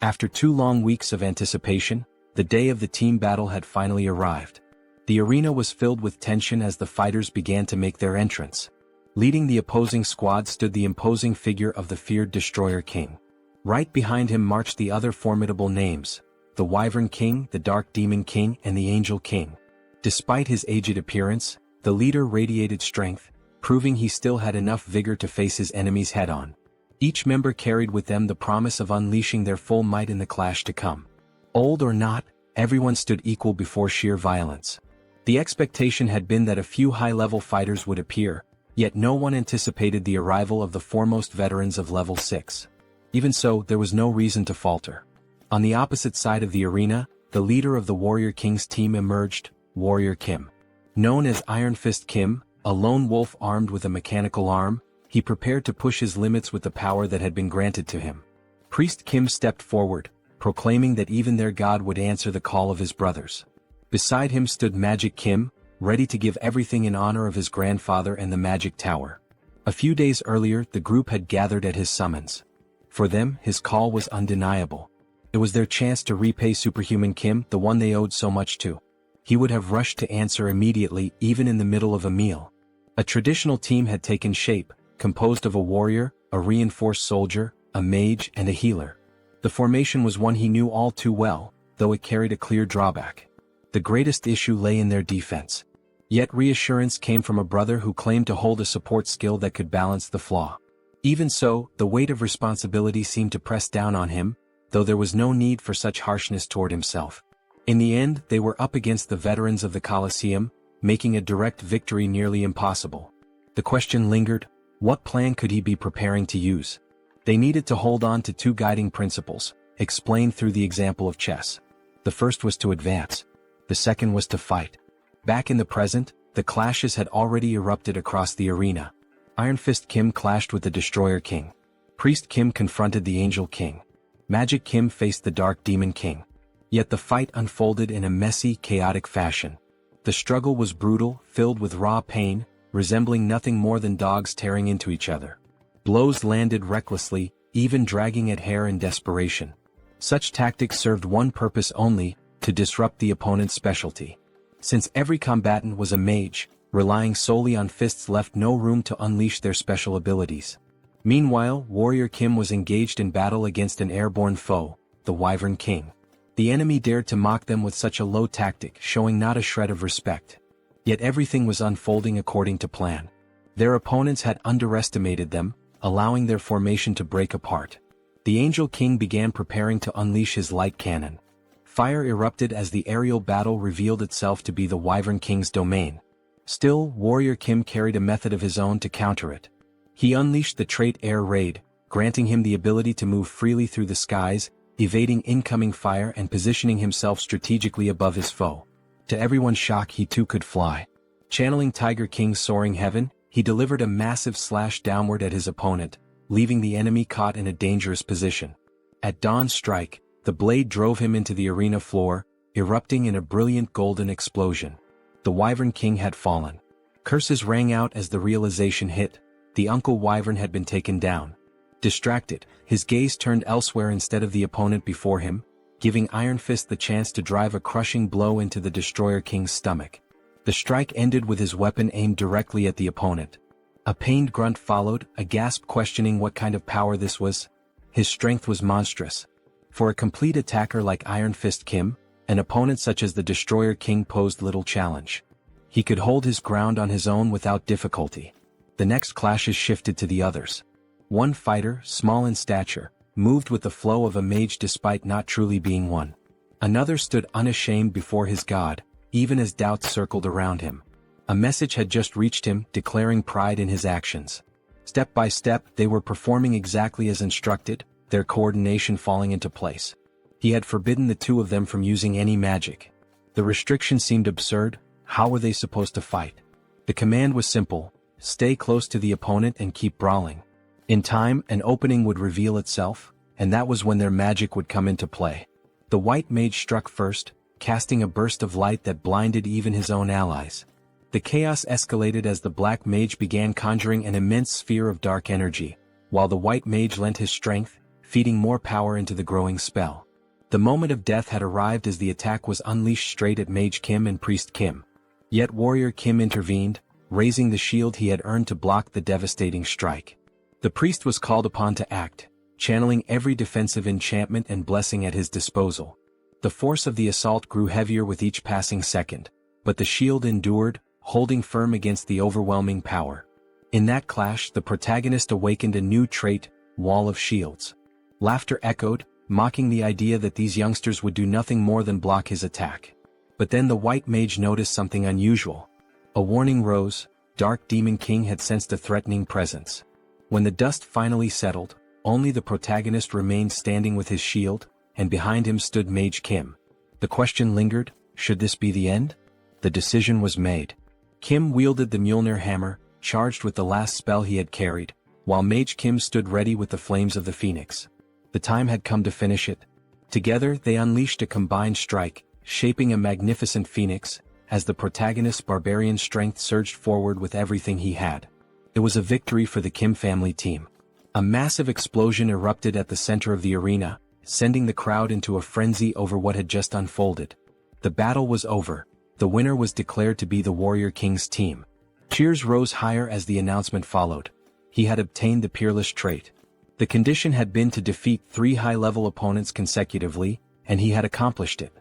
After 2 long weeks of anticipation, the day of the team battle had finally arrived. The arena was filled with tension as the fighters began to make their entrance. Leading the opposing squad stood the imposing figure of the feared Destroyer King. Right behind him marched the other formidable names, the Wyvern King, the Dark Demon King, and the Angel King. Despite his aged appearance, the leader radiated strength, proving he still had enough vigor to face his enemies head-on. Each member carried with them the promise of unleashing their full might in the clash to come. Old or not, everyone stood equal before sheer violence. The expectation had been that a few high-level fighters would appear, yet no one anticipated the arrival of the foremost veterans of level 6. Even so, there was no reason to falter. On the opposite side of the arena, the leader of the Warrior King's team emerged, Warrior Kim. Known as Iron Fist Kim, a lone wolf armed with a mechanical arm, he prepared to push his limits with the power that had been granted to him. Priest Kim stepped forward, proclaiming that even their god would answer the call of his brothers. Beside him stood Magic Kim, ready to give everything in honor of his grandfather and the Magic Tower. A few days earlier the group had gathered at his summons. For them, his call was undeniable. It was their chance to repay Superhuman Kim, the one they owed so much to. He would have rushed to answer immediately, even in the middle of a meal. A traditional team had taken shape, composed of a warrior, a reinforced soldier, a mage, and a healer. The formation was one he knew all too well, though it carried a clear drawback. The greatest issue lay in their defense. Yet reassurance came from a brother who claimed to hold a support skill that could balance the flaw. Even so, the weight of responsibility seemed to press down on him, though there was no need for such harshness toward himself. In the end, they were up against the veterans of the Colosseum, making a direct victory nearly impossible. The question lingered: what plan could he be preparing to use? They needed to hold on to two guiding principles, explained through the example of chess. The first was to advance. The second was to fight. Back in the present, the clashes had already erupted across the arena. Iron Fist Kim clashed with the Destroyer King. Priest Kim confronted the Angel King. Magic Kim faced the Dark Demon King. Yet the fight unfolded in a messy, chaotic fashion. The struggle was brutal, filled with raw pain, resembling nothing more than dogs tearing into each other. Blows landed recklessly, even dragging at hair in desperation. Such tactics served one purpose only: to disrupt the opponent's specialty. Since every combatant was a mage, relying solely on fists left no room to unleash their special abilities. Meanwhile, Warrior Kim was engaged in battle against an airborne foe, the Wyvern King. The enemy dared to mock them with such a low tactic, showing not a shred of respect. Yet everything was unfolding according to plan. Their opponents had underestimated them, allowing their formation to break apart. The Angel King began preparing to unleash his light cannon. Fire erupted as the aerial battle revealed itself to be the Wyvern King's domain. Still, Warrior Kim carried a method of his own to counter it. He unleashed the trait Air Raid, granting him the ability to move freely through the skies, evading incoming fire and positioning himself strategically above his foe. To everyone's shock, he too could fly. Channeling Tiger King's soaring heaven, he delivered a massive slash downward at his opponent, leaving the enemy caught in a dangerous position. At Dawn's strike, the blade drove him into the arena floor, erupting in a brilliant golden explosion. The Wyvern King had fallen. Curses rang out as the realization hit: the Uncle Wyvern had been taken down. Distracted, his gaze turned elsewhere instead of the opponent before him, giving Iron Fist the chance to drive a crushing blow into the Destroyer King's stomach. The strike ended with his weapon aimed directly at the opponent. A pained grunt followed, a gasp questioning what kind of power this was. His strength was monstrous. For a complete attacker like Iron Fist Kim, an opponent such as the Destroyer King posed little challenge. He could hold his ground on his own without difficulty. The next clashes shifted to the others. One fighter, small in stature, moved with the flow of a mage despite not truly being one. Another stood unashamed before his god, even as doubts circled around him. A message had just reached him, declaring pride in his actions. Step by step, they were performing exactly as instructed, their coordination falling into place. He had forbidden the two of them from using any magic. The restriction seemed absurd. How were they supposed to fight? The command was simple: stay close to the opponent and keep brawling. In time, an opening would reveal itself, and that was when their magic would come into play. The white mage struck first, casting a burst of light that blinded even his own allies. The chaos escalated as the black mage began conjuring an immense sphere of dark energy, while the white mage lent his strength, feeding more power into the growing spell. The moment of death had arrived as the attack was unleashed straight at Mage Kim and Priest Kim. Yet Warrior Kim intervened, raising the shield he had earned to block the devastating strike. The priest was called upon to act, channeling every defensive enchantment and blessing at his disposal. The force of the assault grew heavier with each passing second, but the shield endured, holding firm against the overwhelming power. In that clash, the protagonist awakened a new trait: Wall of Shields. Laughter echoed, mocking the idea that these youngsters would do nothing more than block his attack. But then the white mage noticed something unusual. A warning rose: Dark Demon King had sensed a threatening presence. When the dust finally settled, only the protagonist remained standing with his shield, and behind him stood Mage Kim. The question lingered: should this be the end? The decision was made. Kim wielded the Mjolnir hammer, charged with the last spell he had carried, while Mage Kim stood ready with the flames of the phoenix. The time had come to finish it. Together they unleashed a combined strike, shaping a magnificent phoenix, as the protagonist's barbarian strength surged forward with everything he had. It was a victory for the Kim family team. A massive explosion erupted at the center of the arena, sending the crowd into a frenzy over what had just unfolded. The battle was over. The winner was declared to be the Warrior King's team. Cheers rose higher as the announcement followed. He had obtained the peerless trait. The condition had been to defeat 3 high-level opponents consecutively, and he had accomplished it.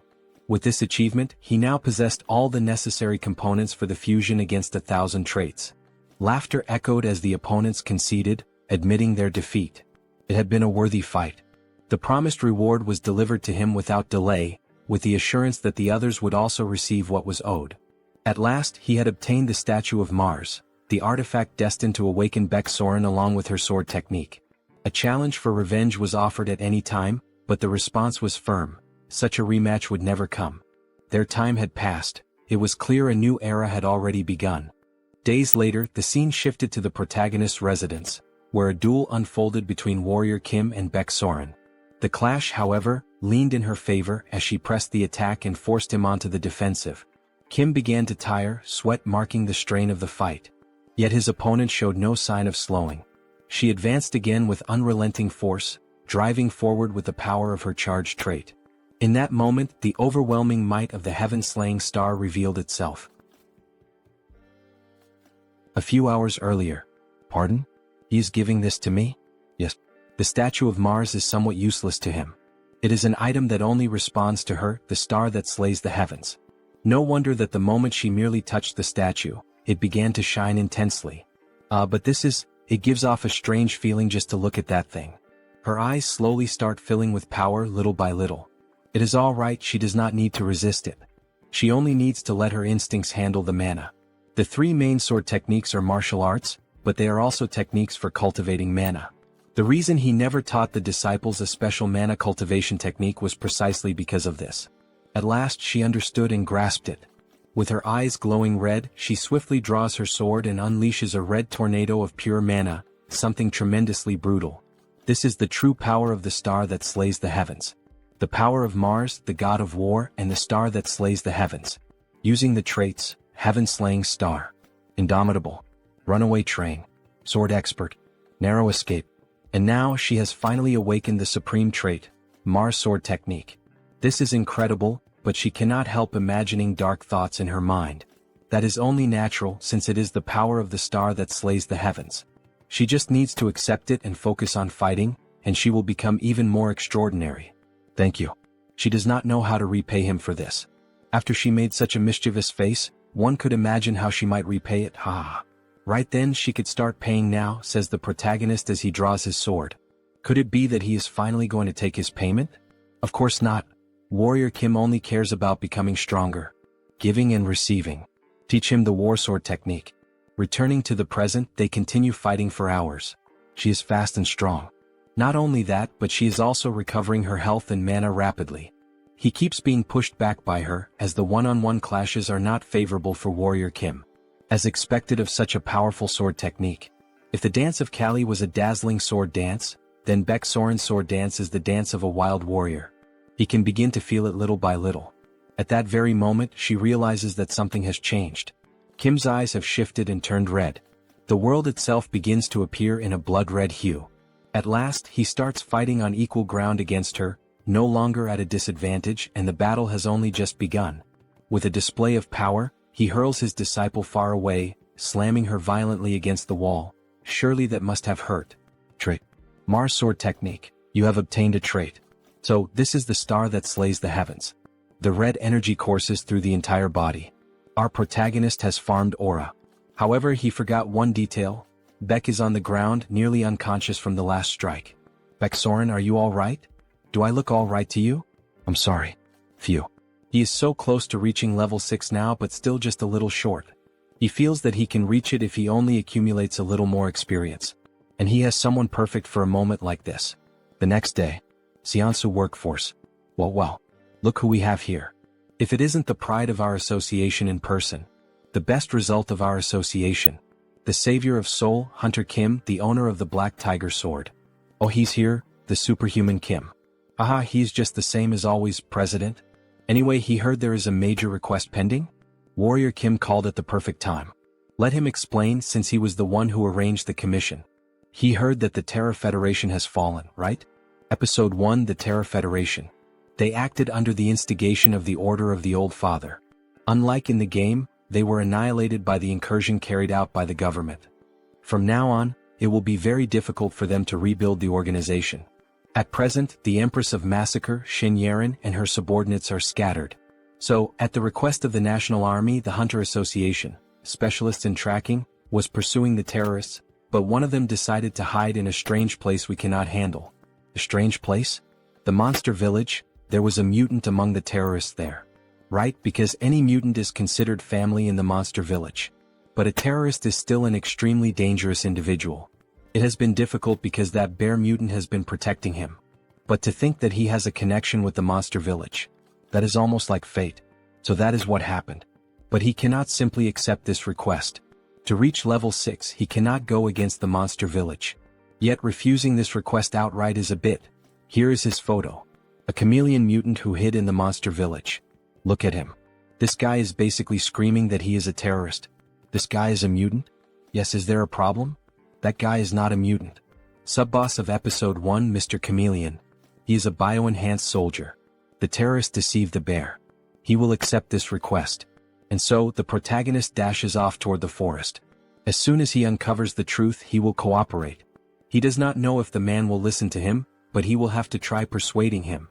With this achievement, he now possessed all the necessary components for the fusion against 1,000 traits. Laughter echoed as the opponents conceded, admitting their defeat. It had been a worthy fight. The promised reward was delivered to him without delay, with the assurance that the others would also receive what was owed. At last he had obtained the statue of Mars, the artifact destined to awaken Baek Soren along with her sword technique. A challenge for revenge was offered at any time, but the response was firm. Such a rematch would never come. Their time had passed. It was clear a new era had already begun. Days later, the scene shifted to the protagonist's residence, where a duel unfolded between Warrior Kim and Baek Soren. The clash, however, leaned in her favor as she pressed the attack and forced him onto the defensive. Kim began to tire, sweat marking the strain of the fight. Yet his opponent showed no sign of slowing. She advanced again with unrelenting force, driving forward with the power of her charged trait. In that moment, the overwhelming might of the heaven-slaying star revealed itself. A few hours earlier. Pardon? He is giving this to me? Yes. The statue of Mars is somewhat useless to him. It is an item that only responds to her, the star that slays the heavens. No wonder that the moment she merely touched the statue, it began to shine intensely. But it gives off a strange feeling just to look at that thing. Her eyes slowly start filling with power little by little. It is all right, she does not need to resist it. She only needs to let her instincts handle the mana. The 3 main sword techniques are martial arts, but they are also techniques for cultivating mana. The reason he never taught the disciples a special mana cultivation technique was precisely because of this. At last she understood and grasped it. With her eyes glowing red, she swiftly draws her sword and unleashes a red tornado of pure mana, something tremendously brutal. This is the true power of the star that slays the heavens. The power of Mars, the god of war, and the star that slays the heavens. Using the traits, heaven-slaying star, indomitable, runaway train, sword expert, narrow escape. And now she has finally awakened the supreme trait, Mars sword technique. This is incredible, but she cannot help imagining dark thoughts in her mind. That is only natural since it is the power of the star that slays the heavens. She just needs to accept it and focus on fighting, and she will become even more extraordinary. Thank you. She does not know how to repay him for this. After she made such a mischievous face, one could imagine how she might repay it, Right then she could start paying now, says the protagonist as he draws his sword. Could it be that he is finally going to take his payment? Of course not. Warrior Kim only cares about becoming stronger. Giving and receiving. Teach him the war sword technique. Returning to the present, they continue fighting for hours. She is fast and strong. Not only that, but she is also recovering her health and mana rapidly. He keeps being pushed back by her, as the one-on-one clashes are not favorable for Warrior Kim. As expected of such a powerful sword technique. If the dance of Kali was a dazzling sword dance, then Baek Soren's sword dance is the dance of a wild warrior. He can begin to feel it little by little. At that very moment, she realizes that something has changed. Kim's eyes have shifted and turned red. The world itself begins to appear in a blood-red hue. At last, he starts fighting on equal ground against her, no longer at a disadvantage, and the battle has only just begun. With a display of power, he hurls his disciple far away, slamming her violently against the wall. Surely that must have hurt. Trait. Mars sword technique. You have obtained a trait. So, this is the star that slays the heavens. The red energy courses through the entire body. Our protagonist has farmed aura. However, he forgot one detail. Baek is on the ground, nearly unconscious from the last strike. Baek Soren, are you alright? Do I look alright to you? I'm sorry. Phew. He is so close to reaching level 6 now, but still just a little short. He feels that he can reach it if he only accumulates a little more experience. And he has someone perfect for a moment like this. The next day. Seoul workforce. Well, look who we have here. If it isn't the pride of our association in person. The best result of our association. The savior of Seoul, Hunter Kim, the owner of the Black Tiger Sword. Oh, he's here, the superhuman Kim. He's just the same as always, President. Anyway, he heard there is a major request pending? Warrior Kim called at the perfect time. Let him explain, since he was the one who arranged the commission. He heard that the Terror Federation has fallen, right? Episode 1, The Terror Federation. They acted under the instigation of the Order of the Old Father. Unlike in the game, they were annihilated by the incursion carried out by the government. From now on, it will be very difficult for them to rebuild the organization. At present, the Empress of Massacre, Shin Yaren, and her subordinates are scattered. So, at the request of the National Army, the Hunter Association, specialists in tracking, was pursuing the terrorists, but one of them decided to hide in a strange place we cannot handle. A strange place? The Monster Village. There was a mutant among the terrorists there. Right, because any mutant is considered family in the Monster Village. But a terrorist is still an extremely dangerous individual. It has been difficult because that bear mutant has been protecting him. But to think that he has a connection with the Monster Village, that is almost like fate. So that is what happened. But he cannot simply accept this request. To reach level 6, he cannot go against the Monster Village. Yet refusing this request outright is a bit. Here is his photo. A chameleon mutant who hid in the Monster Village. Look at him. This guy is basically screaming that he is a terrorist. This guy is a mutant? Yes, is there a problem? That guy is not a mutant. Sub-boss of episode 1, Mr. Chameleon. He is a bio-enhanced soldier. The terrorist deceived the bear. He will accept this request. And so, the protagonist dashes off toward the forest. As soon as he uncovers the truth, he will cooperate. He does not know if the man will listen to him, but he will have to try persuading him.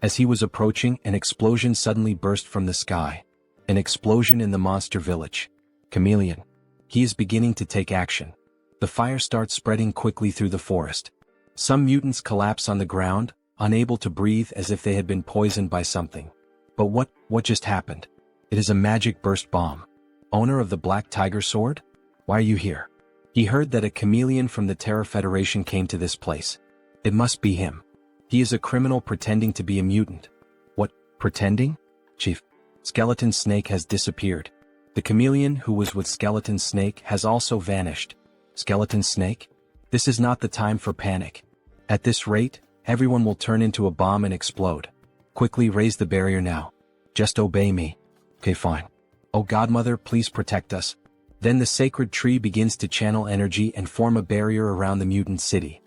As he was approaching, an explosion suddenly burst from the sky. An explosion in the Monster Village. Chameleon. He is beginning to take action. The fire starts spreading quickly through the forest. Some mutants collapse on the ground, unable to breathe as if they had been poisoned by something. But what just happened? It is a magic burst bomb. Owner of the Black Tiger Sword? Why are you here? He heard that a chameleon from the Terror Federation came to this place. It must be him. He is a criminal pretending to be a mutant. What, pretending? Chief. Skeleton Snake has disappeared. The chameleon who was with Skeleton Snake has also vanished. Skeleton Snake? This is not the time for panic. At this rate, everyone will turn into a bomb and explode. Quickly raise the barrier now. Just obey me. Okay, fine. Oh Godmother, please protect us. Then the sacred tree begins to channel energy and form a barrier around the mutant city.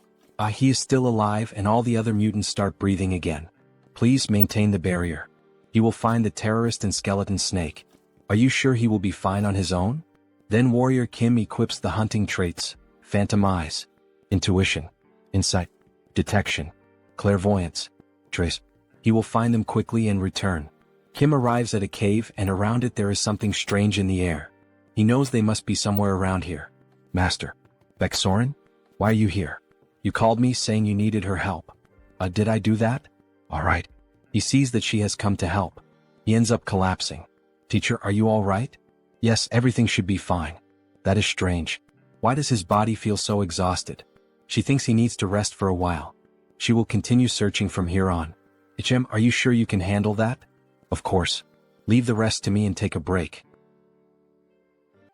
He is still alive and all the other mutants start breathing again. Please maintain the barrier. He will find the terrorist and Skeleton Snake. Are you sure he will be fine on his own? Then Warrior Kim equips the hunting traits, Phantom Eyes, Intuition, Insight, Detection, Clairvoyance, Trace. He will find them quickly and return. Kim arrives at a cave and around it there is something strange in the air. He knows they must be somewhere around here. Master. Beksoren? Why are you here? You called me saying you needed her help. Did I do that? Alright. He sees that she has come to help. He ends up collapsing. Teacher, are you alright? Yes, everything should be fine. That is strange. Why does his body feel so exhausted? She thinks he needs to rest for a while. She will continue searching from here on. HM, are you sure you can handle that? Of course. Leave the rest to me and take a break.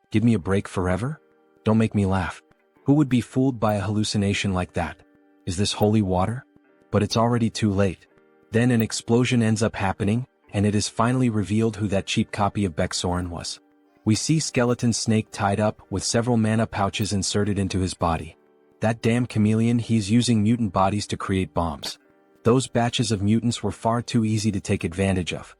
Give me a break forever? Don't make me laugh. Who would be fooled by a hallucination like that? Is this holy water? But it's already too late. Then an explosion ends up happening, and it is finally revealed who that cheap copy of Beksoren was. We see Skeleton Snake tied up with several mana pouches inserted into his body. That damn chameleon, he's using mutant bodies to create bombs. Those batches of mutants were far too easy to take advantage of.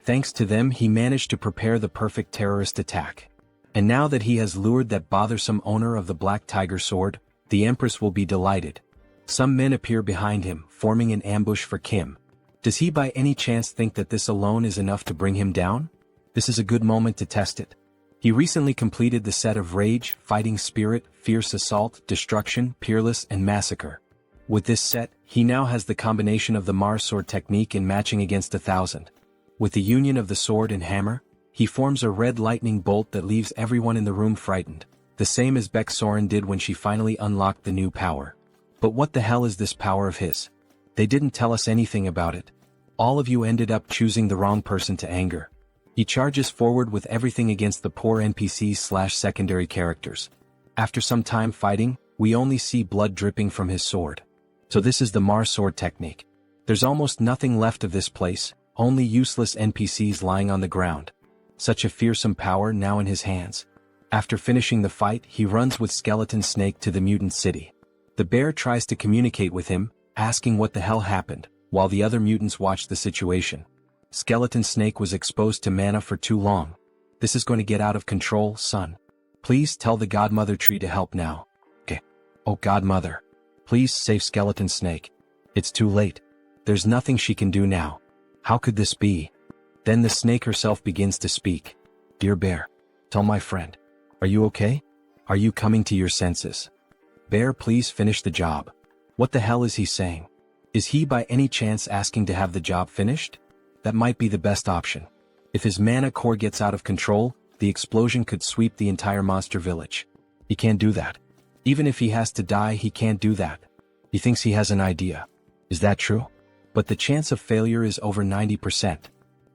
Thanks to them, he managed to prepare the perfect terrorist attack. And now that he has lured that bothersome owner of the Black Tiger Sword, the Empress will be delighted. Some men appear behind him, forming an ambush for Kim. Does he by any chance think that this alone is enough to bring him down? This is a good moment to test it. He recently completed the set of Rage, Fighting Spirit, Fierce Assault, Destruction, Peerless, and Massacre. With this set, he now has the combination of the Mars Sword technique in matching against 1,000. With the union of the sword and hammer, he forms a red lightning bolt that leaves everyone in the room frightened, the same as Beksoren did when she finally unlocked the new power. But what the hell is this power of his? They didn't tell us anything about it. All of you ended up choosing the wrong person to anger. He charges forward with everything against the poor NPCs/secondary characters. After some time fighting, we only see blood dripping from his sword. So this is the Mars Sword technique. There's almost nothing left of this place, only useless NPCs lying on the ground. Such a fearsome power now in his hands. After finishing the fight, he runs with Skeleton Snake to the mutant city. The bear tries to communicate with him, asking what the hell happened, while the other mutants watch the situation. Skeleton Snake was exposed to mana for too long. This is going to get out of control, son. Please tell the Godmother tree to help now. Okay. Oh Godmother. Please save Skeleton Snake. It's too late. There's nothing she can do now. How could this be? Then the snake herself begins to speak. Dear bear. Tell my friend. Are you okay? Are you coming to your senses? Bear, please finish the job. What the hell is he saying? Is he by any chance asking to have the job finished? That might be the best option. If his mana core gets out of control, the explosion could sweep the entire monster village. He can't do that. Even if he has to die, he can't do that. He thinks he has an idea. Is that true? But the chance of failure is over 90%.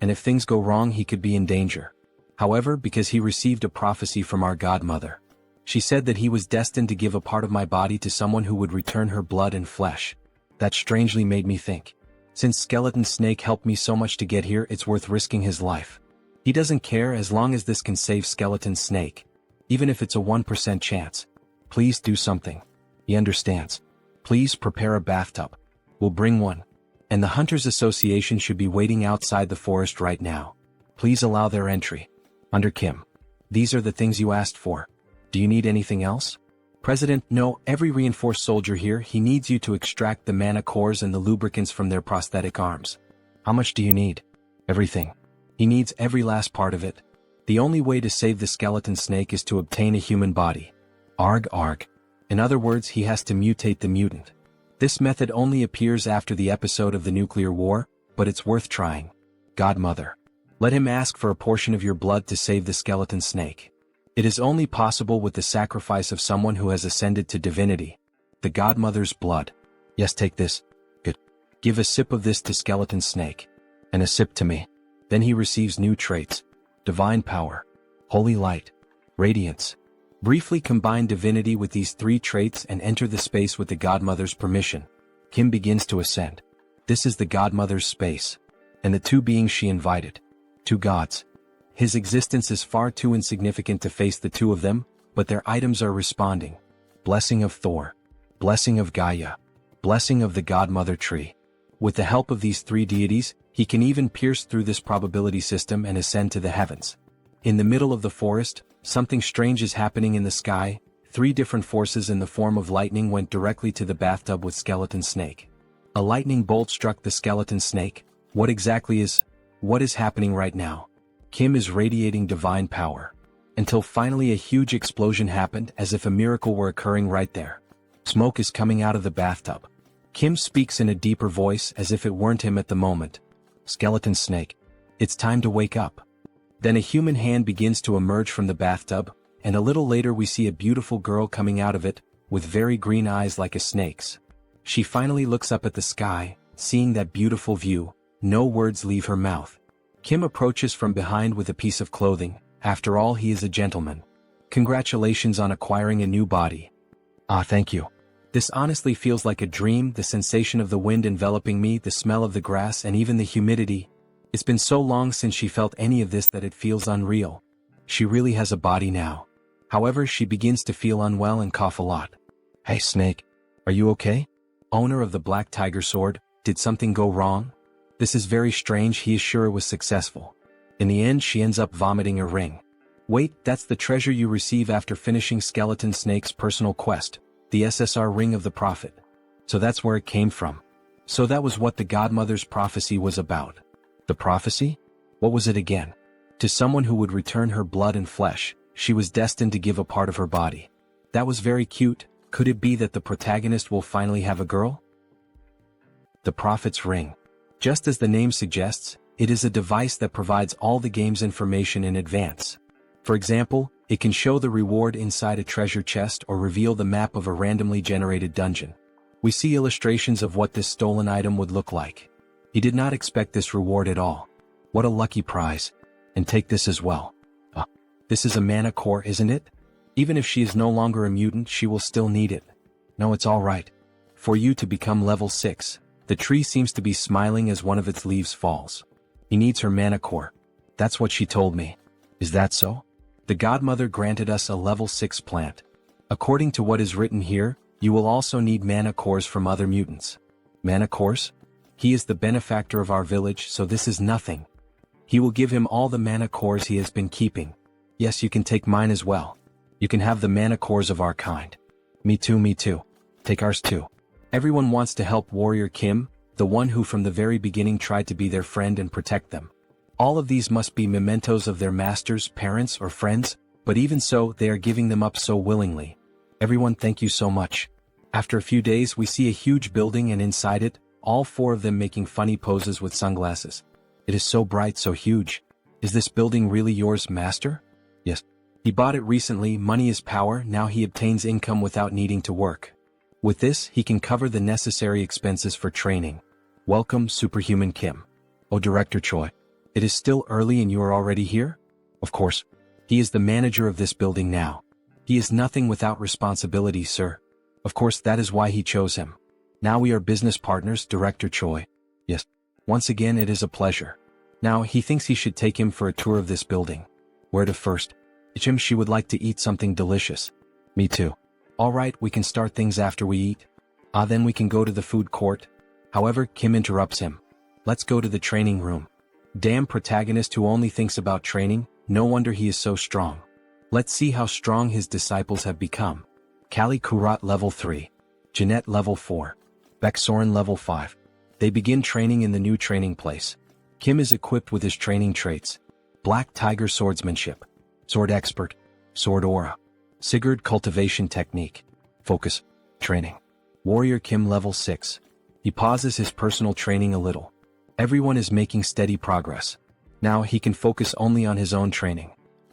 And if things go wrong, he could be in danger. However, because he received a prophecy from our Godmother. She said that he was destined to give a part of my body to someone who would return her blood and flesh. That strangely made me think. Since Skeleton Snake helped me so much to get here, it's worth risking his life. He doesn't care as long as this can save Skeleton Snake. Even if it's a 1% chance. Please do something. He understands. Please prepare a bathtub. We'll bring one. And the Hunters Association should be waiting outside the forest right now. Please allow their entry. Under Kim. These are the things you asked for. Do you need anything else? President, no, every reinforced soldier here, he needs you to extract the mana cores and the lubricants from their prosthetic arms. How much do you need? Everything. He needs every last part of it. The only way to save the Skeleton Snake is to obtain a human body. Arg arg. In other words, he has to mutate the mutant. This method only appears after the episode of the nuclear war, but it's worth trying. Godmother. Let him ask for a portion of your blood to save the Skeleton Snake. It is only possible with the sacrifice of someone who has ascended to divinity. The Godmother's blood. Yes, take this. Good. Give a sip of this to Skeleton Snake. And a sip to me. Then he receives new traits. Divine power. Holy light. Radiance. Briefly combine divinity with these 3 traits and enter the space with the Godmother's permission. Kim begins to ascend. This is the Godmother's space. And the 2 beings she invited. 2 gods. His existence is far too insignificant to face the 2 of them, but their items are responding. Blessing of Thor. Blessing of Gaia. Blessing of the Godmother tree. With the help of these 3 deities, he can even pierce through this probability system and ascend to the heavens. In the middle of the forest, something strange is happening in the sky. 3 different forces in the form of lightning went directly to the bathtub with Skeleton Snake. A lightning bolt struck the Skeleton Snake. What is happening right now? Kim is radiating divine power. Until finally a huge explosion happened as if a miracle were occurring right there. Smoke is coming out of the bathtub. Kim speaks in a deeper voice as if it weren't him at the moment. Skeleton Snake. It's time to wake up. Then a human hand begins to emerge from the bathtub, and a little later we see a beautiful girl coming out of it, with very green eyes like a snake's. She finally looks up at the sky, seeing that beautiful view. No words leave her mouth. Kim approaches from behind with a piece of clothing. After all, he is a gentleman. Congratulations on acquiring a new body. Ah, thank you. This honestly feels like a dream, the sensation of the wind enveloping me, the smell of the grass, and even the humidity. It's been so long since she felt any of this that it feels unreal. She really has a body now. However, she begins to feel unwell and cough a lot. Hey Snake, are you okay? Owner of the Black Tiger Sword, did something go wrong? This is very strange. He is sure it was successful. In the end, she ends up vomiting a ring. Wait, that's the treasure you receive after finishing Skeleton Snake's personal quest, the SSR Ring of the Prophet. So that's where it came from. So that was what the Godmother's prophecy was about. The prophecy? What was it again? To someone who would return her blood and flesh, she was destined to give a part of her body. That was very cute. Could it be that the protagonist will finally have a girl? The Prophet's Ring. Just as the name suggests, it is a device that provides all the game's information in advance. For example, it can show the reward inside a treasure chest or reveal the map of a randomly generated dungeon. We see illustrations of what this stolen item would look like. He did not expect this reward at all. What a lucky prize. And take this as well. This is a mana core, isn't it? Even if she is no longer a mutant, she will still need it. No, it's alright. For you to become level 6. The tree seems to be smiling as one of its leaves falls. He needs her mana core. That's what she told me. Is that so? The Godmother granted us a level 6 plant. According to what is written here, you will also need mana cores from other mutants. Mana cores? He is the benefactor of our village, so this is nothing. He will give him all the mana cores he has been keeping. Yes, you can take mine as well. You can have the mana cores of our kind. Me too, me too. Take ours too. Everyone wants to help Warrior Kim, the one who from the very beginning tried to be their friend and protect them. All of these must be mementos of their masters, parents, or friends, but even so, they are giving them up so willingly. Everyone, thank you so much. After a few days, we see a huge building, and inside it, all 4 of them making funny poses with sunglasses. It is so bright, so huge. Is this building really yours, master? Yes. He bought it recently. Money is power. Now he obtains income without needing to work. With this, he can cover the necessary expenses for training. Welcome, Superhuman Kim. Oh, Director Choi. It is still early and you are already here? Of course. He is the manager of this building now. He is nothing without responsibility, sir. Of course, that is why he chose him. Now we are business partners, Director Choi. Yes. Once again, it is a pleasure. Now, he thinks he should take him for a tour of this building. Where to first? Jim, she would like to eat something delicious. Me too. Alright, we can start things after we eat. Then we can go to the food court. However, Kim interrupts him. Let's go to the training room. Damn Protagonist who only thinks about training, no wonder he is so strong. Let's see how strong his disciples have become. Kali Kurat level 3. Jeanette level 4. Beksoren level 5. They begin training in the new training place. Kim is equipped with his training traits. Black Tiger Swordsmanship. Sword Expert. Sword Aura. Sigurd Cultivation Technique. Focus. Training. Warrior Kim level 6. He pauses his personal training a little. Everyone is making steady progress. Now he can focus only on his own training.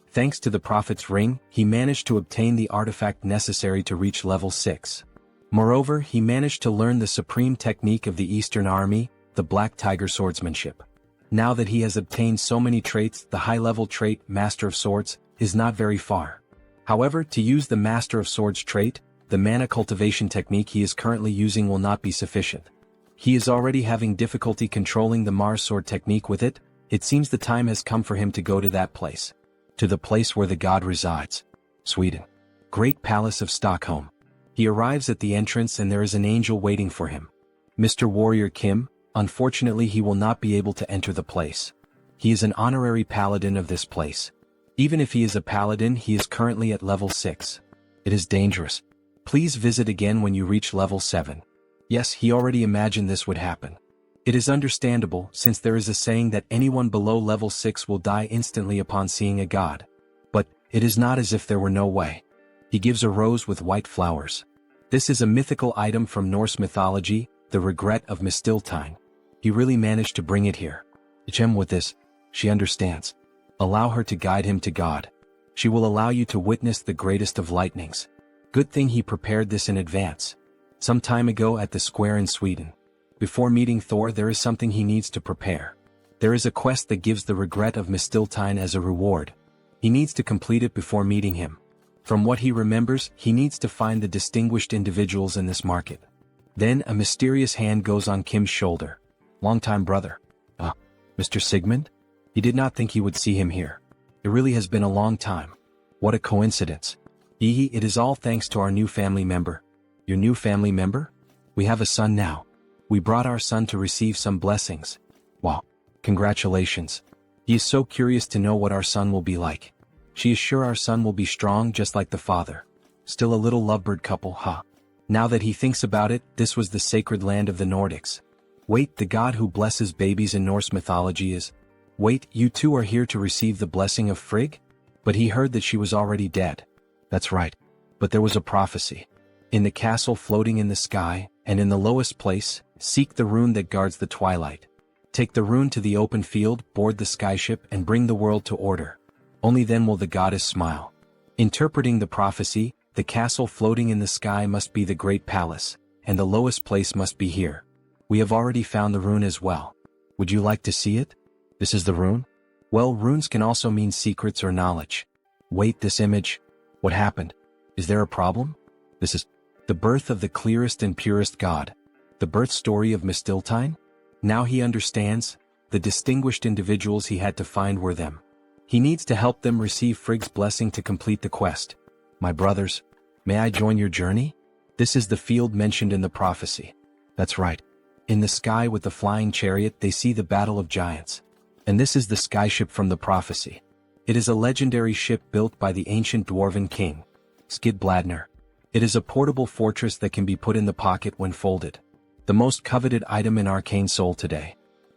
Thanks to the Prophet's Ring, he managed to obtain the artifact necessary to reach level 6. Moreover, he managed to learn the supreme technique of the Eastern Army, the Black Tiger Swordsmanship. Now that he has obtained so many traits, the high-level trait, Master of Swords, is not very far. However, to use the Master of Swords trait, the mana cultivation technique he is currently using will not be sufficient. He is already having difficulty controlling the Mars Sword technique with it. It seems the time has come for him to go to that place. To the place where the god resides. Sweden. Great Palace of Stockholm. He arrives at the entrance and there is an angel waiting for him. Mr. Warrior Kim, unfortunately he will not be able to enter the place. He is an honorary paladin of this place. Even if he is a paladin, he is currently at level 6. It is dangerous. Please visit again when you reach level 7. Yes, he already imagined this would happen. It is understandable, since there is a saying that anyone below level 6 will die instantly upon seeing a god. But, it is not as if there were no way. He gives a rose with white flowers. This is a mythical item from Norse mythology, the regret of Mistiltine. He really managed to bring it here. Gem with this, she understands. Allow her to guide him to God. She will allow you to witness the greatest of lightnings. Good thing he prepared this in advance. Some time ago at the square in Sweden. Before meeting Thor, there is something he needs to prepare. There is a quest that gives the regret of Mistiltine as a reward. He needs to complete it before meeting him. From what he remembers, he needs to find the distinguished individuals in this market. Then a mysterious hand goes on Kim's shoulder. Long-time brother. Mr. Sigmund? He did not think he would see him here. It really has been a long time. What a coincidence. It is all thanks to our new family member. Your new family member? We have a son now. We brought our son to receive some blessings. Wow. Congratulations. He is so curious to know what our son will be like. She is sure our son will be strong just like the father. Still a little lovebird couple, huh? Now that he thinks about it, this was the sacred land of the Nordics. Wait, the god who blesses babies in Norse mythology is... Wait, you two are here to receive the blessing of Frigg? But he heard that she was already dead. That's right. But there was a prophecy. In the castle floating in the sky, and in the lowest place, seek the rune that guards the twilight. Take the rune to the open field, board the skyship, and bring the world to order. Only then will the goddess smile. Interpreting the prophecy, the castle floating in the sky must be the great palace, and the lowest place must be here. We have already found the rune as well. Would you like to see it? This is the rune? Well, runes can also mean secrets or knowledge. Wait, this image. What happened? Is there a problem? This is the birth of the clearest and purest god. The birth story of Mistiltine? Now he understands. the distinguished individuals he had to find were them. He needs to help them receive Frigg's blessing to complete the quest. My brothers, may I join your journey? This is the field mentioned in the prophecy. That's right. In the sky with the flying chariot they see the battle of giants. And this is the skyship from the prophecy. It is a legendary ship built by the ancient dwarven king, Skidbladner. It is a portable fortress that can be put in the pocket when folded. The most coveted item in Arcane Seoul today.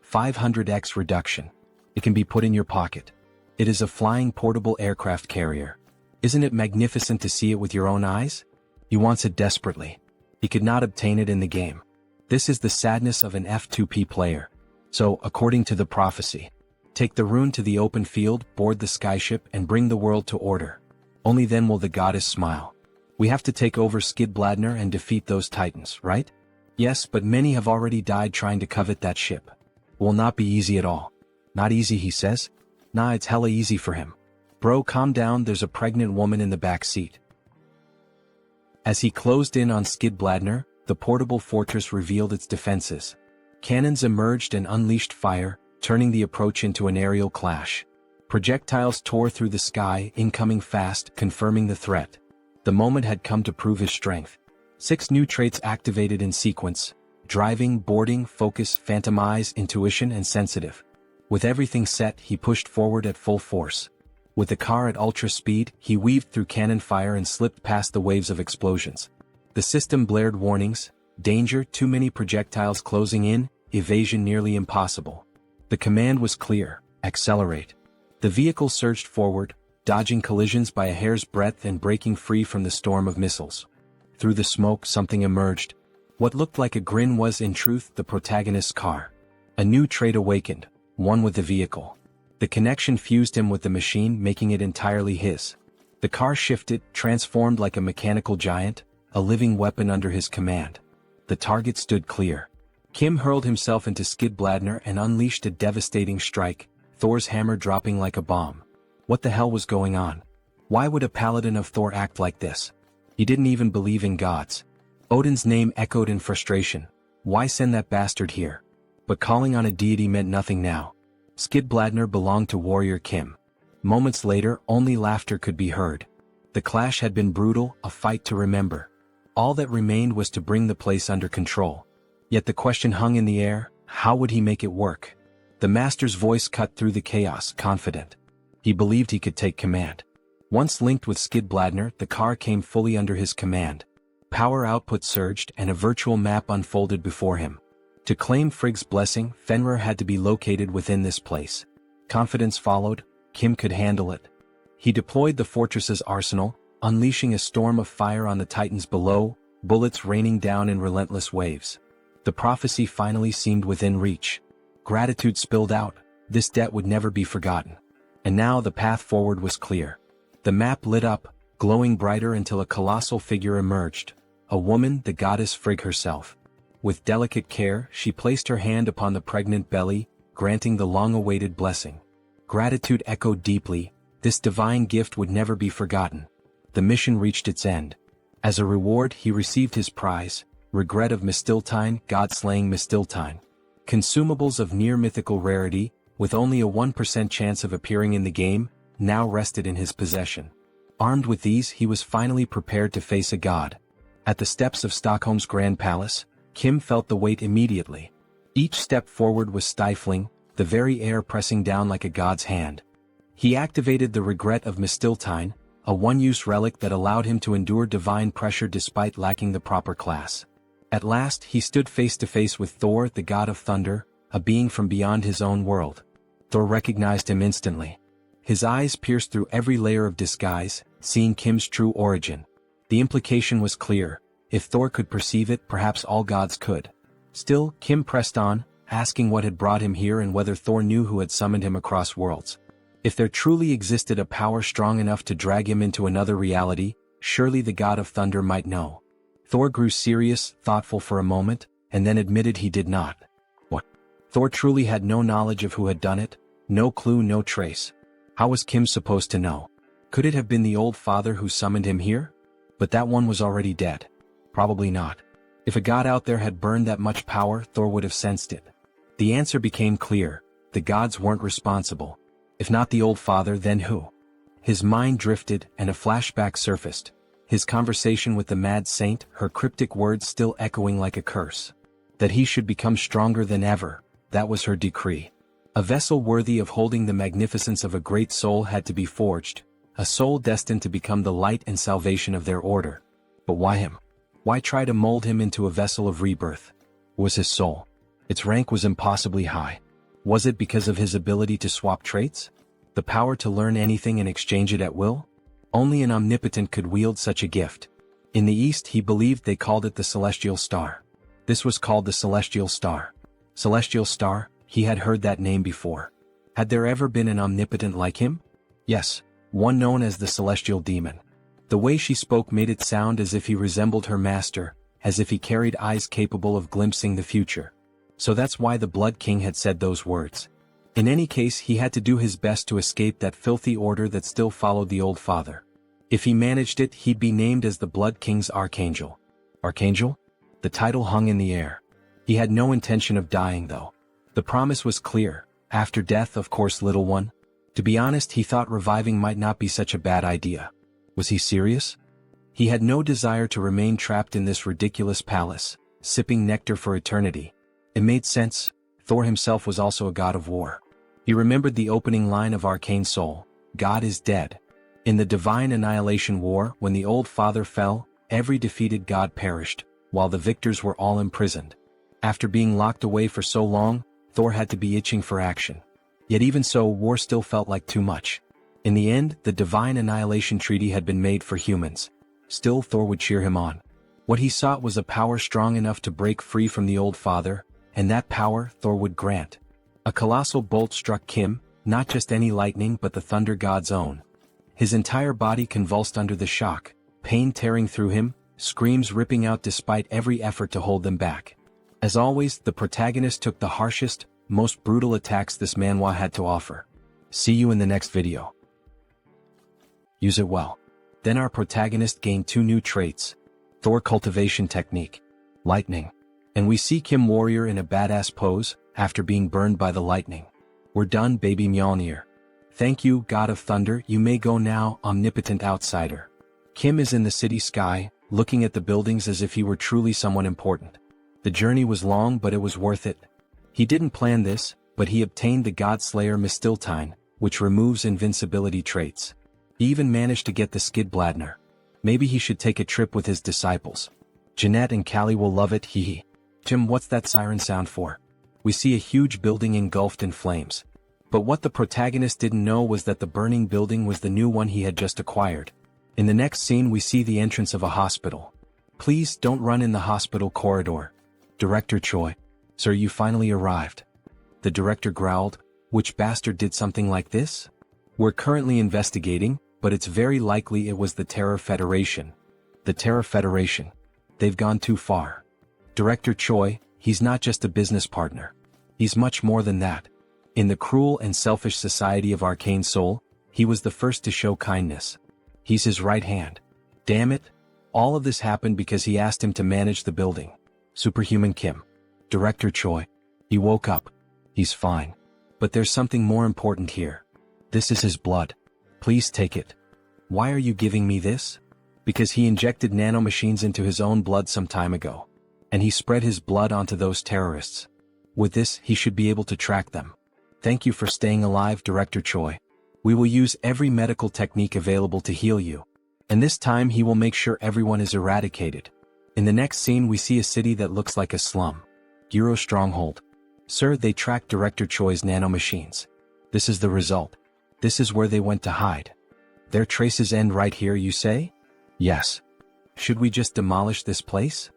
500x reduction. It can be put in your pocket. It is a flying portable aircraft carrier. Isn't it magnificent to see it with your own eyes? He wants it desperately. He could not obtain it in the game. This is the sadness of an F2P player. So, according to the prophecy, take the rune to the open field, board the skyship, and bring the world to order. Only then will the goddess smile. We have to take over Skidbladner and defeat those titans, right? Yes, but many have already died trying to covet that ship. It will not be easy at all. Not easy, he says? Nah, it's hella easy for him. Bro, calm down, there's a pregnant woman in the back seat. As he closed in on Skidbladner, the portable fortress revealed its defenses. Cannons emerged and unleashed fire, turning the approach into an aerial clash. Projectiles tore through the sky, incoming fast, confirming the threat. The moment had come to prove his strength. 6 new traits activated in sequence: driving, boarding, focus, phantom eyes, intuition, and sensitive. With everything set, he pushed forward at full force. With the car at ultra speed, he weaved through cannon fire and slipped past the waves of explosions. The system blared warnings: danger, too many projectiles closing in, evasion nearly impossible. The command was clear: accelerate. The vehicle surged forward, dodging collisions by a hair's breadth and breaking free from the storm of missiles. Through the smoke something emerged. What looked like a grin was in truth the protagonist's car. A new trait awakened, one with the vehicle. The connection fused him with the machine, making it entirely his. The car shifted, transformed like a mechanical giant, a living weapon under his command. The target stood clear. Kim hurled himself into Skidbladner and unleashed a devastating strike, Thor's hammer dropping like a bomb. What the hell was going on? Why would a paladin of Thor act like this? He didn't even believe in gods. Odin's name echoed in frustration. Why send that bastard here? But calling on a deity meant nothing now. Skidbladner belonged to warrior Kim. Moments later, only laughter could be heard. The clash had been brutal, a fight to remember. All that remained was to bring the place under control. Yet the question hung in the air: how would he make it work? The master's voice cut through the chaos, confident. He believed he could take command. Once linked with Skidbladner, the car came fully under his command. Power output surged and a virtual map unfolded before him. To claim Frigg's blessing, Fenrir had to be located within this place. Confidence followed. Kim could handle it. He deployed the fortress's arsenal, unleashing a storm of fire on the titans below, bullets raining down in relentless waves. The prophecy finally seemed within reach. Gratitude spilled out. This debt would never be forgotten. And now the path forward was clear. The map lit up, glowing brighter until a colossal figure emerged. A woman, the goddess Frigg herself. With delicate care, she placed her hand upon the pregnant belly, granting the long-awaited blessing. Gratitude echoed deeply. This divine gift would never be forgotten. The mission reached its end. As a reward, he received his prize: regret of Mistiltine, god-slaying Mistiltine. Consumables of near-mythical rarity, with only a 1% chance of appearing in the game, now rested in his possession. Armed with these, he was finally prepared to face a god. At the steps of Stockholm's Grand Palace, Kim felt the weight immediately. Each step forward was stifling, the very air pressing down like a god's hand. He activated the regret of Mistiltine, a one-use relic that allowed him to endure divine pressure despite lacking the proper class. At last, he stood face to face with Thor, the god of thunder, a being from beyond his own world. Thor recognized him instantly. His eyes pierced through every layer of disguise, seeing Kim's true origin. The implication was clear: if Thor could perceive it, perhaps all gods could. Still, Kim pressed on, asking what had brought him here and whether Thor knew who had summoned him across worlds. If there truly existed a power strong enough to drag him into another reality, surely the god of thunder might know. Thor grew serious, thoughtful for a moment, and then admitted he did not. What? Thor truly had no knowledge of who had done it? No clue, no trace. How was Kim supposed to know? Could it have been the old father who summoned him here? But that one was already dead. Probably not. If a god out there had burned that much power, Thor would have sensed it. The answer became clear. the gods weren't responsible. If not the old father, then who? His mind drifted, and a flashback surfaced. His conversation with the mad saint, her cryptic words still echoing like a curse. That he should become stronger than ever, that was her decree. A vessel worthy of holding the magnificence of a great soul had to be forged, a soul destined to become the light and salvation of their order. But why him? Why try to mold him into a vessel of rebirth? Was his soul? Its rank was impossibly high. Was it because of his ability to swap traits? The power to learn anything and exchange it at will? Only an omnipotent could wield such a gift. In the East he believed they called it the Celestial Star. This was called the Celestial Star. Celestial Star, he had heard that name before. Had there ever been an omnipotent like him? Yes, one known as the Celestial Demon. The way she spoke made it sound as if he resembled her master, as if he carried eyes capable of glimpsing the future. So that's why the Blood King had said those words. In any case, he had to do his best to escape that filthy order that still followed the old father. If he managed it, he'd be named as the Blood King's Archangel. Archangel? The title hung in the air. He had no intention of dying though. The promise was clear. After death, of course, little one. To be honest, he thought reviving might not be such a bad idea. Was he serious? He had no desire to remain trapped in this ridiculous palace, sipping nectar for eternity. It made sense. Thor himself was also a god of war. He remembered the opening line of Arcane Seoul, God is dead. In the divine annihilation war, when the old father fell, every defeated god perished, while the victors were all imprisoned. After being locked away for so long, Thor had to be itching for action. Yet even so, war still felt like too much. In the end, the divine annihilation treaty had been made for humans. Still, Thor would cheer him on. What he sought was a power strong enough to break free from the old father, and that power Thor would grant. A colossal bolt struck Kim, not just any lightning but the thunder god's own. His entire body convulsed under the shock, pain tearing through him, screams ripping out despite every effort to hold them back. As always, the protagonist took the harshest, most brutal attacks this manhwa had to offer. See you in the next video. Use it well. Then our protagonist gained 2 new traits. Thor cultivation technique. Lightning. And we see Kim warrior in a badass pose, after being burned by the lightning. We're done, baby Mjolnir. Thank you, God of Thunder, you may go now, omnipotent outsider. Kim is in the city sky, looking at the buildings as if he were truly someone important. The journey was long, but it was worth it. He didn't plan this, but he obtained the God Slayer Mistiltine, which removes invincibility traits. He even managed to get the Skidbladner. Maybe he should take a trip with his disciples. Jeanette and Callie will love it, hee. Jim, what's that siren sound for? We see a huge building engulfed in flames. But what the protagonist didn't know was that the burning building was the new one he had just acquired. In the next scene we see the entrance of a hospital. Please don't run in the hospital corridor. Director Choi. Sir, you finally arrived. The director growled, which bastard did something like this? We're currently investigating, but it's very likely it was the Terror Federation. The Terror Federation. They've gone too far. Director Choi, he's not just a business partner. He's much more than that. In the cruel and selfish society of Arcane Seoul, he was the first to show kindness. He's his right hand. Damn it. All of this happened because he asked him to manage the building. Superhuman Kim. Director Choi. He woke up. He's fine. But there's something more important here. This is his blood. Please take it. Why are you giving me this? Because he injected nanomachines into his own blood some time ago. And he spread his blood onto those terrorists. With this, he should be able to track them. Thank you for staying alive, Director Choi. We will use every medical technique available to heal you. And this time he will make sure everyone is eradicated. In the next scene we see a city that looks like a slum. Giro Stronghold. Sir, they tracked Director Choi's nanomachines. This is the result. This is where they went to hide. Their traces end right here, you say? Yes. Should we just demolish this place?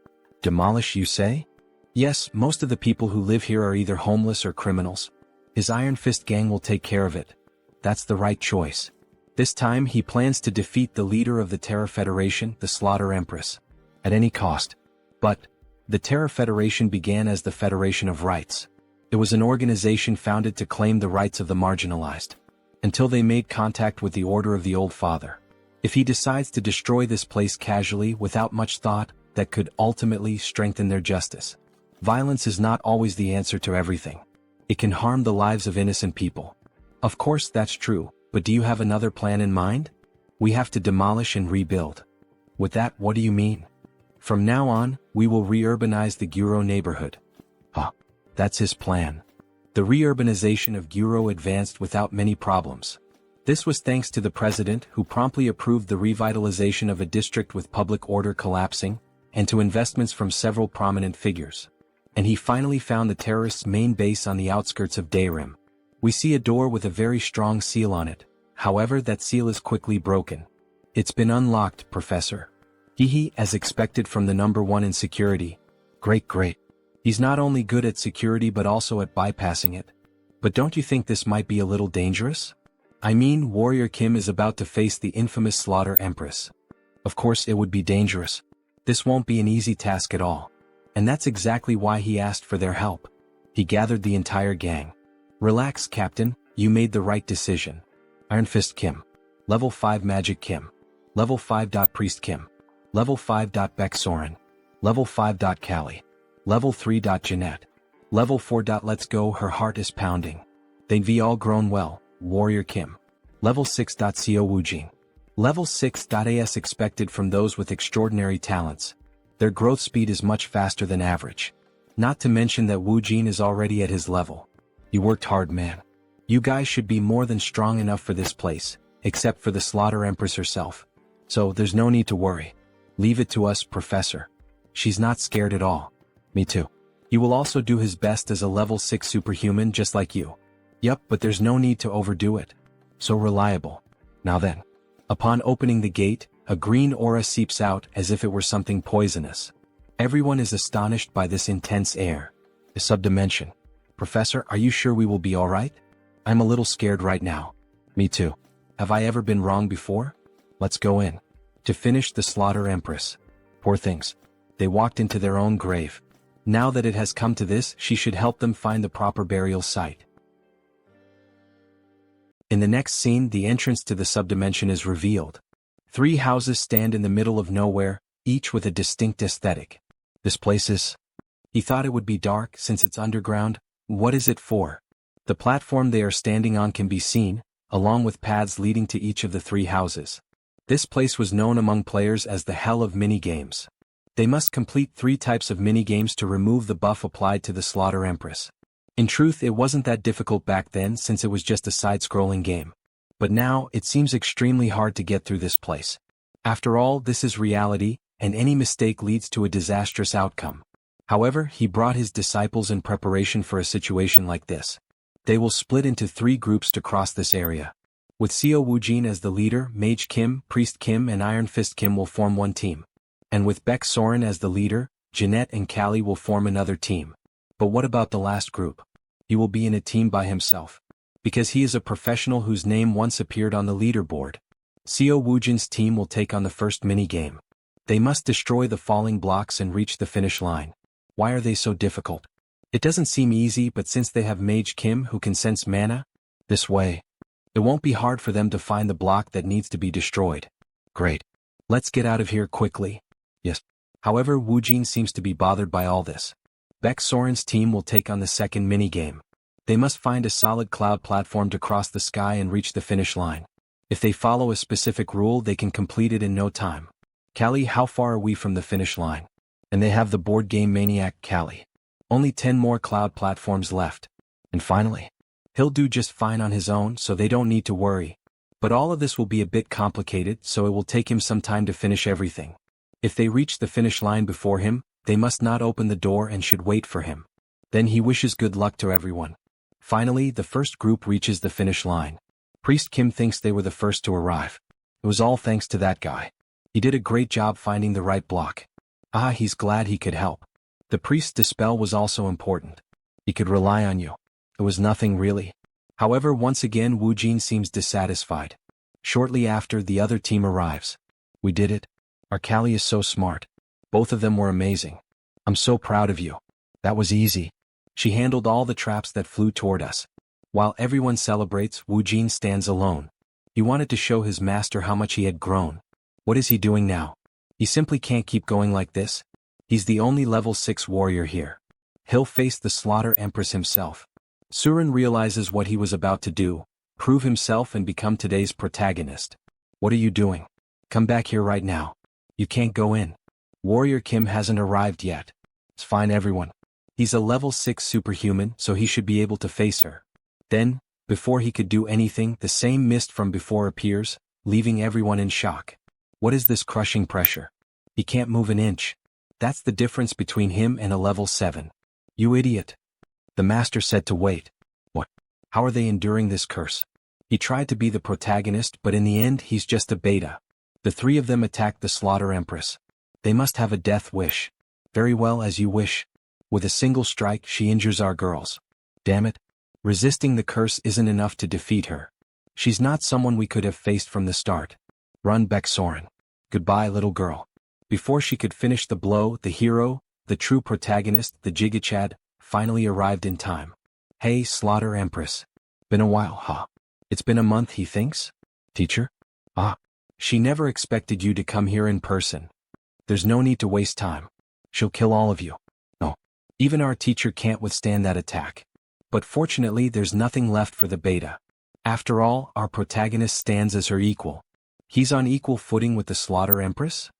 Demolish, you say? Yes, most of the people who live here are either homeless or criminals. His Iron Fist gang will take care of it. That's the right choice. This time he plans to defeat the leader of the Terror Federation, the Slaughter Empress. At any cost. But the Terror Federation began as the Federation of Rights. It was an organization founded to claim the rights of the marginalized. Until they made contact with the Order of the Old Father. If he decides to destroy this place casually without much thought, that could ultimately strengthen their justice. Violence is not always the answer to everything. It can harm the lives of innocent people. Of course that's true, but do you have another plan in mind? We have to demolish and rebuild. With that, what do you mean? From now on, we will re-urbanize the Guro neighborhood. Ah, that's his plan. The re-urbanization of Guro advanced without many problems. This was thanks to the president who promptly approved the revitalization of a district with public order collapsing, and to investments from several prominent figures. And he finally found the terrorists' main base on the outskirts of Daerim. We see a door with a very strong seal on it, however that seal is quickly broken. It's been unlocked, Professor. Hehe, as expected from the number one in security. Great. He's not only good at security but also at bypassing it. But don't you think this might be a little dangerous? I mean, Warrior Kim is about to face the infamous Slaughter Empress. Of course it would be dangerous. This won't be an easy task at all. And that's exactly why he asked for their help. He gathered the entire gang. Relax, Captain, you made the right decision. Iron Fist Kim. Level 5 Magic Kim. Level 5. Priest Kim. Level 5. Beck Soren. Level 5. Callie. Level 3. Jeanette. Level 4. Let's go, her heart is pounding. They've all grown well, Warrior Kim. Level 6. Seo Woojin. Level 6. As expected from those with extraordinary talents. Their growth speed is much faster than average. Not to mention that Woojin is already at his level. You worked hard, man. You guys should be more than strong enough for this place, except for the Slaughter Empress herself. So there's no need to worry. Leave it to us, Professor. She's not scared at all. Me too. He will also do his best as a level 6 superhuman just like you. Yup, but there's no need to overdo it. So reliable. Now then. Upon opening the gate, a green aura seeps out as if it were something poisonous. Everyone is astonished by this intense air. A subdimension. Professor, are you sure we will be alright? I'm a little scared right now. Me too. Have I ever been wrong before? Let's go in. To finish the Slaughter Empress. Poor things. They walked into their own grave. Now that it has come to this, she should help them find the proper burial site. In the next scene, the entrance to the subdimension is revealed. 3 houses stand in the middle of nowhere, each with a distinct aesthetic. This place is... He thought it would be dark since it's underground. What is it for? The platform they are standing on can be seen, along with paths leading to each of the 3 houses. This place was known among players as the Hell of Minigames. They must complete 3 types of minigames to remove the buff applied to the Slaughter Empress. In truth, it wasn't that difficult back then since it was just a side-scrolling game. But now, it seems extremely hard to get through this place. After all, this is reality, and any mistake leads to a disastrous outcome. However, he brought his disciples in preparation for a situation like this. They will split into 3 groups to cross this area. With Seo Woojin as the leader, Mage Kim, Priest Kim and Iron Fist Kim will form one team. And with Beck Soren as the leader, Jeanette and Callie will form another team. But what about the last group? He will be in a team by himself. Because he is a professional whose name once appeared on the leaderboard. Seo Woojin's team will take on the first minigame. They must destroy the falling blocks and reach the finish line. Why are they so difficult? It doesn't seem easy, but since they have Mage Kim who can sense mana, this way, it won't be hard for them to find the block that needs to be destroyed. Great. Let's get out of here quickly. Yes. However, Woojin seems to be bothered by all this. Beck Soren's team will take on the second minigame. They must find a solid cloud platform to cross the sky and reach the finish line. If they follow a specific rule, they can complete it in no time. Callie, how far are we from the finish line? And they have the board game maniac Callie. Only 10 more cloud platforms left. And finally, he'll do just fine on his own, so they don't need to worry. But all of this will be a bit complicated, so it will take him some time to finish everything. If they reach the finish line before him, they must not open the door and should wait for him. Then he wishes good luck to everyone. Finally, the first group reaches the finish line. Priest Kim thinks they were the first to arrive. It was all thanks to that guy. He did a great job finding the right block. He's glad he could help. The priest's dispel was also important. He could rely on you. It was nothing really. However, once again Woojin seems dissatisfied. Shortly after, the other team arrives. We did it. Our Callie is so smart. Both of them were amazing. I'm so proud of you. That was easy. She handled all the traps that flew toward us. While everyone celebrates, Woojin stands alone. He wanted to show his master how much he had grown. What is he doing now? He simply can't keep going like this. He's the only level 6 warrior here. He'll face the Slaughter Empress himself. Surin realizes what he was about to do, prove himself and become today's protagonist. What are you doing? Come back here right now. You can't go in. Warrior Kim hasn't arrived yet. It's fine everyone. He's a level 6 superhuman, so he should be able to face her. Then, before he could do anything, the same mist from before appears, leaving everyone in shock. What is this crushing pressure? He can't move an inch. That's the difference between him and a level 7. You idiot. The master said to wait. What? How are they enduring this curse? He tried to be the protagonist, but in the end he's just a beta. The three of them attacked the Slaughter Empress. They must have a death wish. Very well, as you wish. With a single strike she injures our girls. Damn it. Resisting the curse isn't enough to defeat her. She's not someone we could have faced from the start. Run back, Soren. Goodbye, little girl. Before she could finish the blow, the hero, the true protagonist, the Gigachad, finally arrived in time. Hey, Slaughter Empress. Been a while, huh? It's been a month, he thinks? Teacher? Ah. She never expected you to come here in person. There's no need to waste time. She'll kill all of you. No. Even our teacher can't withstand that attack. But fortunately there's nothing left for the beta. After all, our protagonist stands as her equal. He's on equal footing with the Slaughter Empress?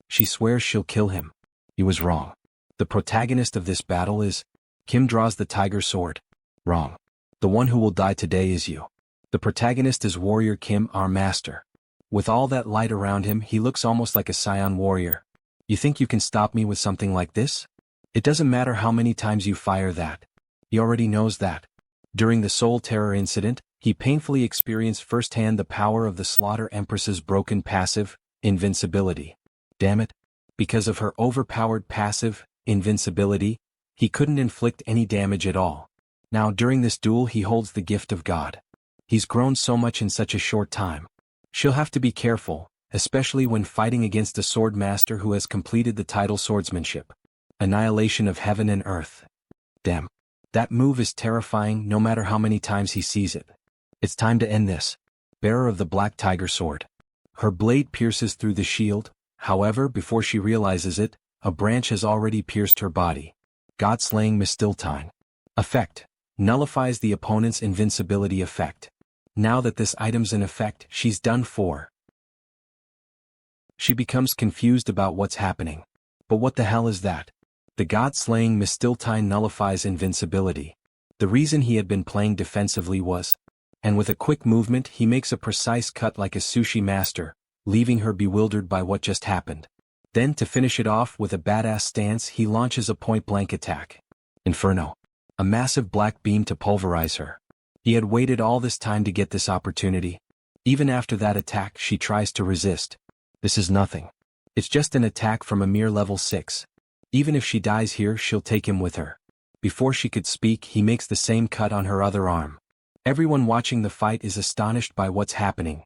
She swears she'll kill him. He was wrong. The protagonist of this battle is... Kim draws the tiger sword. Wrong. The one who will die today is you. The protagonist is Warrior Kim, our master. With all that light around him, he looks almost like a scion warrior. You think you can stop me with something like this? It doesn't matter how many times you fire that. He already knows that. During the Soul Terror incident, he painfully experienced firsthand the power of the Slaughter Empress's broken passive, invincibility. Damn it. Because of her overpowered passive, invincibility, he couldn't inflict any damage at all. Now during this duel he holds the gift of God. He's grown so much in such a short time. She'll have to be careful, especially when fighting against a sword master who has completed the title swordsmanship. Annihilation of heaven and earth. Damn. That move is terrifying no matter how many times he sees it. It's time to end this. Bearer of the Black Tiger Sword. Her blade pierces through the shield, however before she realizes it, a branch has already pierced her body. God-slaying Mistiltine. Effect. Nullifies the opponent's invincibility effect. Now that this item's in effect, she's done for. She becomes confused about what's happening. But what the hell is that? The God-slaying Mistiltine nullifies invincibility. The reason he had been playing defensively was... And with a quick movement he makes a precise cut like a sushi master, leaving her bewildered by what just happened. Then to finish it off with a badass stance he launches a point-blank attack. Inferno. A massive black beam to pulverize her. He had waited all this time to get this opportunity. Even after that attack she tries to resist. This is nothing. It's just an attack from a mere level 6. Even if she dies here she'll take him with her. Before she could speak he makes the same cut on her other arm. Everyone watching the fight is astonished by what's happening.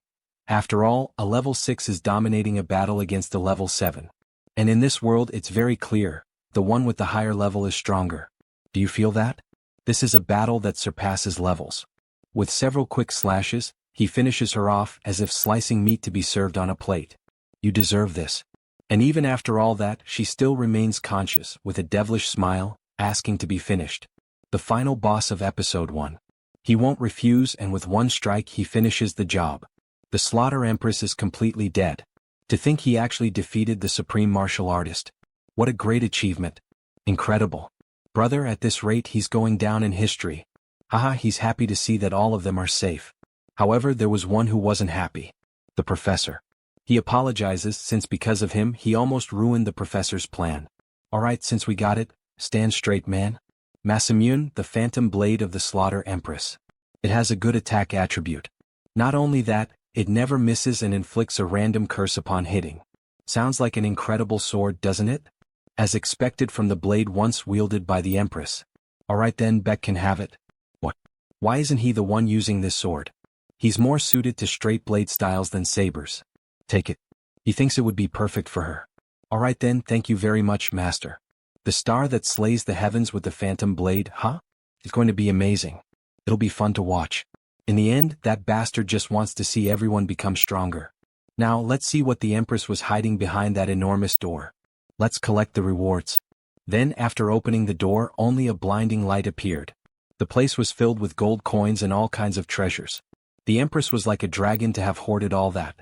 After all, a level 6 is dominating a battle against a level 7. And in this world it's very clear, the one with the higher level is stronger. Do you feel that? This is a battle that surpasses levels. With several quick slashes, he finishes her off as if slicing meat to be served on a plate. You deserve this. And even after all that, she still remains conscious, with a devilish smile, asking to be finished. The final boss of episode 1. He won't refuse, and with one strike he finishes the job. The Slaughter Empress is completely dead. To think he actually defeated the supreme martial artist. What a great achievement. Incredible. Brother, at this rate he's going down in history. Haha, he's happy to see that all of them are safe. However, there was one who wasn't happy. The professor. He apologizes since because of him he almost ruined the professor's plan. Alright, since we got it, stand straight, man. Masamune, the phantom blade of the Slaughter Empress. It has a good attack attribute. Not only that, it never misses and inflicts a random curse upon hitting. Sounds like an incredible sword, doesn't it? As expected from the blade once wielded by the Empress. Alright then, Beck can have it. What? Why isn't he the one using this sword? He's more suited to straight blade styles than sabers. Take it. He thinks it would be perfect for her. Alright then, thank you very much, Master. The star that slays the heavens with the phantom blade, huh? It's going to be amazing. It'll be fun to watch. In the end, that bastard just wants to see everyone become stronger. Now, let's see what the Empress was hiding behind that enormous door. Let's collect the rewards. Then, after opening the door, only a blinding light appeared. The place was filled with gold coins and all kinds of treasures. The Empress was like a dragon to have hoarded all that.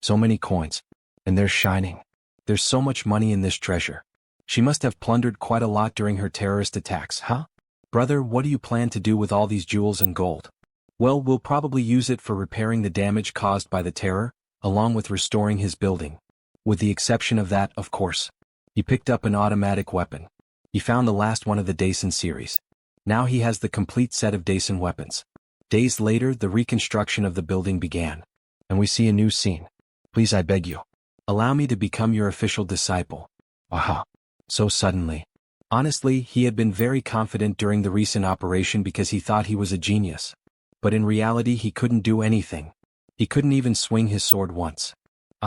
So many coins. And they're shining. There's so much money in this treasure. She must have plundered quite a lot during her terrorist attacks, huh? Brother, what do you plan to do with all these jewels and gold? Well, we'll probably use it for repairing the damage caused by the terror, along with restoring his building. With the exception of that, of course. He picked up an automatic weapon. He found the last one of the Daisen series. Now he has the complete set of Daisen weapons. Days later, the reconstruction of the building began. And we see a new scene. Please, I beg you. Allow me to become your official disciple. Aha. So suddenly. Honestly, he had been very confident during the recent operation because he thought he was a genius. But in reality he couldn't do anything. He couldn't even swing his sword once.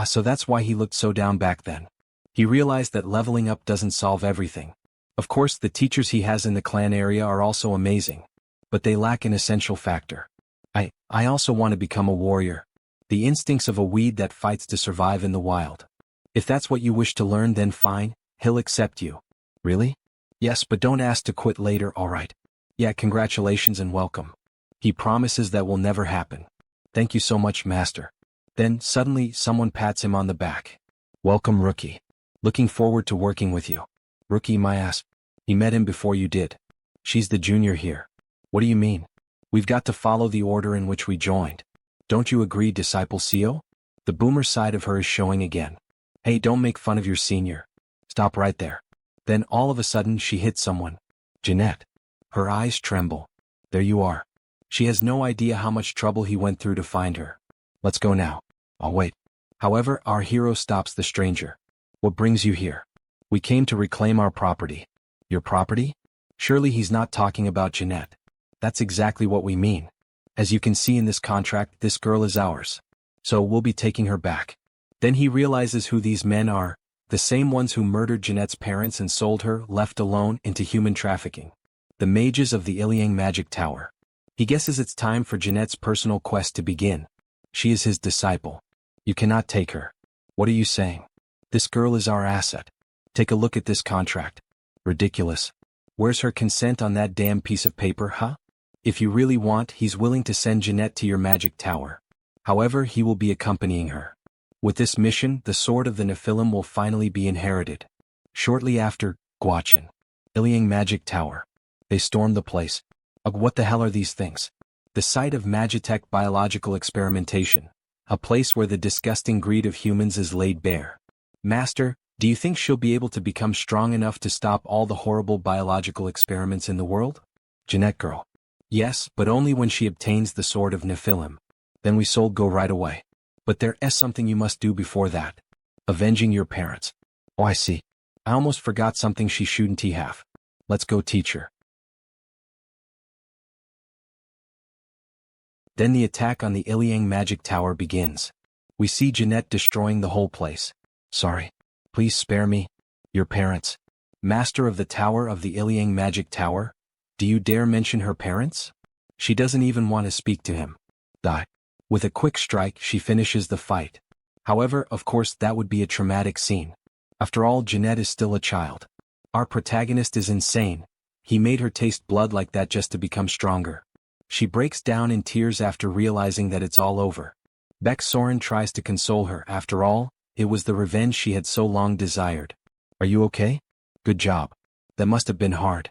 So that's why he looked so down back then. He realized that leveling up doesn't solve everything. Of course, the teachers he has in the clan area are also amazing. But they lack an essential factor. I also want to become a warrior. The instincts of a weed that fights to survive in the wild. If that's what you wish to learn, then fine, he'll accept you. Really? Yes, but don't ask to quit later, alright? Yeah, congratulations and welcome. He promises that will never happen. Thank you so much, Master. Then, suddenly, someone pats him on the back. Welcome, Rookie. Looking forward to working with you. Rookie, my ass. He met him before you did. She's the junior here. What do you mean? We've got to follow the order in which we joined. Don't you agree, Disciple Seo? The boomer side of her is showing again. Hey, don't make fun of your senior. Stop right there. Then all of a sudden she hits someone. Jeanette. Her eyes tremble. There you are. She has no idea how much trouble he went through to find her. Let's go now. I'll wait. However, our hero stops the stranger. What brings you here? We came to reclaim our property. Your property? Surely he's not talking about Jeanette. That's exactly what we mean. As you can see in this contract, this girl is ours. So we'll be taking her back. Then he realizes who these men are, the same ones who murdered Jeanette's parents and sold her, left alone, into human trafficking. The mages of the Iliang Magic Tower. He guesses it's time for Jeanette's personal quest to begin. She is his disciple. You cannot take her. What are you saying? This girl is our asset. Take a look at this contract. Ridiculous. Where's her consent on that damn piece of paper, huh? If you really want, he's willing to send Jeanette to your magic tower. However, he will be accompanying her. With this mission, the sword of the Nephilim will finally be inherited. Shortly after, Guachin. Iliang Magic Tower. They storm the place. What the hell are these things? The site of Magitech biological experimentation. A place where the disgusting greed of humans is laid bare. Master, do you think she'll be able to become strong enough to stop all the horrible biological experiments in the world? Jeanette girl. Yes, but only when she obtains the sword of Nephilim. Then we soul go right away. But there is something you must do before that. Avenging your parents. Oh, I see. I almost forgot something she shouldn't have. Let's go teach her. Then the attack on the Iliang Magic Tower begins. We see Jeanette destroying the whole place. Sorry. Please spare me. Your parents. Master of the Tower of the Iliang Magic Tower? Do you dare mention her parents? She doesn't even want to speak to him. Die. With a quick strike, she finishes the fight. However, of course, that would be a traumatic scene. After all, Jeanette is still a child. Our protagonist is insane. He made her taste blood like that just to become stronger. She breaks down in tears after realizing that it's all over. Beck Soren tries to console her. After all, it was the revenge she had so long desired. Are you okay? Good job. That must have been hard.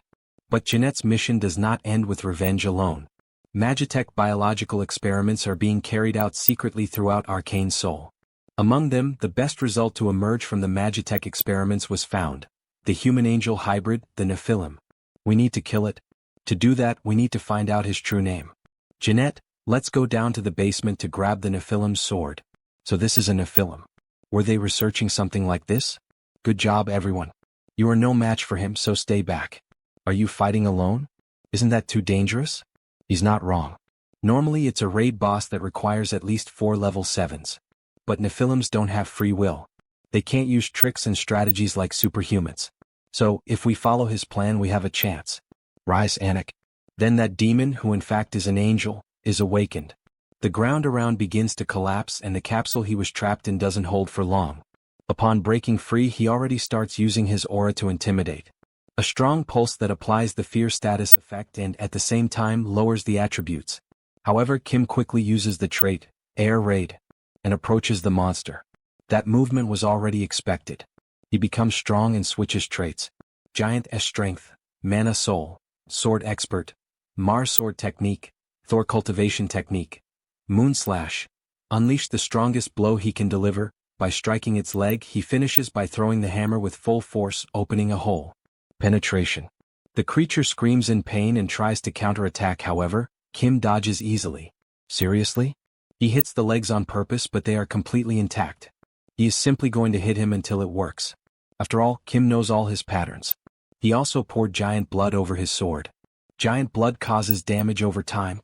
But Jeanette's mission does not end with revenge alone. Magitech biological experiments are being carried out secretly throughout Arcane Seoul. Among them, the best result to emerge from the Magitech experiments was found. The human-angel hybrid, the Nephilim. We need to kill it. To do that, we need to find out his true name. Jeanette, let's go down to the basement to grab the Nephilim's sword. So this is a Nephilim. Were they researching something like this? Good job, everyone. You are no match for him, so stay back. Are you fighting alone? Isn't that too dangerous? He's not wrong. Normally it's a raid boss that requires at least 4 level 7s. But Nephilims don't have free will. They can't use tricks and strategies like superhumans. So, if we follow his plan, we have a chance. Rise, Anik. Then that demon, who in fact is an angel, is awakened. The ground around begins to collapse and the capsule he was trapped in doesn't hold for long. Upon breaking free, he already starts using his aura to intimidate. A strong pulse that applies the fear status effect and at the same time lowers the attributes. However, Kim quickly uses the trait, Air Raid, and approaches the monster. That movement was already expected. He becomes strong and switches traits. Giant S Strength, Mana Soul, Sword Expert, Mars Sword Technique, Thor Cultivation Technique, Moon Slash. Unleash the strongest blow he can deliver. By striking its leg, he finishes by throwing the hammer with full force, opening a hole. Penetration. The creature screams in pain and tries to counterattack. However, Kim dodges easily. Seriously? He hits the legs on purpose, but they are completely intact. He is simply going to hit him until it works. After all, Kim knows all his patterns. He also poured giant blood over his sword. Giant blood causes damage over time.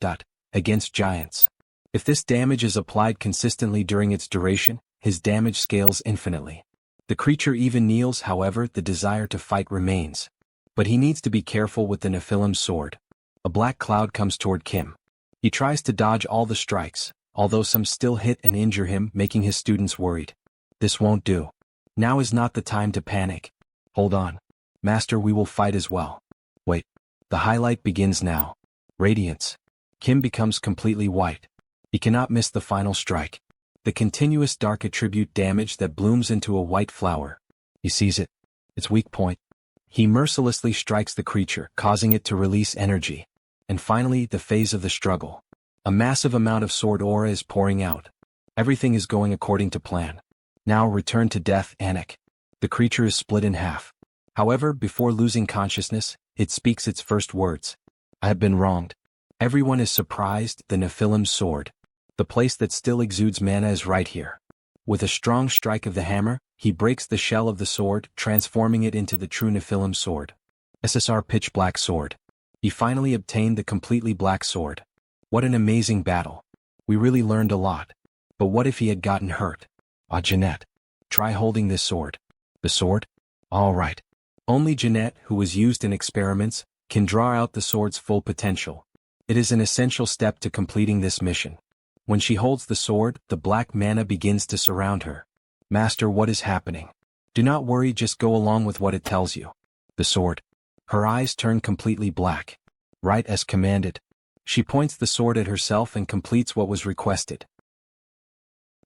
Against giants. If this damage is applied consistently during its duration, his damage scales infinitely. The creature even kneels. However, the desire to fight remains. But he needs to be careful with the Nephilim's sword. A black cloud comes toward Kim. He tries to dodge all the strikes, although some still hit and injure him, making his students worried. This won't do. Now is not the time to panic. Hold on. Master, we will fight as well. Wait. The highlight begins now. Radiance. Kim becomes completely white. He cannot miss the final strike. The continuous dark attribute damage that blooms into a white flower. He sees it. Its weak point. He mercilessly strikes the creature, causing it to release energy. And finally, the phase of the struggle. A massive amount of sword aura is pouring out. Everything is going according to plan. Now return to death, Anik. The creature is split in half. However, before losing consciousness, it speaks its first words. I have been wronged. Everyone is surprised. The Nephilim's sword. The place that still exudes mana is right here. With a strong strike of the hammer, he breaks the shell of the sword, transforming it into the true Nephilim sword. SSR Pitch Black Sword. He finally obtained the completely black sword. What an amazing battle. We really learned a lot. But what if he had gotten hurt? Ah, Jeanette. Try holding this sword. The sword? All right. Only Jeanette, who was used in experiments, can draw out the sword's full potential. It is an essential step to completing this mission. When she holds the sword, the black mana begins to surround her. Master, what is happening? Do not worry, just go along with what it tells you. The sword. Her eyes turn completely black. Right as commanded. She points the sword at herself and completes what was requested.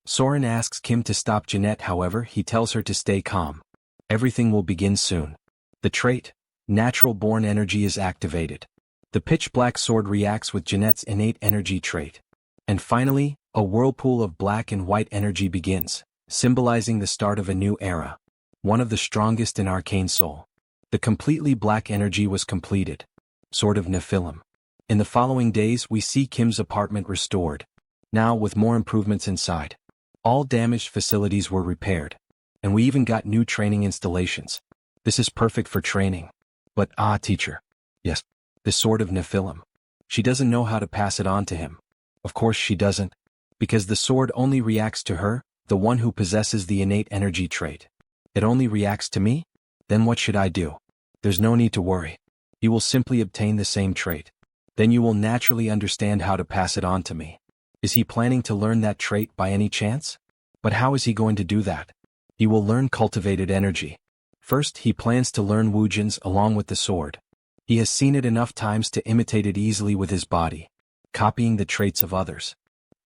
Soren asks Kim to stop Jeanette, however, he tells her to stay calm. Everything will begin soon. The trait, Natural Born Energy, is activated. The pitch black sword reacts with Jeanette's innate energy trait. And finally, a whirlpool of black and white energy begins, symbolizing the start of a new era. One of the strongest in Arcane Seoul. The completely black energy was completed. Sword of Nephilim. In the following days, we see Kim's apartment restored. Now with more improvements inside. All damaged facilities were repaired. And we even got new training installations. This is perfect for training. But teacher. Yes. The sword of Nephilim. She doesn't know how to pass it on to him. Of course she doesn't. Because the sword only reacts to her, the one who possesses the innate energy trait. It only reacts to me? Then what should I do? There's no need to worry. You will simply obtain the same trait. Then you will naturally understand how to pass it on to me. Is he planning to learn that trait by any chance? But how is he going to do that? He will learn cultivated energy. First, he plans to learn Wujin's along with the sword. He has seen it enough times to imitate it easily with his body, copying the traits of others.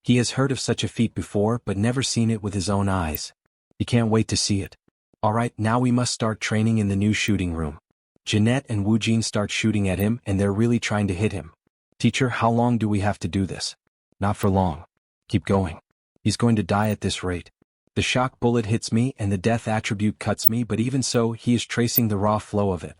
He has heard of such a feat before but never seen it with his own eyes. He can't wait to see it. Alright, now we must start training in the new shooting room. Jeanette and Wujin start shooting at him and they're really trying to hit him. Teacher, how long do we have to do this? Not for long. Keep going. He's going to die at this rate. The shock bullet hits me and the death attribute cuts me, but even so, he is tracing the raw flow of it.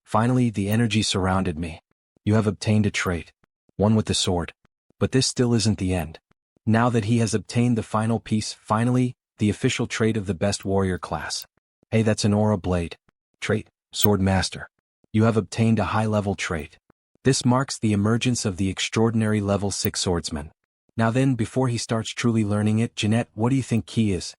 Finally, the energy surrounded me. You have obtained a trait. One with the sword. But this still isn't the end. Now that he has obtained the final piece, finally, the official trait of the best warrior class. Hey, that's an aura blade. Trait, Sword Master. You have obtained a high-level trait. This marks the emergence of the extraordinary level 6 swordsman. Now then, before he starts truly learning it, Jeanette, what do you think key is?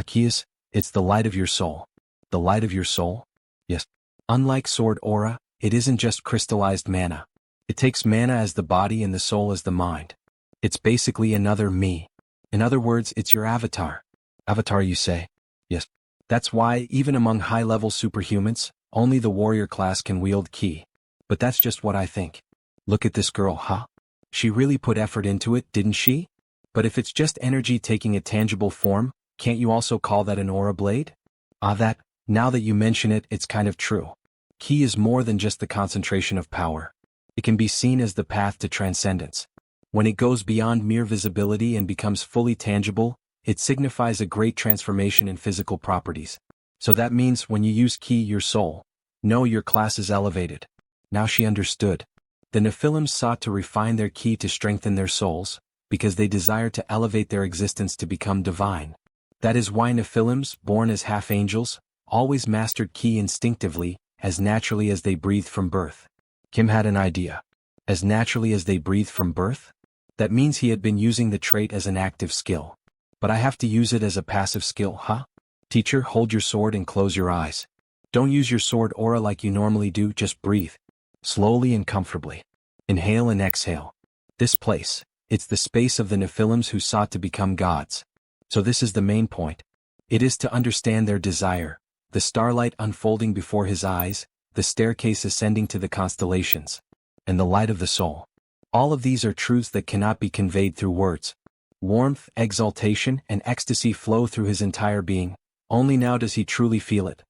Key is? It's the light of your soul. The light of your soul? Yes. Unlike sword aura, it isn't just crystallized mana. It takes mana as the body and the soul as the mind. It's basically another me. In other words, it's your avatar. Avatar, you say? Yes. That's why, even among high-level superhumans, Only the warrior class can wield ki. But that's just what I think. Look at this girl, huh? She really put effort into it, didn't she? But if it's just energy taking a tangible form, can't you also call that an aura blade? Now that you mention it, it's kind of true. Ki is more than just the concentration of power. It can be seen as the path to transcendence. When it goes beyond mere visibility and becomes fully tangible, it signifies a great transformation in physical properties. So that means when you use ki, your soul. No, your class is elevated. Now she understood. The Nephilims sought to refine their ki to strengthen their souls, because they desired to elevate their existence to become divine. That is why Nephilims, born as half-angels, always mastered ki instinctively, as naturally as they breathed from birth. Kim had an idea. As naturally as they breathed from birth? That means he had been using the trait as an active skill. But I have to use it as a passive skill, huh? Teacher, hold your sword and close your eyes. Don't use your sword aura like you normally do, just breathe. Slowly and comfortably. Inhale and exhale. This place, it's the space of the Nephilims who sought to become gods. So this is the main point. It is to understand their desire, the starlight unfolding before his eyes, the staircase ascending to the constellations, and the light of the soul. All of these are truths that cannot be conveyed through words. Warmth, exaltation, and ecstasy flow through his entire being. Only now does he truly feel it.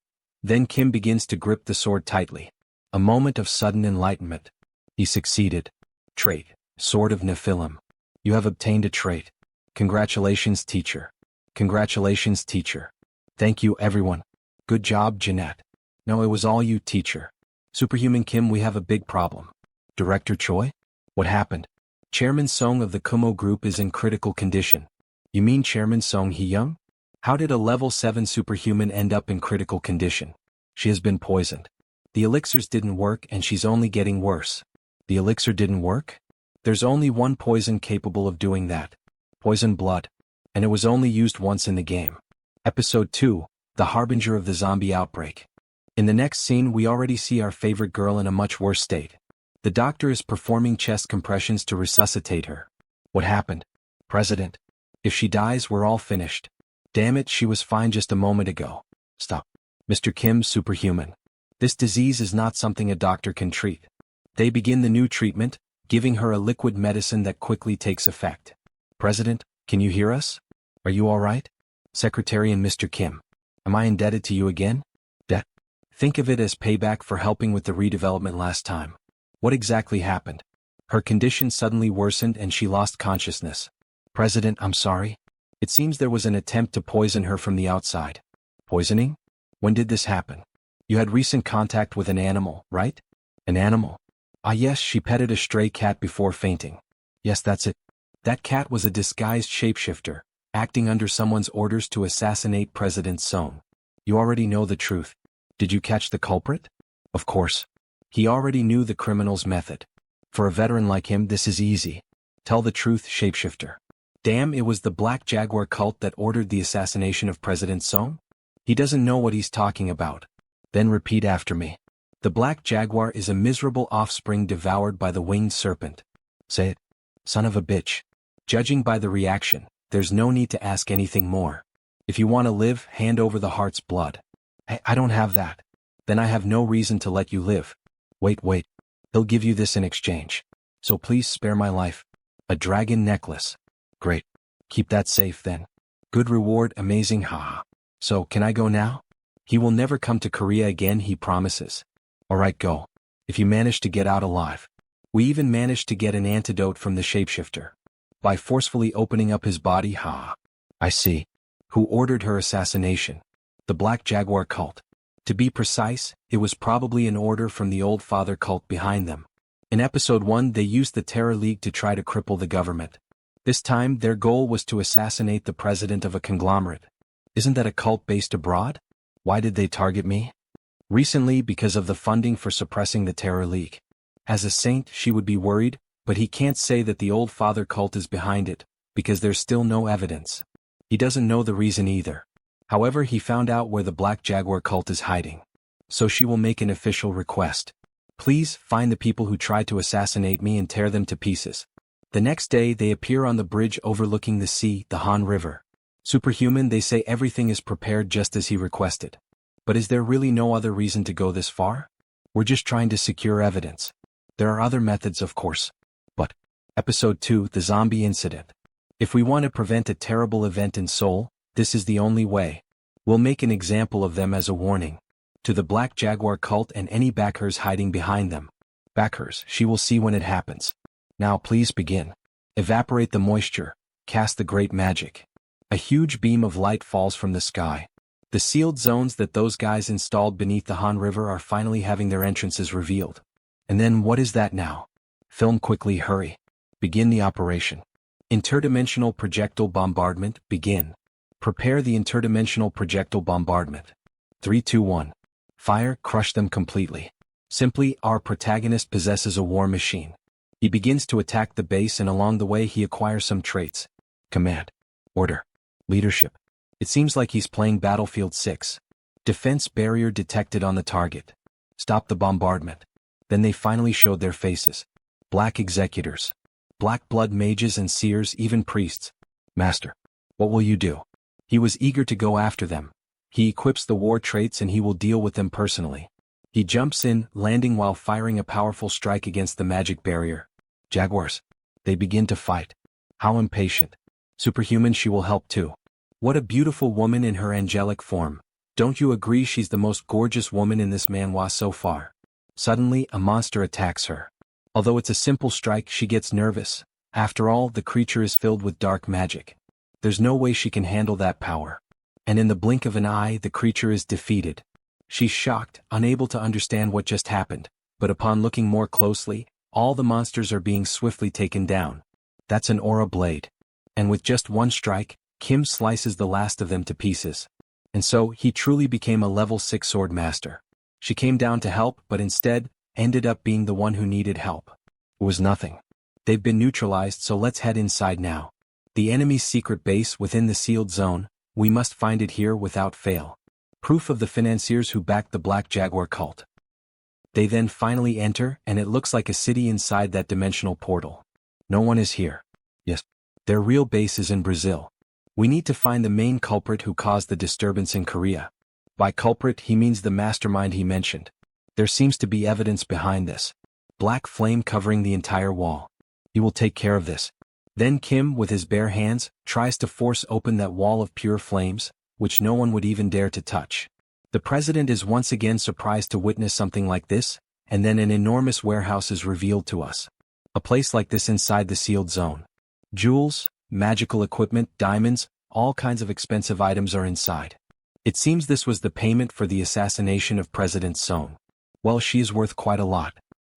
Then Kim begins to grip the sword tightly. A moment of sudden enlightenment. He succeeded. Trait, Sword of Nephilim. You have obtained a trait. Congratulations, teacher. Congratulations, teacher. Thank you, everyone. Good job, Jeanette. No, it was all you, teacher. Superhuman Kim, we have a big problem. Director Choi? What happened? Chairman Song of the Kumo Group is in critical condition. You mean Chairman Song Hee-young? How did a level 7 superhuman end up in critical condition? She has been poisoned. The elixirs didn't work and she's only getting worse. The elixir didn't work? There's only one poison capable of doing that. Poison blood. And it was only used once in the game. Episode 2, The Harbinger of the Zombie Outbreak. In the next scene we already see our favorite girl in a much worse state. The doctor is performing chest compressions to resuscitate her. What happened? President. If she dies, we're all finished. Damn it, she was fine just a moment ago. Stop. Mr. Kim, superhuman. This disease is not something a doctor can treat. They begin the new treatment, giving her a liquid medicine that quickly takes effect. President, can you hear us? Are you all right? Secretary and Mr. Kim. Am I indebted to you again? Think of it as payback for helping with the redevelopment last time. What exactly happened? Her condition suddenly worsened and she lost consciousness. President, I'm sorry. It seems there was an attempt to poison her from the outside. Poisoning? When did this happen? You had recent contact with an animal, right? An animal? Ah yes, she petted a stray cat before fainting. Yes, that's it. That cat was a disguised shapeshifter, acting under someone's orders to assassinate President Song. You already know the truth. Did you catch the culprit? Of course. He already knew the criminal's method. For a veteran like him, this is easy. Tell the truth, shapeshifter. Damn, it was the Black Jaguar cult that ordered the assassination of President Song? He doesn't know what he's talking about. Then repeat after me. The Black Jaguar is a miserable offspring devoured by the winged serpent. Say it. Son of a bitch. Judging by the reaction, there's no need to ask anything more. If you want to live, hand over the heart's blood. I don't have that. Then I have no reason to let you live. Wait. He'll give you this in exchange. So please spare my life. A dragon necklace. Great. Keep that safe then. Good reward, amazing, haha. So, can I go now? He will never come to Korea again, he promises. Alright, go. If you manage to get out alive. We even managed to get an antidote from the shapeshifter. By forcefully opening up his body, haha. I see. Who ordered her assassination? The Black Jaguar cult. To be precise, it was probably an order from the Old Father cult behind them. In episode 1 they used the Terror League to try to cripple the government. This time their goal was to assassinate the president of a conglomerate. Isn't that a cult based abroad? Why did they target me? Recently because of the funding for suppressing the Terror League. As a saint she would be worried, but he can't say that the Old Father cult is behind it, because there's still no evidence. He doesn't know the reason either. However, he found out where the Black Jaguar cult is hiding. So she will make an official request. Please, find the people who tried to assassinate me and tear them to pieces. The next day they appear on the bridge overlooking the sea, the Han River. Superhuman, they say everything is prepared just as he requested. But is there really no other reason to go this far? We're just trying to secure evidence. There are other methods, of course. But Episode 2, The Zombie Incident. If we want to prevent a terrible event in Seoul, this is the only way. We'll make an example of them as a warning. To the Black Jaguar cult and any backers hiding behind them. Backers, she will see when it happens. Now please begin. Evaporate the moisture, cast the great magic. A huge beam of light falls from the sky. The sealed zones that those guys installed beneath the Han River are finally having their entrances revealed. And then what is that now? Film quickly, hurry. Begin the operation. Interdimensional projectile bombardment, begin. Prepare the interdimensional projectile bombardment. 3, 2, 1. Fire, crush them completely. Simply, our protagonist possesses a war machine. He begins to attack the base and along the way he acquires some traits. Command. Order. Leadership. It seems like he's playing Battlefield 6. Defense barrier detected on the target. Stop the bombardment. Then they finally showed their faces. Black executors. Black blood mages and seers, even priests. Master. What will you do? He was eager to go after them. He equips the war traits and he will deal with them personally. He jumps in, landing while firing a powerful strike against the magic barrier. Jaguars. They begin to fight. How impatient. Superhuman, she will help too. What a beautiful woman in her angelic form. Don't you agree she's the most gorgeous woman in this manhwa so far? Suddenly, a monster attacks her. Although it's a simple strike, she gets nervous. After all, the creature is filled with dark magic. There's no way she can handle that power. And in the blink of an eye, the creature is defeated. She's shocked, unable to understand what just happened, but upon looking more closely, all the monsters are being swiftly taken down. That's an aura blade. And with just one strike, Kim slices the last of them to pieces. And so, he truly became a level 6 sword master. She came down to help, but instead, ended up being the one who needed help. It was nothing. They've been neutralized, so let's head inside now. The enemy's secret base within the sealed zone, we must find it here without fail. Proof of the financiers who backed the Black Jaguar cult. They then finally enter, and it looks like a city inside that dimensional portal. No one is here. Yes. Their real base is in Brazil. We need to find the main culprit who caused the disturbance in Korea. By culprit, he means the mastermind he mentioned. There seems to be evidence behind this. Black flame covering the entire wall. He will take care of this. Then Kim, with his bare hands, tries to force open that wall of pure flames, which no one would even dare to touch. The president is once again surprised to witness something like this, and then an enormous warehouse is revealed to us. A place like this inside the sealed zone. Jewels, magical equipment, diamonds, all kinds of expensive items are inside. It seems this was the payment for the assassination of President Song. Well, she is worth quite a lot.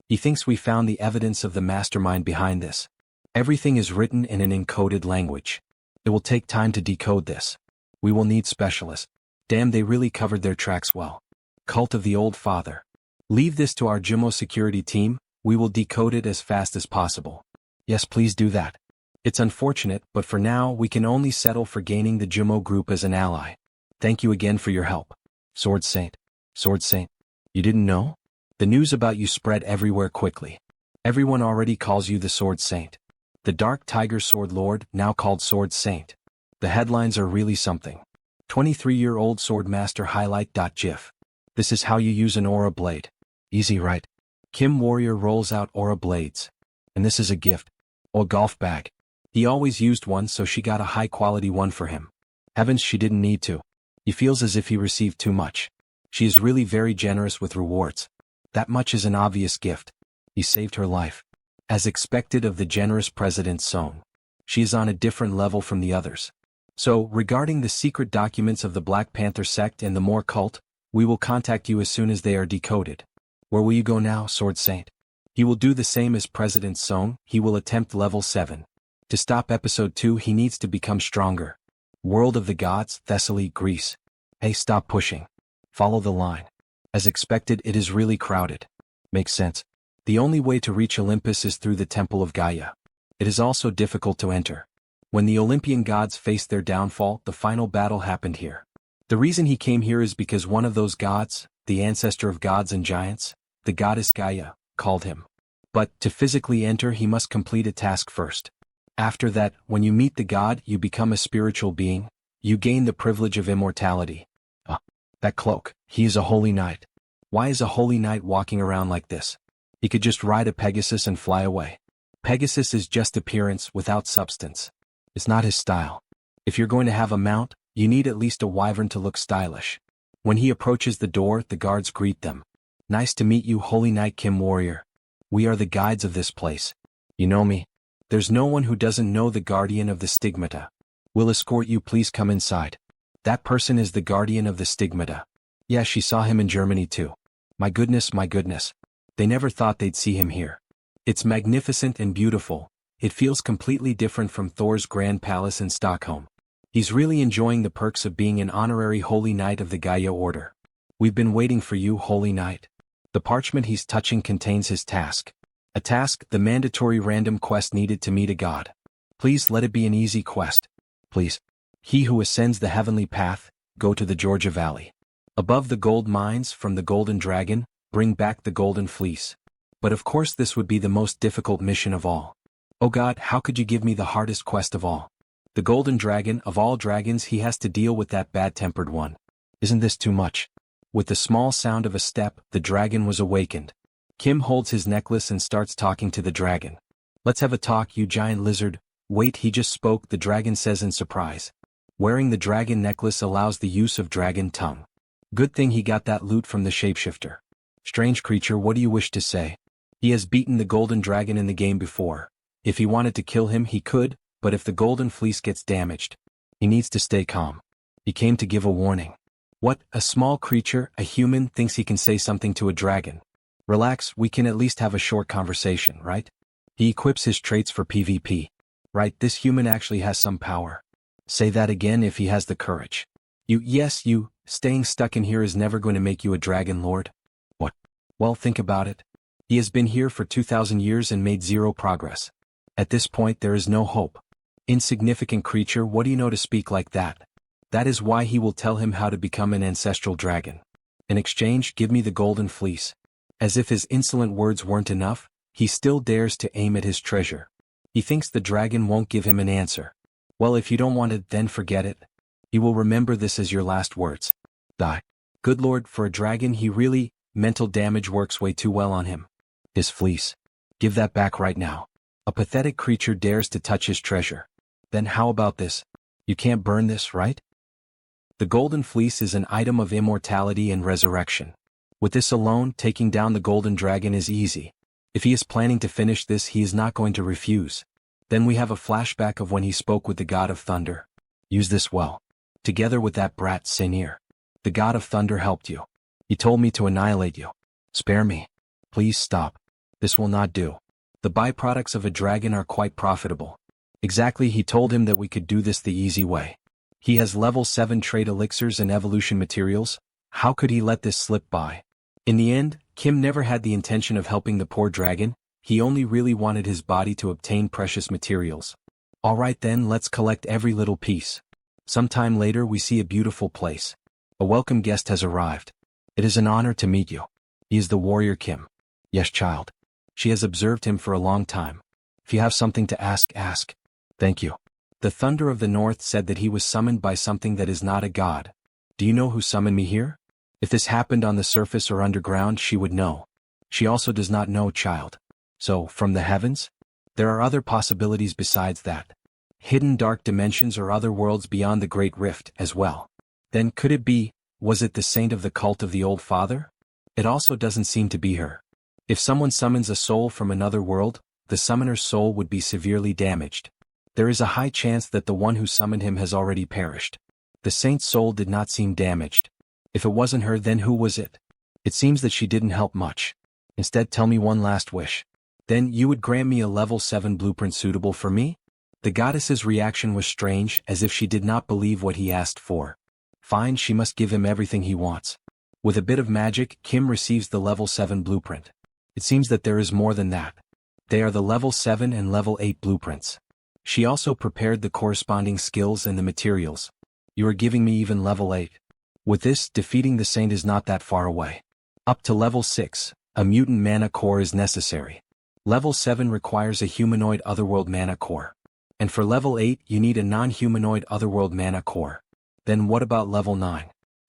He thinks we found the evidence of the mastermind behind this. Everything is written in an encoded language. It will take time to decode this. We will need specialists. Damn, they really covered their tracks well. Cult of the Old Father. Leave this to our Jumo security team, we will decode it as fast as possible. Yes, please do that. It's unfortunate, but for now we can only settle for gaining the Jumo group as an ally. Thank you again for your help. Sword Saint. Sword Saint. You didn't know? The news about you spread everywhere quickly. Everyone already calls you the Sword Saint. The Dark Tiger Sword Lord, now called Sword Saint. The headlines are really something. 23-year-old Sword Master highlight.gif. This is how you use an aura blade. Easy, right? Kim Warrior rolls out aura blades. And this is a gift. Or golf bag. He always used one, so she got a high-quality one for him. Heavens, she didn't need to. He feels as if he received too much. She is really very generous with rewards. That much is an obvious gift. He saved her life. As expected of the generous President Song. She is on a different level from the others. So, regarding the secret documents of the Black Panther sect and the Moor cult, we will contact you as soon as they are decoded. Where will you go now, Sword Saint? He will do the same as President Song, he will attempt level 7. To stop episode 2 he needs to become stronger. World of the Gods, Thessaly, Greece. Hey, stop pushing. Follow the line. As expected, it is really crowded. Makes sense. The only way to reach Olympus is through the Temple of Gaia. It is also difficult to enter. When the Olympian gods faced their downfall, the final battle happened here. The reason he came here is because one of those gods, the ancestor of gods and giants, the goddess Gaia, called him. But, to physically enter he must complete a task first. After that, when you meet the god, you become a spiritual being, you gain the privilege of immortality. That cloak, he is a holy knight. Why is a holy knight walking around like this? He could just ride a Pegasus and fly away. Pegasus is just appearance without substance. It's not his style. If you're going to have a mount, you need at least a wyvern to look stylish. When he approaches the door, the guards greet them. Nice to meet you, Holy Knight Kim Warrior. We are the guides of this place. You know me? There's no one who doesn't know the guardian of the stigmata. We'll escort you, please come inside. That person is the guardian of the stigmata. Yeah, she saw him in Germany too. My goodness, my goodness. They never thought they'd see him here. It's magnificent and beautiful. It feels completely different from Thor's Grand Palace in Stockholm. He's really enjoying the perks of being an honorary Holy Knight of the Gaia Order. We've been waiting for you, Holy Knight. The parchment he's touching contains his task. A task, the mandatory random quest needed to meet a god. Please let it be an easy quest. Please. He who ascends the heavenly path, go to the Georgia Valley. Above the gold mines from the Golden Dragon, bring back the Golden Fleece. But of course this would be the most difficult mission of all. Oh God, how could you give me the hardest quest of all? The Golden Dragon, of all dragons, he has to deal with that bad-tempered one. Isn't this too much? With the small sound of a step, the dragon was awakened. Kim holds his necklace and starts talking to the dragon. Let's have a talk, you giant lizard. Wait, he just spoke, the dragon says in surprise. Wearing the dragon necklace allows the use of dragon tongue. Good thing he got that loot from the shapeshifter. Strange creature, what do you wish to say? He has beaten the golden dragon in the game before. If he wanted to kill him, he could. But if the golden fleece gets damaged, he needs to stay calm. He came to give a warning. What, a small creature, a human, thinks he can say something to a dragon? Relax, we can at least have a short conversation, right? He equips his traits for PvP. Right, this human actually has some power. Say that again if he has the courage. Yes, staying stuck in here is never going to make you a dragon lord. What? Well, think about it. He has been here for 2,000 years and made zero progress. At this point there is no hope. Insignificant creature, what do you know to speak like that? That is why he will tell him how to become an ancestral dragon. In exchange, give me the golden fleece. As if his insolent words weren't enough, he still dares to aim at his treasure. He thinks the dragon won't give him an answer. Well, if you don't want it, then forget it. He will remember this as your last words. Die. Good lord, for a dragon mental damage works way too well on him. His fleece. Give that back right now. A pathetic creature dares to touch his treasure. Then how about this? You can't burn this, right? The golden fleece is an item of immortality and resurrection. With this alone, taking down the golden dragon is easy. If he is planning to finish this, he is not going to refuse. Then we have a flashback of when he spoke with the god of thunder. Use this well. Together with that brat, Senir. The god of thunder helped you. He told me to annihilate you. Spare me. Please stop. This will not do. The byproducts of a dragon are quite profitable. Exactly, he told him that we could do this the easy way. He has level 7 trade elixirs and evolution materials. How could he let this slip by? In the end, Kim never had the intention of helping the poor dragon. He only really wanted his body to obtain precious materials. Alright then, let's collect every little piece. Sometime later we see a beautiful place. A welcome guest has arrived. It is an honor to meet you. He is the warrior Kim. Yes, child. She has observed him for a long time. If you have something to ask, ask. Thank you. The thunder of the north said that he was summoned by something that is not a god. Do you know who summoned me here? If this happened on the surface or underground, she would know. She also does not know, child. So, from the heavens? There are other possibilities besides that. Hidden dark dimensions or other worlds beyond the Great Rift as well. Then could it be, was it the saint of the cult of the Old Father? It also doesn't seem to be her. If someone summons a soul from another world, the summoner's soul would be severely damaged. There is a high chance that the one who summoned him has already perished. The saint's soul did not seem damaged. If it wasn't her, then who was it? It seems that she didn't help much. Instead, tell me one last wish. Then you would grant me a level 7 blueprint suitable for me? The goddess's reaction was strange, as if she did not believe what he asked for. Fine, she must give him everything he wants. With a bit of magic, Kim receives the level 7 blueprint. It seems that there is more than that. They are the level 7 and level 8 blueprints. She also prepared the corresponding skills and the materials. You are giving me even level 8. With this, defeating the saint is not that far away. Up to level 6, a mutant mana core is necessary. Level 7 requires a humanoid otherworld mana core. And for level 8, you need a non-humanoid otherworld mana core. Then what about level 9?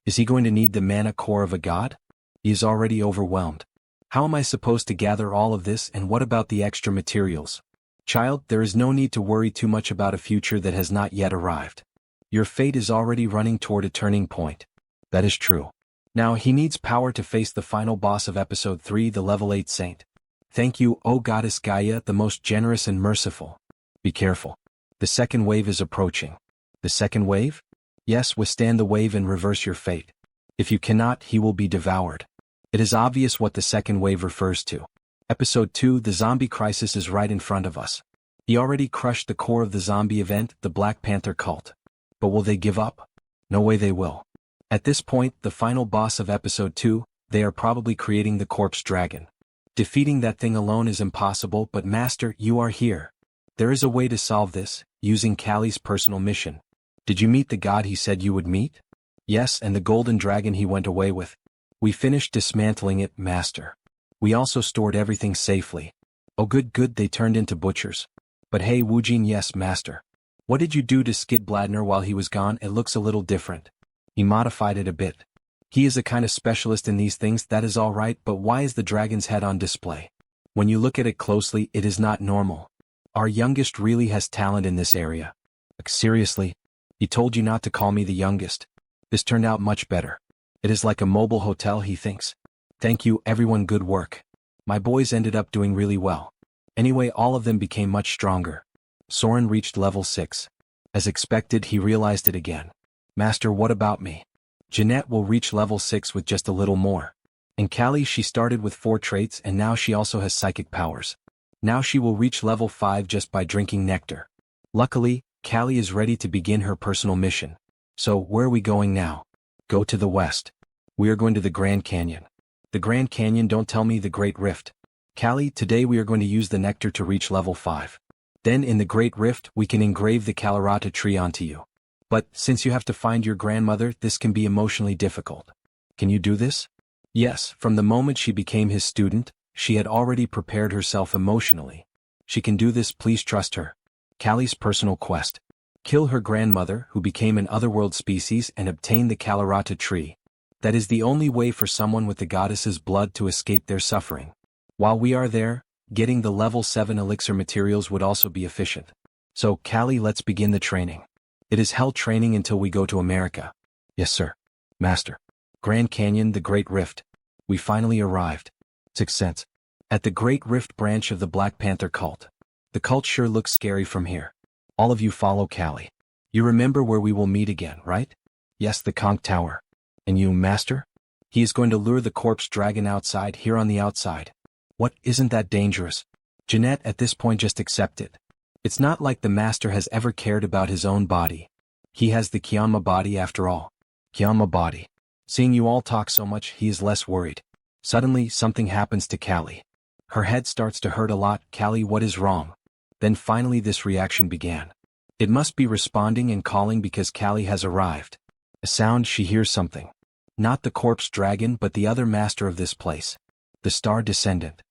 Is he going to need the mana core of a god? He is already overwhelmed. How am I supposed to gather all of this, and what about the extra materials? Child, there is no need to worry too much about a future that has not yet arrived. Your fate is already running toward a turning point. That is true. Now he needs power to face the final boss of episode 3, the level 8 saint. Thank you, O Goddess Gaia, the most generous and merciful. Be careful. The second wave is approaching. The second wave? Yes, withstand the wave and reverse your fate. If you cannot, he will be devoured. It is obvious what the second wave refers to. Episode 2, the zombie crisis is right in front of us. He already crushed the core of the zombie event, the Black Panther cult. But will they give up? No way they will. At this point, the final boss of episode 2, they are probably creating the corpse dragon. Defeating that thing alone is impossible, but Master, you are here. There is a way to solve this, using Kali's personal mission. Did you meet the god he said you would meet? Yes, and the golden dragon he went away with. We finished dismantling it, Master. We also stored everything safely. Oh good, they turned into butchers. But hey Woojin, yes, Master. What did you do to Skid Bladner while he was gone? It looks a little different. He modified it a bit. He is a kind of specialist in these things, that is all right, but why is the dragon's head on display? When you look at it closely, it is not normal. Our youngest really has talent in this area. Like, seriously? He told you not to call me the youngest. This turned out much better. It is like a mobile hotel, he thinks. Thank you, everyone, good work. My boys ended up doing really well. Anyway, all of them became much stronger. Soren reached level 6. As expected, he realized it again. Master, what about me? Jeanette will reach level 6 with just a little more. And Kali, she started with 4 traits and now she also has psychic powers. Now she will reach level 5 just by drinking nectar. Luckily, Kali is ready to begin her personal mission. So, where are we going now? Go to the west. We are going to the Grand Canyon. The Grand Canyon, don't tell me the Great Rift. Kali, today we are going to use the nectar to reach level 5. Then in the Great Rift, we can engrave the Kalarata tree onto you. But, since you have to find your grandmother, this can be emotionally difficult. Can you do this? Yes, from the moment she became his student, she had already prepared herself emotionally. She can do this, please trust her. Kali's personal quest. Kill her grandmother, who became an otherworld species, and obtain the Kalarata tree. That is the only way for someone with the goddess's blood to escape their suffering. While we are there, getting the level 7 elixir materials would also be efficient. So, Kali, let's begin the training. It is hell training until we go to America. Yes, sir. Master. Grand Canyon, the Great Rift. We finally arrived. 6 cents. At the Great Rift branch of the Black Panther cult. The cult sure looks scary from here. All of you follow Kali. You remember where we will meet again, right? Yes, the Conch Tower. And you, Master? He is going to lure the corpse dragon outside, here on the outside. What, isn't that dangerous? Jeanette, at this point, just accept it. It's not like the Master has ever cared about his own body. He has the Kyanma body after all. Kyanma body. Seeing you all talk so much, he is less worried. Suddenly, something happens to Kali. Her head starts to hurt a lot. Kali, what is wrong? Then finally this reaction began. It must be responding and calling because Kali has arrived. A sound, she hears something. Not the corpse dragon, but the other master of this place. The Star Descendant.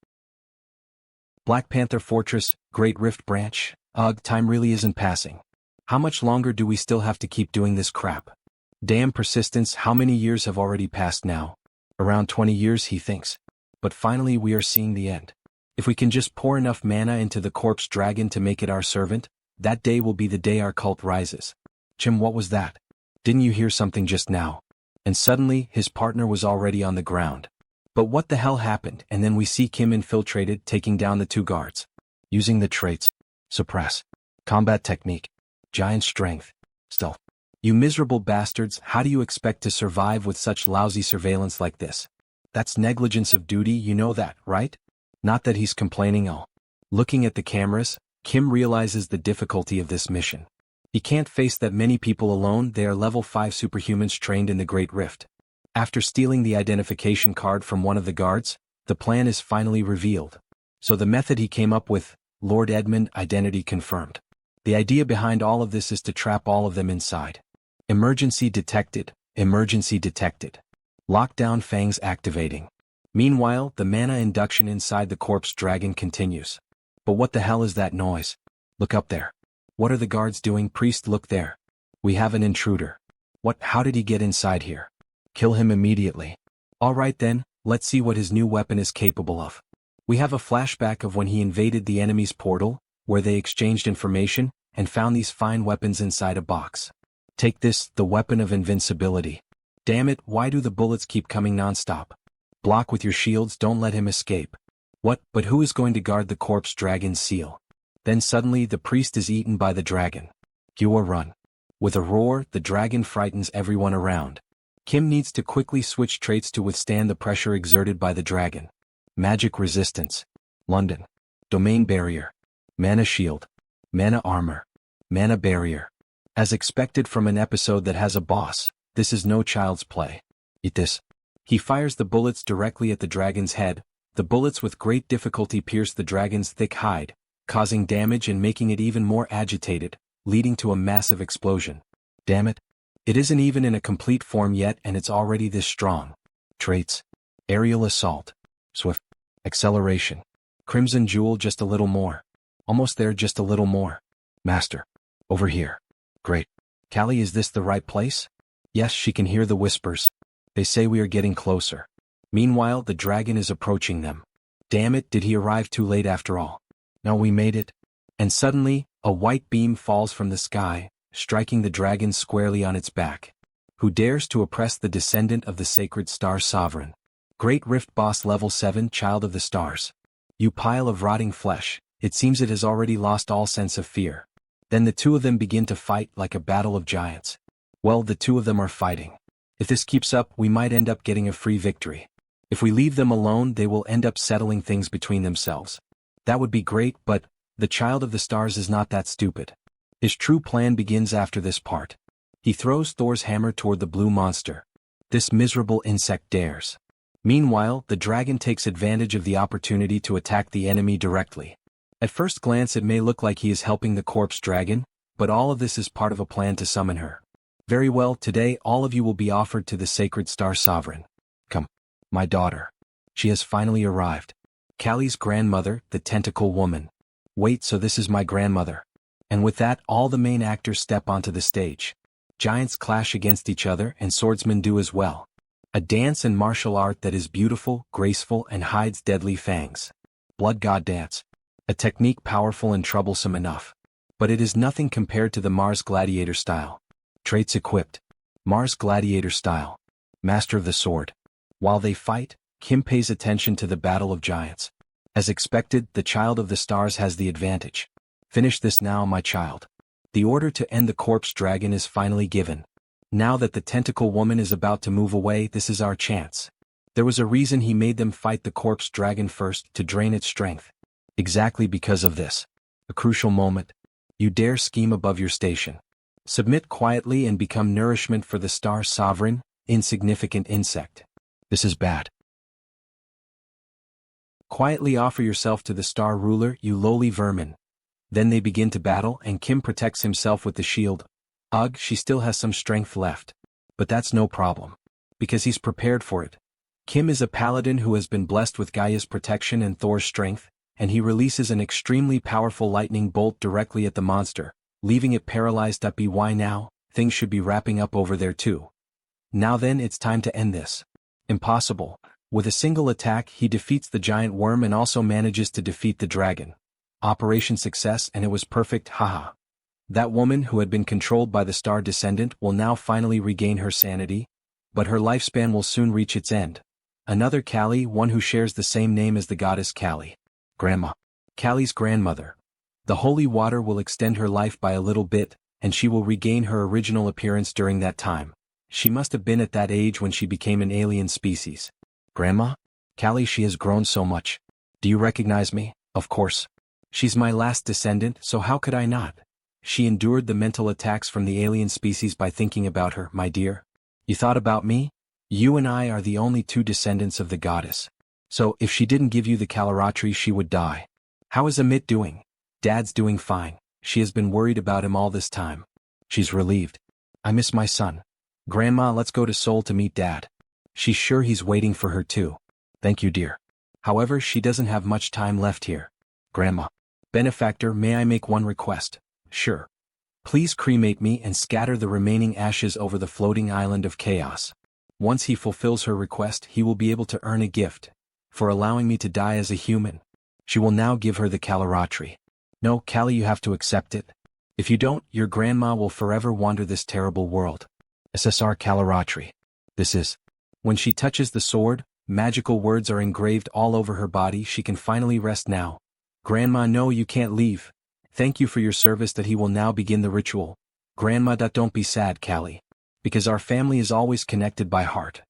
Black Panther Fortress, Great Rift Branch. Ugh, time really isn't passing. How much longer do we still have to keep doing this crap? Damn persistence, how many years have already passed now? Around 20 years, he thinks. But finally we are seeing the end. If we can just pour enough mana into the corpse dragon to make it our servant, that day will be the day our cult rises. Jim, what was that? Didn't you hear something just now? And suddenly, his partner was already on the ground. But what the hell happened? And then we see Kim infiltrated, taking down the 2 guards. Using the traits. Suppress. Combat technique. Giant strength. Stealth. You miserable bastards, how do you expect to survive with such lousy surveillance like this? That's negligence of duty, you know that, right? Not that he's complaining. Looking at the cameras, Kim realizes the difficulty of this mission. He can't face that many people alone, they are level 5 superhumans trained in the Great Rift. After stealing the identification card from one of the guards, the plan is finally revealed. So the method he came up with, Lord Edmund, identity confirmed. The idea behind all of this is to trap all of them inside. Emergency detected, emergency detected. Lockdown fangs activating. Meanwhile, the mana induction inside the corpse dragon continues. But what the hell is that noise? Look up there. What are the guards doing? Priest, look there. We have an intruder. What, how did he get inside here? Kill him immediately. Alright then, let's see what his new weapon is capable of. We have a flashback of when he invaded the enemy's portal, where they exchanged information, and found these fine weapons inside a box. Take this, the weapon of invincibility. Damn it, why do the bullets keep coming non-stop? Block with your shields, don't let him escape. What, but who is going to guard the corpse dragon's seal? Then suddenly the priest is eaten by the dragon. Gyua run. With a roar, the dragon frightens everyone around. Kim needs to quickly switch traits to withstand the pressure exerted by the dragon. Magic resistance. London. Domain barrier. Mana shield. Mana armor. Mana barrier. As expected from an episode that has a boss, this is no child's play. Eat this. He fires the bullets directly at the dragon's head. The bullets with great difficulty pierce the dragon's thick hide, causing damage and making it even more agitated, leading to a massive explosion. Damn it. It isn't even in a complete form yet and it's already this strong. Traits. Aerial assault. Swift. Acceleration. Crimson jewel just a little more. Almost there, just a little more. Master. Over here. Great. Callie, is this the right place? Yes, she can hear the whispers. They say we are getting closer. Meanwhile, the dragon is approaching them. Damn it, did he arrive too late after all? No, we made it. And suddenly, a white beam falls from the sky, striking the dragon squarely on its back. Who dares to oppress the descendant of the sacred star sovereign? Great Rift Boss Level 7 Child of the Stars. You pile of rotting flesh, it seems it has already lost all sense of fear. Then the two of them begin to fight like a battle of giants. Well, the two of them are fighting. If this keeps up, we might end up getting a free victory. If we leave them alone, they will end up settling things between themselves. That would be great, but the Child of the Stars is not that stupid. His true plan begins after this part. He throws Thor's hammer toward the blue monster. This miserable insect dares. Meanwhile, the dragon takes advantage of the opportunity to attack the enemy directly. At first glance it may look like he is helping the corpse dragon, but all of this is part of a plan to summon her. Very well, today all of you will be offered to the sacred star sovereign. Come, my daughter. She has finally arrived. Callie's grandmother, the tentacle woman. Wait, so this is my grandmother. And with that, all the main actors step onto the stage. Giants clash against each other and swordsmen do as well. A dance and martial art that is beautiful, graceful, and hides deadly fangs. Blood God dance. A technique powerful and troublesome enough. But it is nothing compared to the Mars Gladiator style. Traits equipped. Mars Gladiator style. Master of the sword. While they fight, Kim pays attention to the battle of giants. As expected, the Child of the Stars has the advantage. Finish this now, my child. The order to end the corpse dragon is finally given. Now that the tentacle woman is about to move away, this is our chance. There was a reason he made them fight the corpse dragon first, to drain its strength. Exactly because of this. A crucial moment. You dare scheme above your station. Submit quietly and become nourishment for the star sovereign, insignificant insect. This is bad. Quietly offer yourself to the star ruler, you lowly vermin. Then they begin to battle and Kim protects himself with the shield. Ugh, she still has some strength left. But that's no problem. Because he's prepared for it. Kim is a paladin who has been blessed with Gaia's protection and Thor's strength, and he releases an extremely powerful lightning bolt directly at the monster, leaving it paralyzed up. Why now? Things should be wrapping up over there too. Now then, it's time to end this. Impossible. With a single attack, he defeats the giant worm and also manages to defeat the dragon. Operation success, and it was perfect, haha. That woman who had been controlled by the star descendant will now finally regain her sanity, but her lifespan will soon reach its end. Another Callie, one who shares the same name as the goddess Callie. Grandma. Callie's grandmother. The holy water will extend her life by a little bit, and she will regain her original appearance during that time. She must have been at that age when she became an alien species. Grandma? Callie, she has grown so much. Do you recognize me? Of course. She's my last descendant, so how could I not? She endured the mental attacks from the alien species by thinking about her, my dear. You thought about me? You and I are the only two descendants of the goddess. So, if she didn't give you the Caloratri, she would die. How is Amit doing? Dad's doing fine. She has been worried about him all this time. She's relieved. I miss my son. Grandma, let's go to Seoul to meet Dad. She's sure he's waiting for her too. Thank you, dear. However, she doesn't have much time left here. Grandma. Benefactor, may I make one request? Sure. Please cremate me and scatter the remaining ashes over the floating island of chaos. Once he fulfills her request, he will be able to earn a gift for allowing me to die as a human. She will now give her the Kalaratri. No, Kali, you have to accept it. If you don't, your grandma will forever wander this terrible world. SSR Kalaratri. This is. When she touches the sword, magical words are engraved all over her body. She can finally rest now. Grandma, no, you can't leave. Thank you for your service. That he will now begin the ritual. Grandma, don't be sad, Kali. Because our family is always connected by heart.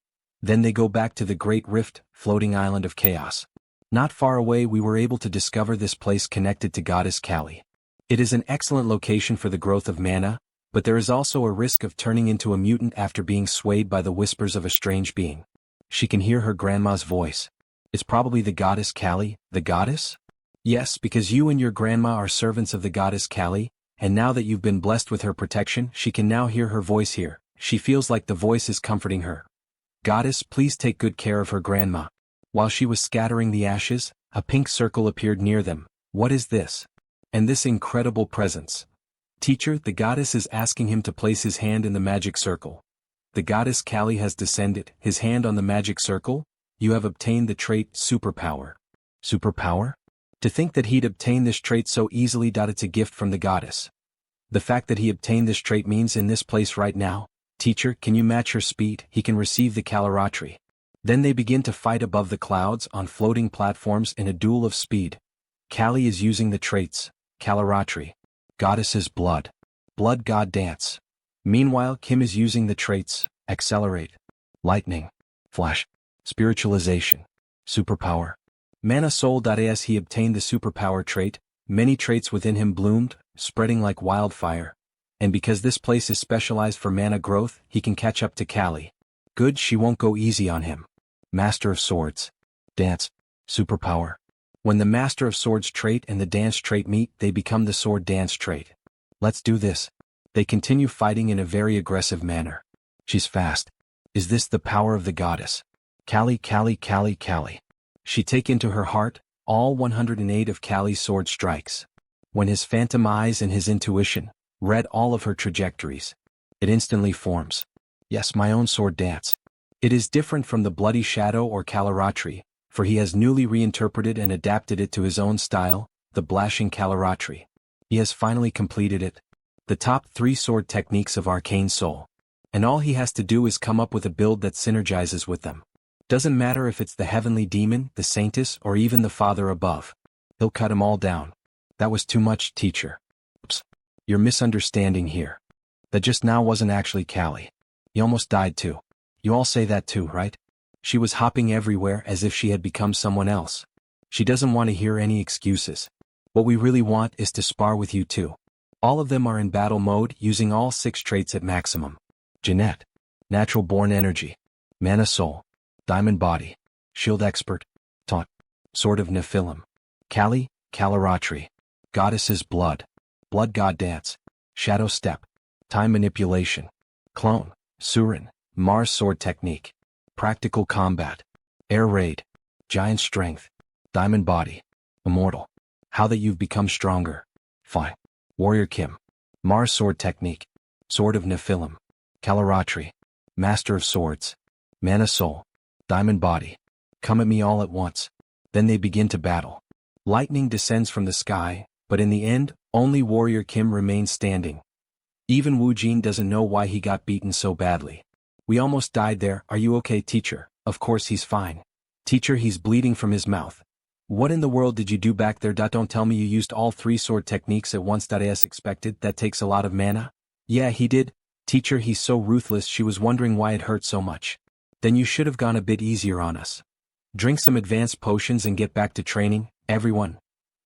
Then they go back to the Great Rift, floating island of chaos. Not far away we were able to discover this place connected to Goddess Kali. It is an excellent location for the growth of mana, but there is also a risk of turning into a mutant after being swayed by the whispers of a strange being. She can hear her grandma's voice. It's probably the Goddess Kali, the goddess? Yes, because you and your grandma are servants of the Goddess Kali, and now that you've been blessed with her protection, she can now hear her voice here. She feels like the voice is comforting her. Goddess, please take good care of her grandma. While she was scattering the ashes, a pink circle appeared near them. What is this? And this incredible presence. Teacher, the goddess is asking him to place his hand in the magic circle. The Goddess Kali has descended, his hand on the magic circle. You have obtained the trait Superpower. Superpower? To think that he'd obtain this trait so easily. It's a gift from the goddess. The fact that he obtained this trait means in this place right now. Teacher, can you match her speed? He can receive the Kalaratri. Then they begin to fight above the clouds on floating platforms in a duel of speed. Kali is using the traits, Kalaratri. Goddess's blood. Blood god dance. Meanwhile, Kim is using the traits, accelerate, lightning, flash, spiritualization, superpower. Mana Soul. As he obtained the superpower trait, many traits within him bloomed, spreading like wildfire. And because this place is specialized for mana growth, he can catch up to Kali. Good, she won't go easy on him. Master of Swords. Dance. Superpower. When the Master of Swords trait and the dance trait meet, they become the sword dance trait. Let's do this. They continue fighting in a very aggressive manner. She's fast. Is this the power of the goddess? Kali, Kali, Kali, Kali. She take into her heart all 108 of Kali's sword strikes. When his phantom eyes and his intuition read all of her trajectories, it instantly forms. Yes, my own sword dance. It is different from the Bloody Shadow or Kalaratri, for he has newly reinterpreted and adapted it to his own style, the Blashing Kalaratri. He has finally completed it. The top 3 sword techniques of Arcane Seoul. And all he has to do is come up with a build that synergizes with them. Doesn't matter if it's the Heavenly Demon, the Saintess, or even the Father above. He'll cut 'em all down. That was too much, teacher. Oops. You're misunderstanding here. That just now wasn't actually Kali. He almost died too. You all say that too, right? She was hopping everywhere as if she had become someone else. She doesn't want to hear any excuses. What we really want is to spar with you too. All of them are in battle mode using all 6 traits at maximum. Jeanette. Natural born energy. Mana Soul. Diamond body. Shield expert. Taunt. Sword of Nephilim. Kali, Kalaratri. Goddess's blood. Blood god dance. Shadow step. Time manipulation. Clone. Surin. Mars sword technique. Practical combat. Air raid. Giant strength. Diamond body. Immortal. How that you've become stronger. Fine. Warrior Kim. Mars sword technique. Sword of Nephilim. Kalaratri. Master of swords. Mana Soul. Diamond body. Come at me all at once. Then they begin to battle. Lightning descends from the sky, but in the end, only Warrior Kim remains standing. Even Wu Jin doesn't know why he got beaten so badly. We almost died there. Are you okay, teacher? Of course he's fine. Teacher, he's bleeding from his mouth. What in the world did you do back there? Don't tell me you used all 3 sword techniques at once. As expected, that takes a lot of mana. Yeah, he did. Teacher, he's so ruthless. She was wondering why it hurt so much. Then you should have gone a bit easier on us. Drink some advanced potions and get back to training, everyone.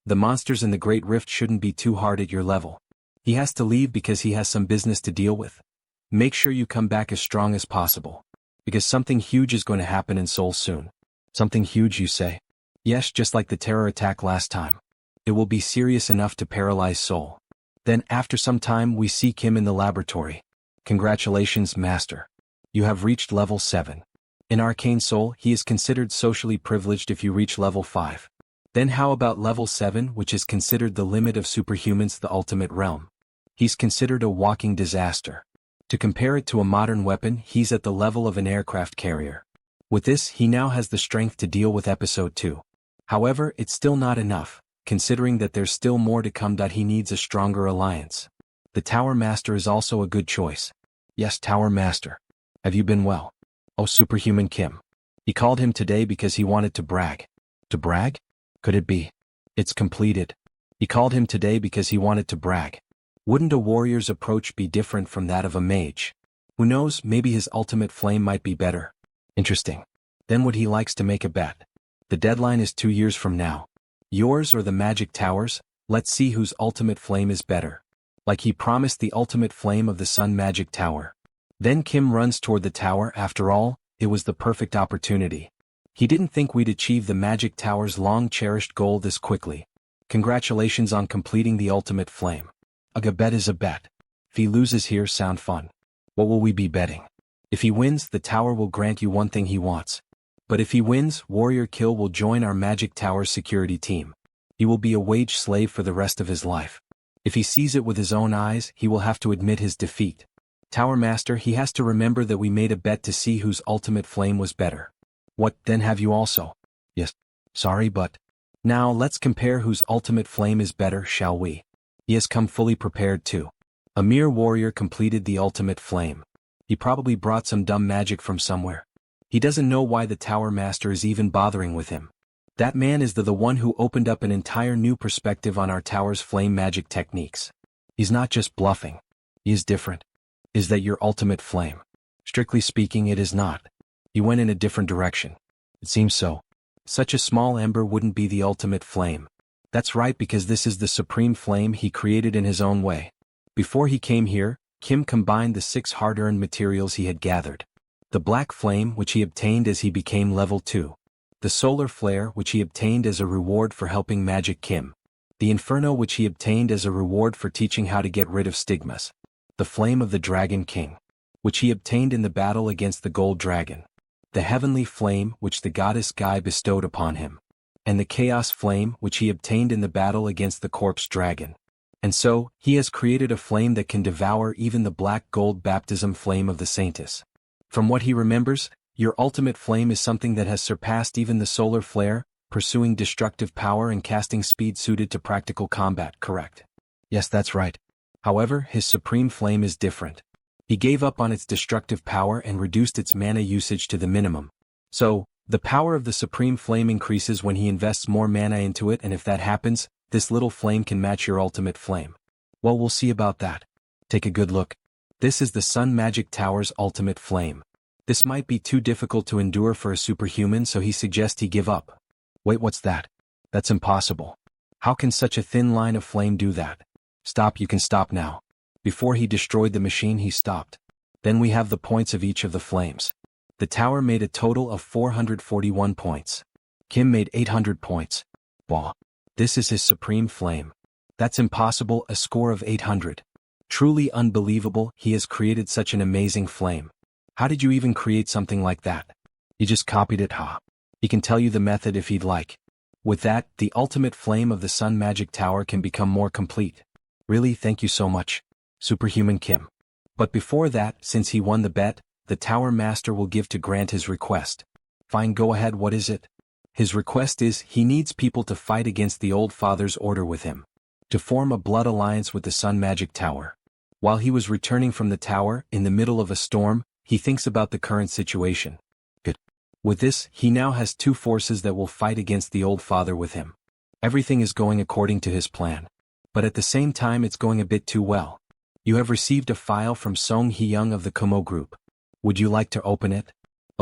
The monsters in the Great Rift shouldn't be too hard at your level. He has to leave because he has some business to deal with. Make sure you come back as strong as possible. Because something huge is going to happen in Seoul soon. Something huge, you say? Yes, just like the terror attack last time. It will be serious enough to paralyze Seoul. Then after some time we see Kim in the laboratory. Congratulations, Master. You have reached level 7. In Arcane Seoul, he is considered socially privileged if you reach level 5. Then how about level 7, which is considered the limit of superhumans, the ultimate realm? He's considered a walking disaster. To compare it to a modern weapon, he's at the level of an aircraft carrier. With this, he now has the strength to deal with episode 2. However, it's still not enough, considering that there's still more to come. He needs a stronger alliance. The Tower Master is also a good choice. Yes, Tower Master. Have you been well? Oh, Superhuman Kim. He called him today because he wanted to brag. To brag? Could it be? It's completed. He called him today because he wanted to brag. Wouldn't a warrior's approach be different from that of a mage? Who knows, maybe his ultimate flame might be better. Interesting. Then would he likes to make a bet? The deadline is 2 years from now. Yours or the Magic Towers? Let's see whose ultimate flame is better. Like he promised, the ultimate flame of the Sun Magic Tower. Then Kim runs toward the tower. After all, it was the perfect opportunity. He didn't think we'd achieve the Magic Tower's long-cherished goal this quickly. Congratulations on completing the ultimate flame. A bet is a bet. If he loses here, sound fun. What will we be betting? If he wins, the tower will grant you one thing he wants. But if he wins, Warrior Kill will join our Magic Tower's security team. He will be a wage slave for the rest of his life. If he sees it with his own eyes, he will have to admit his defeat. Tower Master, he has to remember that we made a bet to see whose ultimate flame was better. What, then have you also? Yes. Sorry, but... Now let's compare whose ultimate flame is better, shall we? He has come fully prepared too. A mere warrior completed the ultimate flame. He probably brought some dumb magic from somewhere. He doesn't know why the Tower Master is even bothering with him. That man is the one who opened up an entire new perspective on our tower's flame magic techniques. He's not just bluffing. He is different. Is that your ultimate flame? Strictly speaking, it is not. He went in a different direction. It seems so. Such a small ember wouldn't be the ultimate flame. That's right, because this is the supreme flame he created in his own way. Before he came here, Kim combined the 6 hard-earned materials he had gathered. The black flame, which he obtained as he became level 2. The solar flare, which he obtained as a reward for helping Magic Kim. The inferno, which he obtained as a reward for teaching how to get rid of stigmas. The flame of the Dragon King, which he obtained in the battle against the Gold Dragon. The heavenly flame, which the goddess Guy bestowed upon him. And the chaos flame, which he obtained in the battle against the Corpse Dragon. And so, he has created a flame that can devour even the black gold baptism flame of the Saintess. From what he remembers, your ultimate flame is something that has surpassed even the solar flare, pursuing destructive power and casting speed suited to practical combat, correct? Yes, that's right. However, his supreme flame is different. He gave up on its destructive power and reduced its mana usage to the minimum. So, the power of the supreme flame increases when he invests more mana into it, and if that happens, this little flame can match your ultimate flame. Well, we'll see about that. Take a good look. This is the Sun Magic Tower's ultimate flame. This might be too difficult to endure for a superhuman, so he suggests he give up. Wait, what's that? That's impossible. How can such a thin line of flame do that? Stop, you can stop now. Before he destroyed the machine, he stopped. Then we have the points of each of the flames. The tower made a total of 441 points. Kim made 800 points. Wow. This is his supreme flame. That's impossible, a score of 800. Truly unbelievable, he has created such an amazing flame. How did you even create something like that? You just copied it, huh? He can tell you the method if he'd like. With that, the ultimate flame of the Sun Magic Tower can become more complete. Really, thank you so much, Superhuman Kim. But before that, since he won the bet, the Tower Master will give to grant his request. Fine, go ahead, what is it? His request is, he needs people to fight against the Old Father's order with him. To form a blood alliance with the Sun Magic Tower. While he was returning from the tower, in the middle of a storm, he thinks about the current situation. Good. With this, he now has 2 forces that will fight against the Old Father with him. Everything is going according to his plan. But at the same time, it's going a bit too well. You have received a file from Song Hee-young of the Kumo Group. Would you like to open it?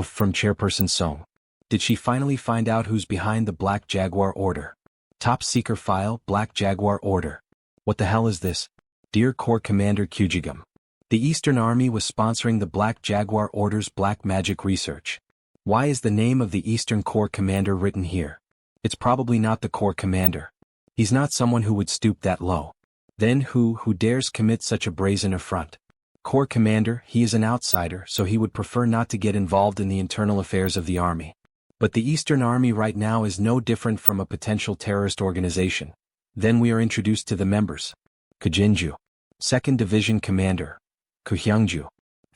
From Chairperson Song. Did she finally find out who's behind the Black Jaguar Order? Top Secret File, Black Jaguar Order. What the hell is this? Dear Corps Commander Kyujigam. The Eastern Army was sponsoring the Black Jaguar Order's black magic research. Why is the name of the Eastern Corps Commander written here? It's probably not the Corps Commander. He's not someone who would stoop that low. Then who dares commit such a brazen affront? Corps Commander, he is an outsider, so he would prefer not to get involved in the internal affairs of the army. But the Eastern Army right now is no different from a potential terrorist organization. Then we are introduced to the members. Kujinju. 2nd Division Commander. Kuhyungju.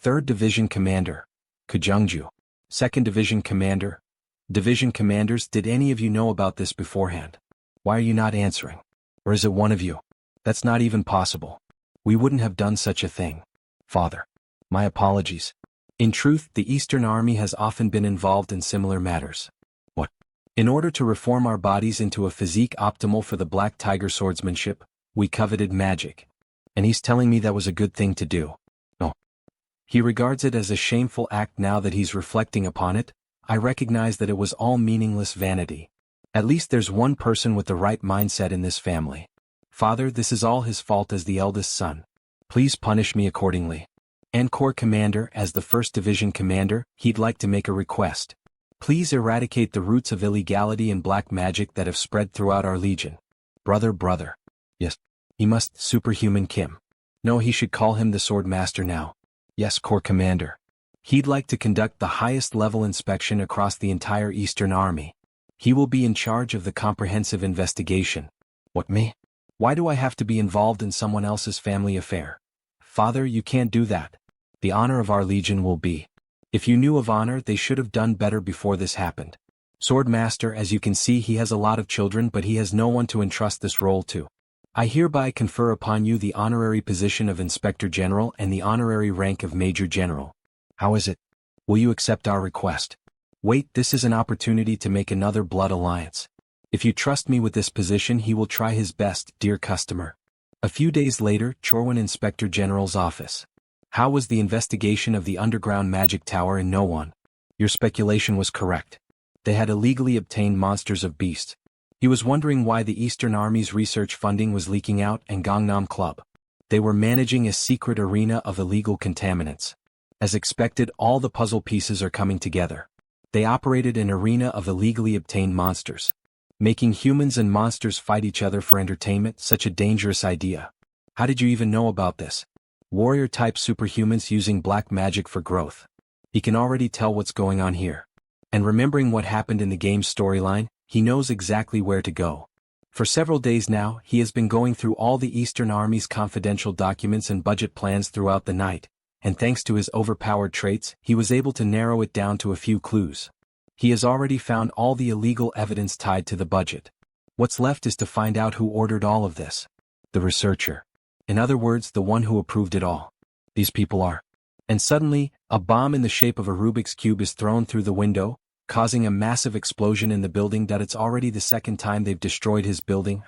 3rd Division Commander, Kujungju. 2nd Division Commander. Division Commanders, did any of you know about this beforehand? Why are you not answering? Or is it one of you? That's not even possible. We wouldn't have done such a thing. Father. My apologies. In truth, the Eastern Army has often been involved in similar matters. What? In order to reform our bodies into a physique optimal for the Black Tiger swordsmanship, we coveted magic. And he's telling me that was a good thing to do. No. He regards it as a shameful act. Now that he's reflecting upon it, I recognize that it was all meaningless vanity. At least there's one person with the right mindset in this family. Father, this is all his fault as the eldest son. Please punish me accordingly. And Corps Commander, as the 1st Division Commander, he'd like to make a request. Please eradicate the roots of illegality and black magic that have spread throughout our legion. Brother. Yes. He must, Superhuman Kim. No, he should call him the Sword Master now. Yes, Corps Commander. He'd like to conduct the highest level inspection across the entire Eastern Army. He will be in charge of the comprehensive investigation. What, me? Why do I have to be involved in someone else's family affair? Father, you can't do that. The honor of our legion will be. If you knew of honor, they should have done better before this happened. Sword Master, as you can see, he has a lot of children, but he has no one to entrust this role to. I hereby confer upon you the honorary position of Inspector General and the honorary rank of Major General. How is it? Will you accept our request? Wait, this is an opportunity to make another blood alliance. If you trust me with this position, he will try his best, dear customer. A few days later, Chorwin Inspector General's office. How was the investigation of the underground magic tower in No One? Your speculation was correct. They had illegally obtained monsters of beasts. He was wondering why the Eastern Army's research funding was leaking out, and Gangnam Club. They were managing a secret arena of illegal contaminants. As expected, all the puzzle pieces are coming together. They operated an arena of illegally obtained monsters. Making humans and monsters fight each other for entertainment, such a dangerous idea. How did you even know about this? Warrior-type superhumans using black magic for growth. He can already tell what's going on here. And remembering what happened in the game's storyline, he knows exactly where to go. For several days now, he has been going through all the Eastern Army's confidential documents and budget plans throughout the night, and thanks to his overpowered traits, he was able to narrow it down to a few clues. He has already found all the illegal evidence tied to the budget. What's left is to find out who ordered all of this. The researcher. In other words, the one who approved it all. These people are. And suddenly, a bomb in the shape of a Rubik's Cube is thrown through the window, causing a massive explosion in the building. That it's already the second time they've destroyed his building.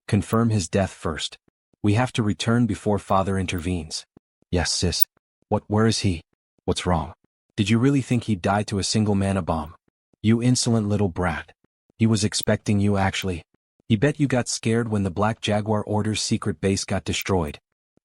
Confirm his death first. We have to return before father intervenes. Yes, sis. Where is he? What's wrong? Did you really think he'd die to a single mana bomb? You insolent little brat. He was expecting you actually. He bet you got scared when the Black Jaguar Order's secret base got destroyed.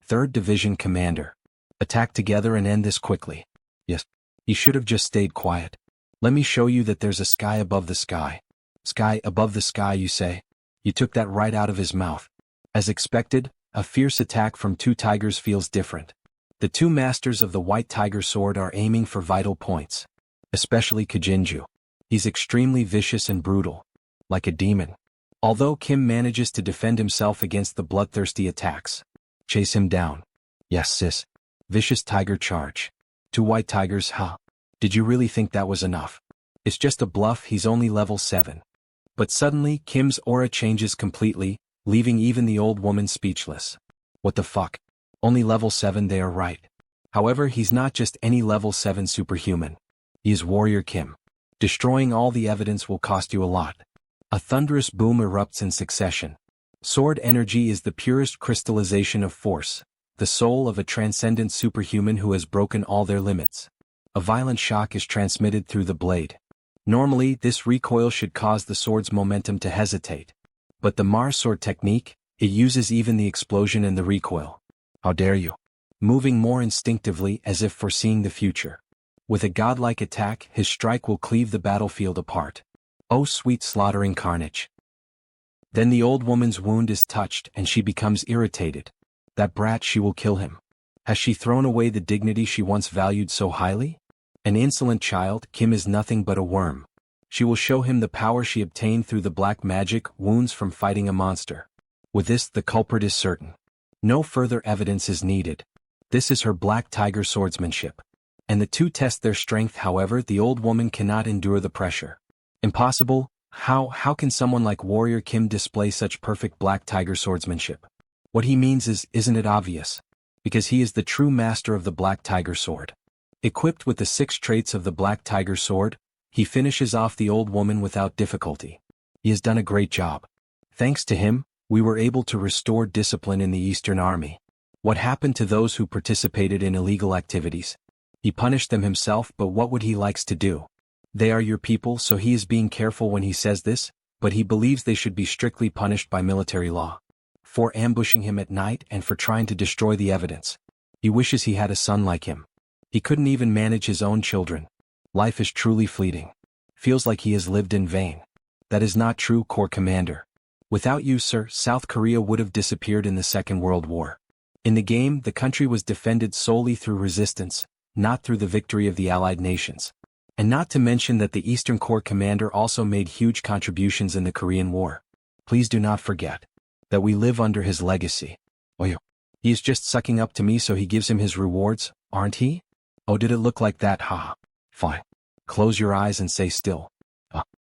3rd Division Commander. Attack together and end this quickly. Yes. He should have just stayed quiet. Let me show you that there's a sky above the sky. Sky above the sky, you say? You took that right out of his mouth. As expected, a fierce attack from 2 tigers feels different. The 2 masters of the White Tiger Sword are aiming for vital points. Especially Kujinju. He's extremely vicious and brutal. Like a demon. Although Kim manages to defend himself against the bloodthirsty attacks. Chase him down. Yes, sis. Vicious tiger charge. 2 white tigers, Did you really think that was enough? It's just a bluff, he's only level 7. But suddenly, Kim's aura changes completely, leaving even the old woman speechless. What the fuck? Only level 7, they are right. However, he's not just any level 7 superhuman. He is Warrior Kim. Destroying all the evidence will cost you a lot. A thunderous boom erupts in succession. Sword energy is the purest crystallization of force, the soul of a transcendent superhuman who has broken all their limits. A violent shock is transmitted through the blade. Normally, this recoil should cause the sword's momentum to hesitate. But the Mars sword technique, it uses even the explosion and the recoil. How dare you? Moving more instinctively as if foreseeing the future. With a godlike attack, his strike will cleave the battlefield apart. Oh sweet slaughtering carnage. Then the old woman's wound is touched and she becomes irritated. That brat, she will kill him. Has she thrown away the dignity she once valued so highly? An insolent child, Kim is nothing but a worm. She will show him the power she obtained through the black magic wounds from fighting a monster. With this, the culprit is certain. No further evidence is needed. This is her black tiger swordsmanship. And the two test their strength. However, the old woman cannot endure the pressure. Impossible? How can someone like Warrior Kim display such perfect black tiger swordsmanship? What he means is, isn't it obvious? Because he is the true master of the black tiger sword. Equipped with the 6 traits of the black tiger sword, he finishes off the old woman without difficulty. He has done a great job. Thanks to him, we were able to restore discipline in the Eastern Army. What happened to those who participated in illegal activities? He punished them himself, but what would he likes to do? They are your people, so he is being careful when he says this, but he believes they should be strictly punished by military law. For ambushing him at night and for trying to destroy the evidence. He wishes he had a son like him. He couldn't even manage his own children. Life is truly fleeting. Feels like he has lived in vain. That is not true, Corps Commander. Without you, sir, South Korea would have disappeared in the Second World War. In the game, the country was defended solely through resistance, not through the victory of the Allied nations. And not to mention that the Eastern Corps Commander also made huge contributions in the Korean War. Please do not forget that we live under his legacy. Oh, he is just sucking up to me, so he gives him his rewards, aren't he? Oh, did it look like that? Haha. Fine. Close your eyes and stay still.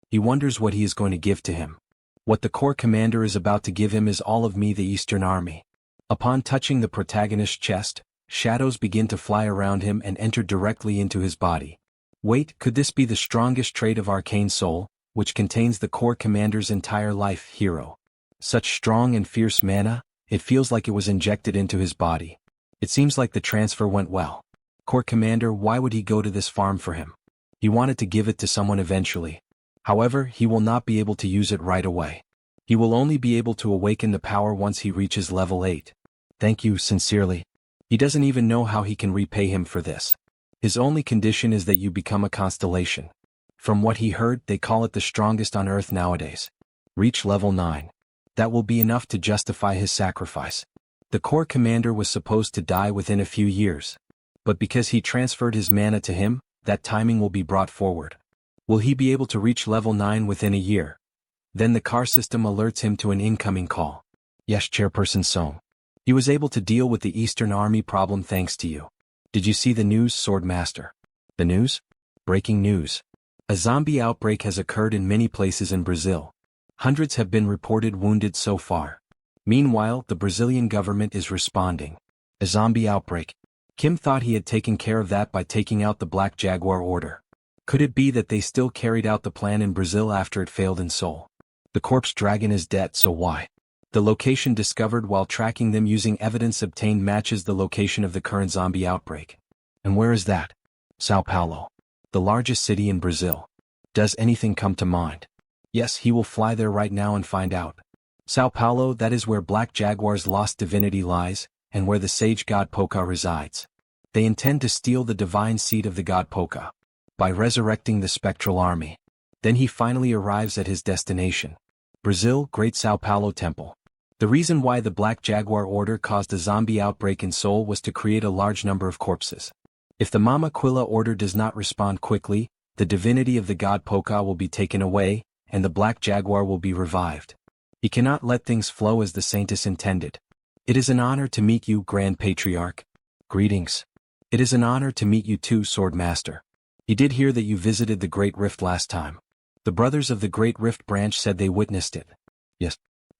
He wonders what he is going to give to him. What the Corps Commander is about to give him is all of me, the Eastern Army. Upon touching the protagonist's chest, shadows begin to fly around him and enter directly into his body. Wait, could this be the strongest trait of Arcane Seoul, which contains the Corps Commander's entire life, hero? Such strong and fierce mana, it feels like it was injected into his body. It seems like the transfer went well. Corps Commander, why would he go to this farm for him? He wanted to give it to someone eventually. However, he will not be able to use it right away. He will only be able to awaken the power once he reaches level 8. Thank you, sincerely. He doesn't even know how he can repay him for this. His only condition is that you become a constellation. From what he heard, they call it the strongest on Earth nowadays. Reach level 9. That will be enough to justify his sacrifice. The Corps Commander was supposed to die within a few years. But because he transferred his mana to him, that timing will be brought forward. Will he be able to reach level 9 within a year? Then the car system alerts him to an incoming call. Yes, Chairperson Song. He was able to deal with the Eastern Army problem thanks to you. Did you see the news, Swordmaster? The news? Breaking news. A zombie outbreak has occurred in many places in Brazil. Hundreds have been reported wounded so far. Meanwhile, the Brazilian government is responding. A zombie outbreak. Kim thought he had taken care of that by taking out the Black Jaguar order. Could it be that they still carried out the plan in Brazil after it failed in Seoul? The corpse dragon is dead, so why? The location discovered while tracking them using evidence obtained matches the location of the current zombie outbreak. And where is that? Sao Paulo. The largest city in Brazil. Does anything come to mind? Yes, he will fly there right now and find out. Sao Paulo, that is where Black Jaguar's lost divinity lies, and where the sage god Poca resides. They intend to steal the divine seed of the god Poca by resurrecting the spectral army. Then he finally arrives at his destination. Brazil, Great Sao Paulo Temple. The reason why the Black Jaguar Order caused a zombie outbreak in Seoul was to create a large number of corpses. If the Mama Quilla Order does not respond quickly, the divinity of the god Poca will be taken away, and the Black Jaguar will be revived. He cannot let things flow as the Saintess intended. It is an honor to meet you, Grand Patriarch. Greetings. It is an honor to meet you too, Swordmaster. He did hear that you visited the Great Rift last time. The brothers of the Great Rift branch said they witnessed it. Yes.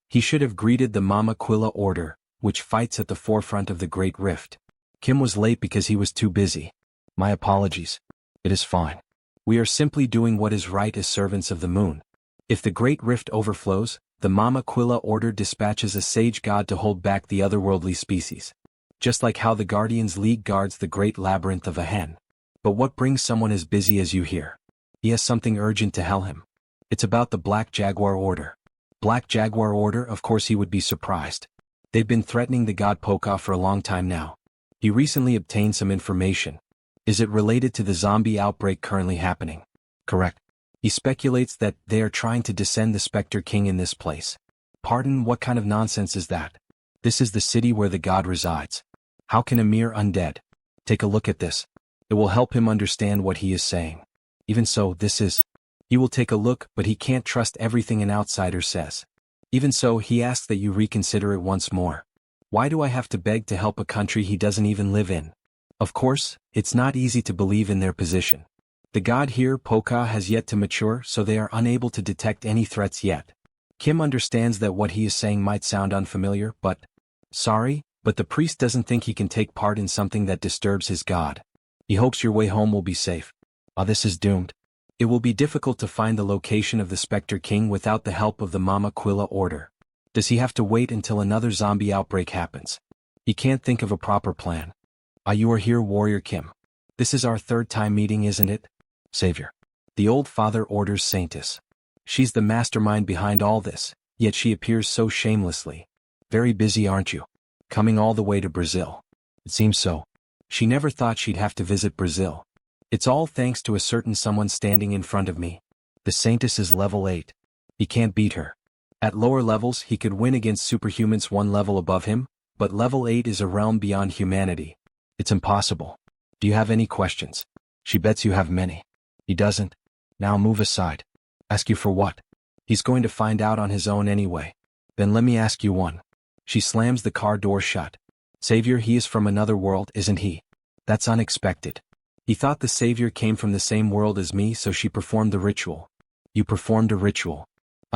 He should have greeted the Mama Quilla Order, which fights at the forefront of the Great Rift. Kim was late because he was too busy. My apologies. It is fine. We are simply doing what is right as servants of the moon. If the Great Rift overflows, the Mama Quilla Order dispatches a sage god to hold back the otherworldly species. Just like how the Guardians League guards the Great Labyrinth of a Hen. But what brings someone as busy as you here? He has something urgent to tell him. It's about the Black Jaguar Order. Black Jaguar Order, of course he would be surprised. They've been threatening the god Poca for a long time now. He recently obtained some information. Is it related to the zombie outbreak currently happening? Correct. He speculates that they are trying to descend the Spectre King in this place. Pardon, what kind of nonsense is that? This is the city where the god resides. How can a mere undead? Take a look at this. It will help him understand what he is saying. Even so, this is... He will take a look, but he can't trust everything an outsider says. Even so, he asks that you reconsider it once more. Why do I have to beg to help a country he doesn't even live in? Of course, it's not easy to believe in their position. The god here, Poka, has yet to mature, so they are unable to detect any threats yet. Kim understands that what he is saying might sound unfamiliar, but... Sorry, but the priest doesn't think he can take part in something that disturbs his god. He hopes your way home will be safe. This is doomed. It will be difficult to find the location of the Spectre King without the help of the Mama Quilla Order. Does he have to wait until another zombie outbreak happens? He can't think of a proper plan. You are here, Warrior Kim. This is our third time meeting, isn't it? Savior. The old father orders Saintess. She's the mastermind behind all this, yet she appears so shamelessly. Very busy, aren't you? Coming all the way to Brazil. It seems so. She never thought she'd have to visit Brazil. It's all thanks to a certain someone standing in front of me. The Saintess is level 8. He can't beat her. At lower levels he could win against superhumans one level above him, but level 8 is a realm beyond humanity. It's impossible. Do you have any questions? She bets you have many. He doesn't. Now move aside. Ask you for what? He's going to find out on his own anyway. Then let me ask you one. She slams the car door shut. Savior, he is from another world, isn't he? That's unexpected. He thought the Savior came from the same world as me, so she performed the ritual. You performed a ritual.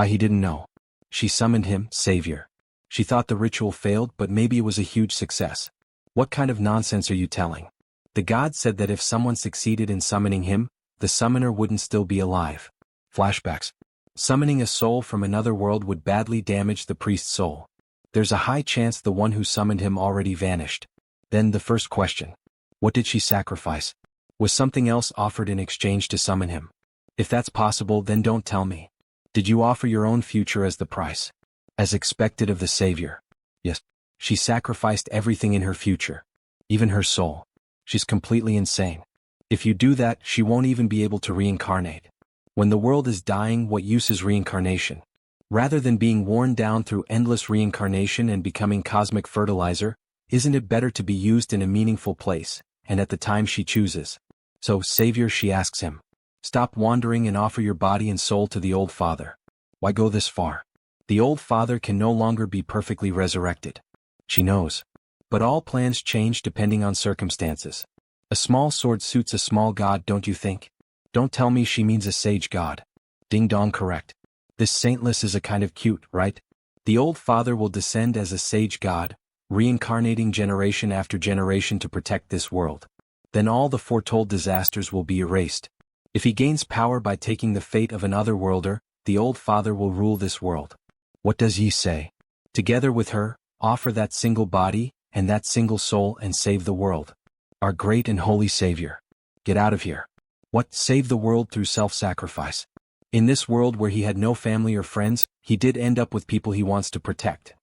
He didn't know. She summoned him, Savior. She thought the ritual failed, but maybe it was a huge success. What kind of nonsense are you telling? The god said that if someone succeeded in summoning him, the summoner wouldn't still be alive. Flashbacks. Summoning a soul from another world would badly damage the priest's soul. There's a high chance the one who summoned him already vanished. Then the first question. What did she sacrifice? Was something else offered in exchange to summon him? If that's possible, then don't tell me. Did you offer your own future as the price? As expected of the Savior? Yes. She sacrificed everything in her future. Even her soul. She's completely insane. If you do that, she won't even be able to reincarnate. When the world is dying, what use is reincarnation? Rather than being worn down through endless reincarnation and becoming cosmic fertilizer, isn't it better to be used in a meaningful place, and at the time she chooses? So, Savior, she asks him. Stop wandering and offer your body and soul to the old father. Why go this far? The old father can no longer be perfectly resurrected. She knows. But all plans change depending on circumstances. A small sword suits a small god, don't you think? Don't tell me she means a sage god. Ding dong, correct. This saintless is a kind of cute, right? The old father will descend as a sage god, reincarnating generation after generation to protect this world. Then all the foretold disasters will be erased. If he gains power by taking the fate of an otherworlder, the old father will rule this world. What does he say? Together with her, offer that single body, and that single soul and save the world. Our great and holy Savior. Get out of here. What, save the world through self-sacrifice? In this world where he had no family or friends, he did end up with people he wants to protect.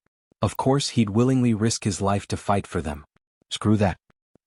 Of course he'd willingly risk his life to fight for them. Screw that.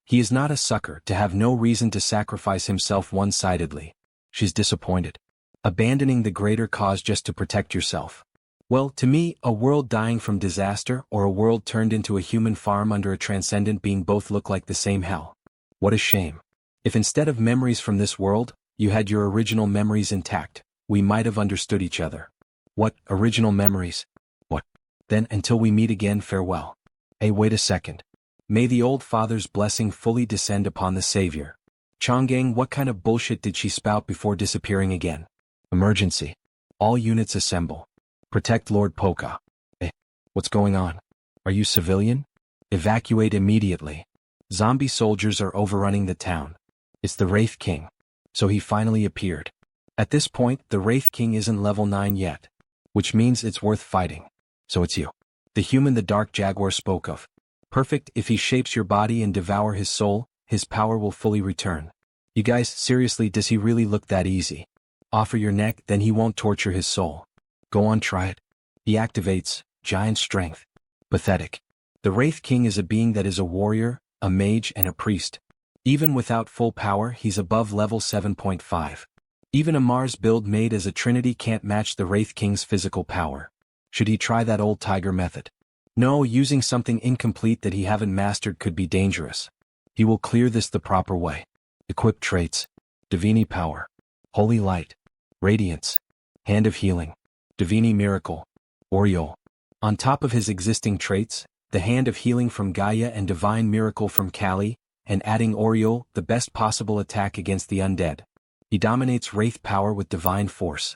He is not a sucker to have no reason to sacrifice himself one-sidedly. She's disappointed. Abandoning the greater cause just to protect yourself. Well, to me, a world dying from disaster or a world turned into a human farm under a transcendent being both look like the same hell. What a shame. If instead of memories from this world, you had your original memories intact, we might have understood each other. What, original memories? What? Then, until we meet again, farewell. Hey, wait a second. May the old father's blessing fully descend upon the Savior. Chonggang, what kind of bullshit did she spout before disappearing again? Emergency. All units assemble. Protect Lord Poka. Hey, what's going on? Are you civilian? Evacuate immediately. Zombie soldiers are overrunning the town. It's the Wraith King. So he finally appeared. At this point, the Wraith King isn't level 9 yet. Which means it's worth fighting. So it's you. The human the Dark Jaguar spoke of. Perfect, if he shapes your body and devour his soul, his power will fully return. You guys, seriously, does he really look that easy? Offer your neck, then he won't torture his soul. Go on, try it. He activates giant strength. Pathetic. The Wraith King is a being that is a warrior, a mage, and a priest. Even without full power, he's above level 7.5. Even a Mars build made as a trinity can't match the Wraith King's physical power. Should he try that old tiger method? No, using something incomplete that he haven't mastered could be dangerous. He will clear this the proper way. Equip traits. Divini power. Holy light. Radiance. Hand of healing. Divini miracle. Oriole. On top of his existing traits, the Hand of Healing from Gaia and Divine Miracle from Kali, and adding Oriole, the best possible attack against the undead. He dominates Wraith power with Divine Force.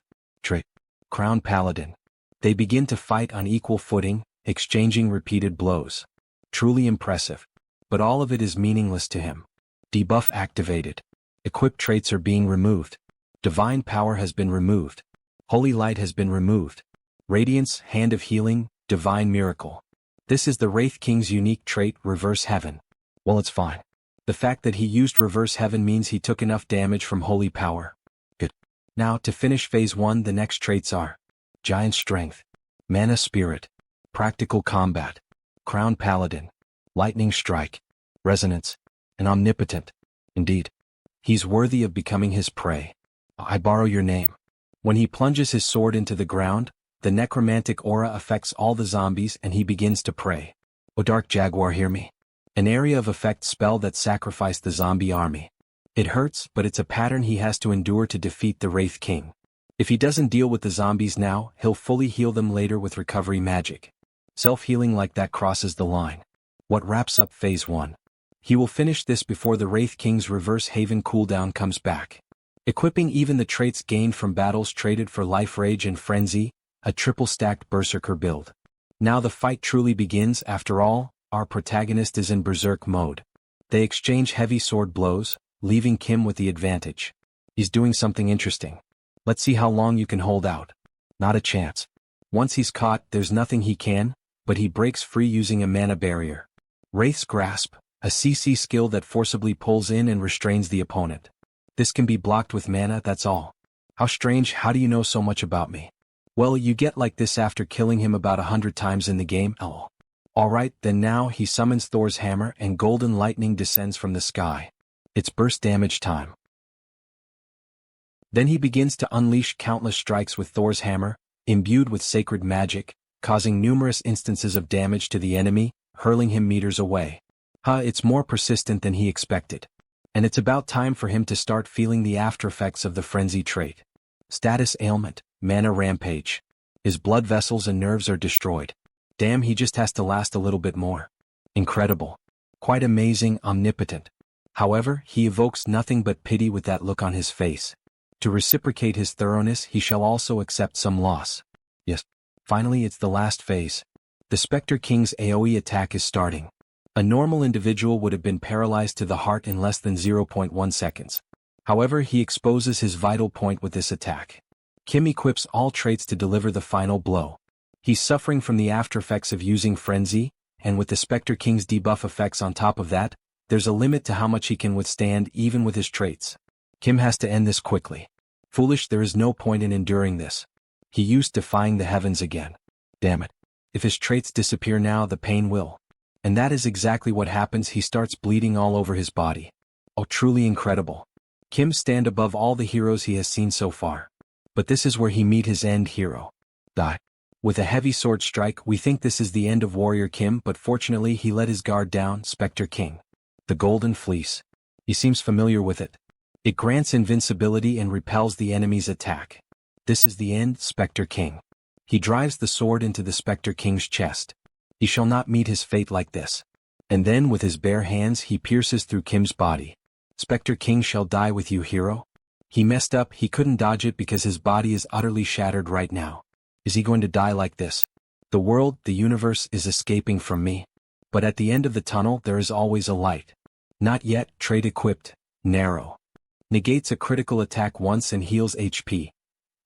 Crown Paladin. They begin to fight on equal footing, exchanging repeated blows. Truly impressive. But all of it is meaningless to him. Debuff activated. Equipped traits are being removed. Divine Power has been removed. Holy Light has been removed. Radiance, Hand of Healing, Divine Miracle. This is the Wraith King's unique trait, Reverse Heaven. Well, it's fine. The fact that he used Reverse Heaven means he took enough damage from Holy Power. Good. Now, to finish Phase 1, the next traits are Giant Strength, Mana Spirit, Practical Combat, Crown Paladin, Lightning Strike, Resonance, and Omnipotent. Indeed. He's worthy of becoming his prey. I borrow your name. When he plunges his sword into the ground, the necromantic aura affects all the zombies and he begins to pray. O Dark Jaguar, hear me. An area of effect spell that sacrificed the zombie army. It hurts, but it's a pattern he has to endure to defeat the Wraith King. If he doesn't deal with the zombies now, he'll fully heal them later with recovery magic. Self-healing like that crosses the line. What wraps up Phase 1? He will finish this before the Wraith King's Reverse Haven cooldown comes back. Equipping even the traits gained from battles traded for Life Rage and Frenzy, a triple-stacked Berserker build. Now the fight truly begins. After all, our protagonist is in Berserk mode. They exchange heavy sword blows, leaving Kim with the advantage. He's doing something interesting. Let's see how long you can hold out. Not a chance. Once he's caught, there's nothing he can, but he breaks free using a mana barrier. Wraith's Grasp, a CC skill that forcibly pulls in and restrains the opponent. This can be blocked with mana, that's all. How strange, how do you know so much about me? Well, you get like this after killing him about 100 times in the game. Oh. Alright, then now he summons Thor's hammer and golden lightning descends from the sky. It's burst damage time. Then he begins to unleash countless strikes with Thor's hammer, imbued with sacred magic, causing numerous instances of damage to the enemy, hurling him meters away. It's more persistent than he expected. And it's about time for him to start feeling the aftereffects of the frenzy trait. Status ailment, mana rampage. His blood vessels and nerves are destroyed. Damn, he just has to last a little bit more. Incredible. Quite amazing, omnipotent. However, he evokes nothing but pity with that look on his face. To reciprocate his thoroughness, he shall also accept some loss. Yes. Finally, it's the last phase. The Spectre King's AoE attack is starting. A normal individual would have been paralyzed to the heart in less than 0.1 seconds. However, he exposes his vital point with this attack. Kim equips all traits to deliver the final blow. He's suffering from the aftereffects of using Frenzy, and with the Spectre King's debuff effects on top of that, there's a limit to how much he can withstand even with his traits. Kim has to end this quickly. Foolish, there is no point in enduring this. He used defying the heavens again. Damn it. If his traits disappear now, the pain will. And that is exactly what happens. He starts bleeding all over his body. Oh, truly incredible. Kim stand above all the heroes he has seen so far. But this is where he meet his end hero. Die. With a heavy sword strike, we think this is the end of Warrior Kim, but fortunately he let his guard down. Spectre King. The Golden Fleece. He seems familiar with it. It grants invincibility and repels the enemy's attack. This is the end, Spectre King. He drives the sword into the Spectre King's chest. He shall not meet his fate like this. And then with his bare hands he pierces through Kim's body. Spectre King shall die with you, hero. He messed up, he couldn't dodge it because his body is utterly shattered right now. Is he going to die like this? The world, the universe is escaping from me. But at the end of the tunnel there is always a light. Not yet, trait equipped, narrow. Negates a critical attack once and heals HP.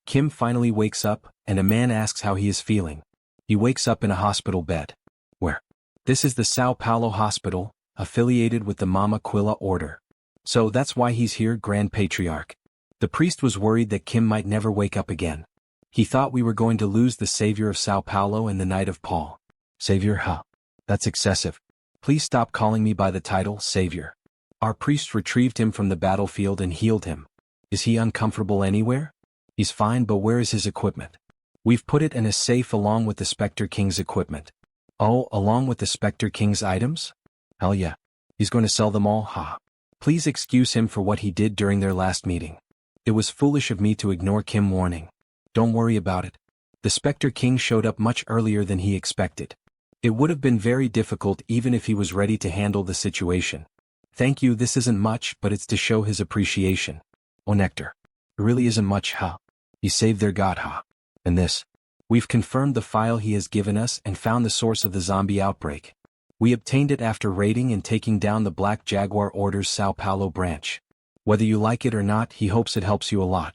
Kim finally wakes up, and a man asks how he is feeling. He wakes up in a hospital bed. Where? This is the Sao Paulo Hospital, affiliated with the Mama Quilla Order. So that's why he's here, Grand Patriarch. The priest was worried that Kim might never wake up again. He thought we were going to lose the savior of Sao Paulo and the Knight of Paul. Savior, huh? That's excessive. Please stop calling me by the title, Savior. Our priest retrieved him from the battlefield and healed him. Is he uncomfortable anywhere? He's fine, but where is his equipment? We've put it in a safe along with the Spectre King's equipment. Oh, along with the Spectre King's items? Hell yeah. He's going to sell them all, ha. Please excuse him for what he did during their last meeting. It was foolish of me to ignore Kim warning. Don't worry about it. The Spectre King showed up much earlier than he expected. It would have been very difficult even if he was ready to handle the situation. Thank you, this isn't much, but it's to show his appreciation. Oh Nectar. It really isn't much, huh? You saved their god, huh? And this? We've confirmed the file he has given us and found the source of the zombie outbreak. We obtained it after raiding and taking down the Black Jaguar Order's Sao Paulo branch. Whether you like it or not, he hopes it helps you a lot.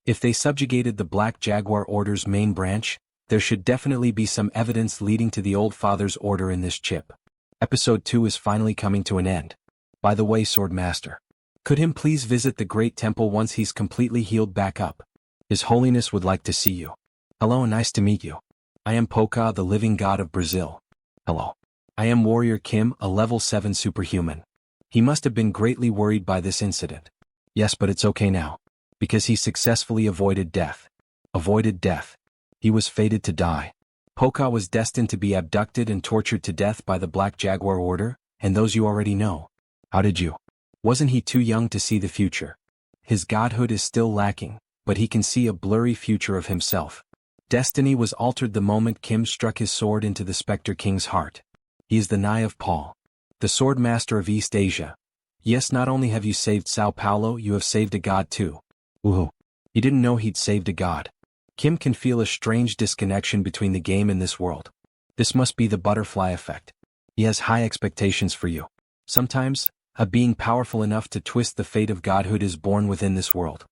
If they subjugated the Black Jaguar Order's main branch, there should definitely be some evidence leading to the Old Father's order in this chip. Episode 2 is finally coming to an end. By the way, Sword Master, could him please visit the Great Temple once he's completely healed back up? His Holiness would like to see you. Hello, nice to meet you. I am Poca, the living god of Brazil. Hello. I am Warrior Kim, a level 7 superhuman. He must have been greatly worried by this incident. Yes, but it's okay now. Because he successfully avoided death. Avoided death. He was fated to die. Poca was destined to be abducted and tortured to death by the Black Jaguar Order, and those you already know. How did you? Wasn't he too young to see the future? His godhood is still lacking, but he can see a blurry future of himself. Destiny was altered the moment Kim struck his sword into the Spectre King's heart. He is the Nai of Paul, the Sword Master of East Asia. Yes, not only have you saved Sao Paulo, you have saved a god too. Ooh. He didn't know he'd saved a god. Kim can feel a strange disconnection between the game and this world. This must be the butterfly effect. He has high expectations for you. Sometimes, a being powerful enough to twist the fate of godhood is born within this world.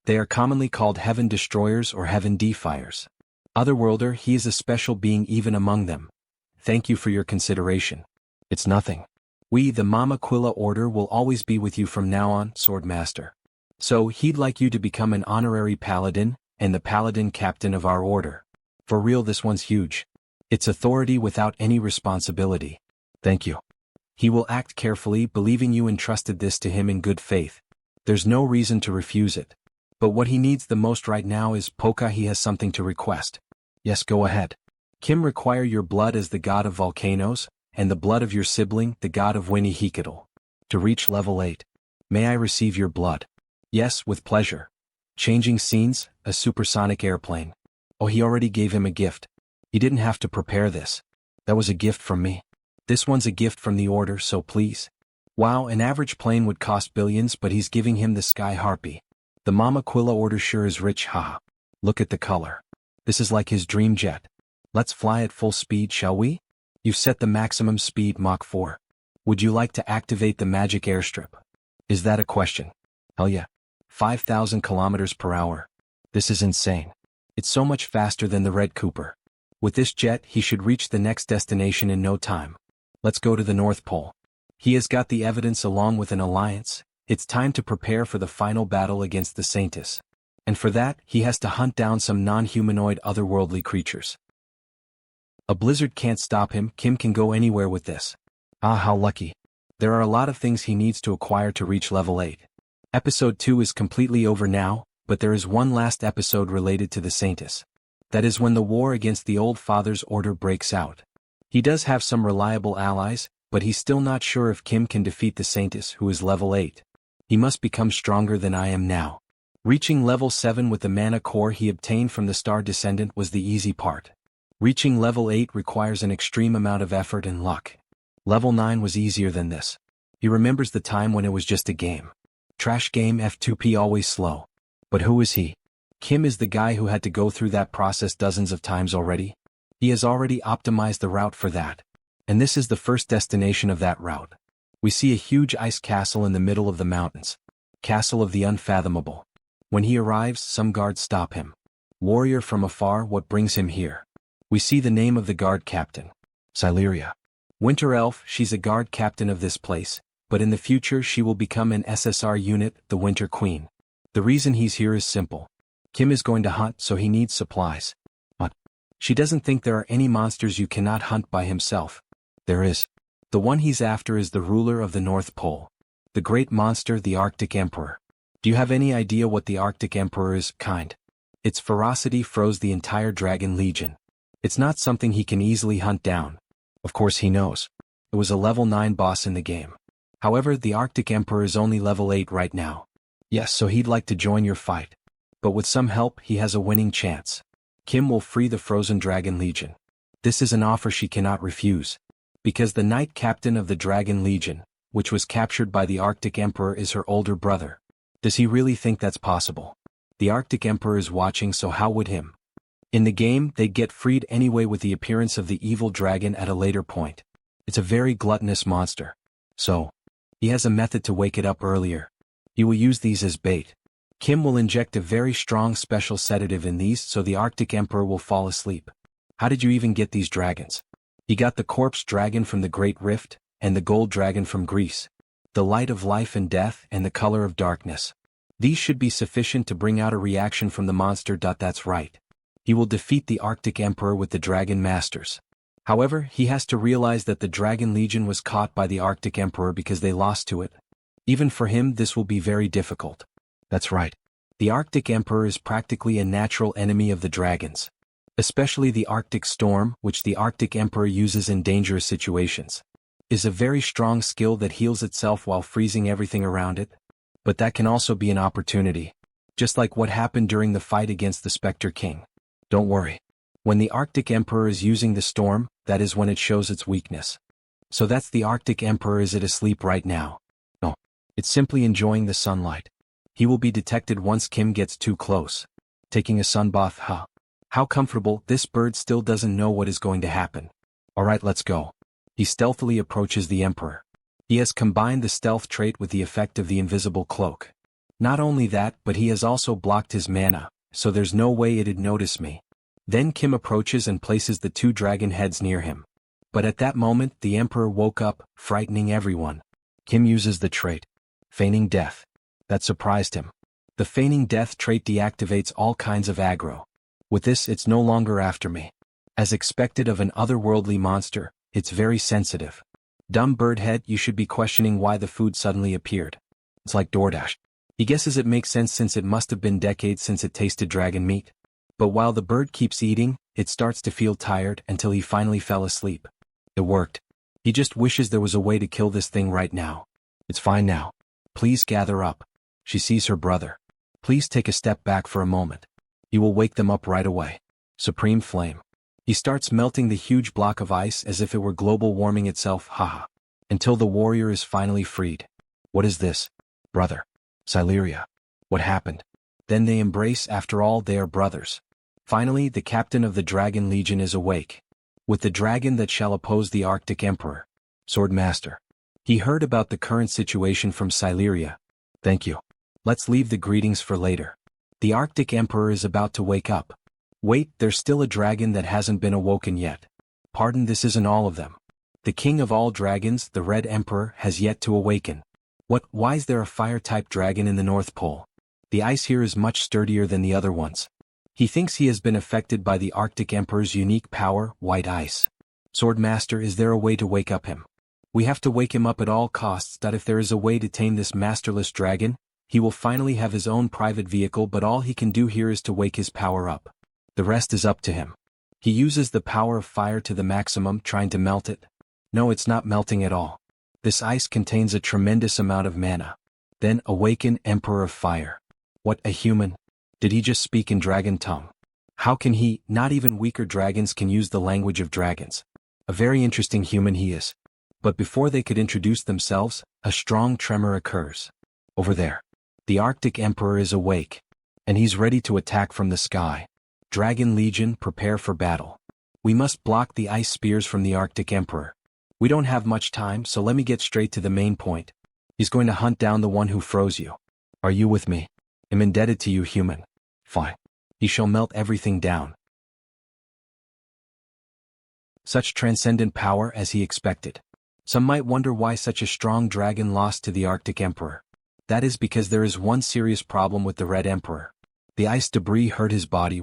They are commonly called Heaven Destroyers or Heaven Defiers. Otherworlder, he is a special being even among them. Thank you for your consideration. It's nothing. We, the Mama Quilla Order, will always be with you from now on, Sword Master. So, he'd like you to become an honorary paladin, and the paladin captain of our order. For real, this one's huge. It's authority without any responsibility. Thank you. He will act carefully, believing you entrusted this to him in good faith. There's no reason to refuse it. But what he needs the most right now is Poca. He has something to request. Yes, go ahead. Kim require your blood as the god of volcanoes, and the blood of your sibling, the god of Winnie Hikadal. To reach level 8. May I receive your blood? Yes, with pleasure. Changing scenes, a supersonic airplane. Oh, he already gave him a gift. He didn't have to prepare this. That was a gift from me. This one's a gift from the order, so please. Wow, an average plane would cost billions, but he's giving him the Sky Harpy. The Mama Quilla Order sure is rich, haha. Look at the color. This is like his dream jet. Let's fly at full speed, shall we? You've set the maximum speed Mach 4. Would you like to activate the magic airstrip? Is that a question? Hell yeah. 5,000 kilometers per hour. This is insane. It's so much faster than the Red Cooper. With this jet, he should reach the next destination in no time. Let's go to the North Pole. He has got the evidence along with an alliance. It's time to prepare for the final battle against the Saintis. And for that, he has to hunt down some non-humanoid otherworldly creatures. A blizzard can't stop him. Kim can go anywhere with this. Ah, how lucky. There are a lot of things he needs to acquire to reach level 8. Episode 2 is completely over now, but there is one last episode related to the Saintis. That is when the war against the Old Father's order breaks out. He does have some reliable allies, but he's still not sure if Kim can defeat the Saintis, who is level 8. He must become stronger than I am now. Reaching level 7 with the mana core he obtained from the Star Descendant was the easy part. Reaching level 8 requires an extreme amount of effort and luck. Level 9 was easier than this. He remembers the time when it was just a game. Trash game F2P, always slow. But who is he? Kim is the guy who had to go through that process dozens of times already. He has already optimized the route for that. And this is the first destination of that route. We see a huge ice castle in the middle of the mountains. Castle of the Unfathomable. When he arrives, some guards stop him. Warrior from afar, what brings him here? We see the name of the guard captain. Sileria. Winter Elf, she's a guard captain of this place, but in the future she will become an SSR unit, the Winter Queen. The reason he's here is simple. Kim is going to hunt, so he needs supplies. But she doesn't think there are any monsters you cannot hunt by himself. There is. The one he's after is the ruler of the North Pole. The great monster, the Arctic Emperor. Do you have any idea what the Arctic Emperor is, kind? Its ferocity froze the entire Dragon Legion. It's not something he can easily hunt down. Of course he knows. It was a level 9 boss in the game. However, the Arctic Emperor is only level 8 right now. Yes, so he'd like to join your fight. But with some help, he has a winning chance. Kim will free the frozen Dragon Legion. This is an offer she cannot refuse. Because the Knight Captain of the Dragon Legion, which was captured by the Arctic Emperor, is her older brother. Does he really think that's possible? The Arctic Emperor is watching, so how would him? In the game, they'd get freed anyway with the appearance of the evil dragon at a later point. It's a very gluttonous monster. So, he has a method to wake it up earlier. He will use these as bait. Kim will inject a very strong special sedative in these so the Arctic Emperor will fall asleep. How did you even get these dragons? He got the corpse dragon from the Great Rift, and the gold dragon from Greece. The light of life and death and the color of darkness. These should be sufficient to bring out a reaction from the monster. That's right. He will defeat the Arctic Emperor with the Dragon Masters. However, he has to realize that the Dragon Legion was caught by the Arctic Emperor because they lost to it. Even for him, this will be very difficult. That's right. The Arctic Emperor is practically a natural enemy of the dragons. Especially the Arctic Storm, which the Arctic Emperor uses in dangerous situations. Is a very strong skill that heals itself while freezing everything around it. But that can also be an opportunity. Just like what happened during the fight against the Spectre King. Don't worry. When the Arctic Emperor is using the storm, that is when it shows its weakness. So that's the Arctic Emperor. Is it asleep right now? No. It's simply enjoying the sunlight. He will be detected once Kim gets too close. Taking a sunbath, huh? How comfortable. This bird still doesn't know what is going to happen. Alright, let's go. He stealthily approaches the Emperor. He has combined the stealth trait with the effect of the invisible cloak. Not only that, but he has also blocked his mana, so there's no way it'd notice me. Then Kim approaches and places the two dragon heads near him. But at that moment, the Emperor woke up, frightening everyone. Kim uses the trait, feigning death. That surprised him. The feigning death trait deactivates all kinds of aggro. With this, it's no longer after me. As expected of an otherworldly monster, it's very sensitive. Dumb birdhead, you should be questioning why the food suddenly appeared. It's like DoorDash. He guesses it makes sense since it must have been decades since it tasted dragon meat. But while the bird keeps eating, it starts to feel tired until he finally fell asleep. It worked. He just wishes there was a way to kill this thing right now. It's fine now. Please gather up. She sees her brother. Please take a step back for a moment. He will wake them up right away. Supreme Flame. He starts melting the huge block of ice as if it were global warming itself, haha. Until the warrior is finally freed. What is this? Brother. Sileria. What happened? Then they embrace. After all, they are brothers. Finally, the captain of the Dragon Legion is awake. With the dragon that shall oppose the Arctic Emperor. Swordmaster. He heard about the current situation from Sileria. Thank you. Let's leave the greetings for later. The Arctic Emperor is about to wake up. Wait, there's still a dragon that hasn't been awoken yet. Pardon, this isn't all of them. The king of all dragons, the Red Emperor, has yet to awaken. What? Why is there a fire-type dragon in the North Pole? The ice here is much sturdier than the other ones. He thinks he has been affected by the Arctic Emperor's unique power, white ice. Swordmaster, is there a way to wake up him? We have to wake him up at all costs. That if there is a way to tame this masterless dragon, he will finally have his own private vehicle, but all he can do here is to wake his power up. The rest is up to him. He uses the power of fire to the maximum, trying to melt it. No, it's not melting at all. This ice contains a tremendous amount of mana. Then awaken Emperor of Fire. What, a human? Did he just speak in dragon tongue? How can he? Not even weaker dragons can use the language of dragons. A very interesting human he is. But before they could introduce themselves, a strong tremor occurs. Over there. The Arctic Emperor is awake. And he's ready to attack from the sky. Dragon Legion, prepare for battle. We must block the ice spears from the Arctic Emperor. We don't have much time, so let me get straight to the main point. He's going to hunt down the one who froze you. Are you with me? I'm indebted to you, human. Fine. He shall melt everything down. Such transcendent power as he expected. Some might wonder why such a strong dragon lost to the Arctic Emperor. That is because there is one serious problem with the Red Emperor. The ice debris hurt his body.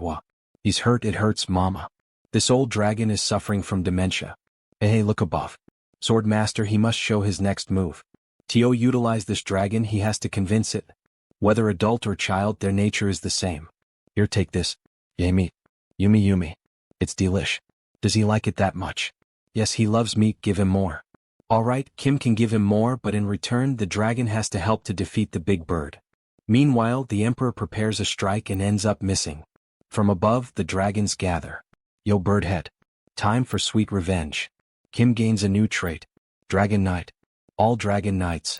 He's hurt, it hurts, mama. This old dragon is suffering from dementia. Hey, look above. Swordmaster, he must show his next move. To utilize this dragon, he has to convince it. Whether adult or child, their nature is the same. Here, take this. Yay, meat. Yumi. It's delish. Does he like it that much? Yes, he loves meat, give him more. Alright, Kim can give him more, but in return, the dragon has to help to defeat the big bird. Meanwhile, the Emperor prepares a strike and ends up missing. From above, the dragons gather. Yo, birdhead. Time for sweet revenge. Kim gains a new trait. Dragon Knight. All Dragon Knights.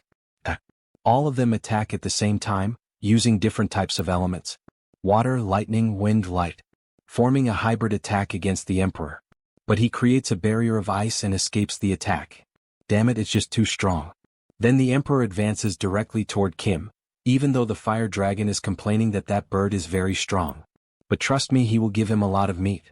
All of them attack at the same time, using different types of elements. Water, lightning, wind, light. Forming a hybrid attack against the Emperor. But he creates a barrier of ice and escapes the attack. Damn it, it's just too strong. Then the Emperor advances directly toward Kim, even though the fire dragon is complaining that that bird is very strong. But trust me, he will give him a lot of meat.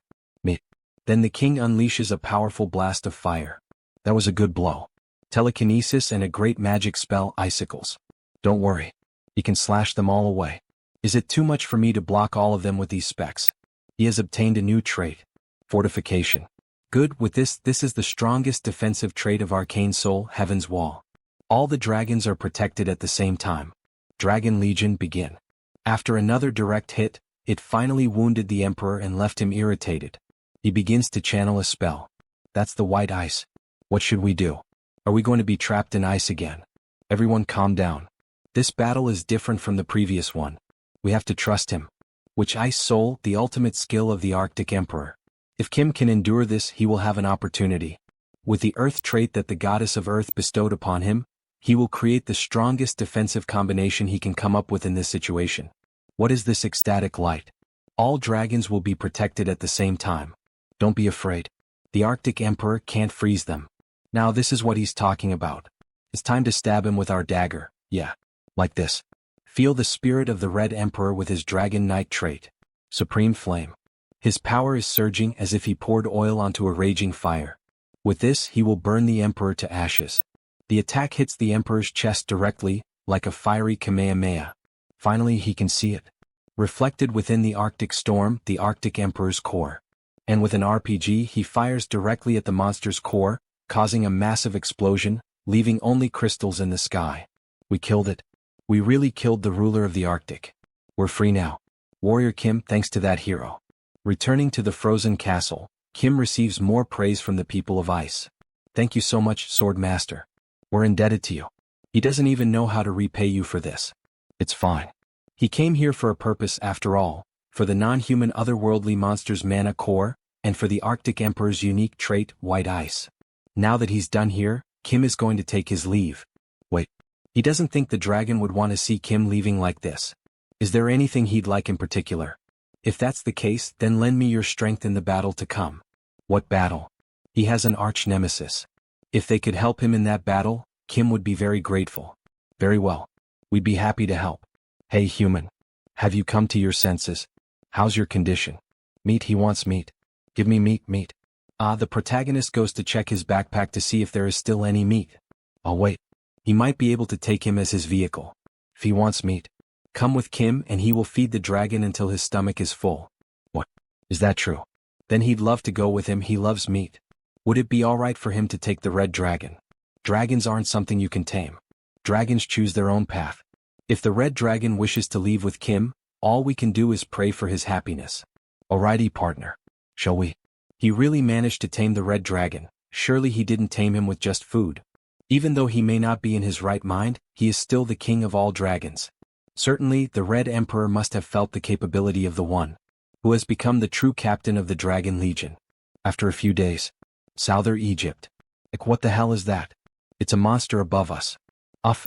Then the king unleashes a powerful blast of fire. That was a good blow. Telekinesis and a great magic spell, icicles. Don't worry. He can slash them all away. Is it too much for me to block all of them with these specs? He has obtained a new trait. Fortification. Good, with this is the strongest defensive trait of Arcane Seoul, Heaven's Wall. All the dragons are protected at the same time. Dragon Legion begin. After another direct hit, it finally wounded the Emperor and left him irritated. He begins to channel a spell. That's the white ice. What should we do? Are we going to be trapped in ice again? Everyone calm down. This battle is different from the previous one. We have to trust him. Which Ice Soul, the ultimate skill of the Arctic Emperor. If Kim can endure this, he will have an opportunity. With the Earth trait that the Goddess of Earth bestowed upon him, he will create the strongest defensive combination he can come up with in this situation. What is this ecstatic light? All dragons will be protected at the same time. Don't be afraid. The Arctic Emperor can't freeze them. Now this is what he's talking about. It's time to stab him with our dagger, yeah. Like this. Feel the spirit of the Red Emperor with his Dragon Knight trait. Supreme Flame. His power is surging as if he poured oil onto a raging fire. With this, he will burn the Emperor to ashes. The attack hits the Emperor's chest directly, like a fiery Kamehameha. Finally, he can see it. Reflected within the Arctic storm, the Arctic Emperor's core. And with an RPG, he fires directly at the monster's core, causing a massive explosion, leaving only crystals in the sky. We killed it. We really killed the ruler of the Arctic. We're free now. Warrior Kim, thanks to that hero. Returning to the frozen castle, Kim receives more praise from the people of ice. Thank you so much, Sword Master. We're indebted to you. He doesn't even know how to repay you for this. It's fine. He came here for a purpose after all, for the non-human otherworldly monster's mana core, and for the Arctic Emperor's unique trait, white ice. Now that he's done here, Kim is going to take his leave. Wait. He doesn't think the dragon would want to see Kim leaving like this. Is there anything he'd like in particular? If that's the case, then lend me your strength in the battle to come. What battle? He has an arch-nemesis. If they could help him in that battle, Kim would be very grateful. Very well. We'd be happy to help. Hey human. Have you come to your senses? How's your condition? Meat, he wants meat. Give me meat. The protagonist goes to check his backpack to see if there is still any meat. I'll wait. He might be able to take him as his vehicle. If he wants meat, come with Kim and he will feed the dragon until his stomach is full. What? Is that true? Then he'd love to go with him, he loves meat. Would it be alright for him to take the red dragon? Dragons aren't something you can tame. Dragons choose their own path. If the red dragon wishes to leave with Kim, all we can do is pray for his happiness. Alrighty partner. Shall we? He really managed to tame the red dragon. Surely he didn't tame him with just food. Even though he may not be in his right mind, he is still the king of all dragons. Certainly, the Red Emperor must have felt the capability of the one who has become the true captain of the Dragon Legion. After a few days. Southern Egypt. Like what the hell is that? It's a monster above us.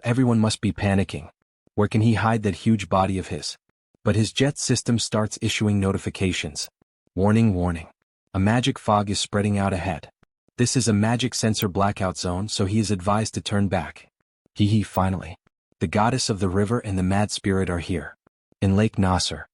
Everyone must be panicking. Where can he hide that huge body of his? But his jet system starts issuing notifications. Warning. A magic fog is spreading out ahead. This is a magic sensor blackout zone, so he is advised to turn back. Finally. The goddess of the river and the mad spirit are here. In Lake Nasser.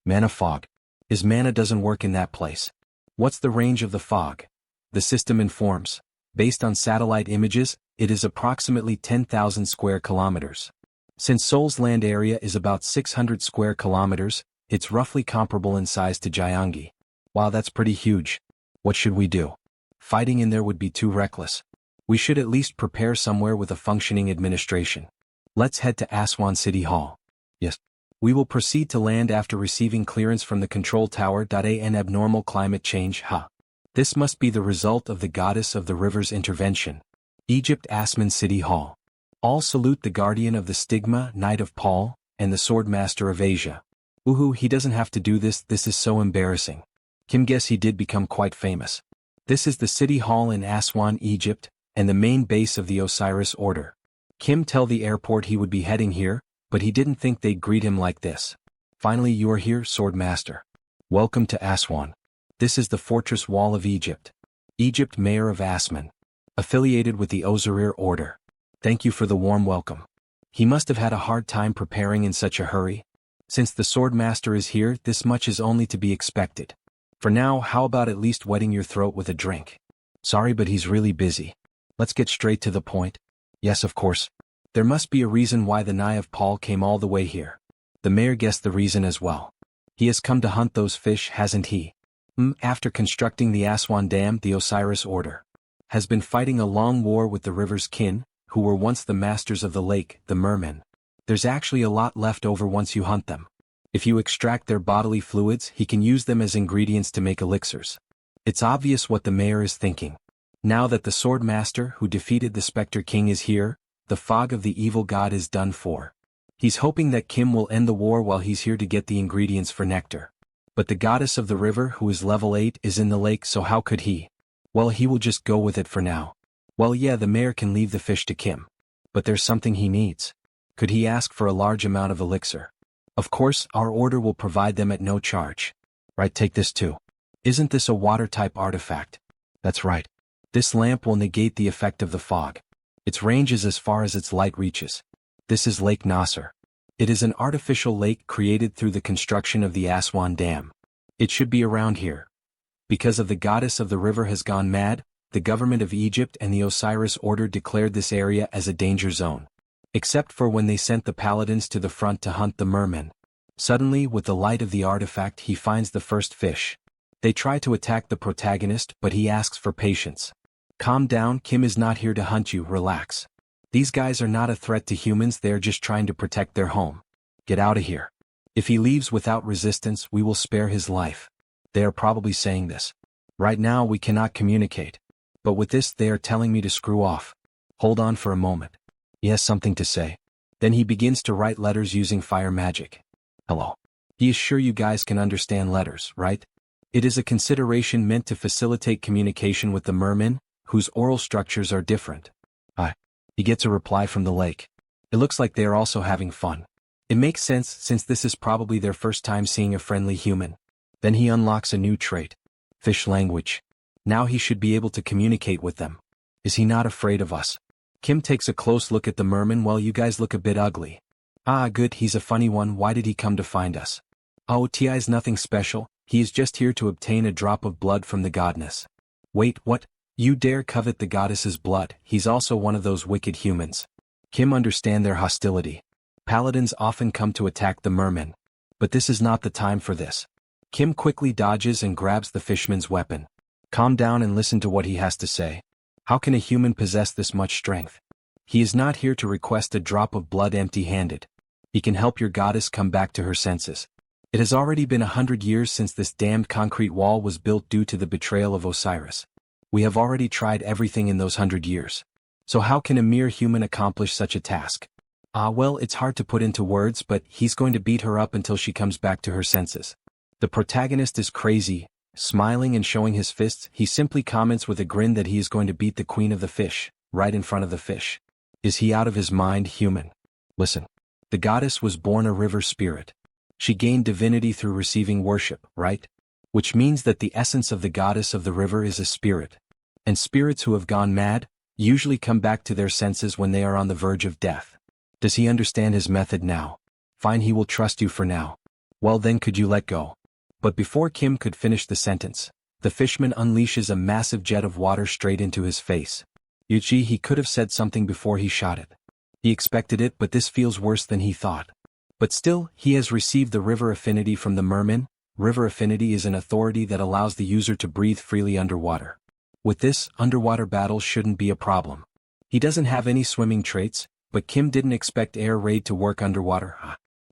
Mana fog. His mana doesn't work in that place. What's the range of the fog? The system informs. Based on satellite images, it is approximately 10,000 square kilometers. Since Seoul's land area is about 600 square kilometers, it's roughly comparable in size to Gyeonggi. Wow, that's pretty huge. What should we do? Fighting in there would be too reckless. We should at least prepare somewhere with a functioning administration. Let's head to Aswan City Hall. Yes. We will proceed to land after receiving clearance from the control tower. An abnormal climate change. This must be the result of the goddess of the river's intervention. Egypt Aswan City Hall. All salute the guardian of the stigma, Knight of Paul, and the sword master of Asia. He doesn't have to do this, this is so embarrassing. Kim guess he did become quite famous. This is the city hall in Aswan, Egypt, and the main base of the Osiris Order. Kim tell the airport he would be heading here, but he didn't think they'd greet him like this. Finally you are here, Sword Master. Welcome to Aswan. This is the fortress wall of Egypt. Egypt Mayor of Asman. Affiliated with the Osiris Order. Thank you for the warm welcome. He must have had a hard time preparing in such a hurry. Since the Sword Master is here, this much is only to be expected. For now, how about at least wetting your throat with a drink? Sorry, but he's really busy. Let's get straight to the point. Yes, of course. There must be a reason why the Naive Paul came all the way here. The mayor guessed the reason as well. He has come to hunt those fish, hasn't he? After constructing the Aswan Dam, the Osiris Order has been fighting a long war with the river's kin, who were once the masters of the lake, the mermen. There's actually a lot left over once you hunt them. If you extract their bodily fluids, he can use them as ingredients to make elixirs. It's obvious what the mayor is thinking. Now that the Sword Master who defeated the Spectre King is here, the fog of the evil god is done for. He's hoping that Kim will end the war while he's here to get the ingredients for nectar. But the goddess of the river, who is level 8, is in the lake, so how could he? Well, he will just go with it for now. Well, yeah, the mayor can leave the fish to Kim. But there's something he needs. Could he ask for a large amount of elixir? Of course, our order will provide them at no charge. Right, take this too. Isn't this a water-type artifact? That's right. This lamp will negate the effect of the fog. Its range is as far as its light reaches. This is Lake Nasser. It is an artificial lake created through the construction of the Aswan Dam. It should be around here. Because of the goddess of the river has gone mad, the government of Egypt and the Osiris Order declared this area as a danger zone. Except for when they sent the paladins to the front to hunt the mermen. Suddenly, with the light of the artifact, he finds the first fish. They try to attack the protagonist, but he asks for patience. Calm down, Kim is not here to hunt you, relax. These guys are not a threat to humans, they're just trying to protect their home. Get out of here. If he leaves without resistance, we will spare his life. They are probably saying this. Right now we cannot communicate. But with this they are telling me to screw off. Hold on for a moment. He has something to say. Then he begins to write letters using fire magic. Hello. He is sure you guys can understand letters, right? It is a consideration meant to facilitate communication with the mermen, whose oral structures are different. He gets a reply from the lake. It looks like they are also having fun. It makes sense since this is probably their first time seeing a friendly human. Then he unlocks a new trait. Fish language. Now he should be able to communicate with them. Is he not afraid of us? Kim takes a close look at the merman. Well, you guys look a bit ugly. Good, he's a funny one. Why did he come to find us? Oh, Ti's nothing special. He is just here to obtain a drop of blood from the goddess. Wait, what? You dare covet the goddess's blood? He's also one of those wicked humans. Kim understand their hostility. Paladins often come to attack the mermen. But this is not the time for this. Kim quickly dodges and grabs the fishman's weapon. Calm down and listen to what he has to say. How can a human possess this much strength? He is not here to request a drop of blood empty-handed. He can help your goddess come back to her senses. It has already been 100 years since this damned concrete wall was built due to the betrayal of Osiris. We have already tried everything in those 100 years. So how can a mere human accomplish such a task? Well, it's hard to put into words, but he's going to beat her up until she comes back to her senses. The protagonist is crazy. Smiling and showing his fists, he simply comments with a grin that he is going to beat the queen of the fish, right in front of the fish. Is he out of his mind, human? Listen. The goddess was born a river spirit. She gained divinity through receiving worship, right? Which means that the essence of the goddess of the river is a spirit. And spirits who have gone mad usually come back to their senses when they are on the verge of death. Does he understand his method now? Fine, he will trust you for now. Well then, could you let go? But before Kim could finish the sentence, the fishman unleashes a massive jet of water straight into his face. Yuchi, he could have said something before he shot it. He expected it, but this feels worse than he thought. But still, he has received the river affinity from the merman. River affinity is an authority that allows the user to breathe freely underwater. With this, underwater battles shouldn't be a problem. He doesn't have any swimming traits, but Kim didn't expect air raid to work underwater.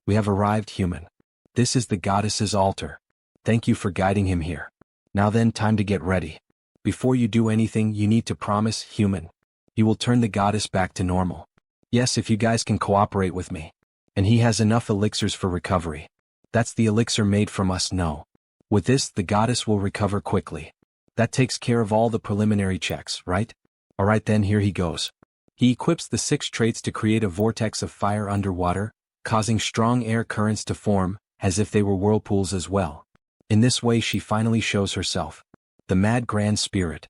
We have arrived, human. This is the goddess's altar. Thank you for guiding him here. Now then, time to get ready. Before you do anything, you need to promise, human. You will turn the goddess back to normal. Yes, if you guys can cooperate with me. And he has enough elixirs for recovery. That's the elixir made from us, no. With this, the goddess will recover quickly. That takes care of all the preliminary checks, right? Alright then, here he goes. He equips the 6 traits to create a vortex of fire underwater, causing strong air currents to form, as if they were whirlpools as well. In this way she finally shows herself. The Mad Grand Spirit.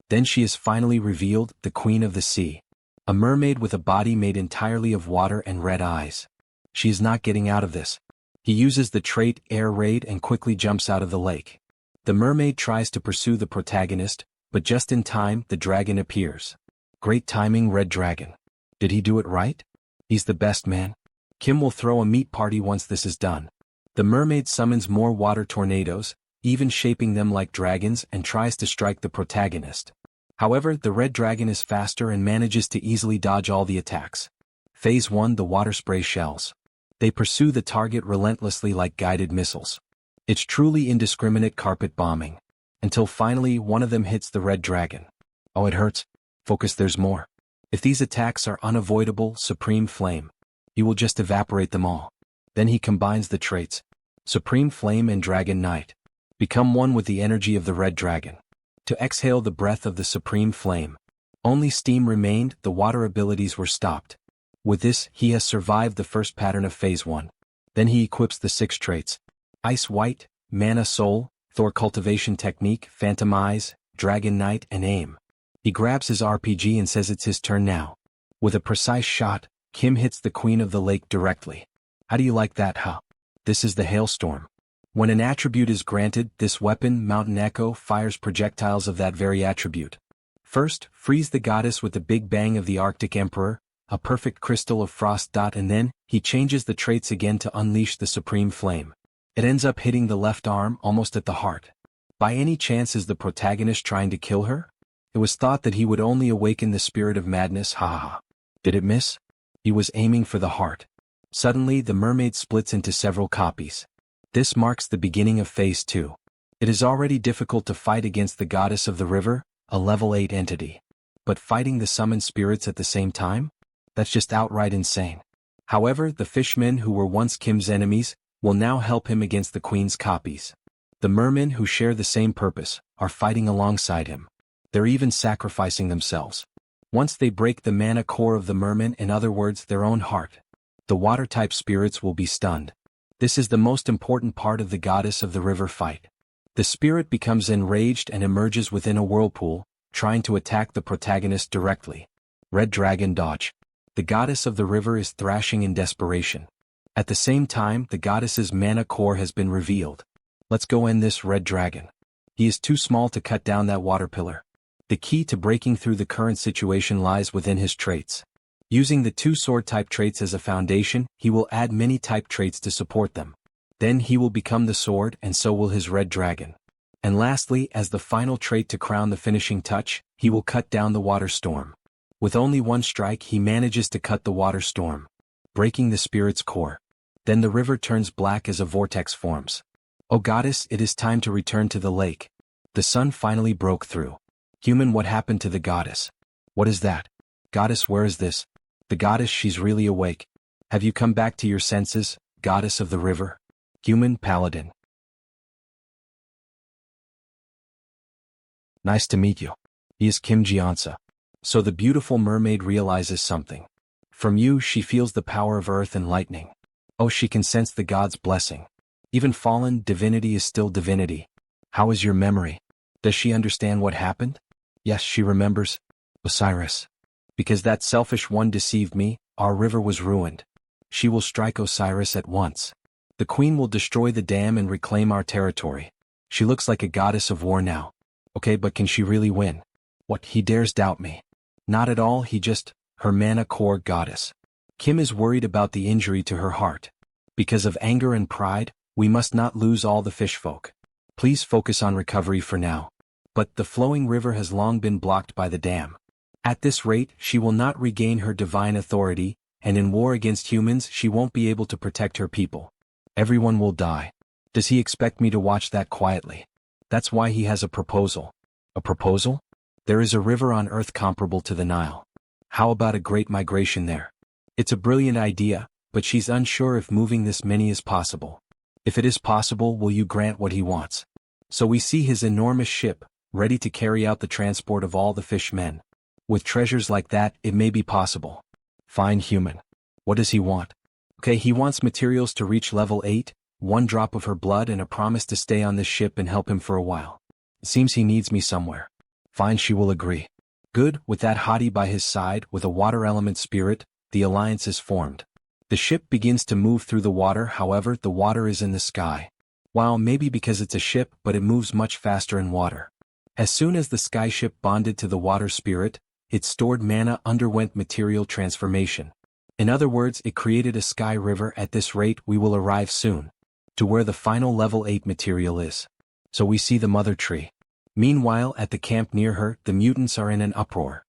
Then she is finally revealed, the Queen of the Sea. A mermaid with a body made entirely of water and red eyes. She is not getting out of this. He uses the trait Air Raid and quickly jumps out of the lake. The mermaid tries to pursue the protagonist, but just in time the dragon appears. Great timing, Red Dragon. Did he do it right? He's the best man. Kim will throw a meat party once this is done. The mermaid summons more water tornadoes, even shaping them like dragons, and tries to strike the protagonist. However, the red dragon is faster and manages to easily dodge all the attacks. Phase 1, the water spray shells. They pursue the target relentlessly like guided missiles. It's truly indiscriminate carpet bombing. Until finally one of them hits the red dragon. Oh, it hurts. Focus, there's more. If these attacks are unavoidable, Supreme Flame. He will just evaporate them all. Then he combines the traits. Supreme Flame and Dragon Knight. Become one with the energy of the red dragon. To exhale the breath of the Supreme Flame. Only steam remained, the water abilities were stopped. With this, he has survived the first pattern of Phase 1. Then he equips the 6 traits. Ice White, Mana Soul, Thor Cultivation Technique, Phantom Eyes, Dragon Knight, and Aim. He grabs his RPG and says it's his turn now. With a precise shot, Kim hits the Queen of the Lake directly. How do you like that, huh? This is the Hailstorm. When an attribute is granted, this weapon, Mountain Echo, fires projectiles of that very attribute. First, freeze the goddess with the Big Bang of the Arctic Emperor, a perfect crystal of frost. And then, he changes the traits again to unleash the Supreme Flame. It ends up hitting the left arm, almost at the heart. By any chance is the protagonist trying to kill her? It was thought that he would only awaken the spirit of madness, ha. Did it miss? He was aiming for the heart. Suddenly the mermaid splits into several copies. This marks the beginning of Phase 2. It is already difficult to fight against the goddess of the river, a level 8 entity. But fighting the summoned spirits at the same time? That's just outright insane. However, the fishmen who were once Kim's enemies will now help him against the Queen's copies. The mermen who share the same purpose are fighting alongside him. They're even sacrificing themselves. Once they break the mana core of the merman, in other words their own heart, the water-type spirits will be stunned. This is the most important part of the goddess of the river fight. The spirit becomes enraged and emerges within a whirlpool, trying to attack the protagonist directly. Red Dragon dodge. The goddess of the river is thrashing in desperation. At the same time, the goddess's mana core has been revealed. Let's go end this Red Dragon. He is too small to cut down that water pillar. The key to breaking through the current situation lies within his traits. Using the 2 sword-type traits as a foundation, he will add many type traits to support them. Then he will become the sword, and so will his Red Dragon. And lastly, as the final trait to crown the finishing touch, he will cut down the water storm. With only one strike he manages to cut the water storm, breaking the spirit's core. Then the river turns black as a vortex forms. O goddess, it is time to return to the lake. The sun finally broke through. Human, what happened to the goddess? What is that? Goddess, where is this? The goddess, she's really awake. Have you come back to your senses, goddess of the river? Human, paladin. Nice to meet you. He is Kim Jeonsa. So the beautiful mermaid realizes something. From you she feels the power of earth and lightning. Oh, she can sense the god's blessing. Even fallen divinity is still divinity. How is your memory? Does she understand what happened? Yes, she remembers. Osiris. Because that selfish one deceived me, our river was ruined. She will strike Osiris at once. The queen will destroy the dam and reclaim our territory. She looks like a goddess of war now. Okay, but can she really win? What, he dares doubt me? Not at all, he just, her mana core goddess. Kim is worried about the injury to her heart. Because of anger and pride, we must not lose all the fishfolk. Please focus on recovery for now. But the flowing river has long been blocked by the dam. At this rate, she will not regain her divine authority, and in war against humans she won't be able to protect her people. Everyone will die. Does he expect me to watch that quietly? That's why he has a proposal. A proposal? There is a river on Earth comparable to the Nile. How about a great migration there? It's a brilliant idea, but she's unsure if moving this many is possible. If it is possible, will you grant what he wants? So we see his enormous ship, ready to carry out the transport of all the fish men. With treasures like that, it may be possible. Fine human. What does he want? Okay, he wants materials to reach level 8, 1 drop of her blood and a promise to stay on this ship and help him for a while. It seems he needs me somewhere. Fine, she will agree. Good, with that hottie by his side, with a water element spirit, the alliance is formed. The ship begins to move through the water, however, the water is in the sky. While maybe because it's a ship, but it moves much faster in water. As soon as the skyship bonded to the water spirit, its stored mana underwent material transformation. In other words, it created a sky river. At this rate we will arrive soon to where the final level 8 material is. So we see the mother tree. Meanwhile, at the camp near her, the mutants are in an uproar.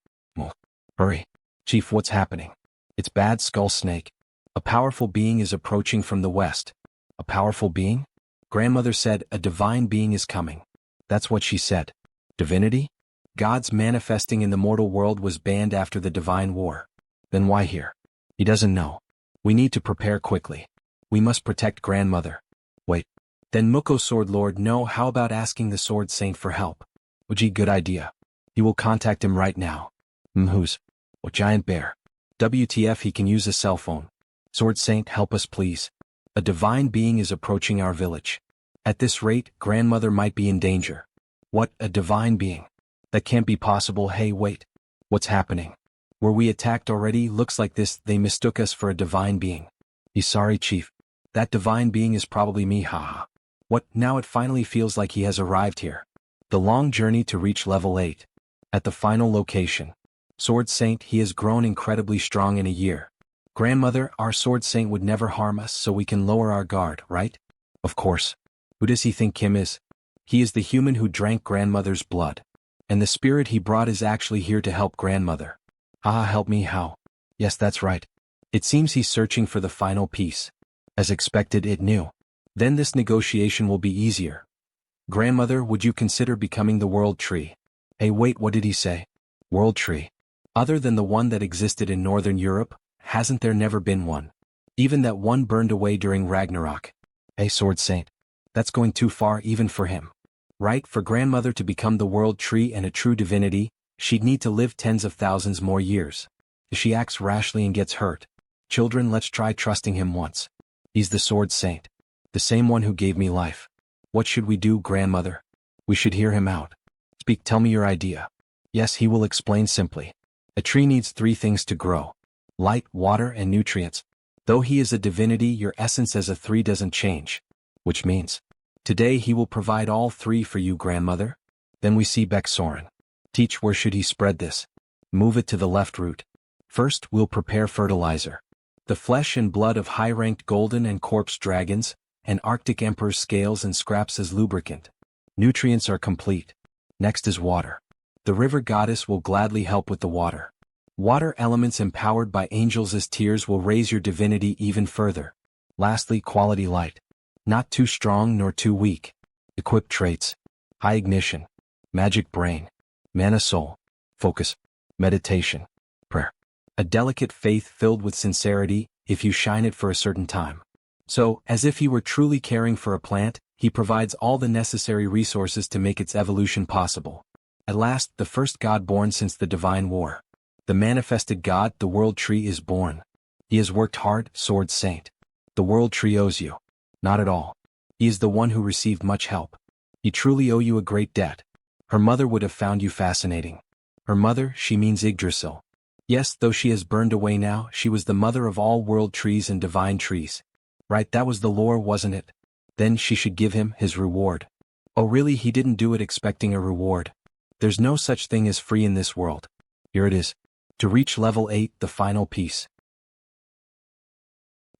Hurry. Chief, what's happening? It's bad. Skull Snake. A powerful being is approaching from the west. A powerful being? Grandmother said, a divine being is coming. That's what she said. Divinity? Gods manifesting in the mortal world was banned after the divine war. Then why here? He doesn't know. We need to prepare quickly. We must protect grandmother. Wait. Then Muko Sword Lord, no, how about asking the Sword Saint for help? Uji, good idea. He will contact him right now. Who's? What giant bear? WTF, he can use a cell phone. Sword Saint, help us please. A divine being is approaching our village. At this rate, grandmother might be in danger. What, a divine being? That can't be possible. Hey, wait. What's happening? Were we attacked already? Looks like this, they mistook us for a divine being. He's sorry, Chief. That divine being is probably me, haha. What, now it finally feels like he has arrived here. The long journey to reach level 8. At the final location. Sword Saint, he has grown incredibly strong in a year. Grandmother, our Sword Saint would never harm us, so we can lower our guard, right? Of course. Who does he think Kim is? He is the human who drank grandmother's blood. And the spirit he brought is actually here to help grandmother. Haha, help me how? Yes, that's right. It seems he's searching for the final piece. As expected, it knew. Then this negotiation will be easier. Grandmother, would you consider becoming the world tree? Hey, wait, what did he say? World tree. Other than the one that existed in Northern Europe, hasn't there never been one? Even that one burned away during Ragnarok. Hey, Sword Saint. That's going too far even for him. Right, for grandmother to become the world tree and a true divinity, she'd need to live tens of thousands more years. If she acts rashly and gets hurt. Children, let's try trusting him once. He's the Sword Saint. The same one who gave me life. What should we do, grandmother? We should hear him out. Speak, tell me your idea. Yes, he will explain simply. A tree needs 3 things to grow. Light, water, and nutrients. Though he is a divinity, your essence as a 3 doesn't change. Which means, today he will provide all 3 for you, grandmother. Then we see Beck Soren. Teach, where should he spread this? Move it to the left root. First, we'll prepare fertilizer. The flesh and blood of high-ranked golden and corpse dragons, and Arctic Emperor's scales and scraps as lubricant. Nutrients are complete. Next is water. The river goddess will gladly help with the water. Water elements empowered by angels as tears will raise your divinity even further. Lastly, quality light. Not too strong nor too weak. Equip traits. High ignition. Magic brain. Mana soul. Focus. Meditation. Prayer. A delicate faith filled with sincerity, if you shine it for a certain time. So, as if he were truly caring for a plant, he provides all the necessary resources to make its evolution possible. At last, the first god born since the divine war. The manifested god, the world tree, is born. He has worked hard, Sword Saint. The world tree owes you. Not at all. He is the one who received much help. He truly owe you a great debt. Her mother would have found you fascinating. Her mother, she means Yggdrasil. Yes, though she has burned away now, she was the mother of all world trees and divine trees. Right, that was the lore, wasn't it? Then she should give him his reward. Oh really, he didn't do it expecting a reward. There's no such thing as free in this world. Here it is. To reach level 8, the final piece.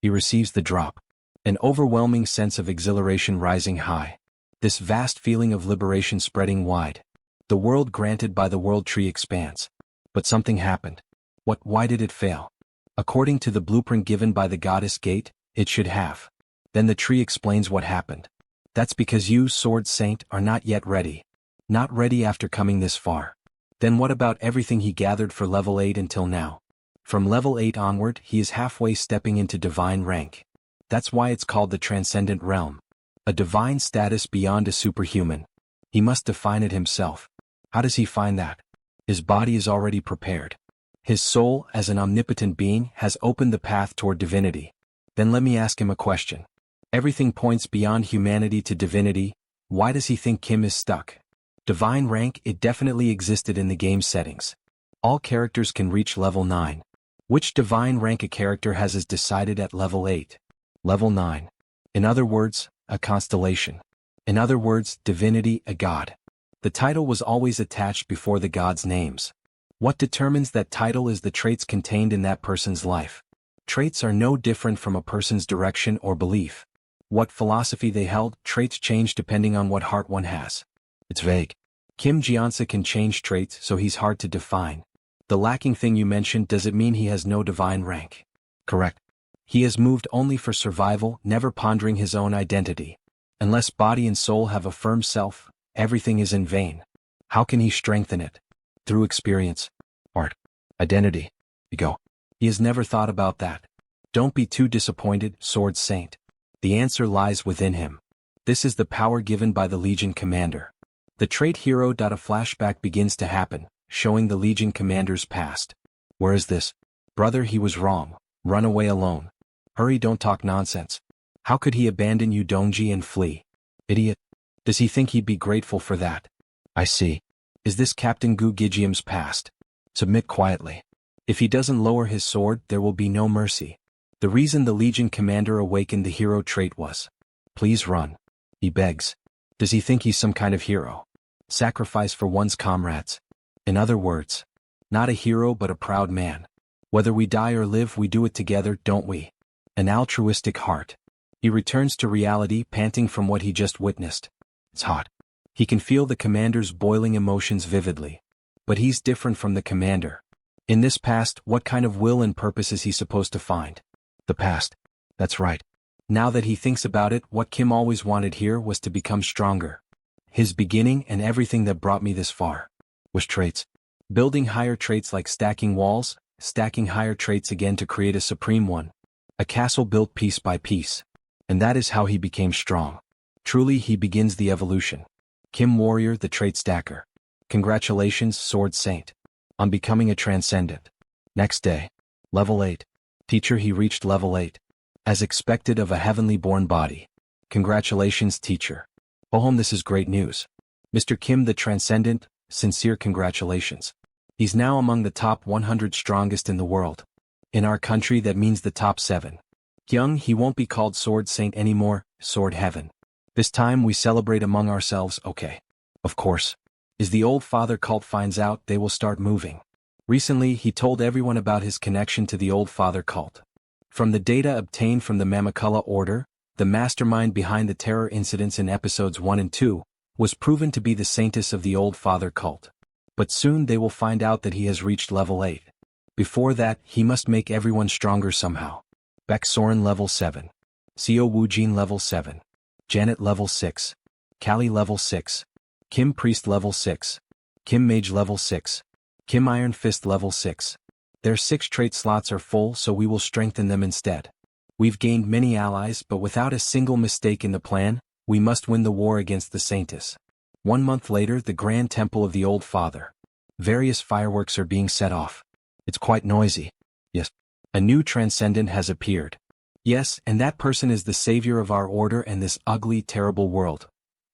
He receives the drop. An overwhelming sense of exhilaration rising high. This vast feeling of liberation spreading wide. The world granted by the world tree expands. But something happened. Why did it fail? According to the blueprint given by the goddess Gate, it should have. Then the tree explains what happened. That's because you, Sword Saint, are not yet ready. Not ready after coming this far. Then what about everything he gathered for level 8 until now? From level 8 onward, he is halfway stepping into divine rank. That's why it's called the Transcendent Realm. A divine status beyond a superhuman. He must define it himself. How does he find that? His body is already prepared. His soul, as an omnipotent being, has opened the path toward divinity. Then let me ask him a question. Everything points beyond humanity to divinity. Why does he think Kim is stuck? Divine rank, it definitely existed in the game settings. All characters can reach level 9. Which divine rank a character has is decided at level 8. Level 9. In other words, a constellation. In other words, divinity, a god. The title was always attached before the god's names. What determines that title is the traits contained in that person's life. Traits are no different from a person's direction or belief. What philosophy they held, traits change depending on what heart one has. It's vague. Kim Jeonsa can change traits, so he's hard to define. The lacking thing you mentioned, does it mean he has no divine rank? Correct. He has moved only for survival, never pondering his own identity. Unless body and soul have a firm self, everything is in vain. How can he strengthen it? Through experience, art, identity, ego. He has never thought about that. Don't be too disappointed, Sword Saint. The answer lies within him. This is the power given by the Legion Commander. The trait hero. A flashback begins to happen, showing the Legion Commander's past. Where is this? Brother, he was wrong. Run away alone. Hurry, don't talk nonsense. How could he abandon you, Dongji, and flee? Idiot. Does he think he'd be grateful for that? I see. Is this Captain Gu Gijium's past? Submit quietly. If he doesn't lower his sword, there will be no mercy. The reason the Legion Commander awakened the hero trait was, please run. He begs. Does he think he's some kind of hero? Sacrifice for one's comrades. In other words, not a hero but a proud man. Whether we die or live, we do it together, don't we? An altruistic heart. He returns to reality, panting from what he just witnessed. It's hot. He can feel the commander's boiling emotions vividly. But he's different from the commander. In this past, what kind of will and purpose is he supposed to find? The past. That's right. Now that he thinks about it, what Kim always wanted here was to become stronger. His beginning and everything that brought me this far was traits. Building higher traits like stacking walls, stacking higher traits again to create a supreme one. A castle built piece by piece. And that is how he became strong. Truly, he begins the evolution. Kim Warrior, the trait stacker. Congratulations, Sword Saint, on becoming a transcendent. Next day. Level 8. Teacher, he reached level 8. As expected of a heavenly born body. Congratulations, teacher. Ohom, this is great news. Mr. Kim the Transcendent, sincere congratulations. He's now among the top 100 strongest in the world. In our country, that means the top 7. Young, he won't be called Sword Saint anymore, Sword Heaven. This time we celebrate among ourselves, okay. Of course. As the old father cult finds out, they will start moving. Recently, he told everyone about his connection to the old father cult. From the data obtained from the Mamakula Order, the mastermind behind the terror incidents in episodes 1 and 2, was proven to be the saintess of the old father cult. But soon they will find out that he has reached level 8. Before that, he must make everyone stronger somehow. Baek Soren level 7. Seo Woojin level 7. Janet level 6. Kali level 6. Kim Priest level 6. Kim Mage level 6. Kim Iron Fist level 6. Their 6 trait slots are full, so we will strengthen them instead. We've gained many allies, but without a single mistake in the plan, we must win the war against the Saintess. 1 month later, the Grand Temple of the Old Father. Various fireworks are being set off. It's quite noisy. Yes. A new transcendent has appeared. Yes, and that person is the savior of our order and this ugly, terrible world.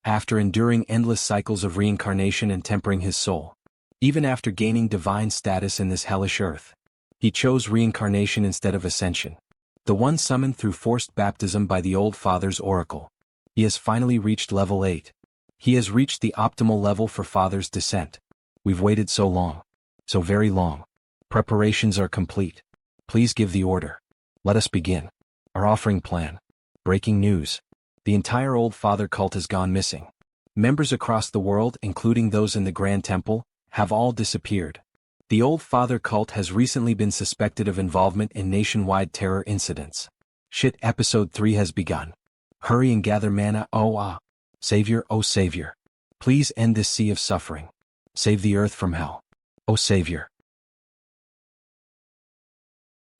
After enduring endless cycles of reincarnation and tempering his soul. Even after gaining divine status in this hellish earth. He chose reincarnation instead of ascension. The one summoned through forced baptism by the Old Father's oracle. He has finally reached level 8. He has reached the optimal level for Father's descent. We've waited so long. So very long. Preparations are complete. Please give the order. Let us begin. Our offering plan. Breaking news. The entire Old Father cult has gone missing. Members across the world, including those in the Grand Temple, have all disappeared. The Old Father cult has recently been suspected of involvement in nationwide terror incidents. Shit, episode 3 has begun. Hurry and gather mana, Savior, oh Savior. Please end this sea of suffering. Save the earth from hell. Oh Savior.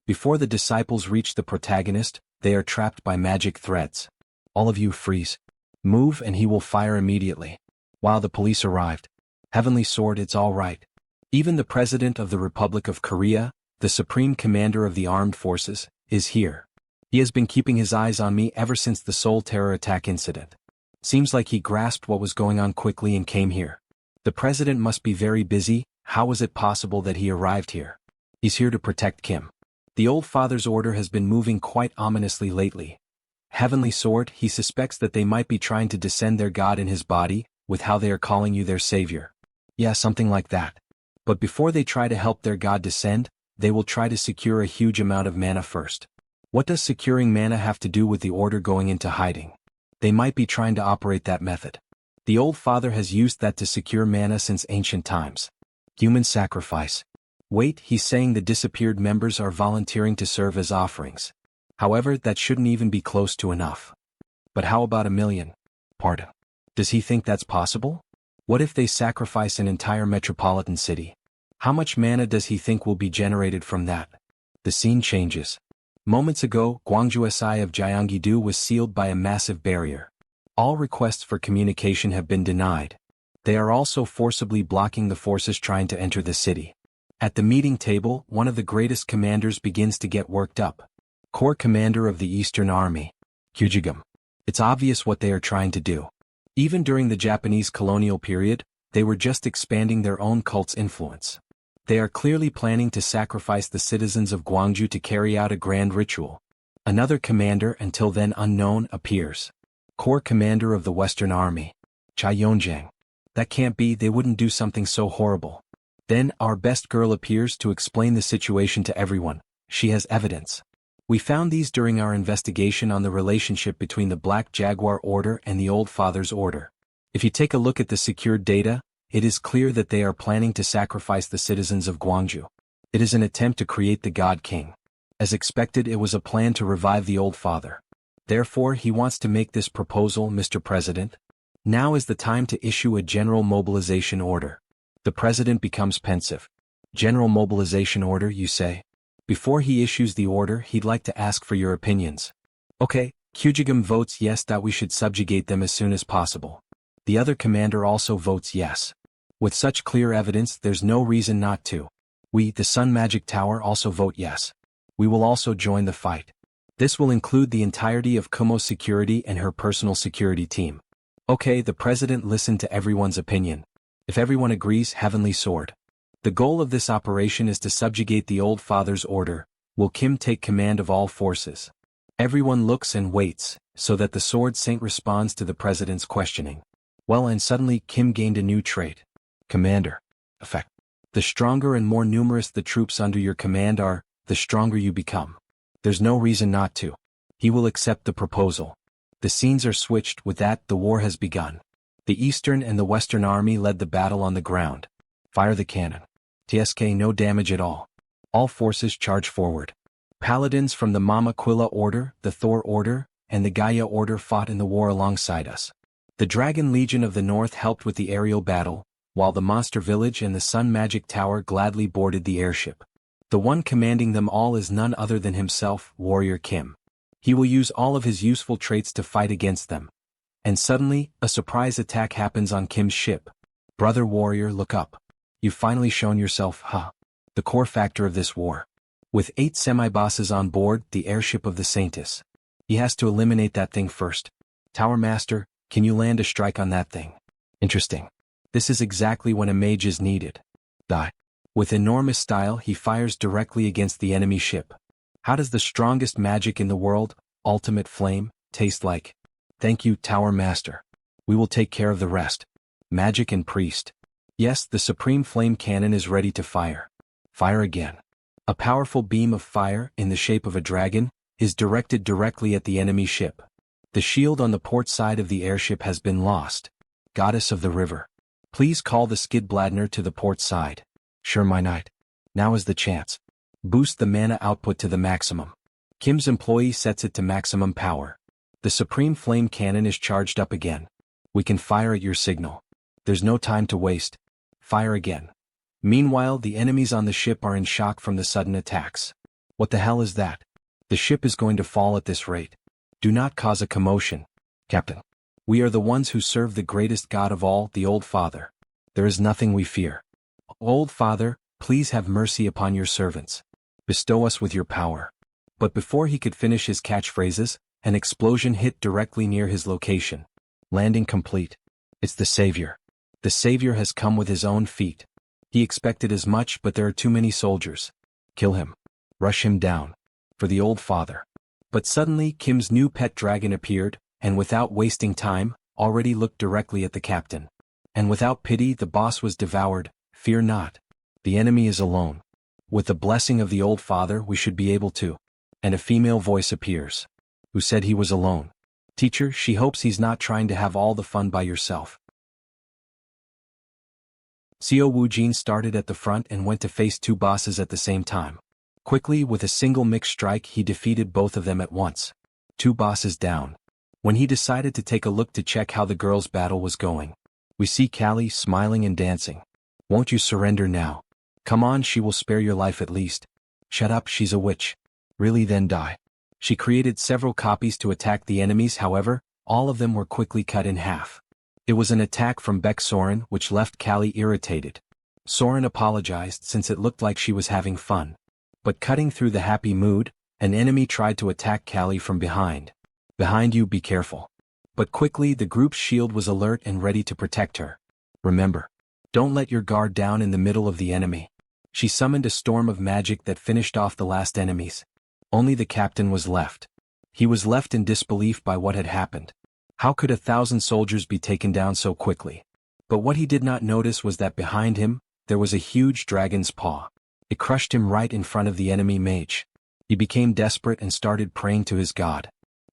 Before the disciples reach the protagonist, they are trapped by magic threads. All of you freeze. Move and he will fire immediately. While the police arrived. Heavenly Sword, it's all right. Even the President of the Republic of Korea, the Supreme Commander of the Armed Forces, is here. He has been keeping his eyes on me ever since the Seoul terror attack incident. Seems like he grasped what was going on quickly and came here. The President must be very busy. How was it possible that he arrived here? He's here to protect Kim. The old father's order has been moving quite ominously lately. Heavenly Sword, he suspects that they might be trying to descend their god in his body, with how they are calling you their savior. Yeah, something like that. But before they try to help their god descend, they will try to secure a huge amount of mana first. What does securing mana have to do with the order going into hiding? They might be trying to operate that method. The old father has used that to secure mana since ancient times. Human sacrifice. Wait, he's saying the disappeared members are volunteering to serve as offerings. However, that shouldn't even be close to enough. But how about 1 million? Pardon. Does he think that's possible? What if they sacrifice an entire metropolitan city? How much mana does he think will be generated from that? The scene changes. Moments ago, Gwangju SI of Gyeonggi-do was sealed by a massive barrier. All requests for communication have been denied. They are also forcibly blocking the forces trying to enter the city. At the meeting table, one of the greatest commanders begins to get worked up. Corps Commander of the Eastern Army. Kyujigam. It's obvious what they are trying to do. Even during the Japanese colonial period, they were just expanding their own cult's influence. They are clearly planning to sacrifice the citizens of Gwangju to carry out a grand ritual. Another commander, until then unknown, appears. Corps Commander of the Western Army. Cha Yeonjang. That can't be, they wouldn't do something so horrible. Then, our best girl appears to explain the situation to everyone. She has evidence. We found these during our investigation on the relationship between the Black Jaguar Order and the Old Father's Order. If you take a look at the secured data, it is clear that they are planning to sacrifice the citizens of Gwangju. It is an attempt to create the God King. As expected, it was a plan to revive the Old Father. Therefore, he wants to make this proposal, Mr. President. Now is the time to issue a general mobilization order. The President becomes pensive. General mobilization order, you say? Before he issues the order, he'd like to ask for your opinions. Okay, Kyujigam votes yes that we should subjugate them as soon as possible. The other commander also votes yes. With such clear evidence, there's no reason not to. We, the Sun Magic Tower, also vote yes. We will also join the fight. This will include the entirety of Kumo's security and her personal security team. Okay, the President listened to everyone's opinion. If everyone agrees, Heavenly Sword. The goal of this operation is to subjugate the Old Father's order. Will Kim take command of all forces? Everyone looks and waits, so that the Sword Saint responds to the President's questioning. Well, and suddenly Kim gained a new trait. Commander. Effect. The stronger and more numerous the troops under your command are, the stronger you become. There's no reason not to. He will accept the proposal. The scenes are switched. With that, the war has begun. The Eastern and the Western Army led the battle on the ground. Fire the cannon. TSK, no damage at all. All forces charge forward. Paladins from the Mama Quilla Order, the Thor Order, and the Gaia Order fought in the war alongside us. The Dragon Legion of the North helped with the aerial battle, while the Monster Village and the Sun Magic Tower gladly boarded the airship. The one commanding them all is none other than himself, Warrior Kim. He will use all of his useful traits to fight against them. And suddenly, a surprise attack happens on Kim's ship. Brother Warrior, look up. You've finally shown yourself, huh? The core factor of this war. With 8 semi-bosses on board, the airship of the Saintess. He has to eliminate that thing first. Tower Master, can you land a strike on that thing? Interesting. This is exactly when a mage is needed. Die. With enormous style, he fires directly against the enemy ship. How does the strongest magic in the world, Ultimate Flame, taste like? Thank you, Tower Master. We will take care of the rest. Magic and Priest. Yes, the Supreme Flame Cannon is ready to fire. Fire again. A powerful beam of fire, in the shape of a dragon, is directed directly at the enemy ship. The shield on the port side of the airship has been lost. Goddess of the River. Please call the Skidbladner to the port side. Sure, my knight. Now is the chance. Boost the mana output to the maximum. Kim's employee sets it to maximum power. The Supreme Flame Cannon is charged up again. We can fire at your signal. There's no time to waste. Fire again. Meanwhile, the enemies on the ship are in shock from the sudden attacks. What the hell is that? The ship is going to fall at this rate. Do not cause a commotion, Captain. We are the ones who serve the greatest god of all, the Old Father. There is nothing we fear. Old Father, please have mercy upon your servants. Bestow us with your power. But before he could finish his catchphrases, an explosion hit directly near his location. Landing complete. It's the Savior. The Savior has come with his own feet. He expected as much, but there are too many soldiers. Kill him. Rush him down. For the Old Father. But suddenly Kim's new pet dragon appeared, and without wasting time, already looked directly at the captain. And without pity the boss was devoured. Fear not. The enemy is alone. With the blessing of the Old Father we should be able to. And a female voice appears. Who said he was alone? Teacher, she hopes he's not trying to have all the fun by yourself. Seo Woojin started at the front and went to face two bosses at the same time. Quickly, with a single mixed strike, he defeated both of them at once. Two bosses down. When he decided to take a look to check how the girls' battle was going, we see Callie smiling and dancing. Won't you surrender now? Come on, she will spare your life at least. Shut up, she's a witch. Really, then die. She created several copies to attack the enemies, however, all of them were quickly cut in half. It was an attack from Beck Soren which left Callie irritated. Soren apologized since it looked like she was having fun. But cutting through the happy mood, an enemy tried to attack Callie from behind. Behind you, be careful. But quickly the group's shield was alert and ready to protect her. Remember, don't let your guard down in the middle of the enemy. She summoned a storm of magic that finished off the last enemies. Only the captain was left. He was left in disbelief by what had happened. How could 1,000 soldiers be taken down so quickly? But what he did not notice was that behind him, there was a huge dragon's paw. It crushed him right in front of the enemy mage. He became desperate and started praying to his god.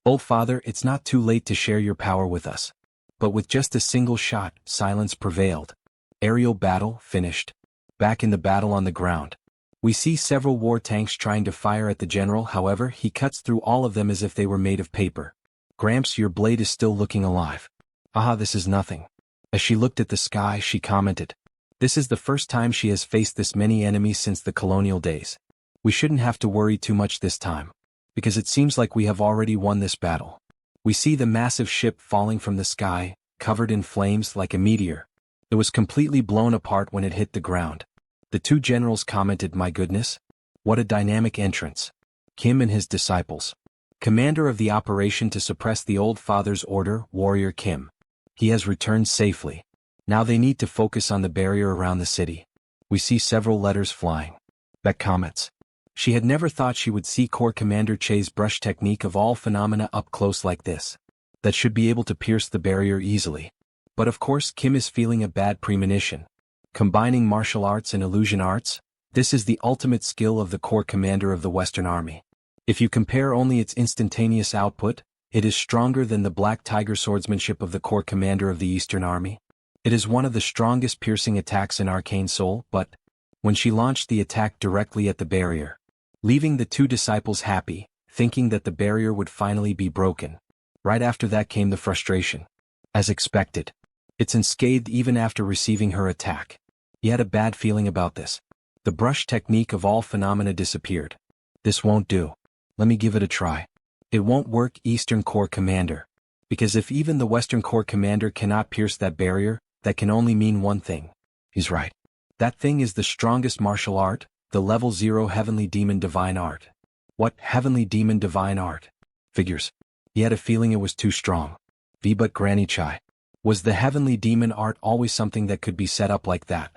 Old Father, it's not too late to share your power with us. But with just a single shot, silence prevailed. Aerial battle finished. Back in the battle on the ground. We see several war tanks trying to fire at the general, however, he cuts through all of them as if they were made of paper. Gramps, your blade is still looking alive. Aha, this is nothing. As she looked at the sky, she commented. This is the first time she has faced this many enemies since the colonial days. We shouldn't have to worry too much this time. Because it seems like we have already won this battle. We see the massive ship falling from the sky, covered in flames like a meteor. It was completely blown apart when it hit the ground. The two generals commented, my goodness. What a dynamic entrance. Kim and his disciples. Commander of the operation to suppress the Old Father's order, Warrior Kim. He has returned safely. Now they need to focus on the barrier around the city. We see several letters flying. Beck comments. She had never thought she would see Corps Commander Che's brush technique of all phenomena up close like this. That should be able to pierce the barrier easily. But of course Kim is feeling a bad premonition. Combining martial arts and illusion arts, this is the ultimate skill of the Corps Commander of the Western Army. If you compare only its instantaneous output, it is stronger than the Black Tiger swordsmanship of the Corps Commander of the Eastern Army. It is one of the strongest piercing attacks in Arcane Seoul, but when she launched the attack directly at the barrier, leaving the two disciples happy, thinking that the barrier would finally be broken. Right after that came the frustration. As expected. It's unscathed even after receiving her attack. He had a bad feeling about this. The brush technique of all phenomena disappeared. This won't do. Let me give it a try. It won't work, Eastern Corps Commander. Because if even the Western Corps Commander cannot pierce that barrier, that can only mean one thing. He's right. That thing is the strongest martial art, the level 0 Heavenly Demon Divine Art. What Heavenly Demon Divine Art? Figures. He had a feeling it was too strong. But Granny Chai. Was the Heavenly Demon Art always something that could be set up like that?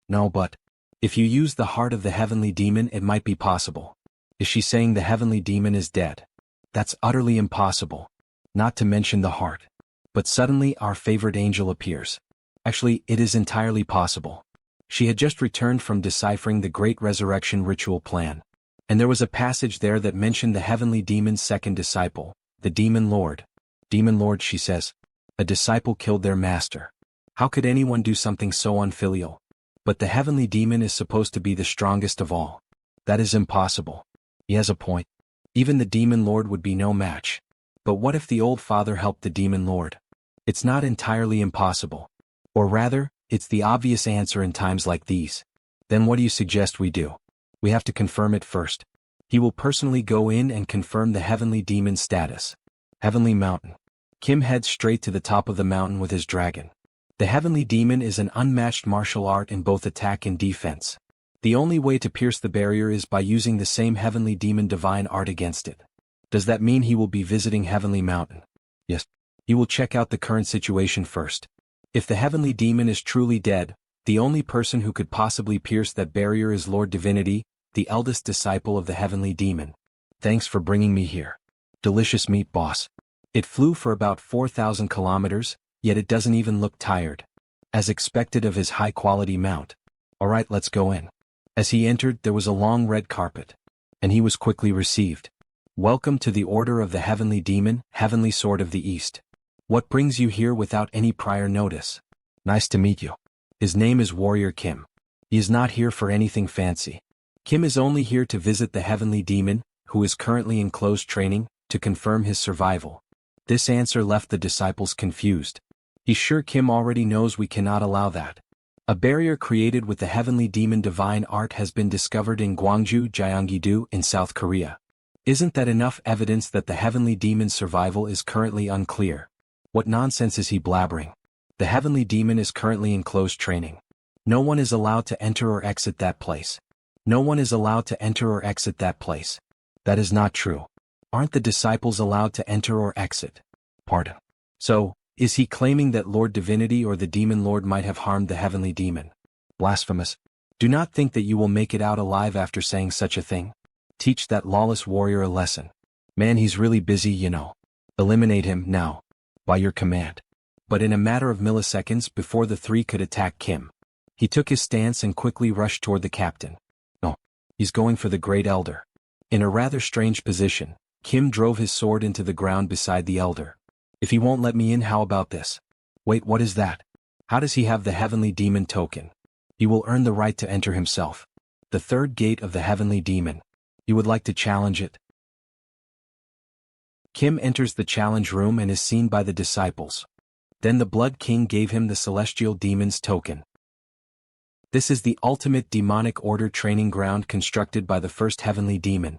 No, but if you use the heart of the Heavenly Demon, it might be possible. Is she saying the Heavenly Demon is dead? That's utterly impossible. Not to mention the heart. But suddenly our favorite angel appears. Actually, it is entirely possible. She had just returned from deciphering the Great Resurrection Ritual plan. And there was a passage there that mentioned the Heavenly Demon's second disciple, the Demon Lord. Demon Lord, she says. A disciple killed their master. How could anyone do something so unfilial? But the Heavenly Demon is supposed to be the strongest of all. That is impossible. He has a point. Even the Demon Lord would be no match. But what if the Old Father helped the Demon Lord? It's not entirely impossible. Or rather, it's the obvious answer in times like these. Then what do you suggest we do? We have to confirm it first. He will personally go in and confirm the Heavenly Demon's status. Heavenly Mountain. Kim heads straight to the top of the mountain with his dragon. The heavenly demon is an unmatched martial art in both attack and defense. The only way to pierce the barrier is by using the same heavenly demon divine art against it. Does that mean he will be visiting Heavenly Mountain? Yes. He will check out the current situation first. If the heavenly demon is truly dead, the only person who could possibly pierce that barrier is Lord Divinity, the eldest disciple of the heavenly demon. Thanks for bringing me here. Delicious meat, boss. It flew for about 4,000 kilometers, yet it doesn't even look tired. As expected of his high-quality mount. Alright, let's go in. As he entered, there was a long red carpet. And he was quickly received. Welcome to the Order of the Heavenly Demon, Heavenly Sword of the East. What brings you here without any prior notice? Nice to meet you. His name is Warrior Kim. He is not here for anything fancy. Kim is only here to visit the Heavenly Demon, who is currently in close training, to confirm his survival. This answer left the disciples confused. He's sure Kim already knows we cannot allow that. A barrier created with the Heavenly Demon divine art has been discovered in Gwangju, Gyeonggi-do in South Korea. Isn't that enough evidence that the Heavenly Demon's survival is currently unclear? What nonsense is he blabbering? The Heavenly Demon is currently in closed training. No one is allowed to enter or exit that place. No one is allowed to enter or exit that place. That is not true. Aren't the disciples allowed to enter or exit? Pardon. So, is he claiming that Lord Divinity or the Demon Lord might have harmed the Heavenly Demon? Blasphemous. Do not think that you will make it out alive after saying such a thing. Teach that lawless warrior a lesson. Man, he's really busy, you know. Eliminate him, now. By your command. But in a matter of milliseconds before the three could attack Kim, he took his stance and quickly rushed toward the captain. No. He's going for the Great Elder. In a rather strange position, Kim drove his sword into the ground beside the Elder. If he won't let me in, how about this? Wait, what is that? How does he have the Heavenly Demon token? He will earn the right to enter himself. The third gate of the Heavenly Demon. You would like to challenge it? Kim enters the challenge room and is seen by the disciples. Then the Blood King gave him the Celestial Demon's token. This is the ultimate demonic order training ground constructed by the first Heavenly Demon.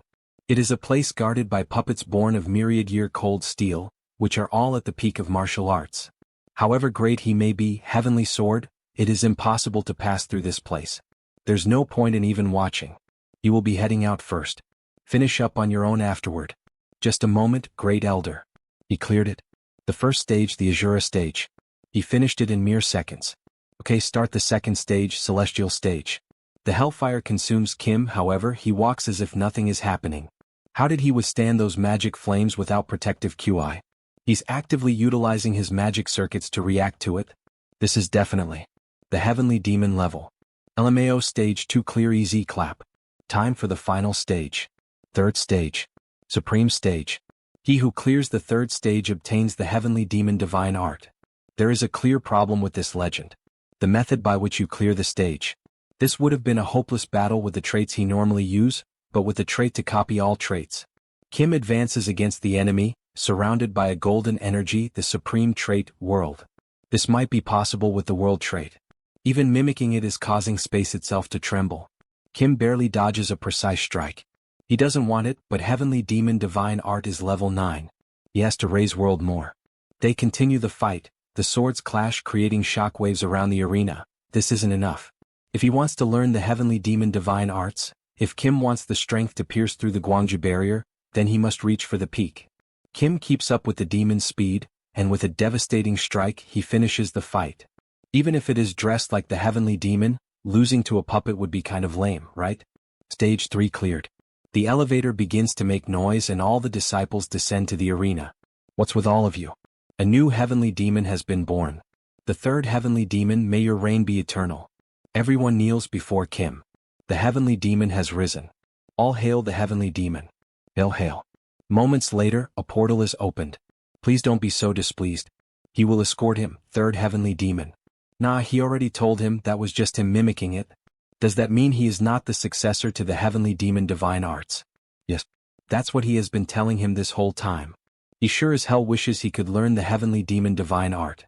It is a place guarded by puppets born of myriad-year-cold steel, which are all at the peak of martial arts. However great he may be, Heavenly Sword, it is impossible to pass through this place. There's no point in even watching. You will be heading out first. Finish up on your own afterward. Just a moment, Great Elder. He cleared it. The first stage, the Azura stage. He finished it in mere seconds. Okay, start the second stage, Celestial stage. The hellfire consumes Kim, however, he walks as if nothing is happening. How did he withstand those magic flames without protective QI? He's actively utilizing his magic circuits to react to it. This is definitely the Heavenly Demon level. LMAO stage 2, clear, easy, clap. Time for the final stage. Third stage. Supreme stage. He who clears the third stage obtains the Heavenly Demon divine art. There is a clear problem with this legend. The method by which you clear the stage. This would have been a hopeless battle with the traits he normally use, but with the trait to copy all traits. Kim advances against the enemy, surrounded by a golden energy, the supreme trait, World. This might be possible with the World trait. Even mimicking it is causing space itself to tremble. Kim barely dodges a precise strike. He doesn't want it, but Heavenly Demon divine art is level 9. He has to raise World more. They continue the fight, the swords clash creating shockwaves around the arena. This isn't enough. If he wants to learn the Heavenly Demon divine arts, if Kim wants the strength to pierce through the Gwangju barrier, then he must reach for the peak. Kim keeps up with the demon's speed, and with a devastating strike he finishes the fight. Even if it is dressed like the Heavenly Demon, losing to a puppet would be kind of lame, right? Stage 3 cleared. The elevator begins to make noise and all the disciples descend to the arena. What's with all of you? A new Heavenly Demon has been born. The third Heavenly Demon, may your reign be eternal. Everyone kneels before Kim. The Heavenly Demon has risen. All hail the Heavenly Demon. Hail, hail. Moments later, a portal is opened. Please don't be so displeased. He will escort him, third Heavenly Demon. Nah, he already told him that was just him mimicking it. Does that mean he is not the successor to the Heavenly Demon divine arts? Yes. That's what he has been telling him this whole time. He sure as hell wishes he could learn the Heavenly Demon divine art.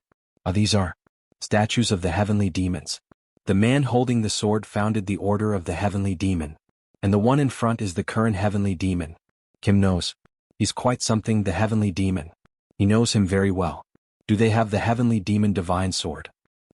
These are statues of the Heavenly Demons. The man holding the sword founded the Order of the Heavenly Demon. And the one in front is the current Heavenly Demon. Kim knows. He's quite something, the Heavenly Demon. He knows him very well. Do they have the Heavenly Demon Divine Sword?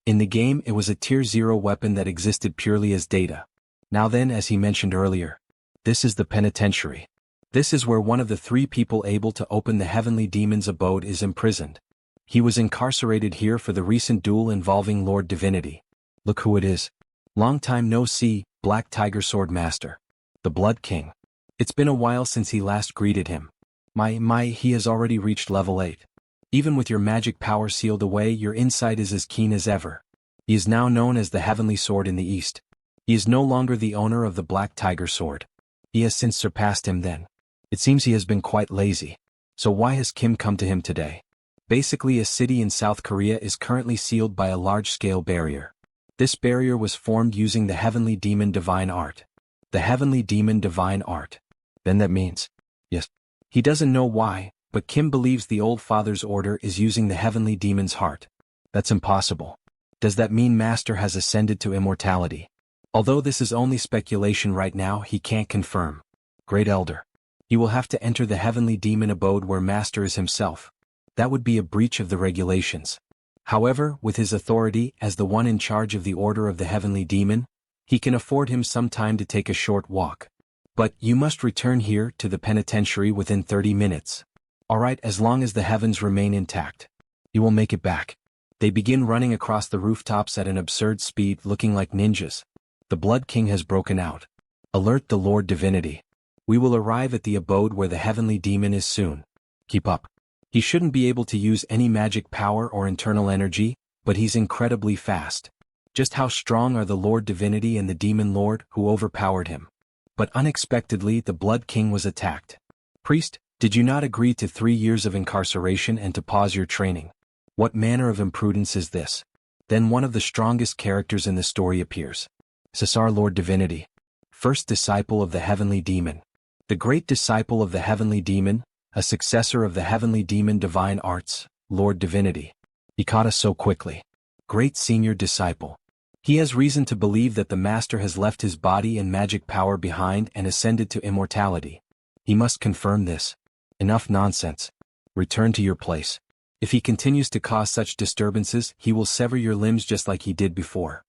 In the game, it was a Tier 0 weapon that existed purely as data. Now then, as he mentioned earlier, this is the penitentiary. This is where one of the 3 people able to open the Heavenly Demon's abode is imprisoned. He was incarcerated here for the recent duel involving Lord Divinity. Look who it is. Long time no see, Black Tiger Sword Master. The Blood King. It's been a while since he last greeted him. He has already reached level 8. Even with your magic power sealed away, your insight is as keen as ever. He is now known as the Heavenly Sword in the East. He is no longer the owner of the Black Tiger Sword. He has since surpassed him then. It seems he has been quite lazy. So why has Kim come to him today? Basically, a city in South Korea is currently sealed by a large-scale barrier. This barrier was formed using the Heavenly Demon Divine Art. The Heavenly Demon Divine Art. Then that means, yes. He doesn't know why, but Kim believes the Old Father's order is using the Heavenly Demon's heart. That's impossible. Does that mean Master has ascended to immortality? Although this is only speculation right now, he can't confirm. Great Elder. He will have to enter the Heavenly Demon abode where Master is himself. That would be a breach of the regulations. However, with his authority as the one in charge of the Order of the Heavenly Demon, he can afford him some time to take a short walk. But you must return here to the penitentiary within 30 minutes. Alright, as long as the heavens remain intact. You will make it back. They begin running across the rooftops at an absurd speed, looking like ninjas. The Blood King has broken out. Alert the Lord Divinity. We will arrive at the abode where the Heavenly Demon is soon. Keep up. He shouldn't be able to use any magic power or internal energy, but he's incredibly fast. Just how strong are the Lord Divinity and the Demon Lord who overpowered him? But unexpectedly, the Blood King was attacked. Priest, did you not agree to 3 years of incarceration and to pause your training? What manner of imprudence is this? Then one of the strongest characters in the story appears. Cesar Lord Divinity. First disciple of the Heavenly Demon. The great disciple of the Heavenly Demon, a successor of the Heavenly Demon Divine Arts, Lord Divinity. He caught us so quickly. Great senior disciple. He has reason to believe that the Master has left his body and magic power behind and ascended to immortality. He must confirm this. Enough nonsense. Return to your place. If he continues to cause such disturbances, he will sever your limbs just like he did before.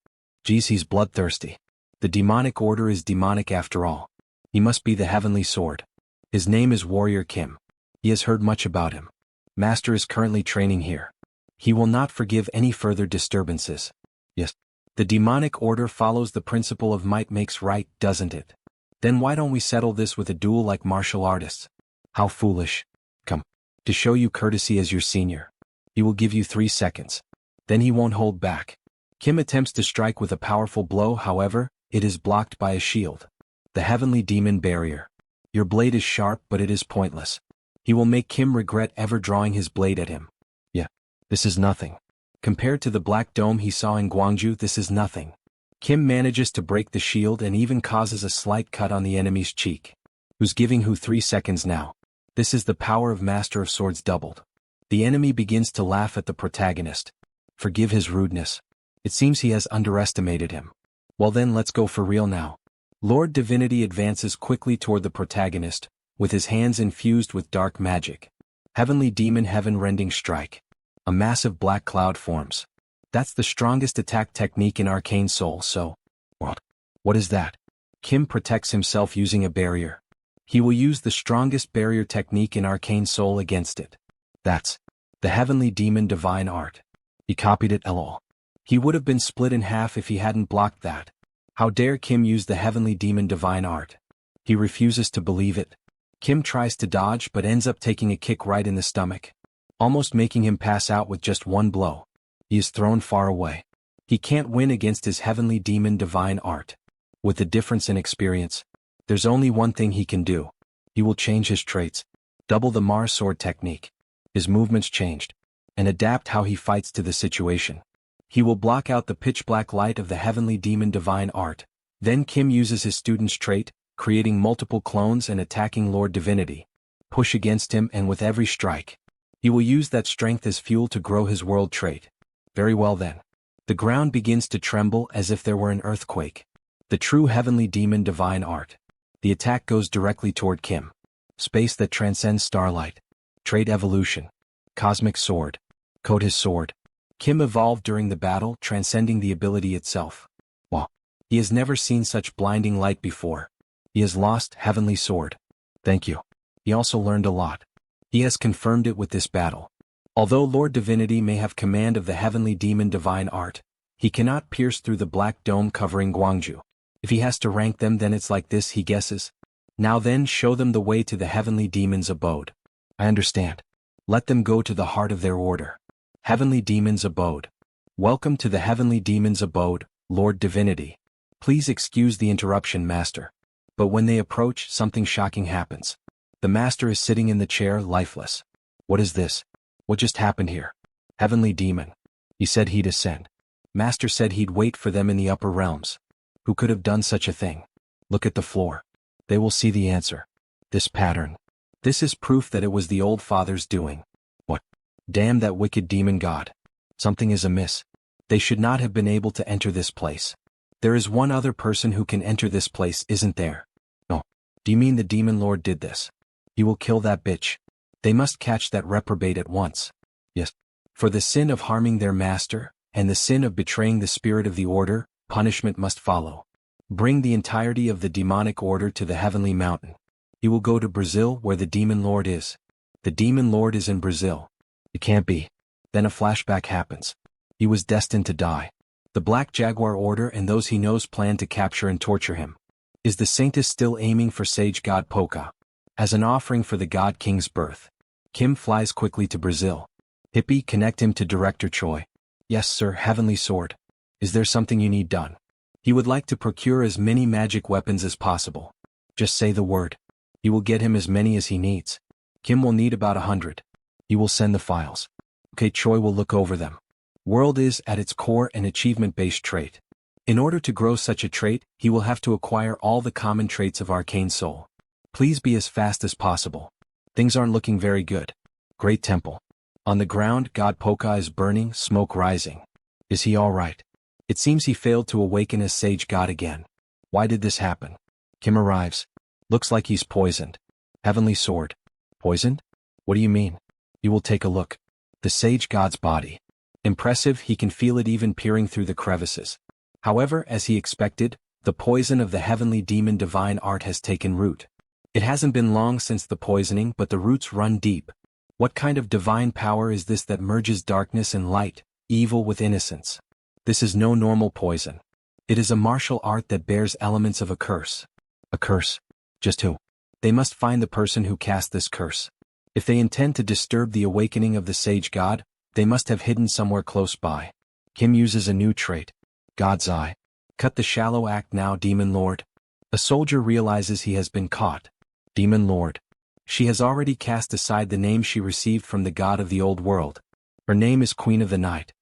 Geez, he's bloodthirsty. The demonic order is demonic after all. He must be the Heavenly Sword. His name is Warrior Kim. He has heard much about him. Master is currently training here. He will not forgive any further disturbances. Yes. The demonic order follows the principle of might makes right, doesn't it? Then why don't we settle this with a duel like martial artists? How foolish. Come. To show you courtesy as your senior. He will give you 3 seconds. Then he won't hold back. Kim attempts to strike with a powerful blow, however, it is blocked by a shield. The Heavenly Demon Barrier. Your blade is sharp, but it is pointless. He will make Kim regret ever drawing his blade at him. Yeah. This is nothing. Compared to the black dome he saw in Gwangju, this is nothing. Kim manages to break the shield and even causes a slight cut on the enemy's cheek. Who's giving who 3 seconds now? This is the power of Master of Swords doubled. The enemy begins to laugh at the protagonist. Forgive his rudeness. It seems he has underestimated him. Well then, let's go for real now. Lord Divinity advances quickly toward the protagonist, with his hands infused with dark magic. Heavenly Demon Heaven-Rending Strike. A massive black cloud forms. That's the strongest attack technique in Arcane Seoul, so... What is that? Kim protects himself using a barrier. He will use the strongest barrier technique in Arcane Seoul against it. That's the Heavenly Demon Divine Art. He copied it lol. He would have been split in half if he hadn't blocked that. How dare Kim use the Heavenly Demon Divine Art? He refuses to believe it. Kim tries to dodge but ends up taking a kick right in the stomach, almost making him pass out with just one blow. He is thrown far away. He can't win against his Heavenly Demon Divine Art. With the difference in experience, there's only one thing he can do. He will change his traits, double the Mars Sword technique. His movements changed, and adapt how he fights to the situation. He will block out the pitch-black light of the Heavenly Demon Divine Art. Then Kim uses his student's trait, creating multiple clones and attacking Lord Divinity. Push against him and with every strike. He will use that strength as fuel to grow his world trait. Very well then. The ground begins to tremble as if there were an earthquake. The true Heavenly Demon Divine Art. The attack goes directly toward Kim. Space that transcends starlight. Trait evolution. Cosmic Sword. Code his sword. Kim evolved during the battle, transcending the ability itself. Wow. He has never seen such blinding light before. He has lost Heavenly Sword. Thank you. He also learned a lot. He has confirmed it with this battle. Although Lord Divinity may have command of the Heavenly Demon Divine Art, he cannot pierce through the black dome covering Gwangju. If he has to rank them, then it's like this, he guesses. Now then, show them the way to the Heavenly Demon's abode. I understand. Let them go to the heart of their order. Heavenly Demon's abode. Welcome to the Heavenly Demon's abode, Lord Divinity. Please excuse the interruption, Master. But when they approach, something shocking happens. The Master is sitting in the chair, lifeless. What is this? What just happened here? Heavenly Demon. He said he'd ascend. Master said he'd wait for them in the upper realms. Who could have done such a thing? Look at the floor. They will see the answer. This pattern. This is proof that it was the old father's doing. What? Damn that wicked demon god. Something is amiss. They should not have been able to enter this place. There is one other person who can enter this place, isn't there? No. Do you mean the demon lord did this? He will kill that bitch. They must catch that reprobate at once. Yes. For the sin of harming their master, and the sin of betraying the spirit of the order, punishment must follow. Bring the entirety of the demonic order to the heavenly mountain. He will go to Brazil, where the demon lord is. The demon lord is in Brazil. It can't be. Then a flashback happens. He was destined to die. The Black Jaguar Order and those he knows plan to capture and torture him. Is the Saintess still aiming for Sage God Poka? As an offering for the God King's birth. Kim flies quickly to Brazil. Hippie, connect him to Director Choi. Yes, sir, Heavenly Sword. Is there something you need done? He would like to procure as many magic weapons as possible. Just say the word. He will get him as many as he needs. Kim will need about 100. He will send the files. Okay, Choi will look over them. World is, at its core, an achievement-based trait. In order to grow such a trait, he will have to acquire all the common traits of Arcane Seoul. Please be as fast as possible. Things aren't looking very good. Great Temple. On the ground, God Poka is burning, smoke rising. Is he all right? It seems he failed to awaken as Sage God again. Why did this happen? Kim arrives. Looks like he's poisoned. Heavenly Sword. Poisoned? What do you mean? You will take a look. The Sage God's body. Impressive, he can feel it even peering through the crevices. However, as he expected, the poison of the Heavenly Demon Divine Art has taken root. It hasn't been long since the poisoning, but the roots run deep. What kind of divine power is this that merges darkness and light, evil with innocence? This is no normal poison. It is a martial art that bears elements of a curse. A curse? Just who? They must find the person who cast this curse. If they intend to disturb the awakening of the Sage God, they must have hidden somewhere close by. Kim uses a new trait. God's Eye. Cut the shallow act now, Demon Lord. A soldier realizes he has been caught. Demon Lord. She has already cast aside the name she received from the god of the old world. Her name is Queen of the Night.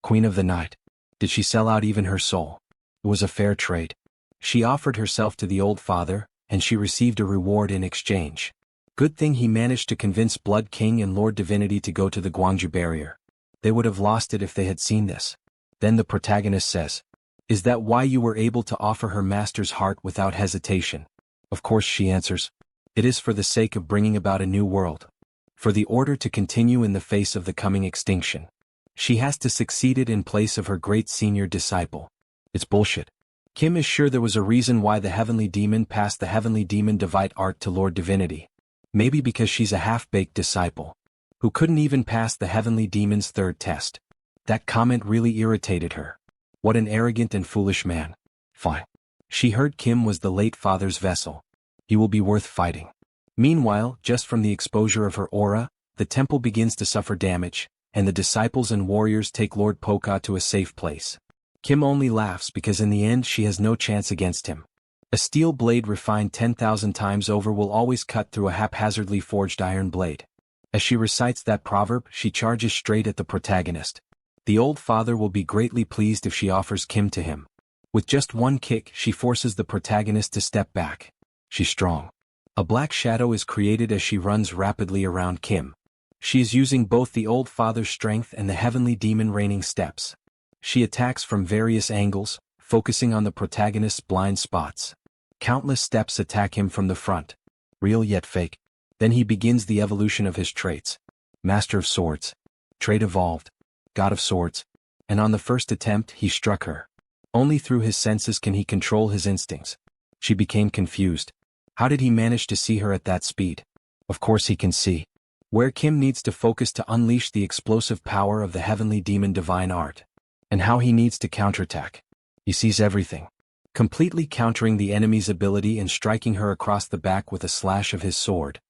Queen of the Night. Did she sell out even her soul? It was a fair trade. She offered herself to the old father, and she received a reward in exchange. Good thing he managed to convince Blood King and Lord Divinity to go to the Gwangju barrier. They would have lost it if they had seen this. Then the protagonist says, "Is that why you were able to offer her master's heart without hesitation?" Of course, she answers. It is for the sake of bringing about a new world. For the order to continue in the face of the coming extinction. She has to succeed it in place of her great senior disciple. It's bullshit. Kim is sure there was a reason why the Heavenly Demon passed the Heavenly Demon Divine Art to Lord Divinity. Maybe because she's a half-baked disciple, who couldn't even pass the Heavenly Demon's third test. That comment really irritated her. What an arrogant and foolish man. Fine. She heard Kim was the late father's vessel. He will be worth fighting. Meanwhile, just from the exposure of her aura, the temple begins to suffer damage, and the disciples and warriors take Lord Poka to a safe place. Kim only laughs because in the end she has no chance against him. A steel blade refined 10,000 times over will always cut through a haphazardly forged iron blade. As she recites that proverb, she charges straight at the protagonist. The old father will be greatly pleased if she offers Kim to him. With just one kick, she forces the protagonist to step back. She's strong. A black shadow is created as she runs rapidly around Kim. She is using both the old father's strength and the Heavenly Demon raining steps. She attacks from various angles, focusing on the protagonist's blind spots. Countless steps attack him from the front. Real yet fake. Then he begins the evolution of his traits. Master of Swords. Trait evolved. God of Swords. And on the first attempt he struck her. Only through his senses can he control his instincts. She became confused. How did he manage to see her at that speed? Of course he can see. Where Kim needs to focus to unleash the explosive power of the heavenly demon divine art. And how he needs to counterattack. He sees everything. Completely countering the enemy's ability and striking her across the back with a slash of his sword.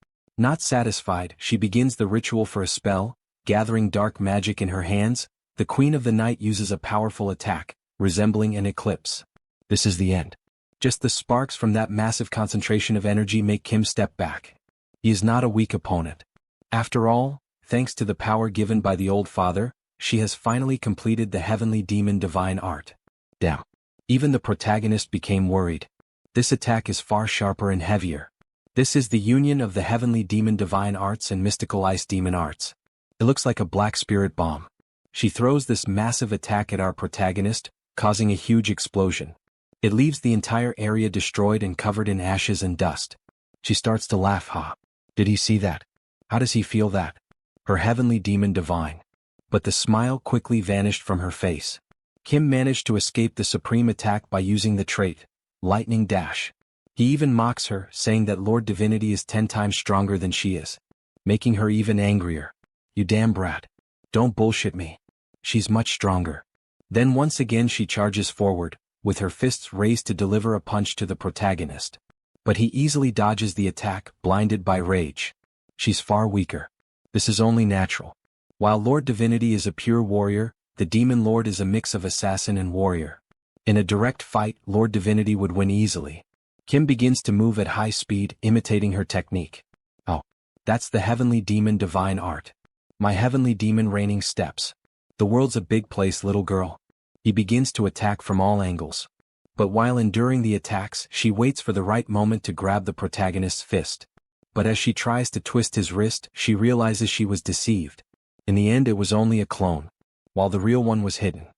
Not satisfied, she begins the ritual for a spell, gathering dark magic in her hands. The Queen of the Night uses a powerful attack, resembling an eclipse. This is the end. Just the sparks from that massive concentration of energy make Kim step back. He is not a weak opponent. After all, thanks to the power given by the old father, she has finally completed the heavenly demon divine art. Damn. Even the protagonist became worried. This attack is far sharper and heavier. This is the union of the heavenly demon divine arts and mystical ice demon arts. It looks like a black spirit bomb. She throws this massive attack at our protagonist, causing a huge explosion. It leaves the entire area destroyed and covered in ashes and dust. She starts to laugh. Ha! Did he see that? How does he feel that? Her heavenly demon divine. But the smile quickly vanished from her face. Kim managed to escape the supreme attack by using the trait, Lightning Dash. He even mocks her, saying that Lord Divinity is 10 times stronger than she is. Making her even angrier. You damn brat. Don't bullshit me. She's much stronger. Then once again she charges forward, with her fists raised to deliver a punch to the protagonist. But he easily dodges the attack, blinded by rage. She's far weaker. This is only natural. While Lord Divinity is a pure warrior, the Demon Lord is a mix of assassin and warrior. In a direct fight, Lord Divinity would win easily. Kim begins to move at high speed, imitating her technique. Oh, that's the heavenly demon divine art. My heavenly demon reigning steps. The world's a big place, little girl. He begins to attack from all angles. But while enduring the attacks, she waits for the right moment to grab the protagonist's fist. But as she tries to twist his wrist, she realizes she was deceived. In the end it was only a clone, while the real one was hidden.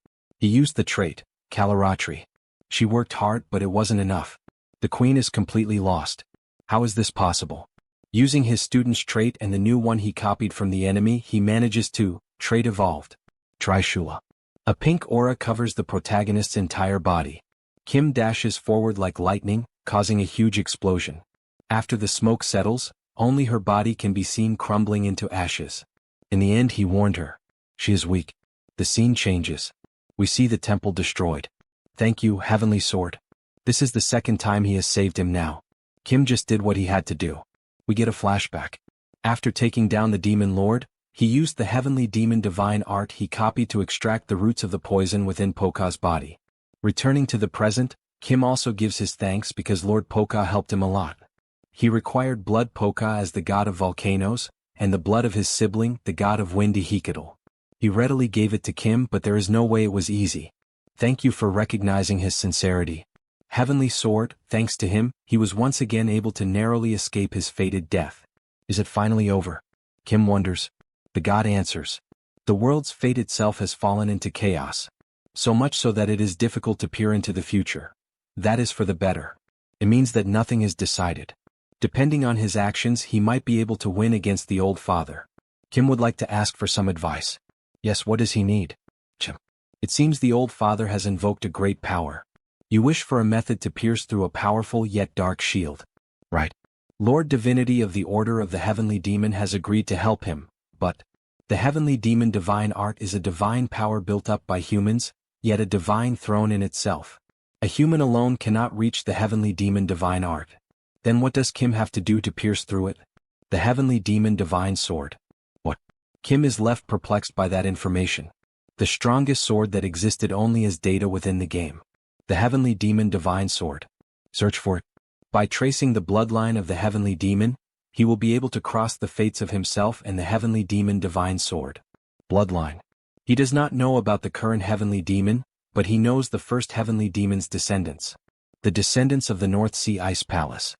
He used the trait, Kalaratri. She worked hard, but it wasn't enough. The queen is completely lost. How is this possible? Using his student's trait and the new one he copied from the enemy, he manages to, trait evolved. Trishula. A pink aura covers the protagonist's entire body. Kim dashes forward like lightning, causing a huge explosion. After the smoke settles, only her body can be seen crumbling into ashes. In the end he warned her. She is weak. The scene changes. We see the temple destroyed. Thank you, Heavenly Sword. This is the second time he has saved him now. Kim just did what he had to do. We get a flashback. After taking down the Demon Lord, he used the heavenly demon divine art he copied to extract the roots of the poison within Poka's body. Returning to the present, Kim also gives his thanks because Lord Poka helped him a lot. He required blood Poka as the god of volcanoes, and the blood of his sibling, the god of wind Ihikadal. He readily gave it to Kim, but there is no way it was easy. Thank you for recognizing his sincerity. Heavenly Sword, thanks to him, he was once again able to narrowly escape his fated death. Is it finally over? Kim wonders. The god answers. The world's fate itself has fallen into chaos. So much so that it is difficult to peer into the future. That is for the better. It means that nothing is decided. Depending on his actions, he might be able to win against the old father. Kim would like to ask for some advice. Yes, what does he need? It seems the old father has invoked a great power. You wish for a method to pierce through a powerful yet dark shield. Right. Lord Divinity of the Order of the Heavenly Demon has agreed to help him, but the Heavenly Demon divine art is a divine power built up by humans, yet a divine throne in itself. A human alone cannot reach the Heavenly Demon divine art. Then what does Kim have to do to pierce through it? The Heavenly Demon divine sword. What? Kim is left perplexed by that information. The strongest sword that existed only as data within the game. The Heavenly Demon divine sword. Search for it. By tracing the bloodline of the Heavenly Demon, he will be able to cross the fates of himself and the Heavenly Demon divine sword. Bloodline. He does not know about the current Heavenly Demon, but he knows the first Heavenly Demon's descendants. The descendants of the North Sea Ice Palace.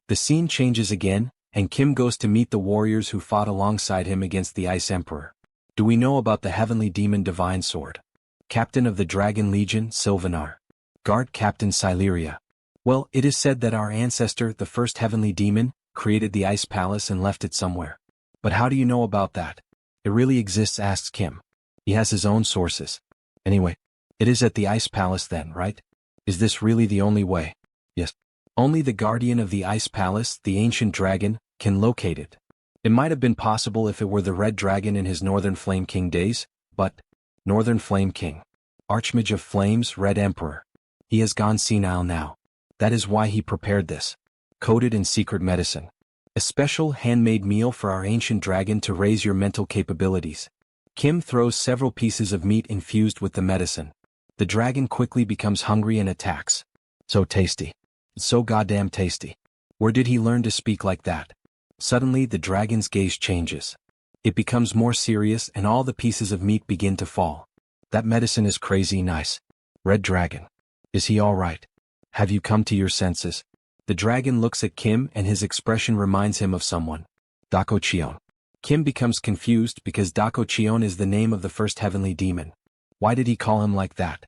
The scene changes again, and Kim goes to meet the warriors who fought alongside him against the Ice Emperor. Do we know about the Heavenly Demon divine sword? Captain of the Dragon Legion, Sylvanar. Guard Captain Sileria. Well, it is said that our ancestor, the first Heavenly Demon, created the ice palace and left it somewhere. But how do you know about that? It really exists, asks Kim. He has his own sources. Anyway, it is at the ice palace then, right? Is this really the only way? Yes. Only the guardian of the ice palace, the ancient dragon, can locate it. It might have been possible if it were the red dragon in his Northern Flame King days, but Northern Flame King, Archmage of Flames, Red Emperor. He has gone senile now. That is why he prepared this, coated in secret medicine. A special handmade meal for our ancient dragon to raise your mental capabilities. Kim throws several pieces of meat infused with the medicine. The dragon quickly becomes hungry and attacks. So tasty. So goddamn tasty. Where did he learn to speak like that? Suddenly the dragon's gaze changes. It becomes more serious and all the pieces of meat begin to fall. That medicine is crazy nice. Red Dragon. Is he all right? Have you come to your senses? The dragon looks at Kim and his expression reminds him of someone. Dakochion. Kim becomes confused because Dakochion is the name of the first heavenly demon. Why did he call him like that?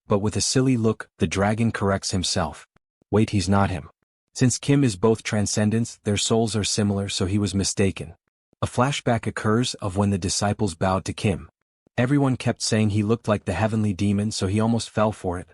But with a silly look, the dragon corrects himself. Wait, he's not him. Since Kim is both transcendents, their souls are similar, so he was mistaken. A flashback occurs of when the disciples bowed to Kim. Everyone kept saying he looked like the heavenly demon, so he almost fell for it.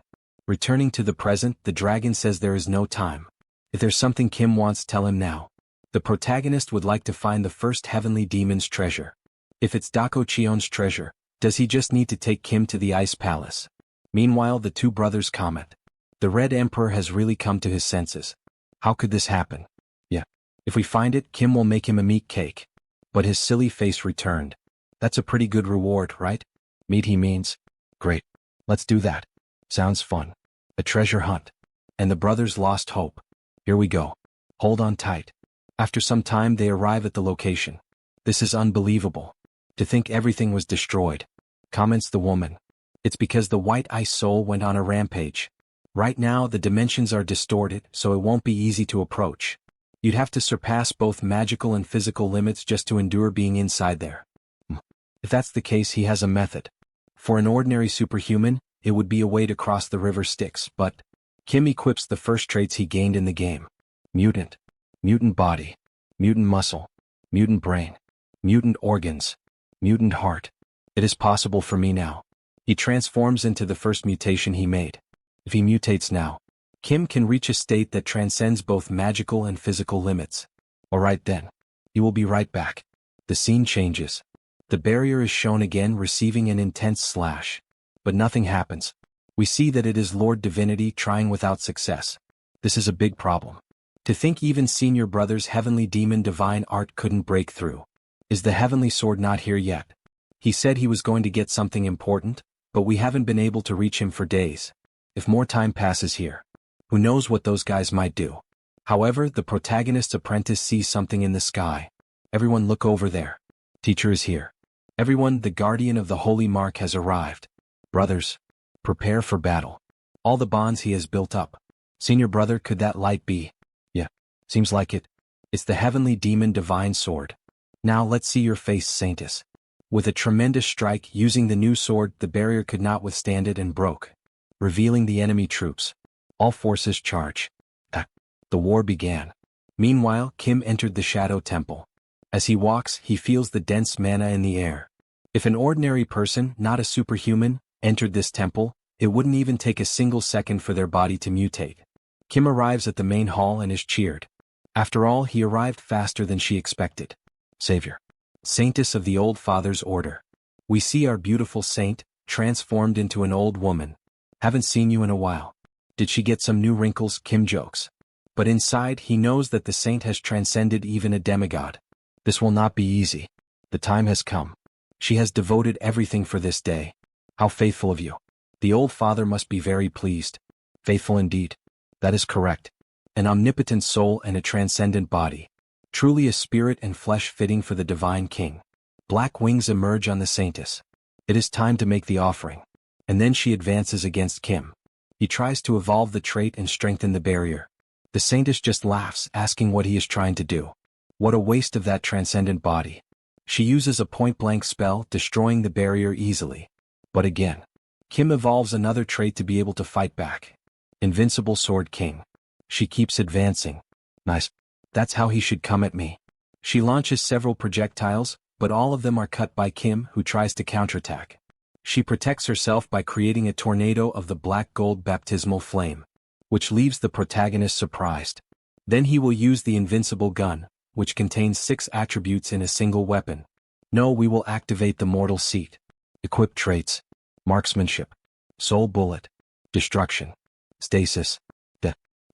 Returning to the present, the dragon says there is no time. If there's something Kim wants, tell him now. The protagonist would like to find the first heavenly demon's treasure. If it's Dakochion's treasure, does he just need to take Kim to the ice palace? Meanwhile, the two brothers comment. The Red Emperor has really come to his senses. How could this happen? Yeah. If we find it, Kim will make him a meat cake. But his silly face returned. That's a pretty good reward, right? Meat he means. Great. Let's do that. Sounds fun. A treasure hunt. And the brothers lost hope. Here we go. Hold on tight. After some time they arrive at the location. This is unbelievable. To think everything was destroyed. Comments the woman. It's because the white ice soul went on a rampage. Right now the dimensions are distorted, so it won't be easy to approach. You'd have to surpass both magical and physical limits just to endure being inside there. If that's the case, he has a method. For an ordinary superhuman, it would be a way to cross the river Styx, but Kim equips the first traits he gained in the game. Mutant. Mutant body. Mutant muscle. Mutant brain. Mutant organs. Mutant heart. It is possible for me now. He transforms into the first mutation he made. If he mutates now, Kim can reach a state that transcends both magical and physical limits. Alright then. He will be right back. The scene changes. The barrier is shown again, receiving an intense slash. But nothing happens. We see that it is Lord Divinity trying without success. This is a big problem. To think even senior brother's heavenly demon divine art couldn't break through. Is the heavenly sword not here yet? He said he was going to get something important, but we haven't been able to reach him for days. If more time passes here, who knows what those guys might do. However, the protagonist's apprentice sees something in the sky. Everyone look over there. Teacher is here. Everyone, the guardian of the holy mark has arrived. Brothers, prepare for battle. All the bonds he has built up. Senior brother, could that light be? Yeah, seems like it. It's the heavenly demon divine sword. Now let's see your face, Saintus. With a tremendous strike using the new sword, the barrier could not withstand it and broke, revealing the enemy troops. All forces charge. The war began. Meanwhile, Kim entered the Shadow Temple. As he walks, he feels the dense mana in the air. If an ordinary person, not a superhuman, entered this temple, it wouldn't even take a single second for their body to mutate. Kim arrives at the main hall and is cheered. After all, he arrived faster than she expected. Savior. Saintess of the Old Father's Order. We see our beautiful saint, transformed into an old woman. Haven't seen you in a while. Did she get some new wrinkles? Kim jokes. But inside, he knows that the saint has transcended even a demigod. This will not be easy. The time has come. She has devoted everything for this day. How faithful of you. The Old Father must be very pleased. Faithful indeed. That is correct. An omnipotent soul and a transcendent body. Truly a spirit and flesh fitting for the divine king. Black wings emerge on the saintess. It is time to make the offering. And then she advances against Kim. He tries to evolve the trait and strengthen the barrier. The saintess just laughs, asking what he is trying to do. What a waste of that transcendent body. She uses a point-blank spell, destroying the barrier easily. But again, Kim evolves another trait to be able to fight back. Invincible Sword King. She keeps advancing. Nice. That's how he should come at me. She launches several projectiles, but all of them are cut by Kim, who tries to counterattack. She protects herself by creating a tornado of the black gold baptismal flame, which leaves the protagonist surprised. Then he will use the invincible gun, which contains 6 attributes in a single weapon. No, we will activate the mortal seat. Equip traits: marksmanship, soul bullet, destruction, stasis,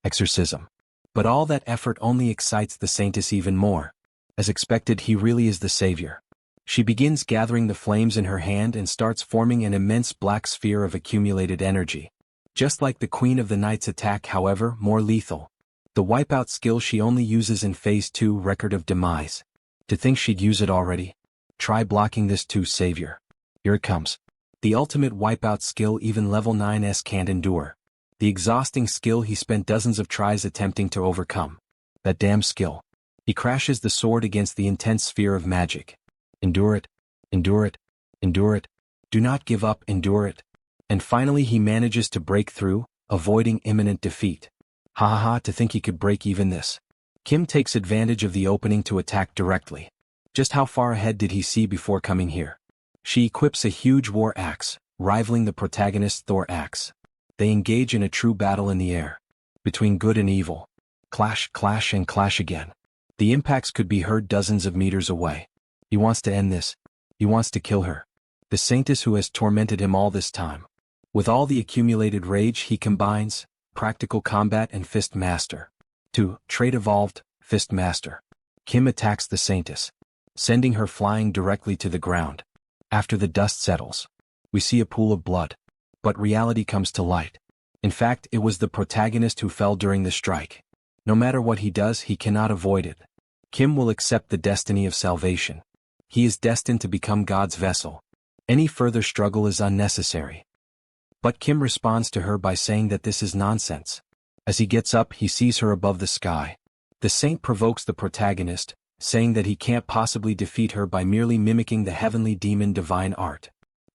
exorcism. But all that effort only excites the Saintess even more. As expected, he really is the savior. She begins gathering the flames in her hand and starts forming an immense black sphere of accumulated energy. Just like the Queen of the Night's attack, however, more lethal. The wipeout skill she only uses in Phase 2, Record of Demise. To think she'd use it already? Try blocking this too, savior. Here it comes. The ultimate wipeout skill even level 9s can't endure. The exhausting skill he spent dozens of tries attempting to overcome. That damn skill. He crashes the sword against the intense sphere of magic. Endure it. Endure it. Endure it. Do not give up, endure it. And finally he manages to break through, avoiding imminent defeat. Ha ha ha, to think he could break even this. Kim takes advantage of the opening to attack directly. Just how far ahead did he see before coming here? She equips a huge war axe, rivaling the protagonist's Thor axe. They engage in a true battle in the air. Between good and evil. Clash, clash and clash again. The impacts could be heard dozens of meters away. He wants to end this. He wants to kill her. The Saintess who has tormented him all this time. With all the accumulated rage he combines, practical combat and fist master. 2. Trait evolved, fist master. Kim attacks the Saintess, sending her flying directly to the ground. After the dust settles, we see a pool of blood. But reality comes to light. In fact, it was the protagonist who fell during the strike. No matter what he does, he cannot avoid it. Kim will accept the destiny of salvation. He is destined to become God's vessel. Any further struggle is unnecessary. But Kim responds to her by saying that this is nonsense. As he gets up, he sees her above the sky. The saint provokes the protagonist, saying that he can't possibly defeat her by merely mimicking the heavenly demon divine art.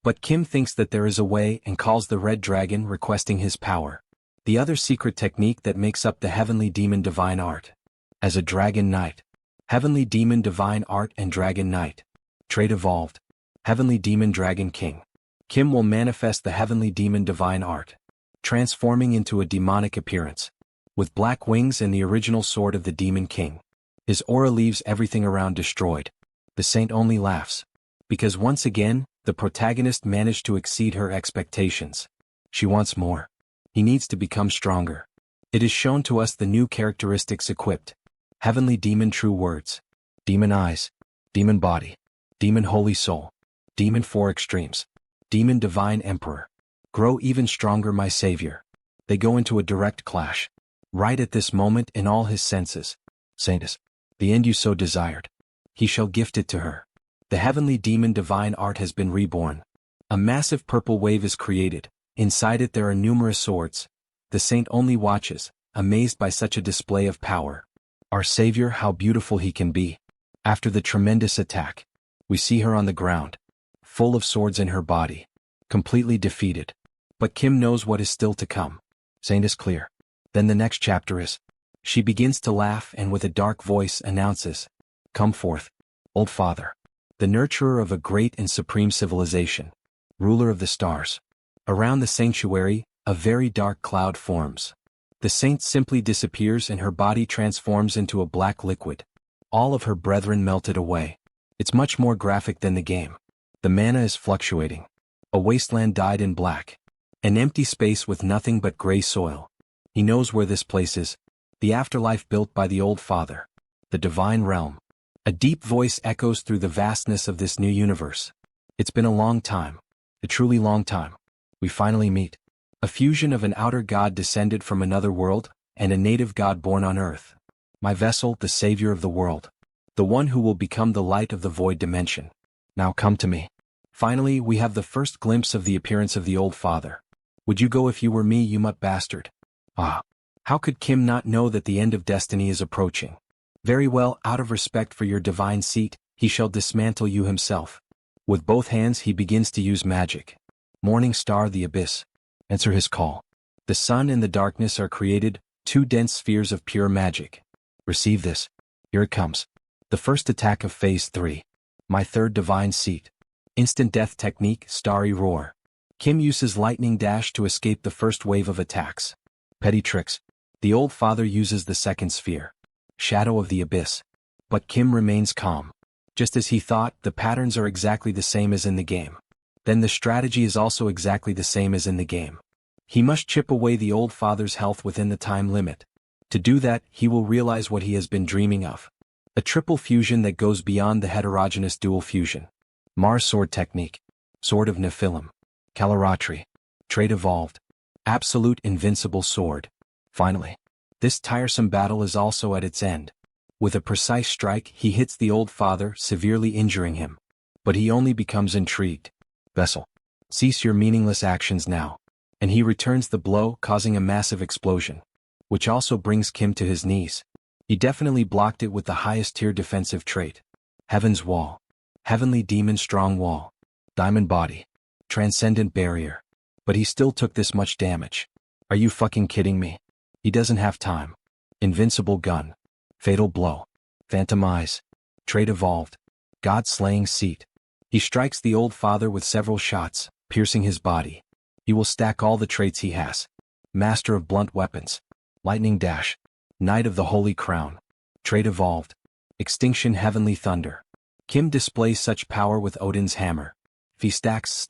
But Kim thinks that there is a way and calls the red dragon, requesting his power. The other secret technique that makes up the heavenly demon divine art. As a dragon knight. Heavenly demon divine art and dragon knight. Trait evolved. Heavenly demon dragon king. Kim will manifest the heavenly demon divine art, transforming into a demonic appearance, with black wings and the original sword of the demon king. His aura leaves everything around destroyed. The saint only laughs. Because once again, the protagonist managed to exceed her expectations. She wants more. He needs to become stronger. It is shown to us the new characteristics equipped. Heavenly demon true words. Demon eyes. Demon body. Demon holy soul. Demon 4 extremes. Demon divine emperor. Grow even stronger, my savior. They go into a direct clash. Right at this moment in all his senses. Saintess. The end you so desired. He shall gift it to her. The heavenly demon divine art has been reborn. A massive purple wave is created. Inside it there are numerous swords. The saint only watches, amazed by such a display of power. Our savior, how beautiful he can be. After the tremendous attack, we see her on the ground, full of swords in her body, completely defeated. But Kim knows what is still to come. Saint is clear. Then the next chapter is. She begins to laugh and with a dark voice announces, "Come forth, old father, the nurturer of a great and supreme civilization, ruler of the stars." Around the sanctuary, a very dark cloud forms. The saint simply disappears and her body transforms into a black liquid. All of her brethren melted away. It's much more graphic than the game. The mana is fluctuating. A wasteland dyed in black. An empty space with nothing but gray soil. He knows where this place is. The afterlife built by the old father. The divine realm. A deep voice echoes through the vastness of this new universe. It's been a long time. A truly long time. We finally meet. A fusion of an outer god descended from another world, and a native god born on earth. My vessel, the savior of the world. The one who will become the light of the void dimension. Now come to me. Finally, we have the first glimpse of the appearance of the old father. Would you go if you were me, you mutt bastard? Ah. How could Kim not know that the end of destiny is approaching? Very well, out of respect for your divine seat, he shall dismantle you himself. With both hands he begins to use magic. Morning star, the abyss. Answer his call. The sun and the darkness are created, 2 dense spheres of pure magic. Receive this. Here it comes. The first attack of Phase 3. My third divine seat. Instant death technique, Starry Roar. Kim uses lightning dash to escape the first wave of attacks. Petty tricks. The old father uses the second sphere. Shadow of the Abyss. But Kim remains calm. Just as he thought, the patterns are exactly the same as in the game. Then the strategy is also exactly the same as in the game. He must chip away the old father's health within the time limit. To do that, he will realize what he has been dreaming of. A triple fusion that goes beyond the heterogeneous dual fusion. Mars Sword Technique. Sword of Nephilim. Kalaratri. Trait evolved. Absolute invincible sword. Finally. This tiresome battle is also at its end. With a precise strike, he hits the old father, severely injuring him. But he only becomes intrigued. Vessel. Cease your meaningless actions now. And he returns the blow, causing a massive explosion. Which also brings Kim to his knees. He definitely blocked it with the highest tier defensive trait. Heaven's Wall. Heavenly Demon Strong Wall. Diamond Body. Transcendent Barrier. But he still took this much damage. Are you fucking kidding me? He doesn't have time. Invincible Gun. Fatal Blow. Phantom Eyes. Trait evolved. God-slaying Seat. He strikes the old father with several shots, piercing his body. He will stack all the traits he has. Master of Blunt Weapons. Lightning Dash. Knight of the Holy Crown. Trait evolved. Extinction Heavenly Thunder. Kim displays such power with Odin's hammer. If he stacks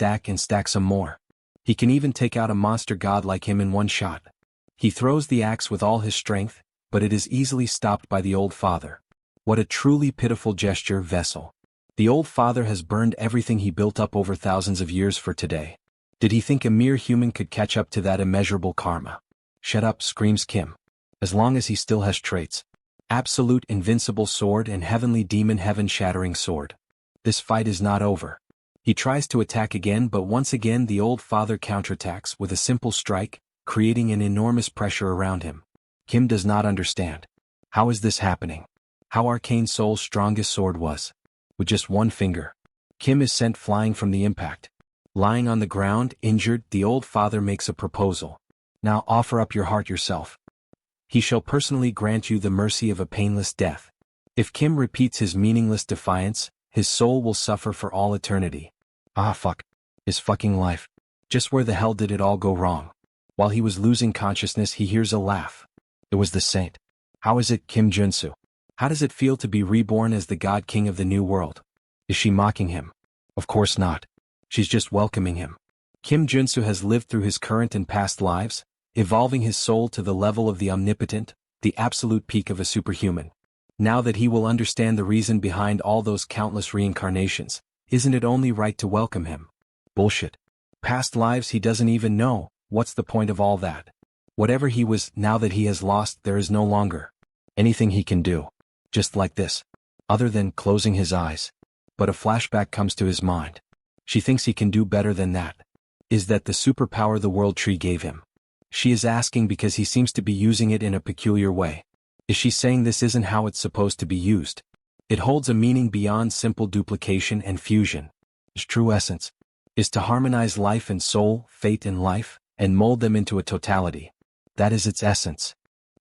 some more. He can even take out a monster god like him in one shot. He throws the axe with all his strength, but it is easily stopped by the old father. What a truly pitiful gesture, Vessel. The old father has burned everything he built up over thousands of years for today. Did he think a mere human could catch up to that immeasurable karma? Shut up, screams Kim. As long as he still has traits. Absolute invincible sword and heavenly demon heaven-shattering sword. This fight is not over. He tries to attack again, but once again the old father counterattacks with a simple strike, creating an enormous pressure around him. Kim does not understand. How is this happening? How Arcane Seoul's strongest sword was. With just one finger. Kim is sent flying from the impact. Lying on the ground, injured, the old father makes a proposal. Now offer up your heart yourself. He shall personally grant you the mercy of a painless death. If Kim repeats his meaningless defiance, his soul will suffer for all eternity. Ah fuck. His fucking life. Just where the hell did it all go wrong? While he was losing consciousness, he hears a laugh. It was the saint. How is it, Kim Joonsoo? How does it feel to be reborn as the god king of the new world? Is she mocking him? Of course not. She's just welcoming him. Kim Joonsoo has lived through his current and past lives, evolving his soul to the level of the omnipotent, the absolute peak of a superhuman. Now that he will understand the reason behind all those countless reincarnations, isn't it only right to welcome him? Bullshit. Past lives he doesn't even know, what's the point of all that? Whatever he was, now that he has lost, there is no longer anything he can do. Just like this. Other than closing his eyes. But a flashback comes to his mind. She thinks he can do better than that. Is that the superpower the world tree gave him? She is asking because he seems to be using it in a peculiar way. Is she saying this isn't how it's supposed to be used? It holds a meaning beyond simple duplication and fusion. Its true essence is to harmonize life and soul, fate and life, and mold them into a totality. That is its essence.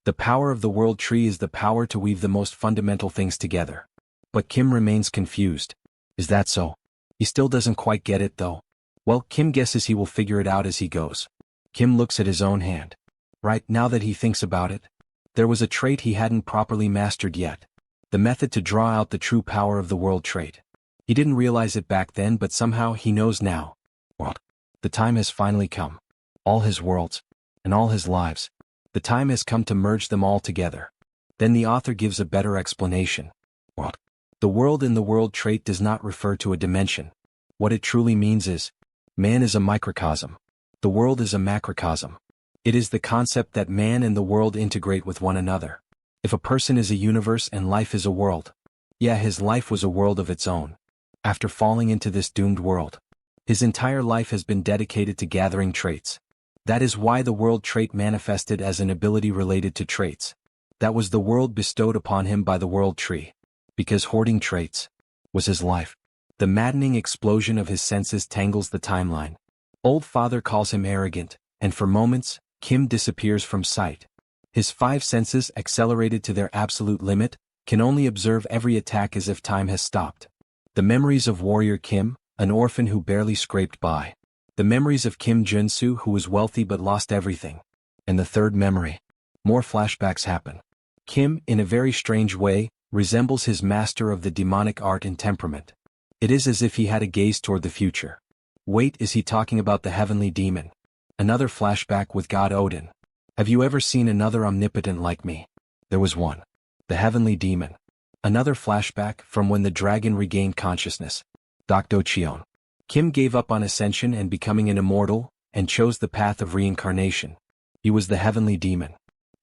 The power of the world tree is the power to weave the most fundamental things together. But Kim remains confused. Is that so? He still doesn't quite get it though. Well, Kim guesses he will figure it out as he goes. Kim looks at his own hand. Right now that he thinks about it, there was a trait he hadn't properly mastered yet. The method to draw out the true power of the world trait. He didn't realize it back then, but somehow he knows now. World. The time has finally come. All his worlds. And all his lives. The time has come to merge them all together. Then the author gives a better explanation. World. The world in the world trait does not refer to a dimension. What it truly means is, man is a microcosm. The world is a macrocosm. It is the concept that man and the world integrate with one another. If a person is a universe and life is a world. Yeah, his life was a world of its own. After falling into this doomed world. His entire life has been dedicated to gathering traits. That is why the world trait manifested as an ability related to traits. That was the world bestowed upon him by the world tree. Because hoarding traits was his life. The maddening explosion of his senses tangles the timeline. Old father calls him arrogant, and for moments, Kim disappears from sight. His five senses, accelerated to their absolute limit, can only observe every attack as if time has stopped. The memories of warrior Kim, an orphan who barely scraped by. The memories of Kim Joonsoo, who was wealthy but lost everything. And the third memory. More flashbacks happen. Kim, in a very strange way, resembles his master of the demonic art and temperament. It is as if he had a gaze toward the future. Wait, is he talking about the heavenly demon? Another flashback with God Odin. Have you ever seen another omnipotent like me? There was one. The heavenly demon. Another flashback from when the dragon regained consciousness. Dokdo Cheon. Kim gave up on ascension and becoming an immortal, and chose the path of reincarnation. He was the heavenly demon.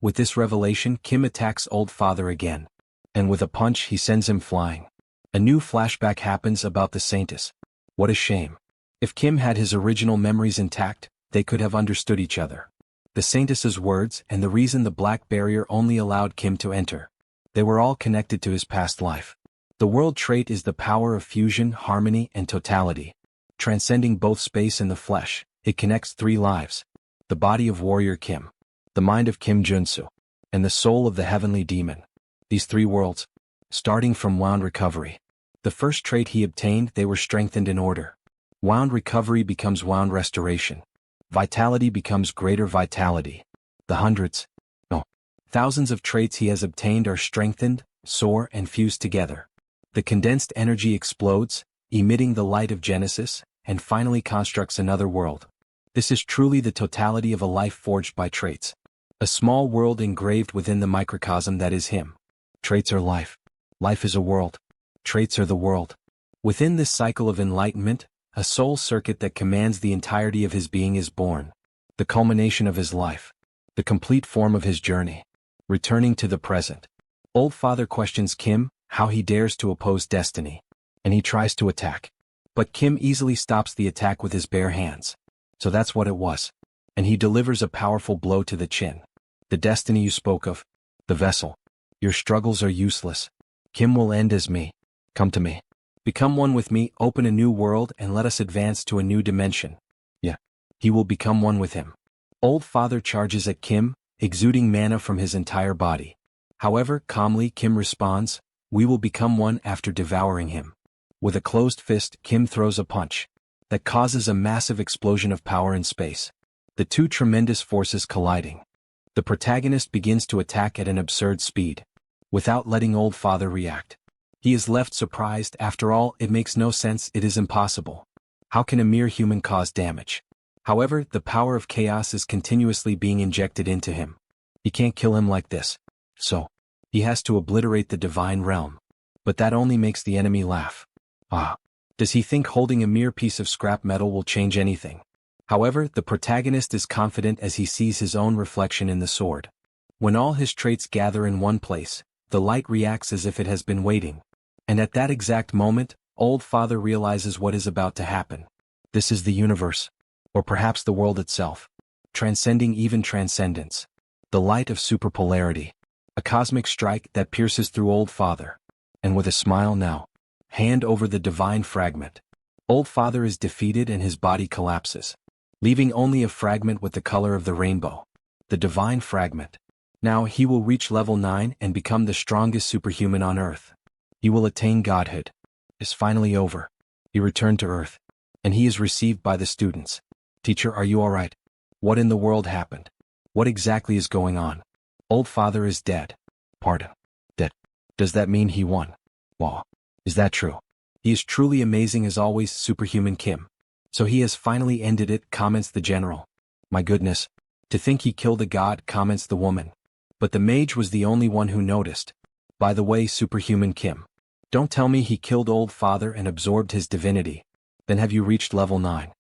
With this revelation, Kim attacks old father again. And with a punch he sends him flying. A new flashback happens about the Saintess. What a shame. If Kim had his original memories intact, they could have understood each other. The Saintess's words and the reason the black barrier only allowed Kim to enter. They were all connected to his past life. The world trait is the power of fusion, harmony, and totality. Transcending both space and the flesh, it connects three lives. The body of warrior Kim, the mind of Kim Joonsoo, and the soul of the heavenly demon. These three worlds, starting from wound recovery. The first trait he obtained, they were strengthened in order. Wound recovery becomes wound restoration. Vitality becomes greater vitality. The thousands of traits he has obtained are strengthened, soar, and fuse together. The condensed energy explodes, emitting the light of Genesis, and finally constructs another world. This is truly the totality of a life forged by traits. A small world engraved within the microcosm that is him. Traits are life. Life is a world. Traits are the world. Within this cycle of enlightenment, a soul circuit that commands the entirety of his being is born. The culmination of his life. The complete form of his journey. Returning to the present. Old father questions Kim, how he dares to oppose destiny. And he tries to attack. But Kim easily stops the attack with his bare hands. So that's what it was. And he delivers a powerful blow to the chin. The destiny you spoke of. The vessel. Your struggles are useless. Kim will end as me. Come to me. Become one with me, open a new world, and let us advance to a new dimension. Yeah. He will become one with him. Old father charges at Kim, exuding mana from his entire body. However, calmly Kim responds, we will become one after devouring him. With a closed fist, Kim throws a punch. That causes a massive explosion of power in space. The two tremendous forces colliding. The protagonist begins to attack at an absurd speed. Without letting old father react. He is left surprised. After all, it makes no sense, it is impossible. How can a mere human cause damage? However, the power of chaos is continuously being injected into him. He can't kill him like this. So, he has to obliterate the divine realm. But that only makes the enemy laugh. Does he think holding a mere piece of scrap metal will change anything? However, the protagonist is confident as he sees his own reflection in the sword. When all his traits gather in one place, the light reacts as if it has been waiting. And at that exact moment, old father realizes what is about to happen. This is the universe. Or perhaps the world itself. Transcending even transcendence. The light of superpolarity. A cosmic strike that pierces through old father. And with a smile now. Hand over the divine fragment. Old father is defeated and his body collapses. Leaving only a fragment with the color of the rainbow. The divine fragment. Now he will reach level 9 and become the strongest superhuman on Earth. He will attain godhood. It's finally over. He returned to Earth. And he is received by the students. Teacher, are you alright? What in the world happened? What exactly is going on? Old father is dead. Pardon. Dead. Does that mean he won? Wow. Is that true? He is truly amazing as always, superhuman Kim. So he has finally ended it, comments the general. My goodness. To think he killed a god, comments the woman. But the mage was the only one who noticed. By the way, superhuman Kim. Don't tell me he killed old father and absorbed his divinity. Then have you reached level 9?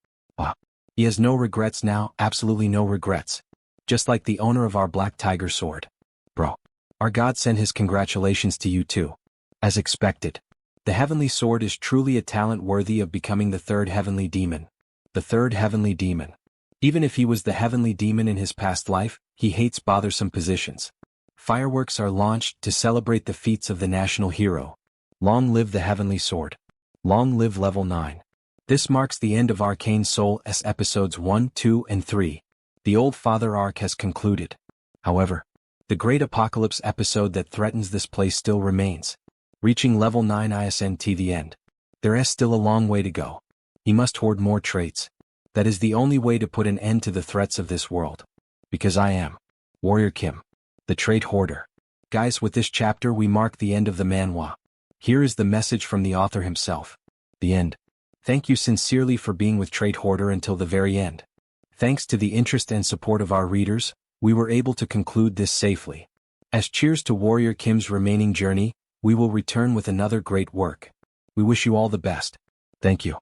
He has no regrets now, absolutely no regrets. Just like the owner of our black tiger sword. Bro. Our god sent his congratulations to you too. As expected. The heavenly sword is truly a talent worthy of becoming the third heavenly demon. The third heavenly demon. Even if he was the heavenly demon in his past life, he hates bothersome positions. Fireworks are launched to celebrate the feats of the national hero. Long live the heavenly sword. Long live level 9. This marks the end of Arcane Seoul S episodes 1, 2, and 3. The old father arc has concluded. However, The great apocalypse episode that threatens this place still remains. Reaching level 9 ISNT the end. There's still a long way to go. He must hoard more traits. That is the only way to put an end to the threats of this world. Because I am Warrior Kim, the trait hoarder. Guys, with this chapter we mark the end of the manhwa. Here is the message from the author himself. The end. Thank you sincerely for being with Trait Hoarder until the very end. Thanks to the interest and support of our readers, we were able to conclude this safely. As cheers to Warrior Kim's remaining journey, we will return with another great work. We wish you all the best. Thank you.